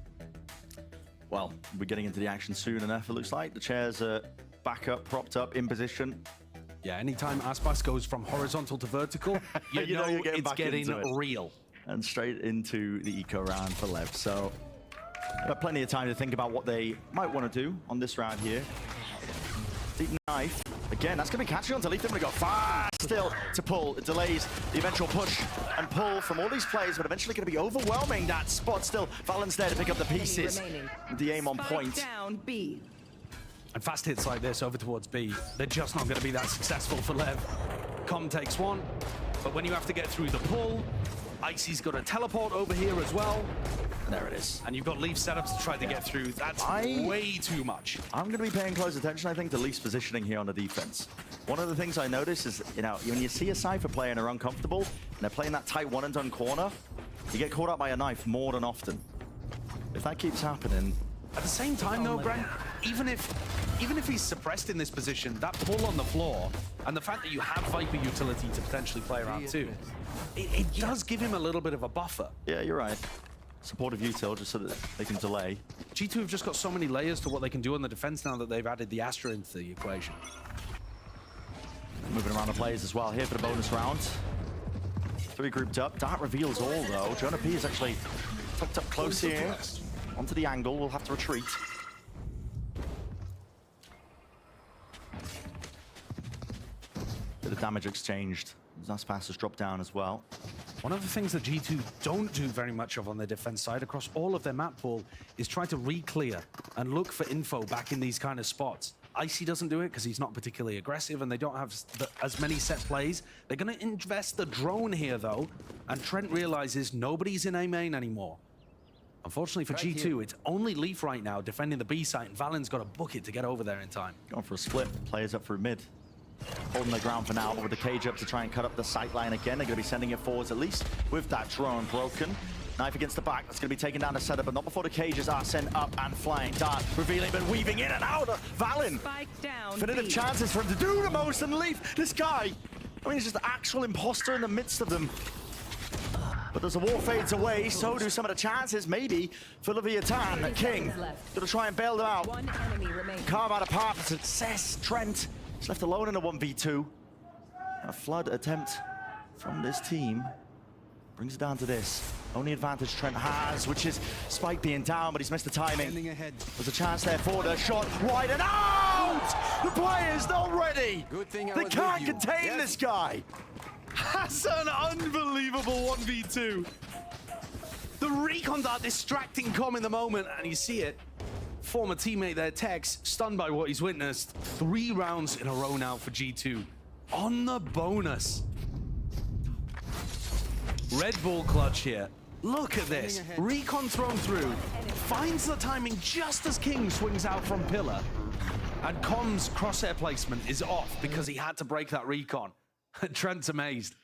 S9: Well, we're getting into the action soon enough, it looks like. The chairs are back up, propped up, in position.
S11: Yeah, anytime Aspas goes from horizontal to vertical, you know it's getting real.
S9: And straight into the eco round for Lev. So, plenty of time to think about what they might want to do on this round here. Deep knife. Again, that's going to be catching on to Leaf. They're going to go fast still to pull. It delays the eventual push and pull from all these players, but eventually going to be overwhelming that spot still. Valen's there to pick up the pieces. The aim on point.
S2: Down B.
S11: And fast hits like this over towards B, they're just not going to be that successful for Lev. Com takes one, but when you have to get through the pull, Icy's got a teleport over here as well.
S9: There it is.
S11: And you've got Leaf setups to try to get through. That's way too much.
S9: I'm going to be paying close attention, I think, to Leaf's positioning here on the defense. One of the things I notice is, you know, when you see a Cypher player and are uncomfortable, and they're playing that tight one and done corner, you get caught up by a knife more than often. If that keeps happening...
S11: At the same time, though, Brent, even if he's suppressed in this position, that pull on the floor, and the fact that you have Viper utility to potentially play around too, it does give him a little bit of a buffer.
S9: Yeah, you're right. Supportive util, just so that they can delay.
S11: G2 have just got so many layers to what they can do on the defense now that they've added the Astra into the equation.
S9: Moving around the players as well here for the bonus round. 3 grouped up. Dart reveals all, though. Jonah P is actually tucked up close here. Onto the angle. We'll have to retreat. Bit of damage exchanged. Zaspas has dropped down as well.
S11: One of the things that G2 don't do very much of on their defense side across all of their map pool is try to re-clear and look for info back in these kind of spots. Icy doesn't do it because he's not particularly aggressive and they don't have as many set plays. They're going to invest the drone here, though, and Trent realizes nobody's in A main anymore. Unfortunately for G2, it's only Leaf right now defending the B site, and Valen's got to book it to get over there in time.
S9: Going for a split. Players up through mid. Holding the ground for now, but with the cage up to try and cut up the sight line again. They're going to be sending it forwards at least with that drone broken. Knife against the back. That's going to be taken down the setup, but not before the cages are sent up and flying. Dart revealing, but weaving in and out. Valen. Definitive chances for him to do the most, and Leaf, this guy, I mean, he's just an actual imposter in the midst of them. But as the war fades away, so do some of the chances, maybe, for Leviathan. King, going to try and bail them out. Carve out a path for success. Trent is left alone in a 1v2. A flood attempt from this team brings it down to this. Only advantage Trent has, which is Spike being down, but he's missed the timing. There's a chance there for the shot wide and out! The players not ready!
S14: Good thing
S9: they can't contain this guy!
S11: That's an unbelievable 1v2. The recon dart distracting Com in the moment, and you see it. Former teammate there, Tex, stunned by what he's witnessed. 3 rounds in a row now for G2. On the bonus. Red Bull clutch here. Look at this. Recon thrown through. Finds the timing just as King swings out from pillar. And Com's crosshair placement is off because he had to break that recon. Trent's amazed.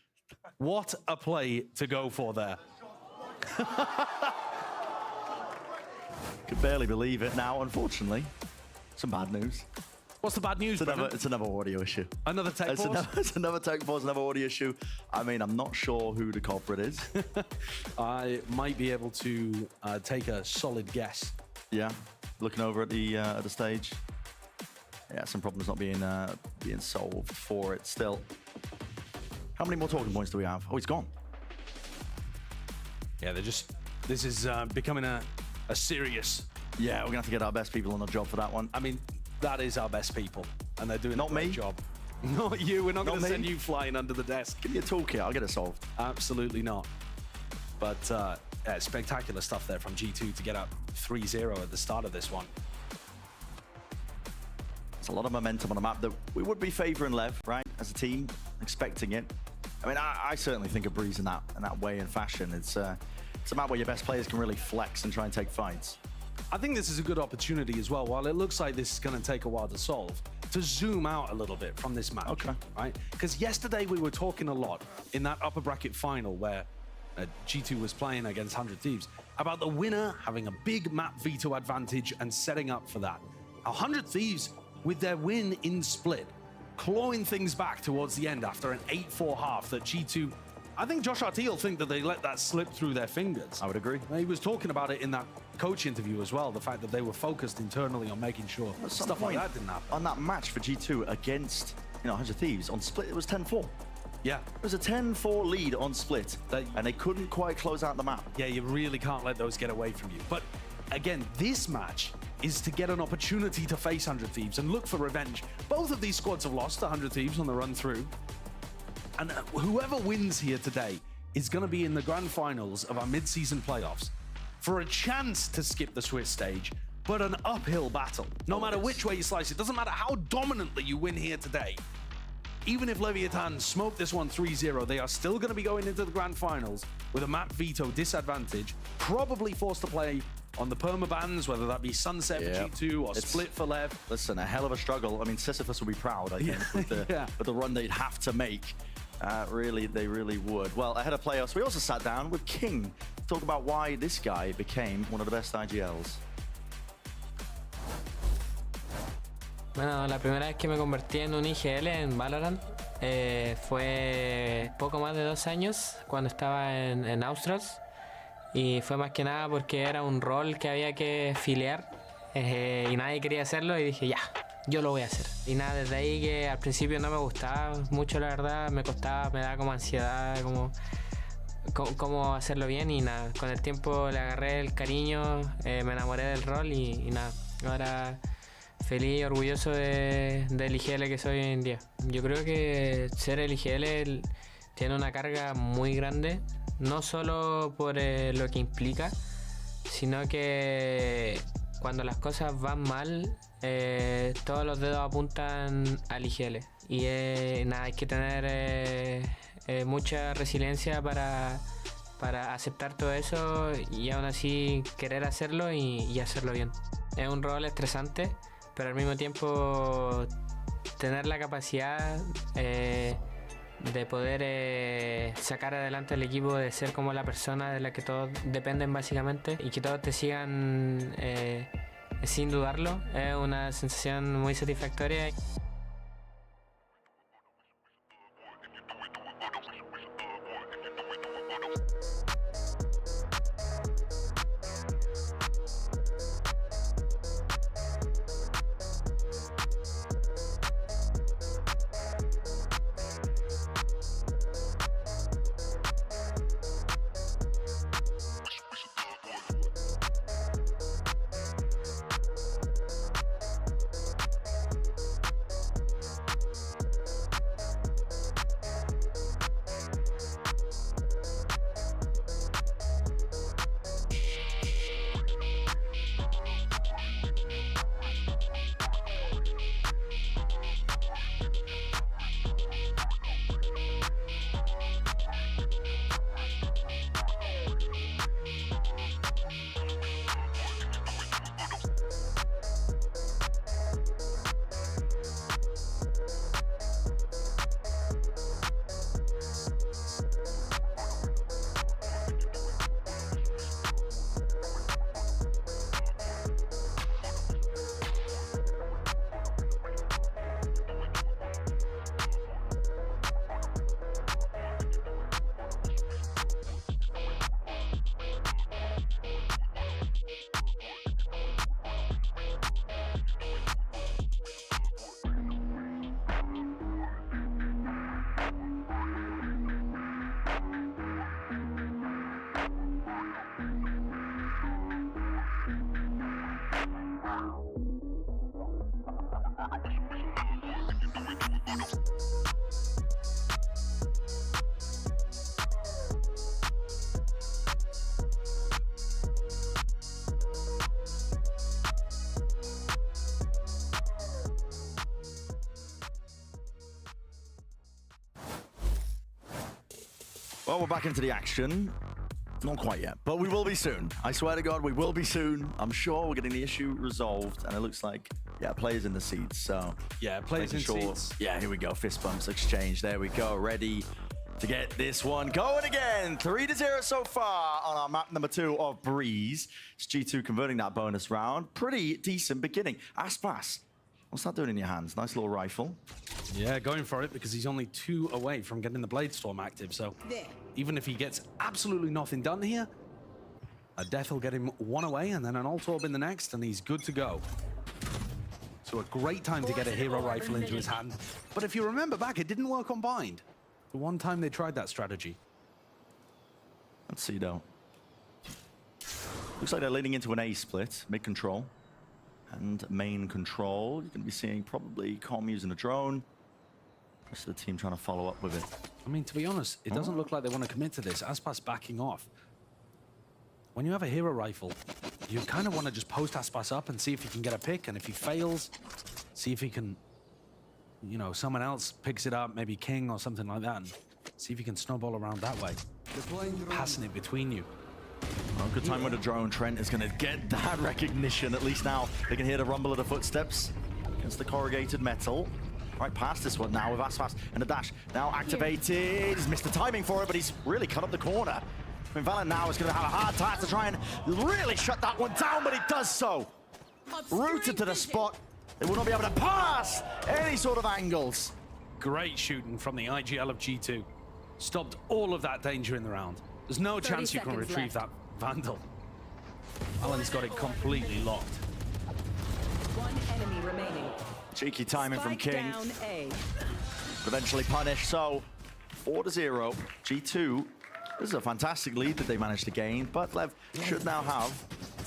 S11: What a play to go for there.
S9: Could barely believe it now, unfortunately. Some bad news.
S11: What's the bad news,
S9: it's another audio issue.
S11: Another tech pause?
S9: It's another tech pause, another audio issue. I mean, I'm not sure who the culprit is.
S11: I might be able to take a solid guess.
S9: Yeah, looking over at the stage. Yeah, some problems not being solved for it still. How many more talking points do we have? Oh, he's gone.
S11: Yeah, this is becoming a serious...
S9: Yeah, we're gonna have to get our best people on the job for that one.
S11: I mean, that is our best people, and they're doing
S9: not
S11: a great
S9: me
S11: job. Not you. We're not going to
S9: me.
S11: send you flying under the desk.
S9: Give me a toolkit. I'll get it solved.
S11: Absolutely not. But yeah, spectacular stuff there from G2 to get up 3-0 at the start of this one.
S9: It's a lot of momentum on a map that we would be favouring Lev, right? As a team, expecting it. I mean, I certainly think of Breeze in that way and fashion. It's a map where your best players can really flex and try and take fights.
S11: I think this is a good opportunity as well, while it looks like this is going to take a while to solve, to zoom out a little bit from this match, right? Because yesterday we were talking a lot in that upper bracket final where G2 was playing against 100 Thieves about the winner having a big map veto advantage and setting up for that. 100 Thieves, with their win in Split, clawing things back towards the end after an 8-4 half that G2... I think Josh RT will think that they let that slip through their fingers.
S9: I would agree.
S11: He was talking about it in that coach interview as well, the fact that they were focused internally on making sure stuff like that didn't happen.
S9: On that match for G2 against 100 Thieves, on Split it was 10-4.
S11: Yeah.
S9: It was a 10-4 lead on Split, and they couldn't quite close out the map.
S11: Yeah, you really can't let those get away from you. But again, this match is to get an opportunity to face 100 Thieves and look for revenge. Both of these squads have lost to 100 Thieves on the run through. And whoever wins here today is going to be in the grand finals of our mid-season playoffs for a chance to skip the Swiss stage, but an uphill battle. No matter which way you slice it, doesn't matter how dominantly you win here today, even if Leviathan smoke this one 3-0, they are still going to be going into the grand finals with a map veto disadvantage, probably forced to play on the permabans, whether that be Sunset for G2 or Split for Lev.
S9: Listen, a hell of a struggle. I mean, Sisyphus will be proud, I think, with the run they'd have to make. Really, they really would. Well, ahead of playoffs, we also sat down with King to talk about why this guy became one of the best IGLs.
S2: Bueno, la primera vez que me convertí en un IGL en Valorant fue poco más de 2 años cuando estaba en Australs, y fue más que nada porque era un rol que había que filear y nadie quería hacerlo, y dije ya, yo lo voy a hacer. Y nada, desde ahí que al principio no me gustaba mucho, la verdad, me costaba, me daba como ansiedad, cómo hacerlo bien, y nada, con el tiempo le agarré el cariño, me enamoré del rol y nada, ahora feliz y orgulloso del IGL que soy hoy en día. Yo creo que ser el IGL tiene una carga muy grande, no solo por lo que implica, sino que cuando las cosas van mal, todos los dedos apuntan al IGL. Y nada, hay que tener mucha resiliencia para aceptar todo eso y aún así querer hacerlo y hacerlo bien. Es un rol estresante, pero al mismo tiempo tener la capacidad de poder sacar adelante al equipo, de ser como la persona de la que todos dependen básicamente, y que todos te sigan sin dudarlo, es una sensación muy satisfactoria.
S9: Well, we're back into the action. Not quite yet, but we will be soon. I swear to God, we will be soon. I'm sure we're getting the issue resolved, and it looks like, yeah, players in the seats, so...
S11: Yeah, players in seats.
S9: Yeah, here we go. Fist bumps exchange. There we go. Ready to get this one going again. 3-0 so far on our map number 2 of Breeze. It's G2 converting that bonus round. Pretty decent beginning. Aspas, what's that doing in your hands? Nice little rifle.
S11: Yeah, going for it because he's only 2 away from getting the Blade Storm active. So even if he gets absolutely nothing done here, a death will get him 1 away and then an ult orb in the next, and he's good to go. So a great time to get a hero rifle into his hand. But if you remember back, it didn't work on Bind. The one time they tried that strategy.
S9: Let's see though. Looks like they're leaning into an A split, mid control. And main control. You're going to be seeing probably Com using a drone. Rest of the team trying to follow up with it.
S11: I mean, to be honest, it doesn't look like they want to commit to this. Aspas backing off. When you have a hero rifle, you kind of want to just post Aspas up and see if he can get a pick. And if he fails, see if he can you know, someone else picks it up, maybe King or something like that, and see if you can snowball around that way. Passing it between you.
S9: Well, good time with a drone. Trent is going to get that recognition. At least now they can hear the rumble of the footsteps against the corrugated metal. Right past this one now with Aspas and the dash now activated. He's missed the timing for it, but he's really cut up the corner. I mean, Valen now is going to have a hard time to try and really shut that one down, but he does so. Rooted to the spot. They will not be able to pass any sort of angles.
S11: Great shooting from the IGL of G2. Stopped all of that danger in the round. There's no chance you can retrieve that Vandal. Alan's got it completely locked.
S5: One enemy remaining.
S9: Cheeky timing from King.
S5: Down A.
S9: Eventually punished, so 4-0. G2, this is a fantastic lead that they managed to gain, but Lev should now have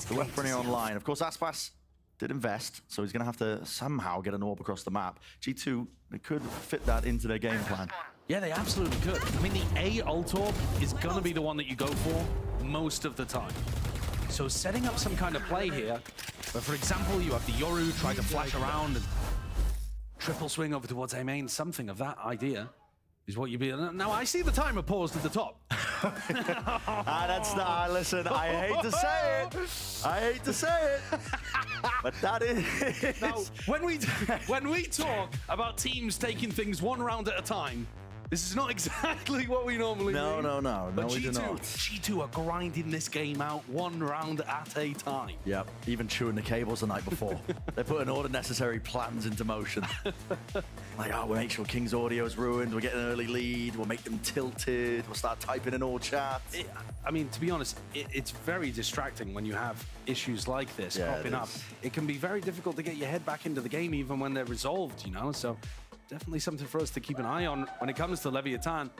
S9: the weaponry online. Of course, Aspas did invest, so he's going to have to somehow get an orb across the map. G2, they could fit that into their game plan.
S11: Yeah, they absolutely could. I mean, the A ult orb is going to be the one that you go for most of the time. So setting up some kind of play here, where, for example, you have the Yoru try to flash around and triple swing over towards A main, something of that idea is what you'd be. Now, I see the timer paused at the top.
S9: That's not, listen, I hate to say it. I hate to say it. But that is.
S11: Now, when we talk about teams taking things one round at a time, this is not exactly what we normally do.
S9: No,
S11: But
S9: we do not.
S11: G2 are grinding this game out one round at a time.
S9: Yep, even chewing the cables the night before. They're putting all the necessary plans into motion. Like, oh, we'll make sure King's audio is ruined, we'll get an early lead, we'll make them tilted, we'll start typing in all chat.
S11: I mean, to be honest, it's very distracting when you have issues like this popping up. It can be very difficult to get your head back into the game even when they're resolved, you know? So definitely something for us to keep an eye on when it comes to Leviathan.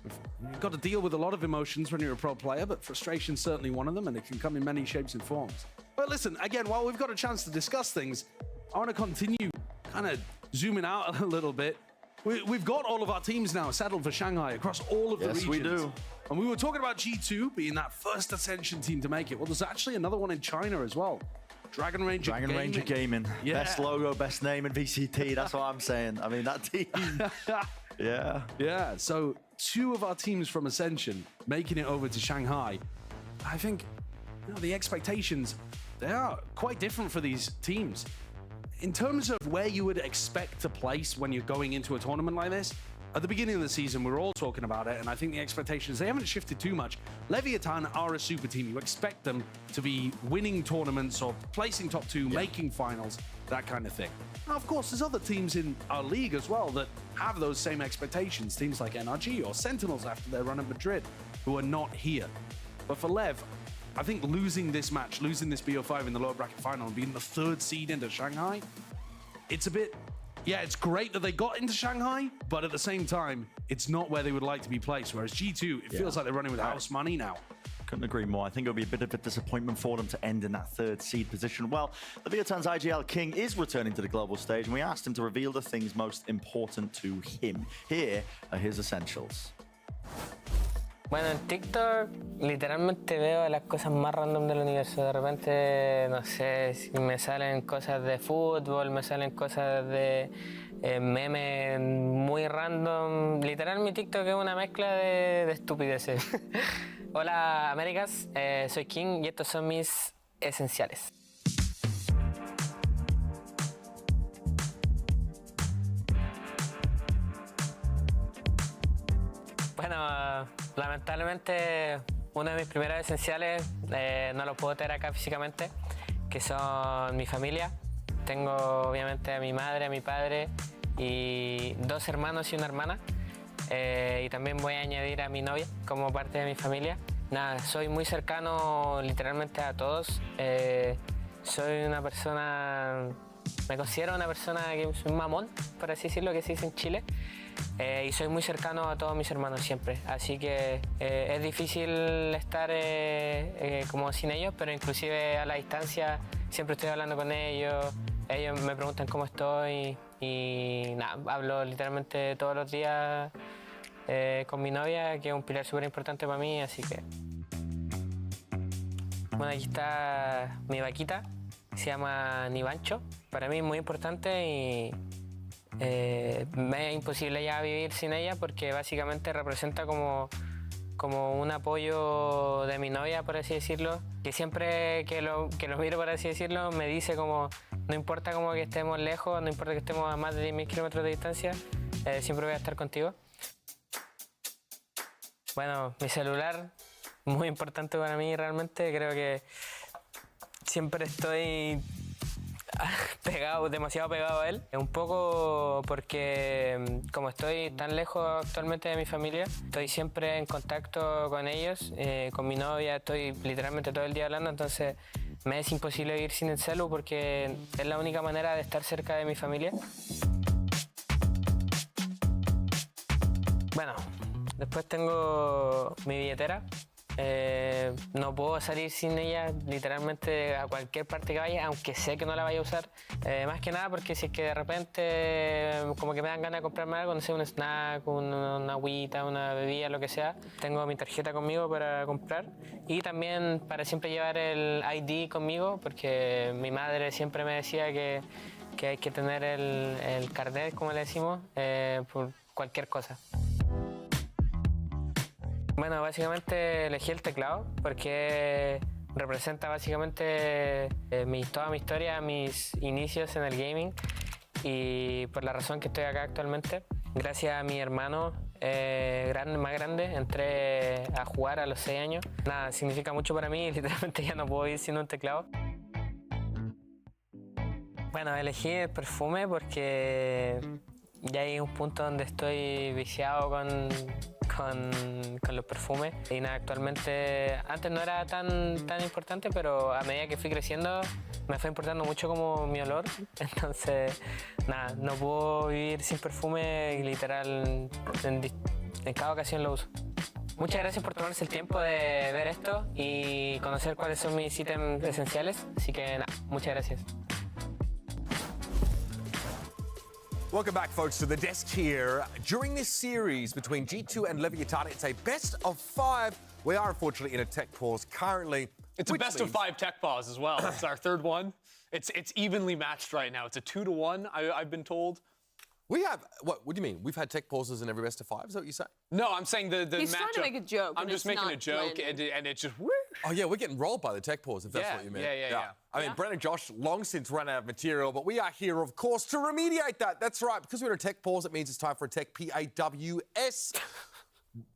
S11: You've got to deal with a lot of emotions when you're a pro player, but frustration's certainly one of them, and it can come in many shapes and forms. But listen, again, while we've got a chance to discuss things, I want to continue kind of zooming out a little bit. We've got all of our teams now settled for Shanghai across all of the regions.
S9: Yes, we do.
S11: And we were talking about G2 being that first Ascension team to make it. Well, there's actually another one in China as well. Dragon Ranger
S9: Gaming.
S11: Yeah.
S9: Best logo, best name in VCT. That's what I'm saying. I mean, that team.
S11: Yeah. So 2 of our teams from Ascension making it over to Shanghai. I think the expectations, they are quite different for these teams. In terms of where you would expect to place when you're going into a tournament like this, at the beginning of the season, we were all talking about it, and I think the expectations, they haven't shifted too much. Leviathan are a super team. You expect them to be winning tournaments or placing top 2, making finals, that kind of thing. Now, of course, there's other teams in our league as well that have those same expectations. Teams like NRG or Sentinels after their run at Madrid, who are not here. But for Lev, I think losing this match, losing this BO5 in the lower bracket final and being the 3rd seed into Shanghai, it's a bit... Yeah, it's great that they got into Shanghai, but at the same time, it's not where they would like to be placed. Whereas G2, it feels like they're running with house money now.
S9: Couldn't agree more. I think it'll be a bit of a disappointment for them to end in that 3rd seed position. Well, Leviathan's IGL King is returning to the global stage, and we asked him to reveal the things most important to him. Here are his essentials.
S2: Bueno, en TikTok literalmente veo las cosas más random del universo. De repente, no sé, si me salen cosas de fútbol, me salen cosas de memes muy random. Literal, mi TikTok es una mezcla de estupideces. Hola, Américas, soy King y estos son mis esenciales. Bueno, lamentablemente uno de mis primeros esenciales no lo puedo tener acá físicamente, que son mi familia. Tengo obviamente a mi madre, a mi padre y 2 hermanos y una hermana. Y también voy a añadir a mi novia como parte de mi familia. Nada, soy muy cercano literalmente a todos. Soy una persona, me considero una persona que es un mamón, por así decirlo, que se dice en Chile. Y soy muy cercano a todos mis hermanos siempre, así que es difícil estar como sin ellos, pero inclusive a la distancia siempre estoy hablando con ellos, ellos me preguntan cómo estoy y nada, hablo literalmente todos los días con mi novia, que es un pilar súper importante para mí, así que... Bueno, aquí está mi vaquita, se llama Nivancho, para mí es muy importante y me es imposible ya vivir sin ella porque básicamente representa como un apoyo de mi novia, por así decirlo, que siempre que lo miro, por así decirlo, me dice como, no importa como que estemos lejos, no importa que estemos a más de 10.000 kilómetros de distancia, siempre voy a estar contigo. Bueno, mi celular, muy importante para mí realmente, creo que siempre estoy demasiado pegado a él. Un poco porque como estoy tan lejos actualmente de mi familia, estoy siempre en contacto con ellos, con mi novia, estoy literalmente todo el día hablando, entonces me es imposible vivir sin el celu porque es la única manera de estar cerca de mi familia. Bueno, después tengo mi billetera. No puedo salir sin ella literalmente a cualquier parte que vaya, aunque sé que no la vaya a usar. Más que nada porque si es que de repente como que me dan ganas de comprarme algo, no sé, un snack, una agüita, una bebida, lo que sea, tengo mi tarjeta conmigo para comprar y también para siempre llevar el ID conmigo porque mi madre siempre me decía que hay que tener el carnet, como le decimos, por cualquier cosa. Bueno, básicamente elegí el teclado porque representa básicamente toda mi historia, mis inicios en el gaming y por la razón que estoy acá actualmente. Gracias a mi hermano más grande entré a jugar a los 6 años. Nada, significa mucho para mí y literalmente ya no puedo vivir sin un teclado. Bueno, elegí el perfume porque ya hay un punto donde estoy viciado con los perfumes y nada, actualmente antes no era tan importante, pero a medida que fui creciendo me fue importando mucho como mi olor, entonces nada, no puedo vivir sin perfume y literal en cada ocasión lo uso. Muchas gracias por tomarse el tiempo de ver esto y conocer cuáles son mis ítems esenciales, así que nada, muchas gracias.
S14: Welcome back, folks, to the desk here. During this series between G2 and Leviathan, it's a best of 5. We are unfortunately in a tech pause currently.
S8: It's a best of 5 tech pause as well. It's our third one. It's evenly matched right now. It's a 2-1, I've been told.
S14: We have, what do you mean? We've had tech pauses in every best of 5, is that what you say?
S8: No, I'm saying the
S23: He's
S8: matchup.
S23: trying to make a joke.
S8: I'm just making a joke, and it's just.
S14: Oh, yeah, we're getting rolled by the tech pause, if that's what you mean.
S8: Yeah.
S14: I mean, Brent and Josh long since run out of material, but we are here, of course, to remediate that. That's right. Because we're in a tech pause, it means it's time for a tech PAWS.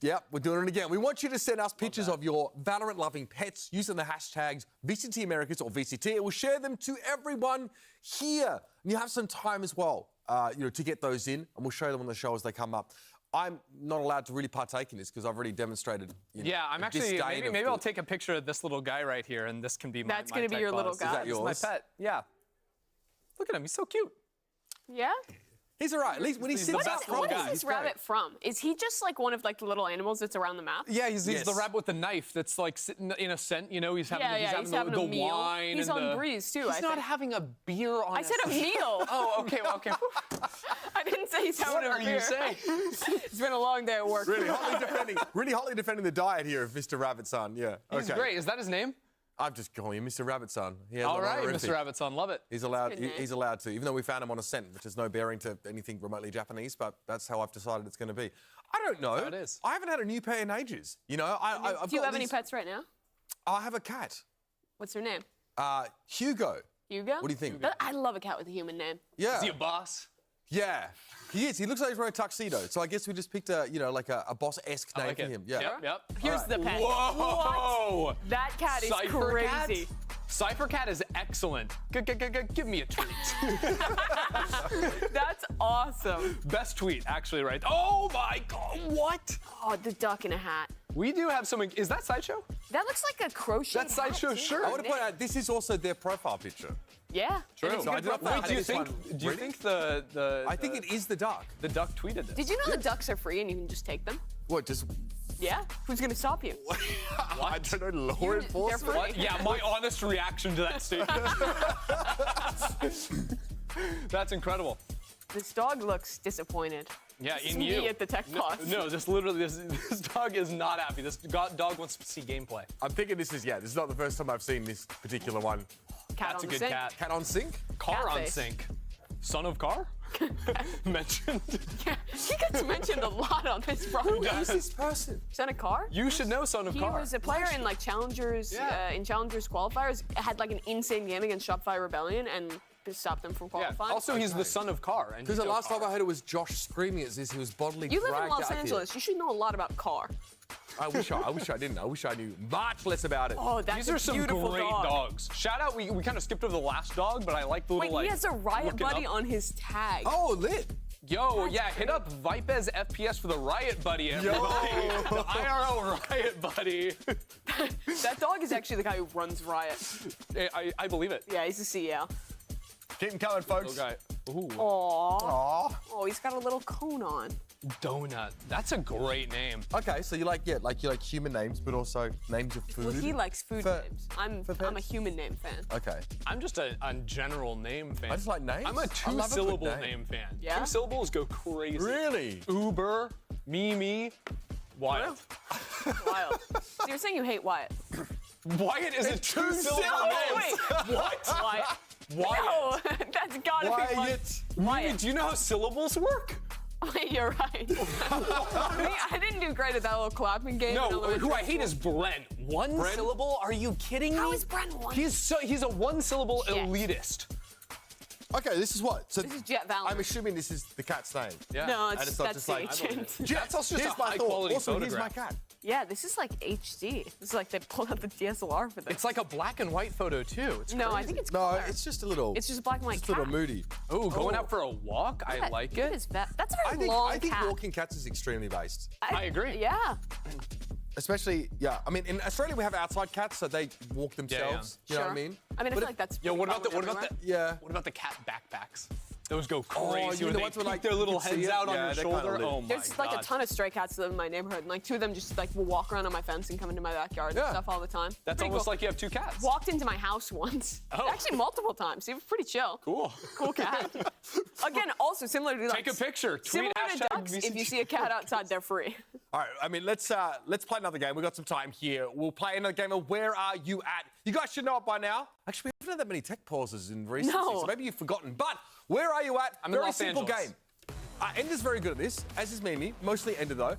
S14: Yep, we're doing it again. We want you to send us pictures of your Valorant-loving pets using the hashtags VCT Americas or VCT. And we'll share them to everyone here. And you have some time as well, to get those in, and we'll show them on the show as they come up. I'm not allowed to really partake in this because I've already demonstrated.
S8: I'm actually maybe I'll take a picture of this little guy right here, and this can be
S23: That's
S8: my
S23: gonna be your
S8: tech
S23: little
S8: pause.
S23: guy.
S14: Is that yours?
S8: This is my pet. Yeah. Look at him. He's so cute.
S23: Yeah?
S14: He's all right. At least when he sits up
S23: What is this rabbit from? Is he just like one of like the little animals that's around the map?
S8: Yeah, he's the rabbit with the knife that's like sitting in a scent. You know, he's having the
S23: a meal.
S8: wine.
S23: He's
S8: and
S23: on Breeze too.
S8: He's not having a beer on.
S23: I said a meal.
S8: Oh, okay.
S23: I didn't say he's having a beer.
S8: What are you saying?
S23: It's been a long day at work.
S14: Really hotly defending the diet here of Mr. Rabbitson. Yeah.
S8: He's great. Is that his name?
S14: I'm just calling him Mr. Rabbitson.
S8: All right, Mr. Rabbitson, love it.
S14: He's allowed to, even though we found him on a scent, which has no bearing to anything remotely Japanese, but that's how I've decided it's going to be. I don't know.
S8: How it is.
S14: I haven't had a new pet in ages. You know,
S23: Do you have any pets right now?
S14: I have a cat.
S23: What's her name?
S14: Hugo.
S23: Hugo?
S14: What do you think?
S23: I love a cat with a human name.
S14: Yeah.
S8: Is he a boss?
S14: Yeah, he is. He looks like he's wearing a tuxedo. So I guess we just picked a boss-esque name for him. Yeah.
S8: Yep.
S23: Here's the pet.
S8: Whoa!
S23: What? That cat is
S8: Cypher
S23: crazy.
S8: Cat? Cypher Cat is excellent. Give me a tweet.
S23: That's awesome.
S8: Best tweet, actually, right? Oh my God! What?
S23: Oh, the duck in a hat.
S8: We do have some. Is that Sideshow?
S23: That looks like a crochet.
S8: That's Sideshow shirt.
S14: I want to point out this is also their profile picture.
S23: Yeah.
S8: True.
S14: So I did not know.
S8: Wait, do you think the
S14: I think it is the duck.
S8: The duck tweeted this.
S23: Did you know the ducks are free and you can just take them?
S14: What? Just.
S23: Yeah. Who's gonna stop you?
S14: I don't know. Law enforcement.
S8: What? Yeah, my honest reaction to that statement. That's incredible.
S23: This dog looks disappointed.
S8: Yeah,
S23: this
S8: in
S23: is
S8: you.
S23: Me at the tech pause.
S8: No, this dog is not happy. This dog wants to see gameplay.
S14: I'm thinking this is not the first time I've seen this particular one.
S23: Cat
S8: That's
S23: on
S8: a good
S23: sync.
S8: cat.
S14: Cat on sync?
S8: Car
S23: Cat
S8: on
S23: face.
S8: sync. Son of Car? Mentioned?
S23: Yeah, he gets mentioned a lot on this broadcast.
S14: Who is this person?
S23: Son of Car?
S8: You should know Son of
S23: He
S8: Car.
S23: was a player in like Challengers, in Challengers qualifiers. Had like an insane game against Shopify Rebellion and stopped them from qualifying.
S8: Also, he's the son of Car.
S14: Because the last time I heard it was Josh screaming as if he was bodily
S23: You live
S14: dragged
S23: in Los
S14: out here.
S23: Angeles. You should know a lot about Car.
S14: I wish I didn't. I wish I knew much less about it.
S23: Oh, that's
S8: These are some
S23: beautiful
S8: great
S23: dog.
S8: dogs. Shout out, we kind of skipped over the last dog, but I like the
S23: Wait,
S8: little
S23: he has a Riot
S8: looking
S23: Buddy
S8: up.
S23: on his tag.
S14: Oh, lit.
S8: Yo, yeah, hit up Vipez FPS for the Riot Buddy, everybody. The IRL Riot Buddy.
S23: That dog is actually the guy who runs Riot.
S8: I believe it.
S23: Yeah, he's the CEO.
S9: Keep him coming, folks.
S8: Little guy. Ooh.
S23: Aww. Oh, he's got a little cone on.
S8: Donut. That's a great name.
S14: Okay, so you like human names, but also names of food.
S23: Well, he likes food
S14: For-
S23: names. I'm a human name fan.
S14: Okay.
S8: I'm just a general name fan.
S14: I just like names.
S8: I'm a
S14: I love a good
S8: two-syllable
S14: name.
S8: name fan.
S23: Yeah?
S8: 2 syllables go crazy.
S14: Really?
S8: Uber, Mimi, Wyatt.
S23: Wild. So you're saying you hate Wyatt?
S8: Wyatt is a
S14: It's
S8: 2 syllable
S23: Oh,
S8: name.
S23: wait.
S8: What?
S23: Wyatt.
S8: Wyatt.
S23: No, that's gotta be one.
S8: Mimi, do you know how syllables work?
S23: You're right. I didn't do great at that little clapping game. in
S8: No,
S23: elementary
S8: who I hate
S23: school.
S8: is Brent. One syllable? Are you kidding me?
S23: How is Brent one?
S8: He's a one-syllable
S23: Shit.
S8: elitist.
S14: Okay, this is what? So
S23: This is Jet Valor.
S14: I'm assuming this is the cat's name.
S8: Yeah.
S23: No,
S14: And
S23: it's
S14: not
S23: that's
S14: just like,
S23: the agent.
S8: That's also just
S14: here's
S8: a
S14: my
S8: high-quality
S14: thought. Also, here's my
S8: photograph.
S14: cat.
S23: Yeah, this is like HD. This is like they pulled out the DSLR for this.
S8: It's like a black and white photo, too. It's
S23: no, I
S8: crazy.
S23: think it's
S14: No,
S23: color.
S14: it's just a little.
S23: It's just a black and white
S14: just a
S23: cat.
S14: little moody.
S8: Oh, going
S14: Oh.
S8: out for a walk? I like
S23: Look at
S8: it.
S23: his that's a very long
S14: I think
S23: cat.
S14: walking cats is extremely based.
S8: I agree.
S23: Yeah.
S14: Especially, yeah. I mean, in Australia we have outside cats, so they walk themselves. You know what I mean?
S23: I mean, I
S14: But
S23: feel like that's.
S8: Yo, what about the
S14: Yeah.
S8: what about the cat backpacks? Those go
S14: Oh,
S8: crazy.
S14: you
S8: when
S14: know
S8: they
S14: what's
S8: keep
S14: like
S8: their little
S14: you can see
S8: heads
S14: it?
S8: out on
S14: Yeah,
S8: your
S14: they're kinda
S8: shoulder.
S14: lit.
S8: Oh my
S23: There's like
S8: God.
S23: a ton of stray cats that live in my neighborhood, and like 2 of them just like will walk around on my fence and come into my backyard
S14: Yeah.
S23: and stuff all the time.
S8: That's
S23: Pretty
S8: almost
S23: cool.
S8: like you have 2 cats.
S23: Walked into my house once.
S8: Oh.
S23: Actually, multiple times. He was pretty chill.
S8: Cool.
S23: Cool cat. Again, also similar to
S8: Take a picture. Tweet
S23: Similar to
S8: hashtag
S23: ducks, if
S8: VCT.
S23: you see a cat outside, they're free.
S14: All right, I mean, let's play another game. We've got some time here. We'll play another game of Where Are You At? You guys should know it by now. Actually, we haven't had that many tech pauses in recent
S23: No.
S14: so maybe you've forgotten. But Where Are You At?
S8: I'm in
S14: Very
S8: Los
S14: simple
S8: Angeles.
S14: game. Ender's very good at this, as is Mimi. Mostly Ender, though.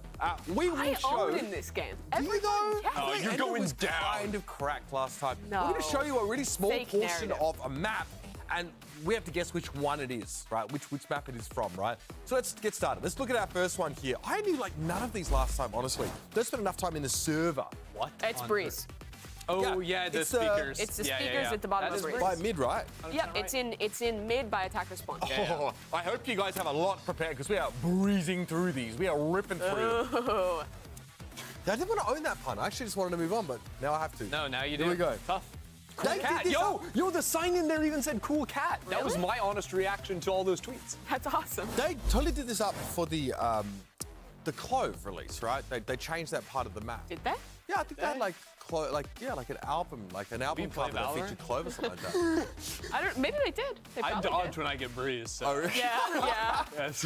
S14: We will
S23: I
S14: show...
S23: own in this game.
S14: Do you though?
S23: Yeah.
S8: Oh, you're
S14: Ender
S8: going
S14: was
S8: down.
S14: kind of cracked last time.
S23: No.
S14: We're going to show you a really small
S23: Fake
S14: portion
S23: narrative.
S14: of a map, and we have to guess which one it is, right? Which map it is from, right? So let's get started. Let's look at our first one here. I knew like none of these last time, honestly. Don't spend enough time in the server.
S8: What?
S23: It's Breeze.
S8: Oh yeah, the
S14: it's,
S8: speakers.
S23: It's the
S8: Yeah,
S23: speakers
S8: yeah, yeah.
S23: at the bottom
S8: That
S23: of
S8: is
S23: Breeze.
S14: By mid, right?
S23: Yep, it's in mid by attacker spawn.
S14: Oh, I hope you guys have a lot prepared because we are breezing through these. We are ripping through them.
S23: Oh.
S14: I didn't want to own that pun. I actually just wanted to move on, but now I have to.
S8: No, now you do.
S14: Here we go.
S8: Tough. Cool
S14: They
S8: cat.
S14: did this
S8: Yo, the sign in there even said cool cat. That was
S23: Really?
S8: my honest reaction to all those tweets.
S23: That's awesome.
S14: They totally did this up for the Clove release, right? They changed that part of the map.
S23: Did they?
S14: Yeah, I think they had like an album
S8: play
S14: cover that
S8: Valorant?
S14: featured Clove or something like that.
S23: I don't. Maybe they did. They
S8: I
S23: probably
S8: dodge
S23: did.
S8: when I get breeze. So.
S14: Oh, really?
S23: Yeah, yeah.
S8: Yes.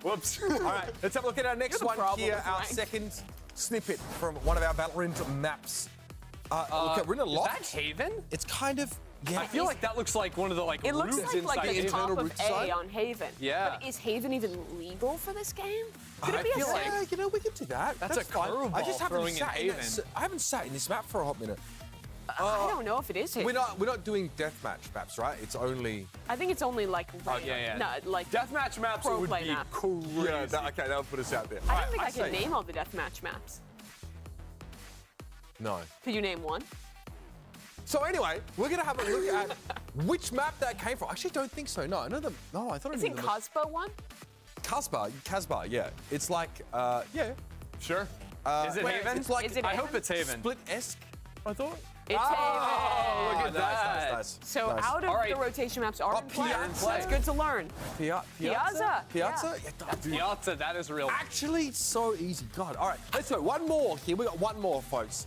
S8: Whoops.
S14: All right, let's have a look at our next
S23: You're the
S14: one
S23: problem
S14: here.
S23: with
S14: Our
S23: rank.
S14: second snippet from one of our Valorant maps. Okay, we're in a
S8: Is
S14: loft.
S8: that Haven?
S14: It's kind of, yeah.
S8: I feel like that looks like one of the
S23: It looks
S8: roofs
S23: like
S8: inside
S23: the
S8: Haven.
S23: top of
S14: roof
S23: A
S14: side?
S23: on Haven.
S8: Yeah.
S23: But is Haven even legal for this game? Could
S8: I
S23: it be
S8: feel
S23: a
S8: like-
S14: Yeah, you know, we can do that.
S8: That's a
S14: fine. I just
S8: curveball
S14: haven't
S8: throwing in
S14: sat in
S8: Haven.
S14: that, I haven't sat in this map for a hot minute.
S23: I don't know if it is Haven.
S14: We're not doing deathmatch maps, right? It's only.
S23: I think it's only like
S8: Oh, yeah.
S23: no, like
S8: Deathmatch maps
S23: Pro
S8: would
S23: play
S8: be
S23: map.
S8: crazy.
S14: Yeah, okay, that would put us out there.
S23: I
S14: All
S23: don't think
S14: right,
S23: I can
S14: say-
S23: name all the deathmatch maps.
S14: No.
S23: Could you name one?
S14: So anyway, we're gonna have a look at which map that came from. I actually don't think so. No, I know them. No, I thought I
S23: Is
S14: knew
S23: it
S14: them.
S23: Cospo one?
S14: Casbah, yeah. It's like, yeah.
S8: Sure. Is it
S23: Where
S8: Haven?
S23: is
S14: It's like
S23: Is it
S8: I
S23: Haven?
S8: hope it's Haven.
S14: Split-esque, I thought.
S23: It's
S8: Oh,
S23: Haven.
S8: look at that.
S14: Nice.
S23: So
S14: Nice.
S23: out of
S8: All right.
S23: the rotation maps are in play.
S14: Piazza.
S23: That's good to learn.
S14: Piazza?
S23: Piazza,
S14: Piazza? Yeah, dude.
S8: Piazza, that is real.
S14: Actually, so easy. God. All right, let's go. One more here. We got one more, folks,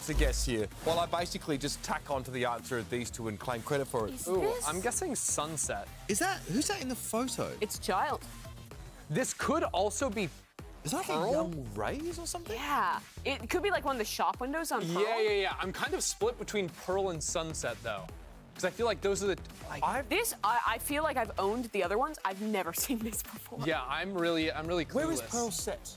S14: to guess here. While I basically just tack onto the answer of these two and claim credit for it.
S23: Is
S8: Ooh,
S23: this?
S8: I'm guessing Sunset.
S9: Who's that in the photo?
S23: It's Child.
S8: This could also be.
S14: Is that
S8: Pearl?
S14: like a Young Rays or something?
S23: Yeah. It could be like one of the shop windows on Pearl.
S8: Yeah. I'm kind of split between Pearl and Sunset, though. Because I feel like those are the.
S23: I feel like I've owned the other ones. I've never seen this before.
S8: Yeah, I'm really clueless.
S14: Where is Pearl set?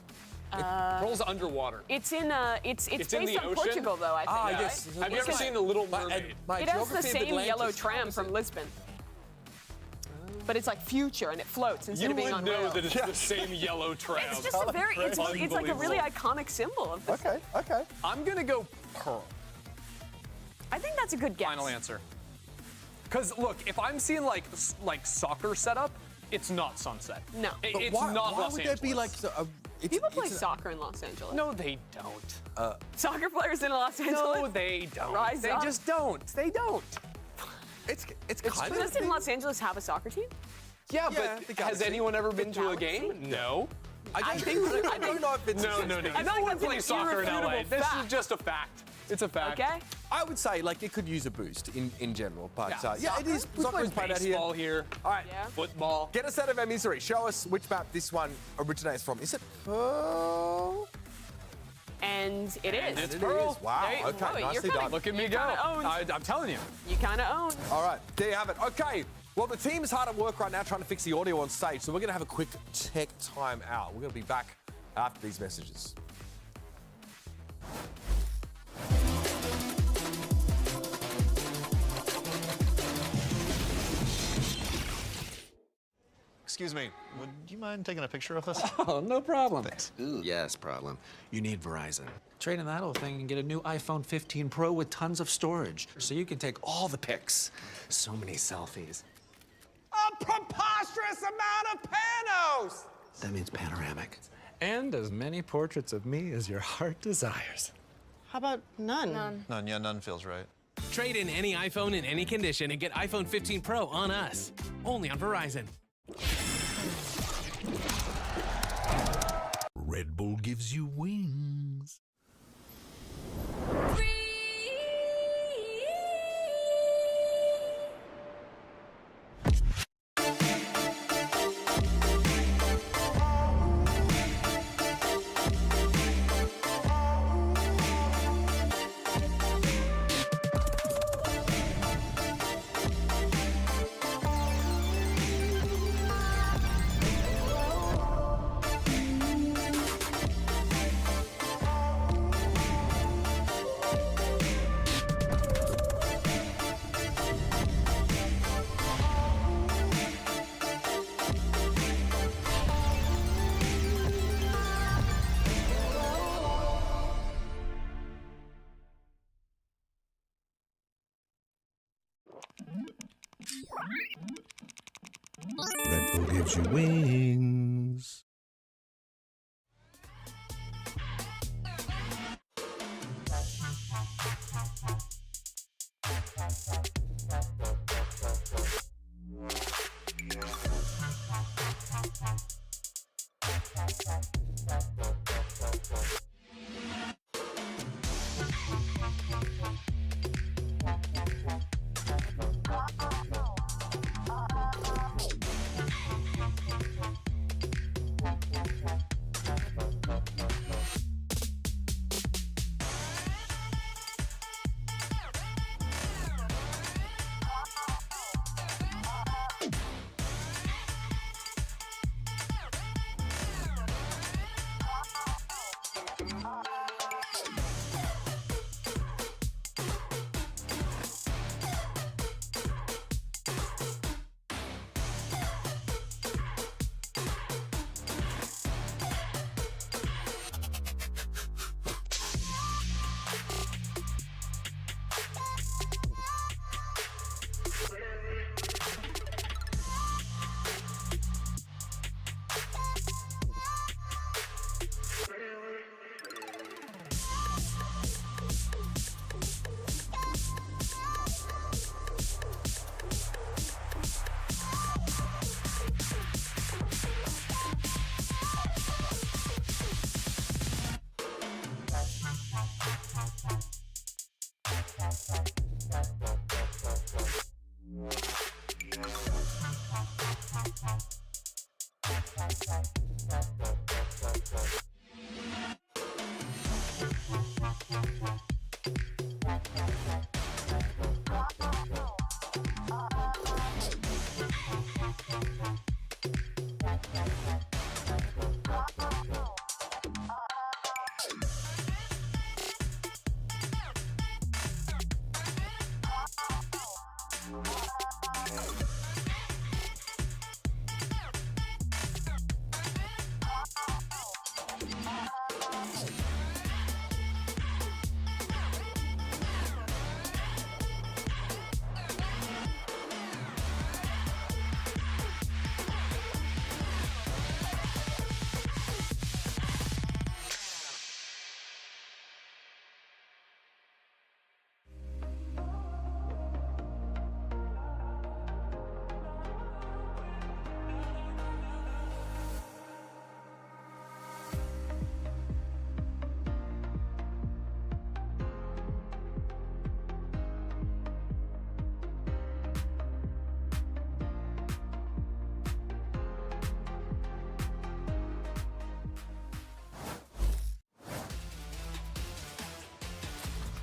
S8: Pearl's underwater.
S23: It's in it's
S8: in
S23: based
S8: the
S23: on
S8: ocean?
S23: Portugal though, I think.
S14: Ah,
S23: right?
S14: yes.
S8: Have you ever seen The Little Mermaid?
S23: It has the same yellow tram from Lisbon. But it's like future and it floats instead
S8: You
S23: of being
S8: would
S23: on
S8: know
S23: rails.
S8: that it's the same yellow tram.
S23: It's just a very, it's like a really iconic symbol of this.
S14: Okay.
S8: I'm gonna go Pearl.
S23: I think that's a good guess.
S8: Final answer. Because look, if I'm seeing like soccer setup, it's not Sunset.
S23: No.
S8: It's
S14: why,
S8: not
S14: why
S8: Los
S14: would
S8: Angeles.
S14: there be like
S23: People play soccer in Los Angeles.
S8: No, they don't.
S23: Soccer players in Los Angeles?
S8: No, they don't.
S23: Rise
S8: they
S23: up.
S8: just don't. They don't. It's kind of.
S23: Doesn't Los Angeles have a soccer team?
S8: Yeah, but has anyone ever been to a game? No.
S23: I think
S14: I don't know if it's
S8: No. No one plays soccer in LA. This is just a fact. It's a fact.
S23: Okay.
S14: I would say like it could use a boost in general, but
S8: Yeah,
S14: it is.
S8: We
S14: Soccer
S8: play
S14: is played out
S8: baseball
S14: here.
S8: here.
S14: All right,
S23: Yeah.
S8: Football.
S14: get us out of our misery. Show us which map this one originates from. Is it Pearl?
S23: And it is.
S8: It's Pearl.
S14: Wow.
S23: There you-
S14: Okay,
S23: Wait,
S14: nicely
S23: you're
S14: done.
S8: Look at me
S23: You
S8: go.
S23: kinda own.
S8: I'm telling you.
S23: You kind of own.
S14: All right, there you have it. Okay, well, the team is hard at work right now trying to fix the audio on stage, so we're going to have a quick tech time out. We're going to be back after these messages.
S3: Excuse me, would you mind taking a picture of us?
S16: Oh, no problem.
S3: Thanks.
S16: Yes, problem. You need Verizon. Trade in that old thing and get a new iPhone 15 Pro with tons of storage, so you can take all the pics. So many selfies.
S21: A preposterous amount of panos!
S16: That means panoramic. And as many portraits of me as your heart desires.
S21: How about none?
S3: None, yeah, none feels right.
S22: Trade in any iPhone in any condition and get iPhone 15 Pro on us. Only on Verizon.
S11: Red Bull gives you wings. Red Bull gives you wings.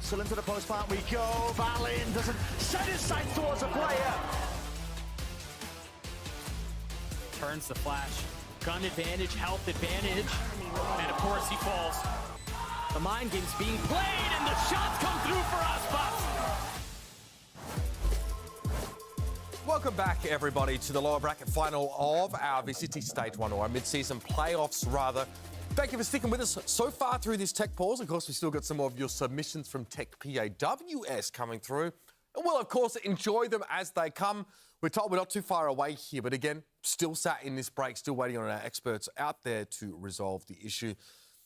S9: Still into the post plant we go. Valin doesn't set his sights towards a player.
S24: Turns the flash. Gun advantage, health advantage. And of course he falls. The mind game's being played and the shots come through for Aspas.
S14: Welcome back, everybody, to the lower bracket final of our VCT Stage 1, or our mid-season playoffs, rather. Thank you for sticking with us so far through this tech pause. Of course, we still got some of your submissions from Tech PAWS coming through. And we'll, of course, enjoy them as they come. We're told we're not too far away here, but again, still sat in this break, still waiting on our experts out there to resolve the issue.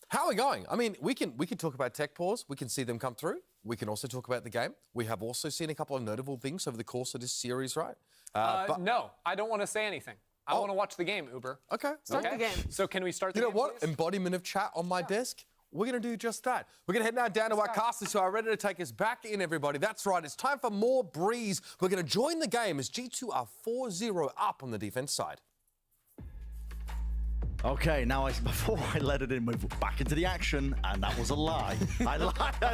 S14: How are we going? I mean, we can talk about tech pause. We can see them come through. We can also talk about the game. We have also seen a couple of notable things over the course of this series, right?
S8: No, I don't want to say anything. I want to watch the game, Uber.
S14: Okay.
S23: Start the game.
S8: So can we start the
S14: game?
S8: game?
S14: You know what?
S8: Please?
S14: Embodiment of chat on my desk. We're going to do just that. We're going to head now down to our casters who are ready to take us back in, everybody. That's right. It's time for more Breeze. We're going to join the game as G2 are 4-0 up on the defense side.
S9: Okay, now before I let it in, we're back into the action, and that was a lie. I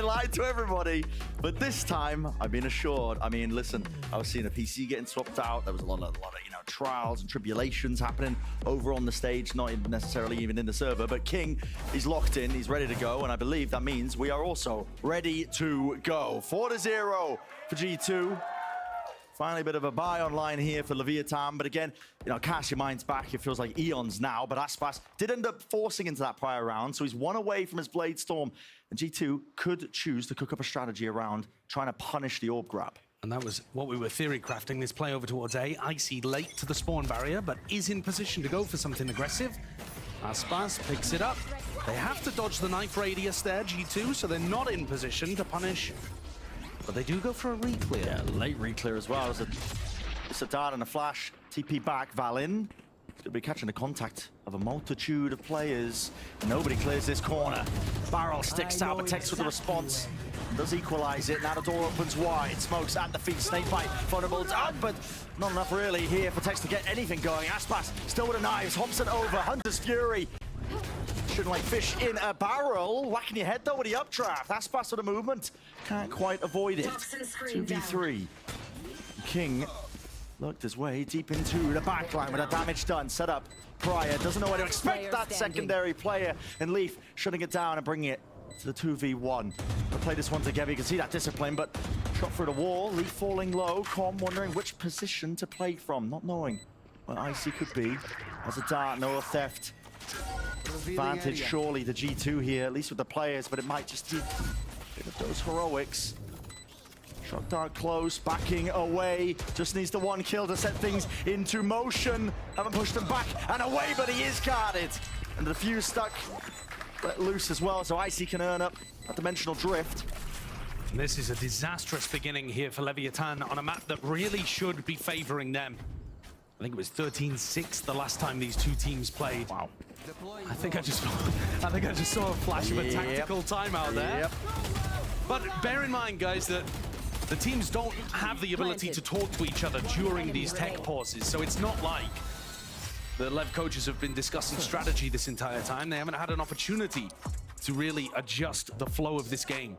S9: lied to everybody, but this time I've been assured. I mean, listen, I was seeing a PC getting swapped out. There was a lot of trials and tribulations happening over on the stage, not necessarily even in the server. But King, he's locked in, he's ready to go, and I believe that means we are also ready to go. 4-0 for G2. Finally, a bit of a buy online here for Leviathan. But again, cast your minds back. It feels like eons now. But Aspas did end up forcing into that prior round. So he's one away from his Blade Storm. And G2 could choose to cook up a strategy around trying to punish the orb grab.
S11: And that was what we were theory crafting. This play over towards A. Icy late to the spawn barrier, but is in position to go for something aggressive. Aspas picks it up. They have to dodge the knife radius there, G2, so they're not in position to punish. But they do go for a re-clear.
S9: Yeah, late re-clear as well. It's a dart and a flash. TP back, Valin. He's going to be catching the contact of a multitude of players. Nobody clears this corner. Barrel sticks out, but Tex with the response. Does equalize it. Now the door opens wide. Smokes at the feet. Snakebite. Vulnerable up, but not enough really here for Tex to get anything going. Aspas still with the knives. Hops it over. Hunter's Fury. Shouldn't like fish in a barrel. Whacking your head though with the updraft. Aspas with the movement. Can't quite avoid it. 2v3. King looked his way deep into the backline with the damage done. Set up. Pryor doesn't know where to expect that secondary player. And Leaf shutting it down and bringing it to the 2v1. We'll play this one together. You can see that discipline, but shot through the wall. Leaf falling low. Com wondering which position to play from. Not knowing where Icy could be. As a dart, no theft. Advantage surely the G2 here, at least with the players, but it might just be a bit of those heroics. Shot dart close, backing away. Just needs the one kill to set things into motion. Haven't pushed him back and away, but he is guarded. And the fuse stuck, let loose as well, so Icy can earn up a dimensional drift.
S11: This is a disastrous beginning here for Leviathan on a map that really should be favoring them. I think it was 13-6 the last time these two teams played. Wow. I think I just saw a flash of a tactical timeout there. Yep. But bear in mind, guys, that the teams don't have the ability to talk to each other during these tech pauses, so it's not like the Lev coaches have been discussing strategy this entire time. They haven't had an opportunity to really adjust the flow of this game.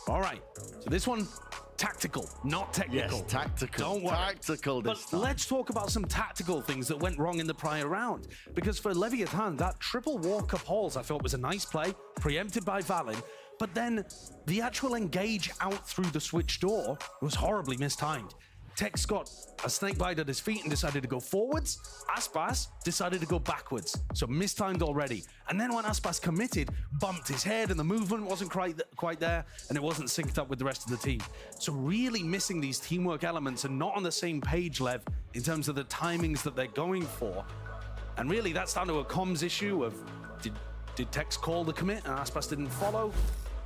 S11: All right, so this one, tactical, not technical.
S9: Yes, tactical.
S11: Don't worry.
S9: Tactical this time.
S11: Let's talk about some tactical things that went wrong in the prior round. Because for Leviathan, that triple walk-up holes I thought was a nice play, preempted by Valin. But then the actual engage out through the switch door was horribly mistimed. Tex got a snakebite at his feet and decided to go forwards. Aspas decided to go backwards, so mistimed already. And then when Aspas committed, bumped his head and the movement wasn't quite there, and it wasn't synced up with the rest of the team. So really missing these teamwork elements and not on the same page, Lev, in terms of the timings that they're going for. And really that's down to a comms issue of, did Tex call the commit and Aspas didn't follow?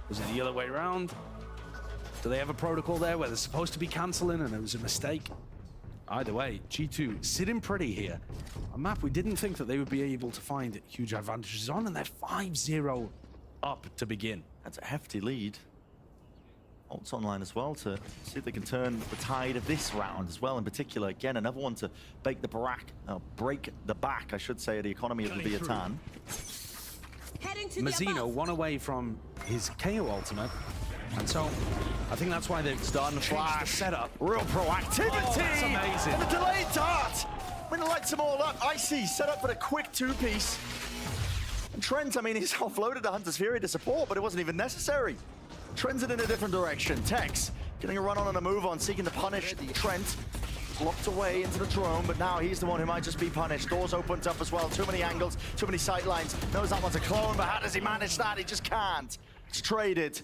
S11: Was it the other way around? Do they have a protocol there where they're supposed to be cancelling and it was a mistake? Either way, G2 sitting pretty here. A map we didn't think that they would be able to find huge advantages on, and they're 5-0 up to begin.
S9: That's a hefty lead. Ult's online as well to see if they can turn the tide of this round as well in particular. Again, another one to break the back, I should say, of the economy of Leviathan.
S11: Mazzino, one away from his KO ultimate. And so, I think that's why they've
S9: Starting to flash.
S11: setup.
S9: Real proactivity.
S11: Oh, that's amazing.
S9: And a delayed dart. When it lights them all up, Icy set up for a quick two-piece. And Trent, I mean, he's offloaded the Hunter's Fury to support, but it wasn't even necessary. Trent's in a different direction. Tex getting a run on and a move on, seeking to punish Trent. Locked away into the drone, but now he's the one who might just be punished. Doors opened up as well. Too many angles, too many sight lines. Knows that one's a clone, but how does he manage that? He just can't. It's traded.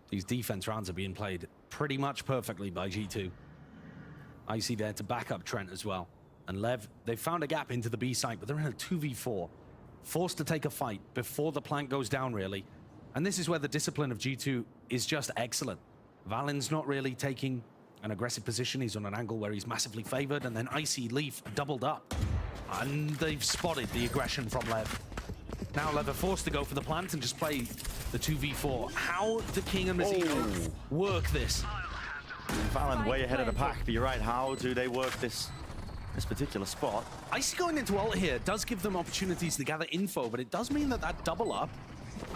S11: These defense rounds are being played pretty much perfectly by G2. Icy there to back up Trent as well. And Lev, they found a gap into the B site, but they're in a 2v4. Forced to take a fight before the plant goes down, really. And this is where the discipline of G2 is just excellent. Valen's not really taking an aggressive position. He's on an angle where he's massively favored, and then Icy, Leaf doubled up. And they've spotted the aggression from Lev. Now Lev are forced to go for the plant and just play the 2v4. How do King and Mazzino work this?
S9: Valen way ahead of the pack, but you're right, how do they work this particular spot?
S11: Icy going into ult here does give them opportunities to gather info, but it does mean that that double up,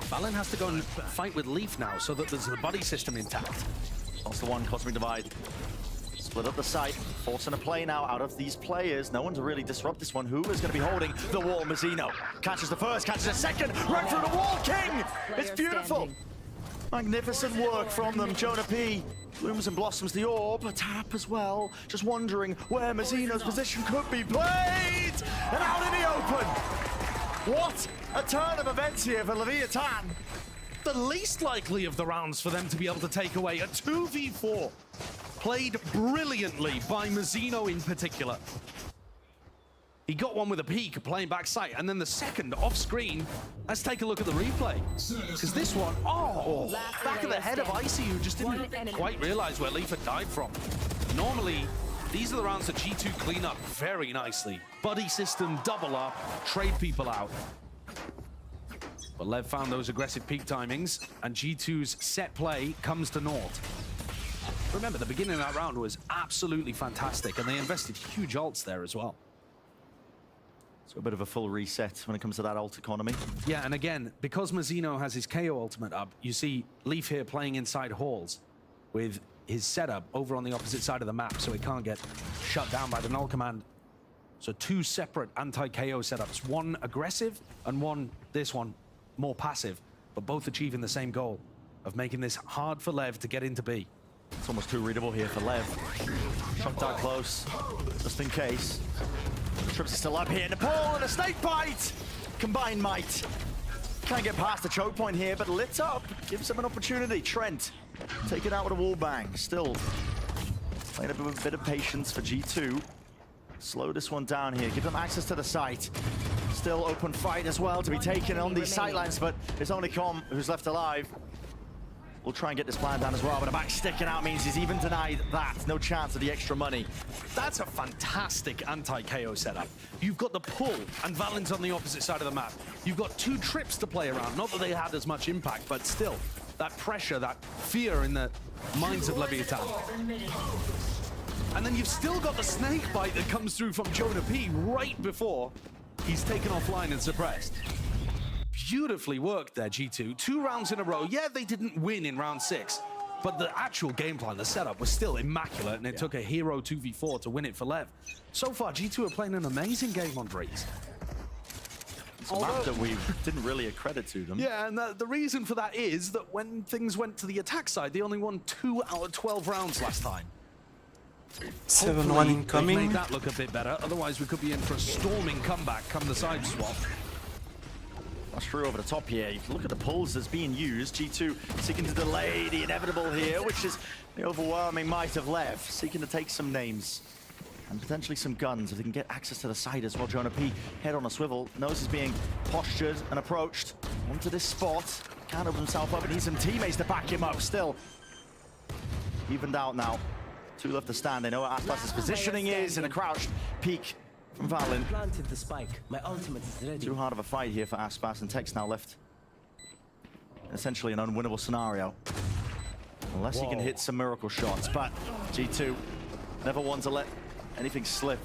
S11: Valen has to go and fight with Leaf now so that there's the buddy system intact.
S9: That's the one, Cosmic Divide. Split up the site, forcing a play now out of these players. No one to really disrupt this one. Who is going to be holding the wall? Mazzino catches the first, catches the second, right through the wall, King! It's beautiful! Magnificent work from them, Jonah P. Blooms and blossoms the orb, a tap as well. Just wondering where Mazzino's position could be played! And out in the open! What a turn of events here for Leviathan!
S11: The least likely of the rounds for them to be able to take away a 2v4. Played brilliantly by Mazzino in particular. He got one with a peek, playing backside, and then the second off screen. Let's take a look at the replay. Because this one, back of the head of Icy, who just didn't quite realize where Leaf had died from. Normally, these are the rounds that G2 clean up very nicely. Buddy system, double up, trade people out. But Lev found those aggressive peak timings, and G2's set play comes to naught. Remember, the beginning of that round was absolutely fantastic, and they invested huge ults there as well.
S9: So a bit of a full reset when it comes to that ult economy.
S11: Yeah, and again, because Mazzino has his KO ultimate up, you see Leaf here playing inside halls with his setup over on the opposite side of the map, so he can't get shut down by the null command. So two separate anti-KO setups, one aggressive and this one, more passive, but both achieving the same goal of making this hard for Lev to get into B.
S9: It's almost too readable here for Lev. Shot that close, just in case. Trips is still up here in the pool, and a snake bite! Combined might. Can't get past the choke point here, but lit up gives him an opportunity. Trent, take it out with a wall bang. Still playing a bit of patience for G2. Slow this one down here, give them access to the site. Still open fight as well to be taken on these sightlines, but it's only Com who's left alive. We'll try and get this plan down as well, but a back sticking out means he's even denied that. No chance of the extra money.
S11: That's a fantastic anti-KO setup. You've got the pull, and Valen's on the opposite side of the map. You've got two trips to play around. Not that they had as much impact, but still, that pressure, that fear in the minds of Leviathan. And then you've still got the snake bite that comes through from Jonah P right before he's taken offline and suppressed. Beautifully worked there, G2. 2 rounds in a row. Yeah, they didn't win in round 6, but the actual game plan, the setup, was still immaculate, and it took a hero 2v4 to win it for Lev. So far, G2 are playing an amazing game on Breeze.
S9: It's a map that we didn't really accredit to them.
S11: Yeah, and the reason for that is that when things went to the attack side, they only won 2 out of 12 rounds last time.
S1: 7-1 incoming.
S11: Made that look a bit better. Otherwise, we could be in for a storming comeback come the side swap.
S9: That's true over the top here. You can look at the pulls that's being used. G2 seeking to delay the inevitable here, which is the overwhelming might of Lev, seeking to take some names and potentially some guns if they can get access to the side as well. Jonah P, head on a swivel, knows he's being postured and approached onto this spot. Can't open himself up, and needs some teammates to back him up still. Evened out now. 2 left to stand. They know what Aspas's positioning is in a crouched peek from Valen.
S1: Planted the spike. My ultimate is ready.
S9: Too hard of a fight here for Aspas, and Tex now left. Essentially an unwinnable scenario. Unless he can hit some miracle shots, but G2 never one to let anything slip.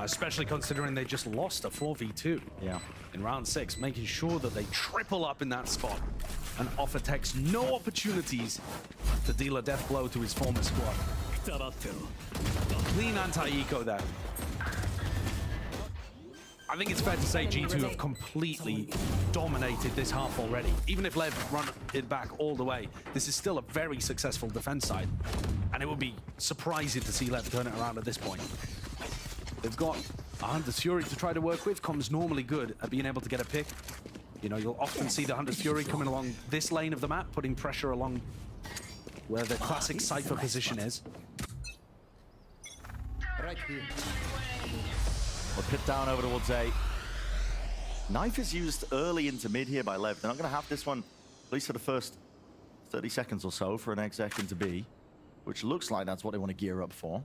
S11: especially considering they just lost a 4v2 in round 6, making sure that they triple up in that spot and offer Tex no opportunities to deal a death blow to his former squad. Clean anti-eco there. I think it's fair to say G2 have completely dominated this half already. Even if Lev run it back all the way, this is still a very successful defense side. And it would be surprising to see Lev turn it around at this point. They've got a Hunter's Fury to try to work with. Com's normally good at being able to get a pick. You know, you'll often see the Hunter's Fury coming along this lane of the map, putting pressure along where the classic Cypher position is.
S1: Right here.
S9: We'll pit down over towards A. Knife is used early into mid here by Lev. They're not going to have this one, at least for the first 30 seconds or so, for an exec into B, which looks like that's what they want to gear up for.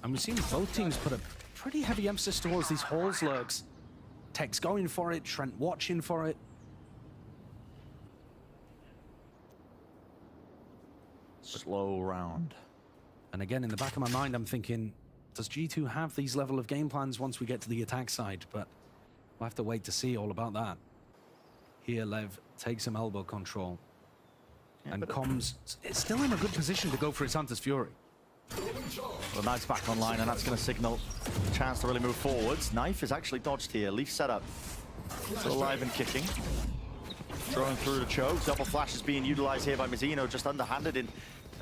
S11: And we've seen both teams put a pretty heavy emphasis towards these halls lurks. Tex going for it, Trent watching for it.
S9: Slow round.
S11: And again, in the back of my mind, I'm thinking, does G2 have these level of game plans once we get to the attack side? But we'll have to wait to see all about that. Here, Lev takes some elbow control. And Com's still in a good position to go for his Hunter's Fury.
S9: Well, Knife's back online, and that's going to signal a chance to really move forwards. Knife is actually dodged here. Leaf setup. Still alive and kicking. Throwing through the choke. Double flash is being utilized here by Mizzino, just underhanded in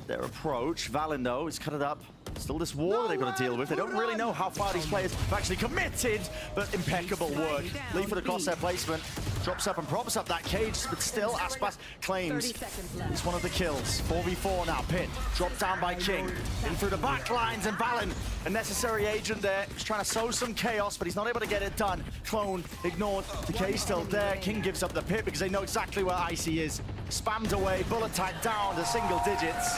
S9: their approach. Valen, though, is cut it up. Still this war they've got to deal with. They don't really know how far these players have actually committed, but impeccable work. Leaf with a crosshair placement. Drops up and props up that cage, but still Aspas claims it's one of the kills. 4v4 now. Pit dropped down by King. In through the back lines, and Valen, a necessary agent there. He's trying to sow some chaos, but he's not able to get it done. Clone ignored. The K still there. King gives up the pit because they know exactly where Icy is. Spammed away. Bullet tag down to single digits.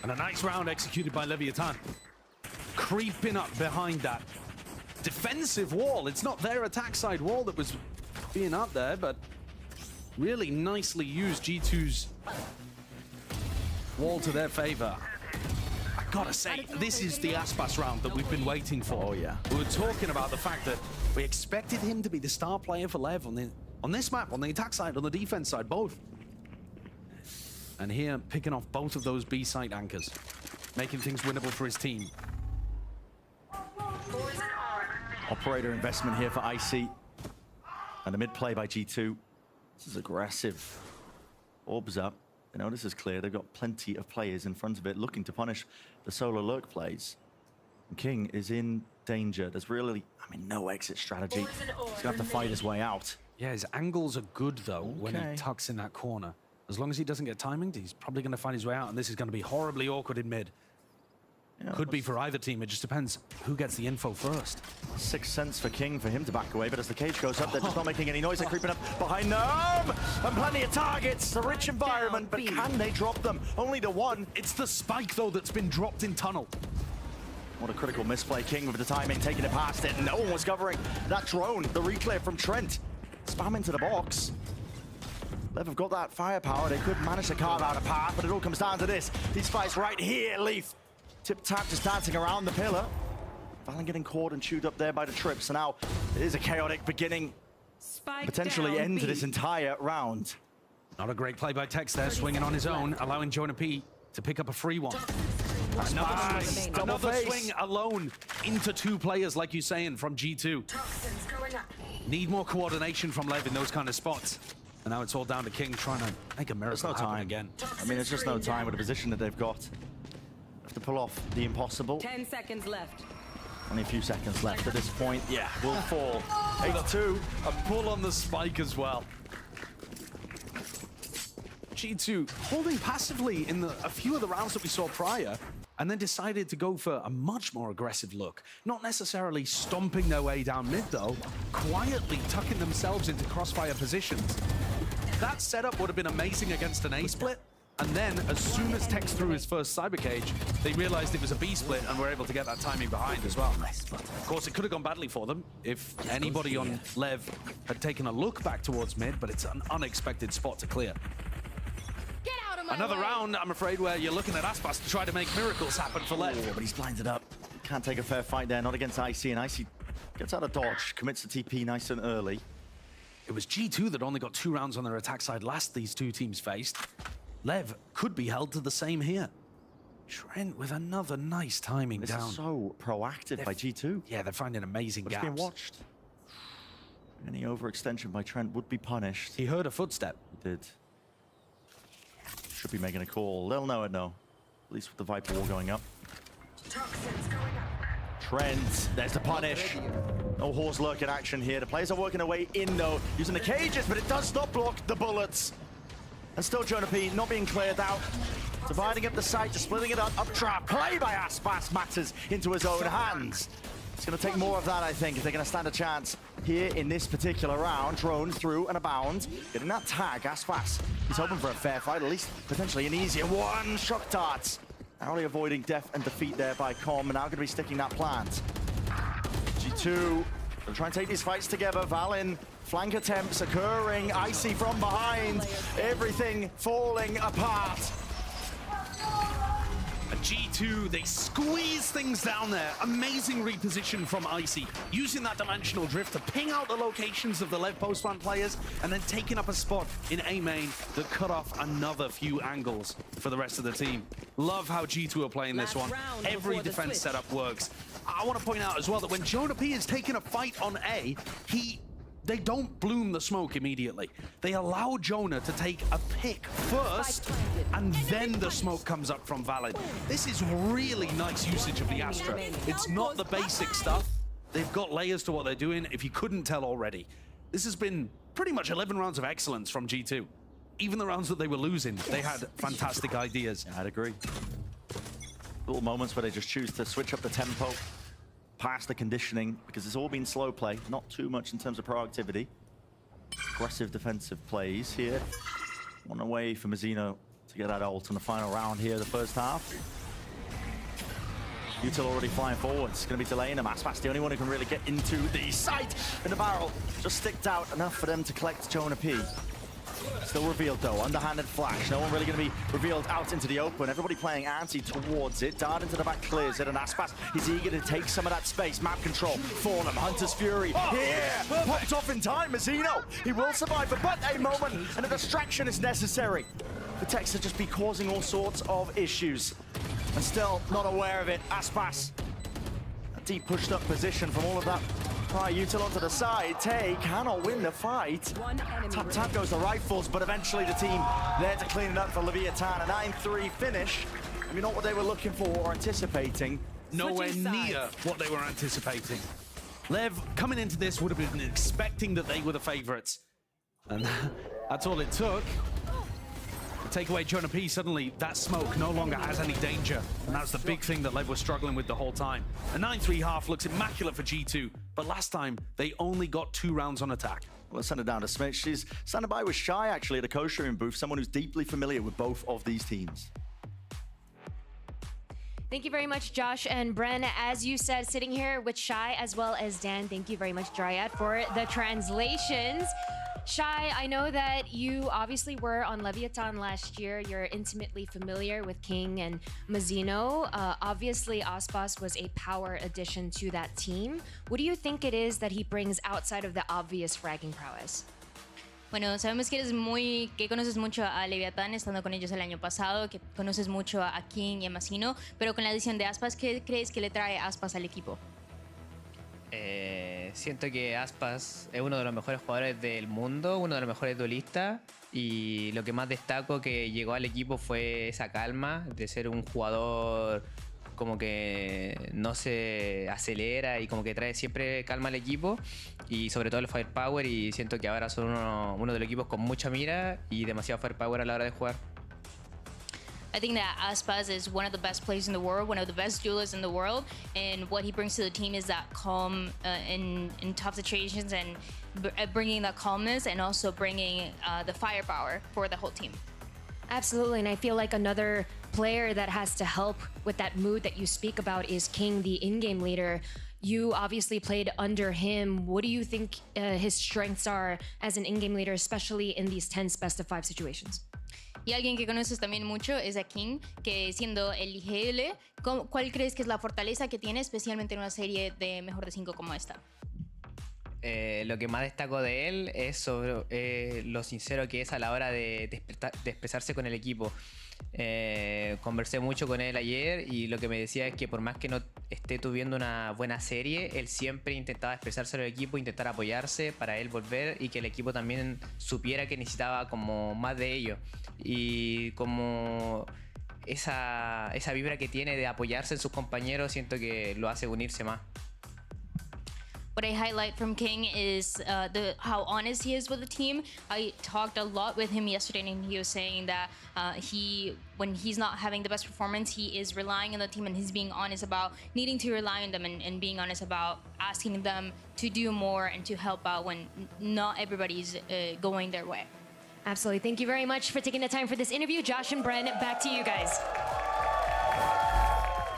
S11: And a nice round executed by Leviathan. Creeping up behind that defensive wall. It's not their attack side wall that was being up there, but really nicely used G2's wall to their favor. I gotta say, this is the Aspas round that we've been waiting for.
S9: Oh, yeah.
S11: We were talking about the fact that we expected him to be the star player for Lev on this map, on the attack side, on the defense side, both. And here, picking off both of those B site anchors, making things winnable for his team.
S9: Operator investment here for Icy. And a mid play by G2. This is aggressive. Orbs up. They know this is clear. They've got plenty of players in front of it looking to punish the solo lurk plays. And King is in danger. There's really, no exit strategy. He's going to have to fight his way out.
S11: Yeah, his angles are good, though, when he tucks in that corner. As long as he doesn't get timinged, he's probably going to find his way out, and this is going to be horribly awkward in mid. Yeah, could be for either team. It just depends who gets the info first.
S9: 6 cents for King for him to back away, but as the cage goes up, they're just not making any noise. They're creeping up behind them, and plenty of targets. A rich environment, but can they drop them? Only to one.
S11: It's the spike, though, that's been dropped in tunnel.
S9: What a critical misplay. King with the timing, taking it past it. No one was covering that drone. The reclear from Trent. Spam into the box. Lev have got that firepower. They could manage to carve out a path, but it all comes down to this. These fights right here, Leaf. Tip-tap just dancing around the pillar. Valen getting caught and chewed up there by the trip. So now it is a chaotic beginning. Potentially end to this entire round.
S11: Not a great play by Tex there, swinging on his own, allowing Jonah P to pick up a free one. Another swing alone into 2 players, like you're saying, from G2. Need more coordination from Lev in those kind of spots. And now it's all down to King trying to make a miracle happen again.
S9: There's just no time with the position that they've got. Have to pull off the impossible.
S5: 10 seconds left.
S9: Only a few seconds left at this point. Yeah, will fall. 8-2.
S11: A pull on the spike as well. G2 holding passively in a few of the rounds that we saw prior, and then decided to go for a much more aggressive look. Not necessarily stomping their way down mid, though, quietly tucking themselves into crossfire positions. That setup would have been amazing against an A split, and then as soon as Tex threw his first cyber cage, they realized it was a B split and were able to get that timing behind as well. Of course, it could have gone badly for them if anybody on Lev had taken a look back towards mid, but it's an unexpected spot to clear.
S4: Get out of
S11: Another round, I'm afraid, where you're looking at Aspas to try to make miracles happen for Lev.
S9: Oh, but he's blinded up. Can't take a fair fight there, not against Icy, and Icy gets out of dodge, commits the TP nice and early.
S11: It was G2 that only got 2 rounds on their attack side last these two teams faced. Lev could be held to the same here. Trent with another nice timing
S9: this
S11: down.
S9: Is so proactive by G2.
S11: Yeah, they're finding amazing
S9: But
S11: gaps.
S9: being watched. Any overextension by Trent would be punished.
S11: He heard a footstep.
S9: He did. Should be making a call. They'll know it, no. At least with the Viper wall going up. Trent, there's the punish. No horse lurk in action here. The players are working their way in though, using the cages, but it does stop block the bullets. And still Jonah P not being cleared out. Dividing up the site, just splitting it up trap. Play by Aspas matters into his own hands. It's going to take more of that, I think, if they're going to stand a chance here in this particular round. Drone through and abound. Getting that tag, Aspas. He's hoping for a fair fight, at least potentially an easier one. Shock darts. Narrowly avoiding death and defeat there by Com. Now going to be sticking that plant. G2 will try and take these fights together. Valin, flank attempts occurring. Icy from behind. Everything falling apart.
S11: And G2, they squeeze things down there. Amazing reposition from Icy, using that dimensional drift to ping out the locations of the Lev post-plant players, and then taking up a spot in A main that cut off another few angles for the rest of the team. Love how G2 are playing this one. Every defense setup works. I want to point out as well that when Jonah P is taking a fight on A, they don't bloom the smoke immediately. They allow Jonah to take a pick first, and then the smoke comes up from Valid. This is really nice usage of the Astra. It's not the basic stuff. They've got layers to what they're doing, if you couldn't tell already. This has been pretty much 11 rounds of excellence from G2. Even the rounds that they were losing, they had fantastic ideas.
S9: Yeah, I'd agree. Little moments where they just choose to switch up the tempo, past the conditioning, because it's all been slow play, not too much in terms of proactivity. Aggressive defensive plays here. One away for Mazzino to get that ult in the final round here, the first half. Util already flying forward. It's going to be delaying them. Aspas the only one who can really get into the sight in the barrel. Just sticked out enough for them to collect Jonah P. Still revealed though, underhanded flash. No one really going to be revealed out into the open. Everybody playing anti towards it. Dart into the back clears it, and Aspas is eager to take some of that space. Map control for them. Hunter's Fury here. Popped off in time, Mazzino. He will survive, but a moment and a distraction is necessary. The Tex will just be causing all sorts of issues. And still not aware of it. Aspas, a deep pushed up position from all of that. Right, Util onto the side. Tay cannot win the fight. Tap goes the rifles, but eventually the team there to clean it up for Leviathan. A 9-3 finish. Maybe not what they were looking for or anticipating.
S11: Nowhere near what they were anticipating. Lev, coming into this, would have been expecting that they were the favorites. And that's all it took. Take away Jonah P, suddenly that smoke no longer has any danger. And that's the big thing that Lev was struggling with the whole time. A 9-3 half looks immaculate for G2, but last time they only got 2 rounds on attack.
S9: Well, let's send it down to Smith. She's standing by with Shy actually at a co-sharing booth, someone who's deeply familiar with both of these teams.
S12: Thank you very much, Josh and Bren. As you said, sitting here with Shy as well as Dan, thank you very much, Dryad, for the translations. Shy, I know that you obviously were on Leviathan last year. You're intimately familiar with King and Mazzino. Obviously, Aspas was a power addition to that team. What do you think it is that he brings outside of the obvious fragging prowess?
S6: Bueno, sabemos que conoces mucho a Leviathan estando con ellos el año pasado, que conoces mucho a King y a Mazzino, pero con la adición de Aspas, ¿qué crees que le trae Aspas al equipo?
S2: Siento que Aspas es uno de los mejores jugadores del mundo, uno de los mejores duelistas, y lo que más destaco que llegó al equipo fue esa calma de ser un jugador como que no se acelera y como que trae siempre calma al equipo, y sobre todo el firepower, y siento que ahora son uno de los equipos con mucha mira y demasiado firepower a la hora de jugar.
S6: I think that Aspas is one of the best players in the world, one of the best duelists in the world, and what he brings to the team is that calm in tough situations, and bringing that calmness, and also bringing the firepower for the whole team.
S12: Absolutely, and I feel like another player that has to help with that mood that you speak about is King, the in-game leader. You obviously played under him. What do you think his strengths are as an in-game leader, especially in these tense best-of-5 situations?
S6: Y alguien que conoces también mucho es a King, que siendo el IGL, ¿cuál crees que es la fortaleza que tiene especialmente en una serie de mejor de 5 como esta?
S2: Lo que más destaco de él es sobre lo sincero que es a la hora de expresarse con el equipo. Conversé mucho con él ayer y lo que me decía es que por más que no esté tuviendo una buena serie, él siempre intentaba expresarse al equipo, intentar apoyarse para él volver y que el equipo también supiera que necesitaba como más de ello. Y como esa vibra que tiene de apoyarse en sus compañeros, siento que lo hace unirse más.
S6: What I highlight from King is how honest he is with the team. I talked a lot with him yesterday, and he was saying that when he's not having the best performance, he is relying on the team, and he's being honest about needing to rely on them and being honest about asking them to do more and to help out when not everybody's going their way.
S12: Absolutely. Thank you very much for taking the time for this interview. Josh and Bren, back to you guys.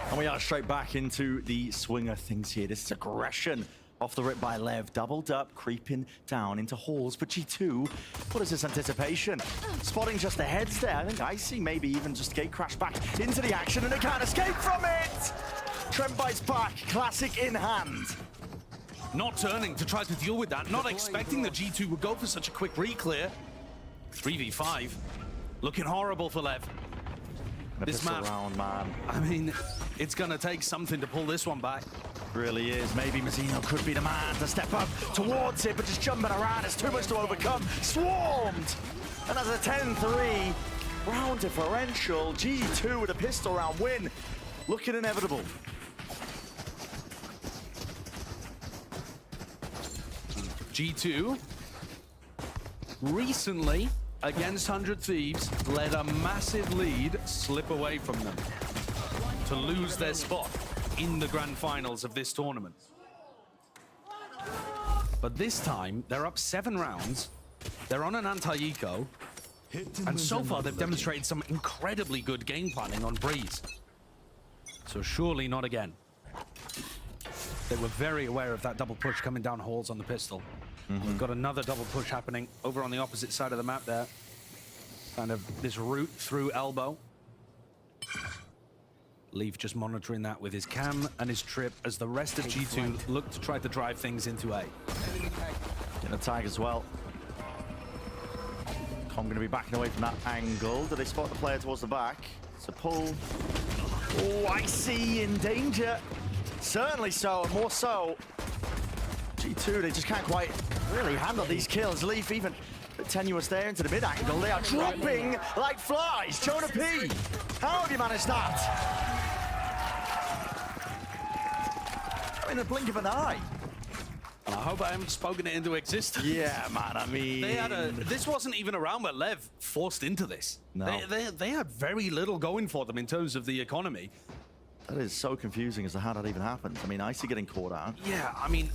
S9: And we are straight back into the swing of things here. This is aggression. Off the rip by Lev, doubled up, creeping down into halls for G2. What is this anticipation? Spotting just the heads there. I think Icy maybe even just gate crash back into the action and they can't escape from it! Trent bites back, classic in hand.
S11: Not turning to try to deal with that, not expecting the G2 would go for such a quick re-clear. 3v5, looking horrible for Lev. This map,
S9: around, man.
S11: I mean, it's gonna take something to pull this one back.
S9: Really is. Maybe Mazzino could be the man to step up towards it, but just jumping around, it's too much to overcome. Swarmed! And as a 10-3 round differential, G2 with a pistol round win, looking inevitable.
S11: G2 recently against 100 Thieves let a massive lead slip away from them to lose their spot in the grand finals of this tournament. But this time they're up 7 rounds, they're on an anti-eco, and so far they've demonstrated some incredibly good game planning on Breeze. So surely not again. They were very aware of that double push coming down halls on the pistol. We've got another double push happening over on the opposite side of the map there. Kind of this route through elbow. Leaf just monitoring that with his cam and his trip as the rest of G2 look to try to drive things into A.
S9: Getting a tag as well. Com going to be backing away from that angle. Do they spot the player towards the back? It's a pull. Oh, Icy in danger. Certainly so, and more so. G2, they just can't quite really handle these kills. Leaf even a bit tenuous there into the mid angle. They are dropping like flies. Jonah P, how have you managed that? In a blink of an eye.
S11: And I hope I haven't spoken it into existence.
S9: Yeah, man, I mean...
S11: This wasn't even a round where Lev forced into this.
S9: No.
S11: They had very little going for them in terms of the economy.
S9: That is so confusing as to how that even happened. I mean, Icy getting caught out.
S11: Yeah, I mean,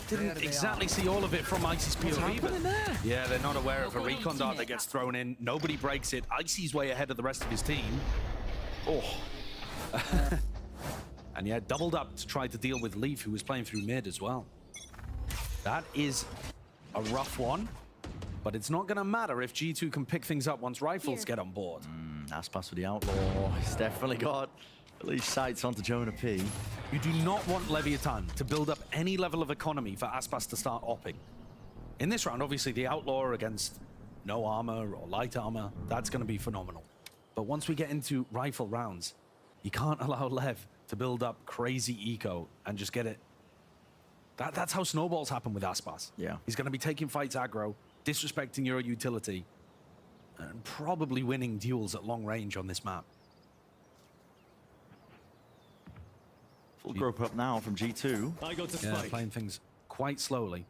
S11: didn't exactly see all of it from Icy's POV, but yeah, they're not aware of a recon dart that gets thrown in. Nobody breaks it. Icy's way ahead of the rest of his team. Oh. And yeah, doubled up to try to deal with Leaf, who was playing through mid as well. That is a rough one, but it's not going to matter if G2 can pick things up once rifles get on board.
S9: Aspas for the outlaw. He's definitely got at least sights onto Jonah P.
S11: You do not want Leviathan to build up any level of economy for Aspas to start opping. In this round, obviously, the outlaw against no armor or light armor, that's going to be phenomenal. But once we get into rifle rounds, you can't allow Lev to build up crazy eco and just get it. That's how snowballs happen with Aspas.
S9: Yeah.
S11: He's going to be taking fights aggro, disrespecting your utility, and probably winning duels at long range on this map.
S9: Full group up now from G2.
S11: Yeah, playing things quite slowly.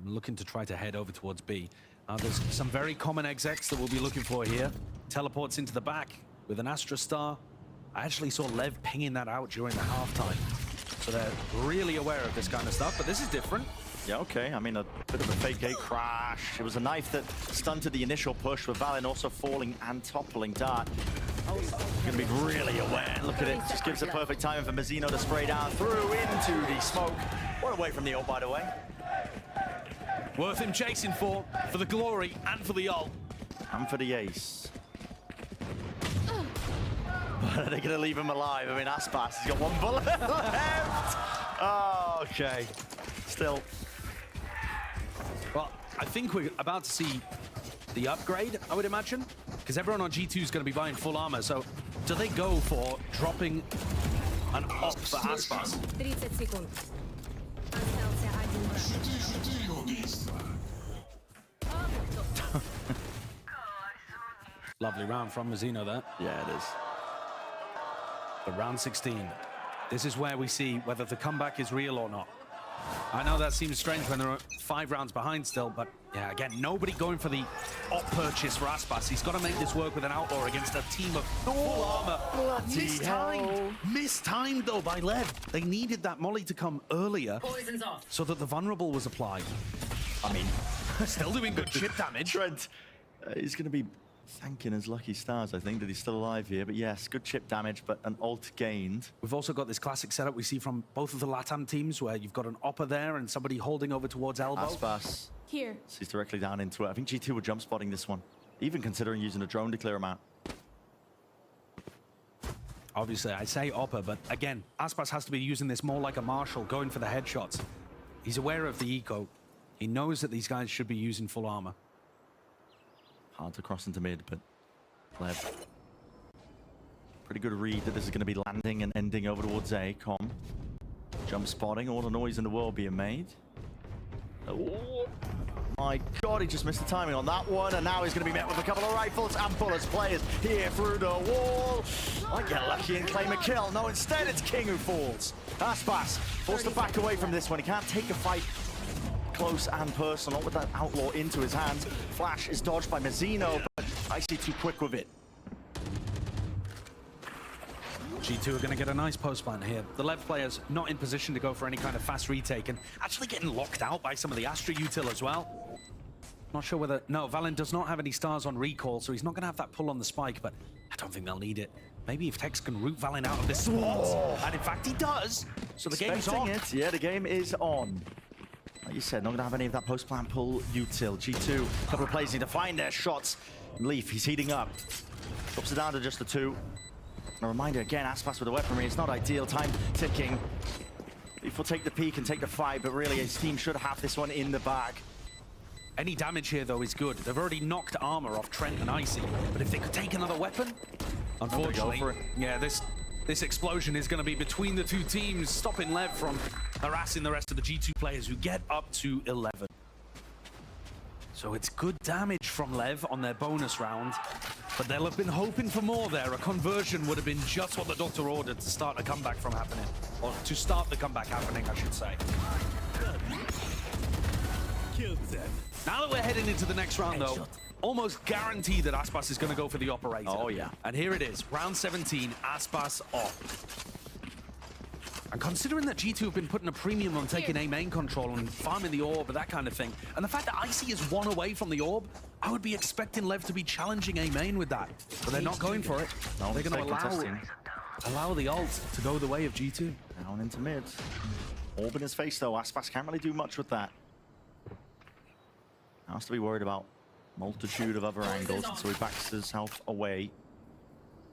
S11: Looking to try to head over towards B. There's some very common execs that we'll be looking for here. Teleports into the back with an Astra Star. I actually saw Lev pinging that out during the halftime. So they're really aware of this kind of stuff, but this is different.
S9: Yeah, okay. I mean, a bit of a fake gate crash. It was a knife that stunted the initial push with Valen also falling and toppling Dart. Gonna be really aware. Look at it. Just gives the perfect timing for Mazzino to spray down through into the smoke. One away from the ult, by the way.
S11: Worth him chasing for the glory and for the ult.
S9: And for the ace. But are they going to leave him alive? I mean, Aspas has got one bullet left. Oh, okay. Still.
S11: Well, I think we're about to see the upgrade, I would imagine, because everyone on G2 is going to be buying full armor. So do they go for dropping an op for Aspas?
S5: 30 секунд. Остался один
S11: Lovely round from Mazzino there.
S9: Yeah, it is.
S11: But round 16, this is where we see whether the comeback is real or not. I know that seems strange when they're 5 rounds behind still, but yeah, again, nobody going for the op purchase for Aspas. He's got to make this work with an outlaw against a team of full armor. Mistimed though by Lev. They needed that molly to come earlier so that the vulnerable was applied. I mean, still doing good chip damage.
S9: Trent, he's going to be thanking his lucky stars, I think, that he's still alive here. But yes, good chip damage, but an ult gained.
S11: We've also got this classic setup we see from both of the LATAM teams where you've got an opper there and somebody holding over towards elbow.
S9: Aspas.
S5: Here.
S9: He's directly down into it. I think G2 were jump spotting this one, even considering using a drone to clear him out.
S11: Obviously, I say opper, but again, Aspas has to be using this more like a marshal, going for the headshots. He's aware of the eco. He knows that these guys should be using full armor.
S9: Hard to cross into mid, but Lev. Pretty good read that this is going to be landing and ending over towards A. Com. Jump spotting, all the noise in the world being made. Oh my god, he just missed the timing on that one, and now he's going to be met with a couple of rifles and bullets. Players here through the wall. Might get lucky and claim a kill. No, instead it's King who falls. Aspas forced to back away from this one. He can't take a fight close and personal, not with that outlaw into his hands. Flash is dodged by Mazzino, but Icy too quick with it.
S11: G2 are going to get a nice post plant here. The Lev players not in position to go for any kind of fast retake and actually getting locked out by some of the Astra util as well. Not sure whether... No, Valen does not have any stars on recall, so he's not going to have that pull on the spike, but I don't think they'll need it. Maybe if Tex can root Valen out of this spot, and in fact he does, so the game is on.
S9: Yeah, the game is on. Like you said, not going to have any of that post-plant pull util. G2, a couple of players need to find their shots. Leaf, he's heating up. Drops it down to just the 2. And a reminder again, Aspas with the weaponry, it's not ideal. Time ticking. Leaf will take the peak and take the fight, but really his team should have this one in the bag.
S11: Any damage here, though, is good. They've already knocked armor off Trent and Icy, but if they could take another weapon, unfortunately, yeah, this explosion is going to be between the two teams, stopping Lev from harassing the rest of the G2 players who get up to 11. So it's good damage from Lev on their bonus round, but they'll have been hoping for more there. A conversion would have been just what the doctor ordered to start a comeback from happening, or to start the comeback happening, I should say. Killed them. Now that we're heading into the next round, though, almost guaranteed that Aspas is going to go for the operator.
S9: Oh, yeah.
S11: And here it is, round 17, Aspas op. And considering that G2 have been putting a premium on taking A main control and farming the orb and that kind of thing, and the fact that Icy is 1 away from the orb, I would be expecting Lev to be challenging A main with that. But they're not going for it.
S9: No,
S11: they're going to allow the ult to go the way of G2.
S9: Down into mid. Orb in his face, though. Aspas can't really do much with that. Has to be worried about multitude of other angles, so he backs himself away.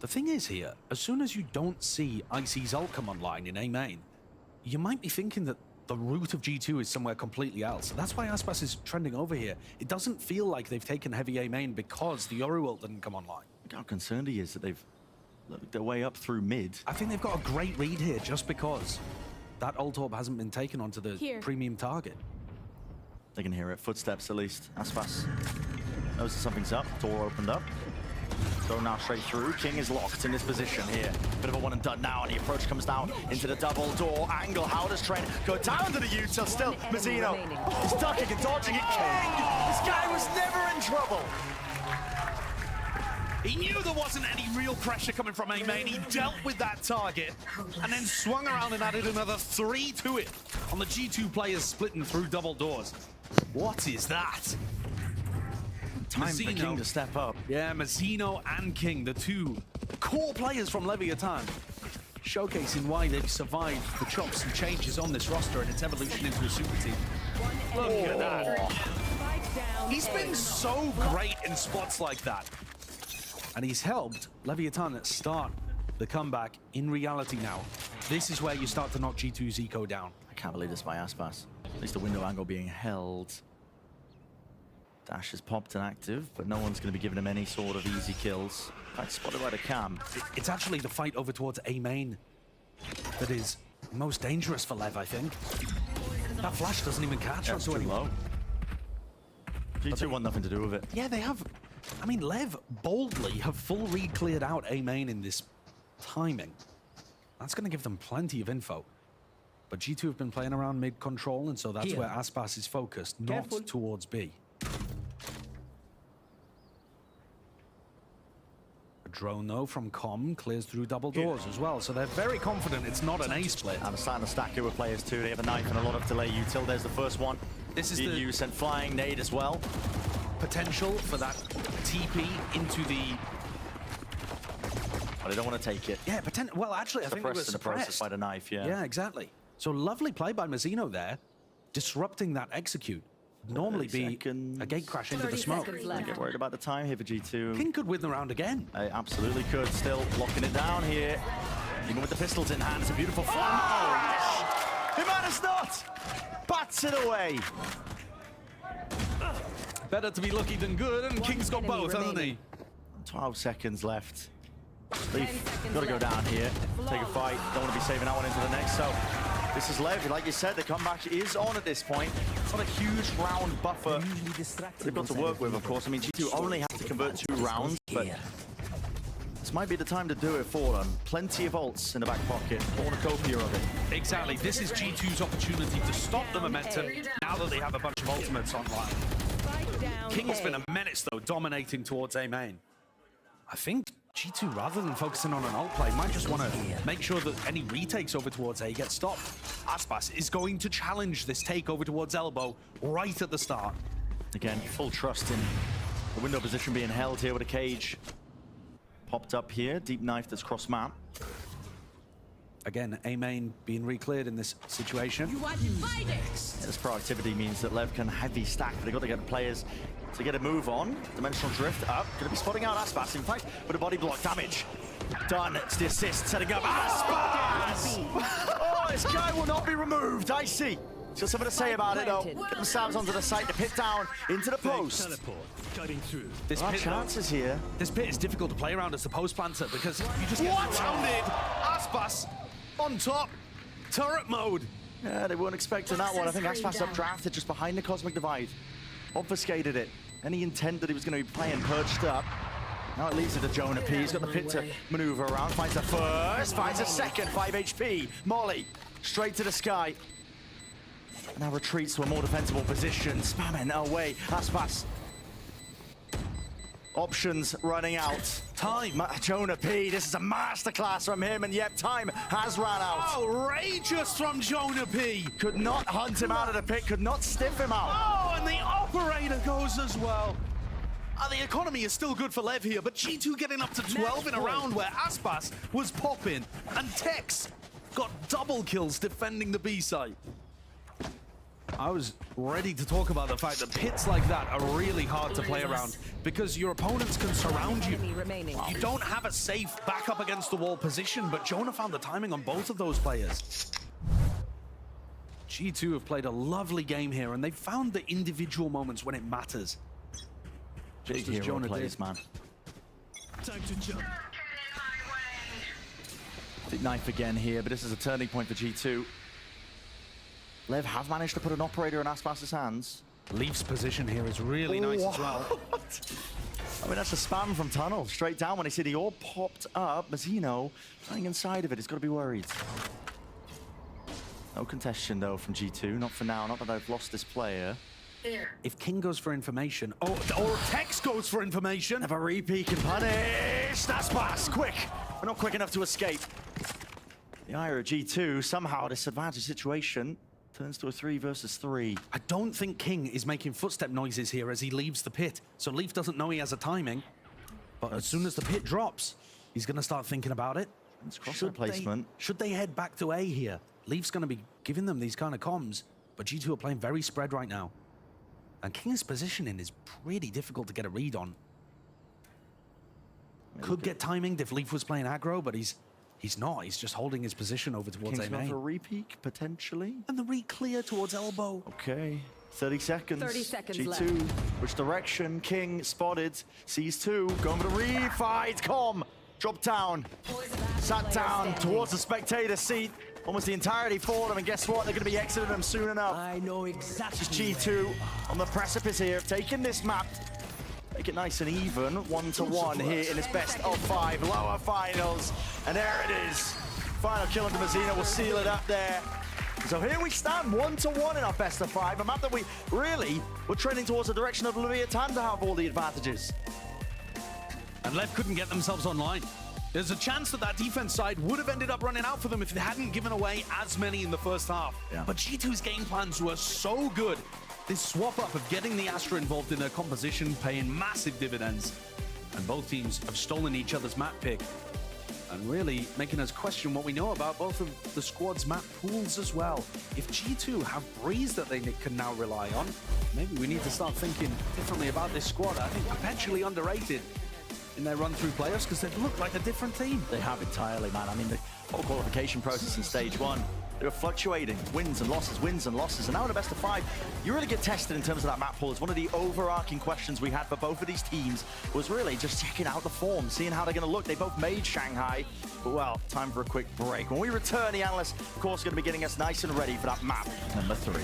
S11: The thing is here, as soon as you don't see Icy's ult come online in A main, you might be thinking that the root of G2 is somewhere completely else. That's why Aspas is trending over here. It doesn't feel like they've taken heavy A main because the Yoru ult didn't come online.
S9: Look how concerned he is that they've looked their way up through mid.
S11: I think they've got a great read here just because that ult orb hasn't been taken onto the premium target.
S9: They can hear it. Footsteps, at least. Aspas knows that something's up. Door opened up. Go now straight through. King is locked in this position here. Bit of a one and done now, and the approach comes down into the double door angle. How does Trent go down to the util? Still, Mazzino is ducking and dodging it. King! This guy was never in trouble.
S11: He knew there wasn't any real pressure coming from A main. He dealt with that target and then swung around and added another 3 to it on the G2 players splitting through double doors. What is that?
S9: Time for King to step up.
S11: Yeah, Mazzino and King, the two core players from Leviathan, showcasing why they've survived the chops and changes on this roster and its evolution into a super team. Look at that. He's been so great in spots like that. And he's helped Leviathan start the comeback in reality now. This is where you start to knock G2's eco down.
S9: I can't believe this by Aspas. At least the window angle being held. Dash is popped and active, but no one's going to be giving him any sort of easy kills. In fact, spotted by the cam.
S11: It's actually the fight over towards A main that is most dangerous for Lev, I think. That flash doesn't even catch up to anyone.
S9: G2 want nothing to do with it.
S11: Yeah, they have. I mean, Lev boldly have full read cleared out A main in this timing. That's going to give them plenty of info. But G2 have been playing around mid-control, and so that's where Aspas is focused, not towards B. A drone, though, from Com clears through double doors as well, so they're very confident it's not an A split.
S9: And they're starting to stack here with players too. They have a knife and a lot of delay util. There's the first one.
S11: This is
S9: the sent flying nade as well.
S11: Potential for that TP into the...
S9: But they don't want to take it.
S11: Yeah, well, actually, I think it was
S9: in the process by the knife, yeah.
S11: Yeah, exactly. So lovely play by Mazzino there, disrupting that execute. Normally be a gate crash into the smoke.
S9: I get worried about the time here for G2.
S11: King could win the round again.
S9: I absolutely could. Still locking it down here. Even with the pistols in hand, it's a beautiful flash. Oh, he might have not. Bats it away.
S11: Better to be lucky than good, and King's got both, hasn't he?
S9: 12 seconds left. Leaf, got to go down here. Take a fight. Don't want to be saving that one into the next. So this is Lev. Like you said, the comeback is on at this point. It's not a huge round buffer they've got to work with, of course. I mean, G2 only have to convert 2 rounds, but this might be the time to do it for them. Plenty of ults in the back pocket. Cornucopia of it.
S11: Exactly. This is G2's opportunity to stop the momentum now that they have a bunch of ultimates online. King's been a menace, though, dominating towards A main. I think G2, rather than focusing on an ult play, might just want to make sure that any retakes over towards A get stopped. Aspas is going to challenge this take over towards elbow right at the start.
S9: Again, full trust in the window position being held here with a cage popped up here. Deep knife that's cross map.
S11: Again, A main being re-cleared in this situation.
S9: This proactivity means that Lev can heavy stack, but they've got to get the players to get a move on. Dimensional drift up. Going to be spotting out Aspas, in fact, with a body block damage. Done. It's the assist, setting up Aspas! Oh, this guy will not be removed. I see. Just something to say about it, though. Get themselves onto the site, the pit down, into the post.
S11: This
S9: pit, chances here.
S11: This pit is difficult to play around as the post planter because you just get surrounded. Aspas on top. Turret mode.
S9: Yeah, they weren't expecting that one. I think Aspas updrafted just behind the Cosmic Divide. Obfuscated it. Any intent that he was going to be playing perched up. Now it leads to the Jonah P. He's got the pit to maneuver around. Finds a first, finds a second. 5 HP. Molly, straight to the sky. And now retreats to a more defensible position. Spamming away. Aspas. Options running out.
S11: Time.
S9: Jonah P. This is a masterclass from him. And yep, time has run out.
S11: Outrageous from Jonah P.
S9: Could not hunt him out of the pit. Could not stiff him out.
S11: Oh, and the operator goes as well. The economy is still good for Lev here, but G2 getting up to 12 in a round where Aspas was popping, and Tex got double kills defending the B site. I was ready to talk about the fact that pits like that are really hard to play around because your opponents can surround you. You don't have a safe back up against the wall position, but Jonah found the timing on both of those players. G2 have played a lovely game here, and they've found the individual moments when it matters.
S9: Just as Jonah plays, man.
S22: Time to jump.
S9: Big knife again here, but this is a turning point for G2. Lev have managed to put an operator in Aspas' hands.
S11: Leaf's position here is really nice as well.
S9: I mean, that's a spam from Tunnel. Straight down when they see the orb popped up. Mazzino playing inside of it. He's got to be worried. No contestation, though, from G2. Not for now. Not that I've lost this player.
S11: If King goes for information, or Tex goes for information.
S9: Have a repeat and punish. Aspas, quick. We're not quick enough to escape. The Ira G2 somehow disadvantaged situation. Turns to a 3 versus 3.
S11: I don't think King is making footstep noises here as he leaves the pit, so Leaf doesn't know he has a timing. But as soon as the pit drops, he's going to start thinking about it. Should they head back to A here? Leaf's going to be giving them these kind of comms, but G2 are playing very spread right now. And King's positioning is pretty difficult to get a read on. Could get timinged if Leaf was playing aggro, but he's not. He's just holding his position over towards
S9: King's
S11: A main.
S9: going for a repeat, potentially.
S11: And the re-clear towards elbow.
S9: Okay. 30 seconds.
S5: 30 seconds
S9: G2,
S5: left.
S9: which direction? King spotted. Sees 2. Going for the re-fight. Com. Drop down. Sat down towards the spectator seat. Almost the entirety for them. And guess what? They're going to be exiting them soon enough.
S1: I know exactly.
S9: Just G2 on the precipice here of taking this map. Make it nice and even, 1-1 here in this best of 5 lower finals. And there it is. Final kill under Mazina will seal it up there. So here we stand, 1-1 in our best of 5. A map that we really were trending towards the direction of Leviathan to have all the advantages.
S11: And Lev couldn't get themselves online. There's a chance that that defense side would have ended up running out for them if they hadn't given away as many in the first half.
S9: Yeah.
S11: But G2's game plans were so good. This swap up of getting the Astra involved in their composition paying massive dividends. And both teams have stolen each other's map pick. And really making us question what we know about both of the squad's map pools as well. If G2 have Breeze that they can now rely on, maybe we need to start thinking differently about this squad. I think perpetually underrated in their run through playoffs because they've looked like a different team.
S9: They have entirely, man. I mean, the whole qualification process in stage 1, they were fluctuating, wins and losses, and now in a best of 5, you really get tested in terms of that map pool. It's one of the overarching questions we had for both of these teams was really just checking out the form, seeing how they're going to look. They both made Shanghai, but well, time for a quick break. When we return, the analysts, of course, going to be getting us nice and ready for that map number 3.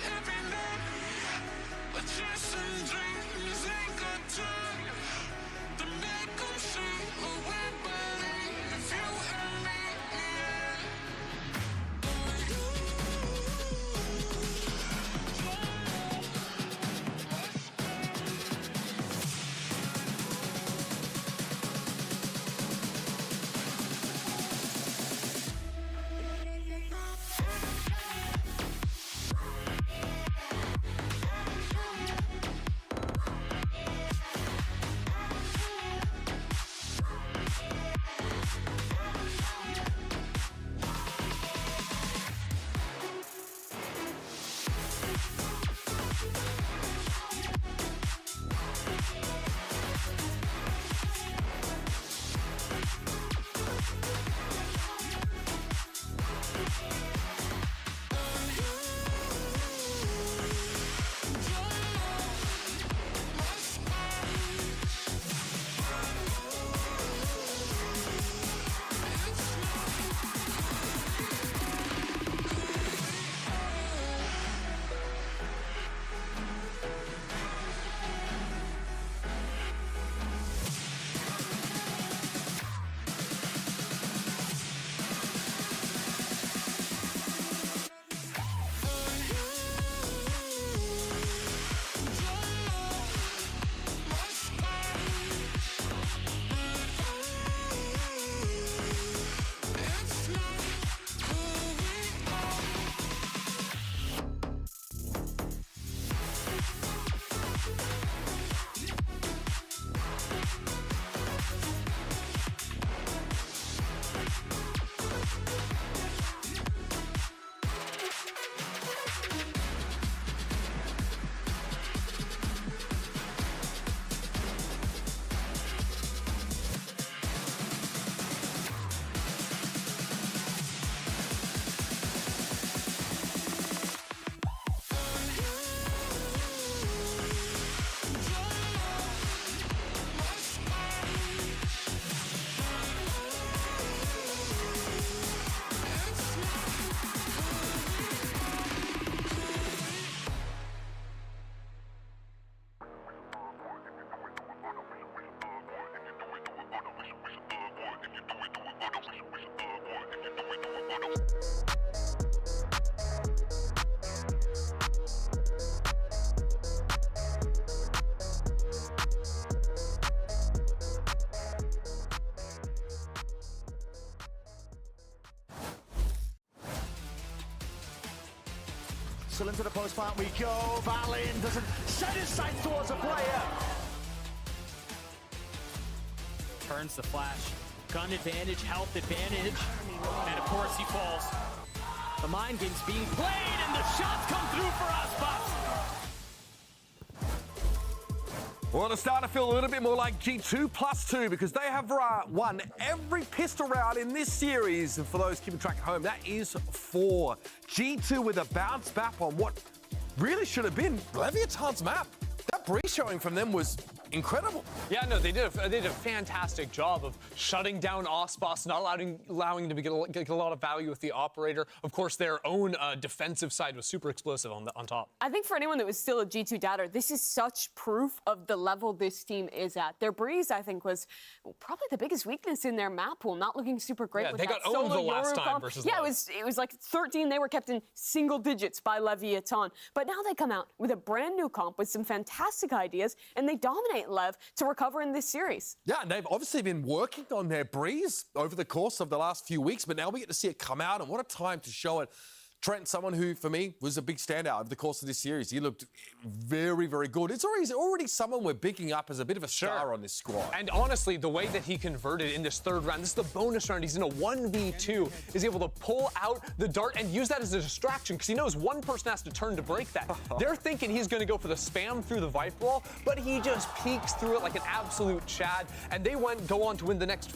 S10: Every night, a chance to dream.
S9: Still into the post plant we go. Valin doesn't set his sights towards a player.
S24: Turns the flash. Gun advantage, health advantage. And of course he falls. The mind game's being played and the shots come through for Aspas.
S14: Well, it's starting to feel a little bit more like G2 +2 because they have won every pistol round in this series. And for those keeping track at home, that is 4. G2 with a bounce back on what really should have been Leviathan's map. That breeze showing from them was incredible.
S8: Yeah, no, they did a fantastic job of shutting down Aspas, not allowing them to get a lot of value with the operator. Of course, their own defensive side was super explosive on top.
S23: I think for anyone that was still a G2 doubter, this is such proof of the level this team is at. Their breeze, I think, was probably the biggest weakness in their map pool, not looking super great.
S8: Yeah,
S23: with
S8: they
S23: that
S8: got owned
S23: solo
S8: the last
S23: Euro
S8: time
S23: comp.
S8: versus
S23: Yeah,
S8: Lev.
S23: it was like 13. They were kept in single digits by Leviathan. But now they come out with a brand new comp with some fantastic ideas, and they dominate Lev to recover in this series.
S14: Yeah, and they've obviously been working on their breeze over the course of the last few weeks, but now we get to see it come out, and what a time to show it. Trent, someone who, for me, was a big standout over the course of this series. He looked very, very good. He's already someone we're picking up as a bit of a star on this squad.
S8: And honestly, the way that he converted in this third round, this is the bonus round, he's in a 1v2, is able to pull out the dart and use that as a distraction because he knows one person has to turn to break that. They're thinking he's going to go for the spam through the Viper wall, but he just peeks through it like an absolute Chad, and they go on to win the next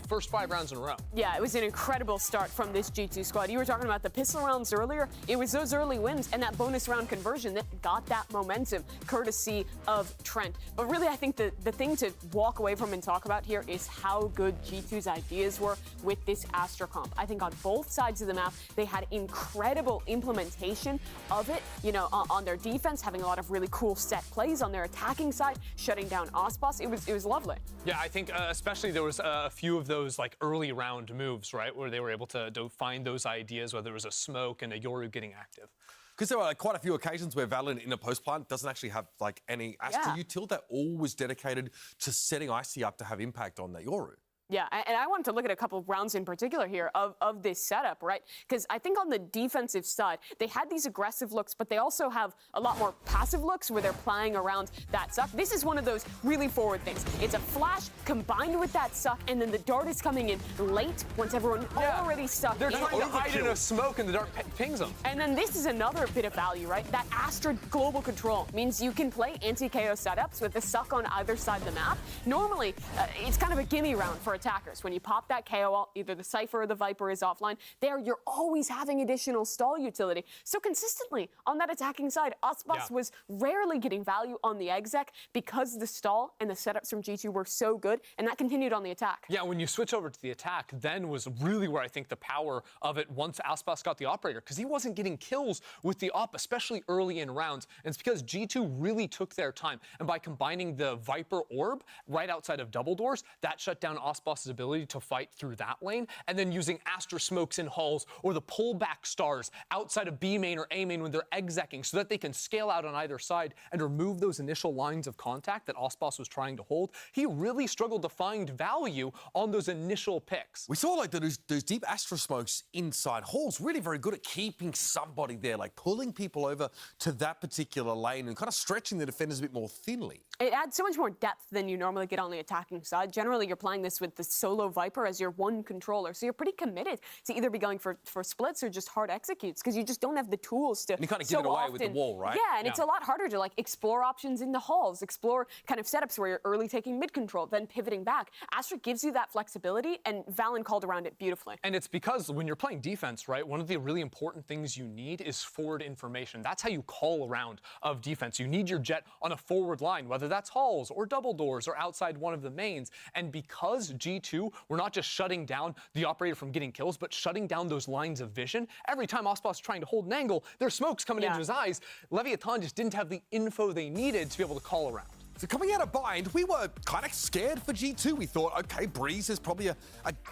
S8: first five rounds in a row.
S23: Yeah, it was an incredible start from this G2 squad. You were talking about the pistol rounds earlier. It was those early wins and that bonus round conversion that got that momentum, courtesy of Trent. But really, I think the thing to walk away from and talk about here is how good G2's ideas were with this Astra comp. I think on both sides of the map, they had incredible implementation of it, you know, on their defense, having a lot of really cool set plays on their attacking side, shutting down Aspas. It was lovely.
S8: Yeah, I think especially there was a few of those like early round moves, right, where they were able to find those ideas, whether it was a smoke and a Yoru getting active.
S14: Because there were like, quite a few occasions where Valorant in a post plant doesn't actually have like any Astra util. That all was dedicated to setting Icy up to have impact on that Yoru.
S23: Yeah, and I wanted to look at a couple of rounds in particular here of this setup, right? Because I think on the defensive side, they had these aggressive looks, but they also have a lot more passive looks where they're playing around that suck. This is one of those really forward things. It's a flash combined with that suck, and then the dart is coming in late once everyone already stuck.
S8: They're trying to hide in a smoke, and the dart pings them.
S23: And then this is another bit of value, right? That Astra global control means you can play anti-KO setups with the suck on either side of the map. Normally, it's kind of a gimme round for attackers. When you pop that KO out, either the Cypher or the Viper is offline, you're always having additional stall utility. So consistently on that attacking side, Aspas was rarely getting value on the exec because the stall and the setups from G2 were so good, and that continued on the attack.
S8: Yeah, when you switch over to the attack, then was really where I think the power of it once Aspas got the operator, because he wasn't getting kills with the op, especially early in rounds. And it's because G2 really took their time. And by combining the Viper orb right outside of double doors, that shut down Aspas' ability to fight through that lane, and then using Astra smokes in halls or the pullback stars outside of B main or A main when they're execing so that they can scale out on either side and remove those initial lines of contact that Aspas was trying to hold. He really struggled to find value on those initial picks.
S14: We saw like those deep Astra smokes inside halls, really very good at keeping somebody there, like pulling people over to that particular lane and kind of stretching the defenders a bit more thinly.
S23: It adds so much more depth than you normally get on the attacking side. Generally, you're playing this with the solo Viper as your one controller, so you're pretty committed to either be going for splits or just hard executes, because you just don't have the tools to.
S14: And you kind of give it away with the wall, right?
S23: Yeah, and it's a lot harder to like explore options in the halls, explore kind of setups where you're early taking mid control, then pivoting back. Astra gives you that flexibility, and Valen called around it beautifully.
S8: And it's because when you're playing defense, right, one of the really important things you need is forward information. That's how you call around of defense. You need your jet on a forward line, whether that's halls or double doors or outside one of the mains. And because G2 were not just shutting down the operator from getting kills, but shutting down those lines of vision, every time Aspas is trying to hold an angle, there's smokes coming into his eyes. Leviathan just didn't have the info they needed to be able to call around.
S14: So coming out of Bind, we were kind of scared for G2. We thought, okay, Breeze is probably a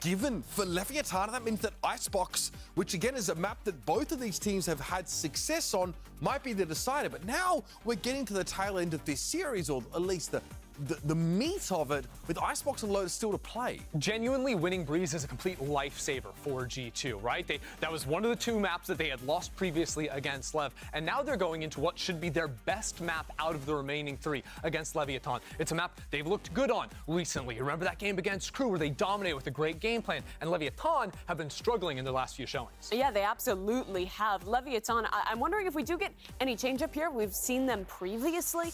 S14: given for Leviathan. That means that Icebox, which again is a map that both of these teams have had success on, might be the decider. But now we're getting to the tail end of this series, or at least the the meat of it with Icebox and Lotus still to play.
S8: Genuinely, winning Breeze is a complete lifesaver for G2, right? That was one of the two maps that they had lost previously against Lev, and now they're going into what should be their best map out of the remaining three against Leviathan. It's a map they've looked good on recently. Remember that game against Crew where they dominated with a great game plan, and Leviathan have been struggling in their last few showings.
S23: Yeah, they absolutely have. Leviathan, I'm wondering if we do get any change up here. We've seen them previously,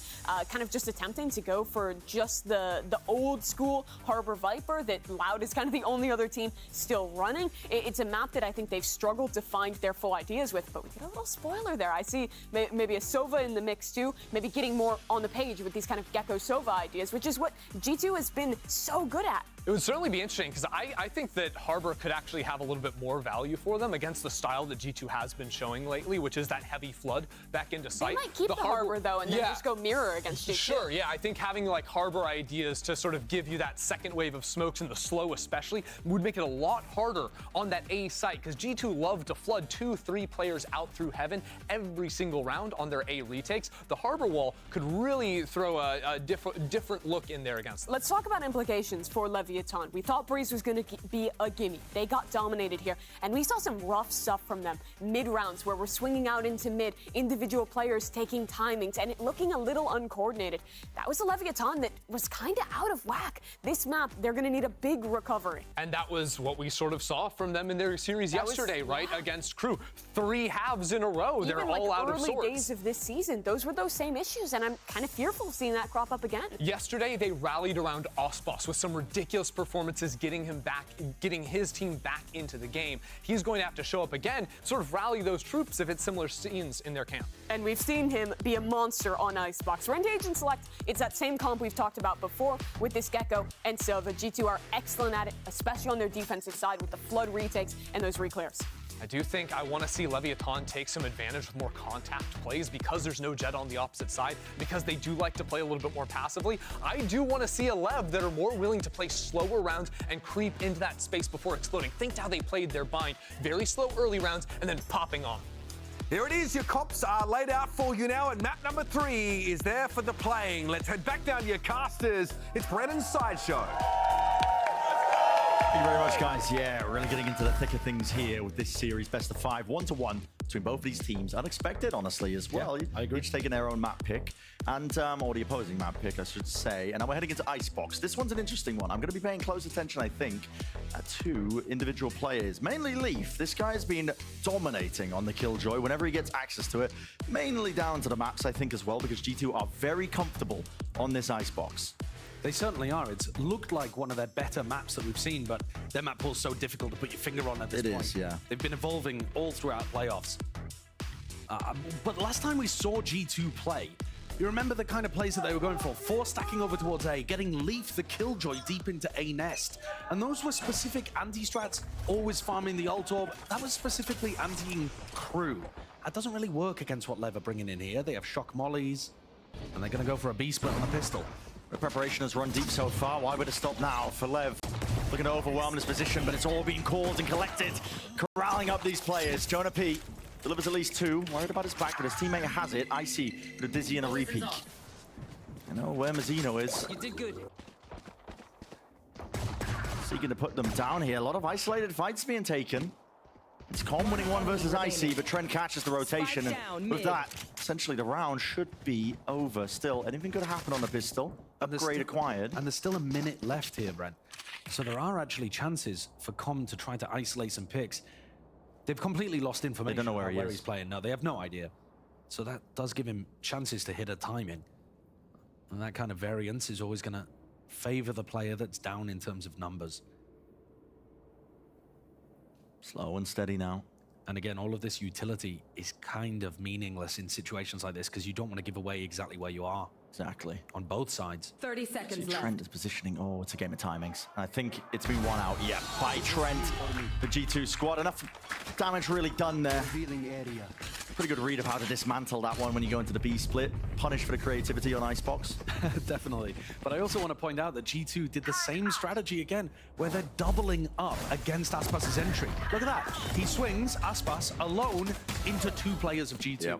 S23: kind of just attempting to go for just the old school Harbor Viper that Loud is kind of the only other team still running. It's a map that I think they've struggled to find their full ideas with, but we get a little spoiler there. I see maybe a Sova in the mix too, maybe getting more on the page with these kind of Gecko Sova ideas, which is what G2 has been so good at.
S8: It would certainly be interesting because I think that Harbor could actually have a little bit more value for them against the style that G2 has been showing lately, which is that heavy flood back into sight.
S23: They might keep the Harbor though and then just go mirror against G2.
S8: Sure, yeah. I think having like Harbor ideas to sort of give you that second wave of smokes in the slow especially would make it a lot harder on that A site because G2 love to flood 2-3 players out through heaven every single round on their A retakes. The Harbor wall could really throw a different look in there against them.
S23: Let's talk about implications for Leviathan. We thought Breeze was going to be a gimme. They got dominated here, and we saw some rough stuff from them mid-rounds where we're swinging out into mid, individual players taking timings, and it looking a little uncoordinated. That was a Leviathan that was kind of out of whack. This map, they're going to need a big recovery.
S8: And that was what we sort of saw from them in their series yesterday, right? Against Crew. 3 halves in a row. They're all out of sorts.
S23: Early days of this season, those were those same issues, and I'm kind of fearful of seeing that crop up again.
S8: Yesterday, they rallied around Osbos with some ridiculous performances, getting his team back into the game. He's going to have to show up again, sort of rally those troops if it's similar scenes in their camp.
S23: And we've seen him be a monster on Icebox. Rentage and Select, it's that same comp we've talked about before with this Gecko and Silva. G2 are excellent at it, especially on their defensive side with the flood retakes and those reclears.
S8: I do think I want to see Leviathan take some advantage with more contact plays because there's no Jet on the opposite side, because they do like to play a little bit more passively. I do want to see a Lev that are more willing to play slower rounds and creep into that space before exploding. Think how they played their bind. Very slow early rounds and then popping on.
S11: Here it is, your comps are laid out for you now, and map number 3 is there for the playing. Let's head back down to your casters. It's Brennan's Sideshow.
S9: Thank you very much, guys. Yeah, we're really getting into the thick of things here with this series. Best of 5, 1-1 between both these teams. Unexpected, honestly, as well.
S7: I agree.
S9: Each taking their own map pick, and or the opposing map pick, I should say. And now we're heading into Icebox. This one's an interesting one. I'm going to be paying close attention, I think, to individual players. Mainly Leaf. This guy's been dominating on the Killjoy whenever he gets access to it. Mainly down to the maps, I think, as well, because G2 are very comfortable on this Icebox.
S11: They certainly are. It's looked like one of their better maps that we've seen, but their map pool's so difficult to put your finger on at this point.
S9: It is, yeah.
S11: They've been evolving all throughout playoffs. But last time we saw G2 play, you remember the kind of plays that they were going for? 4 stacking over towards A, getting Leaf the Killjoy deep into A nest. And those were specific anti-strats, always farming the ult orb. That was specifically anti-ing Crew. That doesn't really work against what Lev are bringing in here. They have shock mollies, and they're going to go for a B split on the pistol.
S9: The preparation has run deep so far. Why would it stop now for Lev? Looking to overwhelm this position, but it's all being called and collected. Corralling up these players. Jonah P delivers at least 2. Worried about his back, but his teammate has it. Icy with a dizzy and a repeat. I know where Mazzino is.
S1: You did good.
S9: Seeking to put them down here. A lot of isolated fights being taken. It's Con winning 1 versus Icy, but Trent catches the rotation, and with that, essentially the round should be over. Still, anything could happen on the pistol. Upgrade acquired.
S11: And there's still a minute left here, Brent. So there are actually chances for Com to try to isolate some picks. They've completely lost information
S9: They don't know where
S11: about
S9: he
S11: he's playing. No, they have no idea. So that does give him chances to hit a timing. And that kind of variance is always going to favor the player that's down in terms of numbers.
S9: Slow and steady now.
S11: And again, all of this utility is kind of meaningless in situations like this because you don't want to give away exactly where you are.
S9: Exactly.
S11: On both sides.
S5: 30 seconds left.
S9: Trent is positioning. Oh, it's a game of timings. I think it's been won out, yeah, by Trent. The G2 squad. Enough damage really done there. Pretty good read of how to dismantle that one when you go into the B split. Punish for the creativity on Icebox.
S11: Definitely. But I also want to point out that G2 did the same strategy again, where they're doubling up against Aspas's entry. Look at that. He swings Aspas alone into 2 players of G2.
S9: Yep.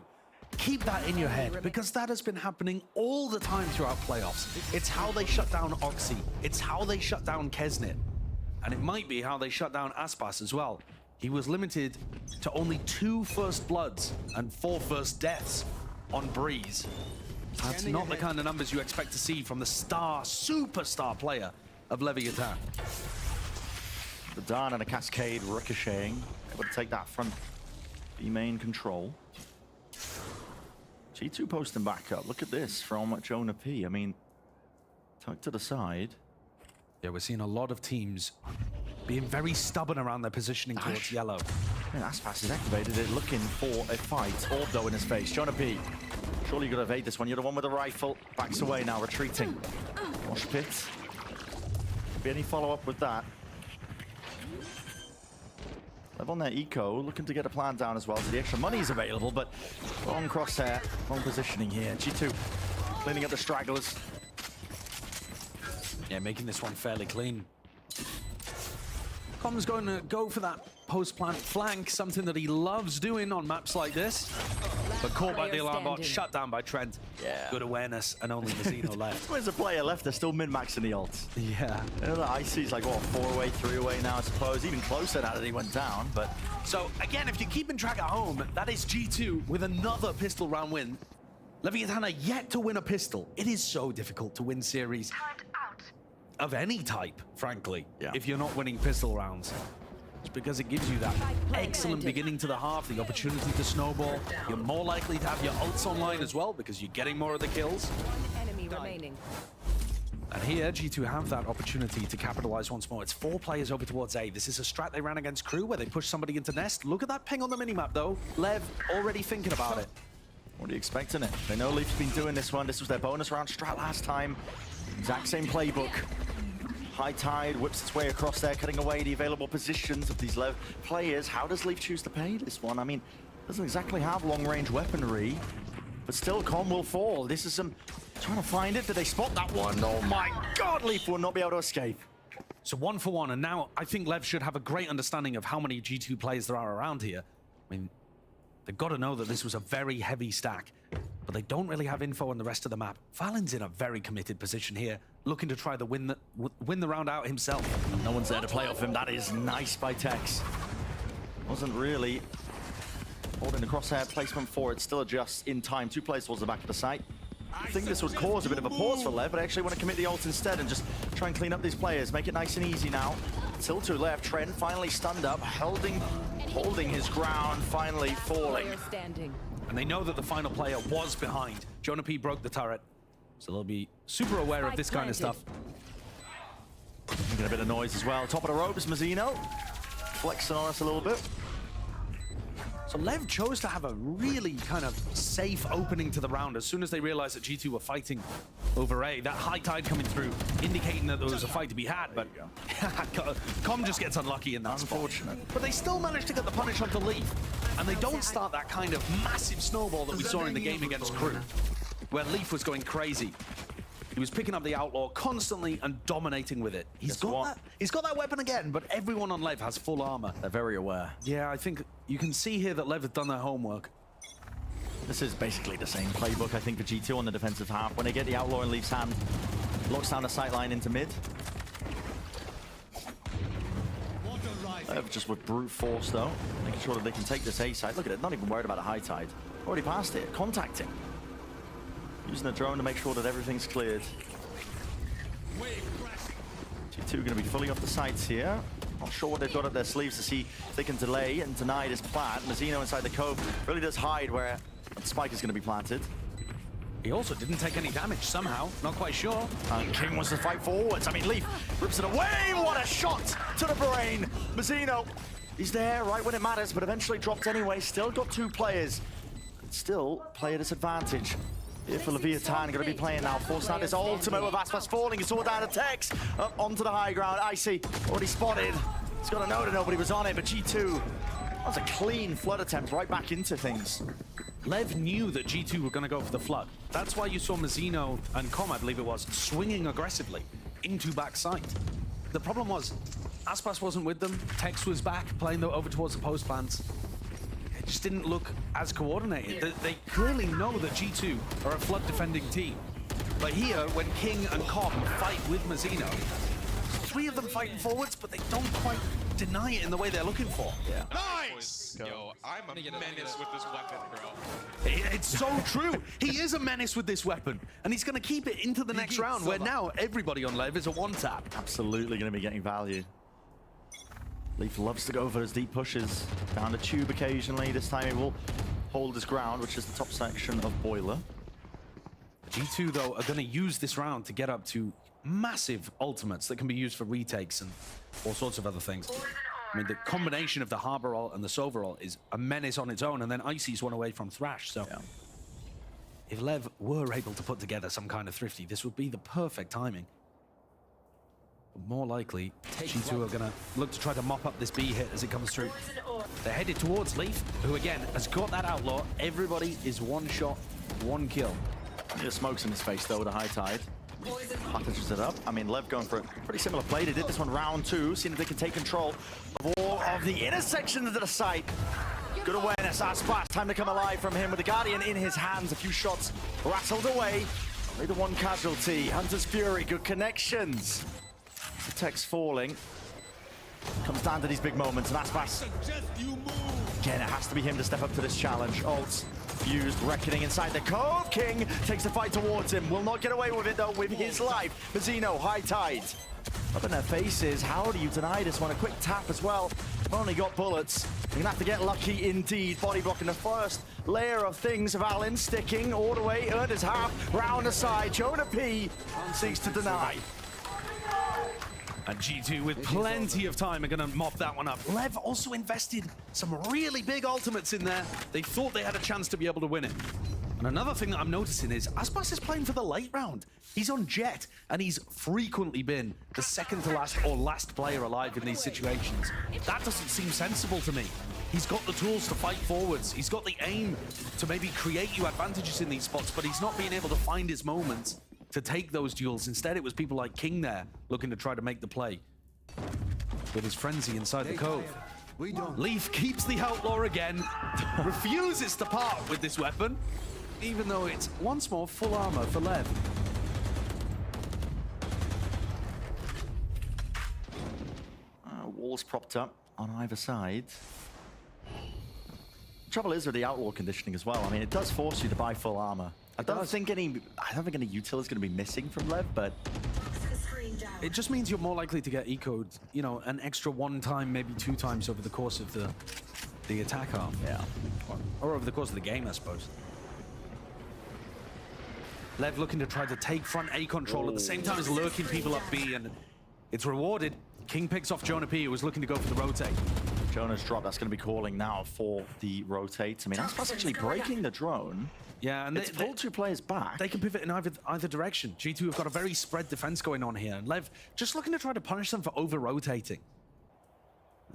S11: Keep that in your head, because that has been happening all the time throughout playoffs. It's how they shut down Oxy. It's how they shut down Kesnit. And it might be how they shut down Aspas as well. He was limited to only 2 first bloods and 4 first deaths on Breeze. That's not the kind of numbers you expect to see from the superstar player of Leviathan.
S9: The Dawn and a Cascade ricocheting, able to take that front B main control. G2 posting back up. Look at this from Jonah P. I mean, tucked to the side.
S11: Yeah, we're seeing a lot of teams being very stubborn around their positioning towards yellow.
S9: Yeah, Aspas has activated it, looking for a fight. Orb though in his face. Jonah P. Surely you got to evade this one. You're the one with the rifle. Backs away now, retreating. Mosh pit. Be any follow-up with that. Lev on their eco, looking to get a plan down as well. So the extra money is available, but wrong crosshair, wrong positioning here. G2 cleaning up the stragglers.
S11: Yeah, making this one fairly clean. Com's going to go for that post-plant flank, something that he loves doing on maps like this. But caught by the alarm bot, shut down by Trent.
S9: Yeah.
S11: Good awareness, and only Mazzino left.
S9: There's a player left, they're still min-maxing the ults.
S11: Yeah.
S9: You know, the IC's like, what, 4 away, 3 away now, I suppose. Even closer now that he went down, but...
S11: So, again, if you're keeping track at home, that is G2 with another pistol round win. Leviathan are yet to win a pistol. It is so difficult to win series of any type, frankly, if you're not winning pistol rounds. It's because it gives you that excellent beginning to the half, the opportunity to snowball. You're more likely to have your ults online as well because you're getting more of the kills.
S5: Enemy remaining.
S11: And here, G2 have that opportunity to capitalize once more. It's 4 players over towards A. This is a strat they ran against Crew where they push somebody into Nest. Look at that ping on the minimap, though. Lev already thinking about it.
S9: Already expecting it. They know Leaf's been doing this one. This was their bonus round strat last time. Exact same playbook. High Tide whips its way across there, cutting away the available positions of these Lev players. How does Leaf choose to pay this one? I mean, doesn't exactly have long-range weaponry, but still, Com will fall. This is some trying to find it. Did they spot that one? Oh my God, Leaf will not be able to escape.
S11: So 1 for 1, and now I think Lev should have a great understanding of how many G2 players there are around here. I mean, they've got to know that this was a very heavy stack, but they don't really have info on the rest of the map. Valen's in a very committed position here, looking to try to win the round out himself.
S9: No one's there to play off him. That is nice by Tex. Wasn't really holding the crosshair placement for it. Still adjusts in time. 2 players towards the back of the site. I think this would cause a bit of a pause for Lev, but I actually want to commit the ult instead and just try and clean up these players. Make it nice and easy now. Still 2 left. Trent finally stunned up, holding his ground, finally falling.
S11: And they know that the final player was behind. Jonah P broke the turret, so they'll be super aware of this kind of stuff.
S9: Making a bit of noise as well. Top of the ropes, Mazzino. Flexing on us a little bit.
S11: So Lev chose to have a really kind of safe opening to the round as soon as they realized that G2 were fighting over A. That high tide coming through, indicating that there was a fight to be had, but Com just gets unlucky in that
S9: Unfortunate.
S11: spot. But they still managed to get the punish onto Leaf, and they don't start that kind of massive snowball that we saw in the game against Crew, where Leaf was going crazy. He was picking up the Outlaw constantly and dominating with it. He's got that weapon again, but everyone on Lev has full armor.
S9: They're very aware.
S11: Yeah, I think you can see here that Lev have done their homework.
S9: This is basically the same playbook, I think, for G2 on the defensive half. When they get the Outlaw in Leaf's hand, locks down the sight line into mid. Lev just with brute force, though, making sure that they can take this A side. Look at it, not even worried about a high tide. Already passed it, contacting. Using a drone to make sure that everything's cleared. G2 going to be fully off the sights here. Not sure what they've got up their sleeves to see if they can delay and deny this plant. Mazzino inside the cove really does hide where the spike is going to be planted.
S11: He also didn't take any damage somehow, not quite sure.
S9: And King wants to fight forwards. I mean, Leaf rips it away. What a shot to the brain. Mazzino, he's there right when it matters, but eventually dropped anyway. Still got 2 players. Still play at disadvantage. Here for Leviathan, going to be playing now. Forcing out his ultimate with Aspas falling. He saw down a Tex up onto the high ground. Icy already spotted. He's got to know that nobody was on it, but G2, that's a clean flood attempt right back into things.
S11: Lev knew that G2 were going to go for the flood. That's why you saw Mazzino and Com, I believe it was, swinging aggressively into backside. The problem was, Aspas wasn't with them. Tex was back, playing over towards the post plants. just didn't look as coordinated. They clearly know that G2 are a flood defending team. But here, when King and Com fight with Mazzino, 3 of them fighting forwards, but they don't quite deny it in the way they're looking for.
S9: Yeah.
S10: Nice! Yo, I'm a menace with this weapon, bro.
S11: It's so true. He is a menace with this weapon, and he's going to keep it into the next round, where now everybody on Lev is a one-tap.
S9: Absolutely going to be getting value. Leaf loves to go for his deep pushes. Down the tube occasionally. This time he will hold his ground, which is the top section of Boiler.
S11: G2, though, are going to use this round to get up to massive ultimates that can be used for retakes and all sorts of other things. I mean, the combination of the Harbor ult and the Sova ult is a menace on its own, and then Icy's one away from Thrash, so... Yeah. If Lev were able to put together some kind of Thrifty, this would be the perfect timing. But more likely, G2 are going to look to try to mop up this B hit as it comes through. They're headed towards Leaf, who again has got that Outlaw. Everybody is one shot, one kill.
S9: Just smokes in his face though with a high tide. Packages it up. I mean, Lev going for a pretty similar play. They did this one round 2, seeing if they can take control of all of the intersections of the site. Good awareness, Aspas. Time to come alive from him with the Guardian in his hands. A few shots rattled away. Only the one casualty. Hunter's Fury, good connections. The tech's falling. Comes down to these big moments, and Aspas. Again, it has to be him to step up to this challenge. Ults fused, reckoning inside the cove. King takes the fight towards him. Will not get away with it though with his life. Mazzino, high tide. Up in their faces. How do you deny this one? A quick tap as well. Only got bullets. You're gonna have to get lucky indeed. Body blocking the first layer of things. Valen sticking all the way, earned his half. Round the side. Jonah P seeks to deny.
S11: And G2 with plenty of time are going to mop that one up. Lev also invested some really big ultimates in there. They thought they had a chance to be able to win it. And another thing that I'm noticing is Aspas is playing for the late round. He's on Jet, and he's frequently been the second to last or last player alive in these situations. That doesn't seem sensible to me. He's got the tools to fight forwards. He's got the aim to maybe create you advantages in these spots, but he's not being able to find his moments to take those duels. Instead, it was people like King there looking to try to make the play with his frenzy inside the cove. Leaf keeps the Outlaw again, refuses to part with this weapon, even though it's once more full armor for Lev.
S9: Walls propped up on either side. The trouble is with the Outlaw conditioning as well. I mean, it does force you to buy full armor. I don't think any util is going to be missing from Lev, but
S11: it just means you're more likely to get ecoed, you know, an extra 1 time, maybe 2 times over the course of the attack half.
S9: Yeah.
S11: Or over the course of the game, I suppose. Lev looking to try to take front A control at the same time as lurking people up B, and it's rewarded. King picks off Jonah P, who was looking to go for the rotate.
S9: Jonah's drop, that's going to be calling now for the rotate. I mean, that's actually breaking the drone.
S11: Yeah, and
S9: it's pulled 2 players back.
S11: They can pivot in either direction. G2 have got a very spread defense going on here, and Lev just looking to try to punish them for over-rotating.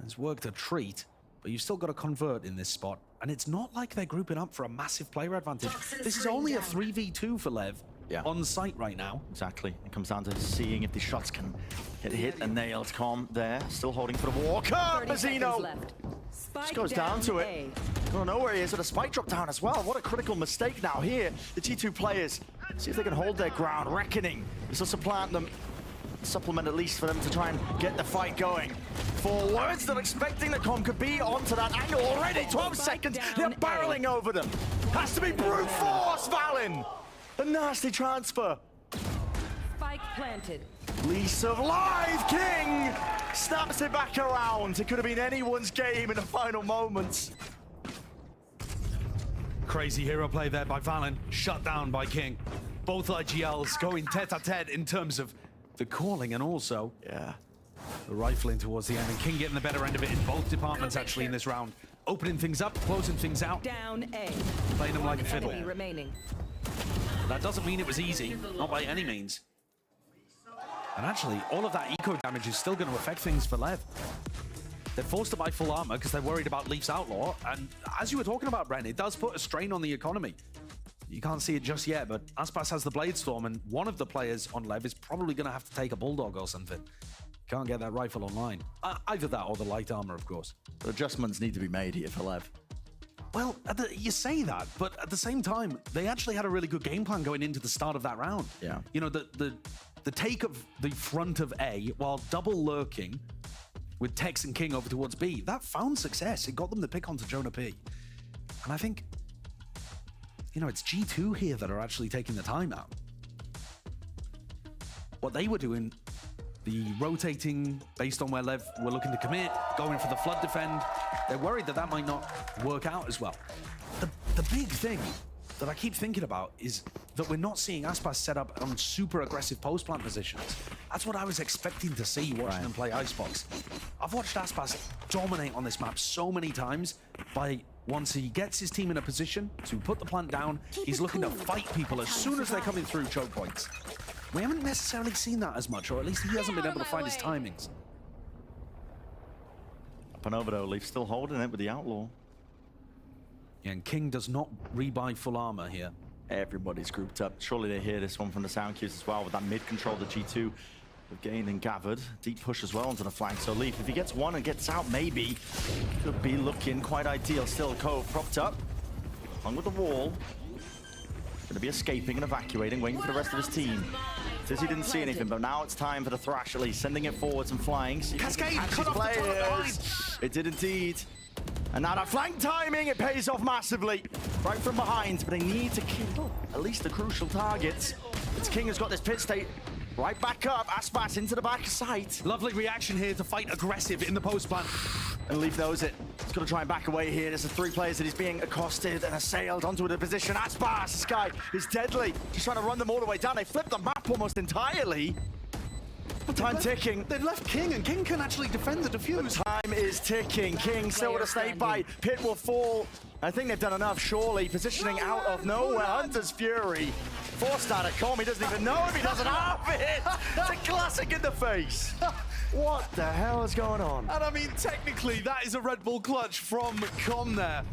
S11: It's worked a treat, but you've still got to convert in this spot, and it's not like they're grouping up for a massive player advantage. This is only a 3v2 for Lev on site right now.
S9: Exactly. It comes down to seeing if the shots can get hit and nailed. Com there, still holding for the walker. Mazzino just goes down to it. I don't know where he is with a spike drop down as well. What a critical mistake now here. The G2 players see if they can hold their ground. Reckoning. This will supplement at least for them to try and get the fight going. Forwards, not expecting that Com could be onto that angle already. 12 seconds. They're barreling over them. Has to be brute force, Valen. A nasty transfer.
S5: Spike planted.
S9: Lease of life, King snaps it back around. It could have been anyone's game in the final moments.
S11: Crazy hero play there by Valen, shut down by King. Both IGLs going tete-a-tete in terms of the calling and also the rifling towards the end. And King getting the better end of it in both departments actually in this round. Opening things up, closing things out.
S5: Down A.
S11: Playing them like a fiddle.
S5: Remaining.
S11: That doesn't mean it was easy, not by any means. And actually, all of that eco damage is still going to affect things for Lev. They're forced to buy full armor because they're worried about Leaf's Outlaw. And as you were talking about, Bren, it does put a strain on the economy. You can't see it just yet, but Aspas has the Blade Storm, and one of the players on Lev is probably going to have to take a Bulldog or something. Can't get that rifle online. Either that or the light armor, of course.
S9: The adjustments need to be made here for Lev.
S11: Well, you say that, but at the same time, they actually had a really good game plan going into the start of that round.
S9: Yeah.
S11: You know, the take of the front of A while double lurking with Tex and King over towards B, that found success. It got them the pick onto Jonah P. And I think, you know, it's G2 here that are actually taking the time out. What they were doing, the rotating based on where Lev were looking to commit, going for the flood defend, they're worried that that might not work out as well. The big thing that I keep thinking about is that we're not seeing Aspas set up on super aggressive post plant positions. That's what I was expecting to see watching them play Icebox. I've watched Aspas dominate on this map so many times by once he gets his team in a position to put the plant down, he's looking to fight people as soon as they're coming through choke points. We haven't necessarily seen that as much, or at least he hasn't been able to find his timings.
S9: Up and over though, Leaf still holding it with the Outlaw.
S11: Yeah, and King does not rebuy full armor here.
S9: Everybody's grouped up. Surely they hear this one from the sound cues as well with that mid control that G2 have gained and gathered. Deep push as well onto the flank. So Leaf, if he gets one and gets out, maybe could be looking quite ideal. Still, Cove propped up, along with the wall. Going to be escaping and evacuating, waiting for the rest of his team. Says he didn't see anything, but now it's time for the Thrash at least, sending it forwards and flying.
S11: Cascade, cut off the front line.
S9: It did indeed. And now that flank timing, it pays off massively. Right from behind, but they need to kill at least the crucial targets. It's King who's got this pit state. Right back up, Aspas into the back of sight.
S11: Lovely reaction here to fight aggressive in the post plant.
S9: And Leaf knows it. He's got to try and back away here. There's the 3 players that he's being accosted and assailed onto the position. Aspas, this guy is deadly. Just trying to run them all the way down. They flipped the map almost entirely. Time ticking.
S11: They've left King, and King can actually defend the defuse.
S9: The time is ticking. King still with a snake bite. Pit will fall. I think they've done enough, surely. Positioning out of nowhere. Hunter's Fury. Forced out of com. He doesn't even know if he doesn't have it. It's a classic in the face. What the hell is going on?
S11: And I mean, technically, that is a Red Bull clutch from Com there.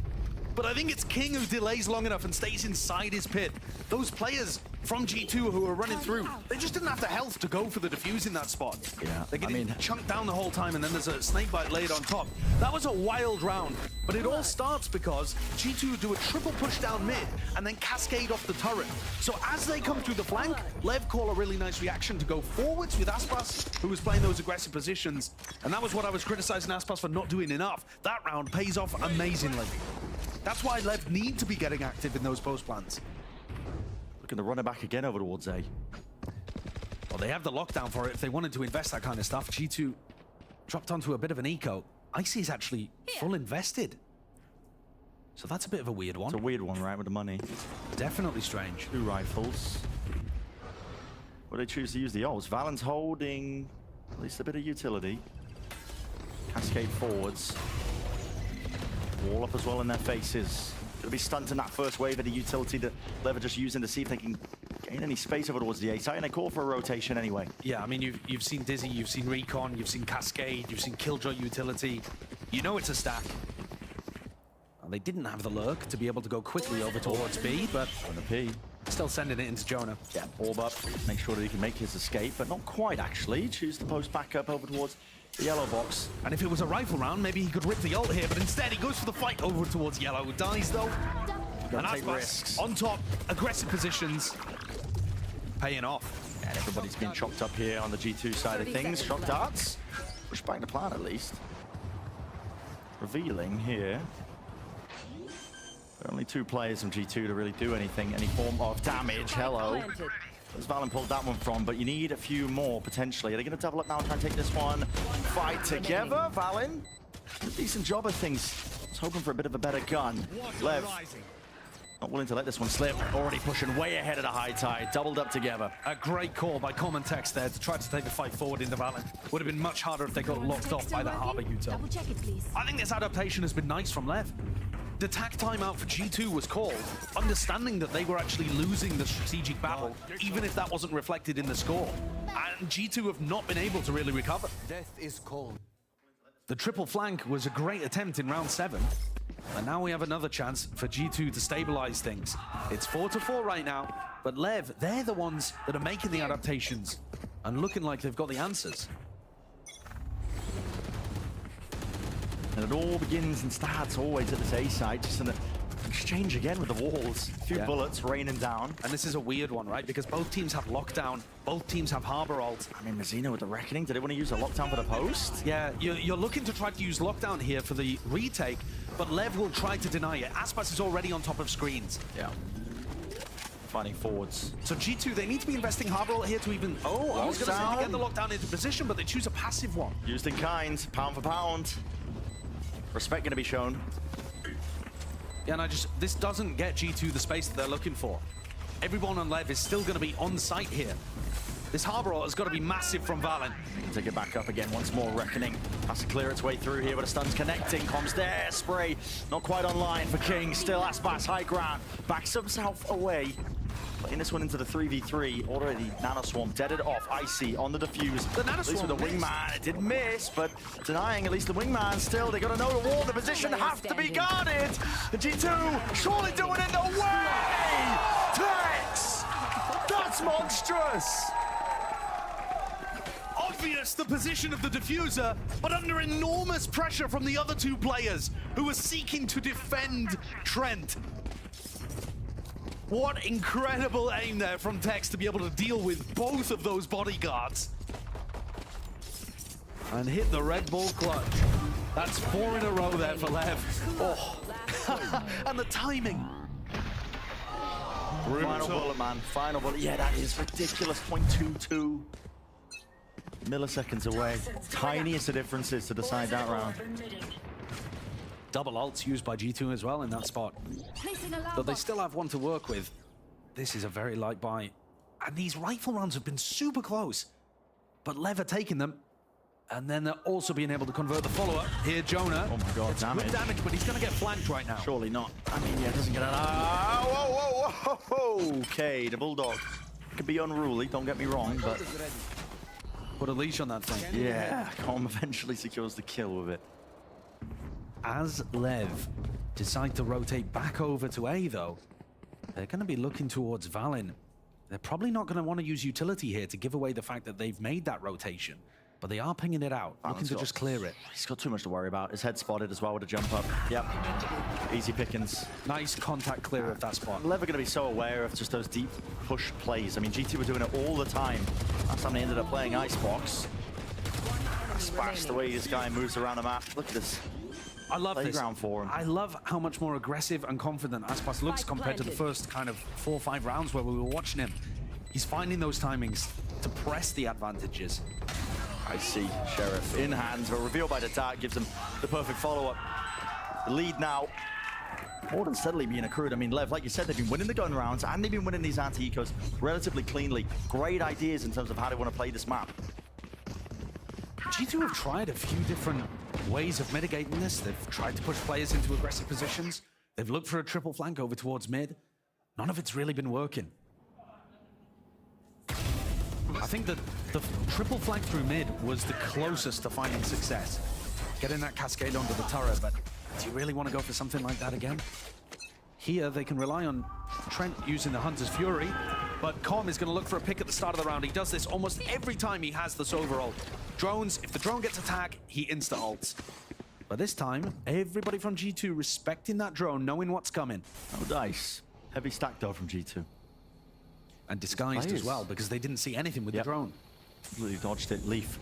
S11: But I think it's King who delays long enough and stays inside his pit. Those players from G2 who are running through, they just didn't have the health to go for the defuse in that spot.
S9: Yeah,
S11: They're getting chunked down the whole time, and then there's a snakebite laid on top. That was a wild round, but it all starts because G2 do a triple push down mid and then cascade off the turret. So as they come through the flank, Lev call a really nice reaction to go forwards with Aspas, who was playing those aggressive positions. And that was what I was criticizing Aspas for not doing enough. That round pays off amazingly. That's why Lev need to be getting active in those post plans.
S9: Looking to run it back again over towards A.
S11: Well, they have the lockdown for it if they wanted to invest that kind of stuff. G2 dropped onto a bit of an eco. Icy's actually full invested. So that's a bit of a weird one.
S9: It's a weird one, right, with the money.
S11: Definitely strange.
S9: 2 rifles. Will they choose to use the ults? Valen's holding at least a bit of utility. Cascade forwards. Wall up as well in their faces. Gonna be stunting that first wave of the utility that Lev are just using to see if they can gain any space over towards the A site, and they call for a rotation anyway.
S11: Yeah, I mean, you've seen Dizzy, you've seen Recon, you've seen Cascade, you've seen Killjoy utility. You know it's a stack. And they didn't have the lurk to be able to go quickly over towards B, but
S9: on the P.
S11: Still sending it into Jonah.
S9: Yeah, orb up, make sure that he can make his escape, but not quite actually. Choose to post back up over towards the yellow box.
S11: And if it was a rifle round, maybe he could rip the ult here, but instead he goes for the fight over towards yellow. Dies though. And
S9: take risks.
S11: On top, aggressive positions, paying off.
S9: And everybody's been chopped up here on the G2 side of things. Shock darts. Push back the plan at least. Revealing here. Only 2 players from G2 to really do anything, any form of damage. Hello. As Valen pulled that one from, but you need a few more potentially. Are they going to double up now and try and take this one? Fight together, Valen. A decent job of things. I was hoping for a bit of a better gun. Lev, not willing to let this one slip. Already pushing way ahead of the high tide. Doubled up together.
S11: A great call by Common Text there to try to take the fight forward into Valen. Would have been much harder if they got locked off by that Harbor util. I think this adaptation has been nice from Lev. The tack timeout for G2 was called, understanding that they were actually losing the strategic battle, even if that wasn't reflected in the score. And G2 have not been able to really recover.
S16: Death is cold.
S11: The triple flank was a great attempt in round 7. And now we have another chance for G2 to stabilize things. It's 4-4 right now, but Lev, they're the ones that are making the adaptations and looking like they've got the answers.
S9: And it all begins and starts always at this A side, just in an exchange again with the walls. A few bullets raining down.
S11: And this is a weird one, right? Because both teams have lockdown, both teams have harbor ult.
S9: I mean, Mazzino with the Reckoning, did they want to use a lockdown for the post?
S11: Yeah, you're looking to try to use lockdown here for the retake, but Lev will try to deny it. Aspas is already on top of screens.
S9: Yeah. Fighting forwards.
S11: So G2, they need to be investing harbor ult here to even... Oh, I was going to say to get the lockdown into position, but they choose a passive one.
S9: Used in kind, pound for pound. Respect going to be shown.
S11: Yeah, and this doesn't get G2 the space that they're looking for. Everyone on Lev is still going to be on site here. This harbor ult has got to be massive from Valen.
S9: Take it back up again once more, Reckoning. Has to clear its way through here, but a stun's connecting. Comms there, spray. Not quite online for King. Still Aspas, high ground. Backs himself away. Playing this one into the 3v3. Already Nano Swarm deaded off. Icy on the defuse.
S11: The Nano
S9: At least
S11: Swarm
S9: with the wingman, it did miss, but denying at least the wingman still. They got to know the wall. The position have to be guarded. The G2 surely doing it. No way! Tex! That's monstrous!
S11: Obvious the position of the diffuser, but under enormous pressure from the other two players who are seeking to defend Trent. What incredible aim there from Tex to be able to deal with both of those bodyguards. And hit the Red Bull clutch. That's 4 in a row there for Lev. Oh, and the timing.
S9: Final bullet, man. Final bullet. Yeah, that is ridiculous. 0.22 milliseconds away. Tiniest of differences to decide that round.
S11: Double ults used by G2 as well in that spot. Though they still have one to work with. This is a very light buy. And these rifle rounds have been super close. But Lev are taking them. And then they're also being able to convert the follow-up. Here, Jonah.
S9: Oh my god,
S11: it's
S9: damage.
S11: good damage, but he's going to get flanked right now.
S9: Surely not. I mean, yeah, doesn't get out. Whoa, whoa, whoa. Okay, the Bulldog could be unruly, don't get me wrong, but...
S11: Put a leash on that thing.
S9: Yeah, Com eventually secures the kill with it.
S11: As Lev decide to rotate back over to A, though, they're going to be looking towards Valen. They're probably not going to want to use utility here to give away the fact that they've made that rotation, but they are pinging it out, looking to just clear it.
S9: He's got too much to worry about. His head spotted as well with a jump up. Yep. Easy pickings.
S11: Nice contact clear of that spot.
S9: Lev are going to be so aware of just those deep push plays. I mean, G2 were doing it all the time. Last time they ended up playing Icebox. Splash the way this guy moves around the map. Look at this.
S11: I love
S9: playground
S11: this.
S9: for him.
S11: I love how much more aggressive and confident Aspas looks compared to the first kind of 4 or 5 rounds where we were watching him. He's finding those timings to press the advantages.
S9: I see Sheriff in hands, but revealed by the dart gives him the perfect follow-up. The lead now more than steadily being accrued. I mean, Lev, like you said, they've been winning the gun rounds and they've been winning these anti-ecos relatively cleanly. Great ideas in terms of how they want to play this map.
S11: G2 have tried a few different ways of mitigating this. They've tried to push players into aggressive positions. They've looked for a triple flank over towards mid. None of it's really been working. I think that the triple flank through mid was the closest to finding success. Getting that cascade onto the turret, but do you really want to go for something like that again? Here, they can rely on Trent using the Hunter's Fury, but Com is going to look for a pick at the start of the round. He does this almost every time he has this overall. Drones, if the drone gets attacked, he insta-ults. But this time, everybody from G2 respecting that drone, knowing what's coming.
S9: Oh, nice. Heavy stack though from G2.
S11: And disguised as well, because they didn't see anything with the drone.
S9: Completely dodged it. Leaf.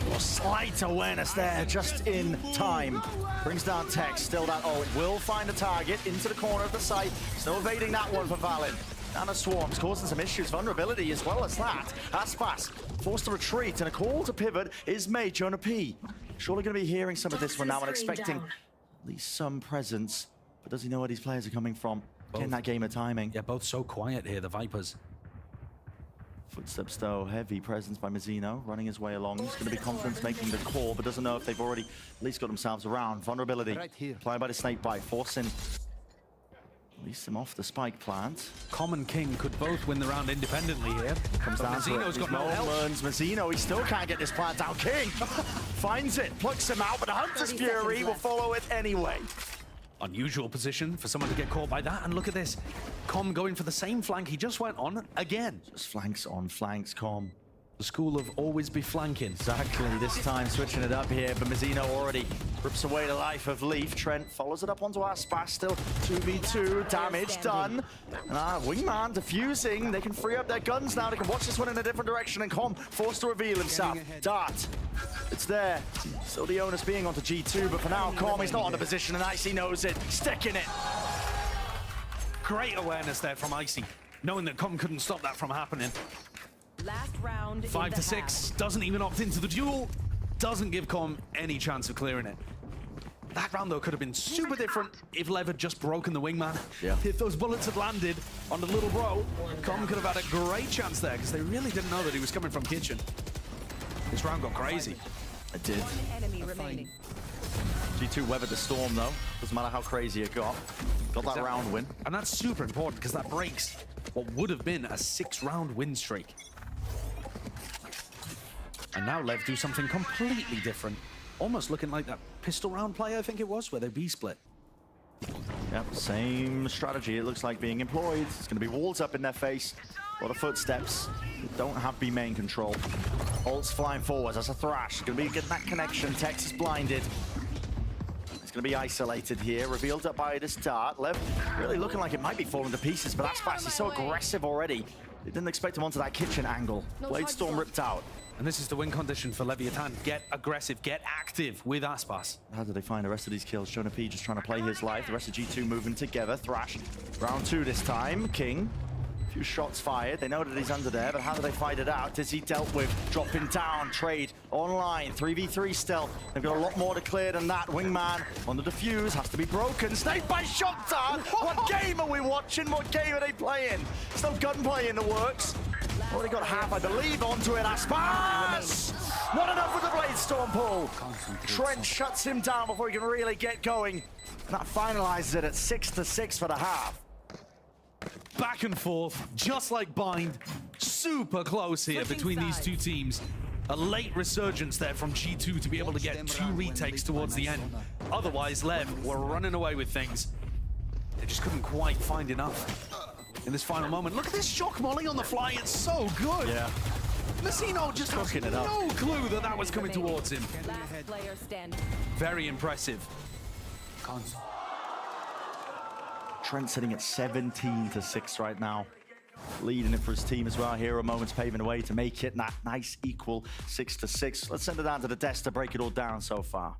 S9: Oh, slight awareness there, just in time. Brings down Tex. Still that ult. Will find a target into the corner of the site. Still evading that one for Valen. Nano Swarms causing some issues. Vulnerability as well as that. Aspas forced to retreat, and a call to pivot is made. Jonah P. Surely going to be hearing some of this one now and expecting at least some presence. But does he know where these players are coming from? Getting that game of timing.
S11: Yeah, both so quiet here, the Vipers.
S9: Footsteps though, heavy presence by Mazzino, running his way along. He's going to be confident making the call, but doesn't know if they've already at least got themselves around. Vulnerability applied by the snake bite, forcing at least him off the spike plant.
S11: Com and King could both win the round independently here.
S9: Comes down to it.
S11: Mazzino's got no help.
S9: Learns Mazzino, he still can't get this plant down. King finds it, plucks him out, but the Hunter's Fury will follow it anyway.
S11: Unusual position for someone to get caught by that, and look at this. Com going for the same flank he just went on again.
S9: Just flanks on flanks, Com.
S11: The school of always be flanking.
S9: Exactly, this time switching it up here, but Mazzino already rips away the life of Leaf. Trent follows it up onto Aspas, still 2v2, damage done. Wingman defusing, they can free up their guns now, they can watch this one in a different direction, and Com forced to reveal himself. Dart, it's there. Still the onus being onto G2, but for now, Com is not on the position, and Icy knows it, sticking it.
S11: Great awareness there from Icy, knowing that Com couldn't stop that from happening.
S5: Last round.
S11: 5 to 6, doesn't even opt into the duel, doesn't give Com any chance of clearing it. That round though could have been super different if Lev had just broken the wingman.
S9: Yeah.
S11: If those bullets had landed on the little bro, Com could have had a great chance there because they really didn't know that he was coming from kitchen. This round got crazy.
S9: It did.
S5: Enemy remaining.
S9: G2 weathered the storm though, doesn't matter how crazy it got. Got that round win.
S11: And that's super important because that breaks what would have been a 6-round win streak. And now Lev do something completely different. Almost looking like that pistol round play, I think it was, where they B-split.
S9: Yep, same strategy it looks like being employed. It's going to be walls up in their face. A lot of footsteps. Don't have B main control. Ults flying forwards. That's a thrash. Going to be getting that connection. Tex is blinded. It's going to be isolated here. Revealed up by this dart. Lev really looking like it might be falling to pieces, but Aspas is so aggressive already. They didn't expect him onto that kitchen angle. Blade Storm ripped out.
S11: And this is the win condition for Leviathan. Get aggressive, get active with Aspas.
S9: How do they find the rest of these kills? Jonah P just trying to play his life. The rest of G2 moving together. Thrash. Round 2 this time. King. A few shots fired. They know that he's under there, but how do they fight it out? Is he dealt with? Dropping down. Trade online. 3v3 still. They've got a lot more to clear than that. Wingman on the defuse. Has to be broken. Snake by Shotdown. What game are we watching? What game are they playing? Still gunplay in the works. Already got half, I believe, onto it. Aspas! Not enough with the Blade Storm pull. Trent shuts him down before he can really get going. And that finalizes it at 6 to 6 for the half.
S11: Back and forth, just like Bind. Super close here between these two teams. A late resurgence there from G2 to be able to get 2 retakes towards the end. Otherwise, Lev were running away with things. They just couldn't quite find enough in this final moment. Look at this shock molly on the fly. It's so good.
S9: Yeah.
S11: Mazzino just has no clue that that was coming towards him.
S5: Last player standing.
S11: Very impressive.
S9: Trent sitting at 17 to 6 right now. Leading it for his team as well. Hero moments paving the way to make it that nice equal 6 to 6. Let's send it down to the desk to break it all down so far.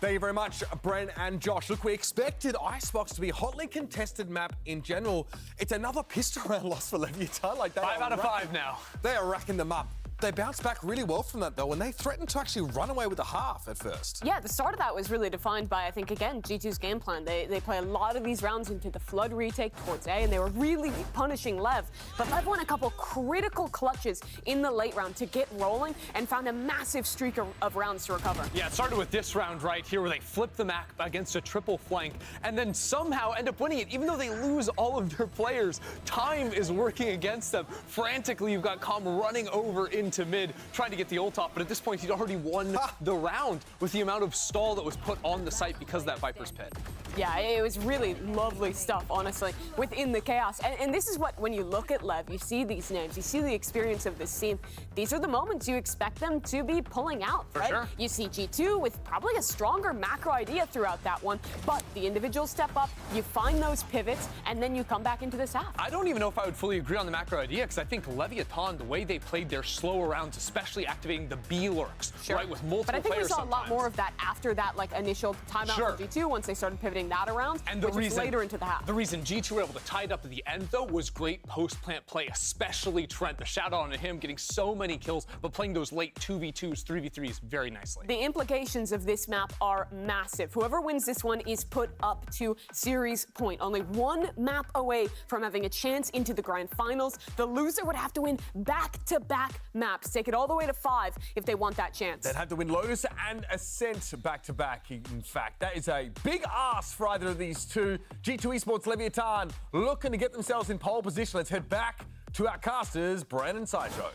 S14: Thank you very much, Bren and Josh. Look, we expected Icebox to be a hotly contested map in general. It's another pistol round loss for Leviathan. Like
S8: 5 out of 5 now.
S14: They are racking them up. They bounced back really well from that, though, and they threatened to actually run away with the half at first.
S23: Yeah, the start of that was really defined by, I think, again, G2's game plan. They play a lot of these rounds into the Flood retake towards A, and they were really punishing Lev. But Lev won a couple critical clutches in the late round to get rolling and found a massive streak of rounds to recover.
S8: Yeah, it started with this round right here where they flipped the map against a triple flank and then somehow end up winning it, even though they lose all of their players. Time is working against them. Frantically, you've got Com running over into mid, trying to get the ult off, but at this point, he'd already won the round with the amount of stall that was put on the site because of that Viper's Pit.
S23: Yeah, it was really lovely stuff, honestly, within the chaos. And this is what, when you look at Lev, you see these names, you see the experience of this team. These are the moments you expect them to be pulling out, right?
S8: Sure.
S23: You see G2 with probably a stronger macro idea throughout that one, but the individuals step up, you find those pivots, and then you come back into this half.
S8: I don't even know if I would fully agree on the macro idea, because I think Leviathan, the way they played their slower rounds, especially activating the B lurks, right, with multiple players.
S23: But I think we saw a lot more of that after that, like, initial timeout for G2, once they started pivoting that around,
S8: and the reason
S23: later into the half.
S8: The reason G2 were able to tie it up at the end, though, was great post-plant play, especially Trent. The shout out on him, getting so many kills, but playing those late 2v2s, 3v3s very nicely.
S23: The implications of this map are massive. Whoever wins this one is put up to series point. Only one map away from having a chance into the grand finals. The loser would have to win back-to-back maps, take it all the way to 5 if they want that chance.
S14: They'd have to win Lotus and Ascent back-to-back, in fact. That is a big ask for either of these two. G2 Esports Leviathan looking to get themselves in pole position. Let's head back to our casters, Bren and Sideshow.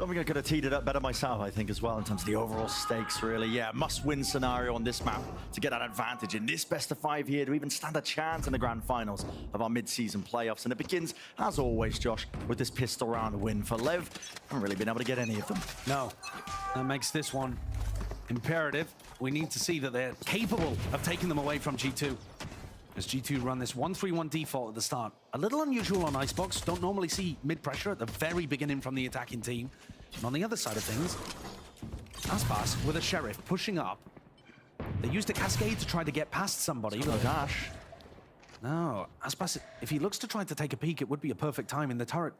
S9: Don't think I could have teed it up better myself, I think, as well, in terms of the overall stakes, really. Yeah, must-win scenario on this map to get that advantage in this best-of-5 here to even stand a chance in the grand finals of our mid-season playoffs. And it begins, as always, Josh, with this pistol round win for Lev. Haven't really been able to get any of them.
S11: No, that makes this one imperative. We need to see that they're capable of taking them away from G2. As G2 run this 1-3-1 default at the start. A little unusual on Icebox. Don't normally see mid-pressure at the very beginning from the attacking team. And on the other side of things, Aspas with a Sheriff pushing up. They used a Cascade to try to get past somebody.
S9: No dash.
S11: No, Aspas, if he looks to try to take a peek, it would be a perfect time. The turret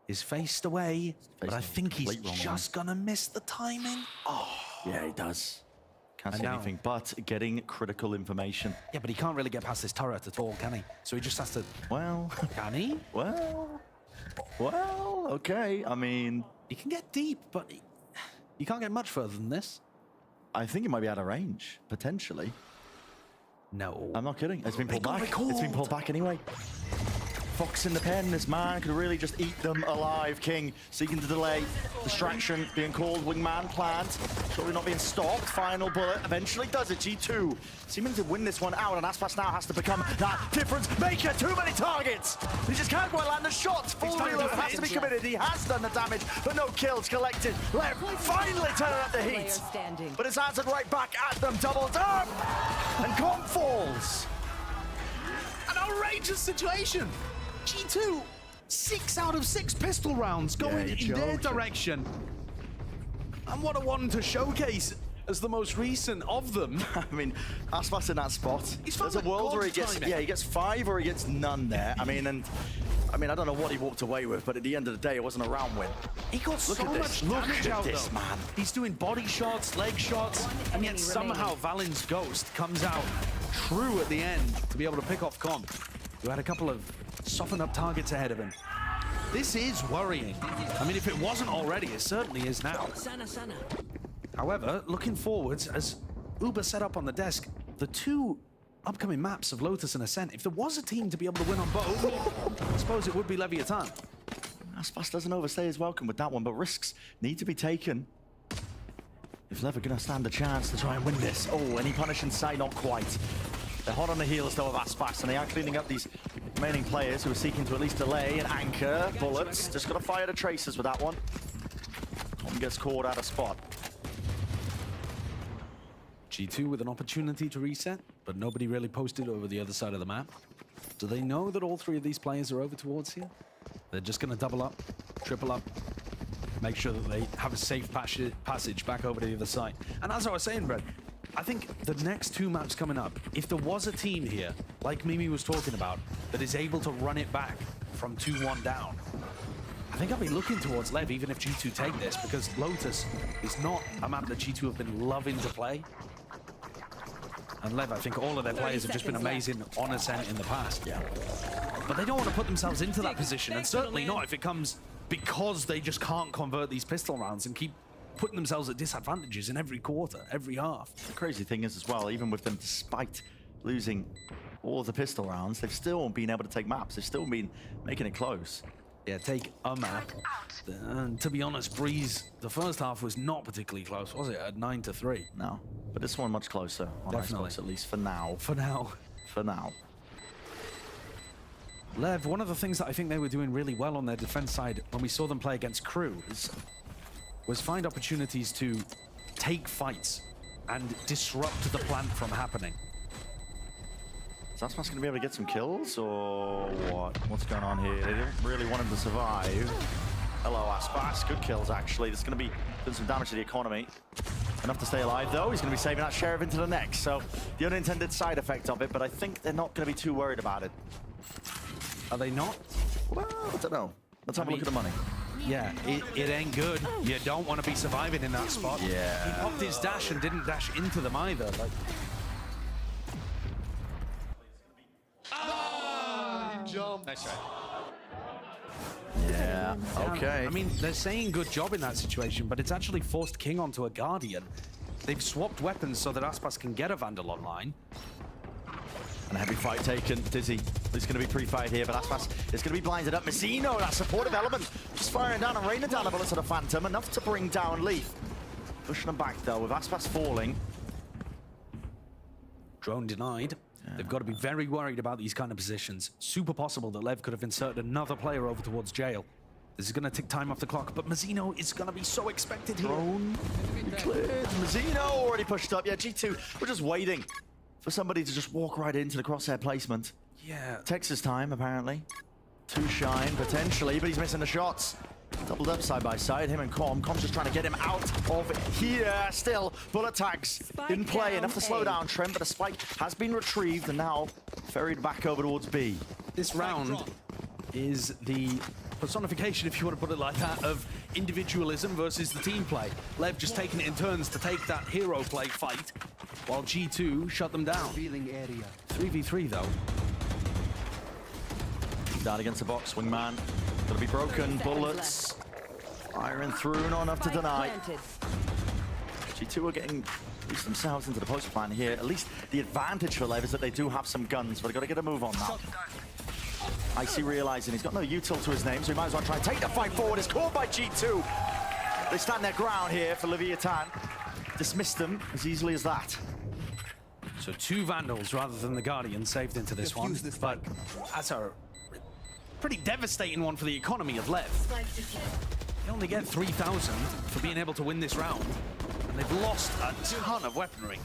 S11: is faced away, but I think he's just gonna miss the timing. Oh,
S9: yeah, he does. Can't see anything but getting critical information.
S11: Yeah, but he can't really get past this turret at all, can he? So he just has to...
S9: Well...
S11: Can he?
S9: Well, okay. I mean...
S11: He can get deep, but you can't get much further than this.
S9: I think it might be out of range, potentially.
S11: No.
S9: I'm not kidding. It's been pulled back. It's been pulled back anyway. Fox in the pen. This man could really just eat them alive. King seeking to delay. Distraction being called. Wingman plant. Surely not being stopped. Final bullet eventually does it. G2 seeming to win this one out, and Aspas now has to become that difference maker. Too many targets. He just can't quite land the shots. Full reload has to be committed. He has done the damage, but no kills collected. Lev finally turning up the heat. But it's answered right back at them. Doubled up. And Comp falls.
S11: An outrageous situation. G2, 6 out of 6 pistol rounds going in their direction. And what a one to showcase as the most recent of them.
S9: I mean, Aspas in that spot. There's a world where he gets, he gets 5 or he gets none there. I mean, I don't know what he walked away with, but at the end of the day, it wasn't a round win.
S11: He got so much damage out, though. Man. He's doing body shots, leg shots, and yet somehow Valen's Ghost comes out true at the end to be able to pick off Comp, who had a couple of soften up targets ahead of him. This is worrying. I mean, if it wasn't already, it certainly is now. However, looking forwards, as Uber set up on the desk, the 2 upcoming maps of Lotus and Ascent, if there was a team to be able to win on both, I suppose it would be Leviathan.
S9: Aspas doesn't overstay his welcome with that one, but risks need to be taken. If Lev are going to stand a chance to try and win this. Oh, any punish in sight? Not quite. They're hot on the heels, though, of Aspas, and they are cleaning up these remaining players who are seeking to at least delay and anchor bullets. Just got to fire the tracers with that one. Tom gets caught out of spot.
S11: G2 with an opportunity to reset, but nobody really posted over the other side of the map. Do they know that all 3 of these players are over towards here? They're just going to double up, triple up, make sure that they have a safe passage back over to the other side. And as I was saying, Brett, I think the next 2 maps coming up, if there was a team here, like Mimi was talking about, that is able to run it back from 2-1 down, I think I'll be looking towards Lev, even if G2 take this, because Lotus is not a map that G2 have been loving to play. And Lev, I think all of their players have just been amazing on Ascent in the past. Yeah. But they don't want to put themselves into that position, and certainly not if it comes because they just can't convert these pistol rounds and keep putting themselves at disadvantages in every quarter, every half.
S9: The crazy thing is as well, even with them, despite losing all of the pistol rounds, they've still been able to take maps. They've still been making it close.
S11: Yeah, take a map. And to be honest, Breeze, the first half was not particularly close, was it? At 9-3.
S9: No, but this one much closer. On
S11: Definitely.
S9: Xbox, at least for now.
S11: For now.
S9: For now.
S11: Lev, one of the things that I think they were doing really well on their defense side when we saw them play against Crew was find opportunities to take fights and disrupt the plant from happening.
S9: Is Aspas going to be able to get some kills, or what? What's going on here? They didn't really want him to survive. Hello, Aspas. Good kills, actually. This is going to be doing some damage to the economy. Enough to stay alive, though. He's going to be saving that Sheriff into the next, so the unintended side effect of it, but I think they're not going to be too worried about it.
S11: Are they not?
S9: Well, I don't know. Let's have a look at the money.
S11: Yeah, it ain't good. You don't want to be surviving in that spot.
S9: Yeah.
S11: He popped his dash and didn't dash into them either. Like.
S10: He jumped. Nice try.
S9: Yeah, okay.
S11: I mean, they're saying good job in that situation, but it's actually forced King onto a Guardian. They've swapped weapons so that Aspas can get a Vandal online.
S9: And a heavy fight taken. Dizzy It's going to be pre-fired here, but Aspas is going to be blinded up. Mazzino, that supportive element, just firing down and raining down the bullets at a Phantom, enough to bring down Leaf. Pushing them back, though, with Aspas falling.
S11: Drone denied. They've got to be very worried about these kind of positions. Super possible that Lev could have inserted another player over towards jail. This is going to take time off the clock, but Mazzino is going to be so expected here.
S9: Drone cleared. Mazzino already pushed up. Yeah, G2, we're just waiting for somebody to just walk right into the crosshair placement.
S11: Yeah.
S9: Texas time, apparently. Two shine, potentially, but he's missing the shots. Doubled up side by side, him and Com. Com's just trying to get him out of here. Still, bullet tags in play. Enough to slow down Trent, but a spike has been retrieved and now ferried back over towards B.
S11: This round is the personification, if you want to put it like that, of individualism versus the team play. Lev just taking it in turns to take that hero play fight, while G2 shut them down. 3v3 though.
S9: Down against the box, Wingman. Gonna be broken, bullets. Firing through, not enough to deny. G2 are getting themselves into the post plan here. At least the advantage for Lev is that they do have some guns, but they've got to get a move on now. Icy realizing he's got no util to his name, so he might as well try and take the fight forward. It's caught by G2. They stand their ground here for Leviathan. Dismissed them as easily as that.
S11: So 2 Vandals rather than the Guardian saved into this one. But that's a pretty devastating one for the economy of Lev. They only get 3,000 for being able to win this round, and they've lost a ton of weaponry.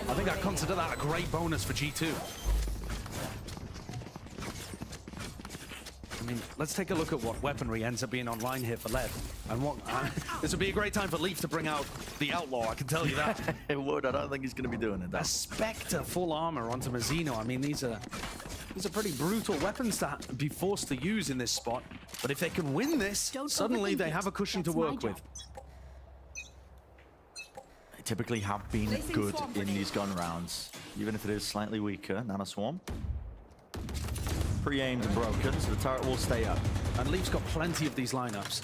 S11: I think I'd consider that a great bonus for G2. I mean, let's take a look at what weaponry ends up being online here for Lev. And what this would be a great time for Leaf to bring out the Outlaw, I can tell you that.
S9: It would, I don't think he's going to be doing it, though.
S11: A Spectre full armor onto Mazzino. I mean, these are pretty brutal weapons to be forced to use in this spot. But if they can win this, suddenly they have a cushion to work with.
S9: They typically have been good in these gun rounds, even if it is slightly weaker. Nano Swarm. Pre-aimed and broken, so the turret will stay up.
S11: And Leaf's got plenty of these lineups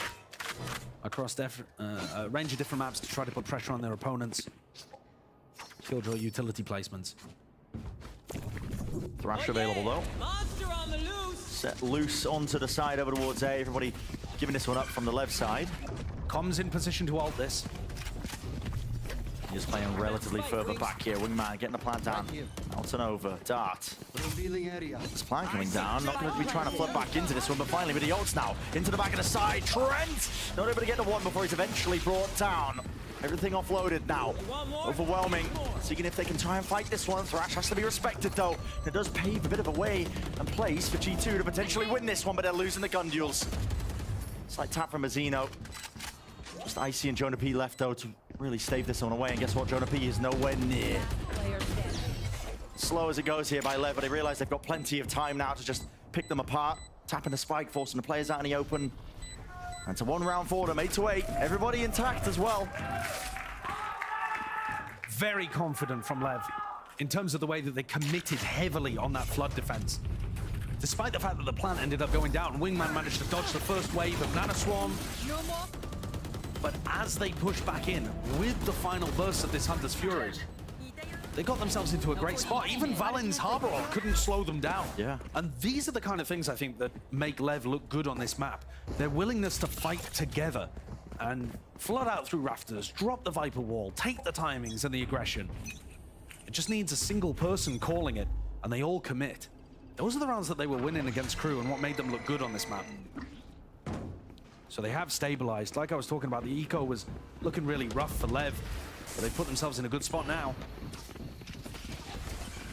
S11: across a range of different maps to try to put pressure on their opponents. Killjoy utility placements.
S9: Thrash available though. Set loose onto the side over towards A. Everybody giving this one up from the left side.
S11: Comms in position to ult this.
S9: He's playing relatively further back here. Wingman getting the plant down. Out and over. Dart. This plant coming down. Not going to be trying to flip back into this one, but finally with the ults now. Into the back of the side. Trent! Not able to get the one before he's eventually brought down. Everything offloaded now. Overwhelming. Seeing if they can try and fight this one. Thrash has to be respected though. It does pave a bit of a way and place for G2 to potentially win this one, but they're losing the gun duels. Slight tap from Mazzino. Just Icy and Jonah P left though to really stave this one away, and guess what? Jonah P is nowhere near. Slow as it goes here by Lev, but they realize they've got plenty of time now to just pick them apart. Tapping the spike, forcing the players out in the open. And it's a 1 round for them, 8-8. Everybody intact as well.
S11: Very confident from Lev in terms of the way that they committed heavily on that flood defense. Despite the fact that the plant ended up going down, Wingman managed to dodge the first wave of Nano Swarm. But as they push back in with the final burst of this Hunter's Fury, they got themselves into a great spot. Even Valen's Harbor couldn't slow them down.
S9: Yeah.
S11: And these are the kind of things I think that make Lev look good on this map. Their willingness to fight together and flood out through rafters, drop the Viper wall, take the timings and the aggression. It just needs a single person calling it, and they all commit. Those are the rounds that they were winning against Crew and what made them look good on this map. So they have stabilized. Like I was talking about, the eco was looking really rough for Lev, but they put themselves in a good spot now.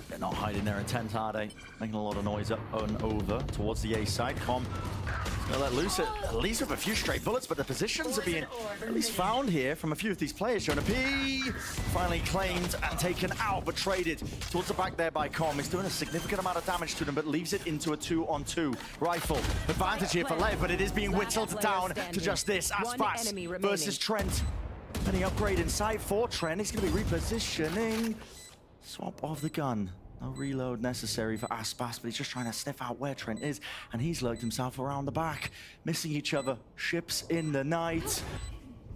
S9: They're not hiding their intent, are they? Making a lot of noise up and over towards the A side. Com gonna let loose at least with a few straight bullets, but the positions are being at least found here from a few of these players. Jonah P finally claimed and taken out, but traded towards the back there by Com. He's doing a significant amount of damage to them, but leaves it into a 2-on-2 rifle. Advantage here for Lev, but it is being whittled down to just this. Aspas versus Trent. Any upgrade in sight for Trent. He's going to be repositioning. Swap of the gun. No reload necessary for Aspas, but he's just trying to sniff out where Trent is, and he's lurked himself around the back. Missing each other. Ships in the night.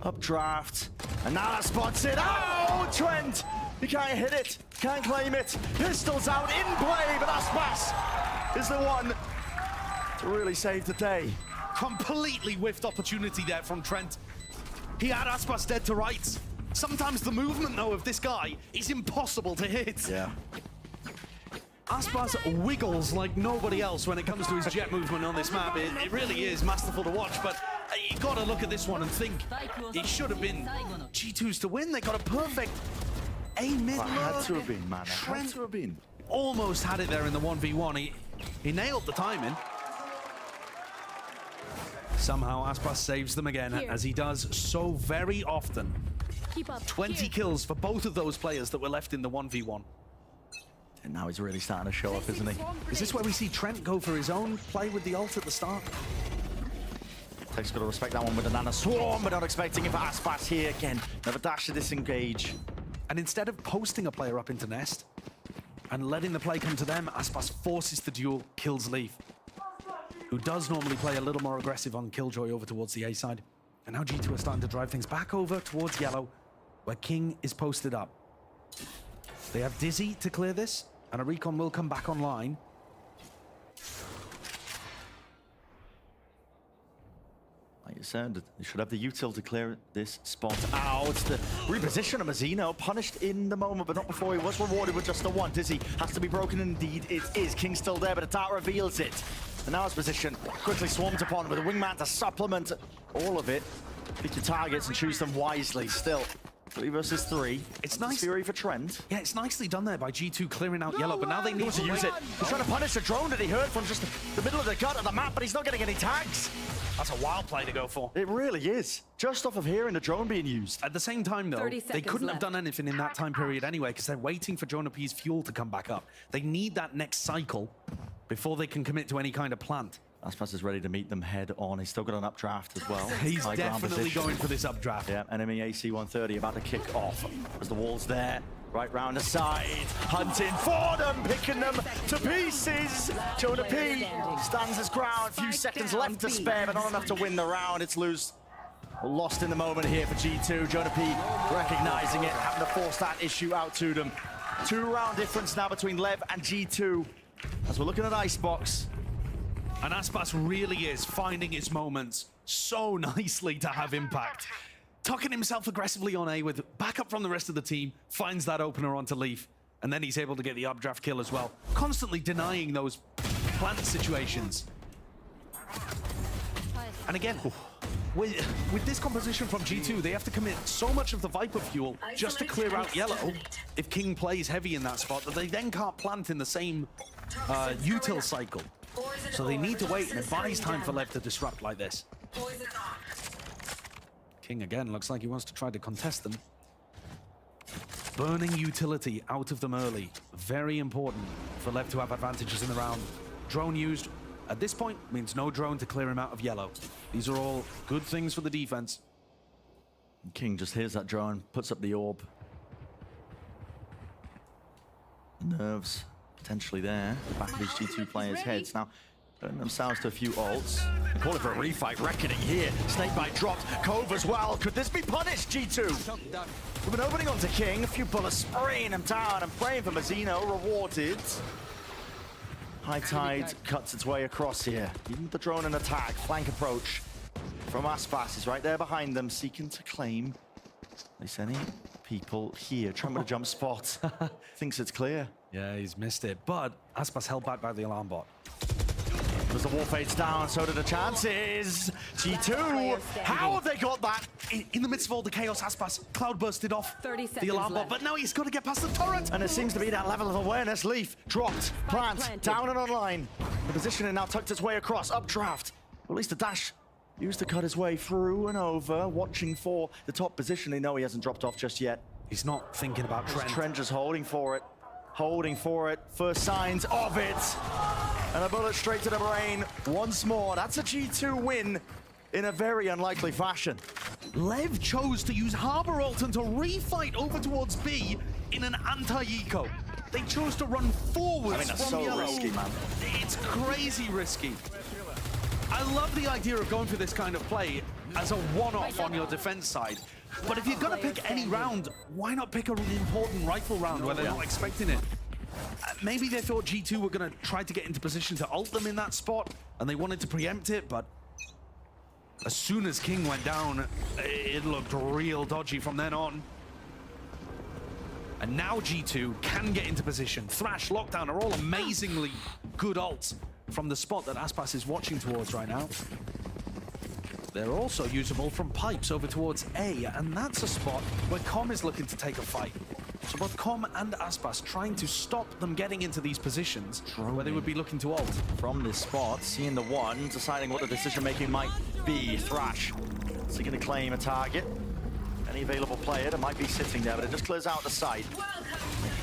S9: Updraft. And now that spots it. Oh, Trent He can't hit it, can't claim it. Pistol's out in play, but Aspas is the one to really save the day.
S11: Completely whiffed opportunity there from Trent. He had Aspas dead to rights. Sometimes the movement, though, of this guy is impossible to hit.
S9: Yeah.
S11: Aspas wiggles like nobody else when it comes to his jet movement on this map. It really is masterful to watch, but you got to look at this one and think it should have been G2's to win. They got a perfect A mid look.
S9: Had to have been, man. Had to have been.
S11: Almost had it there in the 1v1. He nailed the timing. Somehow Aspas saves them again, as he does so very often. 20 kills for both of those players that were left in the 1v1.
S9: And now he's really starting to show up, isn't he?
S11: Is this where we see Trent go for his own play with the ult at the start?
S9: Tech's got to respect that one with a Nana Swarm, but not expecting it for Aspas here again. Never dash to disengage.
S11: And instead of posting a player up into Nest and letting the play come to them, Aspas forces the duel, kills Leaf, who does normally play a little more aggressive on Killjoy over towards the A side. And now G2 are starting to drive things back over towards yellow, where King is posted up. They have Dizzy to clear this, and a recon will come back online.
S9: Like you said, they should have the util to clear this spot out. The reposition of Mazzino, punished in the moment, but not before he was rewarded with just the one. Dizzy has to be broken, indeed it is. King's still there, but a dart reveals it. And now his position quickly swarmed upon with a wingman to supplement all of it. Pick your targets and choose them wisely. Still, 3 versus 3.
S11: It's nice.
S9: Fury for Trent.
S11: Yeah, it's nicely done there by G2 clearing out yellow, but now they need
S9: to use it. He's trying to punish a drone that he heard from just the middle of the gut of the map, but he's not getting any tags.
S11: That's a wild play to go for.
S9: It really is. Just off of hearing the drone being used.
S11: At the same time, though, they couldn't have done anything in that time period anyway, because they're waiting for Jonah P's fuel to come back up. They need that next cycle before they can commit to any kind of plant.
S9: Aspas is ready to meet them head on. He's still got an updraft as well.
S11: He's definitely going for this updraft.
S9: Yeah, enemy AC 130 about to kick off as the wall's there. Right round the side, hunting for them, picking them to pieces. Jonah P stands his ground. Few seconds left to spare, but not enough to win the round. It's lost in the moment here for G2. Jonah P recognizing it, having to force that issue out to them. 2-round difference now between Lev and G2 as we're looking at Icebox.
S11: And Aspas really is finding his moments so nicely to have impact. Tucking himself aggressively on A with backup from the rest of the team, finds that opener onto Leaf, and then he's able to get the updraft kill as well. Constantly denying those plant situations. And again, with this composition from G2, they have to commit so much of the Viper fuel just to clear out yellow if King plays heavy in that spot that they then can't plant in the same util cycle. So they need to wait, and it buys time for Lev to disrupt like this. King again looks like he wants to try to contest them. Burning utility out of them early. Very important for Lev to have advantages in the round. Drone used at this point means no drone to clear him out of yellow. These are all good things for the defense.
S9: King just hears that drone, puts up the orb. Nerves potentially there. The back of these G2 players' heads. Now, turning themselves to a few ults. Calling for a refight, reckoning here. Snakebite dropped. Cove as well. Could this be punished, G2? With an opening onto King. A few bullets spraying him down and praying for Mazzino. Rewarded. High Tide cuts its way across here. Even with the drone and attack. Flank approach from Aspas is right there behind them, seeking to claim. There's any people here. Trying to jump spot. Thinks it's clear.
S11: Yeah, he's missed it. But Aspas held back by the alarm bot.
S9: As the wall fades down, so do the chances. G2, how have they got that?
S11: In the midst of all the chaos, Aspas cloud bursted off
S5: 30
S11: the alarm bot, but now he's got to get past the turret.
S9: And there seems to be that level of awareness. Leaf dropped, plant, down and online. The positioning now tucked its way across, updraft. At least a dash used to cut his way through and over, watching for the top position. They know he hasn't dropped off just yet.
S11: He's not thinking about Trent.
S9: Trent just holding for it. Holding for it. First signs of it. And a bullet straight to the brain once more. That's a G2 win in a very unlikely fashion.
S11: Lev chose to use Harbor Alton to refight over towards B in an anti-eco. They chose to run forwards
S9: that's
S11: from
S9: so
S11: yellow.
S9: risky, man.
S11: It's crazy risky. I love the idea of going for this kind of play as a one-off on your defense side. But if you're gonna pick any round, why not pick an important rifle round where they're not expecting it? Maybe they thought G2 were gonna try to get into position to ult them in that spot, and they wanted to preempt it, but as soon as King went down, it looked real dodgy from then on. And now G2 can get into position. Thrash, Lockdown are all amazingly good ults from the spot that Aspas is watching towards right now. They're also usable from pipes over towards A, and that's a spot where Com is looking to take a fight. So both Com and Aspas trying to stop them getting into these positions where they would be looking to ult.
S9: From this spot, seeing the one, deciding what the decision-making might be. Thrash, is he going to claim a target? Any available player that might be sitting there, but it just clears out the side.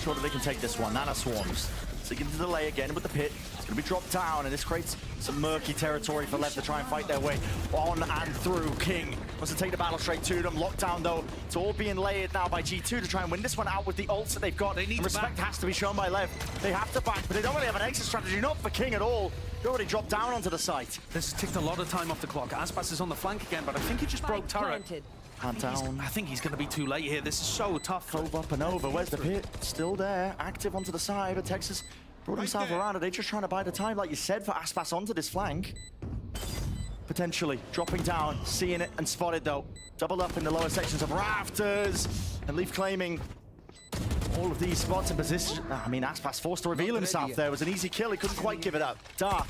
S9: Sure that they can take this one. Nana swarms. So into the delay again with the pit. It's going to be dropped down, and this creates some murky territory for Lev to try and fight their way on and through. King wants to take the battle straight to them. Lockdown, though, it's all being layered now by G2 to try and win this one out with the ults that they've got.
S11: They need
S9: and respect has to be shown by Lev. They have to back, but they don't really have an exit strategy. Not for King at all. They already dropped down onto the site.
S11: This has ticked a lot of time off the clock. Aspas is on the flank again, but I think he just broke turret.
S9: Down.
S11: I think he's going to be too late here. This is so tough.
S9: Cove up and over. Where's the pit? Still there. Active onto the side, but Texas brought himself around. Are they just trying to buy the time, like you said, for Aspas onto this flank? Potentially dropping down, seeing it and spotted though. Double up in the lower sections of rafters. And Leaf claiming all of these spots in position. I mean, Aspas forced to reveal himself there. It was an easy kill. He couldn't quite give it up. Dart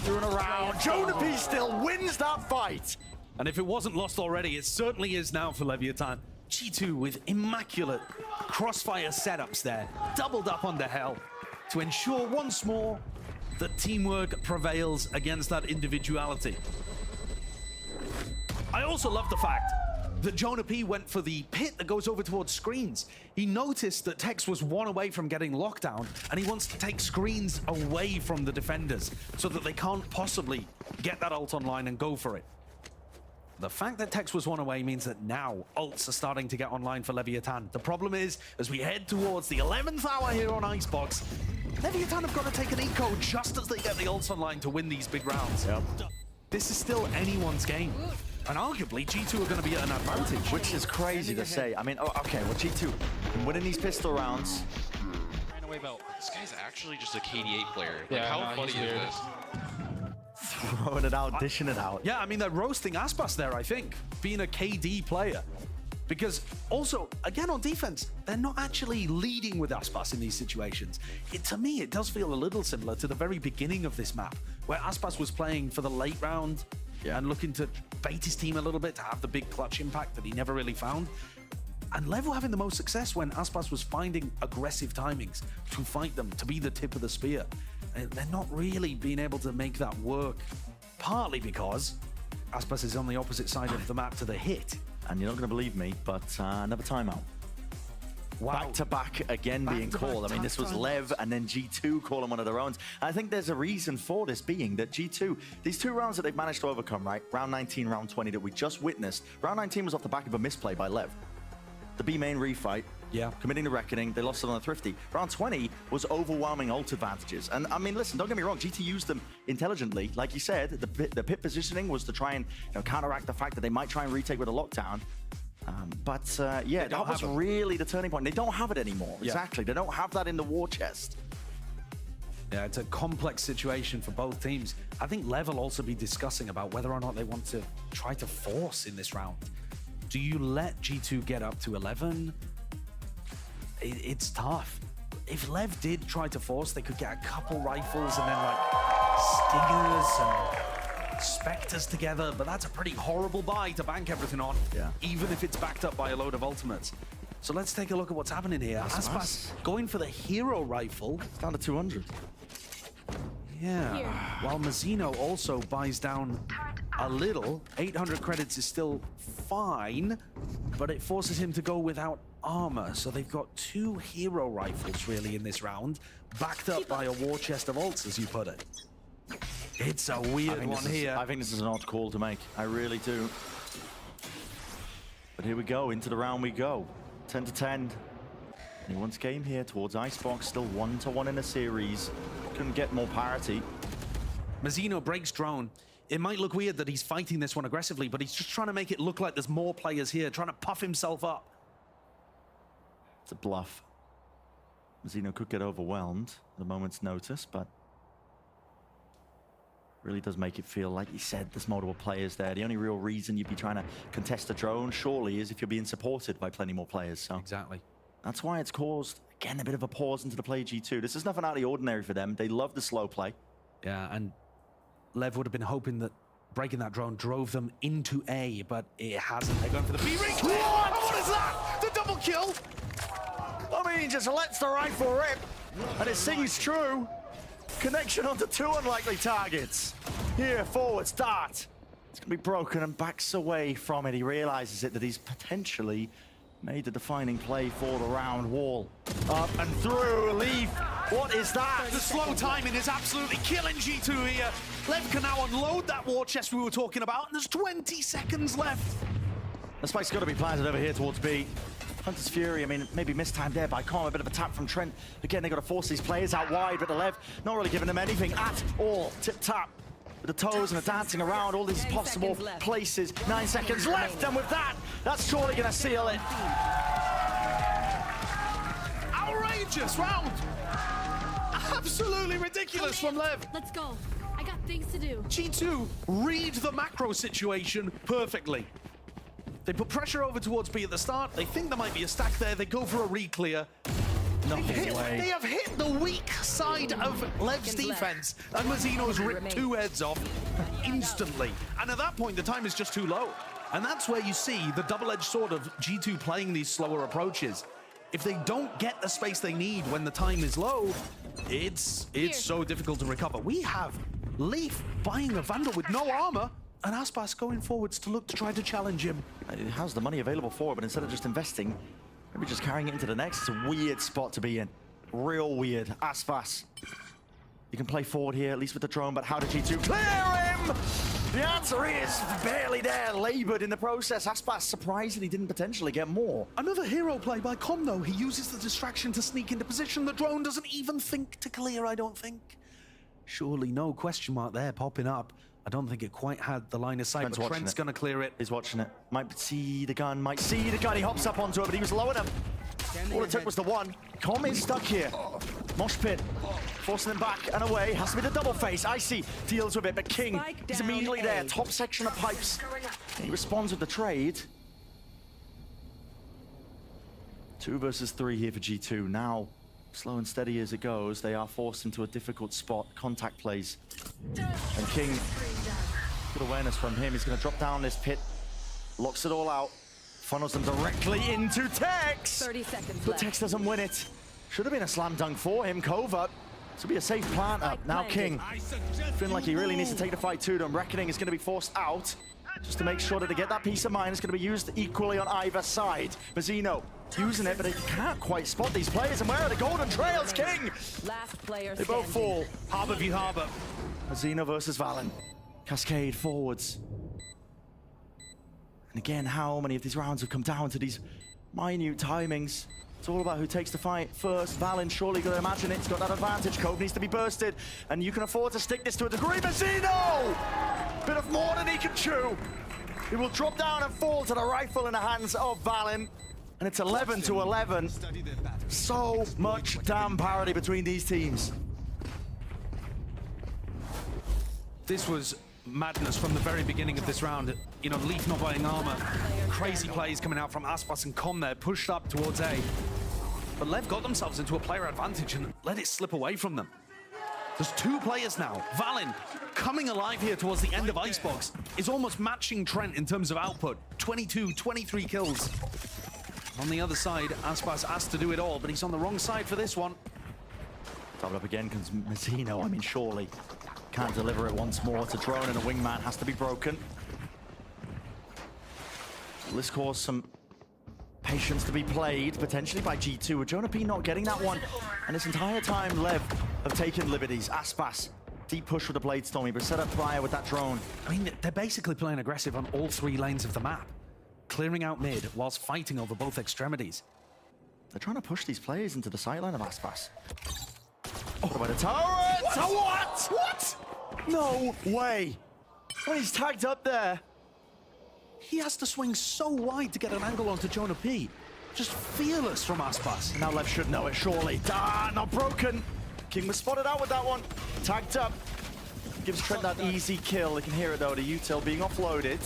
S9: through and around. Jonapi still wins that fight.
S11: And if it wasn't lost already, it certainly is now for Leviathan. G2 with immaculate crossfire setups there, doubled up on the hell to ensure once more that teamwork prevails against that individuality. I also love the fact that Jonah P went for the pit that goes over towards screens. He noticed that Tex was one away from getting lockdown, and he wants to take screens away from the defenders so that they can't possibly get that ult online and go for it. The fact that Tex was one away means that now ults are starting to get online for Leviathan. The problem is, as we head towards the 11th hour here on Icebox, Leviathan have got to take an eco just as they get the ults online to win these big rounds.
S9: Yep.
S11: This is still anyone's game. And arguably, G2 are going to be at an advantage.
S9: Which is crazy to say. I mean, okay, well, G2 winning these pistol rounds.
S10: This guy's actually just a KD8 player. Like, how funny is this?
S9: Throwing it out, dishing it out.
S11: Yeah, I mean, they're roasting Aspas there, I think, being a KD player. Because also, again, on defense, they're not actually leading with Aspas in these situations. To me, it does feel a little similar to the very beginning of this map, where Aspas was playing for the late round and looking to bait his team a little bit to have the big clutch impact that he never really found. And Lev were having the most success when Aspas was finding aggressive timings to fight them, to be the tip of the spear. And they're not really being able to make that work, partly because Aspas is on the opposite side of the map to the hit.
S9: And you're not going to believe me, but another timeout.
S11: Wow.
S9: Back-to-back again being called. I mean, this was Lev and then G2 calling one of their own. I think there's a reason for this being that G2, these two rounds that they've managed to overcome, right? Round 19, round 20 that we just witnessed. Round 19 was off the back of a misplay by Lev. The B main refight, committing the Reckoning, they lost it on a Thrifty. Round 20 was overwhelming ult advantages. And I mean, listen, don't get me wrong, GT used them intelligently. Like you said, the pit positioning was to try and counteract the fact that they might try and retake with a lockdown. Yeah, that was really the turning point. They don't have it anymore. Exactly, they don't have that in the war chest.
S11: Yeah, it's a complex situation for both teams. I think Lev will also be discussing about whether or not they want to try to force in this round. Do you let G2 get up to 11? It's tough. If Lev did try to force, they could get a couple rifles and then like Stingers and Spectres together, but that's a pretty horrible buy to bank everything on, even if it's backed up by a load of ultimates. So let's take a look at what's happening here. Aspas going for the hero rifle.
S9: It's down to 200.
S11: Yeah, while Mazzino also buys down a little. 800 credits is still fine, but it forces him to go without armor. So they've got two hero rifles really in this round, backed up by a war chest of ults, as you put it. It's a weird one here.
S9: I think this is an odd call to make. I really do. But here we go, into the round we go. 10 to 10. Anyone's game here towards Icebox, still 1-1 in a series. Couldn't get more parity.
S11: Mazzino breaks drone. it might look weird that he's fighting this one aggressively, but he's just trying to make it look like there's more players here, trying to puff himself up.
S9: It's a bluff. Mazzino could get overwhelmed at a moment's notice, but really does make it feel, like you said, there's multiple players there. The only real reason you'd be trying to contest the drone, surely, is if you're being supported by plenty more players. So
S11: exactly.
S9: That's why it's caused, again, a bit of a pause into the play G2. This is nothing out of the ordinary for them. They love the slow play.
S11: Yeah, and Lev would have been hoping that breaking that drone drove them into A, but it hasn't. They're going for the B ring.
S9: What?
S11: Oh, what is that? The double kill?
S9: I mean, he just lets the rifle rip, and it sings true. Connection onto 2 unlikely targets. Here, forward, start. It's going to be broken and backs away from it. He realizes it, that he's potentially made the defining play for the round. Wall up and through. Leaf. What is that?
S11: The slow timing is absolutely killing G2 here. Lev can now unload that war chest we were talking about, and there's 20 seconds left.
S9: The spike's got to be planted over here towards B. Hunter's Fury, I mean, maybe mistimed there by Com. A bit of a tap from Trent. Again, they've got to force these players out wide, but the Lev not really giving them anything at all. Tip-tap with the toes and the dancing around all these possible places. 9 seconds left, and with that, that's surely going to seal it.
S11: Outrageous round. Absolutely ridiculous from Lev.
S13: Let's go. I got things to do.
S11: G2 read the macro situation perfectly. They put pressure over towards B at the start. They think there might be a stack there. They go for a re-clear. They have hit the weak side of Lev's defense, and Mazzino's ripped 2 heads off instantly. And at that point, the time is just too low. And that's where you see the double-edged sword of G2 playing these slower approaches. If they don't get the space they need when the time is low, it's so difficult to recover. We have Leaf buying a Vandal with no armor, and Aspas going forwards to look to try to challenge him.
S9: He has the money available for it, but instead of just investing, maybe just carrying it into the next. It's a weird spot to be in. Real weird. Aspas. You can play forward here, at least with the drone, but how did G2 clear him? The answer is barely there, labored in the process. Aspas surprised that he didn't potentially get more.
S11: Another hero play by Com, though. He uses the distraction to sneak into position. The drone doesn't even think to clear, I don't think. Surely no question mark there popping up. I don't think it quite had the line of sight, but Trent's going to clear it.
S9: He's watching it. Might see the gun, might see the gun. He hops up onto it, but he was low enough. All it took was the one. Com is stuck here. Mosh pit. Forcing them back and away. Has to be the double face. Icy deals with it, but King is immediately there. Top section of pipes. He responds with the trade. 2 versus 3 here for G2. Now, slow and steady as it goes, they are forced into a difficult spot. Contact plays. And King, good awareness from him. He's going to drop down this pit. Locks it all out. Funnels them directly into Tex.
S5: 30 seconds
S9: but
S5: left.
S9: Tex doesn't win it. Should have been a slam dunk for him. Covert. This will be a safe plant up. Now King, feeling like he really needs to take the fight to them. Reckoning is going to be forced out. Just to make sure that they get that peace of mind. It's going to be used equally on either side. Mazzino using it, but he can't quite spot these players. And where are the golden trails, King?
S5: Last player
S9: They both fall.
S11: Harbor v Harbor.
S9: Mazzino versus Valen. Cascade forwards. And again, how many of these rounds have come down to these minute timings? It's all about who takes the fight first. Valen surely going to imagine it's got that advantage. Cove needs to be bursted, and you can afford to stick this to a degree. Mazzino! Bit of more than he can chew. He will drop down and fall to the rifle in the hands of Valen. And it's 11 to 11. So much damn parity between these teams.
S11: This was madness from the very beginning of this round. You know, Leaf not buying armor. Crazy plays coming out from Aspas and Com there, pushed up towards A. But Lev got themselves into a player advantage and let it slip away from them. There's 2 players now. Valen, coming alive here towards the end of Icebox, is almost matching Trent in terms of output. 22, 23 kills. On the other side, Aspas asked to do it all, but he's on the wrong side for this one.
S9: Double up again comes Mazzino. I mean, surely can't deliver it once more. It's a drone and a wingman has to be broken. Will this cause some patience to be played, potentially by G2, with Jonah P not getting that one. And this entire time, Lev have taken liberties. Aspas, deep push with the Blade Storm, but set up prior with that drone.
S11: I mean, they're basically playing aggressive on all 3 lanes of the map, clearing out mid whilst fighting over both extremities.
S9: They're trying to push these players into the sideline of Aspas. Oh, by the turret! What?
S11: What?
S9: No way! Oh, he's tagged up there.
S11: He has to swing so wide to get an angle onto Jonah P. Just fearless from Aspas.
S9: Now Lev should know it, surely. Ah, not broken. King was spotted out with that one. Tagged up. Gives Trent that easy kill. You can hear it though, the util being offloaded.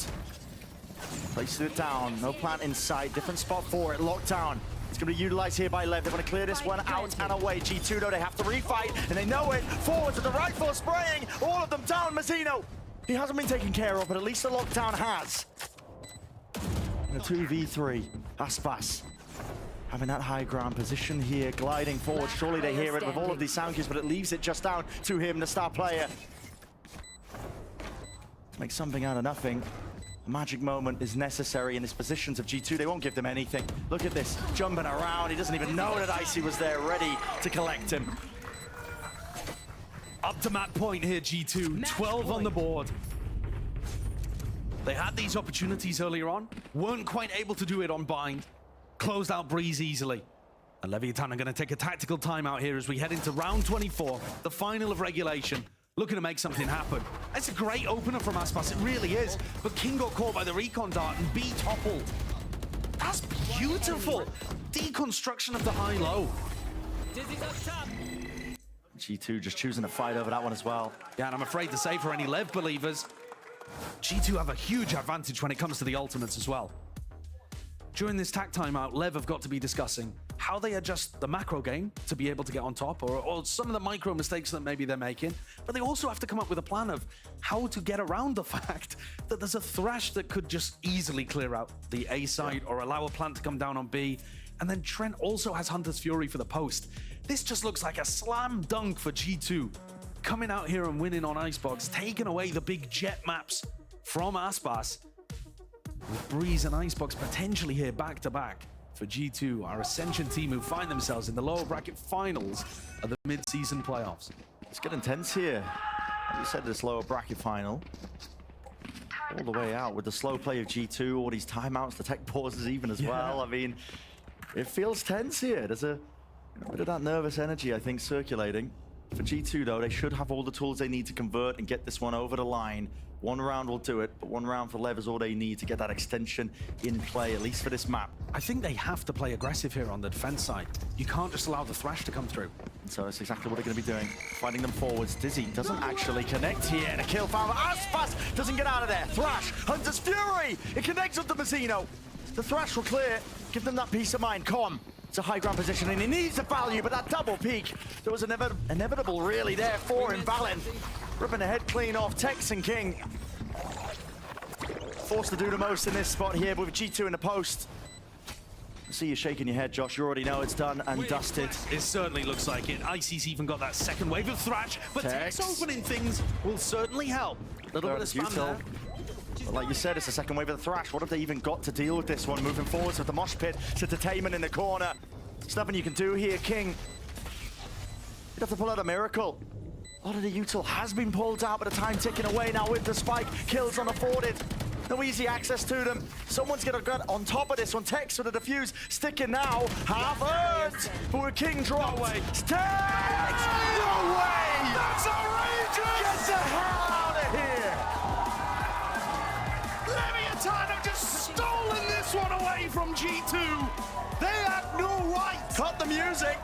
S9: Places it down, no plant in sight. Different spot for it, locked down. It's going to be utilized here by Lev. They want to clear this one out and away. G2 though, they have to refight, and they know it. Forward to the rifle, spraying. All of them down, Mazzino. He hasn't been taken care of, but at least the lockdown has. And a 2v3, Aspas. Having that high ground position here, gliding forward. Surely they hear it with all of these sound cues, but it leaves it just down to him, the star player. To make something out of nothing. A magic moment is necessary in this positions of G2. They won't give them anything. Look at this, jumping around. He doesn't even know that Icy was there, ready to collect him.
S11: Up to match point here, G2. 12 on the board. They had these opportunities earlier on, weren't quite able to do it on Bind. Closed out Breeze easily. And Leviathan are going to take a tactical timeout here as we head into round 24, the final of regulation. Looking to make something happen. It's a great opener from Aspas, it really is. But King got caught by the recon dart and B toppled. That's beautiful. Deconstruction of the high-low.
S9: G2 just choosing to fight over that one as well.
S11: Yeah, and I'm afraid to say for any Lev believers, G2 have a huge advantage when it comes to the ultimates as well. During this tac timeout, Lev have got to be discussing how they adjust the macro game to be able to get on top, or some of the micro mistakes that maybe they're making. But they also have to come up with a plan of how to get around the fact that there's a Thrash that could just easily clear out the A side or allow a plant to come down on B. And then Trent also has Hunter's Fury for the post. This just looks like a slam dunk for G2. Coming out here and winning on Icebox, taking away the big jet maps from Aspas. With Breeze and Icebox potentially here back-to-back for G2, our Ascension team who find themselves in the lower bracket finals of the mid-season playoffs.
S9: It's getting intense here. As you said, this lower bracket final. All the way out with the slow play of G2, all these timeouts, the tech pauses even as well. I mean, it feels tense here. There's a bit of that nervous energy, I think, circulating. For G2, though, they should have all the tools they need to convert and get this one over the line. One round will do it, but one round for Lev is all they need to get that extension in play, at least for this map.
S11: I think they have to play aggressive here on the defense side. You can't just allow the Thrash to come through.
S9: And so that's exactly what they're going to be doing, fighting them forwards. Dizzy doesn't actually connect here. The kill found. Aspas doesn't get out of there. Thrash, Hunter's Fury. It connects up to Mazzino. The Thrash will clear, give them that peace of mind. Com. It's a high ground position and he needs the value, but that double peak, there was inevitable really there for him. Valen ripping the head clean off Tex and King. Forced to do the most in this spot here, but with G2 in the post. I see you shaking your head, Josh. You already know it's done and dusted.
S11: It certainly looks like it. Icy's even got that second wave of Thrash, but Tex opening things will certainly help. A little bit of spam there.
S9: But like you said, it's the second wave of the Thrash. What have they even got to deal with this one? Moving forwards with the mosh pit, Entertainment in the corner. There's nothing you can do here, King. You'd have to pull out a miracle. A lot of the util has been pulled out, but the time ticking away now with the spike. Kills unafforded. No easy access to them. Someone's gonna get on top of this one. Tex with a defuse. Sticking now. Half earned. But with King dropped.
S11: No way.
S9: Tex! No way!
S11: That's outrageous!
S9: Get the hell out of here!
S11: Leviathan have just stolen this one away from G2. They had no right.
S9: Cut the music.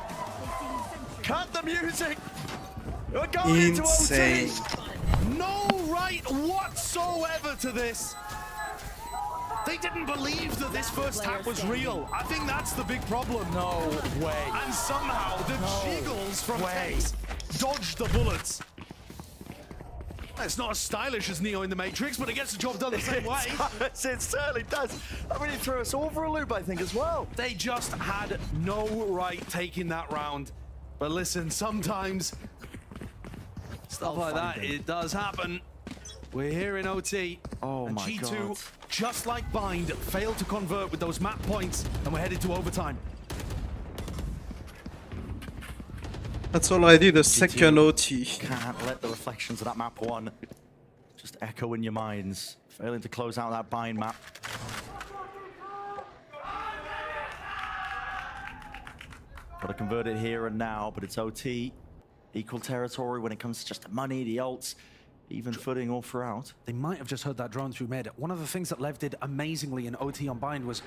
S9: Cut the music. We're going
S1: Insane.
S9: into OT.
S11: No right whatsoever to this. They didn't believe that this first tap was real. I think that's the big problem.
S9: No way.
S11: And somehow the jiggles from Tex dodged the bullets. It's not as stylish as Neo in the Matrix, but it gets the job done the same way.
S9: It certainly does. I mean, it threw us all for a loop, I think, as well.
S11: They just had no right taking that round. But listen, sometimes stuff like that, it does happen. We're here in OT.
S9: Oh
S11: and
S9: my
S11: G2,
S9: God.
S11: just like Bind, failed to convert with those map points, and we're headed to overtime.
S1: That's already the second OT.
S9: Can't let the reflections of that map one just echo in your minds. Failing to close out that Bind map. Got to convert it here and now, but it's OT. Equal territory when it comes to just the money, the ults. even footing all throughout.
S11: They might have just heard that drone through mid. One of the things that Lev did amazingly in OT on Bind was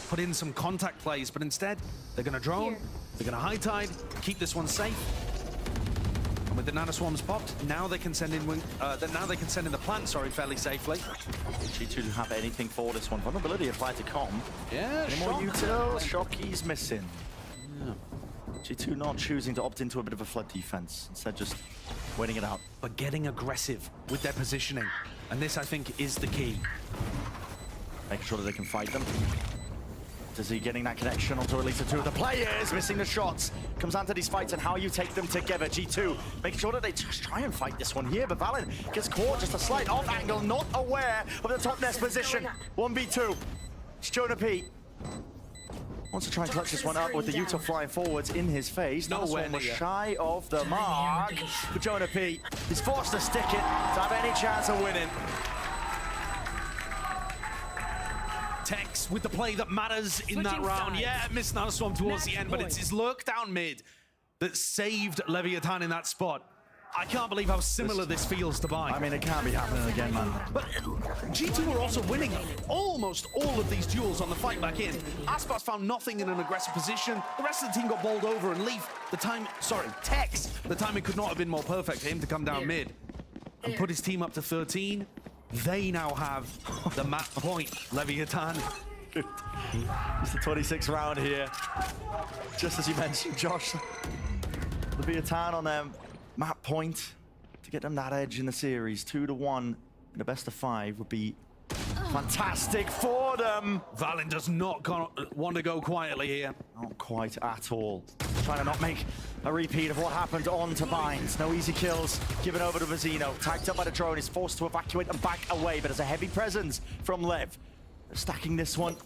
S11: put in some contact plays, but instead they're going to drone, they're going to high tide, keep this one safe. And with the nano swarms popped, now they can send in the plant, fairly safely.
S9: G2 have anything for this one. Vulnerability applied to Com.
S11: Yeah,
S9: any more util? Shockey's missing. Yeah. G2 not choosing to opt into a bit of a flood defense, instead just waiting it out.
S11: But getting aggressive with their positioning. And this, I think, is the key.
S9: Making sure that they can fight them. Does he getting that connection onto at least the two of the players, missing the shots. Comes down to these fights and how you take them together. G2 making sure that they just try and fight this one here, but Valen gets caught just a slight off angle, not aware of the top nest position. 1v2. It's Jonah P. Wants to try and clutch this one up with the util flying forwards in his face.
S11: Nowhere
S9: was shy of the mark. But Jonah P is forced to stick it to have any chance of winning.
S11: Tex with the play that matters in that round. Yeah, missed Nanoswarm towards the end, but it's his lurk down mid that saved Leviathan in that spot. I can't believe how similar this feels to Bind.
S9: I mean, it can't be happening again, man.
S11: But G2 were also winning almost all of these duels on the fight back in. Aspas found nothing in an aggressive position. The rest of the team got bowled over, and Leaf, Tex, the timing could not have been more perfect for him to come down mid and put his team up to 13. They now have the map point, Leviathan.
S9: It's the 26th round here. Just as you mentioned, Josh, Leviathan on them. Map point to get them that edge in the series. 2-1 in a best of 5 would be fantastic for them.
S11: Valen does not want to go quietly here.
S9: Not quite at all. Trying to not make a repeat of what happened on to Binds. No easy kills given over to Mazzino. Tagged up by the drone, is forced to evacuate and back away, but there's a heavy presence from Lev. They're stacking this one.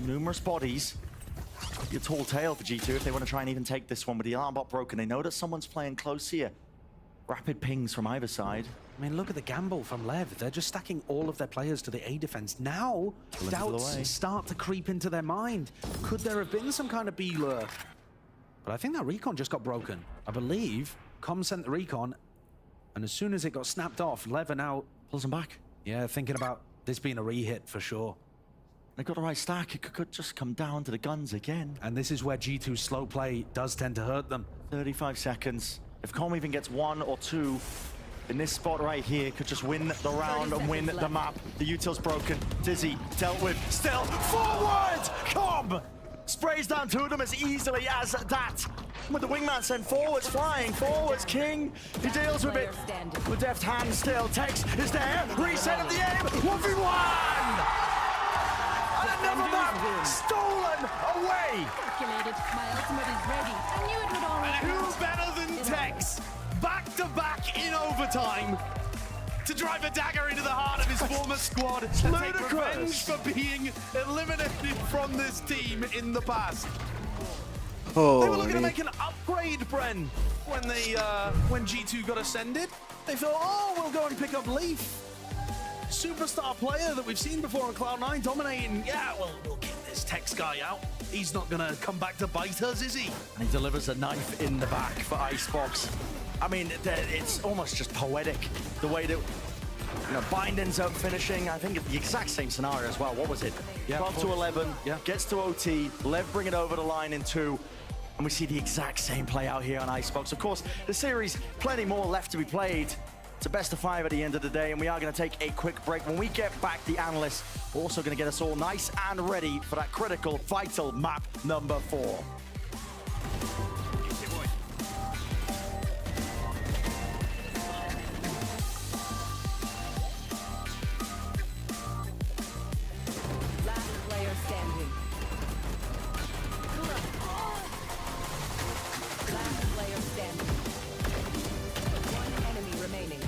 S9: Numerous bodies. Could be a tall tale for G2 if they want to try and even take this one, with the alarm bot broken. They know that someone's playing close here. Rapid pings from either side.
S11: I mean, look at the gamble from Lev. They're just stacking all of their players to the A defense. Now, doubts start to creep into their mind. Could there have been some kind of B lure? But I think that recon just got broken. I believe Com sent the recon, and as soon as it got snapped off, Lev now
S9: pulls him back.
S11: Yeah, thinking about this being a re-hit for sure.
S9: They got the right stack. It could just come down to the guns again.
S11: And this is where G2's slow play does tend to hurt them.
S9: 35 seconds. If Com even gets 1 or 2 in this spot right here, could just win the round and win the map. The util's broken. Dizzy dealt with. Still forward! Com sprays down 2 of them as easily as that. With the wingman sent forwards, flying forwards. King, he deals with it with deft hands still. Tex is there. Reset of the aim. 1v1! And another map stolen away!
S13: Calculated. My ultimate is ready. I knew it would all
S11: And who better than Tex? Back to back in overtime to drive a dagger into the heart of his former squad and take revenge for being eliminated from this team in the past. They were looking to make an upgrade, Bren, when G2 got ascended. They thought, oh, we'll go and pick up Leaf. Superstar player that we've seen before on Cloud9 dominating. Yeah, well, we'll get this Tex guy out. He's not gonna come back to bite us, is he?
S9: And he delivers a knife in the back for Icebox. I mean, it's almost just poetic, the way that, Bind ends up finishing, I think, the exact same scenario as well. What was it?
S11: Yeah,
S9: 12 to 11, gets to OT, Lev bring it over the line in 2, and we see the exact same play out here on Icebox. Of course, the series, plenty more left to be played. It's a best of 5 at the end of the day, and we are going to take a quick break. When we get back, the analysts are also going to get us all nice and ready for that critical, vital map number 4.
S5: Last player standing. Last player standing. One enemy remaining.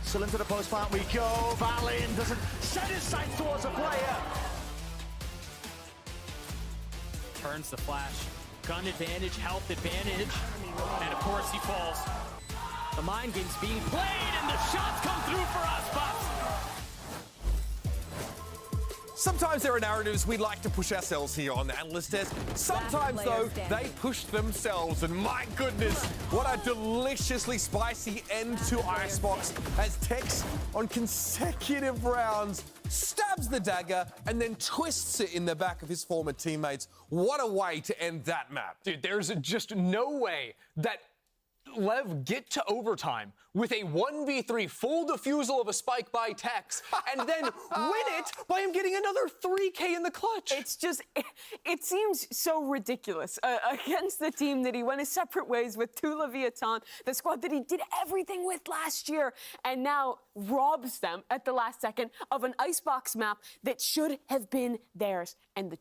S9: Still into the post plant we go. Valin doesn't set his sights towards a player.
S24: Turns the flash. Gun advantage, health advantage. And of course he falls. The mind game's being played and the shots come through for us, Bucks.
S14: Sometimes there are narratives we like to push ourselves here on the analyst desk. Sometimes, though, they push themselves. And my goodness, what a deliciously spicy end to Icebox as Tex, on consecutive rounds, stabs the dagger and then twists it in the back of his former teammates. What a way to end that map.
S8: Dude, there's just no way that Lev get to overtime with a 1v3 full defusal of a spike by Tex and then win it by him getting another 3K in the clutch.
S23: It's just, it seems so ridiculous against the team that he went his separate ways with to Leviathan, the squad that he did everything with last year, and now robs them at the last second of an Icebox map that should have been theirs. And the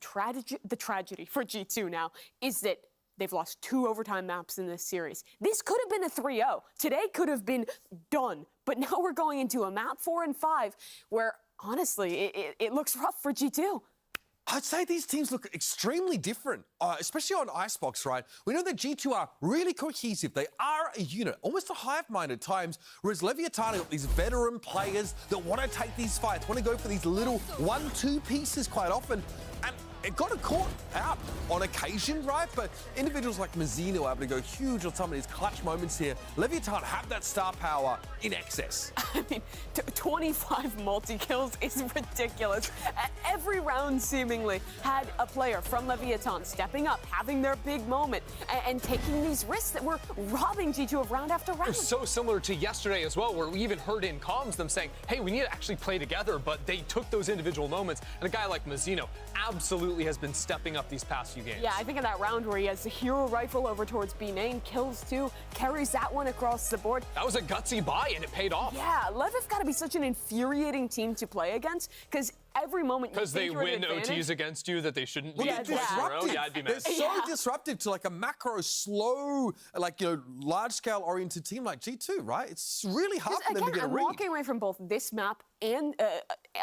S23: tragedy for G2 now is that they've lost 2 overtime maps in this series. This could have been a 3-0. Today could have been done. But now we're going into a map 4 and 5 where, honestly, it looks rough for G2.
S14: I'd say these teams look extremely different, especially on Icebox, right? We know that G2 are really cohesive. They are a unit, almost a hive mind at times, whereas Leviathan have got these veteran players that want to take these fights, want to go for these little 1-2 pieces quite often. And it got caught out on occasion, right? But individuals like Mazzino are able to go huge on some of these clutch moments here. Leviathan have that star power in excess.
S23: I mean, 25 multi-kills is ridiculous. Every round seemingly had a player from Leviathan stepping up, having their big moment, and taking these risks that were robbing G2 of round after round.
S8: It was so similar to yesterday as well, where we even heard in comms them saying, hey, we need to actually play together, but they took those individual moments, and a guy like Mazzino absolutely has been stepping up these past few games.
S23: Yeah, I think of that round where he has the hero rifle over towards B main, kills 2, carries that one across the board.
S8: That was a gutsy buy, and it paid off.
S23: Yeah, Lev have got to be such an infuriating team to play against, because every moment
S8: because they win OTs against you that they shouldn't be.
S23: Yeah,
S14: disruptive.
S8: Yeah, I'd be mad.
S14: They're so disruptive to like a macro, slow, like, you know, large-scale oriented team like G2, right? It's really hard for them to get a read.
S23: I'm walking away from both this map and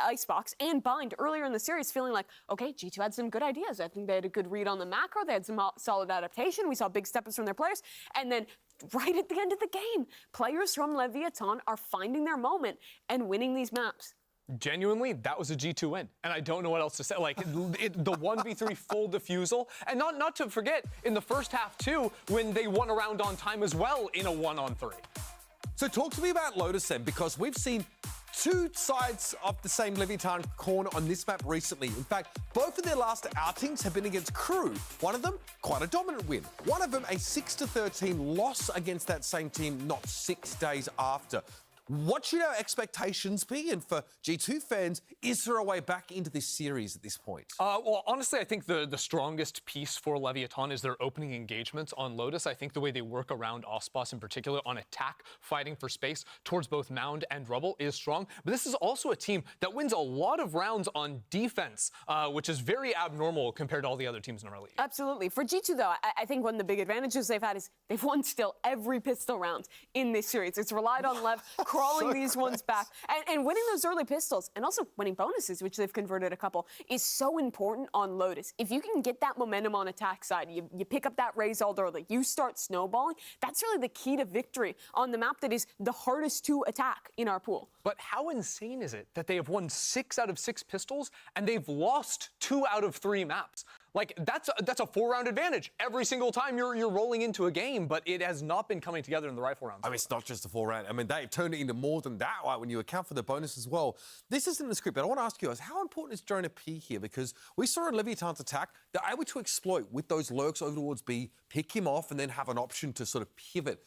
S23: Icebox and Bind earlier in the series feeling like, okay, G2 had some good ideas. I think they had a good read on the macro. They had some solid adaptation. We saw big step-ups from their players. And then right at the end of the game, players from Leviathan are finding their moment and winning these maps.
S8: Genuinely, that was a G2 win, and I don't know what else to say. Like, the 1v3 full defusal, and not to forget, in the first half, too, when they won a round on time as well in a 1-on-3.
S14: So talk to me about Lotus then, because we've seen 2 sides of the same Leviathan corner on this map recently. In fact, both of their last outings have been against Crew. One of them, quite a dominant win. One of them, a 6-13 loss against that same team not 6 days after. What should our expectations be? And for G2 fans, is there a way back into this series at this point?
S8: Well, honestly, I think the strongest piece for Leviathan is their opening engagements on Lotus. I think the way they work around Ospas in particular on attack, fighting for space towards both Mound and Rubble is strong. But this is also a team that wins a lot of rounds on defense, which is very abnormal compared to all the other teams in our league.
S23: Absolutely. For G2, though, I think one of the big advantages they've had is they've won still every pistol round in this series. It's relied on Lev crawling these ones back and winning those early pistols and also winning bonuses, which they've converted a couple, is so important on Lotus. If you can get that momentum on attack side, you pick up that raise ult early, you start snowballing, that's really the key to victory on the map that is the hardest to attack in our pool.
S8: But how insane is it that they have won 6 out of 6 pistols and they've lost 2 out of 3 maps? Like, that's a 4-round advantage every single time you're rolling into a game, but it has not been coming together in the rifle rounds.
S14: I mean, it's not just a 4-round. I mean, they've turned it into more than that, right, when you account for the bonus as well. This isn't in the script, but I want to ask you guys, how important is Drone P here? Because we saw in Leviathan's attack, they're able to exploit with those lurks over towards B, pick him off, and then have an option to sort of pivot,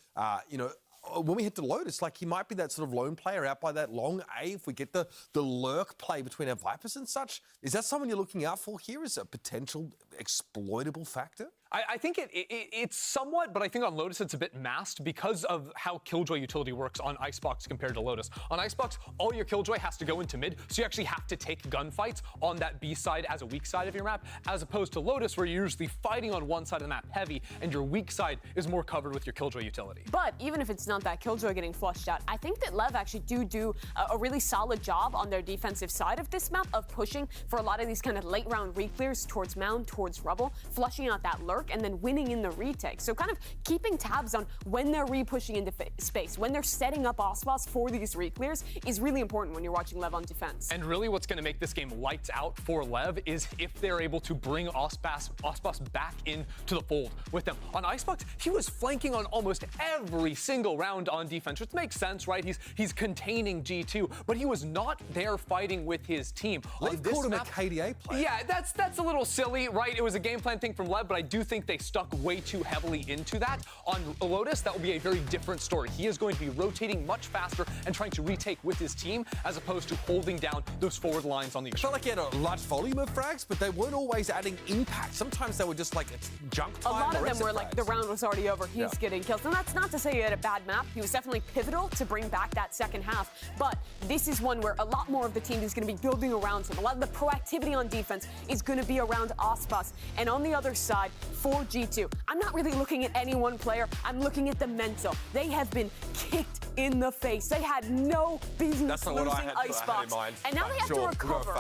S14: you know, when we hit to Lotus, like, he might be that sort of lone player out by that long A if we get the lurk play between our Vipers and such. Is that someone you're looking out for here as a potential exploitable factor?
S8: I think it's somewhat, but I think on Lotus it's a bit masked because of how Killjoy utility works on Icebox compared to Lotus. On Icebox, all your Killjoy has to go into mid, so you actually have to take gunfights on that B side as a weak side of your map, as opposed to Lotus, where you're usually fighting on one side of the map heavy, and your weak side is more covered with your Killjoy utility.
S23: But even if it's not that Killjoy getting flushed out, I think that Lev actually do a really solid job on their defensive side of this map of pushing for a lot of these kind of late round reclears towards Mound, towards Rubble, flushing out that lurk, and then winning in the retake. So kind of keeping tabs on when they're re-pushing into space, when they're setting up Ospas for these reclears is really important when you're watching Lev on defense.
S8: And really what's going to make this game lights out for Lev is if they're able to bring Ospas back into the fold with them. On Icebox, he was flanking on almost every single round on defense, which makes sense, right? He's containing G2, but he was not there fighting with his team.
S14: Lev called him a KDA player.
S8: Yeah, that's a little silly, right? It was a game plan thing from Lev, but I do think they stuck way too heavily into that. On Lotus, that will be a very different story. He is going to be rotating much faster and trying to retake with his team as opposed to holding down those forward lines on the.
S14: It's not like he had a large volume of frags, but they weren't always adding impact. Sometimes they were just like junk time.
S23: A lot of
S14: or
S23: them were
S14: frags.
S23: like the round was already over. He's getting killed. And that's not to say he had a bad map. He was definitely pivotal to bring back that second half. But this is one where a lot more of the team is going to be building around him. A lot of the proactivity on defense is going to be around Ospas. And on the other side, for G2, I'm not really looking at any one player. I'm looking at the mental. They have been kicked in the face. They had no business losing Icebox. And now they have to recover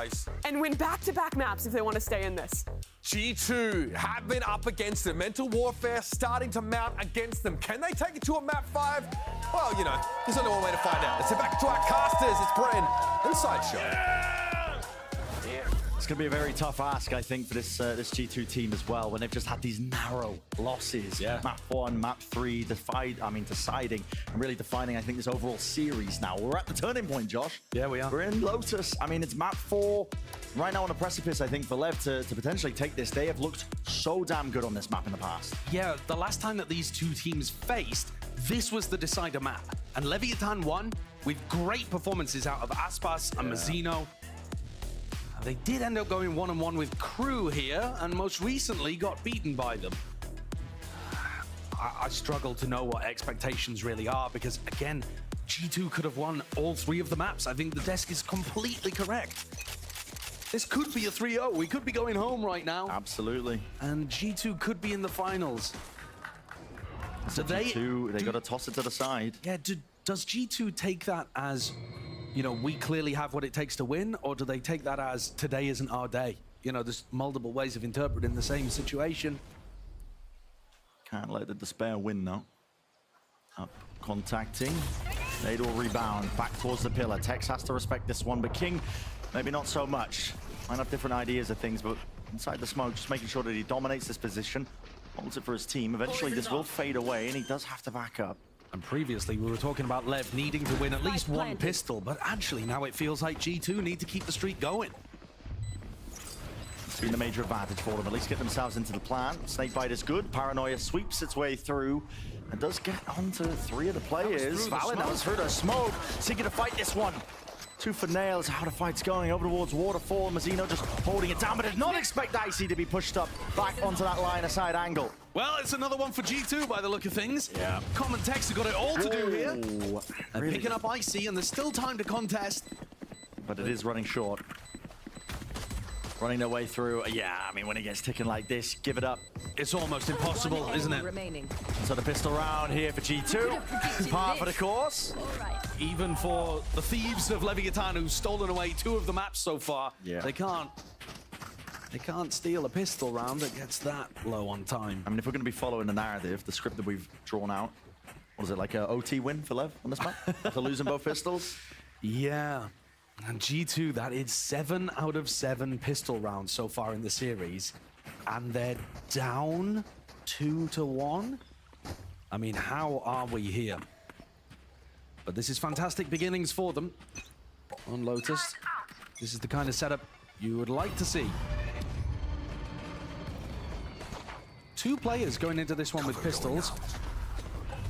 S23: and win back-to-back maps if they want to stay in this.
S14: G2 have been up against it. Mental warfare starting to mount against them. Can they take it to a map 5? Well, you know, there's only one way to find out. Let's head back to our casters. It's Bren and Sideshow.
S9: It's going to be a very tough ask, I think, for this G2 team as well, when they've just had these narrow losses. Map 1, map 3, deciding and really defining, I think, this overall series now. We're at the turning point, Josh.
S11: Yeah, we are.
S9: We're in Lotus. I mean, it's map 4. Right now on a precipice, I think, for Lev to potentially take this. They have looked so damn good on this map in the past.
S11: Yeah, the last time that these two teams faced, this was the decider map. And Leviathan won with great performances out of Aspas and Mazzino. They did end up going 1-on-1 with Crew here, and most recently got beaten by them. I struggle to know what expectations really are, because again, G2 could have won all 3 of the maps. I think the desk is completely correct. This could be a 3-0. We could be going home right now.
S9: Absolutely.
S11: And G2 could be in the finals.
S9: So G2, they got to toss it to the side.
S11: Yeah, does G2 take that as, you know, we clearly have what it takes to win, or do they take that as today isn't our day? You know, there's multiple ways of interpreting the same situation.
S9: Can't let the despair win, though. Up, contacting. Nadal rebound, back towards the pillar. Tex has to respect this one, but King, maybe not so much. Might have different ideas of things, but inside the smoke, just making sure that he dominates this position. Holds it for his team. Eventually, this will fade away, and he does have to back up.
S11: And previously, we were talking about Lev needing to win at least one pistol, but actually now it feels like G2 need to keep the streak going.
S9: It's been a major advantage for them. At least get themselves into the plan. Snakebite is good. Paranoia sweeps its way through and does get onto 3 of the players. Valen now is through the smoke, seeking to fight this one. 2 for Nails. How the fight's going over towards Waterfall. Mazzino just holding it down, but did not expect Icy to be pushed up back onto that line-of-sight angle.
S11: Well, it's another one for G2 by the look of things. Yeah. Common Tex have got it all to do here. They're
S9: Really
S11: picking up Icy, and there's still time to contest.
S9: But it is running short. Running their way through. Yeah, I mean, when it gets ticking like this, give it up.
S11: It's almost impossible, isn't it?
S5: Remaining.
S9: So the pistol round here for G2. Part for the course.
S11: Even for the thieves of Leviathan, who've stolen away 2 of the maps so far, they can't steal a pistol round that gets that low on time.
S9: I mean, if we're going to be following the narrative, the script that we've drawn out, what is it, like a OT win for Lev on this map? After losing both pistols?
S11: Yeah. And G2, that is 7 out of 7 pistol rounds so far in the series. And they're down 2-1. I mean, how are we here? But this is fantastic beginnings for them on Lotus. This is the kind of setup you would like to see. 2 players going into this one with pistols.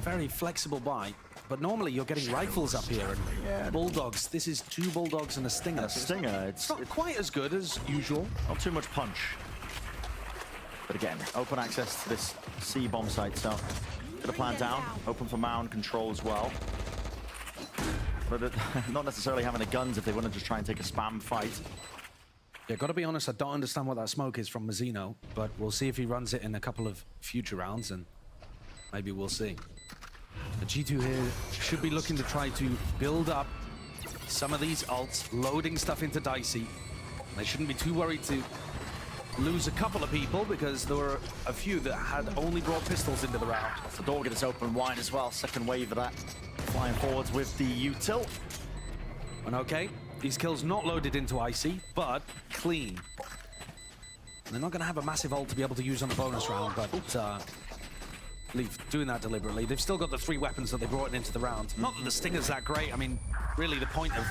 S11: Very flexible buy. But normally you're getting rifles up here and bulldogs. This is 2 bulldogs and a stinger.
S9: A stinger.
S11: It's not quite as good as usual.
S9: Not too much punch. But again, open access to this C bomb site, so get a plan down. Open for mound control as well. But not necessarily having the guns if they want to just try and take a spam fight.
S11: Yeah, gotta be honest, I don't understand what that smoke is from Mazzino, but we'll see if he runs it in a couple of future rounds, and maybe we'll see. The G2 here should be looking to try to build up some of these ults, loading stuff into Dicey. They shouldn't be too worried to lose a couple of people, because there were a few that had only brought pistols into the round.
S9: The door gets open wide as well. Second wave of that. Flying forwards with the util.
S11: And okay, these kills not loaded into Icy, but clean. They're not going to have a massive ult to be able to use on the bonus round, but Leaf doing that deliberately. They've still got the 3 weapons that they brought into the round. Not that the Stinger's that great. I mean, really the point of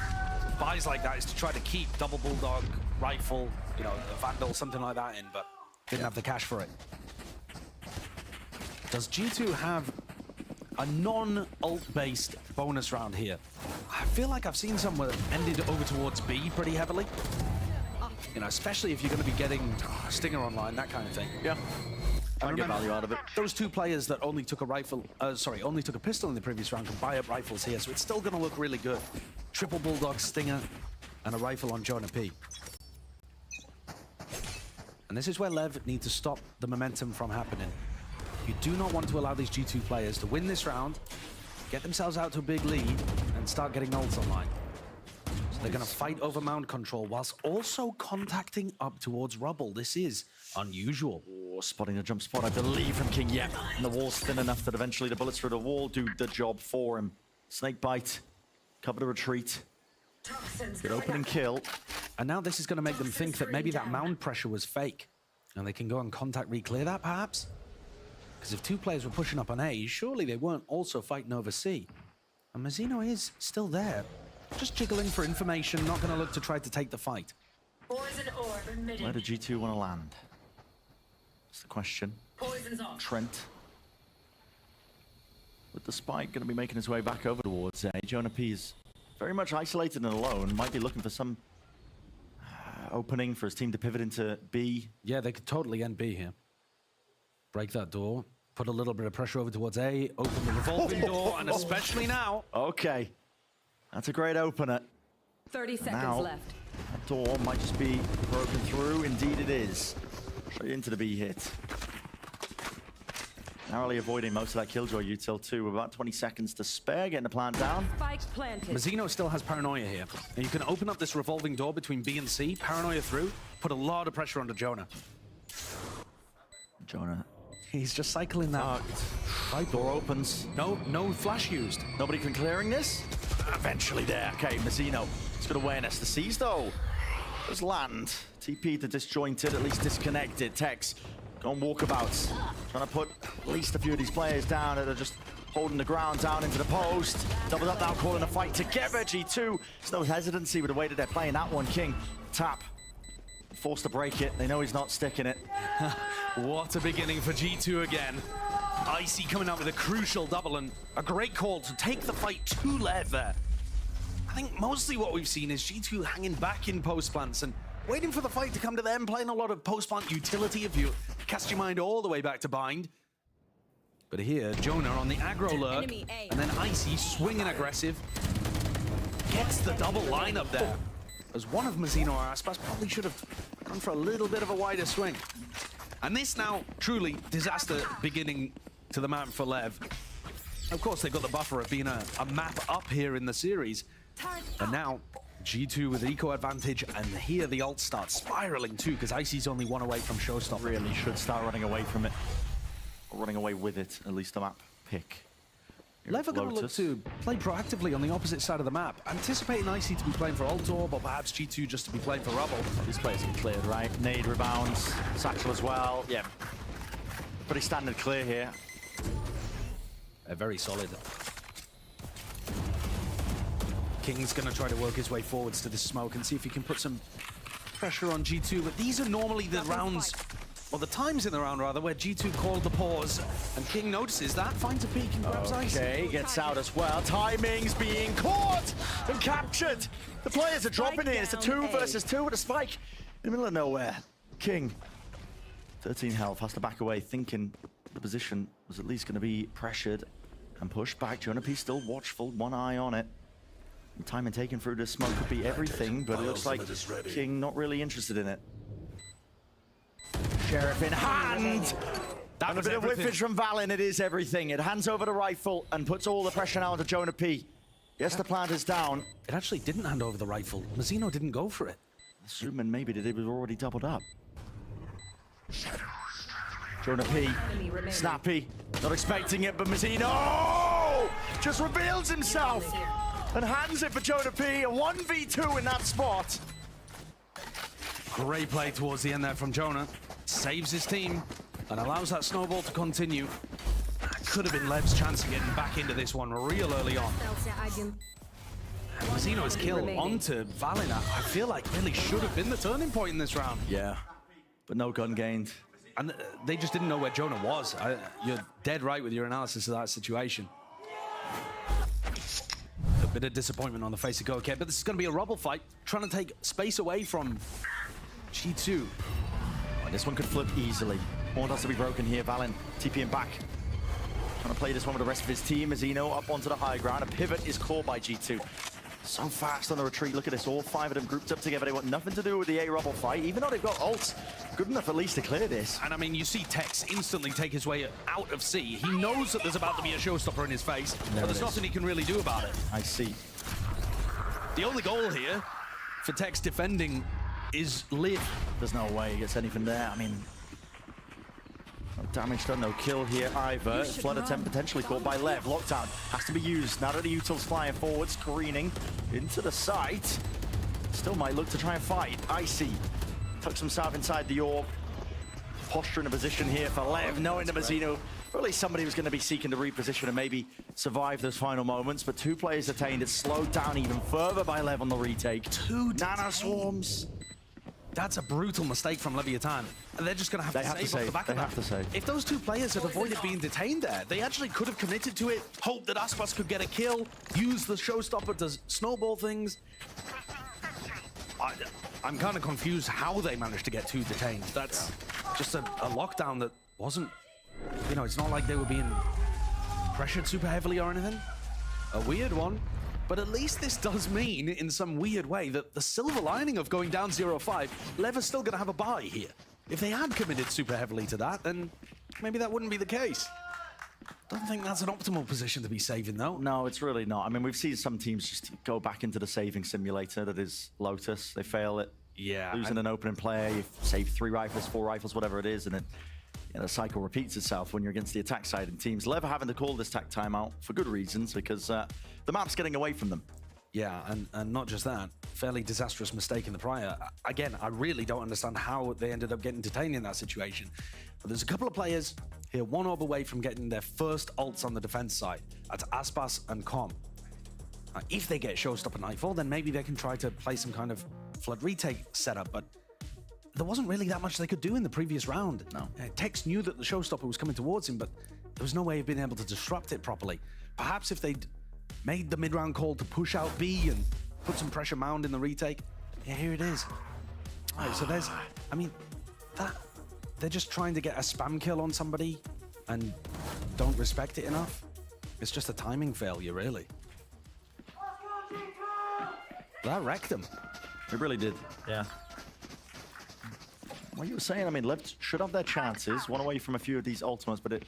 S11: buys like that is to try to keep double bulldog, rifle, you know, a Vandal, something like that in, but didn't have the cash for it. Does G2 have a non-ult-based bonus round here? I feel like I've seen some where it ended over towards B pretty heavily. You know, especially if you're going to be getting Stinger online, that kind of thing.
S9: Yeah. I get value out of it.
S11: Those 2 players that only took a rifle, only took a pistol in the previous round can buy up rifles here, so it's still going to look really good. Triple Bulldog, Stinger, and a rifle on Jonah P. And this is where Lev need to stop the momentum from happening. You do not want to allow these G2 players to win this round, get themselves out to a big lead, and start getting ults online. So they're going to fight over mound control whilst also contacting up towards rubble. This is unusual.
S9: Oh, spotting a jump spot, I believe, from King. Yeah, and the wall's thin enough that eventually the bullets through the wall do the job for him. Snake bite, cover the retreat. Good opening kill.
S11: And now this is going to make them think that maybe that mound pressure was fake. And they can go and contact re-clear that, perhaps? Because if 2 players were pushing up on A, surely they weren't also fighting over C. And Mazzino is still there. Just jiggling for information, not going to look to try to take the fight.
S9: Where did G2 want to land? That's the question. Trent. With the spike going to be making his way back over towards A. Jonah P is very much isolated and alone. Might be looking for some opening for his team to pivot into B.
S11: Yeah, they could totally end B here. Break that door. Put a little bit of pressure over towards A. Open the revolving door, and especially now.
S9: Okay. That's a great opener.
S5: 30 seconds
S9: now,
S5: left.
S9: That door might just be broken through. Indeed it is. Straight into the B hit. Narrowly avoiding most of that Killjoy util too. With about 20 seconds to spare, getting the plan down.
S5: Spike planted.
S11: Mazzino still has Paranoia here. And you can open up this revolving door between B and C, Paranoia through, put a lot of pressure onto Jonah.
S9: Jonah.
S11: He's just cycling that.
S9: Right, door opens.
S11: No flash used.
S9: Nobody can clearing this? Eventually there. Okay, Mazzino. It's good awareness. The C's though. Does land. TP to disjointed, at least disconnected. Tex on walkabouts. Trying to put at least a few of these players down that are just holding the ground down into the post. Doubled up now, calling a fight together. G2. There's no hesitancy with the way that they're playing that one. King, tap. Forced to break it. They know he's not sticking it.
S11: What a beginning for G2 again. Icy coming out with a crucial double and a great call to take the fight to Lev there. I think mostly what we've seen is G2 hanging back in post plants and waiting for the fight to come to them, playing a lot of post plant utility if you cast your mind all the way back to Bind. But here, Jonah on the aggro lurk, and then Icy swinging aggressive. Gets the double lineup there. As one of Mazzino or Aspas probably should have gone for a little bit of a wider swing. And this now, truly, disaster beginning to the map for Lev. Of course, they've got the buffer of being a map up here in the series. And now, G2 with eco advantage, and here the ult starts spiraling too, because Icy's only 1 away from Showstopper.
S9: Really should start running away from it. Or running away with it, at least the map pick.
S11: Lev are going to look to play proactively on the opposite side of the map, anticipating Icy to be playing for ult orb, or perhaps G2 just to be playing for rubble.
S9: These players get cleared, right? Nade rebounds, Satchel as well. Yeah, pretty standard clear here.
S11: Very solid. King's going to try to work his way forwards to the smoke and see if he can put some pressure on G2, but these are normally the rounds, or the times in the round rather, where G2 called the pause, and King notices that, finds a peek and grabs Icy.
S9: Okay, gets out as well. Timing's being caught and captured. The players are dropping in. It's a 2 versus 2 with a spike in the middle of nowhere. King 13 health, has to back away, thinking the position was at least going to be pressured and pushed back. Jonah P still watchful, one eye on it. And timing taken through the smoke could be everything, but it looks like King not really interested in it. Sheriff in hand! And a bit of whippage from Valen, it is everything. It hands over the rifle and puts all the pressure now onto Jonah P. Yes, the plant is down.
S11: It actually didn't hand over the rifle. Mazzino didn't go for it.
S9: Assuming maybe that it was already doubled up. Jonah P, snappy, not expecting it, but Mazzino just reveals himself and hands it for Jonah P. A 1v2 in that spot.
S11: Great play towards the end there from Jonah. Saves his team and allows that snowball to continue. That could have been Lev's chance of getting back into this one real early on. Mazzino's kill onto Valen, I feel like really should have been the turning point in this round.
S9: Yeah, but no gun gained.
S11: And they just didn't know where Jonah was. You're dead right with your analysis of that situation. A bit of disappointment on the face of GoK, but this is going to be a rubble fight, trying to take space away from G2.
S9: Oh, this one could flip easily. More has to be broken here. Valen TPing back. Trying to play this one with the rest of his team. Mazzino up onto the high ground. A pivot is called by G2. So fast on the retreat. Look at this, all 5 of them grouped up together. They want nothing to do with the A-Rubble fight, even though they've got ults. Good enough at least to clear this.
S11: And I mean, you see Tex instantly take his way out of C. He knows that there's about to be a showstopper in his face, but there's nothing he can really do about it.
S9: I see.
S11: The only goal here for Tex defending is live.
S9: There's no way he gets anything there. I mean, no damage done, no kill here either. Flood attempt potentially caught by Lev. Lockdown has to be used. Now that the util's flying forward, screening into the site. Still might look to try and fight. Icy tucks himself inside the orb. Posture in a position here for Lev, knowing that Mazzino, really somebody was going to be seeking to reposition and maybe survive those final moments. But 2 players detained. It's slowed down even further by Lev on the retake.
S11: 2
S9: nano swarms.
S11: That's a brutal mistake from Leviathan. And they're just going to have to save off the back of that.
S9: They have to save.
S11: If those 2 players had avoided being detained there, they actually could have committed to it, hoped that Aspas could get a kill, use the showstopper to snowball things. I'm kind of confused how they managed to get 2 detained. That's just a lockdown that wasn't, you know, it's not like they were being pressured super heavily or anything. A weird one. But at least this does mean, in some weird way, that the silver lining of going down 0-5, Lev is still going to have a bye here. If they had committed super heavily to that, then maybe that wouldn't be the case. Don't think that's an optimal position to be saving, though.
S9: No, it's really not. I mean, we've seen some teams just go back into the saving simulator that is Lotus. They fail it.
S11: Yeah.
S9: Losing an opening player, you save 3 rifles, 4 rifles, whatever it is, and then the cycle repeats itself when you're against the attack side and teams. Lev having to call this tack timeout for good reasons, because the map's getting away from them.
S11: Yeah, and not just that, fairly disastrous mistake in the prior. Again, I really don't understand how they ended up getting detained in that situation. But there's a couple of players here, 1 orb away from getting their first ults on the defense side. That's Aspas and Com. If they get showstopper Nightfall, then maybe they can try to play some kind of flood retake setup, but there wasn't really that much they could do in the previous round.
S9: No.
S11: Tex knew that the showstopper was coming towards him, but there was no way of being able to disrupt it properly. Perhaps if they'd made the mid-round call to push out B and put some pressure mound in the retake. Yeah, here it is. All right, so there's, I mean, they're just trying to get a spam kill on somebody and don't respect it enough. It's just a timing failure, really. That wrecked them.
S9: It really did. Yeah. What you were saying, I mean, Lev should have their chances, 1 away from a few of these ultimates, but it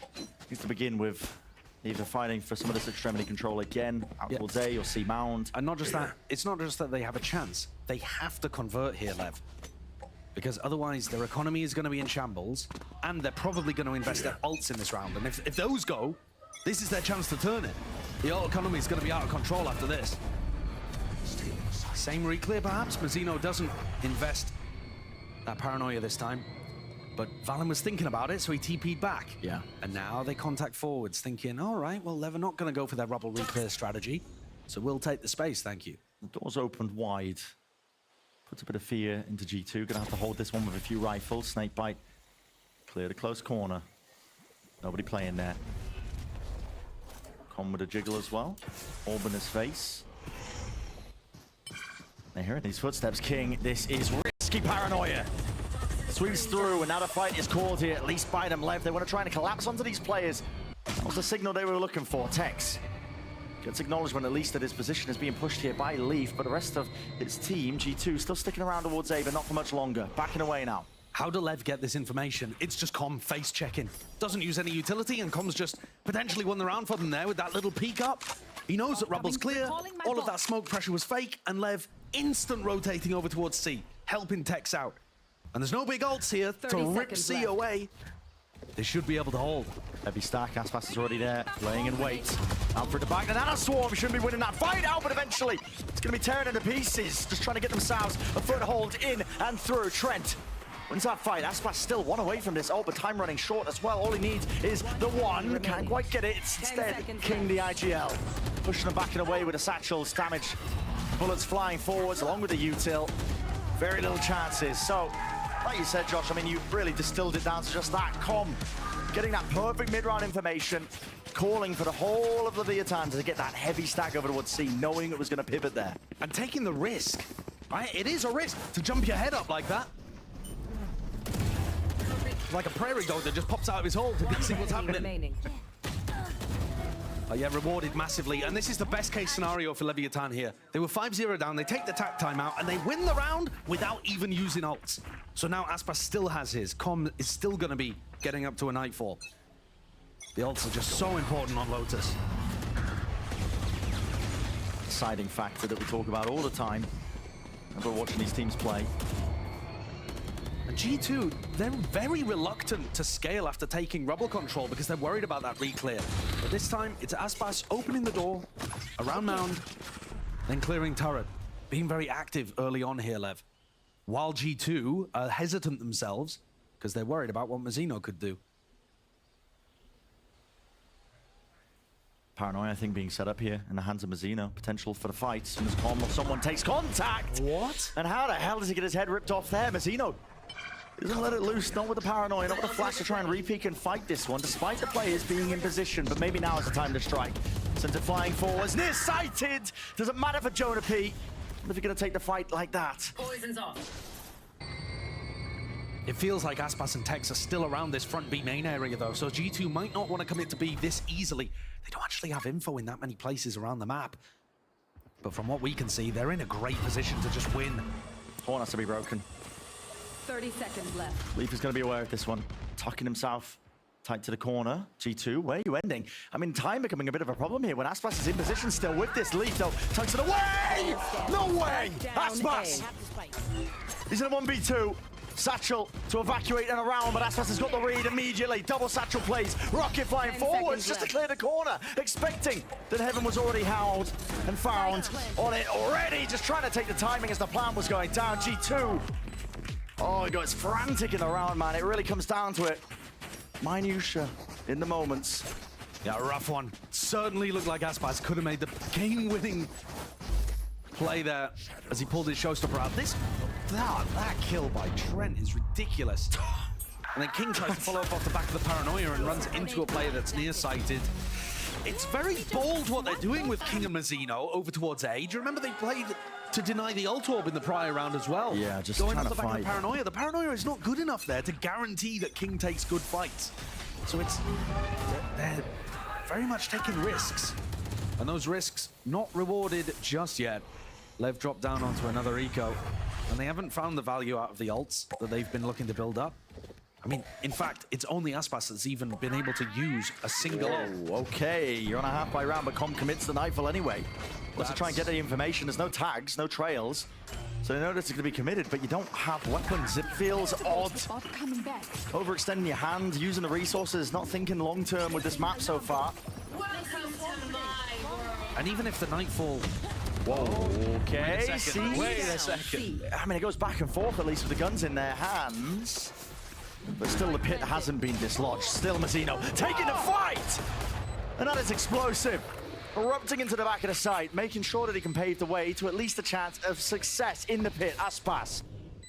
S9: needs to begin with either fighting for some of this extremity control again, out towards A or C mound.
S11: And not just that, it's not just that they have a chance, they have to convert here, Lev. Because otherwise their economy is going to be in shambles, and they're probably going to invest their ults in this round. And if those go, this is their chance to turn it. The ult economy is going to be out of control after this. Same reclear perhaps, Mazzino doesn't invest that paranoia this time. But Valen was thinking about it, so he TP'd back.
S9: Yeah.
S11: And now they contact forwards, thinking, all right, well, they're not going to go for their rubble reclear strategy, so we'll take the space, thank you.
S9: The door's opened wide. Puts a bit of fear into G2. Gonna have to hold this one with a few rifles. Snakebite. Clear the close corner. Nobody playing there. Con with a jiggle as well. Orb in his face. They hear these footsteps, King. This is risky paranoia. Sweeps through, and now the fight is called here, at least by them. Lev, they want to try and collapse onto these players. That was the signal they were looking for. Tex gets acknowledgement at least that his position is being pushed here by Leaf, but the rest of his team, G2, still sticking around towards A, but not for much longer. Backing away now.
S11: How do Lev get this information? It's just Com face checking. Doesn't use any utility, and Com's just potentially won the round for them there with that little peek up. He knows that Rubble's clear, all of that smoke pressure was fake, and Lev instant rotating over towards C, helping Tex out. And there's no big ults here to rip C away. They should be able to hold.
S9: Heavy stack, Aspas is already there, laying in wait. Alfred the back, and Anna Swarm shouldn't be winning that fight out, but eventually it's going to be tearing into pieces, just trying to get themselves a foothold in and through. Trent wins that fight. Aspas still one away from this ult, but time running short as well. All he needs is the one. Can't quite get it. It's instead King the IGL. Pushing them back and away with the satchels. Damage. Bullets flying forwards along with the util. Very little chances. So, like you said, Josh, I mean, you really distilled it down to just that. Com getting that perfect mid-round information, calling for the whole of Leviathan to get that heavy stack over towards C, knowing it was going to pivot there.
S11: And taking the risk, right? It is a risk to jump your head up like that. Like a prairie dog that just pops out of his hole to see what's happening. Yeah, rewarded massively, and this is the best case scenario for Leviathan here. They were 5-0 down, they take the tack time out, and they win the round without even using ults. So now Aspas still has his. Com is still going to be getting up to a nightfall. The ults are just so important on Lotus.
S9: Deciding factor that we talk about all the time when we're watching these teams play.
S11: And G2, they're very reluctant to scale after taking Rubble control because they're worried about that reclear. But this time, it's Aspas opening the door, around Mound, then clearing turret. Being very active early on here, Lev. While G2 are hesitant themselves because they're worried about what Mazzino could do.
S9: Paranoia, I think, being set up here in the hands of Mazzino. Potential for the fight as soon as someone takes contact.
S11: What?
S9: And how the hell does he get his head ripped off there? Mazzino doesn't let it loose, not with the Paranoia, not with the flash to try and re-peek and fight this one, despite the players being in position, but maybe now is the time to strike. Sends it flying forwards, near-sighted! Doesn't matter for Jonah P. If you're going to take the fight like that.
S13: Poison's off.
S11: It feels like Aspas and Tex are still around this front B main area though, so G2 might not want to commit to B this easily. They don't actually have info in that many places around the map. But from what we can see, they're in a great position to just win.
S9: Horn has to be broken.
S13: 30 seconds left.
S9: Leaf is going to be aware of this one. Tucking himself tight to the corner. G2, where are you ending? I mean, time becoming a bit of a problem here when Aspas is in position still with this. Leaf, though, tucks it away! No way! Aspas! He's in a 1v2. Satchel to evacuate and around, but Aspas has got the read immediately. Double Satchel plays. Rocket flying forwards just to clear the corner, expecting that Heaven was already howled and found on it already. Just trying to take the timing as the plan was going down. G2. Oh, he got frantic in the round, man. It really comes down to it. Minutia in the moments.
S11: Yeah, a rough one. Certainly looked like Aspas could have made the game-winning play there as he pulled his showstopper out. That kill by Trent is ridiculous. And then King tries to follow up off the back of the Paranoia and runs into a player that's nearsighted. It's very bold what they're doing with King and Mazzino over towards A. Do you remember they played to deny the ult orb in the prior round as well?
S9: Yeah, just
S11: going
S9: trying
S11: off the
S9: to
S11: back
S9: fight.
S11: of the Paranoia. The Paranoia is not good enough there to guarantee that King takes good fights. So they're very much taking risks. And those risks not rewarded just yet. Lev dropped down onto another eco. And they haven't found the value out of the ults that they've been looking to build up. I mean, in fact, it's only Aspas that's even been able to use a single ult.
S9: Okay, you're on a half-by round, but Com commits the Nightfall anyway. Let's try and get the information. There's no tags, no trails. So they know this is going to be committed, but you don't have weapons. It feels odd. Overextending your hand, using the resources, not thinking long-term with this map so far.
S11: And even if the Nightfall...
S9: Whoa, okay,
S11: Wait a second.
S9: I mean, it goes back and forth, at least with the guns in their hands. But still, the pit hasn't been dislodged. Still, Mazzino taking the fight! And that is explosive. Erupting into the back of the site, making sure that he can pave the way to at least a chance of success in the pit. Aspas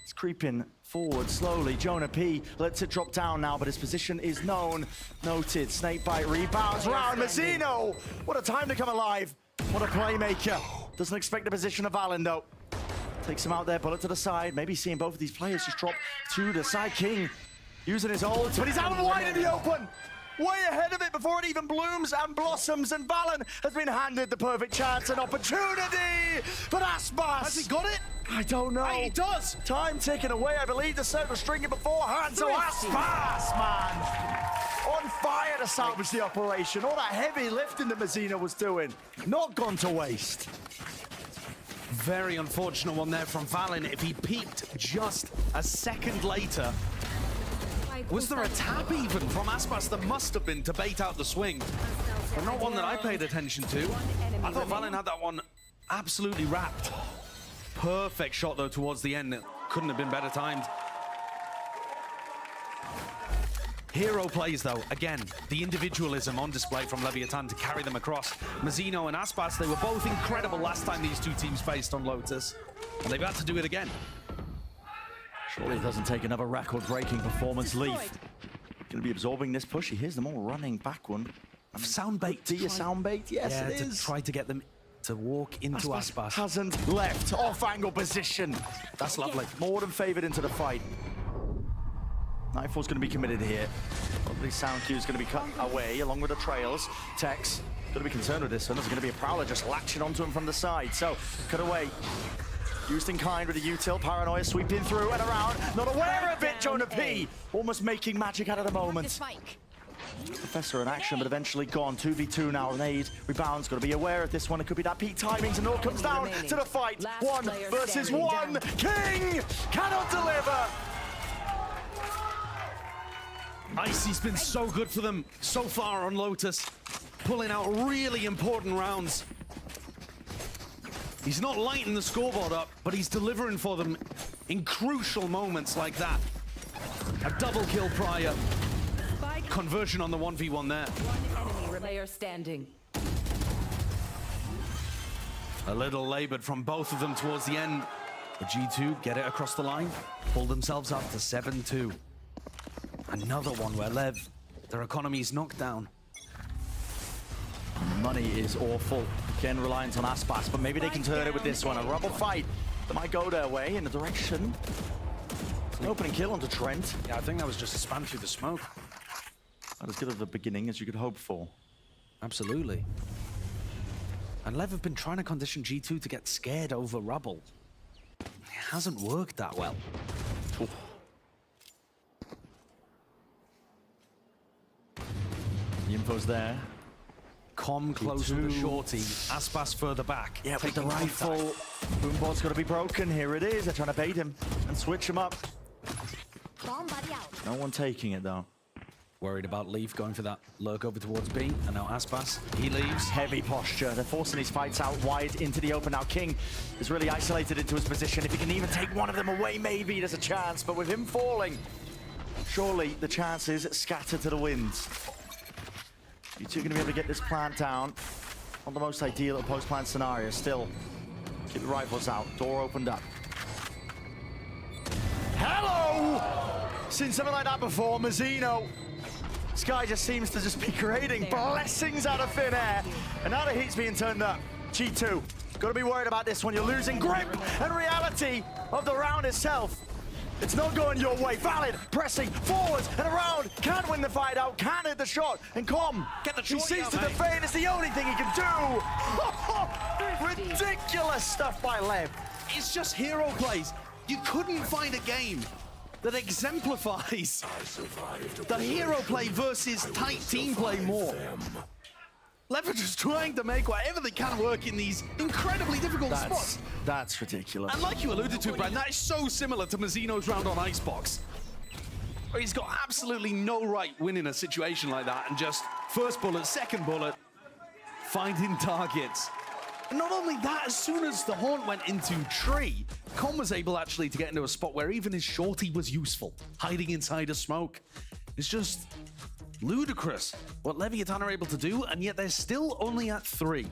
S9: is creeping forward slowly. Jonah P lets it drop down now, but his position is known. Noted. Snakebite rebounds round. Mazzino! What a time to come alive. What a playmaker. Doesn't expect the position of Valen, though. Takes him out there, bullet to the side. Maybe seeing both of these players just drop to the side. King using his ult, but he's out wide in the open. Way ahead of it before it even blooms and blossoms, and Valen has been handed the perfect chance and opportunity. But Aspas,
S11: has he got it?
S9: I don't know.
S11: He does.
S9: Time ticking away. I believe the circle stringing beforehand. So Aspas, man, on fire to salvage the operation. All that heavy lifting that Mazzino was doing, not gone to waste.
S11: Very unfortunate one there from Valen. If he peaked just a second later, was there a tap even from Aspas? There must have been to bait out the swing, but not one that I paid attention to. I thought Valen had that one absolutely wrapped. Perfect shot though towards the end. It couldn't have been better timed. Hero plays though, again, the individualism on display from Leviathan to carry them across. Mazzino and Aspas, they were both incredible last time these two teams faced on Lotus, and they've had to do it again.
S9: Surely it doesn't take another record-breaking performance. Leaf going to be absorbing this push. He hears them all running back one.
S11: Sound bait.
S9: Do you sound bait? Yes,
S11: yeah,
S9: it is.
S11: To try to get them to walk into Aspas.
S9: Hasn't left. Off-angle position. That's lovely. More than favored into the fight. Nightfall's going to be committed here. Probably sound cue is going to be cut away along with the trails. Tex going to be concerned with this one. There's going to be a Prowler just latching onto him from the side. So, cut away. Used in kind with a util. Paranoia sweeping through and around. Not aware of it, Jonah P. Almost making magic out of the moment. Professor in action, but eventually gone. 2v2 now. Nade rebounds. Got to be aware of this one. It could be that peak timings, and it all comes down to the fight. 1 versus 1. King cannot deliver.
S11: Icy's been so good for them so far on Lotus, pulling out really important rounds. He's not lighting the scoreboard up, but he's delivering for them in crucial moments like that. A double kill prior. Conversion on the 1v1 there.
S13: One enemy player standing.
S11: A little labored from both of them towards the end. The G2 get it across the line, pull themselves up to 7-2. Another one where Lev, their economy's knocked down.
S9: Money is awful. Again, reliant on Aspas, but maybe they can turn it with this one. A rubble fight that might go their way in the direction. It's an opening kill onto Trent.
S11: Yeah, I think that was just a spam through the smoke.
S9: Not as good of a beginning as you could hope for.
S11: Absolutely. And Lev have been trying to condition G2 to get scared over rubble. It hasn't worked that well.
S9: Oof. The info's there.
S11: Com close with the shorty. Aspas further back.
S9: Yeah, with the rifle. Boombot's got to be broken. Here it is. They're trying to bait him and switch him up. No one taking it though.
S11: Worried about Leaf going for that lurk over towards B, and now Aspas, he leaves.
S9: Heavy posture. They're forcing these fights out wide into the open. Now King is really isolated into his position. If he can even take one of them away, maybe there's a chance. But with him falling, surely the chance is scattered to the winds. You two are going to be able to get this plant down. Not the most ideal post-plant scenario. Still, keep the rifles out. Door opened up. Hello! Seen something like that before. Mazzino. This guy just seems to just be creating blessings out of thin air. And now the heat's being turned up. G2, got to be worried about this one. You're losing grip and reality of the round itself. It's not going your way. Valid, pressing forwards and around. Can't win the fight out, can't hit the shot. And Com, he sees to the feint. It's the only thing he can do. Ridiculous stuff by Lev.
S11: It's just hero plays. You couldn't find a game that exemplifies the hero play versus tight team play more. Lev are just trying to make whatever they can work in these incredibly difficult spots.
S9: That's ridiculous.
S11: And like you alluded to, Brad, that is so similar to Mazzino's round on Icebox, where he's got absolutely no right winning a situation like that and just first bullet, second bullet, finding targets. And not only that, as soon as the Haunt went into tree, Com was able actually to get into a spot where even his shorty was useful, hiding inside a smoke. It's just ludicrous what Leviathan are able to do, and yet they're still only at 3.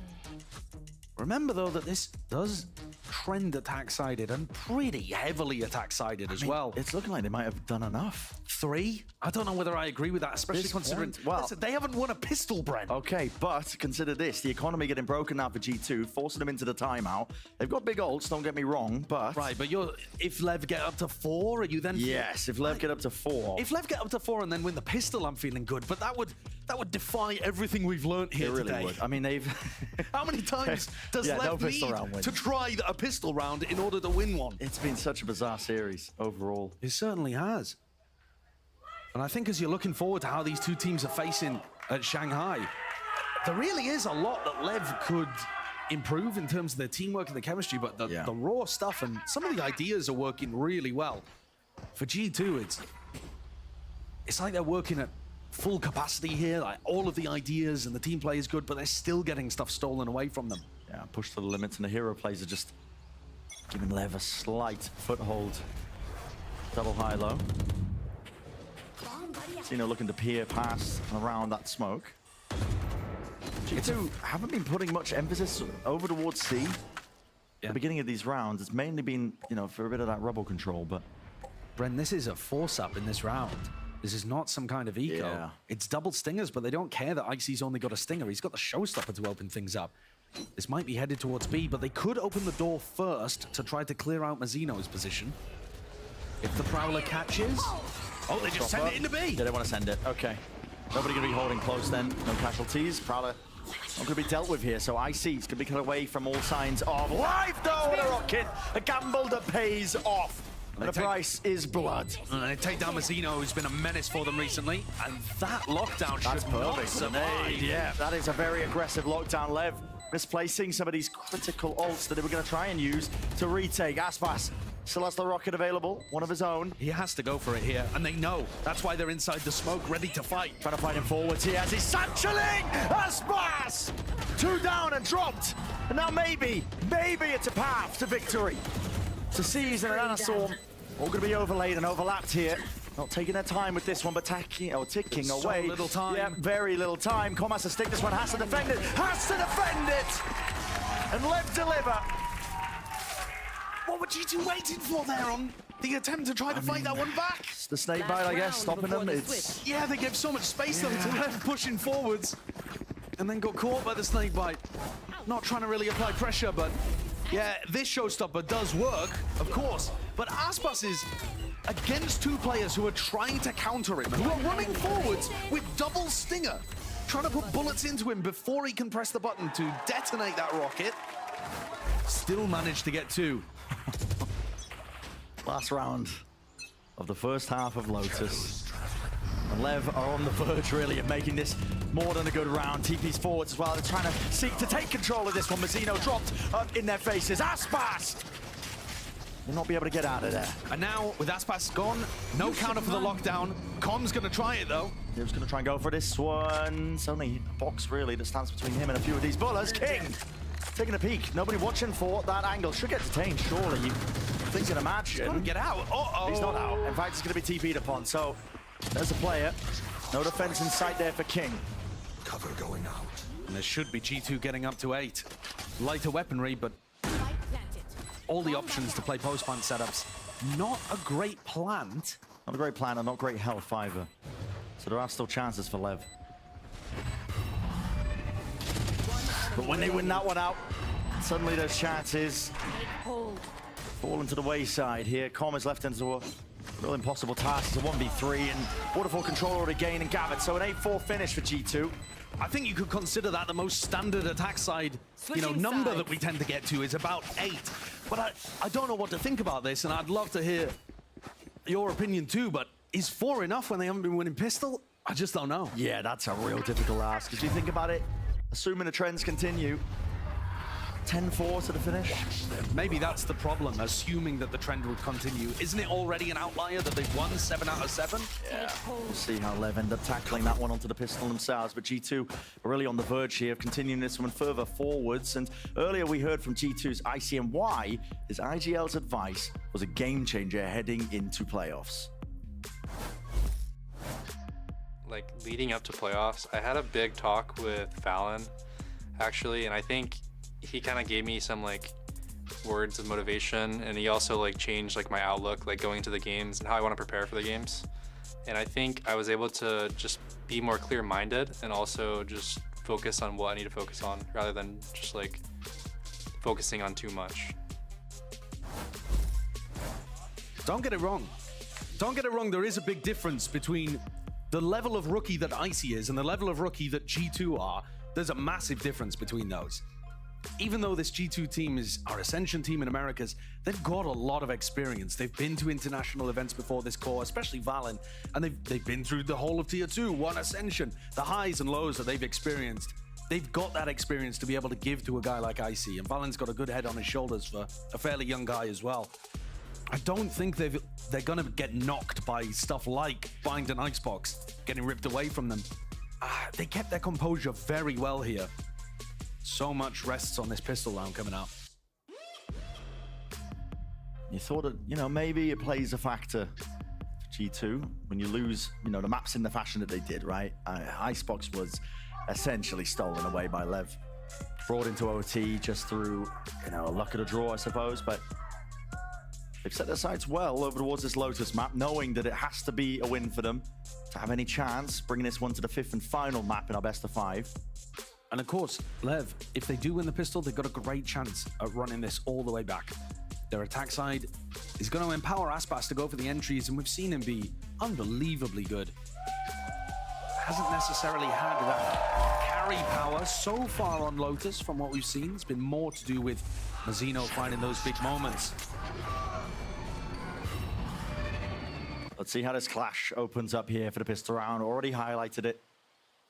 S11: Remember though that this does trend attack-sided and pretty heavily attack-sided as well.
S9: It's looking like they might have done enough.
S11: 3? I don't know whether I agree with that, especially
S9: This
S11: considering
S9: point, well,
S11: listen, they haven't won a pistol, Brent.
S9: Okay, but consider this. The economy getting broken now for G2, forcing them into the timeout. They've got big ults, don't get me wrong, but...
S11: Right, but if Lev get up to 4, are you then...
S9: Yes, if Lev get up to 4.
S11: If Lev get up to 4 and then win the pistol, I'm feeling good, but that would defy everything we've learned here
S9: It really
S11: today.
S9: would. I mean, they've...
S11: How many times does Lev need to try a pistol round in order to win one?
S9: It's been such a bizarre series overall.
S11: It certainly has. And I think as you're looking forward to how these two teams are facing at Shanghai, there really is a lot that Lev could improve in terms of their teamwork and the chemistry, but the raw stuff and some of the ideas are working really well. For G2, it's like they're working at full capacity here, like all of the ideas and the team play is good, but they're still getting stuff stolen away from them.
S9: Yeah, push to the limits, and the hero plays are just giving Lev a slight foothold. Double high-low. Zeno looking to peer past and around that smoke. G2 haven't been putting much emphasis over towards C. At the beginning of these rounds, it's mainly been, you know, for a bit of that rubble control, but...
S11: Bren, this is a force-up in this round. This is not some kind of eco.
S9: Yeah.
S11: It's double stingers, but they don't care that Icy's only got a stinger. He's got the showstopper to open things up. This might be headed towards B, but they could open the door first to try to clear out Mazzino's position. If the Prowler catches... Oh, they just send it into B!
S9: Yeah, they want to send it. Okay. Nobody going to be holding close then. No casualties. Prowler not going to be dealt with here, so Icy's going to be cut away from all signs of life, though, with a rocket. A gamble that pays off. And the price is blood.
S11: And they take down Mazzino, who's been a menace for them recently. And that lockdown should not survive.
S9: Yeah, that is a very aggressive lockdown. Lev misplacing some of these critical ults that they were going to try and use to retake. Aspas still has the rocket available, one of his own.
S11: He has to go for it here, and they know. That's why they're inside the smoke, ready to fight.
S9: Trying to fight him forwards here as he's satcheling! Aspas! 2 down and dropped. And now maybe it's a path to victory. To Seize and an Anastorm, all going to be overlaid and overlapped here. Not taking their time with this one, but ticking away.
S11: So little time.
S9: Yeah, very little time. Com has to stick this one, has to defend it, And Lev deliver.
S11: What were G2 waiting for there on the attempt to try to fight that one back?
S9: It's the snake bite, I guess, stopping them.
S11: Yeah, they gave so much space though to Lev pushing forwards. And then got caught by the snake bite. Not trying to really apply pressure, but yeah, this showstopper does work, of course. But Aspas is against 2 players who are trying to counter him, who are running forwards with double stinger, trying to put bullets into him before he can press the button to detonate that rocket. Still managed to get 2.
S9: Last round of the first half of Lotus. And Lev are on the verge, really, of making this more than a good round. TP's forwards as well. They're trying to seek to take control of this one. Mazzino dropped up in their faces. Aspas will not be able to get out of there.
S11: And now, with Aspas gone, no counter for the lockdown. Com's going to try it, though.
S9: He was going to try and go for this one. It's only a box, really, that stands between him and a few of these bullets. King taking a peek. Nobody watching for that angle. Should get detained, surely. You think and imagine.
S11: He's got to get out. Uh-oh.
S9: He's not out. In fact, he's going to be TP'd upon. So there's a player. No defense in sight there for King.
S11: Cover going out. And there should be G2 getting up to 8. Lighter weaponry, but all the options to play post-plant setups. Not a great plant.
S9: Not a great plan and not great health either. So there are still chances for Lev. But when they win that one out, suddenly those chances fall into the wayside here. Com is left into a real impossible task. It's a 1v3 and Waterfall control already gained and gathered. So an 8-4 finish for G2.
S11: I think you could consider that the most standard attack side, number that we tend to get to is about 8. But I don't know what to think about this, and I'd love to hear your opinion too, but is 4 enough when they haven't been winning pistol? I just don't know.
S9: Yeah, that's a real difficult ask. If you think about it, assuming the trends continue, 10-4 to the finish.
S11: Maybe that's the problem, assuming that the trend would continue. Isn't it already an outlier that they've won 7 out of 7?
S9: Yeah, we'll see how Lev end up tackling that one onto the pistol themselves. But G2 are really on the verge here of continuing this one further forwards. And earlier we heard from G2's ICMY, his IGL's advice was a game changer heading into playoffs.
S15: Like leading up to playoffs, I had a big talk with Fallon, actually, and I think he kind of gave me some like words of motivation, and he also like changed like my outlook, like going to the games and how I want to prepare for the games. And I think I was able to just be more clear-minded and also just focus on what I need to focus on rather than just like focusing on too much.
S11: Don't get it wrong. Don't get it wrong, there is a big difference between the level of rookie that Icy is and the level of rookie that G2 are. There's a massive difference between those. Even though this G2 team is our Ascension team in Americas, they've got a lot of experience. They've been to international events before this core, especially Valen, and they've been through the whole of Tier 2, won Ascension, the highs and lows that they've experienced. They've got that experience to be able to give to a guy like Icy, and Valen's got a good head on his shoulders for a fairly young guy as well. I don't think they're gonna get knocked by stuff like Bind and Icebox getting ripped away from them. They kept their composure very well here. So much rests on this pistol round coming up.
S9: You thought that, you know, maybe it plays a factor for G2 when you lose, you know, the maps in the fashion that they did, right? Icebox was essentially stolen away by Lev. Brought into OT just through, you know, luck of the draw, I suppose, but they've set their sights well over towards this Lotus map, knowing that it has to be a win for them to have any chance, bringing this one to the 5th and final map in our best of 5.
S11: And of course, Lev, if they do win the pistol, they've got a great chance at running this all the way back. Their attack side is going to empower Aspas to go for the entries, and we've seen him be unbelievably good. Hasn't necessarily had that carry power so far on Lotus from what we've seen. It's been more to do with Mazzino finding those big moments.
S9: Let's see how this clash opens up here for the pistol round. Already highlighted it.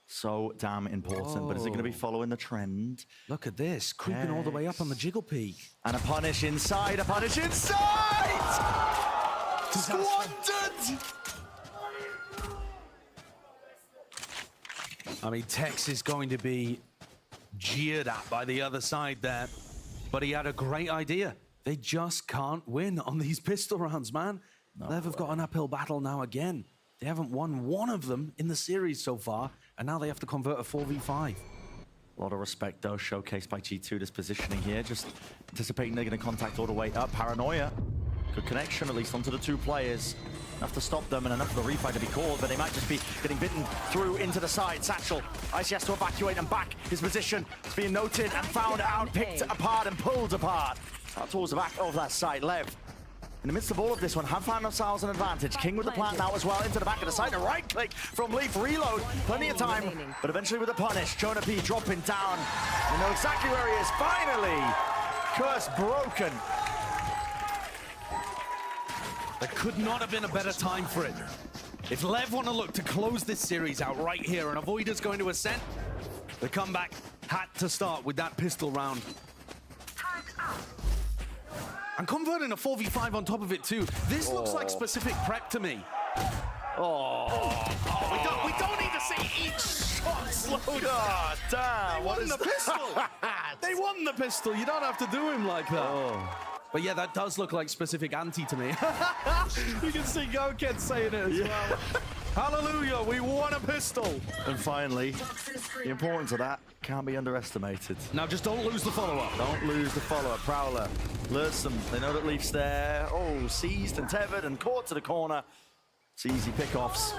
S9: So damn important, but is it going to be following the trend?
S11: Look at this, creeping all the way up on the jiggle peak.
S9: And a punish inside, a punish inside! Squandered!
S11: I mean, Tex is going to be jeered at by the other side there, but he had a great idea. They just can't win on these pistol rounds, man. Lev have got an uphill battle now again. They haven't won one of them in the series so far, and now they have to convert a 4v5.
S9: A lot of respect, though, showcased by G2, this positioning here. Just anticipating they're going to contact all the way up. Paranoia. Good connection, at least, onto the 2 players. Enough to stop them and enough for the refight to be called, but they might just be getting bitten through into the side. Satchel, Icy has to evacuate and back. His position is being noted and found out, picked apart and pulled apart. Out towards the back of that side. Lev, in the midst of all of this one, have found themselves an advantage. King with the plant now as well, into the back of the side. A right click from Leaf, reload, plenty of time, but eventually with the punish. Jonah P dropping down. You know exactly where he is. Finally, curse broken.
S11: There could not have been a better time for it. If Lev want to look to close this series out right here and avoid us going to Ascent, the comeback had to start with that pistol round. And converting a 4v5 on top of it too. This looks like specific prep to me. We don't need to see each shot slowed.
S9: God damn.
S11: They won the pistol. They won the pistol. You don't have to do him like that. But yeah, that does look like specific anti to me. You can see Goked saying it as well. Hallelujah, we won a pistol.
S9: And finally, the importance of that can't be underestimated.
S11: Now just don't lose the follow-up.
S9: Don't lose the follow-up. Prowler lures them. They know that Leaf's there. Oh, seized and tethered and caught to the corner. It's easy pickoffs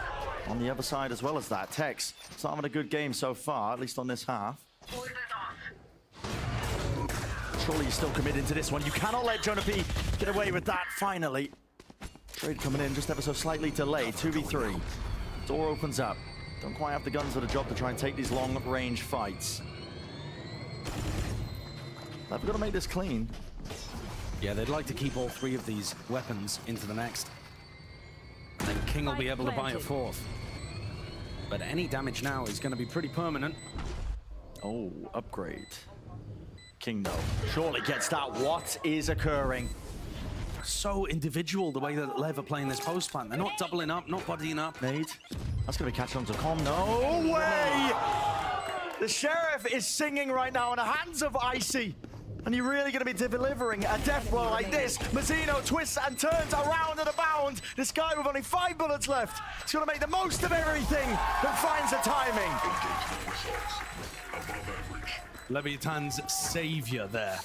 S9: on the other side as well as that. Tex, it's not having a good game so far, at least on this half. Surely you're still committed to this one. You cannot let Jonah P get away with that, finally. Trade coming in just ever so slightly delayed. 2v3. Door opens up. Don't quite have the guns for the job to try and take these long-range fights. They've got to make this clean.
S11: Yeah, they'd like to keep all 3 of these weapons into the next. And then King will be able to buy a 4th. But any damage now is going to be pretty permanent.
S9: Oh, upgrade. King, though, surely gets that. What is occurring?
S11: So individual the way that Lev are playing this post plant. They're not doubling up, not bodying up.
S9: Nade. That's going to be catch on to Com. No way! The Sheriff is singing right now in the hands of Icy. And you're really going to be delivering a death blow like this. Mazzino twists and turns around and abound. This guy with only 5 bullets left. He's going to make the most of everything and finds the timing.
S11: Leviathan's savior there.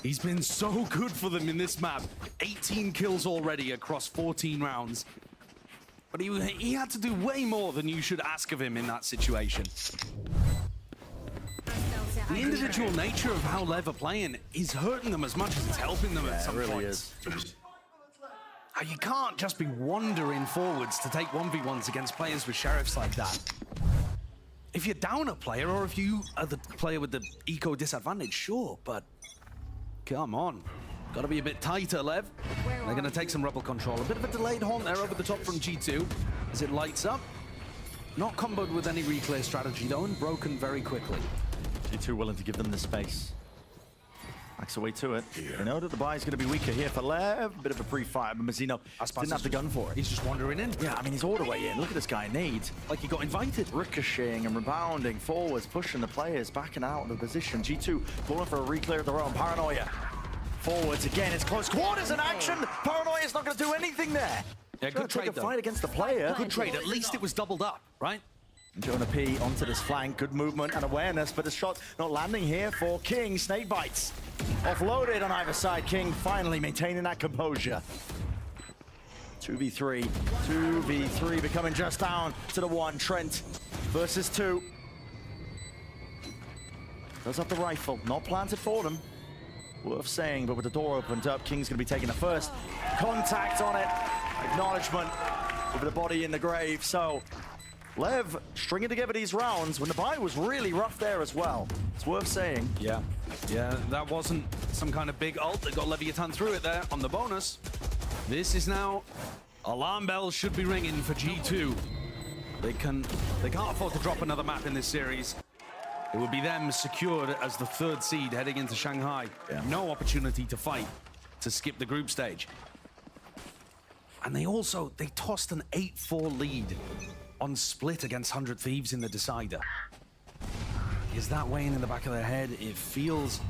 S11: He's been so good for them in this map. 18 kills already across 14 rounds. But he had to do way more than you should ask of him in that situation. The individual nature of how Lev are playing is hurting them as much as it's helping them at some points. You can't just be wandering forwards to take 1v1s against players with sheriffs like that. If you're down a player, or if you are the player with the eco disadvantage, sure, but come on. Gotta be a bit tighter, Lev. They're gonna take some rebel control. A bit of a delayed haunt there over the top from G2 as it lights up. Not comboed with any reclear strategy though, and broken very quickly.
S9: G2 willing to give them the space. Backs away to it. They know that the buy is going to be weaker here for Lev. Bit of a pre-fire, but Mazzino didn't have the gun for it.
S11: He's just wandering in.
S9: Yeah, I mean, he's all the way in. Look at this guy, Nade.
S11: Like he got invited.
S9: Ricocheting and rebounding forwards, pushing the players backing out of the position. G2 calling for a reclear of their own. Paranoia. Forwards again. It's close quarters in action. Paranoia's not going to do anything there.
S11: Yeah, good trade though.
S9: Fight against the player.
S11: Good trade. At least it was doubled up, right?
S9: Jonah P onto this flank. Good movement and awareness, but the shot not landing here for King. Snake bites. Offloaded on either side. King finally maintaining that composure. 2v3. 2v3 becoming just down to the one. Trent versus 2. Does have the rifle. Not planted for them. Worth saying, but with the door opened up, King's going to be taking the first contact on it. Acknowledgement with the body in the grave. So Lev stringing together these rounds when the buy was really rough there as well. It's worth saying.
S11: Yeah, that wasn't some kind of big ult that got Leviathan through it there on the bonus. This is now, alarm bells should be ringing for G2. They can't afford to drop another map in this series. It would be them secured as the 3rd seed heading into Shanghai.
S9: Yeah.
S11: No opportunity to fight, to skip the group stage. And they tossed an 8-4 lead on split against 100 Thieves in the decider. Is that weighing in the back of their head? It feels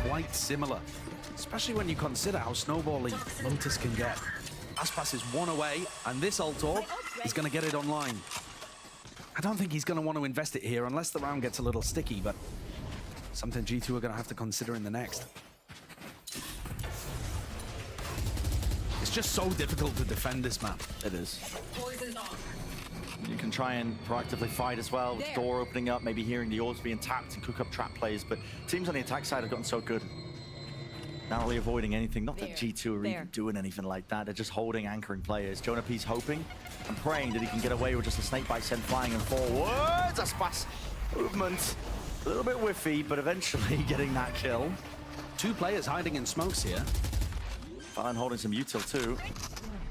S11: quite similar, especially when you consider how snowbally Lotus can get. Aspas is 1 away, and this ult orb is going to get it online. I don't think he's going to want to invest it here unless the round gets a little sticky, but something G2 are going to have to consider in the next. It's just so difficult to defend this map.
S9: It is. You can try and proactively fight as well, with the door opening up, maybe hearing the orbs being tapped and cook up trap plays, but teams on the attack side have gotten so good. Narrowly avoiding anything. Not that G2 are even doing anything like that. They're just holding, anchoring players. Jonah P's hoping and praying that he can get away with just a snake bite sent flying and forwards. A splash movement. A little bit whiffy, but eventually getting that kill.
S11: 2 players hiding in smokes here.
S9: Fallon holding some util too.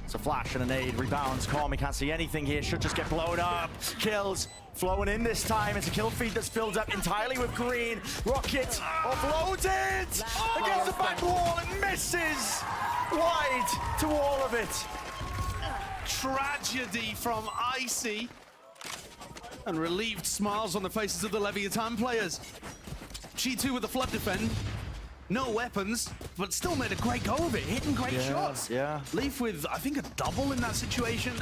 S9: It's a flash and a nade. Rebounds. Calm. He can't see anything here. Should just get blown up. Kills. Flowing in this time. It's a kill feed that's filled up entirely with green. Rocket offloaded against the back wall and misses wide to all of it.
S11: Tragedy from Icy. And relieved smiles on the faces of the Leviathan players. G2 with the flood defend. No weapons, but still made a great go of it, hitting great shots.
S9: Yeah.
S11: Leaf with, I think, a double in that situation.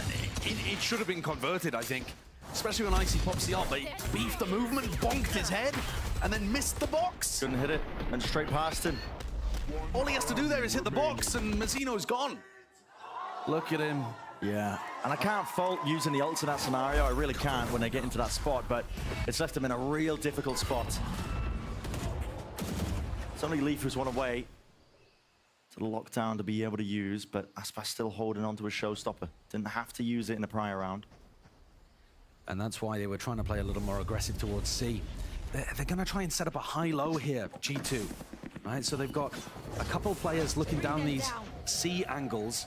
S11: It should have been converted, I think. Especially when Icy pops the ult, but he beefed the movement, bonked his head, and then missed the box.
S9: Couldn't hit it, went straight past him.
S11: All he has to do there is hit the box, and Mazzino's gone. Look at him.
S9: Yeah, and I can't fault using the ults in that scenario. I really can't when they get into that spot, but it's left them in a real difficult spot. It's only Leaf who's 1 away to the lockdown to be able to use, but Aspas still holding on to a showstopper. Didn't have to use it in the prior round.
S11: And that's why they were trying to play a little more aggressive towards C. They're going to try and set up a high-low here, G2. Right, so they've got a couple players looking down these C angles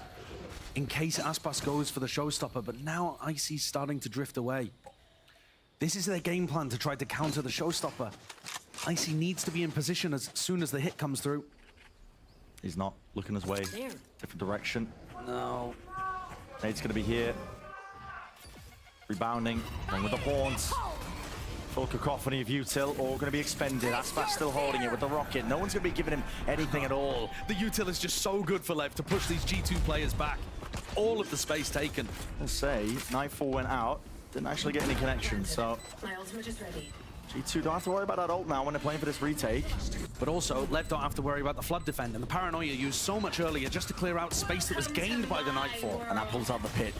S11: in case Aspas goes for the showstopper, but now Icy's starting to drift away. This is their game plan to try to counter the showstopper. Icy needs to be in position as soon as the hit comes through.
S9: He's not looking his way. Different direction.
S11: No.
S9: Nade's going to be here. Rebounding. And with the horns. Full cacophony of util, all going to be expended. Aspas still holding it with the rocket. No one's going to be giving him anything at all.
S11: The util is just so good for Lev to push these G2 players back. All of the space taken.
S9: I'll say, Nightfall went out. Didn't actually get any connection, so... G2 don't have to worry about that ult now when they're playing for this retake.
S11: But also, Lev don't have to worry about the flood defend, and the paranoia used so much earlier just to clear out space that was gained by the Nightfall.
S9: And that pulls out the pit.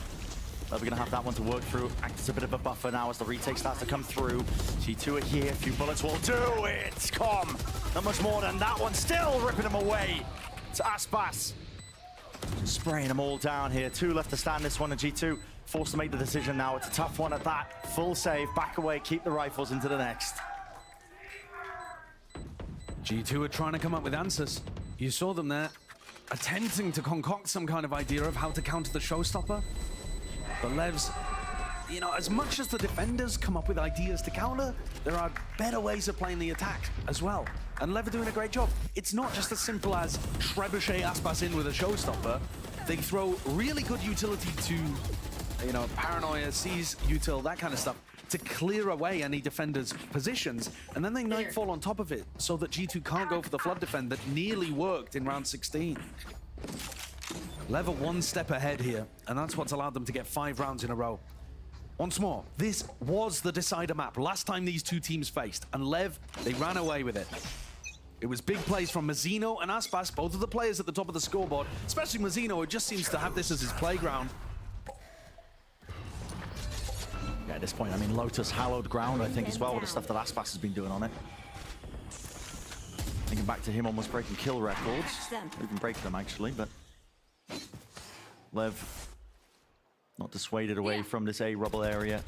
S9: Lev are going to have that one to work through. Act as a bit of a buffer now as the retake starts to come through. G2 are here. A few bullets will do it. Com. Not much more than that one. Still ripping them away. It's Aspas. Just spraying them all down here. 2 left to stand this one, and G2 forced to make the decision now. It's a tough one at that. Full save, back away, keep the rifles into the next.
S11: G2 are trying to come up with answers. You saw them there, attempting to concoct some kind of idea of how to counter the showstopper. The Levs, you know, as much as the defenders come up with ideas to counter, there are better ways of playing the attack as well. And Lev are doing a great job. It's not just as simple as trebuchet Aspas in with a showstopper. They throw really good utility to, you know, paranoia, seize util, that kind of stuff, to clear away any defender's positions, and then they nightfall on top of it so that G2 can't go for the flood defend that nearly worked in round 16. Lev are 1 step ahead here, and that's what's allowed them to get 5 rounds in a row. Once more, this was the decider map last time these 2 teams faced, and Lev, they ran away with it. It was big plays from Mazzino and Aspas, both of the players at the top of the scoreboard, especially Mazzino, who just seems to have this as his playground.
S9: Yeah, at this point, I mean, Lotus hallowed ground, I think, as well, with the stuff that Aspas has been doing on it. Thinking back to him almost breaking kill records. Even break them, actually, but Lev not dissuaded away from this A rubble area.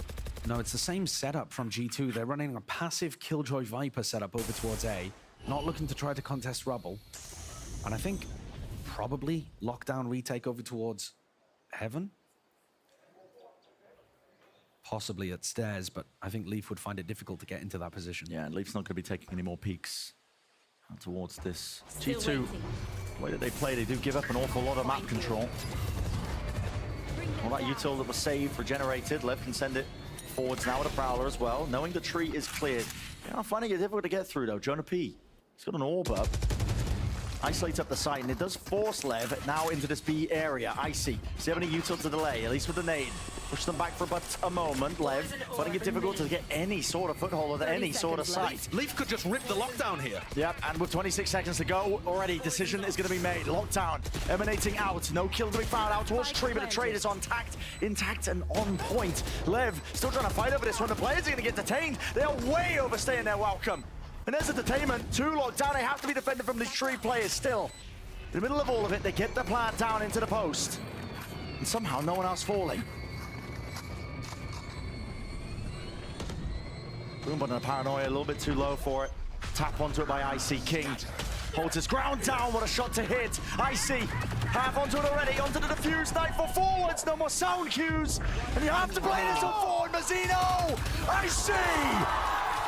S11: No, it's the same setup from G2. They're running a passive Killjoy Viper setup over towards A, not looking to try to contest rubble. And I think probably lockdown retake over towards Heaven. Possibly at stairs, but I think Leaf would find it difficult to get into that position.
S9: Yeah, and Leaf's not going to be taking any more peeks towards this. G2, the way that they play, they do give up an awful lot of map control. All that util that was saved, regenerated. Lev can send it forwards now with a Prowler as well, knowing the tree is cleared. They are finding it difficult to get through, though. Jonah P, he's got an orb up. Isolates up the site, and it does force Lev now into this B area. Icy, does he have any util to delay, at least with the nade? Push them back for but a moment. Lev finding it difficult to get any sort of foothold or any sort of sight.
S11: Leaf could just rip the lockdown here.
S9: Yep, and with 26 seconds to go already, decision is going to be made. Lockdown emanating out. No kill to be found out towards tree, but the trade is on intact and on point. Lev still trying to fight over this one. The players are going to get detained. They are way overstaying their welcome. And there's a detainment. 2 locked down. They have to be defended from these tree players still. In the middle of all of it, they get the plant down into the post. And somehow no one else falling. Boom, but the paranoia a little bit too low for it. Tap onto it by Icy. King holds his ground down. What a shot to hit. Icy half onto it already. Onto the defuse. Nightfall forwards. No more sound cues. And you have to play this one forward. Mazzino. Icy.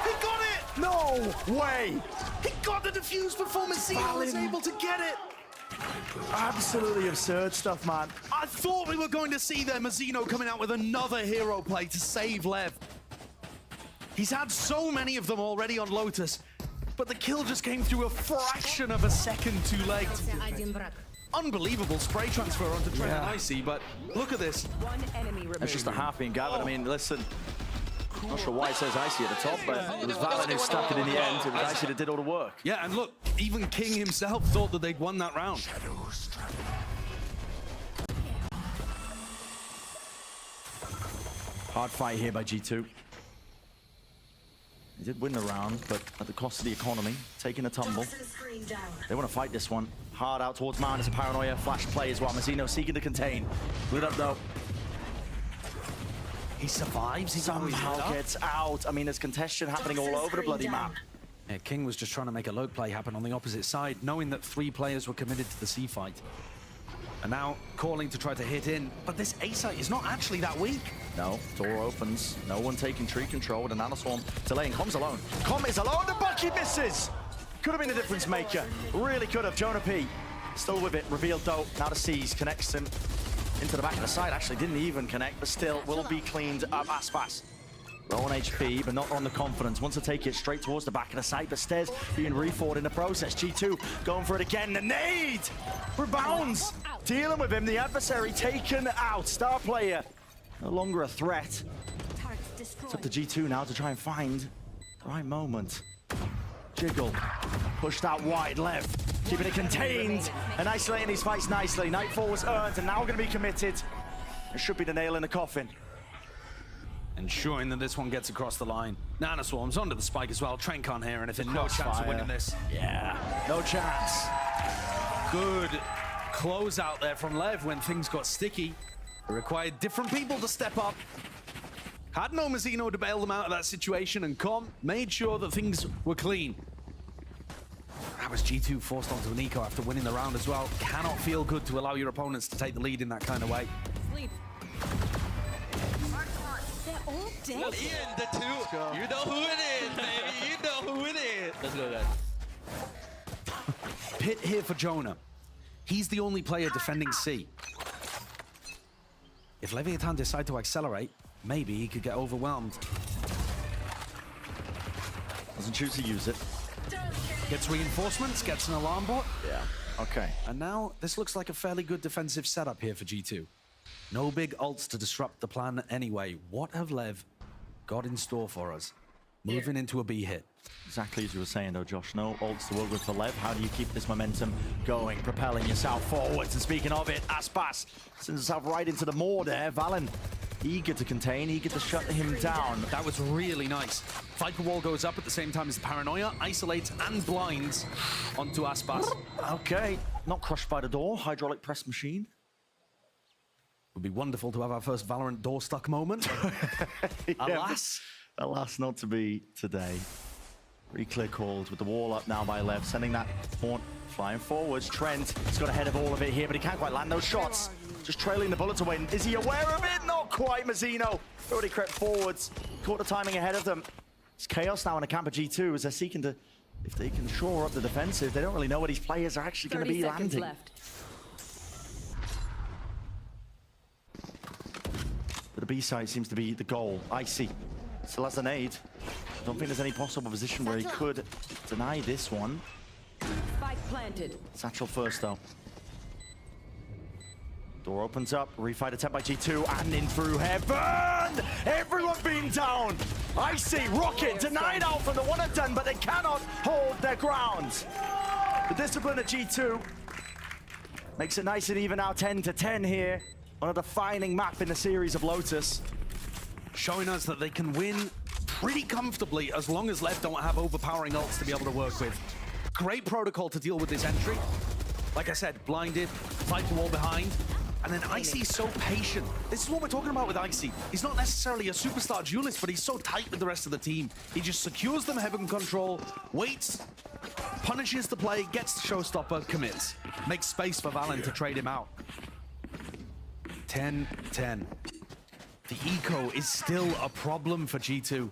S9: He got it. No way.
S11: He got the defuse before Mazzino was able to get it.
S9: Absolutely absurd stuff, man.
S11: I thought we were going to see there Mazzino coming out with another hero play to save Lev. He's had so many of them already on Lotus, but the kill just came through a fraction of a second too late. Unbelievable spray transfer onto Trent and Icy, but look at this.
S9: That's just a half being gathered. I mean, listen, not sure why it says Icy at the top, but it was Valen who stuck it in the end. It was Icy that did all the work.
S11: Yeah, and look, even King himself thought that they'd won that round.
S9: Hard fight here by G2. They did win the round, but at the cost of the economy, taking a tumble. They want to fight this one. Hard out towards Mount as a paranoia flash play as well. Mazzino seeking to contain. Lit up though.
S11: He survives. He
S9: somehow gets out. I mean, there's contention happening all over the bloody map.
S11: Yeah, King was just trying to make a low play happen on the opposite side, knowing that 3 players were committed to the C fight. And now calling to try to hit in, but this A site is not actually that weak.
S9: No, door opens. No one taking tree control with a nanoswarm delaying. Com's alone. Com is alone. The Bucky misses. Could have been the difference maker. Really could have. Jonah P still with it. Revealed though. Now to seize. Connects him into the back of the side. Actually didn't even connect, but still will be cleaned up. Aspas. Low on HP, but not on the confidence. Wants to take it straight towards the back of the site, but Stairs being reforward in the process. G2 going for it again. The nade rebounds. Dealing with him. The adversary taken out. Star player no longer a threat. It's up to G2 now to try and find Right moment. Jiggle. Pushed out wide left. Keeping it contained and isolating these fights nicely. Nightfall was earned and now going to be committed. It should be the nail in the coffin.
S11: Ensuring that this one gets across the line. Nana Swarm's onto the spike as well. Trent can't hear anything. No chance of winning this.
S9: Yeah, no chance.
S11: Good close out there from Lev when things got sticky. It required different people to step up. Had no Mazzino to bail them out of that situation, and Com made sure that things were clean. That was G2 forced onto an eco after winning the round as well. Cannot feel good to allow your opponents to take the lead in that kind of way.
S5: Sleep. They're all dead.
S22: Ian, the two. You know who it is, baby. You know who it is. Let's go, guys.
S11: Pit here for Jonah. He's the only player defending C. If Leviathan decide to accelerate, maybe he could get overwhelmed.
S9: Doesn't choose to use it.
S11: Gets reinforcements, gets an alarm bot.
S9: Yeah, okay.
S11: And now this looks like a fairly good defensive setup here for G2. No big ults to disrupt the plan anyway. What have Lev got in store for us? Moving into a B hit.
S9: Exactly as you were saying though, Josh. No ults to work with for Lev. How do you keep this momentum going, propelling yourself forwards? And speaking of it, Aspas sends himself right into the maw there. Valen eager to contain, eager to shut him down.
S11: That was really nice. Viper Wall goes up at the same time as the Paranoia, isolates and blinds onto Aspas.
S9: Okay, not crushed by the door. Hydraulic press machine.
S11: Would be wonderful to have our first Valorant door stuck moment.
S9: Yeah,
S11: Alas.
S9: Alas, not to be today. Re-clear called with the wall up now by Lev, sending that Haunt flying forwards. Trent has got ahead of all of it here, but he can't quite land those shots. Just trailing the bullets away. Is he aware of it? Not quite, Mazzino. Already crept forwards. Caught the timing ahead of them. It's chaos now in a camp of G2 as they're seeking to, if they can shore up the defensive, they don't really know where these players are actually going to be landing.
S5: Left.
S9: But the B side seems to be the goal. Icy still has a nade. Don't think there's any possible position where he could deny this one.
S5: Spike planted.
S9: Satchel first though. Door opens up, refight attempt by G2 and in through heaven! Everyone being down! Icy, Rocket, denied out from the one and done, but they cannot hold their ground. The discipline at G2 makes it nice and even now, 10-10 here on a defining map in the series of Lotus.
S11: Showing us that they can win pretty comfortably as long as Lev don't have overpowering ults to be able to work with. Great protocol to deal with this entry. Like I said, blinded, Viper Wall behind, and then Icy's so patient. This is what we're talking about with Icy. He's not necessarily a superstar duelist, but he's so tight with the rest of the team. He just secures them heaven control, waits, punishes the play, gets the showstopper, commits. Makes space for Valen to trade him out. 10-10. The eco is still a problem for G2.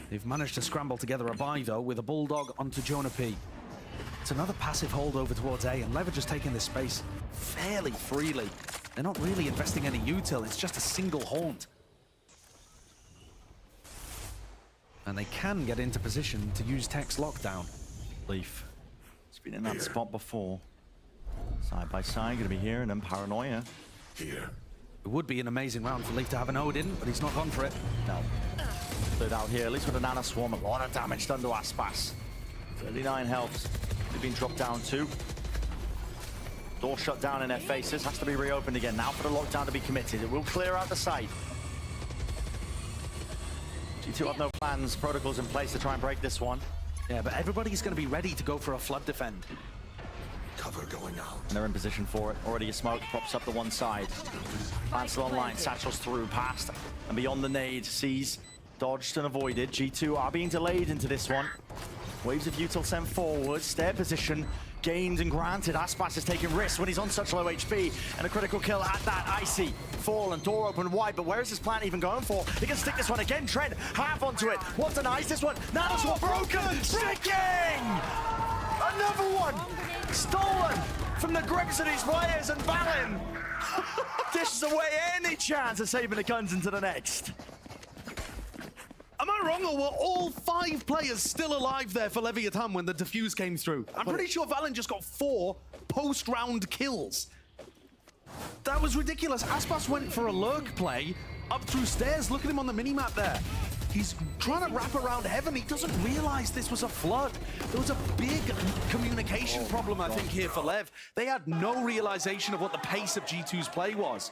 S11: They've managed to scramble together a buy, though, with a Bulldog onto Jonah P. It's another passive hold over towards A, and Lev are just taking this space fairly freely. They're not really investing any util, it's just a single haunt. And they can get into position to use Tech's lockdown.
S9: Leaf. He's been in that spot before. Side by side, gonna be here, and then Paranoia.
S11: Here. It would be an amazing round for Leaf to have an Odin, but he's not gone for it.
S9: No. Cleared out here, at least with a Nana Swarm. A lot of damage done to Aspas. 39 health. They've been dropped down too. Door shut down in their faces. Has to be reopened again. Now for the lockdown to be committed. It will clear out the site. G2 have no plans, protocols in place to try and break this one.
S11: Yeah, but everybody's going to be ready to go for a flood defend.
S9: Cover going out. And they're in position for it. Already a smoke props up the one side. Plans still online. Satchel's through, past and beyond the nade. Sees, dodged and avoided. G2 are being delayed into this one. Waves of util sent forward. Stair position gained and granted. Aspas is taking risks when he's on such low HP. And a critical kill at that. Icy, fall and door open wide. But where is this plant even going for? He can stick this one again. Trent half onto it. Wants to nice this one. Now this one broken. Sticking! Another one! Stolen from the grips of these players, and Valen dishes away any chance of saving the guns into the next.
S11: Am I wrong, or were all 5 players still alive there for Leviathan when the defuse came through? I'm pretty sure Valen just got 4 post-round kills. That was ridiculous. Aspas went for a lurk play up through stairs. Look at him on the minimap there. He's trying to wrap around Heaven. He doesn't realize this was a flood. There was a big communication problem, I think, here for Lev. They had no realization of what the pace of G2's play was.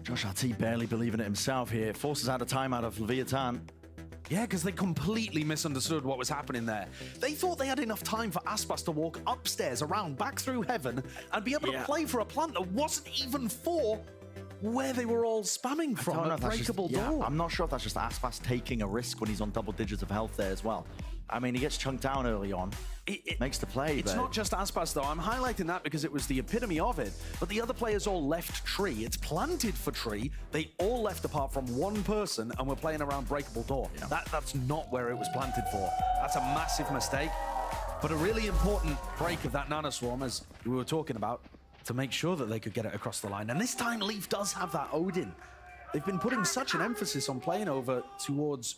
S9: Josh RT barely believing it himself here. Forces out a timeout of Leviathan.
S11: Yeah, because they completely misunderstood what was happening there. They thought they had enough time for Aspas to walk upstairs, around, back through Heaven, and be able to play for a plant that wasn't even for where they were all spamming from, a breakable door.
S9: I'm not sure if that's just Aspas taking a risk when he's on double digits of health there as well. I mean, he gets chunked down early on. It makes the play.
S11: It's not just Aspas, though. I'm highlighting that because it was the epitome of it. But the other players all left tree. It's planted for tree. They all left apart from one person and were playing around breakable door. Yeah. That's not where it was planted for. That's a massive mistake. But a really important break of that nanoswarm, as we were talking about, to make sure that they could get it across the line. And this time, Leaf does have that Odin. They've been putting such an emphasis on playing over towards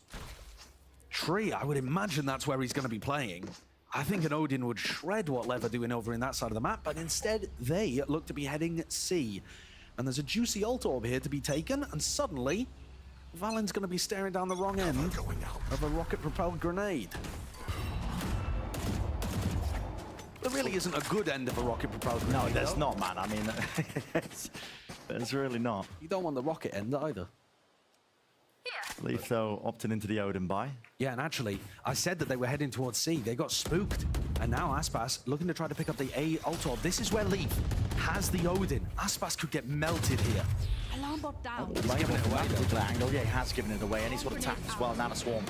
S11: tree. I would imagine that's where he's going to be playing. I think an Odin would shred what Lev are doing over in that side of the map, but instead they look to be heading C. And there's a juicy ult orb here to be taken, and suddenly Valen's going to be staring down the wrong end of a rocket-propelled grenade. There really isn't a good end of a rocket-propelled grenade.
S9: No, there's not, man. I mean, there's really not.
S11: You don't want the rocket end either.
S9: Leaf, though, opting into the Odin buy.
S11: Yeah, and actually, I said that they were heading towards C. They got spooked. And now Aspas looking to try to pick up the A ult orb. This is where Leaf has the Odin. Aspas could get melted here.
S5: Alarm bot down.
S9: He's given it away. Particular angle. Yeah, he has given it away. Any sort of attack as well. Nanoswarm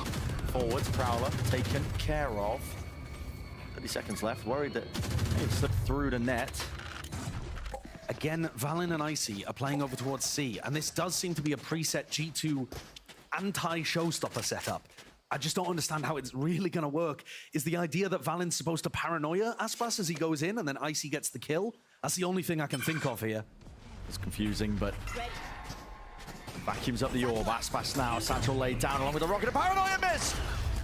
S9: forwards. Prowler taken care of. 30 seconds left. Worried that he slipped through the net.
S11: Again, Valen and Icy are playing over towards C. And this does seem to be a preset G2 anti-showstopper setup. I just don't understand how it's really going to work. Is the idea that Valen's supposed to paranoia Aspas as he goes in and then Icy gets the kill? That's the only thing I can think of here.
S9: It's confusing, but vacuums up the orb. Aspas now. Satchel laid down along with the rocket. A paranoia miss!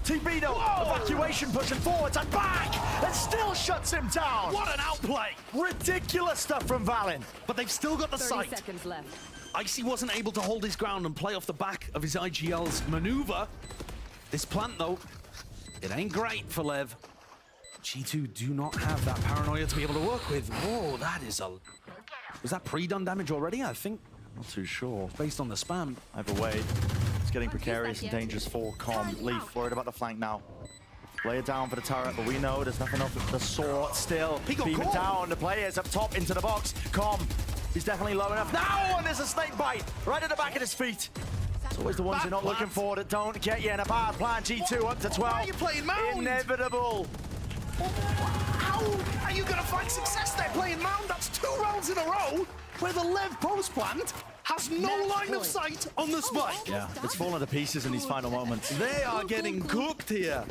S9: TB evacuation pushing forwards and back! And still shuts him down!
S11: What an outplay!
S9: Ridiculous stuff from Valen.
S11: But they've still got the
S5: 30
S11: sight.
S5: seconds left.
S11: Icy wasn't able to hold his ground and play off the back of his IGL's maneuver. This plant, though, it ain't great for Lev. G2 do not have that paranoia to be able to work with. Whoa, that is a... Was that pre-done damage already? I think.
S9: Not too sure.
S11: Based on the spam.
S9: Either way, it's getting precarious and dangerous for Com. Leaf worried about the flank now. Lay it down for the turret, but we know there's nothing of the sort still. Beaming down the players up top into the box. Com. He's definitely low enough now, and there's a snake bite right at the back of his feet. It's always the ones you're not looking for that don't get you in a bad plan. G2 up to 12.
S11: Why are you playing Mound?
S9: Inevitable.
S11: How are you going to find success there playing Mound? That's 2 rounds in a row where the Lev post plant has no line of sight on the spike.
S9: Yeah, it's falling to pieces in these final moments.
S11: They are getting cooked here.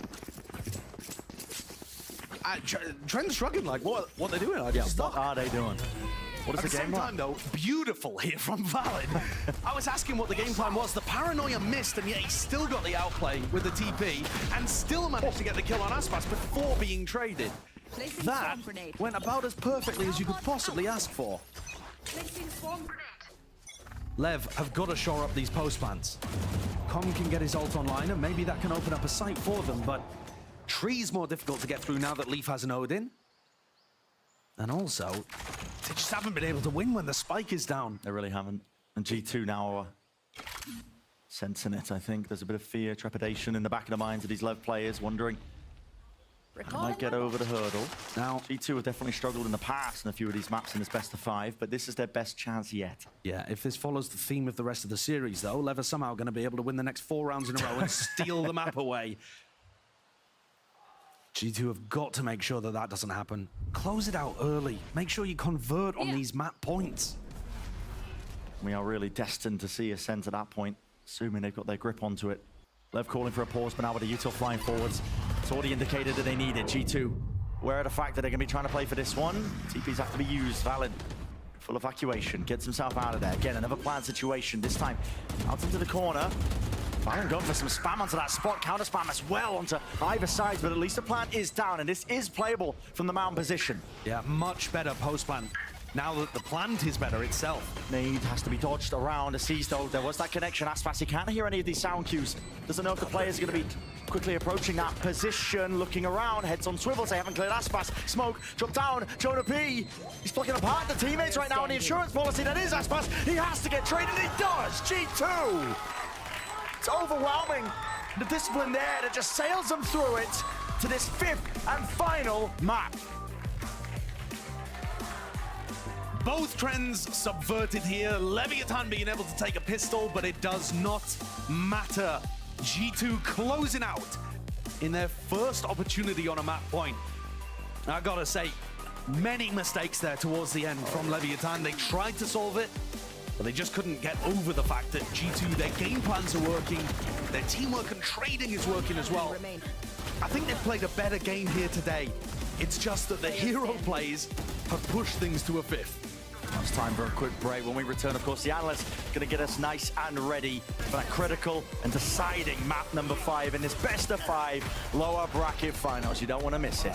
S11: Trent's shrugging like, what are they doing?
S9: What are they doing? What is the game plan?
S11: Though, beautiful here from Valen. I was asking what the game plan was. The paranoia missed, and yet he still got the outplay with the TP, and still managed to get the kill on Aspas before being traded. That went about as perfectly as you could possibly ask for. Lev have got to shore up these post plants. Com can get his ult online, and maybe that can open up a sight for them, but Tree's more difficult to get through now that Leaf has an Odin. And also, they just haven't been able to win when the spike is down.
S9: They really haven't. And G2 now are sensing it, I think. There's a bit of fear, trepidation in the back of the minds of these Lev players, wondering how they might get over the hurdle. Now, G2 have definitely struggled in the past in a few of these maps in this best of 5, but this is their best chance yet.
S11: Yeah, if this follows the theme of the rest of the series, though, Lev are somehow going to be able to win the next 4 rounds in a row and steal the map away. G2 have got to make sure that that doesn't happen. Close it out early. Make sure you convert on these map points.
S9: We are really destined to see Ascent at that point, assuming they've got their grip onto it. Lev calling for a pause, but now with the util flying forwards. It's all the indicator that they needed. G2, aware of the fact that they're going to be trying to play for this one. TPs have to be used. Valen, full evacuation, gets himself out of there. Again, another planned situation. This time, out into the corner. Valen going for some spam onto that spot, counter spam as well onto either side, but at least the plant is down, and this is playable from the mound position.
S11: Yeah, much better post plant now that the plant is better itself.
S9: Nade has to be dodged around. Sees though there was that connection. Aspas, he can't hear any of these sound cues. Doesn't know if the players are going to be quickly approaching that position. Looking around, heads on swivels. They haven't cleared Aspas. Smoke, drop down. Jonah P. He's plucking apart the teammates right now on the insurance policy. That is Aspas. He has to get traded. He does. G2. It's overwhelming. The discipline there that just sails them through it to this 5th and final map.
S11: Both trends subverted here. Leviathan being able to take a pistol, but it does not matter. G2 closing out in their first opportunity on a map point. I gotta say, many mistakes there towards the end from Leviathan. They tried to solve it, but they just couldn't get over the fact that G2, their game plans are working, their teamwork and trading is working as well. I think they've played a better game here today. It's just that the hero plays have pushed things to a 5th.
S9: It's time for a quick break. When we return, of course, the analyst going to get us nice and ready for that critical and deciding map number 5 in this best of 5 lower bracket finals. You don't want to miss it.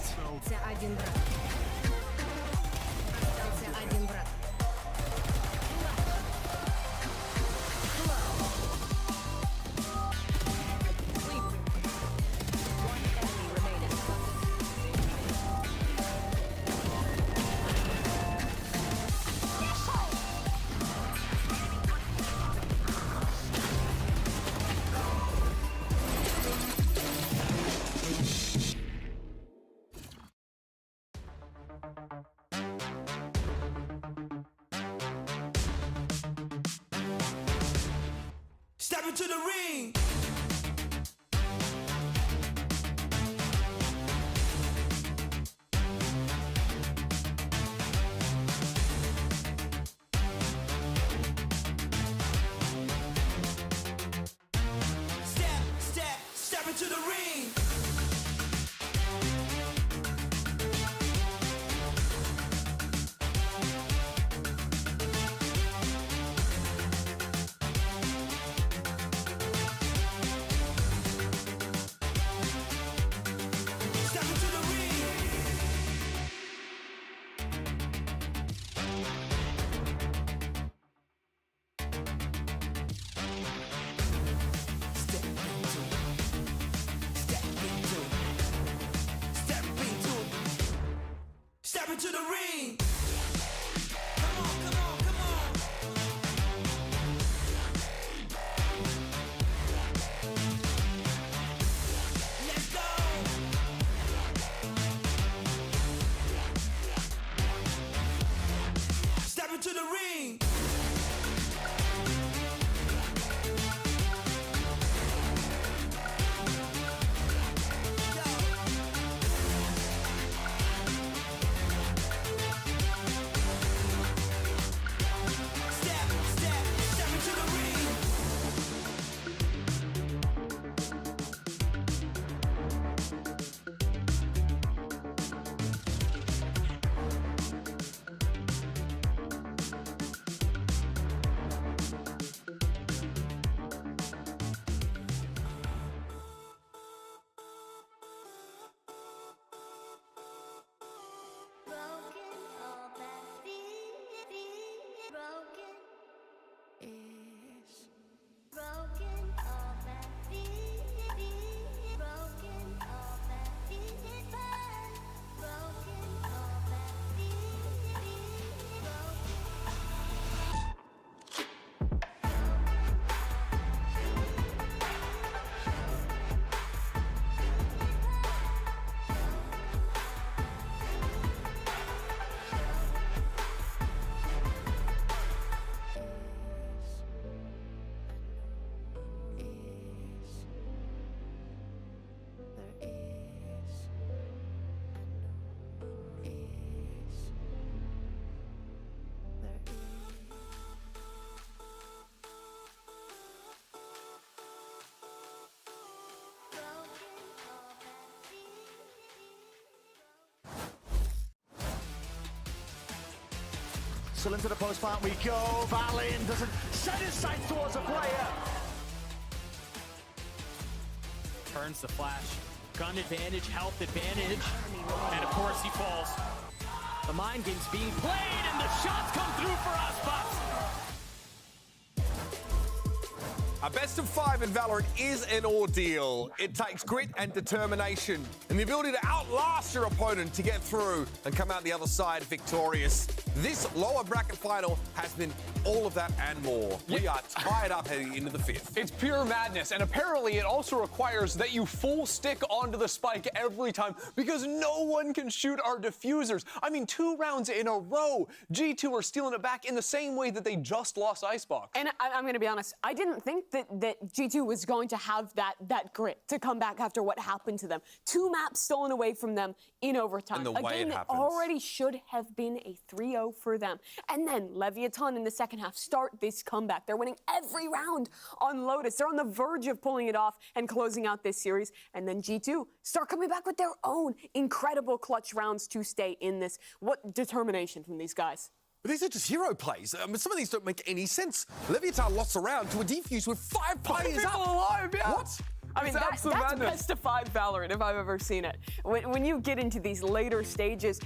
S17: Step into the ring. Step into the ring. Step into the ring. Come on, come on, come on. Let's go. Step into the ring.
S9: Still into the post plant we go. Valin doesn't set his sights towards a player.
S24: Turns the flash. Gun advantage, health advantage. And of course he falls. The mind game's being played, and the shots come through for us, Bucks.
S14: A best of 5 in Valorant is an ordeal. It takes grit and determination and the ability to outlast your opponent to get through and come out the other side victorious. This lower bracket final has been all of that and more. We are tied up heading into the 5th.
S8: It's pure madness, and apparently it also requires that you full stick onto the spike every time because no one can shoot our diffusers. I mean, 2 rounds in a row, G2 are stealing it back in the same way that they just lost Icebox.
S23: And I'm going to be honest, I didn't think that G2 was going to have that grit to come back after what happened to them. 2 maps stolen away from them in overtime.
S14: And the
S23: a
S14: way
S23: game
S14: it
S23: that
S14: happens.
S23: already should have been a 3-0 for them. And then Leviathan in the second half start this comeback. They're winning every round on Lotus. They're on the verge of pulling it off and closing out this series. And then G2 start coming back with their own incredible clutch rounds to stay in this. What determination from these guys.
S14: But these are just hero plays. Some of these don't make any sense. Leviathan lost around to a defuse with 5 players up.
S23: alive, yeah.
S14: What?
S23: I mean, that's best of 5 Valorant if I've ever seen it. When you get into these later stages,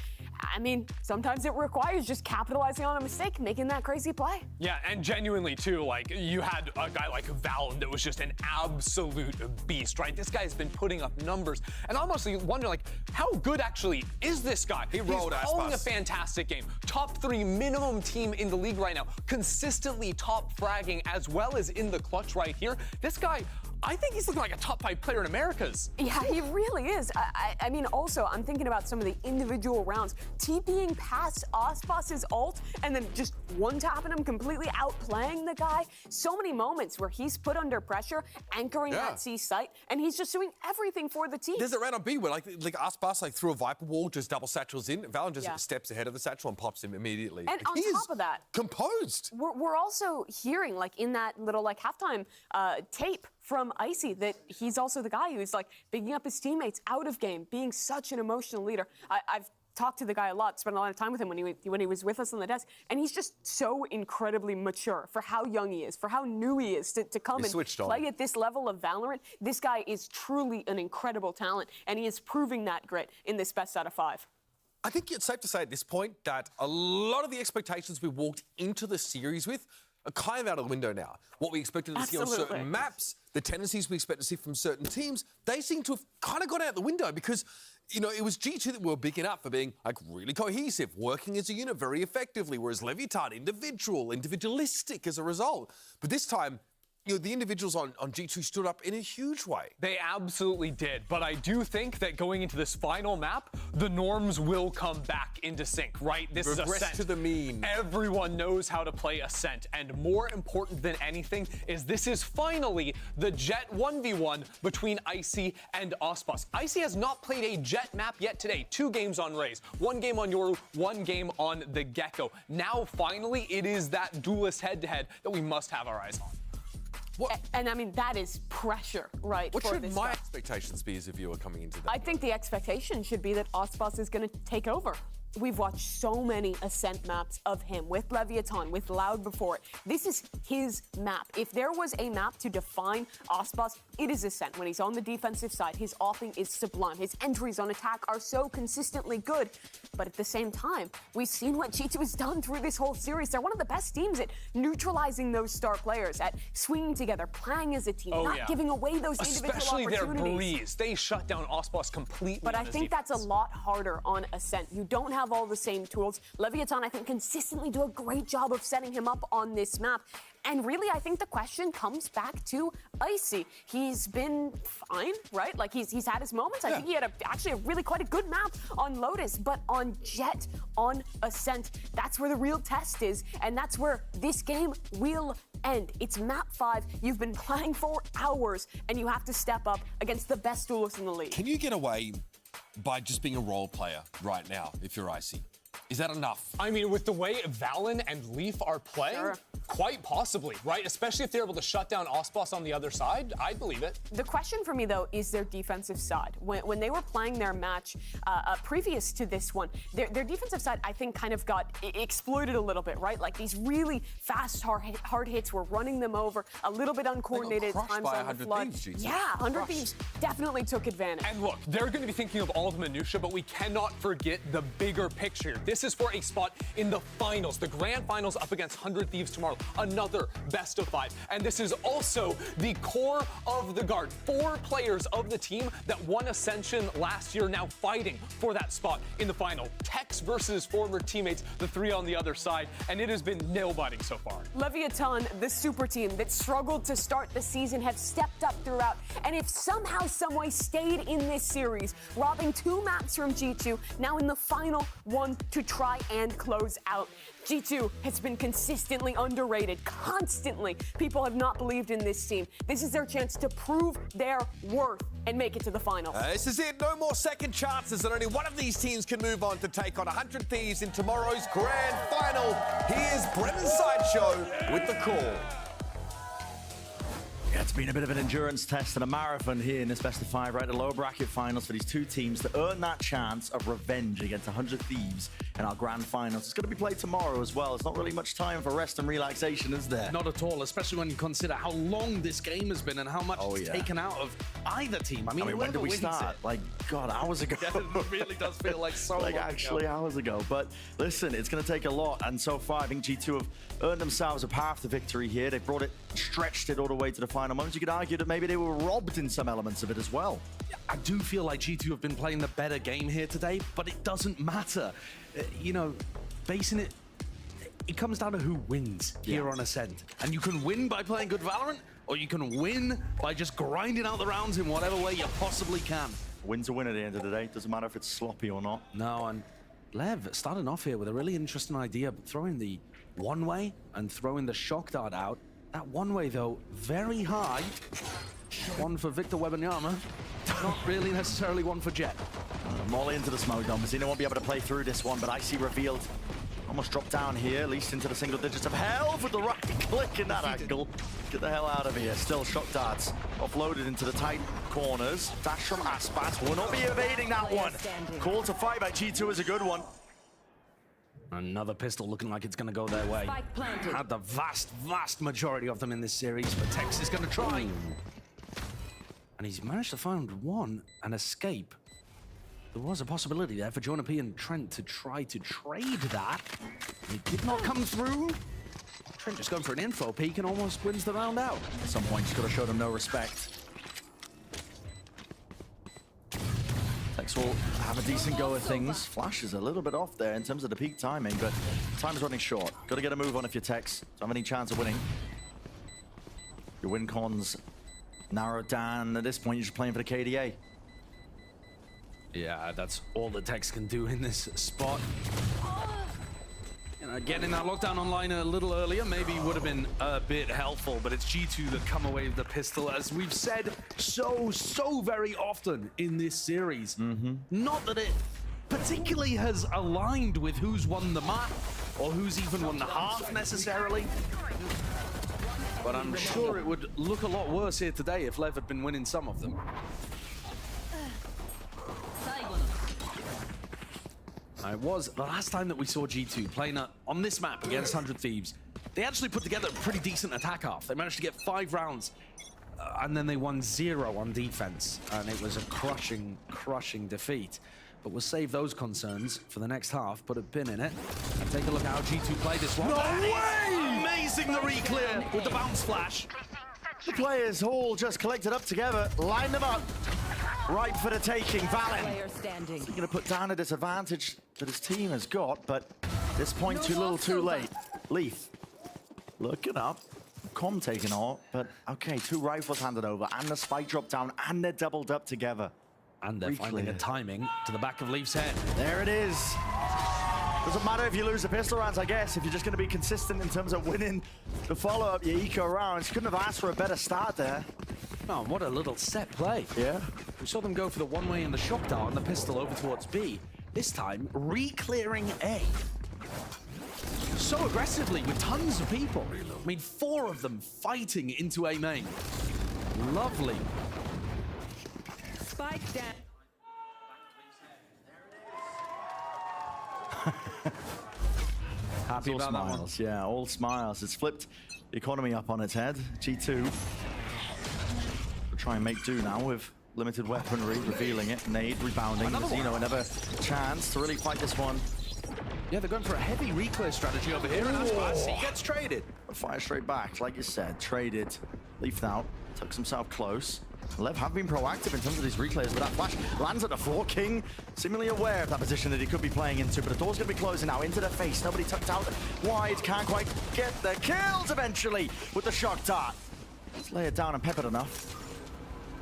S23: I mean, sometimes it requires just capitalizing on a mistake, making that crazy play.
S8: Yeah, and genuinely, too, like, you had a guy like Valen that was just an absolute beast, right? This guy's been putting up numbers, and I'm honestly wondering, like, how good actually is this guy?
S14: He rolled
S8: He's calling a fantastic game. Top 3 minimum team in the league right now. Consistently top fragging as well as in the clutch right here. This guy, I think he's looking like a top 5 player in Americas.
S23: Yeah, he really is. I mean, also, I'm thinking about some of the individual rounds. TPing past Ospas's ult and then just one-tapping him, completely outplaying the guy. So many moments where he's put under pressure, anchoring that C site, and he's just doing everything for the team.
S14: There's a round on B where like Aspas through a Viper wall, just double satchels in. Valen just steps ahead of the satchel and pops him immediately.
S23: And on top of that,
S14: composed.
S23: We're also hearing, like, in that little, like, halftime tape from Icy that he's also the guy who's, like, picking up his teammates out of game, being such an emotional leader. I've talked to the guy a lot, spent a lot of time with him when he was with us on the desk, and he's just so incredibly mature for how young he is, for how new he is to come and play at this level of Valorant. This guy is truly an incredible talent, and he is proving that grit in this best out of 5.
S14: I think it's safe to say at this point that a lot of the expectations we walked into the series with are kind of out of the window now. What we expected to see on certain maps, the tendencies we expect to see from certain teams, they seem to have kind of gone out the window because, you know, it was G2 that we were bigging up for being, like, really cohesive, working as a unit very effectively, whereas Leviathan, individualistic as a result. But this time, you know, the individuals on G2 stood up in a huge way.
S8: They absolutely did, but I do think that going into this final map, the norms will come back into sync, right? This is Ascent.
S14: To the mean.
S8: Everyone knows how to play Ascent, and more important than anything is this is finally the Jet 1v1 between Icy and Ospas. Icy has not played a Jet map yet today. 2 games on Raze, 1 game on Yoru, 1 game on the Gecko. Now, finally, it is that duelist head-to-head that we must have our eyes on.
S23: And I mean, that is pressure, right?
S14: What should my expectations be as a viewer coming into that?
S23: I think the expectation should be that Ospas is going to take over. We've watched so many Ascent maps of him with Leviathan, with Loud before it. This is his map. If there was a map to define Ospas, it is Ascent. When he's on the defensive side, his offing is sublime. His entries on attack are so consistently good. But at the same time, we've seen what G2 has done through this whole series. They're one of the best teams at neutralizing those star players, at swinging together, playing as a team, not giving away those individual opportunities.
S8: Especially their Breeze. They shut down Ospas completely.
S23: But I think that's a lot harder on Ascent. You don't have all the same tools. Leviathan, I think, consistently do a great job of setting him up on this map. And really, I think the question comes back to Icy. He's been fine, right? Like, he's had his moments. I think he had actually really quite a good map on Lotus, but on Jet, on Ascent, that's where the real test is, and that's where this game will end. It's map 5. You've been playing for hours, and you have to step up against the best duelists in the league.
S14: Can you get away by just being a role player right now if you're Icy? Is that enough?
S8: I mean, with the way Valen and Leaf are playing, of Quite possibly, right? Especially if they're able to shut down Osboss on the other side. I'd believe it.
S23: The question for me, though, is their defensive side. When they were playing their match previous to this one, their defensive side, I think, kind of got exploited a little bit, right? Like these really fast, hard hits were running them over, a little bit uncoordinated at times on the flood.
S14: Thieves,
S23: yeah, 100 Thieves definitely took advantage.
S8: And look, they're going to be thinking of all the minutia, but we cannot forget the bigger picture. This is for a spot in the finals, the grand finals up against 100 Thieves tomorrow. Another best of 5. And this is also the core of the guard. 4 players of the team that won Ascension last year now fighting for that spot in the final. Tex versus former teammates, the 3 on the other side, and it has been nail-biting so far.
S23: Leviathan, the super team that struggled to start the season, have stepped up throughout. And if somehow, someway stayed in this series, robbing 2 maps from G2, now in the final one to try and close out. G2 has been consistently underrated, constantly. People have not believed in this team. This is their chance to prove their worth and make it to the final.
S14: This is it. No more second chances, and only one of these teams can move on to take on 100 Thieves in tomorrow's grand final. Here's Brennan Sideshow with the call.
S9: Yeah, it's been a bit of an endurance test and a marathon here in this best of 5, right? The lower bracket finals for these 2 teams to earn that chance of revenge against 100 Thieves in our grand finals. It's going to be played tomorrow as well. There's not really much time for rest and relaxation, is there?
S11: Not at all, especially when you consider how long this game has been and how much it's taken out of either team. I mean
S9: when did we start? Like, God, hours ago.
S11: Yeah, it really does feel like so
S9: like
S11: long
S9: actually
S11: ago.
S9: Hours ago. But listen, it's going to take a lot. And so far, I think G2 have earned themselves a path to victory here. They brought it, stretched it all the way to the final moments. You could argue that maybe they were robbed in some elements of it as well.
S11: I do feel like G2 have been playing the better game here today, but it doesn't matter. You know, basing it, it comes down to who wins here on Ascent. And you can win by playing good Valorant, or you can win by just grinding out the rounds in whatever way you possibly can.
S9: Win's a win at the end of the day. Doesn't matter if it's sloppy or not.
S11: No, and Lev starting off here with a really interesting idea, throwing the one-way and throwing the shock dart out. That one-way, though, very high. One for Victor Wembanyama, not really necessarily one for Jet.
S9: Molly into the smoke dome. Mazina won't be able to play through this one, but I see revealed. Almost dropped down here, at least into the single digits of hell with the right click in that angle. Get the hell out of here. Still shock darts offloaded into the tight corners. Dash from Aspas will not be evading that one. Call to 5 by G2 is a good one.
S11: Another pistol looking like it's going to go their way. Had the vast majority of them in this series, but Tex is going to try. And he's managed to find one and escape. There was a possibility there for Jonah P and Trent to try to trade that. It did not come through. Trent just going for an info peek and almost wins the round out.
S9: At some point, he's got to show them no respect. Tex will have a decent go at things. Flash is a little bit off there in terms of the peak timing, but time's running short. Got to get a move on if you're Tex to have any chance of winning. Your win cons narrowed down. At this point, you're just playing for the KDA.
S11: Yeah, that's all that Tex can do in this spot. You know, getting that lockdown online a little earlier maybe would have been a bit helpful, but it's G2 that come away with the pistol, as we've said so very often in this series. Not that it particularly has aligned with who's won the map or who's even won the half necessarily. But I'm sure it would look a lot worse here today if Lev had been winning some of them. It was the last time that we saw G2 playing on this map against 100 Thieves. They actually put together a pretty decent attack half. They managed to get 5 rounds, and then they won 0 on defense. And it was a crushing defeat. But we'll save those concerns for the next half, put a pin in it, and take a look at how G2 play this one.
S9: No way!
S11: Amazing the re-clear with the bounce flash.
S9: The players all just collected up together, lined them up. Right for the taking, Valen. He's going to put down a disadvantage that his team has got, but at this point, too little, too late. Leaf, looking up. Com taking all, but okay, 2 rifles handed over, and the spike dropped down, and they're doubled up together.
S11: And they're finding a timing to the back of Leaf's head.
S9: There it is. Doesn't matter if you lose the pistol rounds, I guess, if you're just going to be consistent in terms of winning the follow-up, your eco rounds. Couldn't have asked for a better start there.
S11: Oh, what a little set play.
S9: Yeah.
S11: We saw them go for the one-way and the shock dart and the pistol over towards B. This time, re-clearing A. so aggressively with tons of people. I mean, 4 of them fighting into A main. Lovely.
S13: Spike down.
S9: Happy about smiles. That one. Yeah, all smiles. It's flipped the economy up on its head. G2 will try and make do now with limited weaponry, revealing it. Nade rebounding. Mazino another chance to really fight this one.
S11: Yeah, they're going for a heavy reclear strategy over here, and Aspas, he gets traded.
S9: Fire straight back, like you said, traded. Leaf out, tucks himself close. Lev have been proactive in terms of these reclares, but that flash lands at the floor. King seemingly aware of that position that he could be playing into, but the door's going to be closing now into their face. Nobody tucked out wide, can't quite get the kills eventually with the shock dart. Let's lay it down and pep it enough.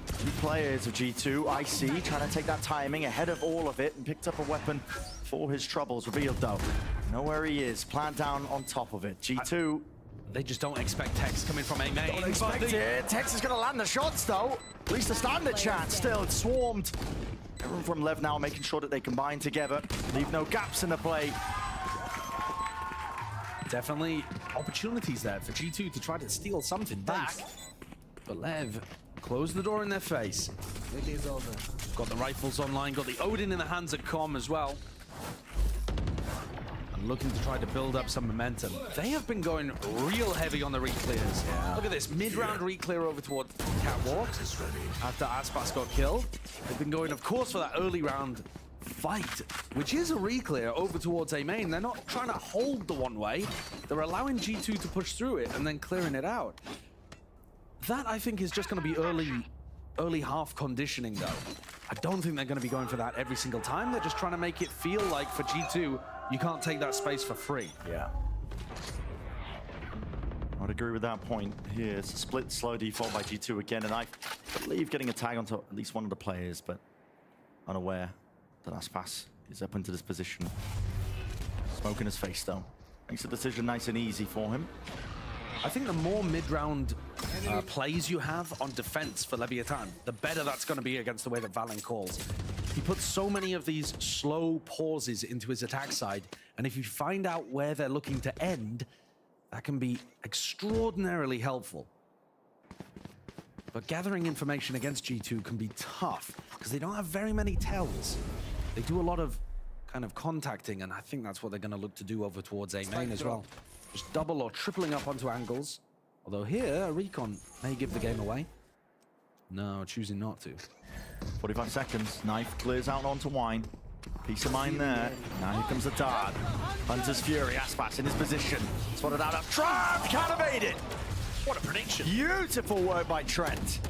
S9: 2 players of G2, IC trying to take that timing ahead of all of it and picked up a weapon for his troubles. Revealed though, know where he is, plant down on top of it. G2.
S11: They just don't expect Tex coming from A main.
S9: Don't expect it. Tex is going to land the shots though. At least a standard chance. Still, it's swarmed. Everyone from Lev now making sure that they combine together, leave no gaps in the play.
S11: Definitely opportunities there for G2 to try to steal something back. But Lev closed the door in their face.
S16: It is over.
S11: Got the rifles online, got the Odin in the hands of Com as well. And looking to try to build up some momentum. They have been going real heavy on the reclears. Yeah. Look at this, mid-round reclear over towards Catwalk after Aspas got killed. They've been going, of course, for that early round fight, which is a reclear over towards A main. They're not trying to hold the one way. They're allowing G2 to push through it and then clearing it out. That, I think, is just going to be early half conditioning, though. I don't think they're going to be going for that every single time. They're just trying to make it feel like for G2, you can't take that space for free.
S9: Yeah. I would agree with that point here. It's a split slow default by G2 again, and I believe getting a tag onto at least one of the players, but unaware that Aspas is up into this position. Smoke in his face, though. Makes the decision nice and easy for him.
S11: I think the more mid-round plays you have on defense for Leviathan, the better that's going to be against the way that Valen calls. He puts so many of these slow pauses into his attack side, and if you find out where they're looking to end, that can be extraordinarily helpful. But gathering information against G2 can be tough, because they don't have very many tells. They do a lot of kind of contacting, and I think that's what they're going to look to do over towards A main as well. Just double or tripling up onto angles. Although here, a recon may give the game away. No, choosing not to.
S9: 45 seconds. Knife clears out onto Wine. Peace of mind there. Now here comes the dart. Hunter's Fury. Aspas in his position. Spotted out up. Trapped! Can't evade it!
S11: What a prediction.
S9: Beautiful work by Trent.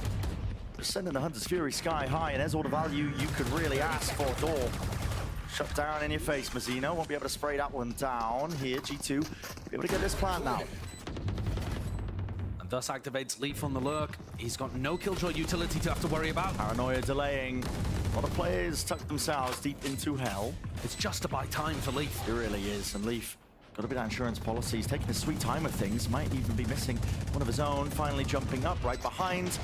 S9: Just sending the Hunter's Fury sky high, and there's all the value you could really ask for at all. Shut down in your face, Mazino. Won't be able to spray that one down here. G2 be able to get this plant now.
S11: And thus activates Leaf on the lurk. He's got no Killjoy utility to have to worry about.
S9: Paranoia delaying. A lot of players tuck themselves deep into hell.
S11: It's just to buy time for Leaf.
S9: It really is. And Leaf got a bit of insurance policy. He's taking his sweet time with things. Might even be missing one of his own. Finally jumping up right behind.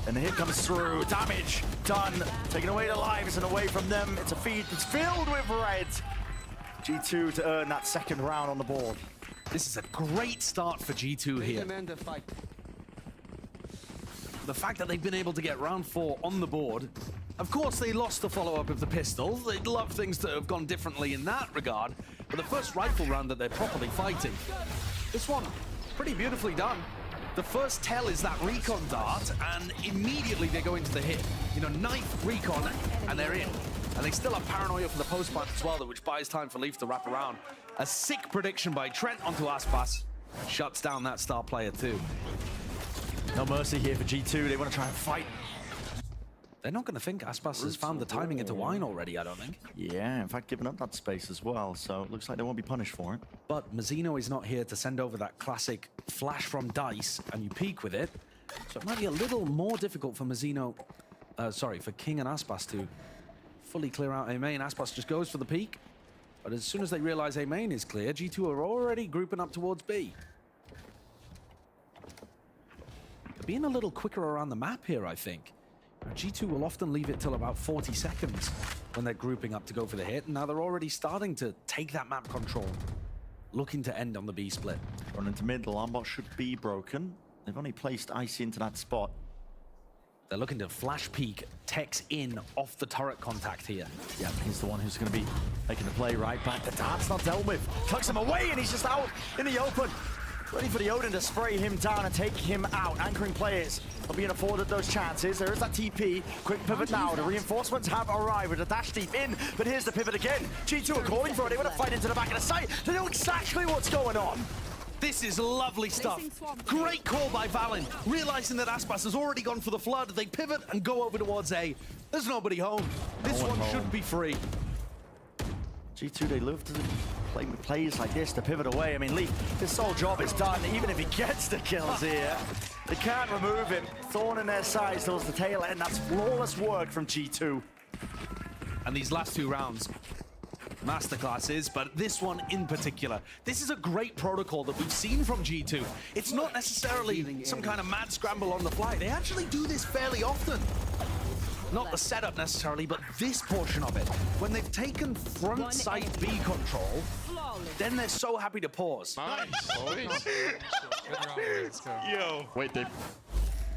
S9: And the hit comes through. Damage done. Taking away the lives and away from them. It's a feed that's filled with red. G2 to earn that second round on the board.
S11: This is a great start for G2 here. The fact that they've been able to get round 4 on the board. Of course, they lost the follow-up of the pistol. They'd love things to have gone differently in that regard. But the first rifle round that they're properly fighting, this one, pretty beautifully done. The first tell is that recon dart, and immediately they go into the hit. You know, knife, recon, and they're in. And they still have Paranoia for the post-plant as well, which buys time for Leaf to wrap around. A sick prediction by Trent onto Aspas. Shuts down that star player too.
S9: No mercy here for G2. They want to try and fight.
S11: They're not going to think Aspas has found the timing into Wine already, I don't think.
S9: Yeah, in fact, giving up that space as well, so it looks like they won't be punished for it.
S11: But Mazino is not here to send over that classic flash from Dice, and you peek with it. So it might be a little more difficult for Mazino, for King and Aspas to fully clear out A main. Aspas just goes for the peek, but as soon as they realize A main is clear, G2 are already grouping up towards B. They're being a little quicker around the map here, I think. G2 will often leave it till about 40 seconds when they're grouping up to go for the hit, and now they're already starting to take that map control. looking to end on the B split.
S9: Run into mid, alarm bot should be broken. They've only placed Icy into that spot.
S11: They're looking to flash peek Tex in off the turret contact here.
S9: Yeah, he's the one who's going to be making the play right back. The dart's not dealt with. Tucks him away and he's just out in the open. Ready for the Odin to spray him down and take him out. Anchoring players are being afforded those chances. There is that TP. Quick pivot now. The reinforcements have arrived with a dash deep in. But here's the pivot again. G2 are calling for it. They want to fight into the back of the site. They know exactly what's going on.
S11: This is lovely stuff. Great call by Valen. Realizing that Aspas has already gone for the flood, they pivot and go over towards A. There's nobody home. This one should be free.
S9: G2, they love to play with plays like this to pivot away. I mean, Leaf, his sole job is done. Even if he gets the kills here, they can't remove him. Thorn in their sides towards the tail end. That's flawless work from G2.
S11: And these last 2 rounds, masterclasses, but this one in particular. This is a great protocol that we've seen from G2. It's not necessarily some kind of mad scramble on the fly. They actually do this fairly often. Not the setup necessarily, but this portion of it. When they've taken front side B control, then they're so happy to pause.
S10: Nice, boys.
S11: Yo. Wait, they're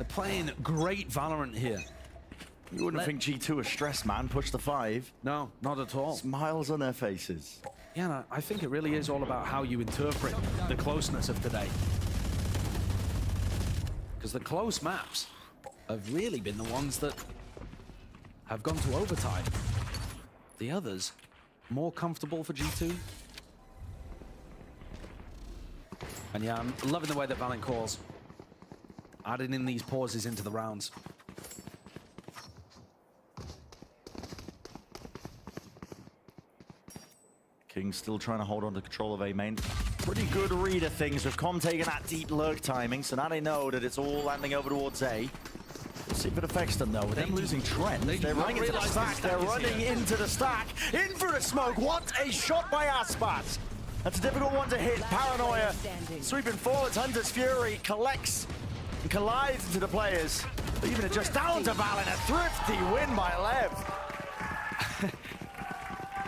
S11: playing great Valorant here.
S9: You wouldn't think G2 are stressed, man. Push the 5.
S11: No, not at all.
S9: Smiles on their faces.
S11: Yeah, no, I think it really is all about how you interpret the closeness of today. Because the close maps have really been the ones that have gone to overtime. The others, more comfortable for G2. And yeah, I'm loving the way that Valen calls. Adding in these pauses into the rounds.
S9: King still trying to hold on to control of A main. Pretty good read of things with Com taking that deep lurk timing, so now they know that it's all landing over towards A. We'll see if it affects them though. With them losing trend, they're running into the stack. They're running into the stack. In for a smoke. What a shot by Aspas. That's a difficult one to hit. Paranoia sweeping forwards. Hunter's Fury collects and collides into the players. Leaving it just down to Valen. A thrifty win by Lev.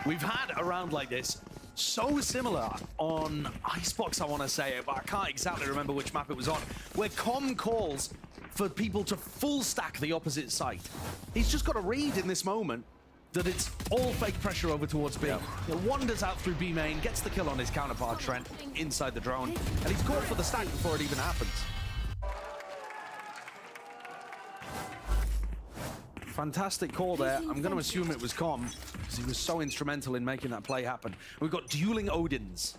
S11: We've had a round like this, so similar on Icebox, I want to say it, but I can't exactly remember which map it was on, where Com calls for people to full stack the opposite site. He's just got to read in this moment that it's all fake pressure over towards B. He wanders out through B main, gets the kill on his counterpart Trent inside the drone, and he's called for the stack before it even happens. Fantastic call there. I'm going to assume it was Com, because he was so instrumental in making that play happen. We've got dueling Odins.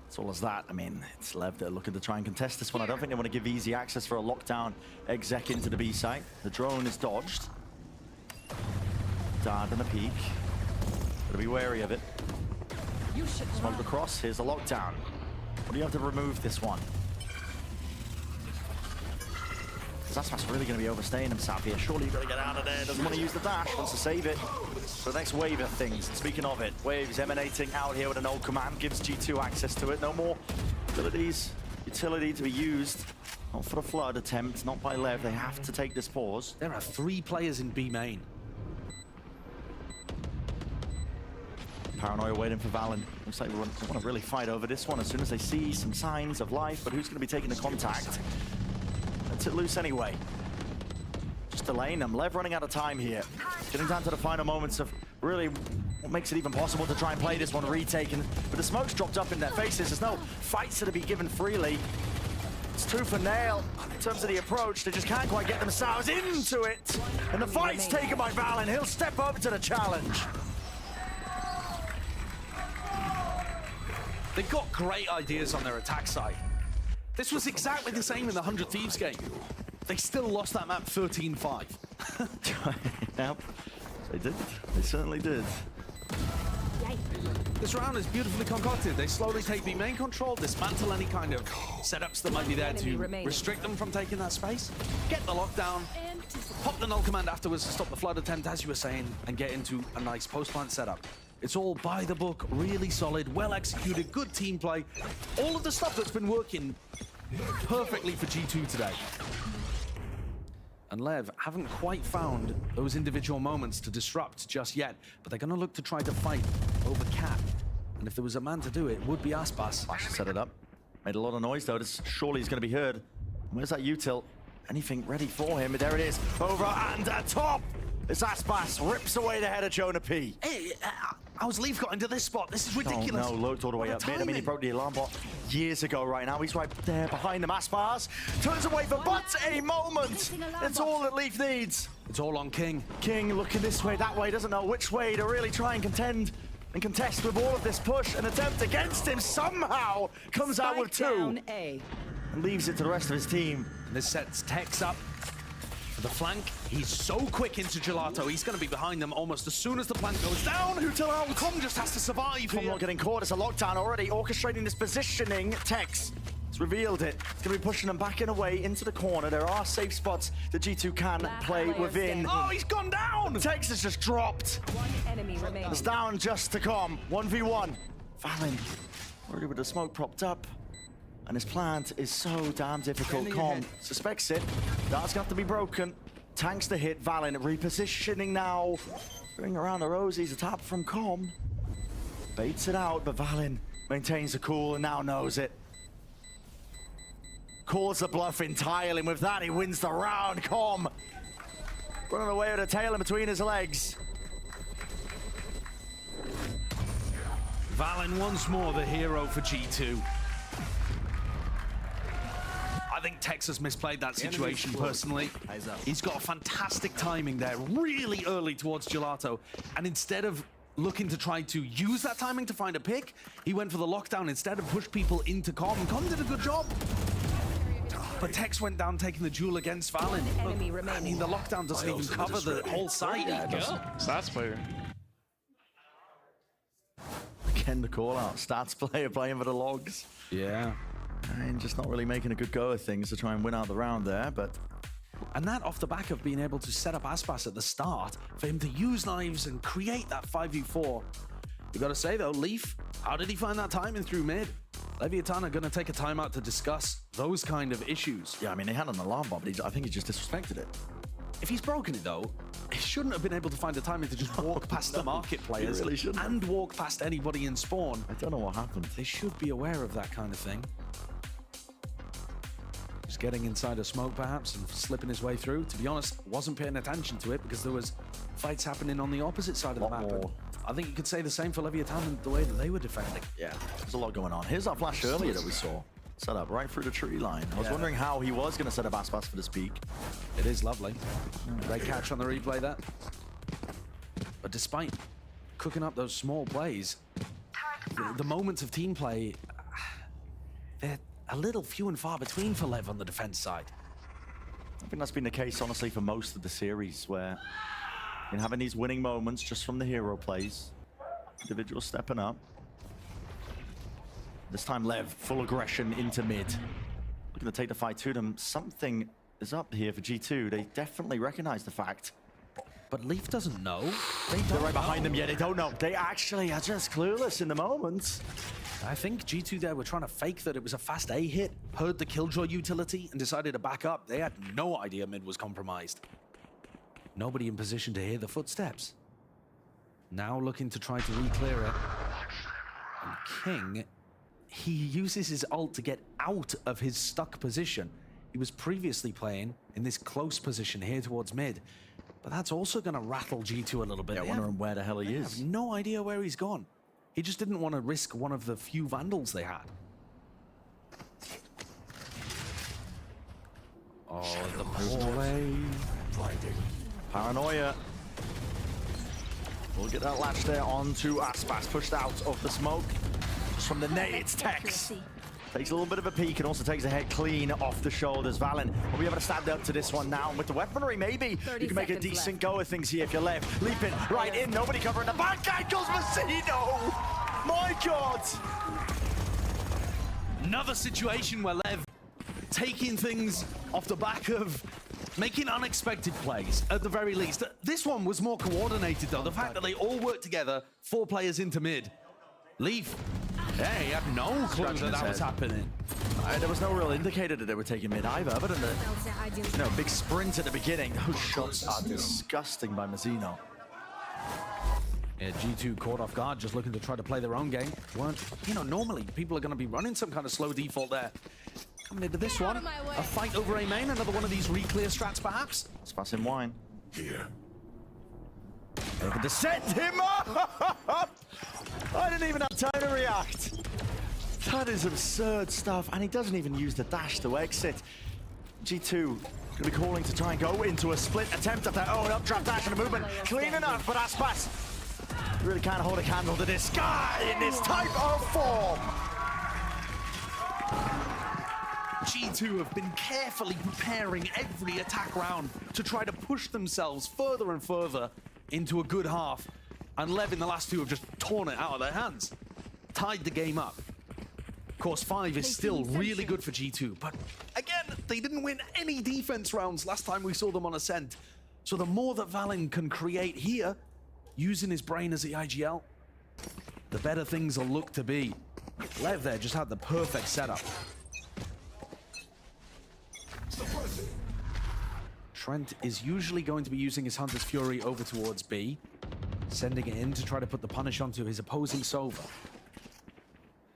S9: As well as that, I mean, it's Lev that are looking to try and contest this one. I don't think they want to give easy access for a lockdown exec into the B site. The drone is dodged. Dart and a peek. Gotta be wary of it. Smoke across, here's the lockdown. What do you have to remove this one? Zaspas really going to be overstaying himself here. Surely you've got to get out of there. Doesn't want to use the dash. Wants to save it for the next wave of things. Speaking of it, waves emanating out here with an old command. Gives G2 access to it. No more abilities. Utility to be used. Not for the flood attempt. Not by Lev. They have to take this pause.
S11: There are 3 players in B main.
S9: Paranoia waiting for Valen. Looks like they want to really fight over this one as soon as they see some signs of life. But who's going to be taking the contact? It's it loose anyway. Just delaying them. Lev running out of time here. Getting down to the final moments of really what makes it even possible to try and play this one retaken. But the smoke's dropped up in their faces. There's no fights that are be given freely. It's tooth and nail in terms of the approach. They just can't quite get themselves into it. And the fight's taken by Valen. He'll step up to the challenge.
S11: They've got great ideas on their attack side. This was exactly the same in the 100 Thieves game. They still lost that map 13-5.
S9: Yep, they did. They certainly did.
S11: This round is beautifully concocted. They slowly take the main control, dismantle any kind of setups that might be there to restrict them from taking that space, get the lockdown, pop the null command afterwards to stop the flood attempt, as you were saying, and get into a nice post-plant setup. It's all by the book, really solid, well executed, good team play. All of the stuff that's been working perfectly for G2 today. And Lev haven't quite found those individual moments to disrupt just yet, but they're going to look to try to fight over Cap. And if there was a man to do it, it would be Aspas.
S9: Flash set it up. Made a lot of noise though. Surely he's going to be heard. Where's that util? Anything ready for him? There it is. Over and atop. It's Aspas. Rips away the head of Jonah P.
S11: Hey, how's Leaf got into this spot? This is ridiculous.
S9: Oh no, looked all the way up mid. I mean, he broke the alarm bot years ago right now. He's right there behind them. Aspas turns away for but a moment. It's all that Leaf needs.
S11: It's all on King.
S9: King looking this way, that way, doesn't know which way to really try and contend and contest with all of this push. An attempt against him somehow comes out with 2.
S13: Down A.
S9: And leaves it to the rest of his team.
S11: And this sets Tex up for the flank. He's so quick into Gelato. He's going to be behind them almost as soon as the plant goes down. Util out. Com just has to survive.
S9: Com not getting caught. It's a lockdown already. Orchestrating this positioning. Tex has revealed it. It's going to be pushing them back in a way into the corner. There are safe spots that G2 can play within.
S11: Oh, he's gone down.
S9: Tex has just dropped.
S13: One enemy remaining.
S9: It's down just to Com. 1v1. Valen already with the smoke propped up. And his plant is so damn difficult. Com suspects it. That's got to be broken. Tanks the hit. Valen repositioning now. Bring around the rosies. A tap from Com. Baits it out, but Valen maintains the cool and now knows it. Calls the bluff entirely. And with that, he wins the round. Com running away with a tail in between his legs.
S11: Valen once more the hero for G2. I think Texas misplayed that situation personally. He's got a fantastic timing there, really early towards Gelato. And instead of looking to try to use that timing to find a pick, he went for the lockdown instead and pushed people into Com. And Com did a good job. But Tex went down taking the duel against Valen.
S13: Enemy remaining.
S11: I mean, the lockdown doesn't even cover the whole site.
S15: Stats player.
S9: Again, the call out. Stats player playing for the logs.
S11: Yeah.
S9: And just not really making a good go of things to try and win out the round there, but...
S11: And that off the back of being able to set up Aspas at the start, for him to use knives and create that 5v4. You gotta say though, Leaf, how did he find that timing through mid? Leviathan are gonna take a timeout to discuss those kind of issues.
S9: Yeah, I mean, they had an alarm bomb, but I think he just disrespected it.
S11: If he's broken it though, he shouldn't have been able to find the timing to just walk past the market players
S9: really shouldn't.
S11: and walk past anybody in spawn.
S9: I don't know what happened.
S11: They should be aware of that kind of thing. Just getting inside a smoke perhaps and slipping his way through. To be honest, wasn't paying attention to it because there was fights happening on the opposite side of the map. I think you could say the same for Leviathan and the way that they were defending.
S9: Yeah, there's a lot going on. Here's that flash earlier that we saw. Set up right through the tree line. I was wondering how he was going to set up Aspas for this peak.
S11: It is lovely. Great catch on the replay there. But despite cooking up those small plays, the moments of team play, they're a little few and far between for Lev on the defense side.
S9: I think that's been the case, honestly, for most of the series, where in having these winning moments just from the hero plays, individuals stepping up. This time, Lev, full aggression into mid. Looking to take the fight to them. Something is up here for G2. They definitely recognize the fact.
S11: But Leaf doesn't know.
S9: They're right behind them, yet they don't know. They actually are just clueless in the moment.
S11: I think G2 there were trying to fake that it was a fast A hit, heard the Killjoy utility, and decided to back up. They had no idea mid was compromised. Nobody in position to hear the footsteps. Now looking to try to re-clear it. And King, he uses his ult to get out of his stuck position. He was previously playing in this close position here towards mid. But that's also going to rattle G2 a little bit.
S9: Yeah, wondering where the hell he is.
S11: I have no idea where he's gone. He just didn't want to risk one of the few Vandals they had. Oh, the play.
S9: Paranoia. We'll get that latch there onto Aspas, pushed out of the smoke. Just from the net, it's Tex. Takes a little bit of a peek and also takes a head clean off the shoulders. Valen will be able to stand up to this one now. And with the weaponry, maybe you can make a decent go of things here if you're left. Leaping right in, nobody covering the back. Ankles Massino! My God!
S11: Another situation where Lev taking things off the back of making unexpected plays, at the very least. This one was more coordinated, though. The fact that they all worked together, 4 players into mid. Leaf, yeah, he had no clue that that was happening.
S9: There was no real indicator that they were taking mid either, other than the big sprint at the beginning. Those shots are disgusting by Mazzino.
S11: Yeah, G2 caught off guard, just looking to try to play their own game. Weren't, you know, normally people are going to be running some kind of slow default there. Coming into this one, a fight over A main, another one of these re-clear strats perhaps.
S9: Let's pass him wine. Here. Able to set him up! I didn't even have time to react. That is absurd stuff, and he doesn't even use the dash to exit. G2 gonna be calling to try and go into a split attempt at their own updraft dash and a movement. Clean enough, but Aspas really can't hold a candle to this guy in this type of form.
S11: G2 have been carefully preparing every attack round to try to push themselves further and further into a good half. And Lev in the last two have just torn it out of their hands. Tied the game up. Course 5 is still really good for G2, but again, they didn't win any defense rounds last time we saw them on Ascent. So the more that Valen can create here, using his brain as the IGL, the better things will look to be. Lev there just had the perfect setup. Trent is usually going to be using his Hunter's Fury over towards B, sending it in to try to put the punish onto his opposing Sova.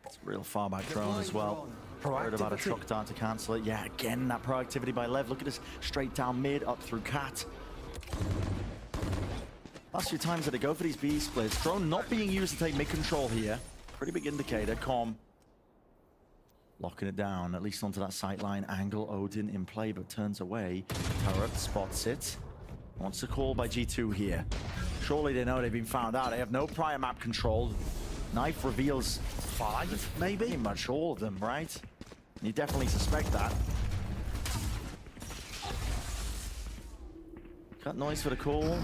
S9: It's a real far back drone as well. Worried about a shock dart to cancel it. Yeah, again, that proactivity by Lev. Look at this straight down mid, up through Cat. Last few times that they go for these B splits. Drone not being used to take mid control here. Pretty big indicator. Com locking it down, at least onto that sightline angle. Odin in play, but turns away. Turret spots it. Wants to call by G2 here. Surely they know they've been found out. They have no prior map control. Knife reveals 5, maybe? Pretty much all of them, right? You definitely suspect that. Cut noise for the call.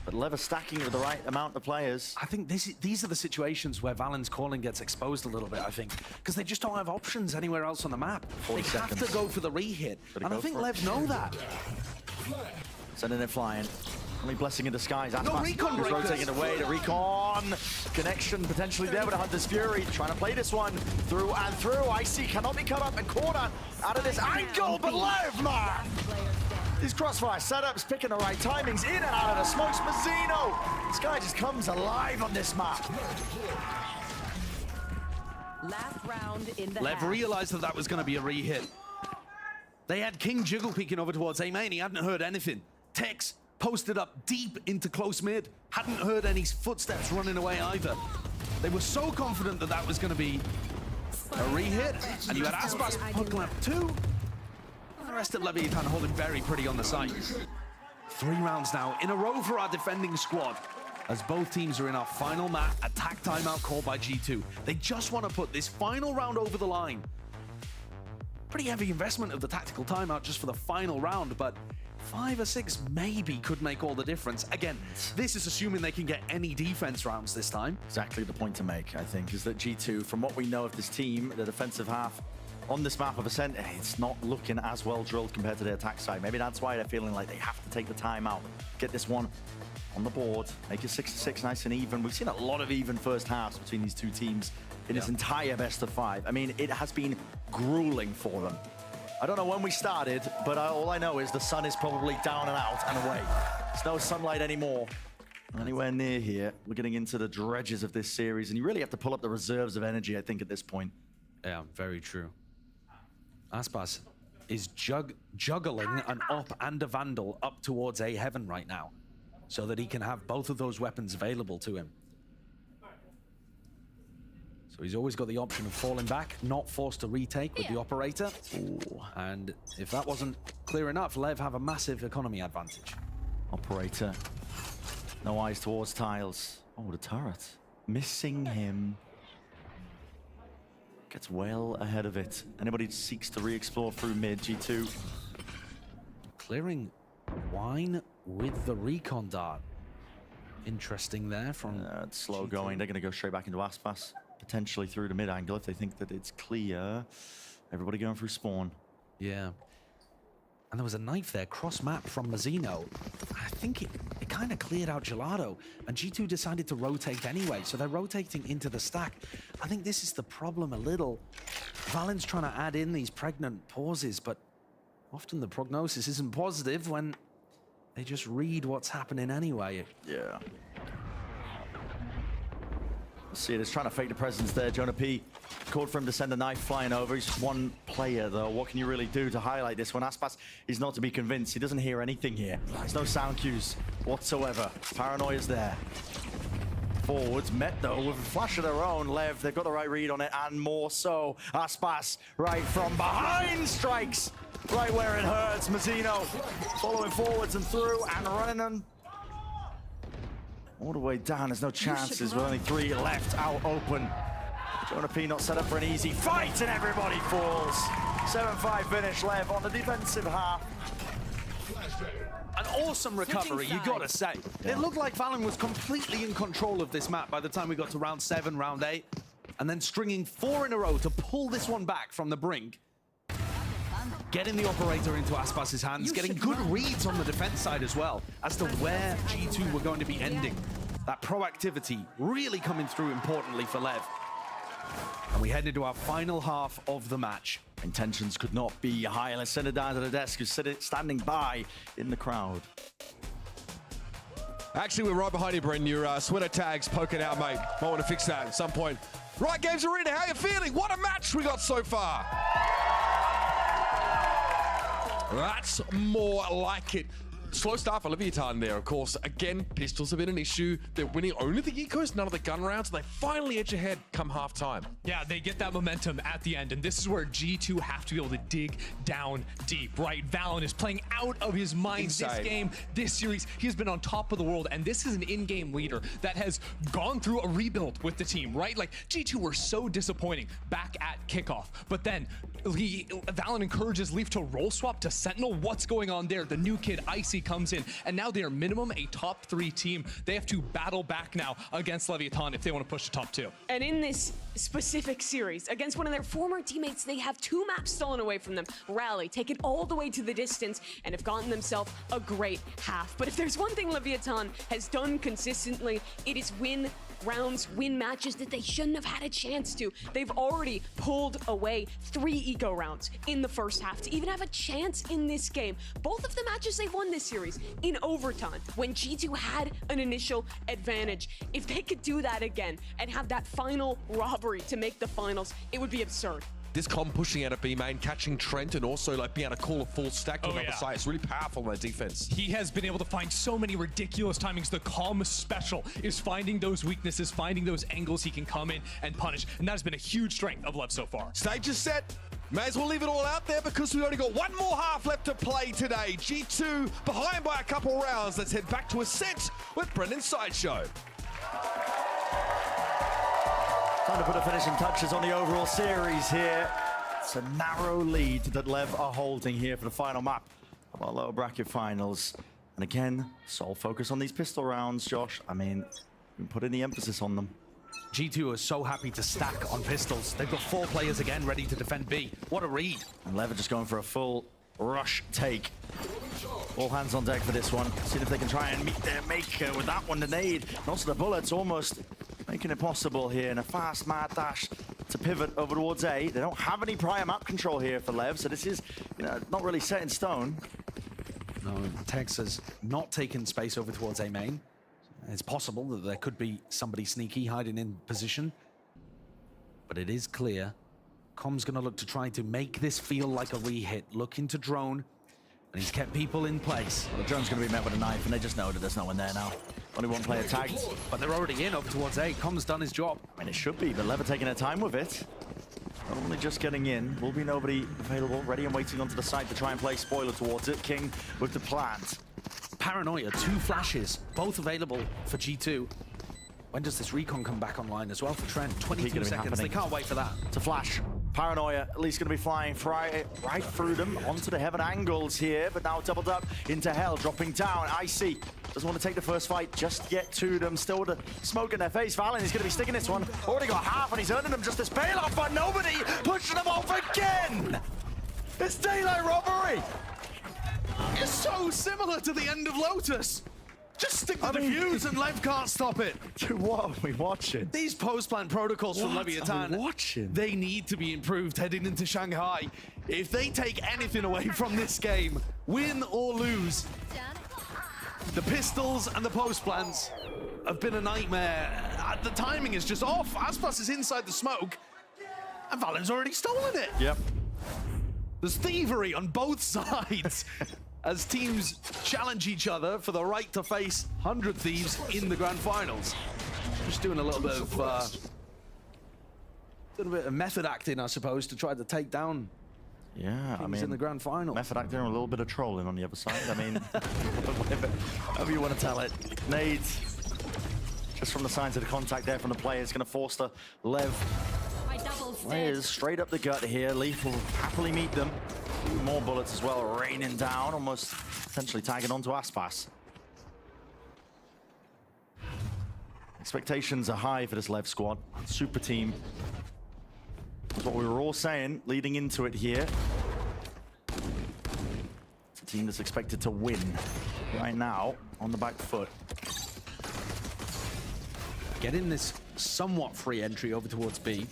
S9: But Lever stacking with the right amount of players.
S11: I think these are the situations where Valen's calling gets exposed a little bit, I think. Because they just don't have options anywhere else on the map. They have to go for the re-hit. And I think Lev know that.
S9: Sending it flying. Only blessing in disguise.
S11: No recon breakers.
S9: Rotating away. The recon connection potentially there with a Hunter's Fury. Trying to play this one through and through. Icy cannot be cut up and corner out of this angle. But Lev, man! These crossfire setups, picking the right timings, in and out of the smokes. Mazzino! This guy just comes alive on this map.
S13: Last round in the
S11: Lev realized that was going to be a re-hit. They had King Jiggle peeking over towards A main. He hadn't heard anything. Tex posted up deep into close mid. Hadn't heard any footsteps running away either. They were so confident that that was going to be a re-hit. And you had Aspas hook lap 2. The rest of Leviathan holding very pretty on the site. 3 rounds now in a row for our defending squad, as both teams are in our final map. Attack timeout called by G2. They just want to put this final round over the line. Pretty heavy investment of the tactical timeout just for the final round, but 5 or 6 maybe could make all the difference. Again, this is assuming they can get any defense rounds this time.
S9: Exactly the point to make, I think, is that G2, from what we know of this team, the defensive half on this map of Ascent, it's not looking as well drilled compared to the attack side. Maybe that's why they're feeling like they have to take the time out, get this one on the board, make it 6-6 nice and even. We've seen a lot of even first halves between these two teams in this entire best of 5. I mean, it has been grueling for them. I don't know when we started, but all I know is the sun is probably down and out and away. There's no sunlight anymore anywhere near here. We're getting into the dredges of this series, and you really have to pull up the reserves of energy, I think, at this point.
S11: Yeah, very true. Aspas is juggling an Op and a Vandal up towards A Heaven right now, so that he can have both of those weapons available to him. So he's always got the option of falling back, not forced to retake with the operator. Ooh. And if that wasn't clear enough, Lev have a massive economy advantage.
S9: Operator, no eyes towards tiles. Oh, the turret, missing him. Gets well ahead of it. Anybody seeks to re-explore through mid, G2.
S11: Clearing wine with the recon dart. Interesting there from
S9: it's slow G2. Going. They're going to go straight back into Aspas. Potentially through the mid angle if they think that it's clear. Everybody going through spawn.
S11: Yeah. And there was a knife there, cross map from Mazzino. I think it kind of cleared out Gelato, and G2 decided to rotate anyway, so they're rotating into the stack. I think this is the problem a little. Valen's trying to add in these pregnant pauses, but often the prognosis isn't positive when they just read what's happening anyway.
S9: Yeah. See it, it's trying to fake the presence there. Jonah P called for him to send a knife flying over. He's just one player, though. What can you really do to highlight this one? Aspas is not to be convinced. He doesn't hear anything here. There's no sound cues whatsoever. Paranoia's there. Forwards met, though, with a flash of their own. Lev, they've got the right read on it, and more so. Aspas, right from behind, strikes right where it hurts. Mazzino following forwards and through and running them all the way down. There's no chances with only 3 left out open. Jonah P not set up for an easy fight, and everybody falls. 7-5 finish. Lev on the defensive half.
S11: An awesome recovery, you gotta say.
S9: Yeah.
S11: It looked like Valen was completely in control of this map by the time we got to round 7, round 8, and then stringing 4 in a row to pull this one back from the brink. Getting the operator into Aspas's hands, getting good reads on the defense side as well as to where G2 were going to be ending. That proactivity really coming through importantly for Lev. And we head into our final half of the match.
S9: Intentions could not be higher. Let's send it down to the desk who's standing by in the crowd.
S18: Actually, we're right behind you, Brendan. Your Twitter tag's poking out, mate. Might want to fix that at some point. Right, Games Arena, how you feeling? What a match we got so far. That's more like it. Slow start for Leviathan there, of course. Again, pistols have been an issue. They're winning only the ecos, none of the gun rounds. They finally edge ahead come half-time.
S24: Yeah, they get that momentum at the end, and this is where G2 have to be able to dig down deep, right? Valen is playing out of his mind.
S18: Inside.
S24: This game, this series, he's been on top of the world, and this is an in-game leader that has gone through a rebuild with the team, right? Like, G2 were so disappointing back at kickoff, but then Valen encourages Leaf to roll swap to Sentinel. What's going on there? The new kid, Icy, comes in, and now they are minimum a top 3 team. They have to battle back now against Leviathan if they want to push to top 2.
S23: And in this specific series, against one of their former teammates, they have 2 maps stolen away from them. Rally, take it all the way to the distance, and have gotten themselves a great half. But if there's one thing Leviathan has done consistently, it is win rounds, win matches that they shouldn't have had a chance to. They've already pulled away 3 eco rounds in the first half to even have a chance in this game. Both of the matches they won this series in overtime when G2 had an initial advantage. If they could do that again and have that final robbery to make the finals, it would be absurd.
S18: This comp pushing out of B main, catching Trent, and also like being able to call a full stack to another side. It's really powerful on their defense.
S24: He has been able to find so many ridiculous timings. The calm special is finding those weaknesses, finding those angles he can come in and punish, and that has been a huge strength of Lev so far.
S18: Stage is set. May as well leave it all out there because we've only got 1 more half left to play today. G2 behind by a couple rounds. Let's head back to Ascent with Brendan's Sideshow.
S9: Time to put the finishing touches on the overall series here. It's a narrow lead that Lev are holding here for the final map of our lower bracket finals. And again, sole focus on these pistol rounds, Josh. I mean, we put in the emphasis on them.
S11: G2 are so happy to stack on pistols. They've got 4 players again ready to defend B. What a read.
S9: And Lev are just going for a full rush take. All hands on deck for this one. See if they can try and meet their maker with that one, the nade. And also the bullets almost making it possible here in a fast mad dash to pivot over towards A. They don't have any prior map control here for Lev, so this is, you know, not really set in stone.
S11: No, Tex has not taken space over towards A main. It's possible that there could be somebody sneaky hiding in position, but it is clear Com's gonna look to try to make this feel like a re-hit. Look into drone, and he's kept people in place.
S9: Well, the drone's gonna be met with a knife, and they just know that there's no one there now. Only 1 player tagged.
S11: But they're already in over towards A. Com's done his job.
S9: I mean, it should be, but Lev are taking their time with it. Only just getting in. Will be nobody available, ready and waiting onto the side to try and play spoiler towards it. King with the plant.
S11: Paranoia, 2 flashes, both available for G2. When does this recon come back online as well for Trent? 22 seconds, they can't wait for that.
S9: It's a flash. Paranoia at least going to be flying right through them onto the heaven angles here, but now doubled up into hell, dropping down. Icy doesn't want to take the first fight just yet to them. Still with the smoke in their face. Valen is going to be sticking this one. Already got half, and he's earning them just this bailout, but nobody pushing them off again. It's daylight robbery.
S11: It's so similar to the end of Lotus. Just stick to the fuse and Lev can't stop it.
S9: What are we watching?
S11: These post-plant protocols from Leviathan, they need to be improved heading into Shanghai. If they take anything away from this game, win or lose, The pistols and the post plants have been a nightmare. The timing is just off. Aspas is inside the smoke, and Valen's already stolen it.
S9: Yep.
S11: There's thievery on both sides as teams challenge each other for the right to face 100 Thieves in the grand finals. Just doing a little bit of method acting, I suppose, to try to take down.
S9: Yeah, I mean,
S11: in the grand final.
S9: Method acting and a little bit of trolling on the other side. I mean, however you want to tell it. Nades, just from the signs of the contact there from the players, going to force the Lev players straight up the gut here. Leaf will happily meet them. More bullets as well, raining down, almost potentially tagging onto Aspas. Expectations are high for this Lev squad. Super team. That's what we were all saying leading into it here. It's a team that's expected to win right now on the back foot.
S11: Getting this somewhat free entry over towards B.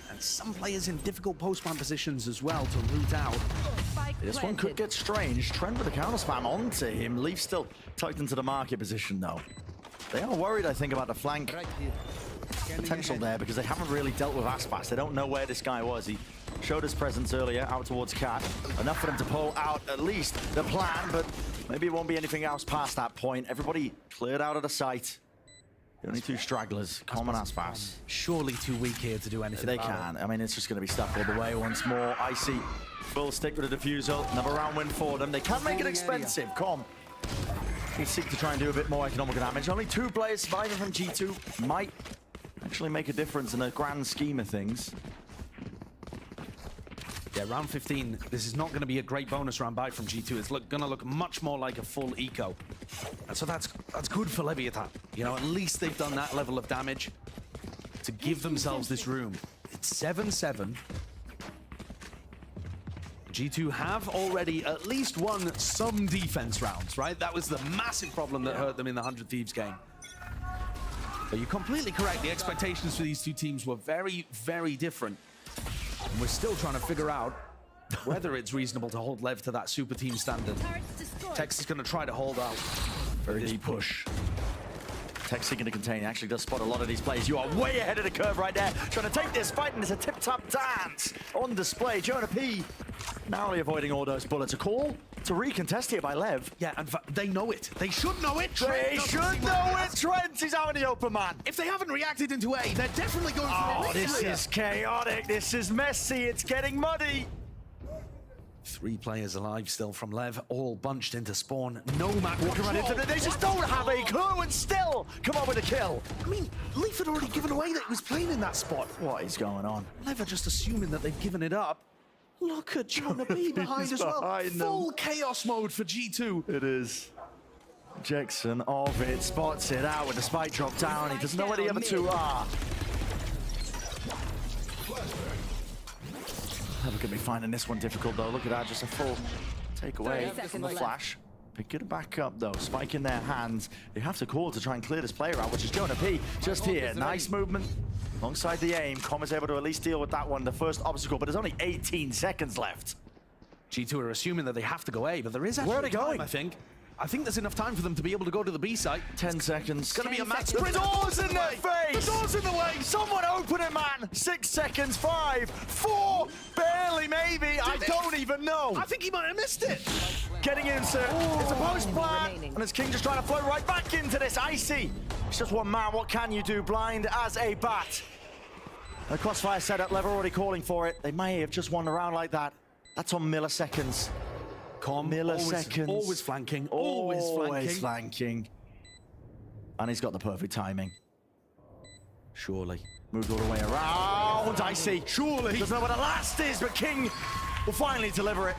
S11: And some players in difficult post-man positions as well to root out.
S9: This one could get strange. Trent with the counter spam onto him. Leaf still tucked into the market position though. They are worried, I think, about the flank potential there because they haven't really dealt with Aspas. They don't know where this guy was. He showed his presence earlier out towards Cat. Enough for them to pull out at least the plan, but maybe it won't be anything else past that point. Everybody cleared out of the site. The only two stragglers, Com and Aspas.
S11: Surely too weak here to do anything.
S9: They can. I mean, it's just going to be stuck all the way once more. Icy full stick with a defusal. Another round win for them. They can make it expensive. Com. They seek to try and do a bit more economical damage. Only 2 players surviving from G2 might actually make a difference in the grand scheme of things.
S11: Yeah, round 15, this is not going to be a great bonus round by from G2. It's going to look much more like a full eco. And so that's good for Leviathan. You know, at least they've done that level of damage to give themselves this room. It's 7-7. G2 have already at least won some defense rounds, right? That was the massive problem that hurt them in the 100 Thieves game. But you're completely correct. The expectations for these two teams were very, very different. And we're still trying to figure out whether it's reasonable to hold Lev to that super team standard. Tex is going to try to hold out.
S9: Very deep push. Tex seeking to contain. He actually does spot a lot of these plays. You are way ahead of the curve right there. Trying to take this fight, and there's a tip-top dance on display. Jonah P narrowly avoiding all those bullets. A call to recontest here by Lev.
S11: Yeah, and they know it. They should know it.
S9: They should know it. Trent is out in the open, man.
S11: If they haven't reacted into A, they're definitely going for it.
S9: This is chaotic. This is messy. It's getting muddy.
S11: 3 players alive still from Lev, all bunched into spawn. No map.
S9: Walking right into it. They just don't have a clue and still come up with a kill.
S11: I mean, Leaf had already given away that he was playing in that spot.
S9: What is going on?
S11: Lev are just assuming that they've given it up. Look at Jonah B behind as well. Full chaos mode for G2.
S9: It is. Jackson of it spots it out with the spike drop down. He doesn't know where the other 2 are. Never gonna be finding this one difficult though. Look at that, just a full takeaway from the flash. Pick it back up though, spike in their hands. They have to call to try and clear this player out, which is Jonah P just here. Nice movement alongside the aim. Com is able to at least deal with that one, the first obstacle, but there's only 18 seconds left.
S11: G2 are assuming that they have to go A, but there is actually
S9: Where are they going?
S11: time, I think there's enough time for them to be able to go to the B site.
S9: 10 seconds.
S11: It's going to be a match.
S9: The door's in their face!
S11: The door's in the way!
S9: Someone open it, man! 6 seconds, 5, 4, barely, maybe. I don't even know.
S11: I think he might have missed it.
S9: Getting into it's a post plant, and it's King just trying to float right back into this. Icy. It's just one man. What can you do? Blind as a bat. The crossfire setup, Lev already calling for it. They may have just won the round like that. That's on milliseconds. Milliseconds.
S11: Always flanking.
S9: Always flanking. And he's got the perfect timing.
S11: Surely.
S9: Moved all the way around. Icy.
S11: Surely.
S9: Doesn't know what the last is, but King will finally deliver it.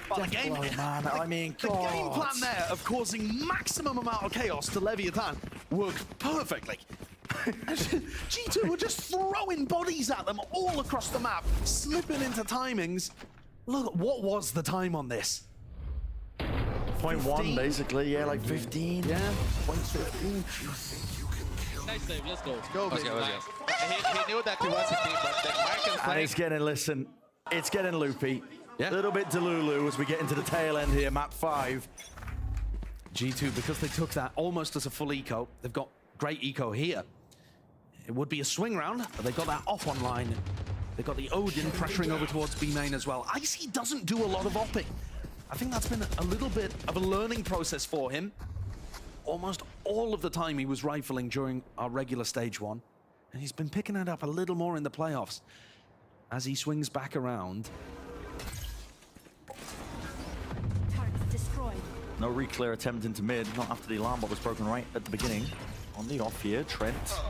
S11: But the game,
S9: man. I mean,
S11: the game plan there of causing maximum amount of chaos to Leviathan worked perfectly. G2 were just throwing bodies at them all across the map, slipping into timings. Look, what was the time on this?
S9: 0.1 basically, yeah, like 15.
S11: Yeah,
S3: 0.15. Nice save, let's go.
S10: Let's go.
S3: He knew that he was a team, but the Mark and
S9: And it's getting, listen, it's getting loopy. A little bit Delulu as we get into the tail end here, map 5.
S11: G2, because they took that almost as a full eco, they've got great eco here. It would be a swing round, but they've got that op online. They've got the Odin pressuring over towards B main as well. Icy doesn't do a lot of opping. I think that's been a little bit of a learning process for him. Almost all of the time he was rifling during our regular stage 1. And he's been picking it up a little more in the playoffs as he swings back around.
S9: No re-clear attempt into mid, not after the alarm bot was broken right at the beginning. On the off here, Trent.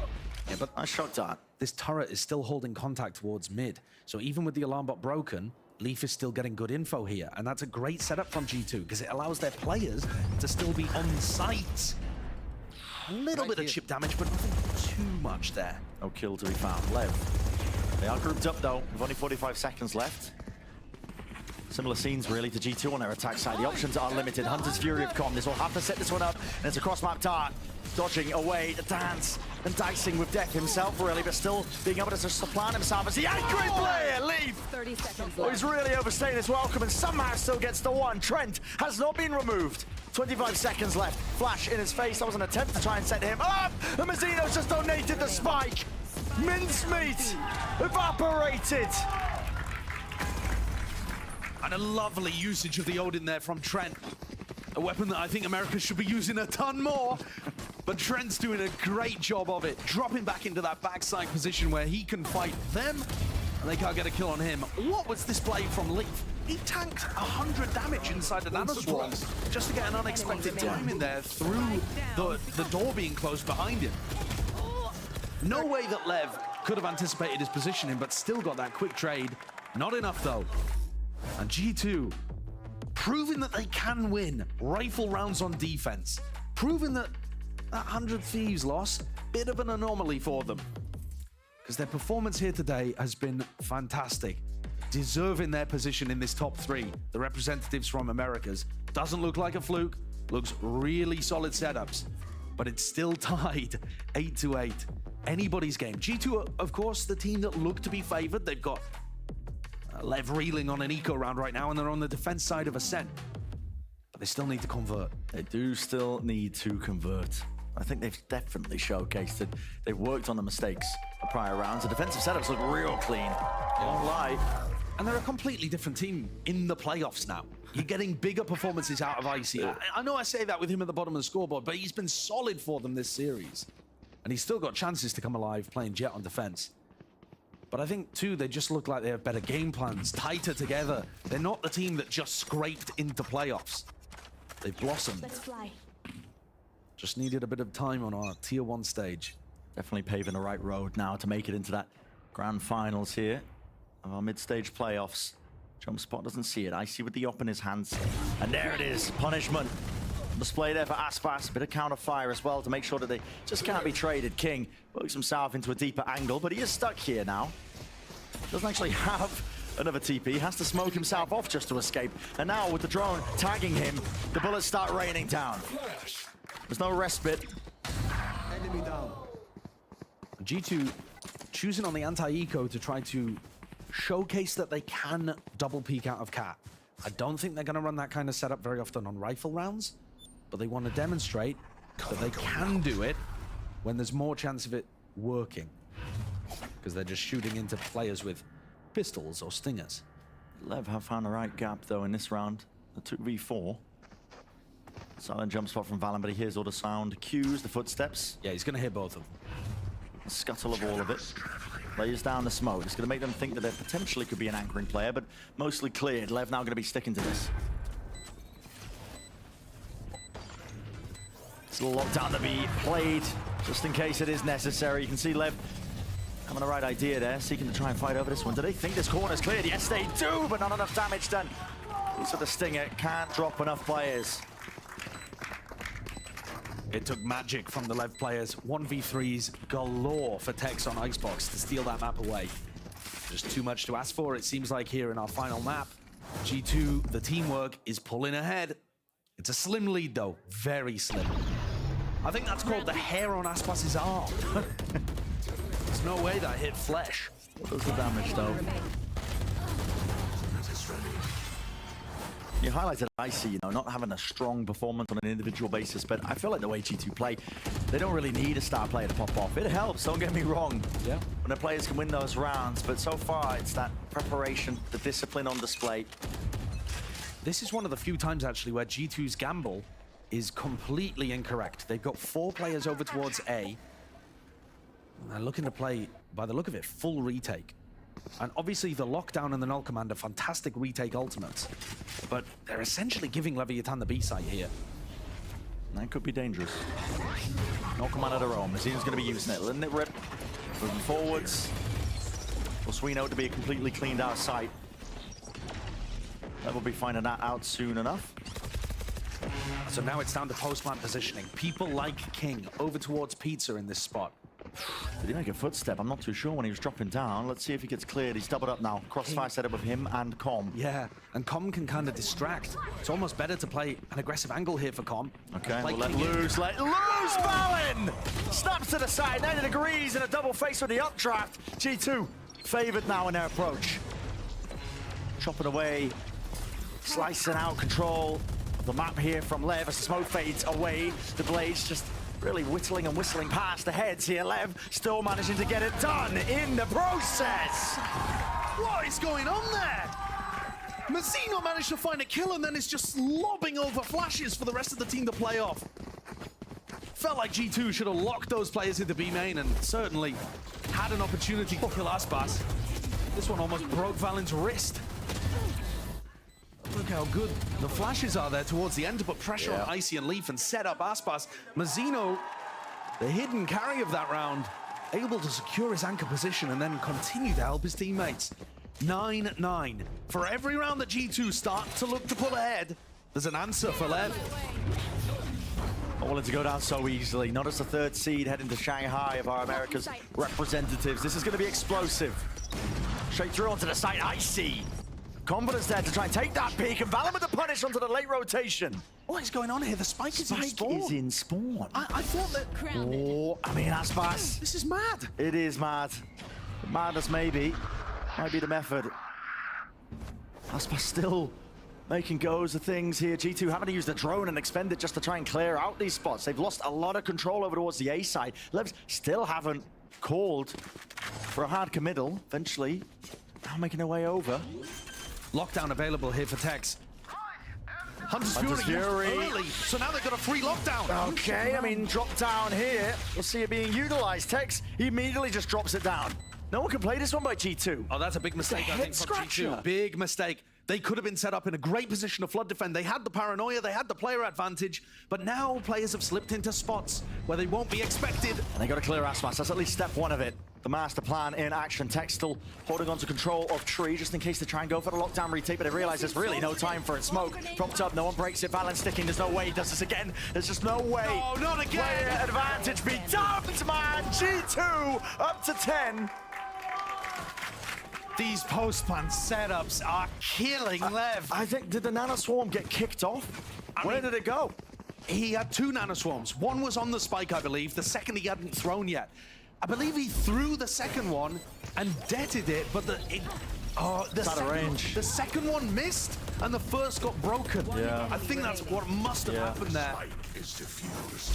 S11: Yeah, but
S9: nice shot dart.
S11: This turret is still holding contact towards mid. So even with the alarm bot broken, Leaf is still getting good info here. And that's a great setup from G2 because it allows their players to still be on site. A little bit of chip damage, but nothing too much there.
S9: No kill to be found. Lev. They are grouped up though, with only 45 seconds left. Similar scenes really to G2 on their attack side. The options are limited. Hunter's Fury have come. This will have to set this one up. And it's a cross-map dart. Dodging away the dance and dicing with death himself really, but still being able to supplant himself as the angry player. Leaf.
S5: 30 seconds
S9: Oh, he's really overstaying his welcome and somehow still gets the one. Trent has not been removed. 25 seconds left. Flash in his face. That was an attempt to try and set him up. And Mazzino's just donated the spike. Mincemeat evaporated.
S11: And a lovely usage of the Odin there from Trent. A weapon that I think America should be using a ton more. But Trent's doing a great job of it. Dropping back into that backside position where he can fight them. And they can't get a kill on him. What was this play from Leaf? He tanked 100 damage inside the nanoswarms just to get an unexpected time in there through the door being closed behind him. No way that Lev could have anticipated his positioning, but still got that quick trade. Not enough though. And G2 proving that they can win rifle rounds on defense. Proving that 100 Thieves loss, bit of an anomaly for them. Because their performance here today has been fantastic. Deserving their position in this top 3. The representatives from Americas. Doesn't look like a fluke. Looks really solid setups. But it's still tied 8-8. Anybody's game. G2 are, of course, the team that look to be favored. They've got Lev reeling on an eco round right now, and they're on the defense side of Ascent. But they still need to convert.
S9: They do still need to convert. I think they've definitely showcased it. They've worked on the mistakes of prior rounds. The defensive setups look real clean. Don't lie.
S11: And they're a completely different team in the playoffs now. You're getting bigger performances out of Icy. I know I say that with him at the bottom of the scoreboard, but he's been solid for them this series. And he's still got chances to come alive playing Jet on defense. But I think, too, they just look like they have better game plans, tighter together. They're not the team that just scraped into playoffs. They've blossomed.
S5: Let's fly.
S11: Just needed a bit of time on our Tier 1 stage.
S9: Definitely paving the right road now to make it into that grand finals here of our mid-stage playoffs. Jump spot doesn't see it. Icy with the op in his hands. And there it is. Punishment. Display there for Aspas. A bit of counter fire as well to make sure that they just can't be traded. King works himself into a deeper angle, but he is stuck here now. Doesn't actually have another TP. Has to smoke himself off just to escape. And now with the drone tagging him, the bullets start raining down. There's no respite.
S11: Enemy down. G2 choosing on the anti-eco to try to showcase that they can double peek out of Cat. I don't think they're going to run that kind of setup very often on rifle rounds, but they want to demonstrate that they can do it when there's more chance of it working. Because they're just shooting into players with pistols or stingers.
S9: Lev have found the right gap though in this round. The 2v4. Silent jump spot from Valen, but he hears all the sound cues, the footsteps.
S11: Yeah, he's going to hear both of them.
S9: The scuttle of all of it. Lays down the smoke. It's going to make them think that there potentially could be an anchoring player, but mostly cleared. Lev now going to be sticking to this. It's a little lockdown to be played, just in case it is necessary. You can see Lev having the right idea there, seeking to try and fight over this one. Do they think this corner's cleared? Yes, they do, but not enough damage done. So the Stinger can't drop enough players.
S11: It took magic from the Lev players. 1v3s galore for Tex on Icebox to steal that map away. Just too much to ask for, it seems like, here in our final map. G2, the teamwork is pulling ahead. It's a slim lead, though. Very slim. I think that's called the hair on Aspas's arm. There's no way that hit flesh.
S9: What does the damage, though? You highlighted Icy, you know, not having a strong performance on an individual basis, but I feel like the way G2 play, they don't really need a star player to pop off. It helps, don't get me wrong.
S11: Yeah.
S9: When the players can win those rounds, but so far it's that preparation, the discipline on display.
S11: This is one of the few times actually where G2's gamble is completely incorrect. They've got 4 players over towards A. And they're looking to play, by the look of it, full retake. And obviously the lockdown and the null command are fantastic retake ultimates, but they're essentially giving Leviathan the B site here.
S9: That could be dangerous. No command of their own. Mazino's going to be using it, letting it rip, moving forwards. For Swino to be a completely cleaned out site. That will be finding that out soon enough.
S11: So now it's down to post-plant positioning. People like King over towards Pizza in this spot.
S9: Did he make a footstep? I'm not too sure when he was dropping down. Let's see if he gets cleared. He's doubled up now. Crossfire set up with him and Com.
S11: Yeah, and Com can kind of distract. It's almost better to play an aggressive angle here for Com.
S9: Okay,
S11: Like
S9: we'll let loose. Let loose, Balin! Snaps to the side, 90 degrees in a double face with the updraft. G2 favored now in their approach. Chopping away, slicing out control of the map here from Lev as the smoke fades away. The Blaze just really whittling and whistling past the heads here. Lev still managing to get it done in the process.
S11: What is going on there? Mazino managed to find a kill and then is just lobbing over flashes for the rest of the team to play off. Felt like G2 should have locked those players into B main and certainly had an opportunity to kill Aspas. This one almost broke Valen's wrist. Look how good the flashes are there towards the end to put pressure on Icy and Leaf and set up Aspas. Mazino, the hidden carry of that round, able to secure his anchor position and then continue to help his teammates. 9-9. For every round that G2 start to look to pull ahead, there's an answer for Lev.
S9: Not willing to go down so easily. Not as the 3rd seed heading to Shanghai of our America's representatives. This is going to be explosive. Straight through onto the site, Icy. Confidence there to try and take that peak, and Valen with the punish onto the late rotation.
S11: What is going on here? The spike is in spawn.
S9: Is in spawn.
S11: I thought that...
S9: Oh, I mean, Aspas.
S11: This is mad.
S9: It is mad. Madness maybe. Might be the method. Aspas still making goes of things here. G2 having to use the drone and expend it just to try and clear out these spots. They've lost a lot of control over towards the A side. Levs still haven't called for a hard committal. Eventually, now making their way over.
S11: Lockdown available here for Tex. Hunter's
S9: Fury.
S11: Early, so now they've got a free lockdown.
S9: Okay, I mean, drop down here. We'll see it being utilized. Tex, he immediately just drops it down. No one can play this one by G2.
S11: Oh, that's a big mistake, I think, from G2. Big mistake. They could have been set up in a great position to flood defend. They had the paranoia, they had the player advantage, but now players have slipped into spots where they won't be expected.
S9: And they got to clear Aspas. That's at least step 1 of it. The master plan in action. Tex still holding on to control of Tree just in case they try and go for the lockdown retake, but they realize there's really no time for it. Smoke propped up, no one breaks it. Valen sticking, there's no way he does this again. There's just no way.
S11: No, not again.
S9: Player advantage be dumped, man. G2 up to 10.
S11: These post-plant setups are killing Lev.
S9: I think, did the Nano Swarm get kicked off? Where did it go?
S11: He had 2 Nano Swarms. One was on the spike, I believe. The second he hadn't thrown yet. I believe he threw the second one and deaded it, but the second one missed and the first got broken.
S9: Yeah.
S11: I think that's what must have happened there.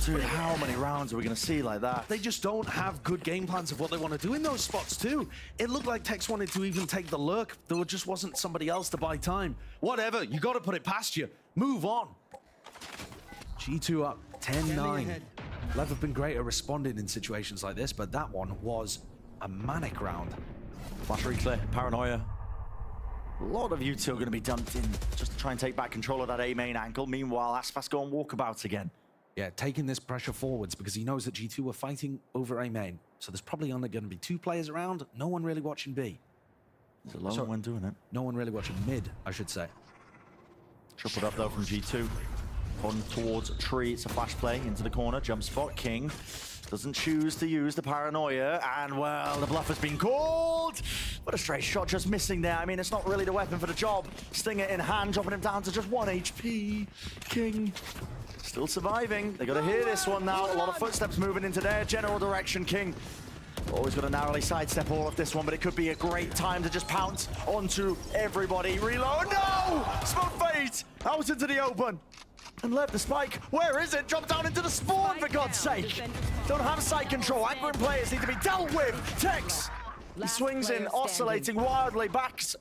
S9: Dude, how many rounds are we going to see like that?
S11: They just don't have good game plans of what they want to do in those spots too. It looked like Tex wanted to even take the lurk. There just wasn't somebody else to buy time. Whatever, you got to put it past you. Move on. G2 up 10-9. Lev have been great at responding in situations like this, but that one was a manic round.
S9: Flash clear, paranoia. A lot of U2 are going to be dumped in just to try and take back control of that A main angle. Meanwhile, Aspas go on walkabout again.
S11: Yeah, taking this pressure forwards because he knows that G2 were fighting over A main. So there's probably only going to be 2 players around. No one really watching B.
S9: There's a lone one doing it.
S11: No one really watching mid, I should say.
S9: Tripled up though from G2. On towards Tree, it's a flash play into the corner, jump spot, King doesn't choose to use the paranoia, and well, the bluff has been called. What a straight shot, just missing there. I mean, it's not really the weapon for the job. Stinger in hand, dropping him down to just 1 HP. King still surviving. They got to hear this one now. A lot of footsteps moving into their general direction. King Always got to narrowly sidestep all of this one, but it could be a great time to just pounce onto everybody. Reload, no! Smoke fades out into the open. And left the spike. Where is it? Drop down into the spawn, for God's sake. Don't have side control. Aggro players need to be dealt with. Tex, he swings in, oscillating wildly, backs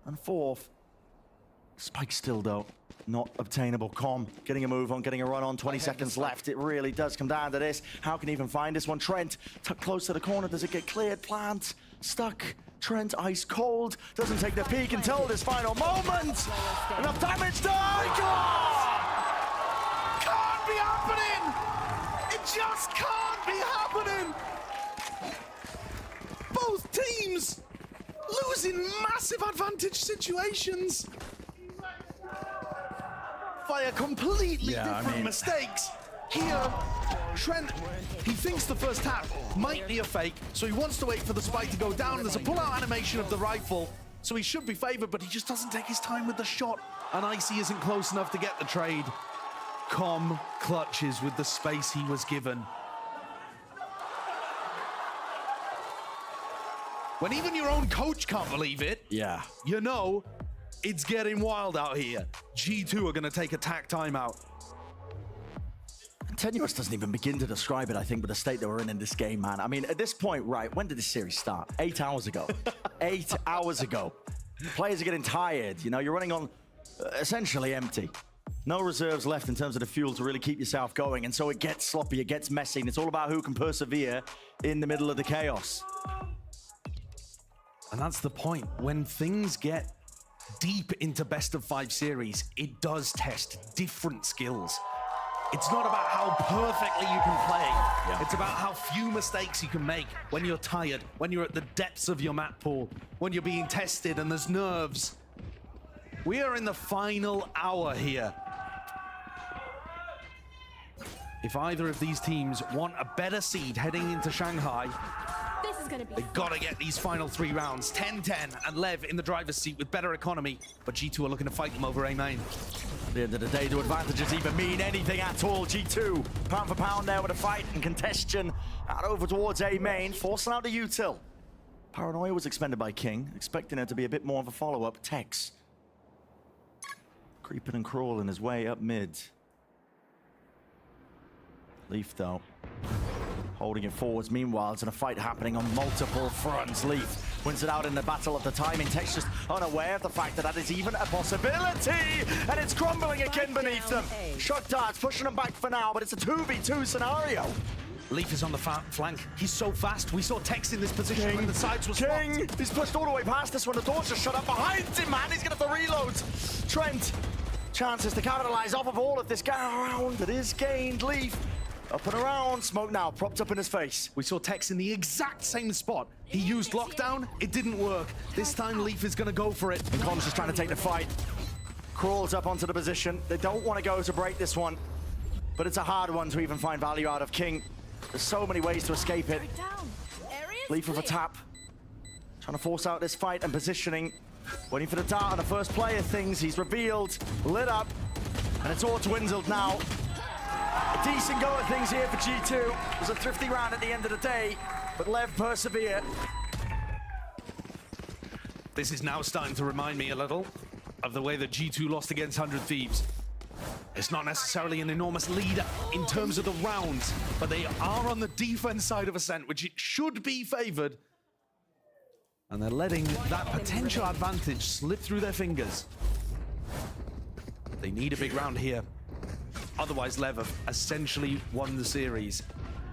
S9: and forth. Spike still, though, not obtainable. Com getting a move on, getting a run on, 20 seconds left. It really does come down to this. How can he even find this one? Trent, tucked close to the corner. Does it get cleared? Plant, stuck. Trent, ice cold. Doesn't take the peek until this final moment. Enough damage done.
S11: Can't be happening! It just can't be happening! Both teams losing massive advantage situations via completely different mistakes. Here, Trent, he thinks the first tap might be a fake, so he wants to wait for the spike to go down. There's a pull-out animation of the rifle, so he should be favored, but he just doesn't take his time with the shot, and Icy isn't close enough to get the trade. Com clutches with the space he was given. When even your own coach can't believe it,
S9: yeah,
S11: you know it's getting wild out here. G2 are going to take a tack timeout.
S9: Tenuous doesn't even begin to describe it, I think, with the state that we're in this game, man. I mean, at this point, right, when did this series start? 8 hours ago. 8 hours ago. Players are getting tired. You know, you're running on essentially empty. No reserves left in terms of the fuel to really keep yourself going, and so it gets sloppy, it gets messy, and it's all about who can persevere in the middle of the chaos.
S11: And that's the point. When things get deep into best of 5 series, it does test different skills. It's not about how perfectly you can play. It's about how few mistakes you can make when you're tired, when you're at the depths of your map pool, when you're being tested and there's nerves. We are in the final hour here. If either of these teams want a better seed heading into Shanghai,
S23: This is gonna be
S11: they've got to get these final 3 rounds. 10-10 and Lev in the driver's seat with better economy, but G2 are looking to fight them over A main.
S9: At the end of the day, do advantages even mean anything at all? G2, pound for pound there with a fight and congestion. Out over towards A main, forcing out the util. Paranoia was expended by King, expecting it to be a bit more of a follow-up. Tex creeping and crawling his way up mid. Leaf, though, holding it forwards. Meanwhile, there's a fight happening on multiple fronts. Leaf wins it out in the battle of the timing. Tex just unaware of the fact that that is even a possibility, and it's crumbling again beneath them. Shock darts pushing them back for now, but it's a 2v2 scenario.
S11: Leaf is on the flank. He's so fast. We saw Tex in this position when the sides were swapped.
S9: He's pushed all the way past this one. The door's just shut up behind him, man. He's going to have to reload. Trent, chances to capitalize off of all of this ground that is gained. Leaf up and around. Smoke now, propped up in his face.
S11: We saw Tex in the exact same spot. He used lockdown. It didn't work. This time, Leaf is going to go for it.
S9: And Com's just trying to take the fight. Crawls up onto the position. They don't want to go to break this one, but it's a hard one to even find value out of. King, there's so many ways to escape it. Leaf with a tap. Trying to force out this fight and positioning. Waiting for the dart on the first player things. He's revealed, lit up, and it's all dwindled now. A decent go at things here for G2. It was a thrifty round at the end of the day, but Lev persevere.
S11: This is now starting to remind me a little of the way that G2 lost against 100 Thieves. It's not necessarily an enormous lead in terms of the rounds, but they are on the defense side of Ascent, which it should be favored. And they're letting that potential advantage slip through their fingers. They need a big round here. Otherwise, Lev have essentially won the series.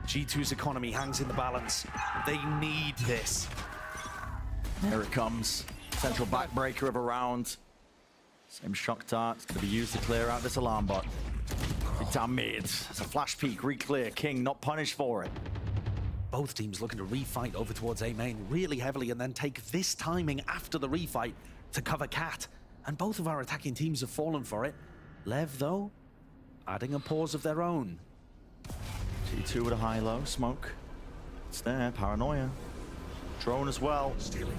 S11: G2's economy hangs in the balance. They need this.
S9: Here it comes. Central backbreaker of a round. Same shock dart. It's going to be used to clear out this alarm bot. Big down mid. It's a flash peek, re-clear. King not punished for it.
S11: Both teams looking to refight over towards A main really heavily and then take this timing after the refight to cover Cat. And both of our attacking teams have fallen for it. Lev, though, adding a pause of their own.
S9: G2 with a high-low. Smoke. It's there. Paranoia. Drone as well.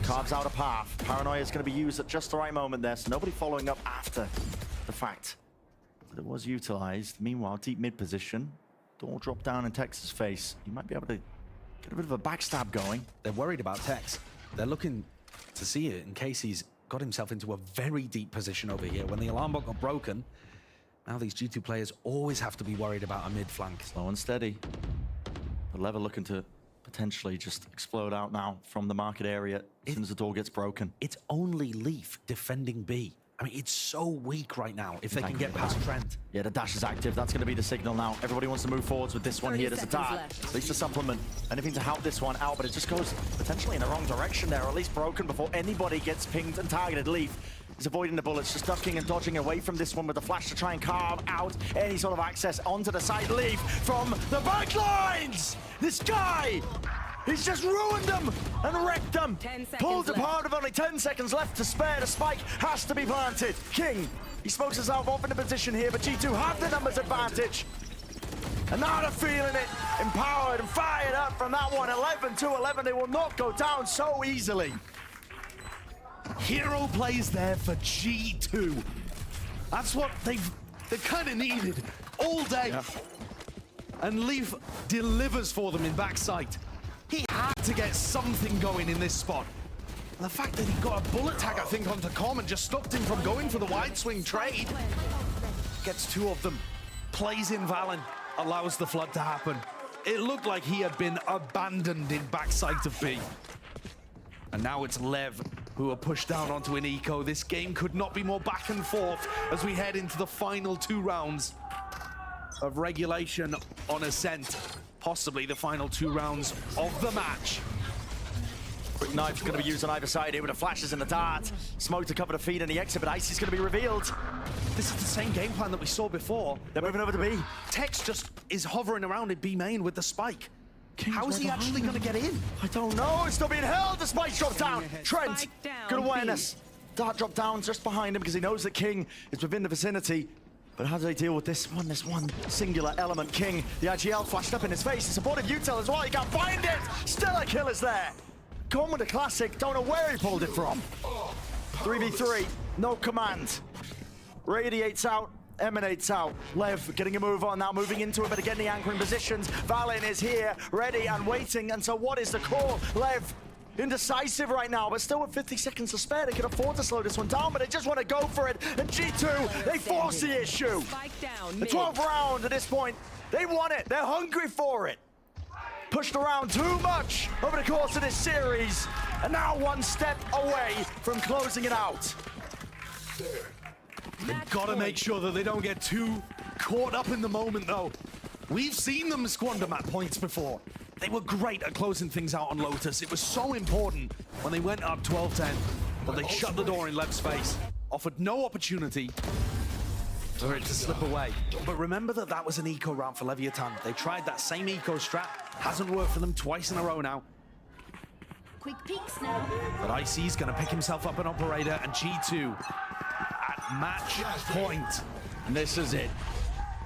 S9: Carves out a path. Paranoia is going to be used at just the right moment there, so nobody following up after the fact that it was utilized. Meanwhile, deep mid position. Door drop down in Tex's face. You might be able to Get a bit of a backstab going.
S11: They're worried about Tex. They're looking to see it in case he's got himself into a very deep position over here. When the alarm bot got broken, now these G2 players always have to be worried about a mid flank.
S9: Slow and steady. The lever looking to potentially just explode out now from the market area as soon as the door gets broken.
S11: It's only Leaf defending B. I mean, it's so weak right now if they can get past Trent.
S9: Yeah, the dash is active. That's going to be the signal now. Everybody wants to move forwards with this one here. There's a dart. At least a supplement. Anything to help this one out, but it just goes potentially in the wrong direction there, or at least broken before anybody gets pinged and targeted. Leaf is avoiding the bullets, just ducking and dodging away from this one with the flash to try and carve out any sort of access onto the side. Leaf from the back lines! This guy! He's just ruined them and wrecked them. Pulled apart with only 10 seconds left to spare. The spike has to be planted. King, he smokes himself off in a position here, but G2 have the numbers advantage. And now they're feeling it, empowered and fired up from that one. 11 to 11, they will not go down so easily.
S11: Hero plays there for G2. That's what they've kind of needed all day. Yeah. And Leaf delivers for them in backside. He had to get something going in this spot. And the fact that he got a bullet tag, I think, onto Com and just stopped him from going for the wide swing trade. Gets two of them, plays in Valen, allows the flood to happen. It looked like he had been abandoned in backside of B. And now it's Lev who are pushed down onto an eco. This game could not be more back and forth as we head into the final 2 rounds of regulation on Ascent. Possibly the final 2 rounds of the match.
S9: Quick knife's going to be used on either side here with the flashes and the dart. Smoke to cover the feed and the exit, but Icy's going to be revealed.
S11: This is the same game plan that we saw before.
S9: They're moving over to B.
S11: Tex just is hovering around in B main with the spike. How is he actually going to get in?
S9: I don't know. It's still being held. The spike's dropped down. Trent, good awareness. Dart dropped down just behind him because he knows that King is within the vicinity. But how do they deal with this one? This one singular element. King, the IGL flashed up in his face. He supported Utel as well. He can't find it. Still a kill is there. Gone with the classic. Don't know where he pulled it from. 3v3. No command. Radiates out. Emanates out. Lev getting a move on now, moving into it, but again the anchoring positions. Valen is here, ready and waiting. And so what is the call? Lev indecisive right now, but still with 50 seconds to spare. They can afford to slow this one down, but they just want to go for it. And G2, they force the issue. The 12th round at this point, they want it. They're hungry for it. Pushed around too much over the course of this series, and now one step away from closing it out.
S11: They've got to make sure that they don't get too caught up in the moment, though. We've seen them squander map points before. They were great at closing things out on Lotus. It was so important when they went up 12-10 that they shut the door in Lev's face, offered no opportunity for it to slip away. But remember that that was an eco round for Leviathan. They tried that same eco strat. Hasn't worked for them twice in a row now.
S5: Quick peeks now.
S11: But IC's going to pick himself up an operator, and G2 at match point.
S9: And this is it.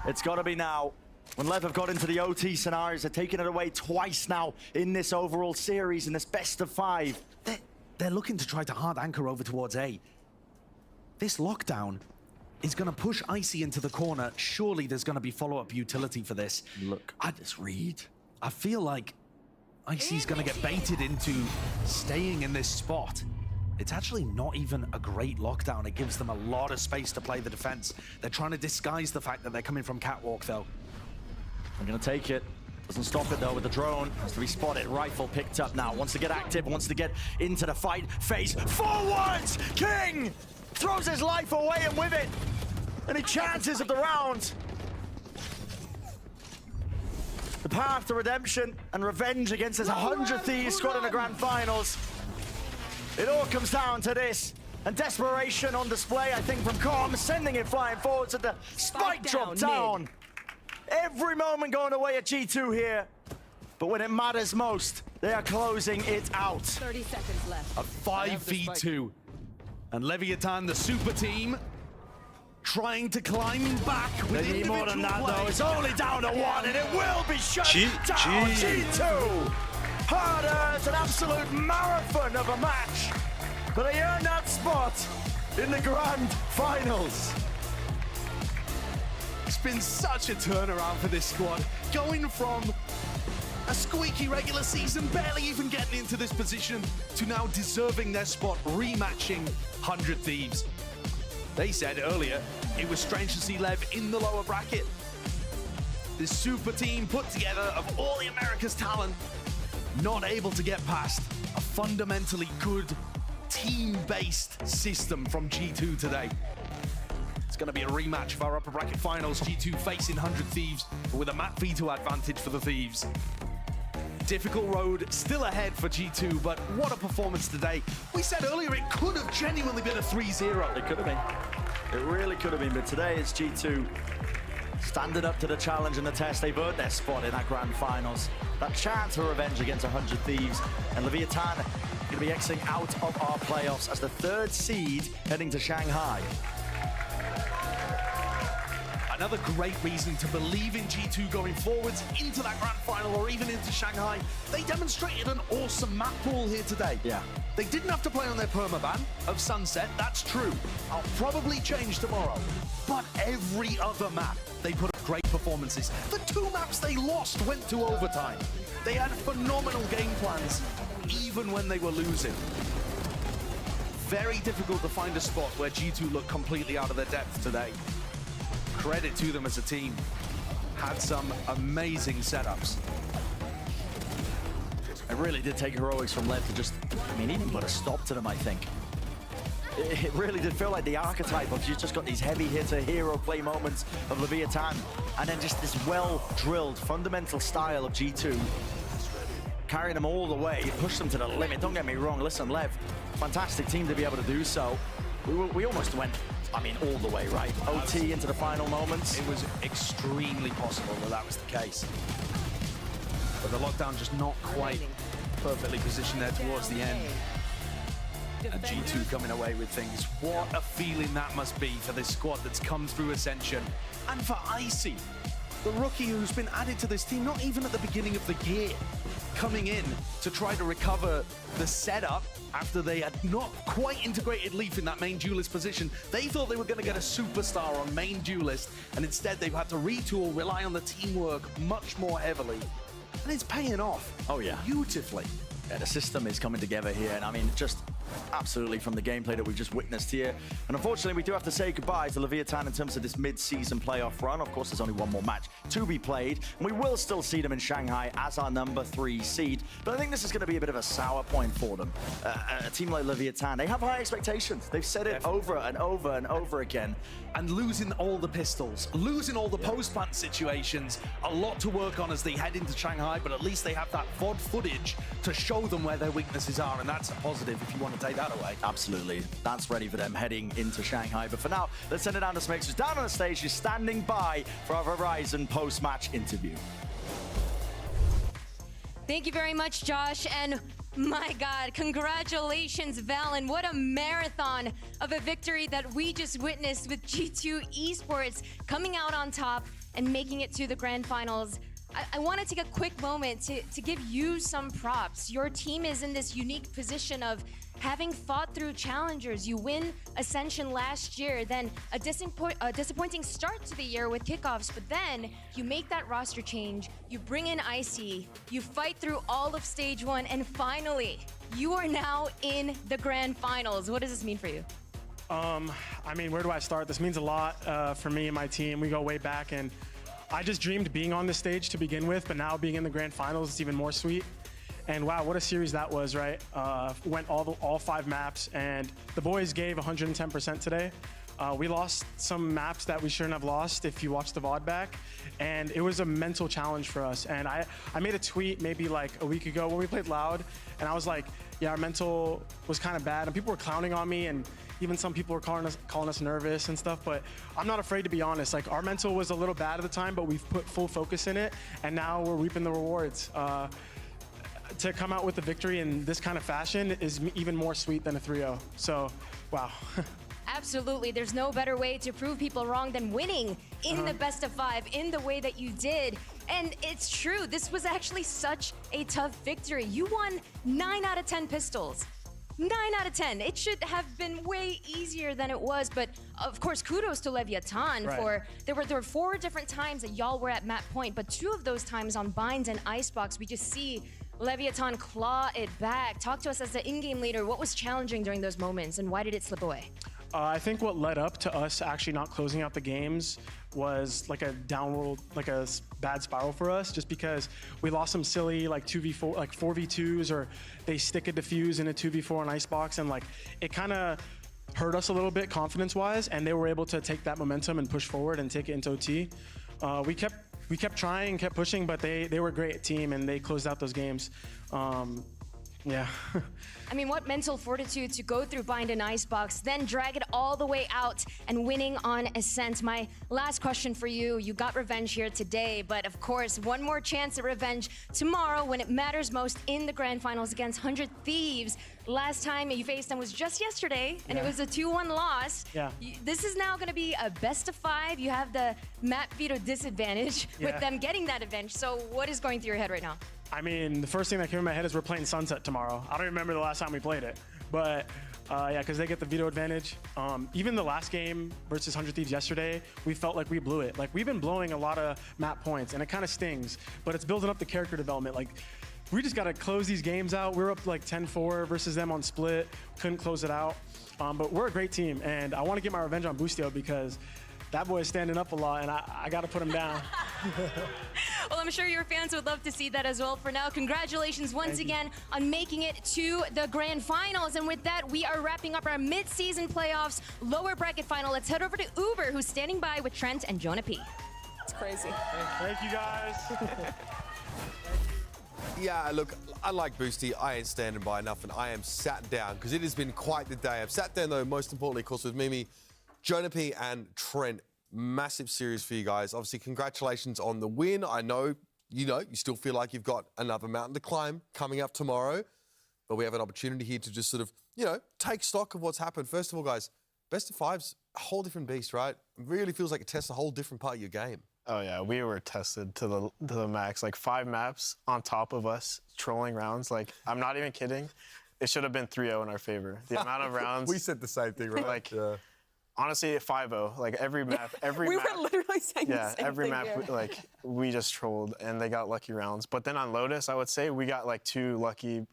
S9: It's got to be now. When Lev have got into the OT scenarios, they're taking it away twice now in this overall series, in this best of 5.
S11: They're looking to try to hard anchor over towards A. This lockdown is going to push Icy into the corner. Surely there's going to be follow-up utility for this.
S9: Look at this read.
S11: I feel like Icy's going to get baited into staying in this spot. It's actually not even a great lockdown. It gives them a lot of space to play the defense. They're trying to disguise the fact that they're coming from Catwalk, though.
S9: I'm going to take it. Doesn't stop it, though, with the drone. Has to be spotted. Rifle picked up now. Wants to get active. Wants to get into the fight. Face forwards! King throws his life away, and with it, any chances of the round. The path to redemption and revenge against this 100 Thieves squad in the grand finals. It all comes down to this. And desperation on display, I think, from Com, sending it flying forwards at the spike drop down. Every moment going away at G2 here. But when it matters most, they are closing it out.
S5: 30 seconds left.
S11: A 5v2. And Leviathan, the super team, trying to climb back with
S9: they need more than that, though. It's only down to 1, and it will be shut down. G2 harder. It's an absolute marathon of a match. But they earned that spot in the grand finals.
S11: It's been such a turnaround for this squad. Going from A squeaky regular season, barely even getting into this position, to now deserving their spot, rematching 100 Thieves. They said earlier it was strange to see Lev in the lower bracket. This super team put together of all the America's talent, not able to get past a fundamentally good team-based system from G2 today. It's going to be a rematch of our upper bracket finals. G2 facing 100 Thieves, but with a map veto advantage for the Thieves. Difficult road still ahead for G2, but what a performance today. We said earlier it could have genuinely been a 3-0.
S9: It could have been. It really could have been, but today it's G2 standing up to the challenge and the test. They've earned their spot in that grand finals. That chance for revenge against 100 Thieves, and Leviathan going to be exiting out of our playoffs as the 3rd seed heading to Shanghai.
S11: Another great reason to believe in G2 going forwards into that grand final or even into Shanghai. They demonstrated an awesome map pool here today.
S9: Yeah.
S11: They didn't have to play on their permaban of Sunset, that's true. I'll probably change tomorrow. But every other map, they put up great performances. The 2 maps they lost went to overtime. They had phenomenal game plans, even when they were losing. Very difficult to find a spot where G2 looked completely out of their depth today. Credit to them as a team. Had some amazing setups.
S9: It really did take heroics from Lev to just, I mean, even put a stop to them, I think. It really did feel like the archetype of, you've just got these heavy hitter hero play moments of Leviathan, and then just this well-drilled fundamental style of G2. Carrying them all the way, push them to the limit. Don't get me wrong, listen, Lev, fantastic team to be able to do so. We almost went, I mean, all the way, right? OT into the final moments.
S11: It was extremely possible that was the case. But the lockdown just not quite perfectly positioned there towards the end. And G2 coming away with things. What a feeling that must be for this squad that's come through Ascension. And for Icy, the rookie who's been added to this team, not even at the beginning of the year, coming in to try to recover the setup after they had not quite integrated Leaf in that main duelist position. They thought they were going to get a superstar on main duelist, and instead they've had to retool, rely on the teamwork much more heavily. And it's paying off.
S9: Oh, yeah.
S11: Beautifully.
S9: Yeah, the system is coming together here, and I mean, just absolutely from the gameplay that we've just witnessed here. And unfortunately, we do have to say goodbye to Leviathan in terms of this mid-season playoff run. Of course, there's only one more match to be played, and we will still see them in Shanghai as our number 3 seed. But I think this is going to be a bit of a sour point for them. A team like Leviathan, they have high expectations. They've said it over and over and over again.
S11: And losing all the pistols, losing all the post-plant situations, a lot to work on as they head into Shanghai, but at least they have that VOD footage to show them where their weaknesses are, and that's a positive if you want to take that away.
S9: Absolutely. That's ready for them heading into Shanghai. But for now, let's send it down to Smix, who's down on the stage. She's standing by for our Verizon post-match interview.
S4: Thank you very much, Josh. And my God, congratulations, Valen. What a marathon of a victory that we just witnessed with G2 Esports coming out on top and making it to the grand finals. I want to take a quick moment to give you some props. Your team is in this unique position of having fought through challengers. You win Ascension last year, then a disappointing start to the year with kickoffs, but then you make that roster change, you bring in Icy, you fight through all of stage 1, and finally, you are now in the grand finals. What does this mean for you?
S19: I mean, where do I start? This means a lot for me and my team. We go way back, and I just dreamed being on this stage to begin with, but now being in the grand finals, it's even more sweet. And wow, what a series that was, right? Went all 5 maps, and the boys gave 110% today. We lost some maps that we shouldn't have lost if you watch the VOD back, and it was a mental challenge for us. And I made a tweet maybe like a week ago when we played Loud, and I was like, yeah, our mental was kind of bad, and people were clowning on me, and even some people were calling us nervous and stuff, but I'm not afraid to be honest. Like, our mental was a little bad at the time, but we've put full focus in it, and now we're reaping the rewards. To come out with the victory in this kind of fashion is even more sweet than a 3-0. So, wow.
S4: Absolutely. There's no better way to prove people wrong than winning in the best of 5 in the way that you did. And it's true. This was actually such a tough victory. You won 9 out of 10 pistols. 9 out of 10. It should have been way easier than it was, but of course, kudos to Leviathan for there were 4 different times that y'all were at map point, but 2 of those times on binds and icebox, we just see Leviathan claw it back. Talk to us as the in-game leader. What was challenging during those moments, and why did it slip away?
S19: I think what led up to us actually not closing out the games was like a downward, like a bad spiral for us, just because we lost some silly like 2v4, like 4v2s, or they stick a defuse in a 2v4 on icebox, and like it kind of hurt us a little bit confidence-wise, and they were able to take that momentum and push forward and take it into OT. We kept trying, kept pushing, but they were a great team and they closed out those games. Yeah.
S4: I mean, what mental fortitude to go through bind and icebox, then drag it all the way out and winning on Ascent. My last question for you, you got revenge here today, but of course, one more chance at revenge tomorrow when it matters most in the grand finals against 100 Thieves. Last time you faced them was just yesterday, and it was a 2-1 loss.
S19: Yeah.
S4: This is now gonna be a best of 5. You have the map veto disadvantage with them getting that advantage. So what is going through your head right now?
S19: I mean, the first thing that came in my head is we're playing Sunset tomorrow. I don't remember the last time we played it, but yeah, because they get the veto advantage. Even the last game versus 100 Thieves yesterday, we felt like we blew it. Like, we've been blowing a lot of map points, and it kind of stings, but it's building up the character development. Like, we just got to close these games out. We're up like 10-4 versus them on split. Couldn't close it out, but we're a great team, and I want to get my revenge on Boostio because that boy is standing up a lot, and I got to put him down.
S4: Well, I'm sure your fans would love to see that as well. For now, congratulations once again on making it to the grand finals. And with that, we are wrapping up our mid-season playoffs lower bracket final. Let's head over to Uber, who's standing by with Trent and Jonah P.
S23: It's crazy.
S19: Thank you, guys.
S14: Yeah, look, I like Boosty. I ain't standing by enough, and I am sat down because it has been quite the day. I've sat down, though, most importantly, of course, with Mimi, Jonah P, and Trent. Massive series for you guys. Obviously, congratulations on the win. I know, you still feel like you've got another mountain to climb coming up tomorrow, but we have an opportunity here to just sort of, take stock of what's happened. First of all, guys, best of 5's a whole different beast, right? It really feels like it tests a whole different part of your game.
S2: Oh yeah, we were tested to the max. Like 5 maps on top of us, trolling rounds. Like, I'm not even kidding. It should have been 3-0 in our favor. The amount of rounds.
S14: We said the same thing, right?
S2: Like, honestly, 5-0. Like every map,
S23: we were literally saying the same
S2: every
S23: thing
S2: map,
S23: here.
S2: like we just trolled, and they got lucky rounds. But then on Lotus, I would say we got like 2 lucky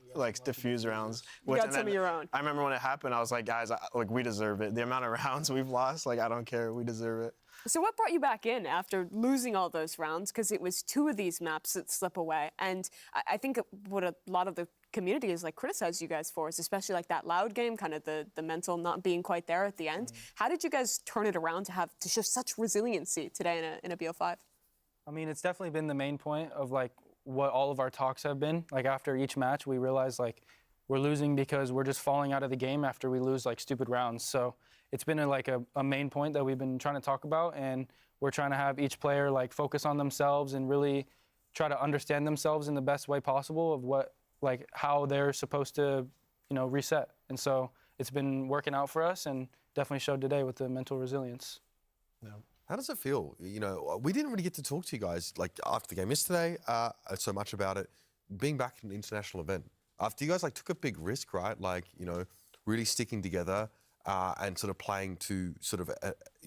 S2: diffuse rounds.
S23: You got some of your own.
S2: I remember when it happened, I was like, guys, like we deserve it. The amount of rounds we've lost, like I don't care, we deserve it.
S23: So what brought you back in after losing all those rounds? Because it was 2 of these maps that slip away. And I think what a lot of the community has criticized you guys for is especially like that loud game, kind of the mental not being quite there at the end. How did you guys turn it around to show such resiliency today in a BO5?
S6: I mean, it's definitely been the main point of what all of our talks have been. Like after each match, we realize we're losing because we're just falling out of the game after we lose stupid rounds. So it's been a main point that we've been trying to talk about, and we're trying to have each player focus on themselves and really try to understand themselves in the best way possible of how they're supposed to, reset. And so it's been working out for us, and definitely showed today with the mental resilience.
S14: Yeah. How does it feel? We didn't really get to talk to you guys after the game yesterday so much about it, being back in an international event. After you guys took a big risk, right? Really sticking together and sort of playing to sort of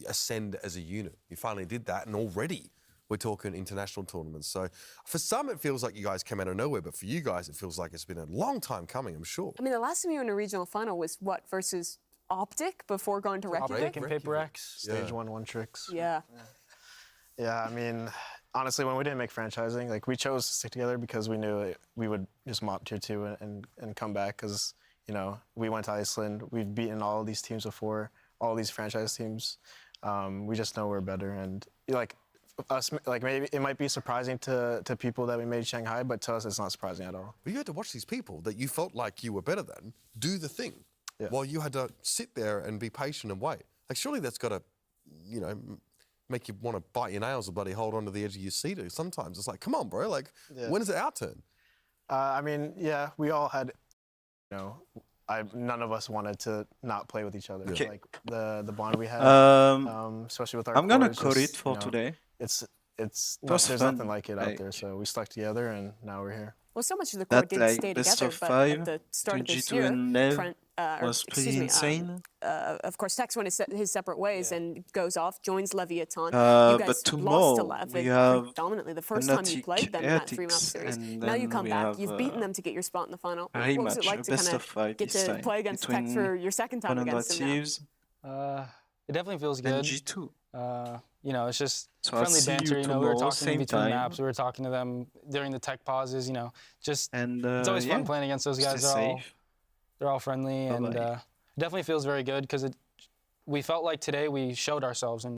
S14: ascend as a unit. You finally did that, and already we're talking international tournaments. So for some, it feels like you guys came out of nowhere, but for you guys, it feels like it's been a long time coming, I'm sure.
S23: I mean, the last time you were in a regional final was what, versus Optic before going to Reykjavik?
S6: Optic and Paper X.
S2: Stage 1 tricks.
S23: Yeah.
S2: Yeah, I mean, honestly, when we didn't make franchising, we chose to stick together because we knew we would just mop tier 2 and come back because, we went to Iceland. We've beaten all of these teams before, all these franchise teams. We just know we're better. And, maybe it might be surprising to people that we made Shanghai, but to us, it's not surprising at all.
S14: But you had to watch these people that you felt like you were better than do the thing while you had to sit there and be patient and wait. Surely that's got to, make you want to bite your nails or bloody hold on to the edge of your seat. Sometimes it's come on, bro. When is it our turn?
S2: I mean, yeah, we all had, none of us wanted to not play with each other.
S1: Okay.
S2: The bond we had, especially with our
S1: I'm gonna
S2: core,
S1: cut it for today.
S2: There's
S1: was
S2: nothing
S1: fun.
S2: like it out there, so we stuck together and now we're here.
S23: Well, so much of the core
S1: That
S23: did
S1: like
S23: stay
S1: best
S23: together,
S1: of
S23: but
S1: five
S23: at the start of this
S1: G2
S23: year,
S1: and Nev was
S23: excuse
S1: pretty
S23: me,
S1: insane.
S23: of course, Tex went his separate ways and goes off, joins Leviathan. You
S1: But
S23: guys lost to
S1: tomorrow
S23: Lev
S1: we have
S23: predominantly the first time you played them in that 3-map
S1: Heretics,
S23: series.
S1: and
S23: Now you
S1: then
S23: come
S1: we
S23: back.
S1: have,
S23: You've beaten them to get your spot in the final.
S1: a
S23: What was it
S1: rematch,
S23: like
S1: a
S23: to
S1: best
S23: kind
S1: of five
S23: get
S1: this
S23: to
S1: time
S23: play against Tex
S1: between
S23: for your second time
S1: 100
S23: against him now?
S1: Thieves
S6: It definitely feels good.
S1: and G2.
S6: You know, it's just
S1: So I'll
S6: friendly
S1: see you
S6: banter. You know, we were
S1: tomorrow,
S6: talking
S1: same
S6: between
S1: time.
S6: maps. We were talking to them during the tech pauses. You know, just
S1: And
S6: it's always fun
S1: yeah,
S6: playing against those guys.
S1: stay safe.
S6: They're all friendly, and
S1: Bye-bye.
S6: it definitely feels very good because we felt like today we showed ourselves and